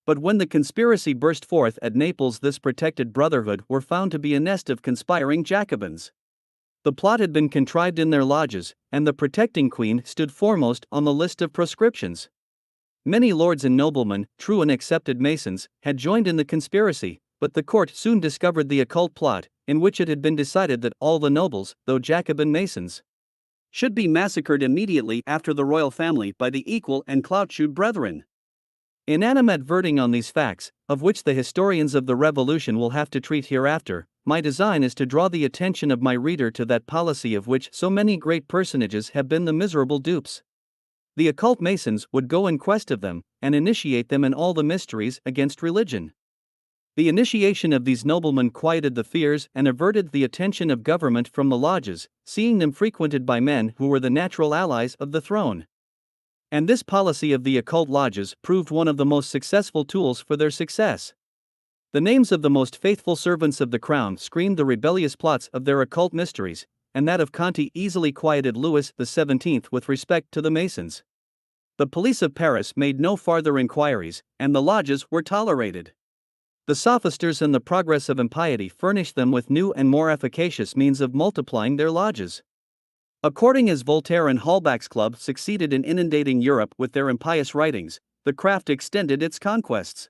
But when the conspiracy burst forth at Naples, this protected brotherhood were found to be a nest of conspiring Jacobins. The plot had been contrived in their lodges, and the protecting queen stood foremost on the list of proscriptions. Many lords and noblemen, true and accepted Masons, had joined in the conspiracy, but the court soon discovered the occult plot, in which it had been decided that all the nobles, though Jacobin Masons, should be massacred immediately after the royal family by the equal and clout-shoed brethren. In animadverting on these facts, of which the historians of the Revolution will have to treat hereafter, my design is to draw the attention of my reader to that policy of which so many great personages have been the miserable dupes. The occult Masons would go in quest of them, and initiate them in all the mysteries against religion. The initiation of these noblemen quieted the fears and averted the attention of government from the lodges, seeing them frequented by men who were the natural allies of the throne. And this policy of the occult lodges proved one of the most successful tools for their success. The names of the most faithful servants of the crown screened the rebellious plots of their occult mysteries, and that of Conti easily quieted Louis XVII with respect to the Masons. The police of Paris made no farther inquiries, and the lodges were tolerated. The sophisters and the progress of impiety furnished them with new and more efficacious means of multiplying their lodges. According as Voltaire and Holbach's club succeeded in inundating Europe with their impious writings, the craft extended its conquests.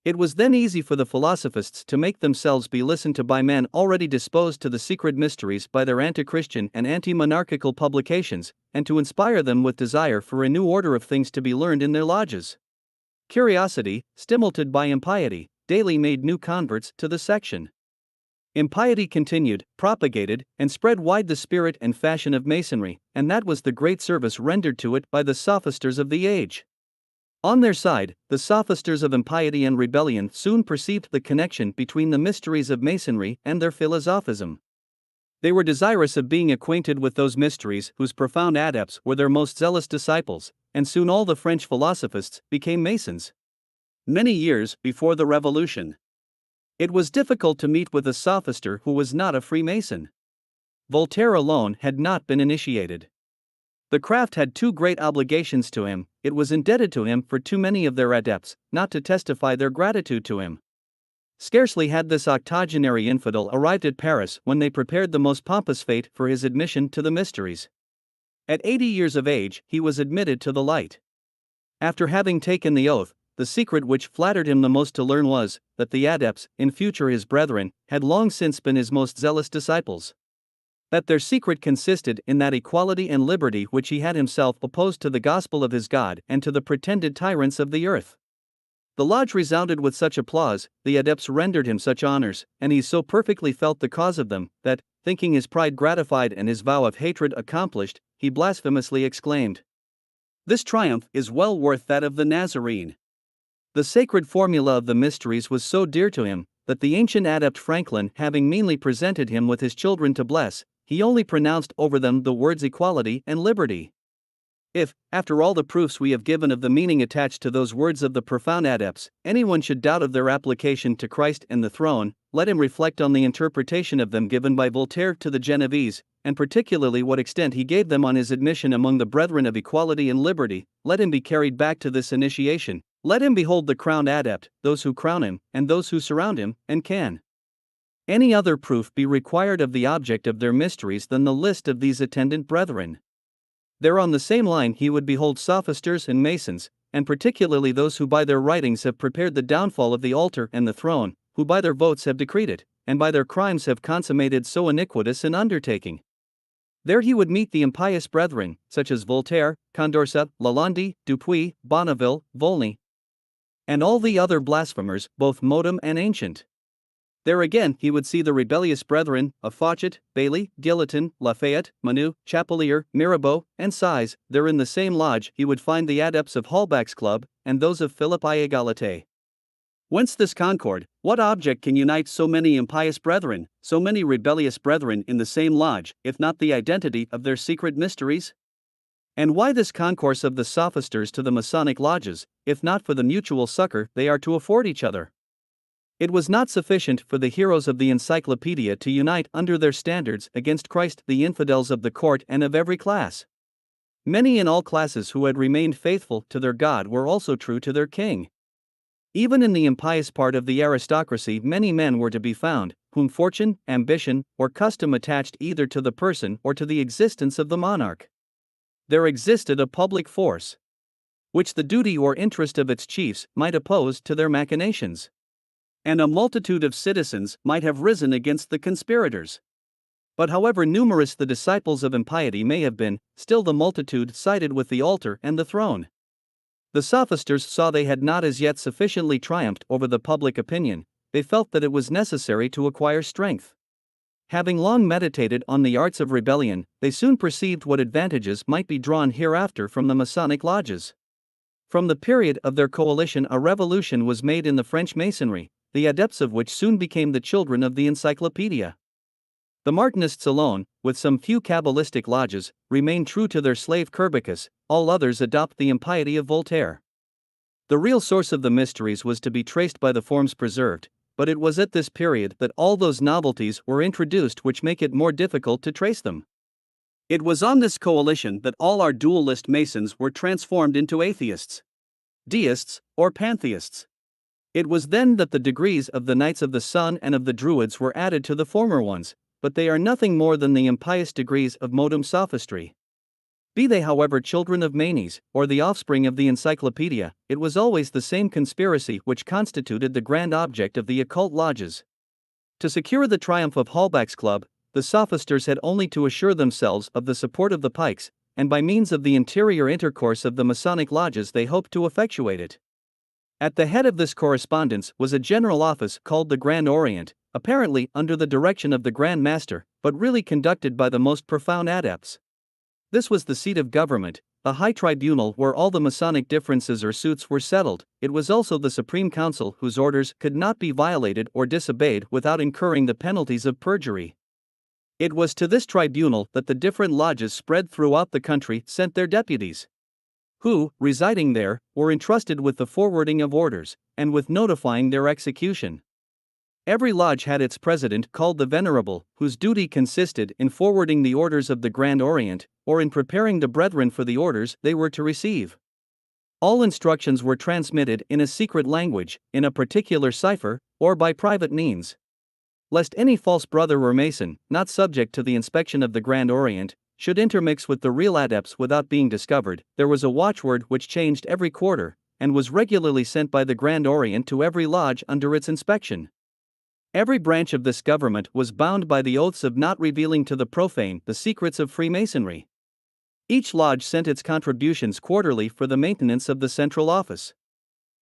It was then easy for the philosophists to make themselves be listened to by men already disposed to the secret mysteries by their anti-Christian and anti-monarchical publications, and to inspire them with desire for a new order of things to be learned in their lodges. Curiosity, stimulated by impiety, daily made new converts to the section. Impiety continued, propagated, and spread wide the spirit and fashion of Masonry, and that was the great service rendered to it by the sophisters of the age. On their side, the sophisters of impiety and rebellion soon perceived the connection between the mysteries of Masonry and their philosophism. They were desirous of being acquainted with those mysteries whose profound adepts were their most zealous disciples, and soon all the French philosophists became Masons. Many years before the Revolution, it was difficult to meet with a sophister who was not a Freemason. Voltaire alone had not been initiated. The craft had too great obligations to him, it was indebted to him for too many of their adepts, not to testify their gratitude to him. Scarcely had this octogenary infidel arrived at Paris when they prepared the most pompous fete for his admission to the mysteries. At 80 years of age, he was admitted to the light. After having taken the oath, the secret which flattered him the most to learn was, that the adepts, in future his brethren, had long since been his most zealous disciples. That their secret consisted in that equality and liberty which he had himself opposed to the gospel of his God and to the pretended tyrants of the earth. The lodge resounded with such applause, the adepts rendered him such honors, and he so perfectly felt the cause of them, that, thinking his pride gratified and his vow of hatred accomplished, he blasphemously exclaimed, "This triumph is well worth that of the Nazarene." The sacred formula of the mysteries was so dear to him, that the ancient adept Franklin having meanly presented him with his children to bless, he only pronounced over them the words equality and liberty. If, after all the proofs we have given of the meaning attached to those words of the profound adepts, anyone should doubt of their application to Christ and the throne, let him reflect on the interpretation of them given by Voltaire to the Genevese, and particularly what extent he gave them on his admission among the brethren of equality and liberty. Let him be carried back to this initiation, let him behold the crowned adept, those who crown him, and those who surround him, and can any other proof be required of the object of their mysteries than the list of these attendant brethren? There on the same line he would behold sophisters and Masons, and particularly those who by their writings have prepared the downfall of the altar and the throne, who by their votes have decreed it, and by their crimes have consummated so iniquitous an undertaking. There he would meet the impious brethren, such as Voltaire, Condorcet, Lalande, Dupuy, Bonneville, Volney, and all the other blasphemers, both modern and ancient. There again he would see the rebellious brethren of Fauchet, Bailly, Guillotin, Lafayette, Manu, Chapelier, Mirabeau, and Size. There in the same lodge he would find the adepts of Holbach's club, and those of Philippe Égalité. Whence this concord? What object can unite so many impious brethren, so many rebellious brethren in the same lodge, if not the identity of their secret mysteries? And why this concourse of the sophisters to the Masonic lodges, if not for the mutual succor they are to afford each other? It was not sufficient for the heroes of the encyclopedia to unite under their standards against Christ the infidels of the court and of every class. Many in all classes who had remained faithful to their God were also true to their king. Even in the impious part of the aristocracy many men were to be found, whom fortune, ambition, or custom attached either to the person or to the existence of the monarch. There existed a public force, which the duty or interest of its chiefs might oppose to their machinations, and a multitude of citizens might have risen against the conspirators. But however numerous the disciples of impiety may have been, still the multitude sided with the altar and the throne. The sophisters saw they had not as yet sufficiently triumphed over the public opinion. They felt that it was necessary to acquire strength. Having long meditated on the arts of rebellion, they soon perceived what advantages might be drawn hereafter from the Masonic lodges. From the period of their coalition a revolution was made in the French Masonry, the adepts of which soon became the children of the encyclopedia. The Martinists alone, with some few Kabbalistic lodges, remain true to their slave Curbicus, all others adopt the impiety of Voltaire. The real source of the mysteries was to be traced by the forms preserved, but it was at this period that all those novelties were introduced which make it more difficult to trace them. It was on this coalition that all our dualist Masons were transformed into atheists, deists, or pantheists. It was then that the degrees of the Knights of the Sun and of the Druids were added to the former ones, but they are nothing more than the impious degrees of modem sophistry. Be they however children of Manes, or the offspring of the encyclopedia, it was always the same conspiracy which constituted the grand object of the occult lodges. To secure the triumph of Holbach's club, the sophisters had only to assure themselves of the support of the Pikes, and by means of the interior intercourse of the Masonic lodges they hoped to effectuate it. At the head of this correspondence was a general office called the Grand Orient, apparently under the direction of the Grand Master, but really conducted by the most profound adepts. This was the seat of government, a high tribunal where all the Masonic differences or suits were settled. It was also the Supreme Council whose orders could not be violated or disobeyed without incurring the penalties of perjury. It was to this tribunal that the different lodges spread throughout the country sent their deputies, who, residing there, were entrusted with the forwarding of orders, and with notifying their execution. Every lodge had its president called the Venerable, whose duty consisted in forwarding the orders of the Grand Orient, or in preparing the brethren for the orders they were to receive. All instructions were transmitted in a secret language, in a particular cipher, or by private means. Lest any false brother or mason, not subject to the inspection of the Grand Orient, should intermix with the real adepts without being discovered, there was a watchword which changed every quarter, and was regularly sent by the Grand Orient to every lodge under its inspection. Every branch of this government was bound by the oaths of not revealing to the profane the secrets of Freemasonry. Each lodge sent its contributions quarterly for the maintenance of the central office,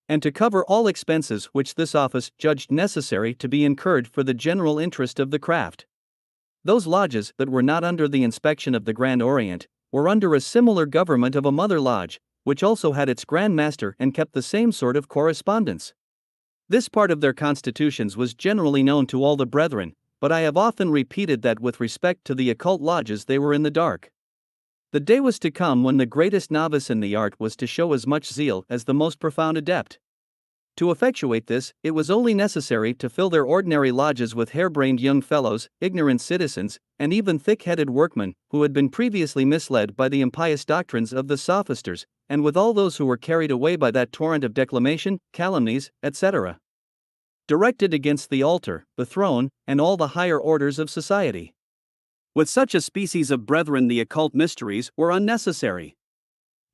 and to cover all expenses which this office judged necessary to be incurred for the general interest of the craft. Those lodges that were not under the inspection of the Grand Orient were under a similar government of a mother lodge, which also had its Grand Master and kept the same sort of correspondence. This part of their constitutions was generally known to all the brethren, but I have often repeated that with respect to the occult lodges they were in the dark. The day was to come when the greatest novice in the art was to show as much zeal as the most profound adept. To effectuate this, it was only necessary to fill their ordinary lodges with harebrained young fellows, ignorant citizens, and even thick-headed workmen, who had been previously misled by the impious doctrines of the sophisters, and with all those who were carried away by that torrent of declamation, calumnies, etc., directed against the altar, the throne, and all the higher orders of society. With such a species of brethren the occult mysteries were unnecessary.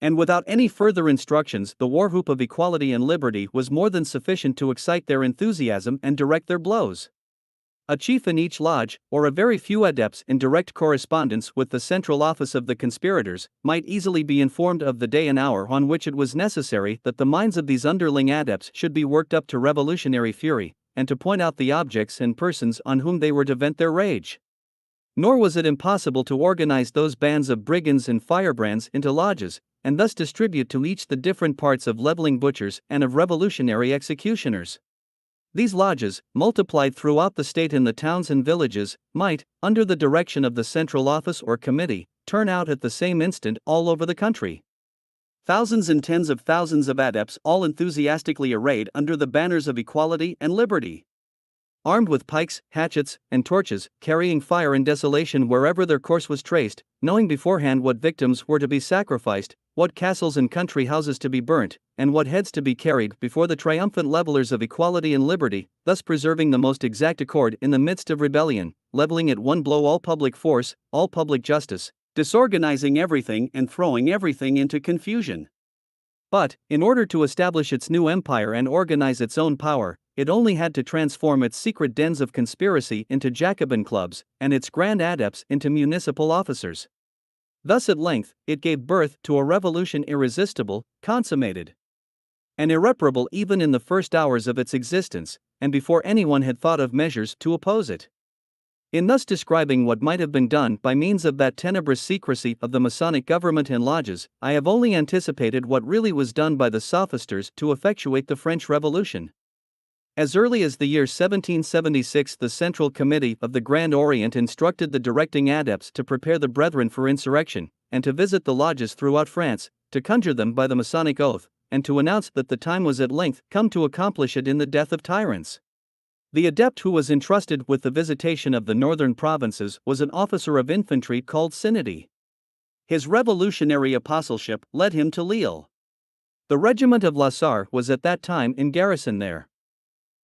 And without any further instructions the war whoop of equality and liberty was more than sufficient to excite their enthusiasm and direct their blows. A chief in each lodge, or a very few adepts in direct correspondence with the central office of the conspirators, might easily be informed of the day and hour on which it was necessary that the minds of these underling adepts should be worked up to revolutionary fury, and to point out the objects and persons on whom they were to vent their rage. Nor was it impossible to organize those bands of brigands and firebrands into lodges, and thus distribute to each the different parts of leveling butchers and of revolutionary executioners. These lodges, multiplied throughout the state in the towns and villages, might, under the direction of the central office or committee, turn out at the same instant all over the country thousands and tens of thousands of adepts, all enthusiastically arrayed under the banners of equality and liberty, armed with pikes, hatchets, and torches, carrying fire and desolation wherever their course was traced, knowing beforehand what victims were to be sacrificed, what castles and country houses to be burnt, and what heads to be carried before the triumphant levelers of equality and liberty, thus preserving the most exact accord in the midst of rebellion, leveling at one blow all public force, all public justice, disorganizing everything and throwing everything into confusion. But, in order to establish its new empire and organize its own power, it only had to transform its secret dens of conspiracy into Jacobin clubs, and its grand adepts into municipal officers. Thus at length, it gave birth to a revolution irresistible, consummated, and irreparable even in the first hours of its existence, and before anyone had thought of measures to oppose it. In thus describing what might have been done by means of that tenebrous secrecy of the Masonic government and lodges, I have only anticipated what really was done by the sophisters to effectuate the French Revolution. As early as the year 1776 the Central Committee of the Grand Orient instructed the directing adepts to prepare the brethren for insurrection, and to visit the lodges throughout France, to conjure them by the Masonic oath, and to announce that the time was at length come to accomplish it in the death of tyrants. The adept who was entrusted with the visitation of the northern provinces was an officer of infantry called Synody. His revolutionary apostleship led him to Lille. The regiment of Lassar was at that time in garrison there.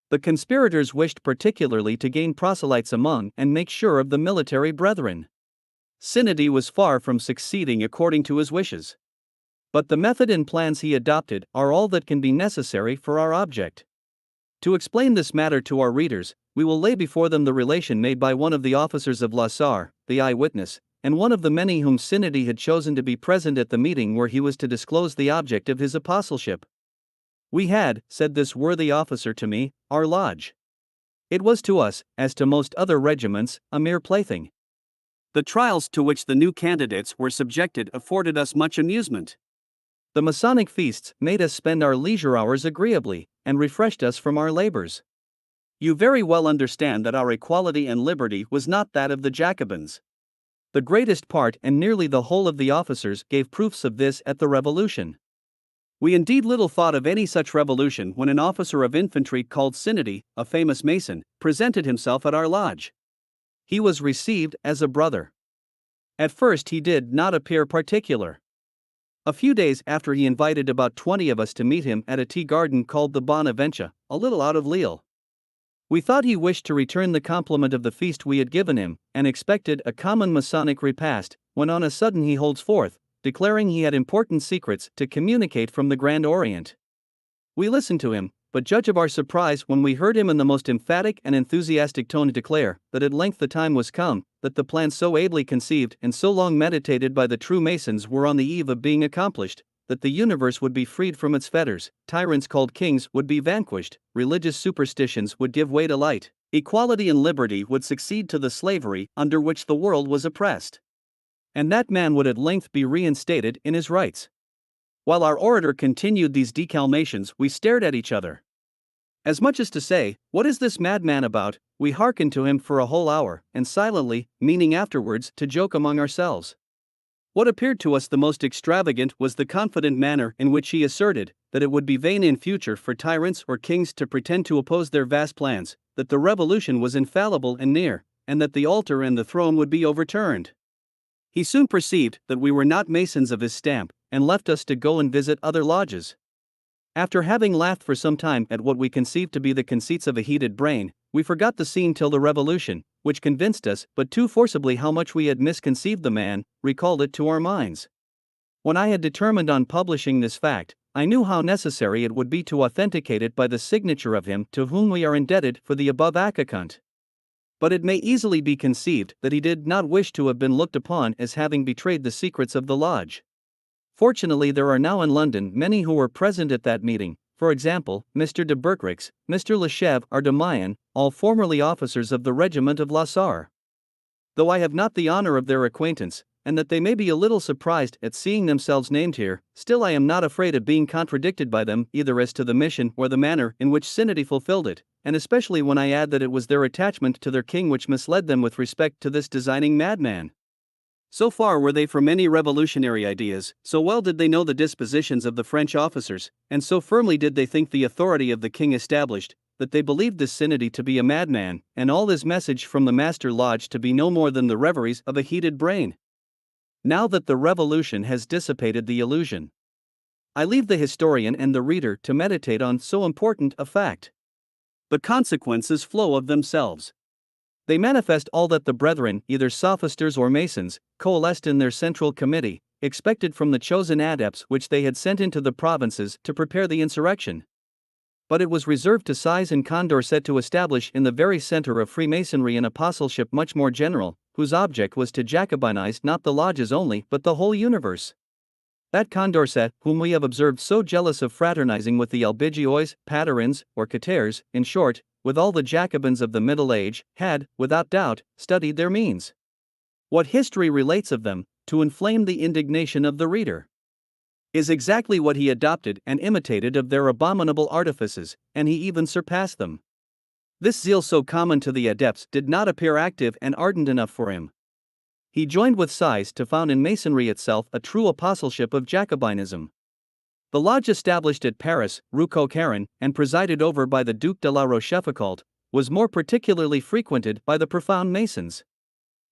The conspirators wished particularly to gain proselytes among and make sure of the military brethren. Synody was far from succeeding according to his wishes. But the method and plans he adopted are all that can be necessary for our object. To explain this matter to our readers, we will lay before them the relation made by one of the officers of Lassar, the eyewitness, and one of the many whom Synody had chosen to be present at the meeting where he was to disclose the object of his apostleship. "We had," said this worthy officer to me, "our lodge. It was to us, as to most other regiments, a mere plaything. The trials to which the new candidates were subjected afforded us much amusement. The Masonic feasts made us spend our leisure hours agreeably, and refreshed us from our labors. You very well understand that our equality and liberty was not that of the Jacobins. The greatest part and nearly the whole of the officers gave proofs of this at the Revolution. We indeed little thought of any such revolution when an officer of infantry called Synody, a famous Mason, presented himself at our lodge. He was received as a brother. At first he did not appear particular. A few days after he invited about 20 of us to meet him at a tea garden called the Bonaventia, a little out of Lille. We thought he wished to return the compliment of the feast we had given him, and expected a common Masonic repast, when on a sudden he holds forth, declaring he had important secrets to communicate from the Grand Orient. We listened to him, but judge of our surprise when we heard him in the most emphatic and enthusiastic tone declare that at length the time was come, that the plans so ably conceived and so long meditated by the true Masons were on the eve of being accomplished, that the universe would be freed from its fetters, tyrants called kings would be vanquished, religious superstitions would give way to light, equality and liberty would succeed to the slavery under which the world was oppressed, and that man would at length be reinstated in his rights. While our orator continued these declamations, we stared at each other. As much as to say, "What is this madman about?" We hearkened to him for a whole hour, and silently, meaning afterwards to joke among ourselves. What appeared to us the most extravagant was the confident manner in which he asserted that it would be vain in future for tyrants or kings to pretend to oppose their vast plans, that the revolution was infallible and near, and that the altar and the throne would be overturned. He soon perceived that we were not Masons of his stamp, and left us to go and visit other lodges. After having laughed for some time at what we conceived to be the conceits of a heated brain, we forgot the scene till the Revolution, which convinced us but too forcibly how much we had misconceived the man, recalled it to our minds. When I had determined on publishing this fact, I knew how necessary it would be to authenticate it by the signature of him to whom we are indebted for the above account. But it may easily be conceived that he did not wish to have been looked upon as having betrayed the secrets of the lodge. Fortunately, there are now in London many who were present at that meeting, for example, Mr. de Bertrix, Mr. Lechèvre de Mayen, all formerly officers of the regiment of Lassar. Though I have not the honor of their acquaintance, and that they may be a little surprised at seeing themselves named here, still I am not afraid of being contradicted by them either as to the mission or the manner in which Synody fulfilled it, and especially when I add that it was their attachment to their king which misled them with respect to this designing madman. So far were they from any revolutionary ideas, so well did they know the dispositions of the French officers, and so firmly did they think the authority of the king established, that they believed this Synody to be a madman, and all his message from the Master Lodge to be no more than the reveries of a heated brain. Now that the revolution has dissipated the illusion, I leave the historian and the reader to meditate on so important a fact. The consequences flow of themselves. They manifest all that the brethren, either sophisters or Masons, coalesced in their central committee, expected from the chosen adepts which they had sent into the provinces to prepare the insurrection. But it was reserved to Size and Condorcet to establish in the very center of Freemasonry an apostleship much more general, whose object was to Jacobinize not the lodges only but the whole universe. That Condorcet, whom we have observed so jealous of fraternizing with the Albigiois, Paterins, or Cathars, in short, with all the Jacobins of the Middle Age, had, without doubt, studied their means. What history relates of them, to inflame the indignation of the reader, is exactly what he adopted and imitated of their abominable artifices, and he even surpassed them. This zeal so common to the adepts did not appear active and ardent enough for him. He joined with Size to found in Masonry itself a true apostleship of Jacobinism. The lodge established at Paris, Rue Coquerin, and presided over by the Duc de la Rochefoucauld, was more particularly frequented by the profound Masons.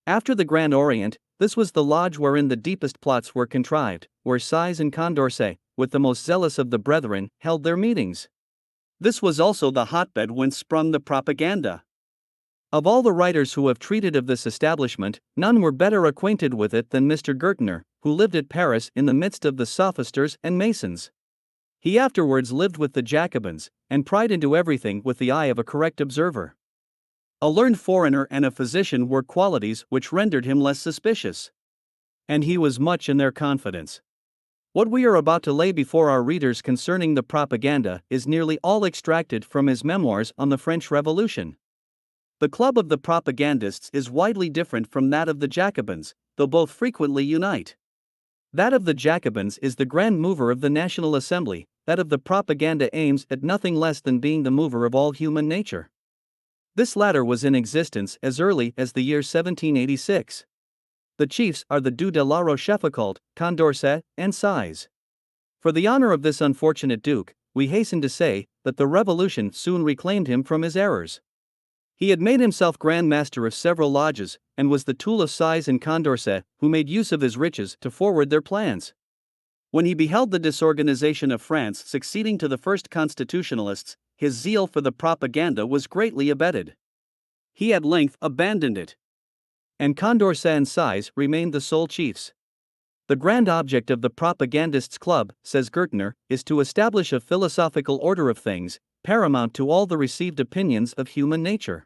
After the Grand Orient, this was the lodge wherein the deepest plots were contrived, where Size and Condorcet, with the most zealous of the brethren, held their meetings. This was also the hotbed whence sprung the propaganda. Of all the writers who have treated of this establishment, none were better acquainted with it than Mr. Gertner, who lived at Paris in the midst of the sophisters and masons. He afterwards lived with the Jacobins, and pried into everything with the eye of a correct observer. A learned foreigner and a physician were qualities which rendered him less suspicious. And he was much in their confidence. What we are about to lay before our readers concerning the propaganda is nearly all extracted from his memoirs on the French Revolution. The club of the propagandists is widely different from that of the Jacobins, though both frequently unite. That of the Jacobins is the grand mover of the National Assembly, that of the propaganda aims at nothing less than being the mover of all human nature. This latter was in existence as early as the year 1786. The chiefs are the Duc de la Rochefoucauld, Condorcet, and Size. For the honor of this unfortunate duke, we hasten to say that the Revolution soon reclaimed him from his errors. He had made himself Grand Master of several lodges, and was the tool of Size and Condorcet, who made use of his riches to forward their plans. When he beheld the disorganization of France succeeding to the first constitutionalists, his zeal for the propaganda was greatly abated. He at length abandoned it. And Condorcet and Size remained the sole chiefs. The grand object of the propagandists' club, says Gertner, is to establish a philosophical order of things, paramount to all the received opinions of human nature.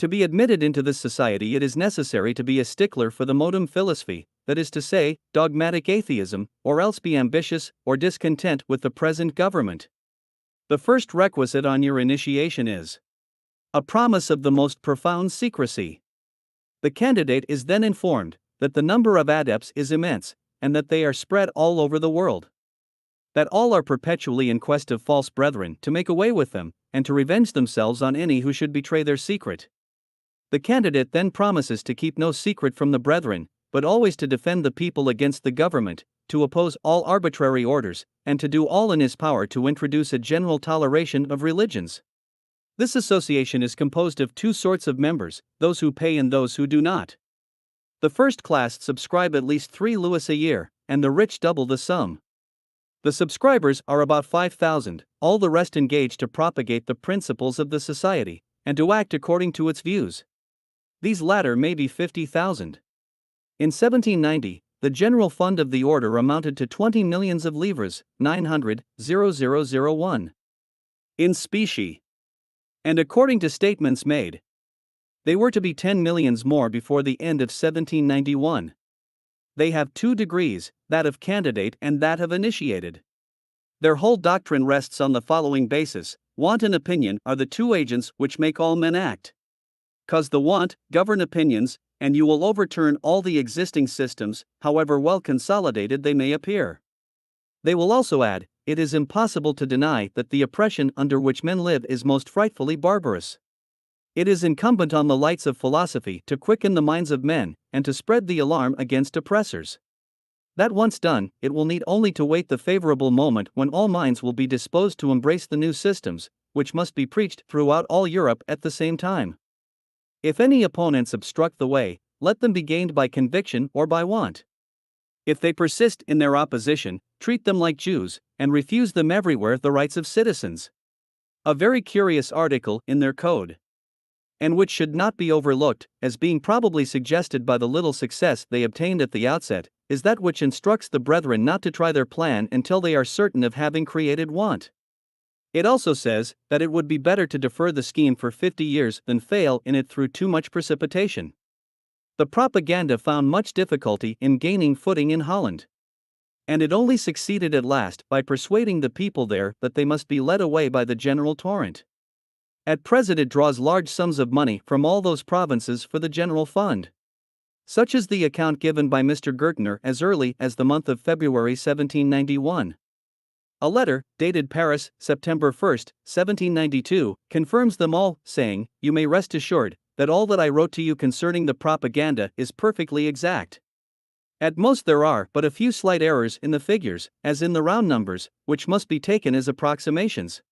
To be admitted into this society, it is necessary to be a stickler for the modum philosophy, that is to say, dogmatic atheism, or else be ambitious or discontent with the present government. The first requisite on your initiation is a promise of the most profound secrecy. The candidate is then informed that the number of adepts is immense, and that they are spread all over the world. That all are perpetually in quest of false brethren to make away with them, and to revenge themselves on any who should betray their secret. The candidate then promises to keep no secret from the brethren, but always to defend the people against the government, to oppose all arbitrary orders, and to do all in his power to introduce a general toleration of religions. This association is composed of two sorts of members, those who pay and those who do not. The first class subscribe at least 3 louis a year, and the rich double the sum. The subscribers are about 5,000, all the rest engaged to propagate the principles of the society, and to act according to its views. These latter may be 50,000. In 1790, the general fund of the order amounted to 20 millions of livres, 900,001 in specie. And according to statements made, they were to be 10 millions more before the end of 1791. They have 2 degrees, that of candidate and that of initiated. Their whole doctrine rests on the following basis: want and opinion are the 2 agents which make all men act. Cause the want, govern opinions, and you will overturn all the existing systems, however well consolidated they may appear. They will also add, it is impossible to deny that the oppression under which men live is most frightfully barbarous. It is incumbent on the lights of philosophy to quicken the minds of men, and to spread the alarm against oppressors. That once done, it will need only to wait the favorable moment when all minds will be disposed to embrace the new systems, which must be preached throughout all Europe at the same time. If any opponents obstruct the way, let them be gained by conviction or by want. If they persist in their opposition, treat them like Jews, and refuse them everywhere the rights of citizens. A very curious article in their code, and which should not be overlooked, as being probably suggested by the little success they obtained at the outset, is that which instructs the brethren not to try their plan until they are certain of having created want. It also says that it would be better to defer the scheme for 50 years than fail in it through too much precipitation. The propaganda found much difficulty in gaining footing in Holland. And it only succeeded at last by persuading the people there that they must be led away by the general torrent. At present it draws large sums of money from all those provinces for the general fund. Such is the account given by Mr. Gertner as early as the month of February 1791. A letter, dated Paris, September 1, 1792, confirms them all, saying, "You may rest assured that all that I wrote to you concerning the propaganda is perfectly exact. At most there are but a few slight errors in the figures, as in the round numbers, which must be taken as approximations.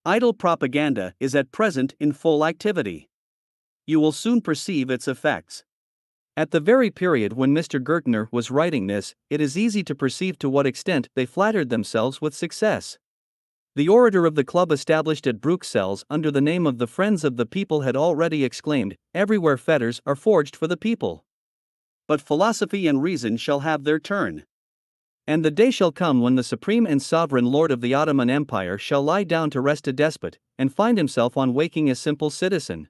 Idle propaganda is at present in full activity. You will soon perceive its effects." At the very period when Mr. Gertner was writing this, it is easy to perceive to what extent they flattered themselves with success. The orator of the club established at Bruxelles under the name of the Friends of the People had already exclaimed, "Everywhere fetters are forged for the people. But philosophy and reason shall have their turn. And the day shall come when the supreme and sovereign lord of the Ottoman Empire shall lie down to rest a despot, and find himself on waking a simple citizen."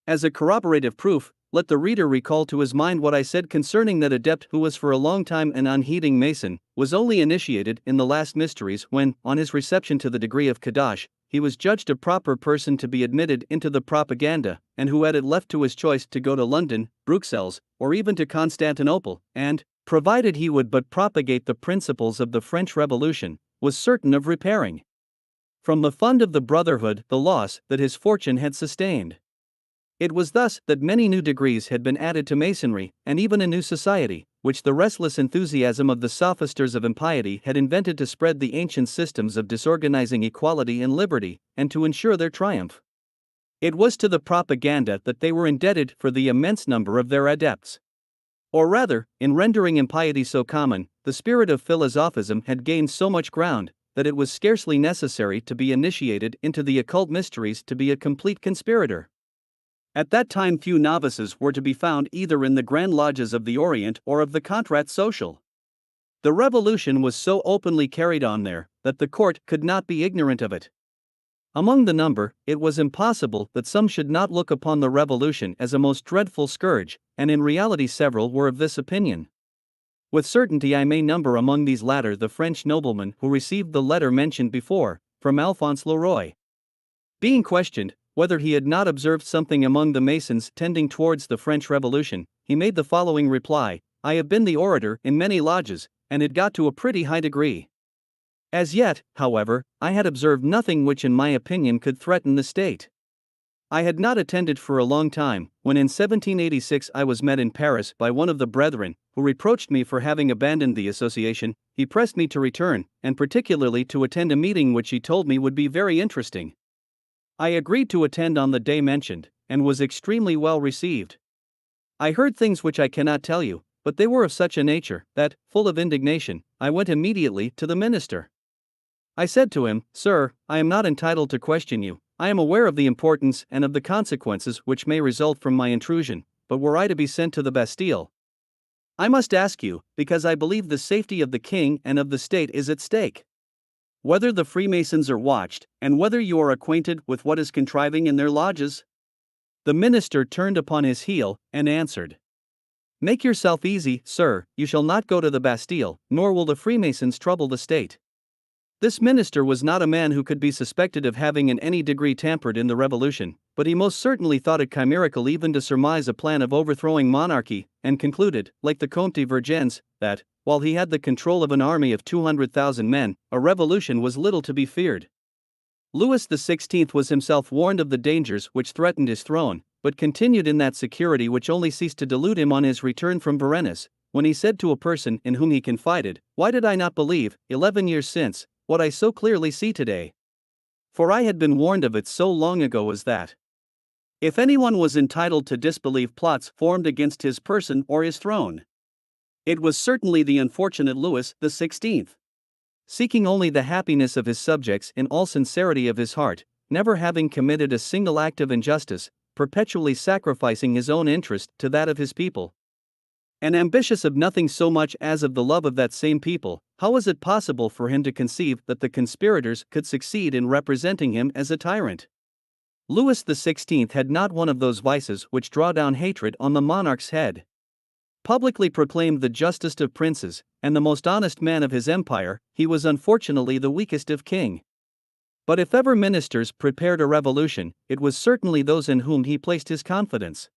As a corroborative proof, let the reader recall to his mind what I said concerning that adept who was for a long time an unheeding Mason, was only initiated in the last mysteries when, on his reception to the degree of Kadash, he was judged a proper person to be admitted into the propaganda, and who had it left to his choice to go to London, Bruxelles, or even to Constantinople, and, provided he would but propagate the principles of the French Revolution, was certain of repairing from the fund of the Brotherhood the loss that his fortune had sustained. It was thus that many new degrees had been added to Masonry, and even a new society, which the restless enthusiasm of the sophisters of impiety had invented to spread the ancient systems of disorganizing equality and liberty, and to ensure their triumph. It was to the propaganda that they were indebted for the immense number of their adepts. Or rather, in rendering impiety so common, the spirit of philosophism had gained so much ground, that it was scarcely necessary to be initiated into the occult mysteries to be a complete conspirator. At that time few novices were to be found either in the Grand Lodges of the Orient or of the Contrat Social. The revolution was so openly carried on there, that the court could not be ignorant of it. Among the number, it was impossible that some should not look upon the revolution as a most dreadful scourge, and in reality several were of this opinion. With certainty I may number among these latter the French nobleman who received the letter mentioned before, from Alphonse Leroy. Being questioned whether he had not observed something among the Masons tending towards the French Revolution, he made the following reply: "I have been the orator in many lodges, and it got to a pretty high degree. As yet, however, I had observed nothing which in my opinion could threaten the state. I had not attended for a long time, when in 1786 I was met in Paris by one of the brethren, who reproached me for having abandoned the association. He pressed me to return, and particularly to attend a meeting which he told me would be very interesting. I agreed to attend on the day mentioned, and was extremely well received. I heard things which I cannot tell you, but they were of such a nature, that, full of indignation, I went immediately to the minister. I said to him, 'Sir, I am not entitled to question you. I am aware of the importance and of the consequences which may result from my intrusion, but were I to be sent to the Bastille, I must ask you, because I believe the safety of the king and of the state is at stake, whether the Freemasons are watched, and whether you are acquainted with what is contriving in their lodges?' The minister turned upon his heel, and answered, 'Make yourself easy, sir, you shall not go to the Bastille, nor will the Freemasons trouble the state.' This minister was not a man who could be suspected of having in any degree tampered in the revolution, but he most certainly thought it chimerical even to surmise a plan of overthrowing monarchy, and concluded, like the Comte de Vergennes, that, while he had the control of an army of 200,000 men, a revolution was little to be feared. Louis XVI was himself warned of the dangers which threatened his throne, but continued in that security which only ceased to delude him on his return from Varennes, when he said to a person in whom he confided, 'Why did I not believe, 11 years since, what I so clearly see today? For I had been warned of it so long ago as that, if anyone was entitled to disbelieve plots formed against his person or his throne, it was certainly the unfortunate Louis XVI. Seeking only the happiness of his subjects in all sincerity of his heart, never having committed a single act of injustice, perpetually sacrificing his own interest to that of his people, and ambitious of nothing so much as of the love of that same people, how was it possible for him to conceive that the conspirators could succeed in representing him as a tyrant? Louis XVI had not one of those vices which draw down hatred on the monarch's head. Publicly proclaimed the justest of princes, and the most honest man of his empire, he was unfortunately the weakest of king. But if ever ministers prepared a revolution, it was certainly those in whom he placed his confidence.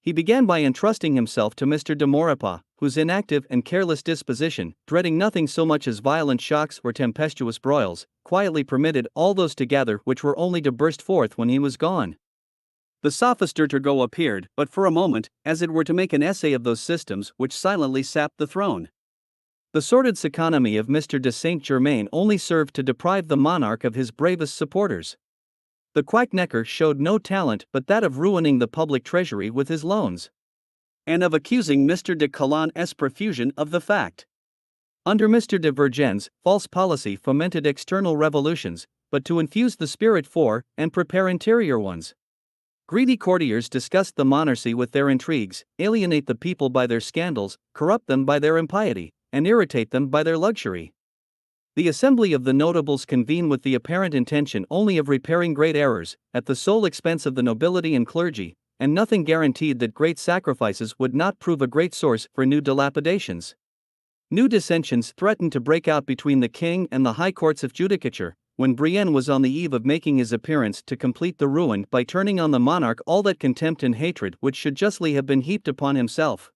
He began by entrusting himself to Mr. de Maurepas, whose inactive and careless disposition, dreading nothing so much as violent shocks or tempestuous broils, quietly permitted all those to gather which were only to burst forth when he was gone. The sophister Turgot appeared, but for a moment, as it were to make an essay of those systems which silently sapped the throne. The sordid economy of Mr. de Saint-Germain only served to deprive the monarch of his bravest supporters. The quacknecker showed no talent but that of ruining the public treasury with his loans, and of accusing Mr. de Calonne's profusion of the fact. Under Mr. de Vergennes, false policy fomented external revolutions, but to infuse the spirit for, and prepare interior ones. Greedy courtiers disgust the monarchy with their intrigues, alienate the people by their scandals, corrupt them by their impiety, and irritate them by their luxury. The assembly of the notables convene with the apparent intention only of repairing great errors, at the sole expense of the nobility and clergy, and nothing guaranteed that great sacrifices would not prove a great source for new dilapidations. New dissensions threatened to break out between the king and the high courts of judicature, when Brienne was on the eve of making his appearance to complete the ruin by turning on the monarch all that contempt and hatred which should justly have been heaped upon himself.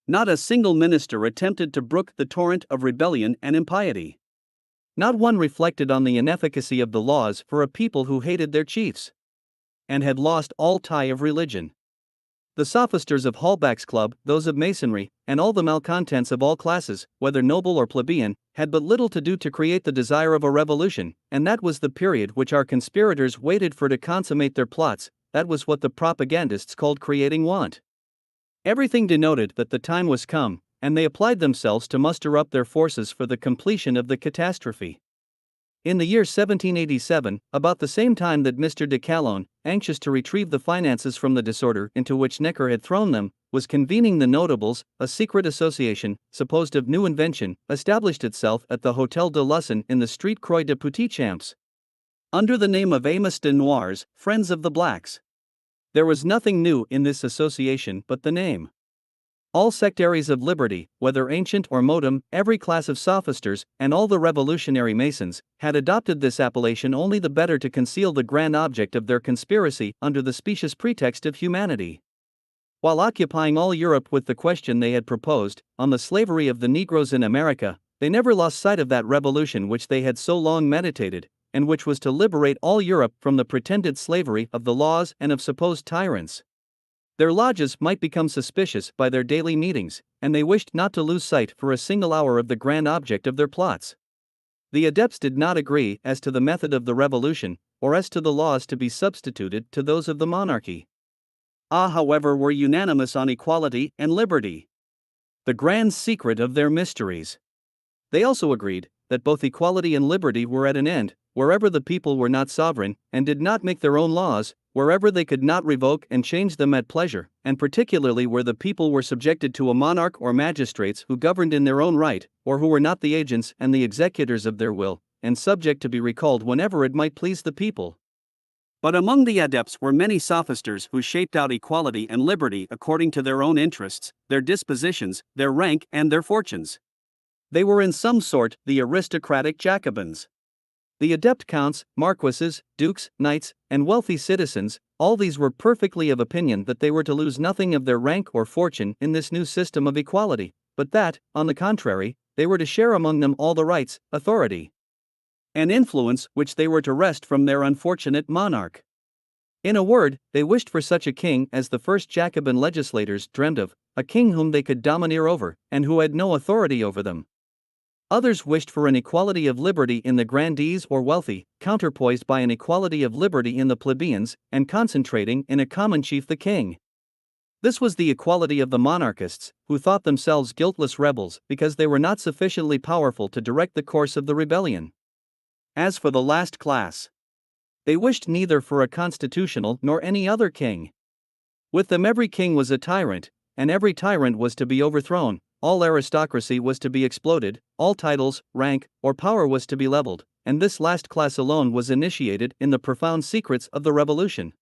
Not a single minister attempted to brook the torrent of rebellion and impiety. Not one reflected on the inefficacy of the laws for a people who hated their chiefs and had lost all tie of religion. The sophisters of Holbach's club, those of masonry, and all the malcontents of all classes, whether noble or plebeian, had but little to do to create the desire of a revolution, and that was the period which our conspirators waited for to consummate their plots. That was what the propagandists called creating want. Everything denoted that the time was come, and they applied themselves to muster up their forces for the completion of the catastrophe. In the year 1787, about the same time that Mr. de Calonne, anxious to retrieve the finances from the disorder into which Necker had thrown them, was convening the notables, a secret association, supposed of new invention, established itself at the Hôtel de Lussan in the street Croix de Petit Champs, under the name of Amis de Noirs, Friends of the Blacks. There was nothing new in this association but the name. All sectaries of liberty, whether ancient or modern, every class of sophisters, and all the revolutionary masons, had adopted this appellation only the better to conceal the grand object of their conspiracy under the specious pretext of humanity. While occupying all Europe with the question they had proposed, on the slavery of the Negroes in America, they never lost sight of that revolution which they had so long meditated, and which was to liberate all Europe from the pretended slavery of the laws and of supposed tyrants. Their lodges might become suspicious by their daily meetings, and they wished not to lose sight for a single hour of the grand object of their plots. The adepts did not agree as to the method of the revolution, or as to the laws to be substituted to those of the monarchy. However, were unanimous on equality and liberty, the grand secret of their mysteries. They also agreed that both equality and liberty were at an end, wherever the people were not sovereign, and did not make their own laws, wherever they could not revoke and change them at pleasure, and particularly where the people were subjected to a monarch or magistrates who governed in their own right, or who were not the agents and the executors of their will, and subject to be recalled whenever it might please the people. But among the adepts were many sophisters who shaped out equality and liberty according to their own interests, their dispositions, their rank, and their fortunes. They were in some sort the aristocratic Jacobins. The adept counts, marquises, dukes, knights, and wealthy citizens, all these were perfectly of opinion that they were to lose nothing of their rank or fortune in this new system of equality, but that, on the contrary, they were to share among them all the rights, authority, and influence which they were to wrest from their unfortunate monarch. In a word, they wished for such a king as the first Jacobin legislators dreamed of, a king whom they could domineer over, and who had no authority over them. Others wished for an equality of liberty in the grandees or wealthy, counterpoised by an equality of liberty in the plebeians, and concentrating in a common chief the king. This was the equality of the monarchists, who thought themselves guiltless rebels because they were not sufficiently powerful to direct the course of the rebellion. As for the last class, they wished neither for a constitutional nor any other king. With them every king was a tyrant, and every tyrant was to be overthrown. All aristocracy was to be exploded, all titles, rank, or power was to be leveled, and this last class alone was initiated in the profound secrets of the revolution.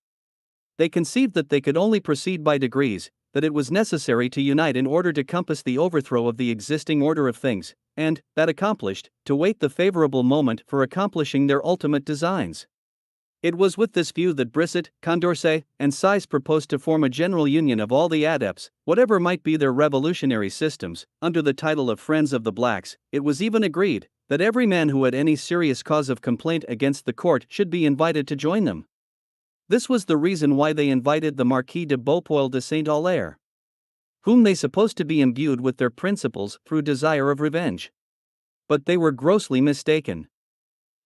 They conceived that they could only proceed by degrees, that it was necessary to unite in order to compass the overthrow of the existing order of things, and, that accomplished, to wait the favorable moment for accomplishing their ultimate designs. It was with this view that Brisset, Condorcet, and Sise proposed to form a general union of all the adepts, whatever might be their revolutionary systems, under the title of Friends of the Blacks. It was even agreed that every man who had any serious cause of complaint against the court should be invited to join them. This was the reason why they invited the Marquis de Beaupoil de Saint-Aulaire, whom they supposed to be imbued with their principles through desire of revenge. But they were grossly mistaken.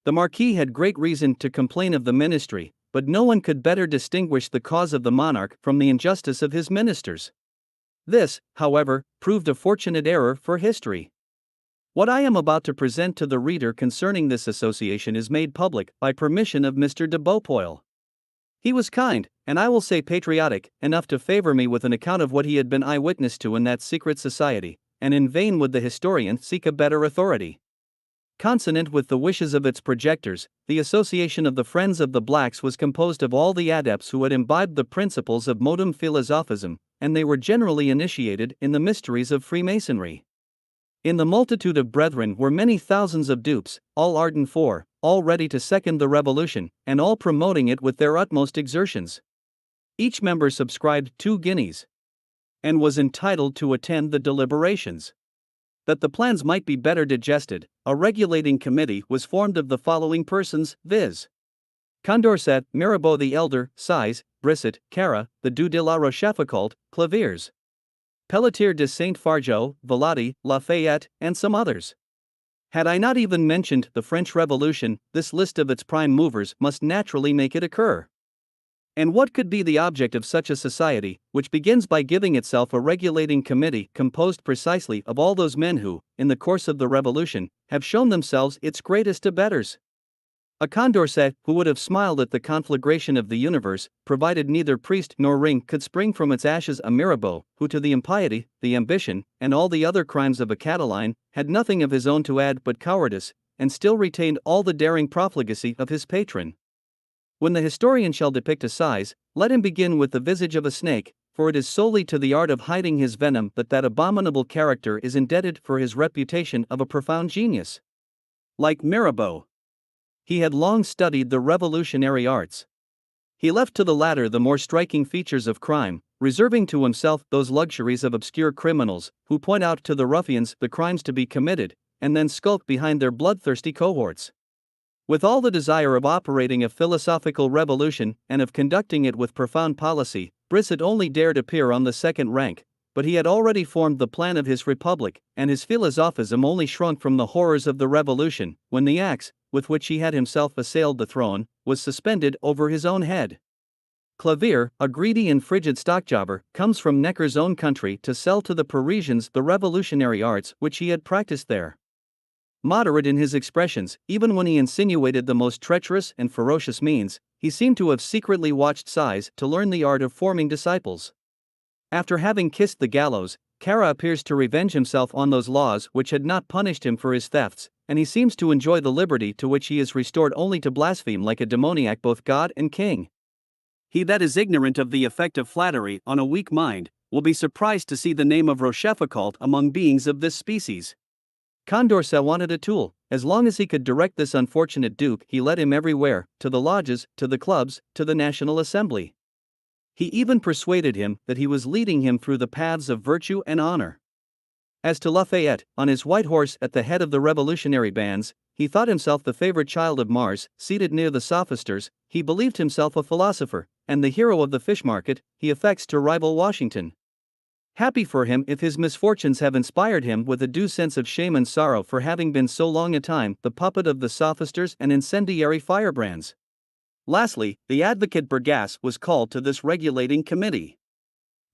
The Marquis had great reason to complain of the ministry, but no one could better distinguish the cause of the monarch from the injustice of his ministers. This, however, proved a fortunate error for history. What I am about to present to the reader concerning this association is made public by permission of Mr. de Beaupoil. He was kind, and I will say patriotic, enough to favor me with an account of what he had been eyewitness to in that secret society, and in vain would the historian seek a better authority. Consonant with the wishes of its projectors, the Association of the Friends of the Blacks was composed of all the adepts who had imbibed the principles of modum philosophism, and they were generally initiated in the mysteries of Freemasonry. In the multitude of brethren were many thousands of dupes, all ardent for, all ready to second the revolution, and all promoting it with their utmost exertions. Each member subscribed 2 guineas, and was entitled to attend the deliberations. That the plans might be better digested, a regulating committee was formed of the following persons, viz. Condorcet, Mirabeau the Elder, Size, Brisset, Cara, the Duc de la Rochefoucauld, Claviers, Pelletier de Saint-Fargeau, Valadi, Lafayette, and some others. Had I not even mentioned the French Revolution, this list of its prime movers must naturally make it occur. And what could be the object of such a society, which begins by giving itself a regulating committee composed precisely of all those men who, in the course of the Revolution, have shown themselves its greatest abettors? A Condorcet who would have smiled at the conflagration of the universe, provided neither priest nor ring could spring from its ashes. A Mirabeau, who to the impiety, the ambition, and all the other crimes of a Catiline, had nothing of his own to add but cowardice, and still retained all the daring profligacy of his patron. When the historian shall depict a size, let him begin with the visage of a snake, for it is solely to the art of hiding his venom that abominable character is indebted for his reputation of a profound genius. Like Mirabeau, he had long studied the revolutionary arts. He left to the latter the more striking features of crime, reserving to himself those luxuries of obscure criminals, who point out to the ruffians the crimes to be committed, and then skulk behind their bloodthirsty cohorts. With all the desire of operating a philosophical revolution, and of conducting it with profound policy, Brisset only dared appear on the second rank, but he had already formed the plan of his republic, and his philosophism only shrunk from the horrors of the revolution, when the axe, with which he had himself assailed the throne, was suspended over his own head. Clavier, a greedy and frigid stockjobber, comes from Necker's own country to sell to the Parisians the revolutionary arts which he had practiced there. Moderate in his expressions, even when he insinuated the most treacherous and ferocious means, he seemed to have secretly watched Size to learn the art of forming disciples. After having kissed the gallows, Cara appears to revenge himself on those laws which had not punished him for his thefts, and he seems to enjoy the liberty to which he is restored only to blaspheme like a demoniac both God and King. He that is ignorant of the effect of flattery on a weak mind will be surprised to see the name of Rochefoucauld among beings of this species. Condorcet wanted a tool. As long as he could direct this unfortunate duke, he led him everywhere, to the lodges, to the clubs, to the National Assembly. He even persuaded him that he was leading him through the paths of virtue and honor. As to Lafayette, on his white horse at the head of the revolutionary bands, he thought himself the favorite child of Mars, seated near the sophisters. He believed himself a philosopher, and the hero of the fish market. He affects to rival Washington. Happy for him if his misfortunes have inspired him with a due sense of shame and sorrow for having been so long a time the puppet of the sophisters and incendiary firebrands. Lastly, the advocate Bergasse was called to this regulating committee.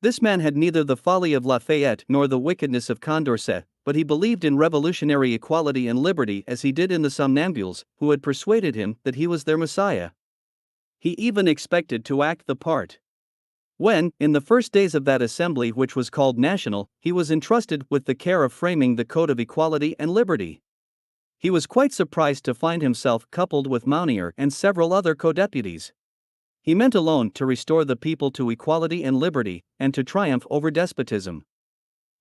This man had neither the folly of Lafayette nor the wickedness of Condorcet, but he believed in revolutionary equality and liberty as he did in the somnambules, who had persuaded him that he was their Messiah. He even expected to act the part. When, in the first days of that assembly which was called National, he was entrusted with the care of framing the Code of Equality and Liberty, he was quite surprised to find himself coupled with Mounier and several other co-deputies. He meant alone to restore the people to equality and liberty, and to triumph over despotism.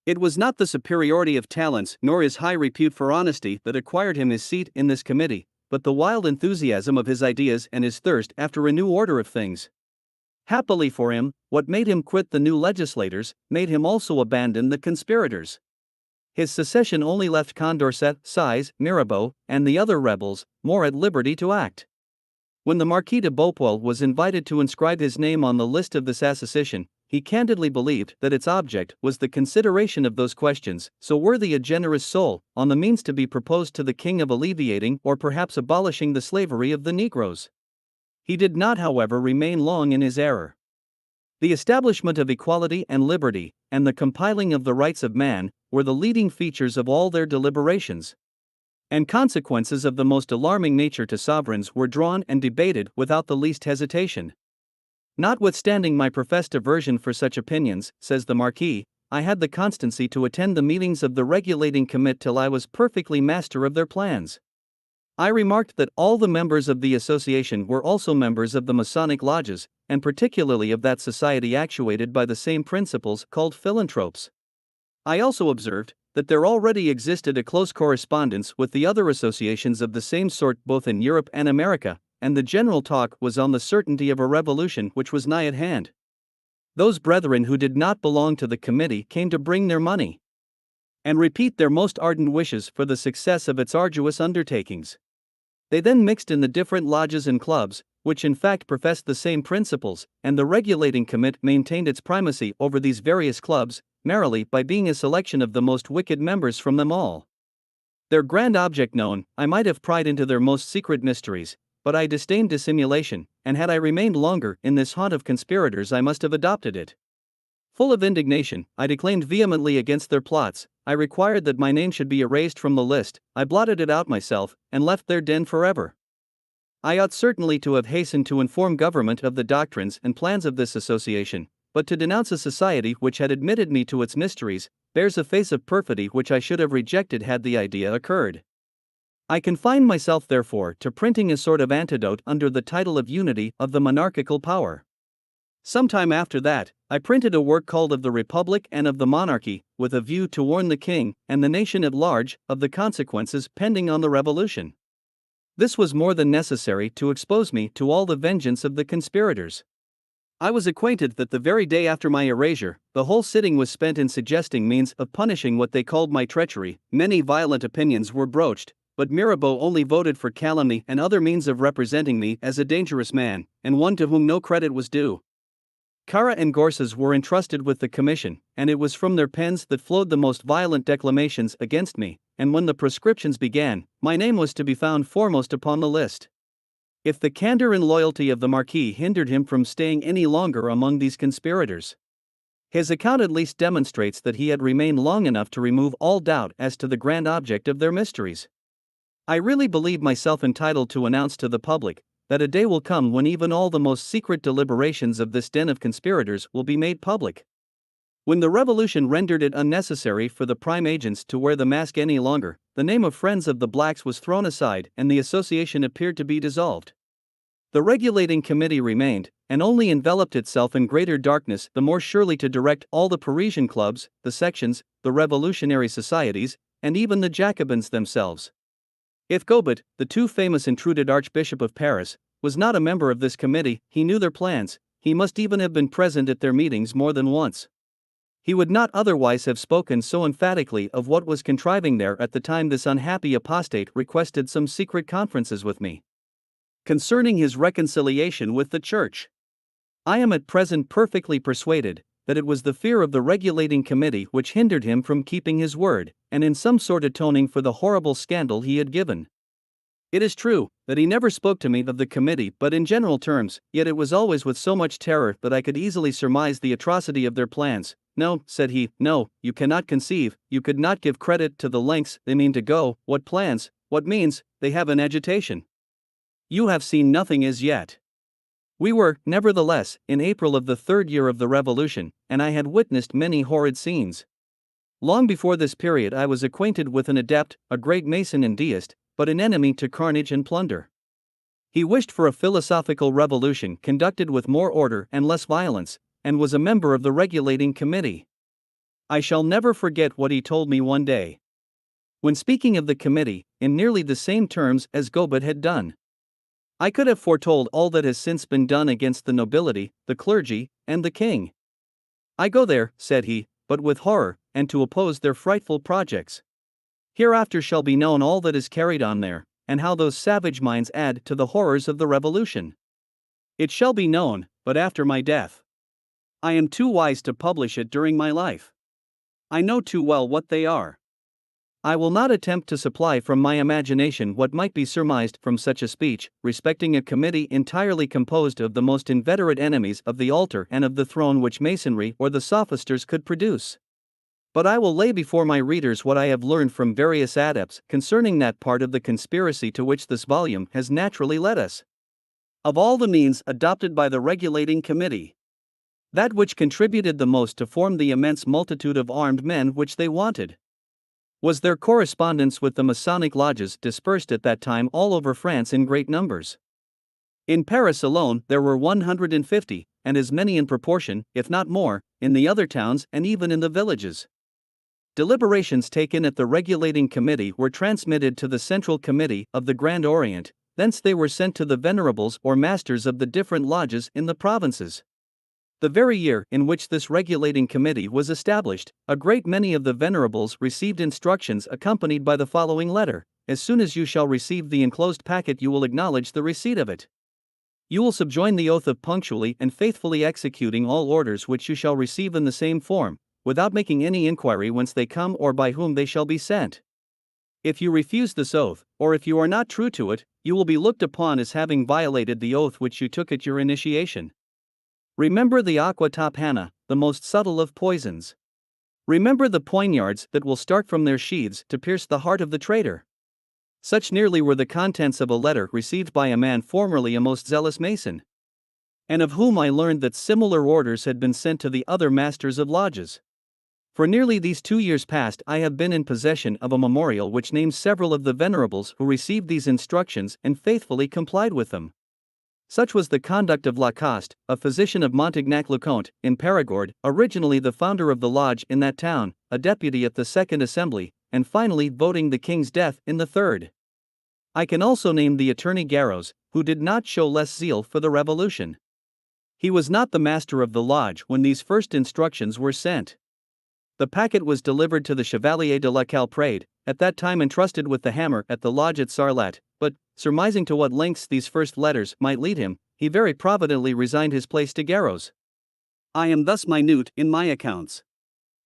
It was not the superiority of talents nor his high repute for honesty that acquired him his seat in this committee, but the wild enthusiasm of his ideas and his thirst after a new order of things. Happily for him, what made him quit the new legislators made him also abandon the conspirators. His secession only left Condorcet, Size, Mirabeau, and the other rebels more at liberty to act. When the Marquis de Beaupoil was invited to inscribe his name on the list of this association, he candidly believed that its object was the consideration of those questions, so worthy a generous soul, on the means to be proposed to the king of alleviating or perhaps abolishing the slavery of the Negroes. He did not, however, remain long in his error. The establishment of equality and liberty, and the compiling of the rights of man, were the leading features of all their deliberations. And consequences of the most alarming nature to sovereigns were drawn and debated without the least hesitation. Notwithstanding my professed aversion for such opinions, says the Marquis, I had the constancy to attend the meetings of the regulating commit till I was perfectly master of their plans. I remarked that all the members of the association were also members of the Masonic lodges, and particularly of that society actuated by the same principles called philanthropes. I also observed that there already existed a close correspondence with the other associations of the same sort both in Europe and America, and the general talk was on the certainty of a revolution which was nigh at hand. Those brethren who did not belong to the committee came to bring their money and repeat their most ardent wishes for the success of its arduous undertakings. They then mixed in the different lodges and clubs, which in fact professed the same principles, and the regulating commit maintained its primacy over these various clubs, merely by being a selection of the most wicked members from them all. Their grand object known, I might have pried into their most secret mysteries, but I disdained dissimulation, and had I remained longer in this haunt of conspirators I must have adopted it. Full of indignation, I declaimed vehemently against their plots. I required that my name should be erased from the list. I blotted it out myself, and left their den forever. I ought certainly to have hastened to inform government of the doctrines and plans of this association, but to denounce a society which had admitted me to its mysteries bears a face of perfidy which I should have rejected had the idea occurred. I confined myself therefore to printing a sort of antidote under the title of Unity of the Monarchical Power. Some time after that, I printed a work called Of the Republic and of the Monarchy, with a view to warn the king and the nation at large of the consequences pending on the revolution. This was more than necessary to expose me to all the vengeance of the conspirators. I was acquainted that the very day after my erasure, the whole sitting was spent in suggesting means of punishing what they called my treachery. Many violent opinions were broached, but Mirabeau only voted for calumny and other means of representing me as a dangerous man, and one to whom no credit was due. Cara and Gorses were entrusted with the commission, and it was from their pens that flowed the most violent declamations against me, and when the proscriptions began, my name was to be found foremost upon the list. If the candor and loyalty of the Marquis hindered him from staying any longer among these conspirators, his account at least demonstrates that he had remained long enough to remove all doubt as to the grand object of their mysteries. I really believe myself entitled to announce to the public that a day will come when even all the most secret deliberations of this den of conspirators will be made public. When the revolution rendered it unnecessary for the prime agents to wear the mask any longer, the name of Friends of the Blacks was thrown aside and the association appeared to be dissolved. The regulating committee remained, and only enveloped itself in greater darkness the more surely to direct all the Parisian clubs, the sections, the revolutionary societies, and even the Jacobins themselves. If Gobet, the too famous intruded Archbishop of Paris, was not a member of this committee, he knew their plans. He must even have been present at their meetings more than once. He would not otherwise have spoken so emphatically of what was contriving there at the time this unhappy apostate requested some secret conferences with me concerning his reconciliation with the Church. I am at present perfectly persuaded that it was the fear of the regulating committee which hindered him from keeping his word, and in some sort atoning for the horrible scandal he had given. It is true that he never spoke to me of the committee but in general terms, yet it was always with so much terror that I could easily surmise the atrocity of their plans. No, said he, no, you cannot conceive, you could not give credit to the lengths they mean to go, what plans, what means, they have in agitation. You have seen nothing as yet. We were, nevertheless, in April of the third year of the Revolution, and I had witnessed many horrid scenes. Long before this period I was acquainted with an adept, a great Mason and deist, but an enemy to carnage and plunder. He wished for a philosophical revolution conducted with more order and less violence, and was a member of the regulating committee. I shall never forget what he told me one day, when speaking of the committee, in nearly the same terms as Gobet had done. I could have foretold all that has since been done against the nobility, the clergy, and the king. I go there, said he, but with horror, and to oppose their frightful projects. Hereafter shall be known all that is carried on there, and how those savage minds add to the horrors of the revolution. It shall be known, but after my death. I am too wise to publish it during my life. I know too well what they are. I will not attempt to supply from my imagination what might be surmised from such a speech, respecting a committee entirely composed of the most inveterate enemies of the altar and of the throne which Masonry or the sophisters could produce. But I will lay before my readers what I have learned from various adepts concerning that part of the conspiracy to which this volume has naturally led us. Of all the means adopted by the regulating committee, that which contributed the most to form the immense multitude of armed men which they wanted was their correspondence with the Masonic lodges dispersed at that time all over France in great numbers. In Paris alone there were 150, and as many in proportion, if not more, in the other towns and even in the villages. Deliberations taken at the regulating committee were transmitted to the Central Committee of the Grand Orient, thence they were sent to the venerables or masters of the different lodges in the provinces. The very year in which this regulating committee was established, a great many of the venerables received instructions accompanied by the following letter: "As soon as you shall receive the enclosed packet, you will acknowledge the receipt of it. You will subjoin the oath of punctually and faithfully executing all orders which you shall receive in the same form, without making any inquiry whence they come or by whom they shall be sent. If you refuse this oath, or if you are not true to it, you will be looked upon as having violated the oath which you took at your initiation. Remember the aqua top hana, the most subtle of poisons. Remember the poignards that will start from their sheaths to pierce the heart of the traitor." Such nearly were the contents of a letter received by a man formerly a most zealous Mason, and of whom I learned that similar orders had been sent to the other masters of lodges. For nearly these 2 years past I have been in possession of a memorial which names several of the venerables who received these instructions and faithfully complied with them. Such was the conduct of Lacoste, a physician of Montignac-le-Comte, in Périgord, originally the founder of the lodge in that town, a deputy at the Second Assembly, and finally voting the king's death in the Third. I can also name the attorney Garros, who did not show less zeal for the revolution. He was not the master of the lodge when these first instructions were sent. The packet was delivered to the Chevalier de la Calprade, at that time entrusted with the hammer at the lodge at Sarlat, but, surmising to what lengths these first letters might lead him, he very providently resigned his place to Garros. I am thus minute in my accounts,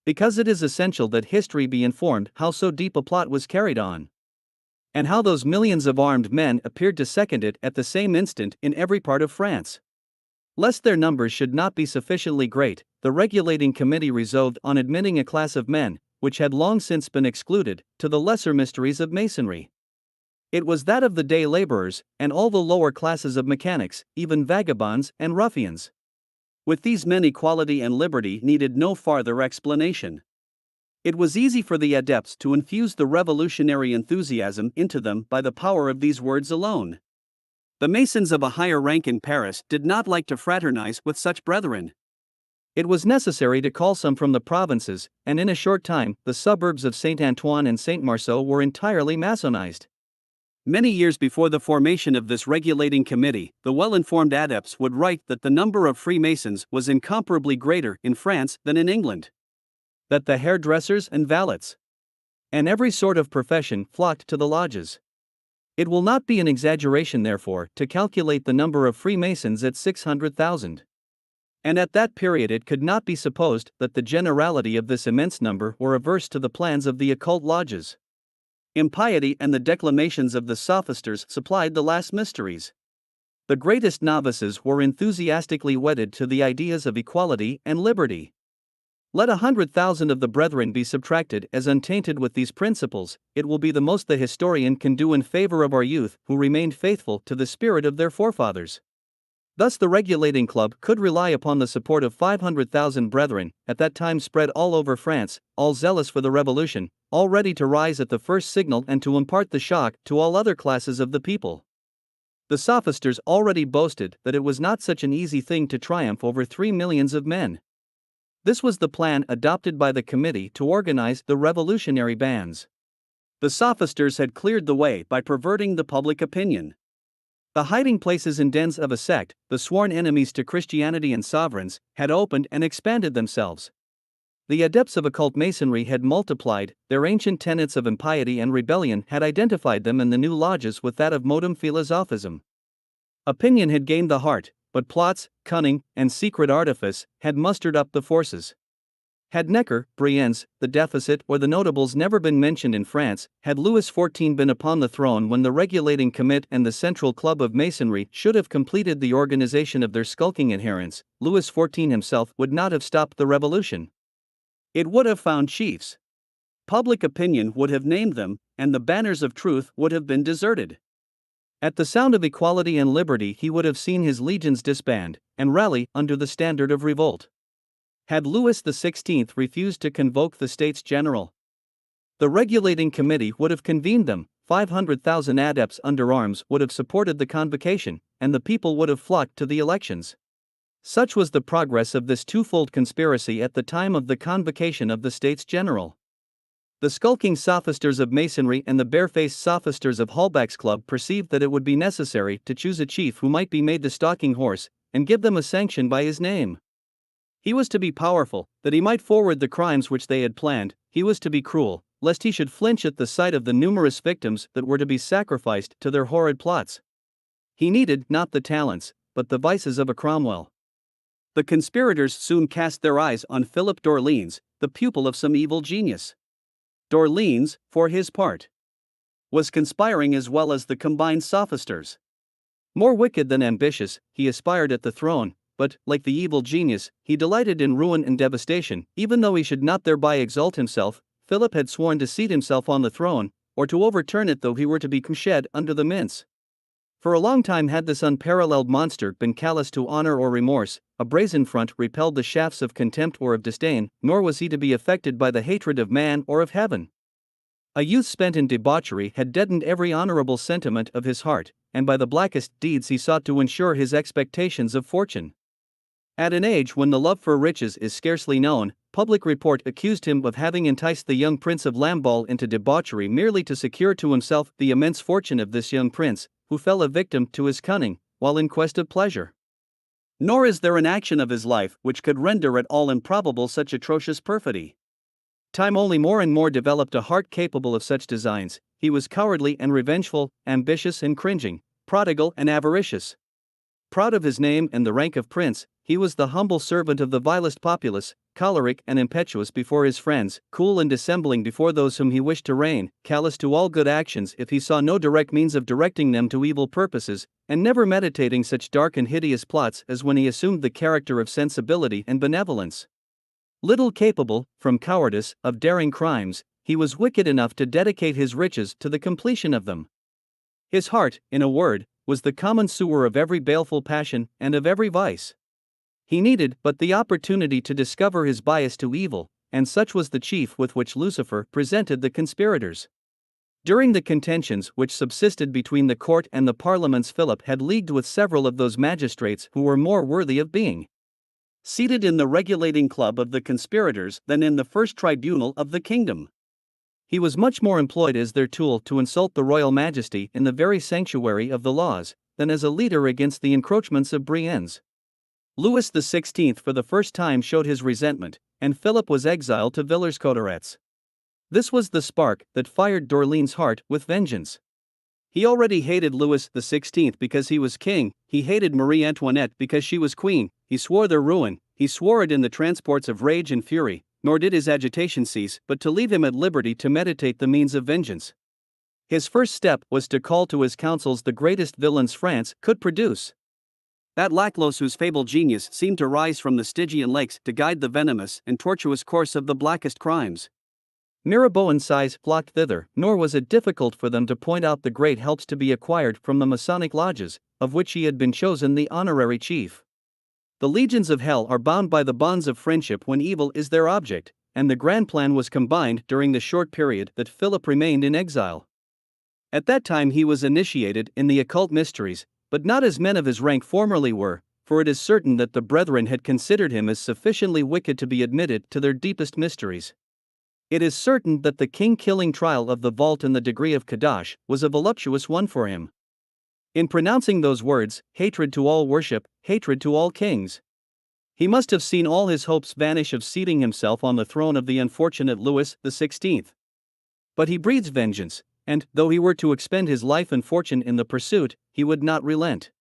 because it is essential that history be informed how so deep a plot was carried on, and how those millions of armed men appeared to second it at the same instant in every part of France. Lest their numbers should not be sufficiently great, the regulating committee resolved on admitting a class of men, which had long since been excluded, to the lesser mysteries of Masonry. It was that of the day laborers, and all the lower classes of mechanics, even vagabonds and ruffians. With these men equality and liberty needed no farther explanation. It was easy for the adepts to infuse the revolutionary enthusiasm into them by the power of these words alone. The Masons of a higher rank in Paris did not like to fraternize with such brethren. It was necessary to call some from the provinces, and in a short time the suburbs of Saint-Antoine and Saint-Marceau were entirely Masonized. Many years before the formation of this regulating committee, the well-informed adepts would write that the number of Freemasons was incomparably greater in France than in England. That the hairdressers and valets, and every sort of profession, flocked to the lodges. It will not be an exaggeration, therefore, to calculate the number of Freemasons at 600,000. And at that period it could not be supposed that the generality of this immense number were averse to the plans of the occult lodges. Impiety and the declamations of the sophisters supplied the last mysteries. The greatest novices were enthusiastically wedded to the ideas of equality and liberty. Let 100,000 of the brethren be subtracted as untainted with these principles, it will be the most the historian can do in favor of our youth who remained faithful to the spirit of their forefathers. Thus the regulating club could rely upon the support of 500,000 brethren, at that time spread all over France, all zealous for the revolution, all ready to rise at the first signal and to impart the shock to all other classes of the people. The sophisters already boasted that it was not such an easy thing to triumph over 3 millions of men. This was the plan adopted by the committee to organize the revolutionary bands. The sophisters had cleared the way by perverting the public opinion. The hiding places and dens of a sect, the sworn enemies to Christianity and sovereigns, had opened and expanded themselves. The adepts of occult masonry had multiplied, their ancient tenets of impiety and rebellion had identified them in the new lodges with that of modem philosophism. Opinion had gained the heart, but plots, cunning, and secret artifice had mustered up the forces. Had Necker, Brienz, the Deficit, or the notables never been mentioned in France, had Louis XIV been upon the throne when the regulating commit and the Central Club of Masonry should have completed the organization of their skulking adherents, Louis XIV himself would not have stopped the revolution. It would have found chiefs. Public opinion would have named them, and the banners of truth would have been deserted. At the sound of equality and liberty, he would have seen his legions disband and rally under the standard of revolt. Had Louis XVI refused to convoke the States General, the regulating committee would have convened them, 500,000 adepts under arms would have supported the convocation, and the people would have flocked to the elections. Such was the progress of this twofold conspiracy at the time of the convocation of the States General. The skulking sophisters of Masonry and the barefaced sophisters of Holbach's Club perceived that it would be necessary to choose a chief who might be made the stalking horse, and give them a sanction by his name. He was to be powerful, that he might forward the crimes which they had planned. He was to be cruel, lest he should flinch at the sight of the numerous victims that were to be sacrificed to their horrid plots. He needed not the talents, but the vices of a Cromwell. The conspirators soon cast their eyes on Philip d'Orléans, the pupil of some evil genius. D'Orléans, for his part, was conspiring as well as the combined sophisters. More wicked than ambitious, he aspired at the throne, but, like the evil genius, he delighted in ruin and devastation, even though he should not thereby exalt himself. Philip had sworn to seat himself on the throne, or to overturn it though he were to be shed under the mince. For a long time had this unparalleled monster been callous to honor or remorse. A brazen front repelled the shafts of contempt or of disdain, nor was he to be affected by the hatred of man or of heaven. A youth spent in debauchery had deadened every honorable sentiment of his heart, and by the blackest deeds he sought to ensure his expectations of fortune. At an age when the love for riches is scarcely known, public report accused him of having enticed the young Prince of Lamballe into debauchery merely to secure to himself the immense fortune of this young prince, who fell a victim to his cunning, while in quest of pleasure. Nor is there an action of his life which could render at all improbable such atrocious perfidy. Time only more and more developed a heart capable of such designs. He was cowardly and revengeful, ambitious and cringing, prodigal and avaricious. Proud of his name and the rank of prince, he was the humble servant of the vilest populace, choleric and impetuous before his friends, cool and dissembling before those whom he wished to reign, callous to all good actions if he saw no direct means of directing them to evil purposes, and never meditating such dark and hideous plots as when he assumed the character of sensibility and benevolence. Little capable, from cowardice, of daring crimes, he was wicked enough to dedicate his riches to the completion of them. His heart, in a word, was the common sewer of every baleful passion and of every vice. He needed but the opportunity to discover his bias to evil, and such was the chief with which Lucifer presented the conspirators. During the contentions which subsisted between the court and the parliaments, Philip had leagued with several of those magistrates who were more worthy of being seated in the regulating club of the conspirators than in the first tribunal of the kingdom. He was much more employed as their tool to insult the royal majesty in the very sanctuary of the laws, than as a leader against the encroachments of Briennes. Louis XVI for the first time showed his resentment, and Philip was exiled to Villers-Cotterets. This was the spark that fired d'Orléans' heart with vengeance. He already hated Louis XVI because he was king, he hated Marie Antoinette because she was queen, he swore their ruin, he swore it in the transports of rage and fury, nor did his agitation cease but to leave him at liberty to meditate the means of vengeance. His first step was to call to his councils the greatest villains France could produce. That Laclos whose fabled genius seemed to rise from the Stygian lakes to guide the venomous and tortuous course of the blackest crimes. Mirabeau and Size flocked thither, nor was it difficult for them to point out the great helps to be acquired from the Masonic lodges, of which he had been chosen the honorary chief. The legions of hell are bound by the bonds of friendship when evil is their object, and the grand plan was combined during the short period that Philip remained in exile. At that time he was initiated in the occult mysteries, but not as men of his rank formerly were, for it is certain that the brethren had considered him as sufficiently wicked to be admitted to their deepest mysteries. It is certain that the king-killing trial of the vault and the degree of Kadash was a voluptuous one for him. In pronouncing those words, hatred to all worship, hatred to all kings, he must have seen all his hopes vanish of seating himself on the throne of the unfortunate Louis XVI. But he breeds vengeance, and, though he were to expend his life and fortune in the pursuit, he would not relent.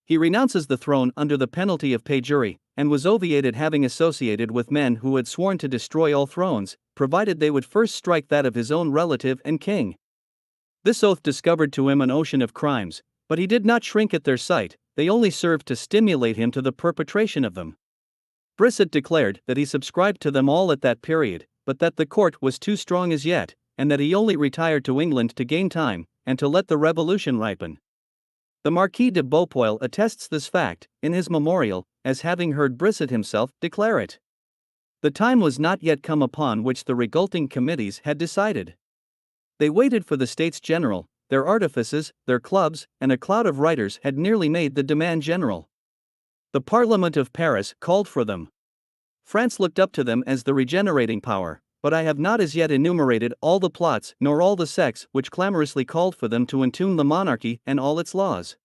He renounces the throne under the penalty of perjury, and was obviated having associated with men who had sworn to destroy all thrones, provided they would first strike that of his own relative and king. This oath discovered to him an ocean of crimes, but he did not shrink at their sight, they only served to stimulate him to the perpetration of them. Brisset declared that he subscribed to them all at that period, but that the court was too strong as yet, and that he only retired to England to gain time, and to let the revolution ripen. The Marquis de Beaupoil attests this fact, in his memorial, as having heard Brisset himself declare it. The time was not yet come upon which the revolting committees had decided. They waited for the States General, their artifices, their clubs, and a cloud of writers had nearly made the demand general. The Parliament of Paris called for them. France looked up to them as the regenerating power, but I have not as yet enumerated all the plots nor all the sects which clamorously called for them to entomb the monarchy and all its laws.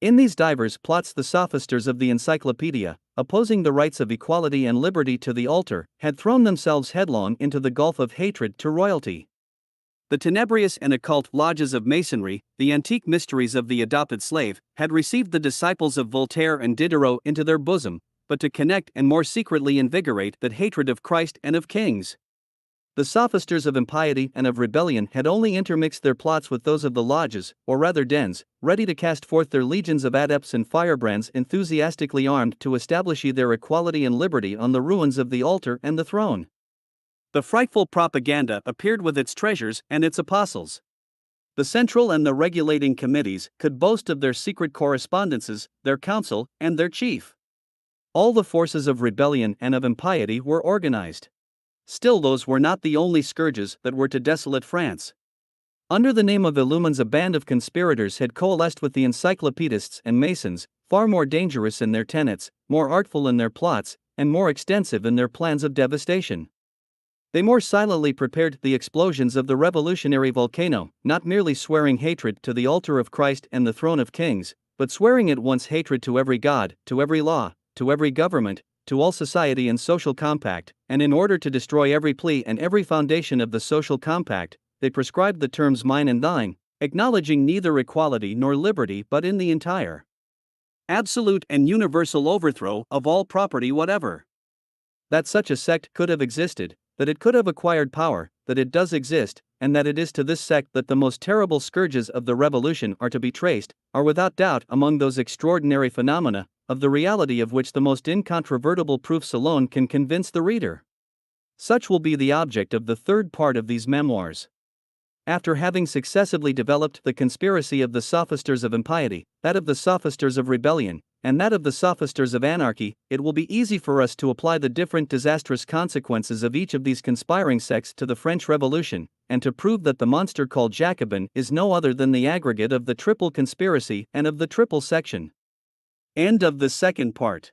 In these divers plots the sophisters of the encyclopedia, opposing the rights of equality and liberty to the altar, had thrown themselves headlong into the gulf of hatred to royalty. The tenebrious and occult lodges of Masonry, the antique mysteries of the adopted slave, had received the disciples of Voltaire and Diderot into their bosom, but to connect and more secretly invigorate that hatred of Christ and of kings. The sophisters of impiety and of rebellion had only intermixed their plots with those of the lodges, or rather dens, ready to cast forth their legions of adepts and firebrands enthusiastically armed to establish their equality and liberty on the ruins of the altar and the throne. The frightful propaganda appeared with its treasures and its apostles. The central and the regulating committees could boast of their secret correspondences, their council, and their chief. All the forces of rebellion and of impiety were organized. Still, those were not the only scourges that were to desolate France. Under the name of Illumines, a band of conspirators had coalesced with the encyclopedists and Masons, far more dangerous in their tenets, more artful in their plots, and more extensive in their plans of devastation. They more silently prepared the explosions of the revolutionary volcano, not merely swearing hatred to the altar of Christ and the throne of kings, but swearing at once hatred to every god, to every law, to every government, to all society and social compact, and in order to destroy every plea and every foundation of the social compact, they prescribed the terms mine and thine, acknowledging neither equality nor liberty but in the entire, absolute and universal overthrow of all property whatever. That such a sect could have existed, that it could have acquired power, that it does exist, and that it is to this sect that the most terrible scourges of the revolution are to be traced, are without doubt among those extraordinary phenomena, of the reality of which the most incontrovertible proofs alone can convince the reader. Such will be the object of the third part of these memoirs. After having successively developed the conspiracy of the sophisters of impiety, that of the sophisters of rebellion, and that of the sophisters of anarchy, it will be easy for us to apply the different disastrous consequences of each of these conspiring sects to the French Revolution, and to prove that the monster called Jacobin is no other than the aggregate of the triple conspiracy and of the triple section. End of the second part.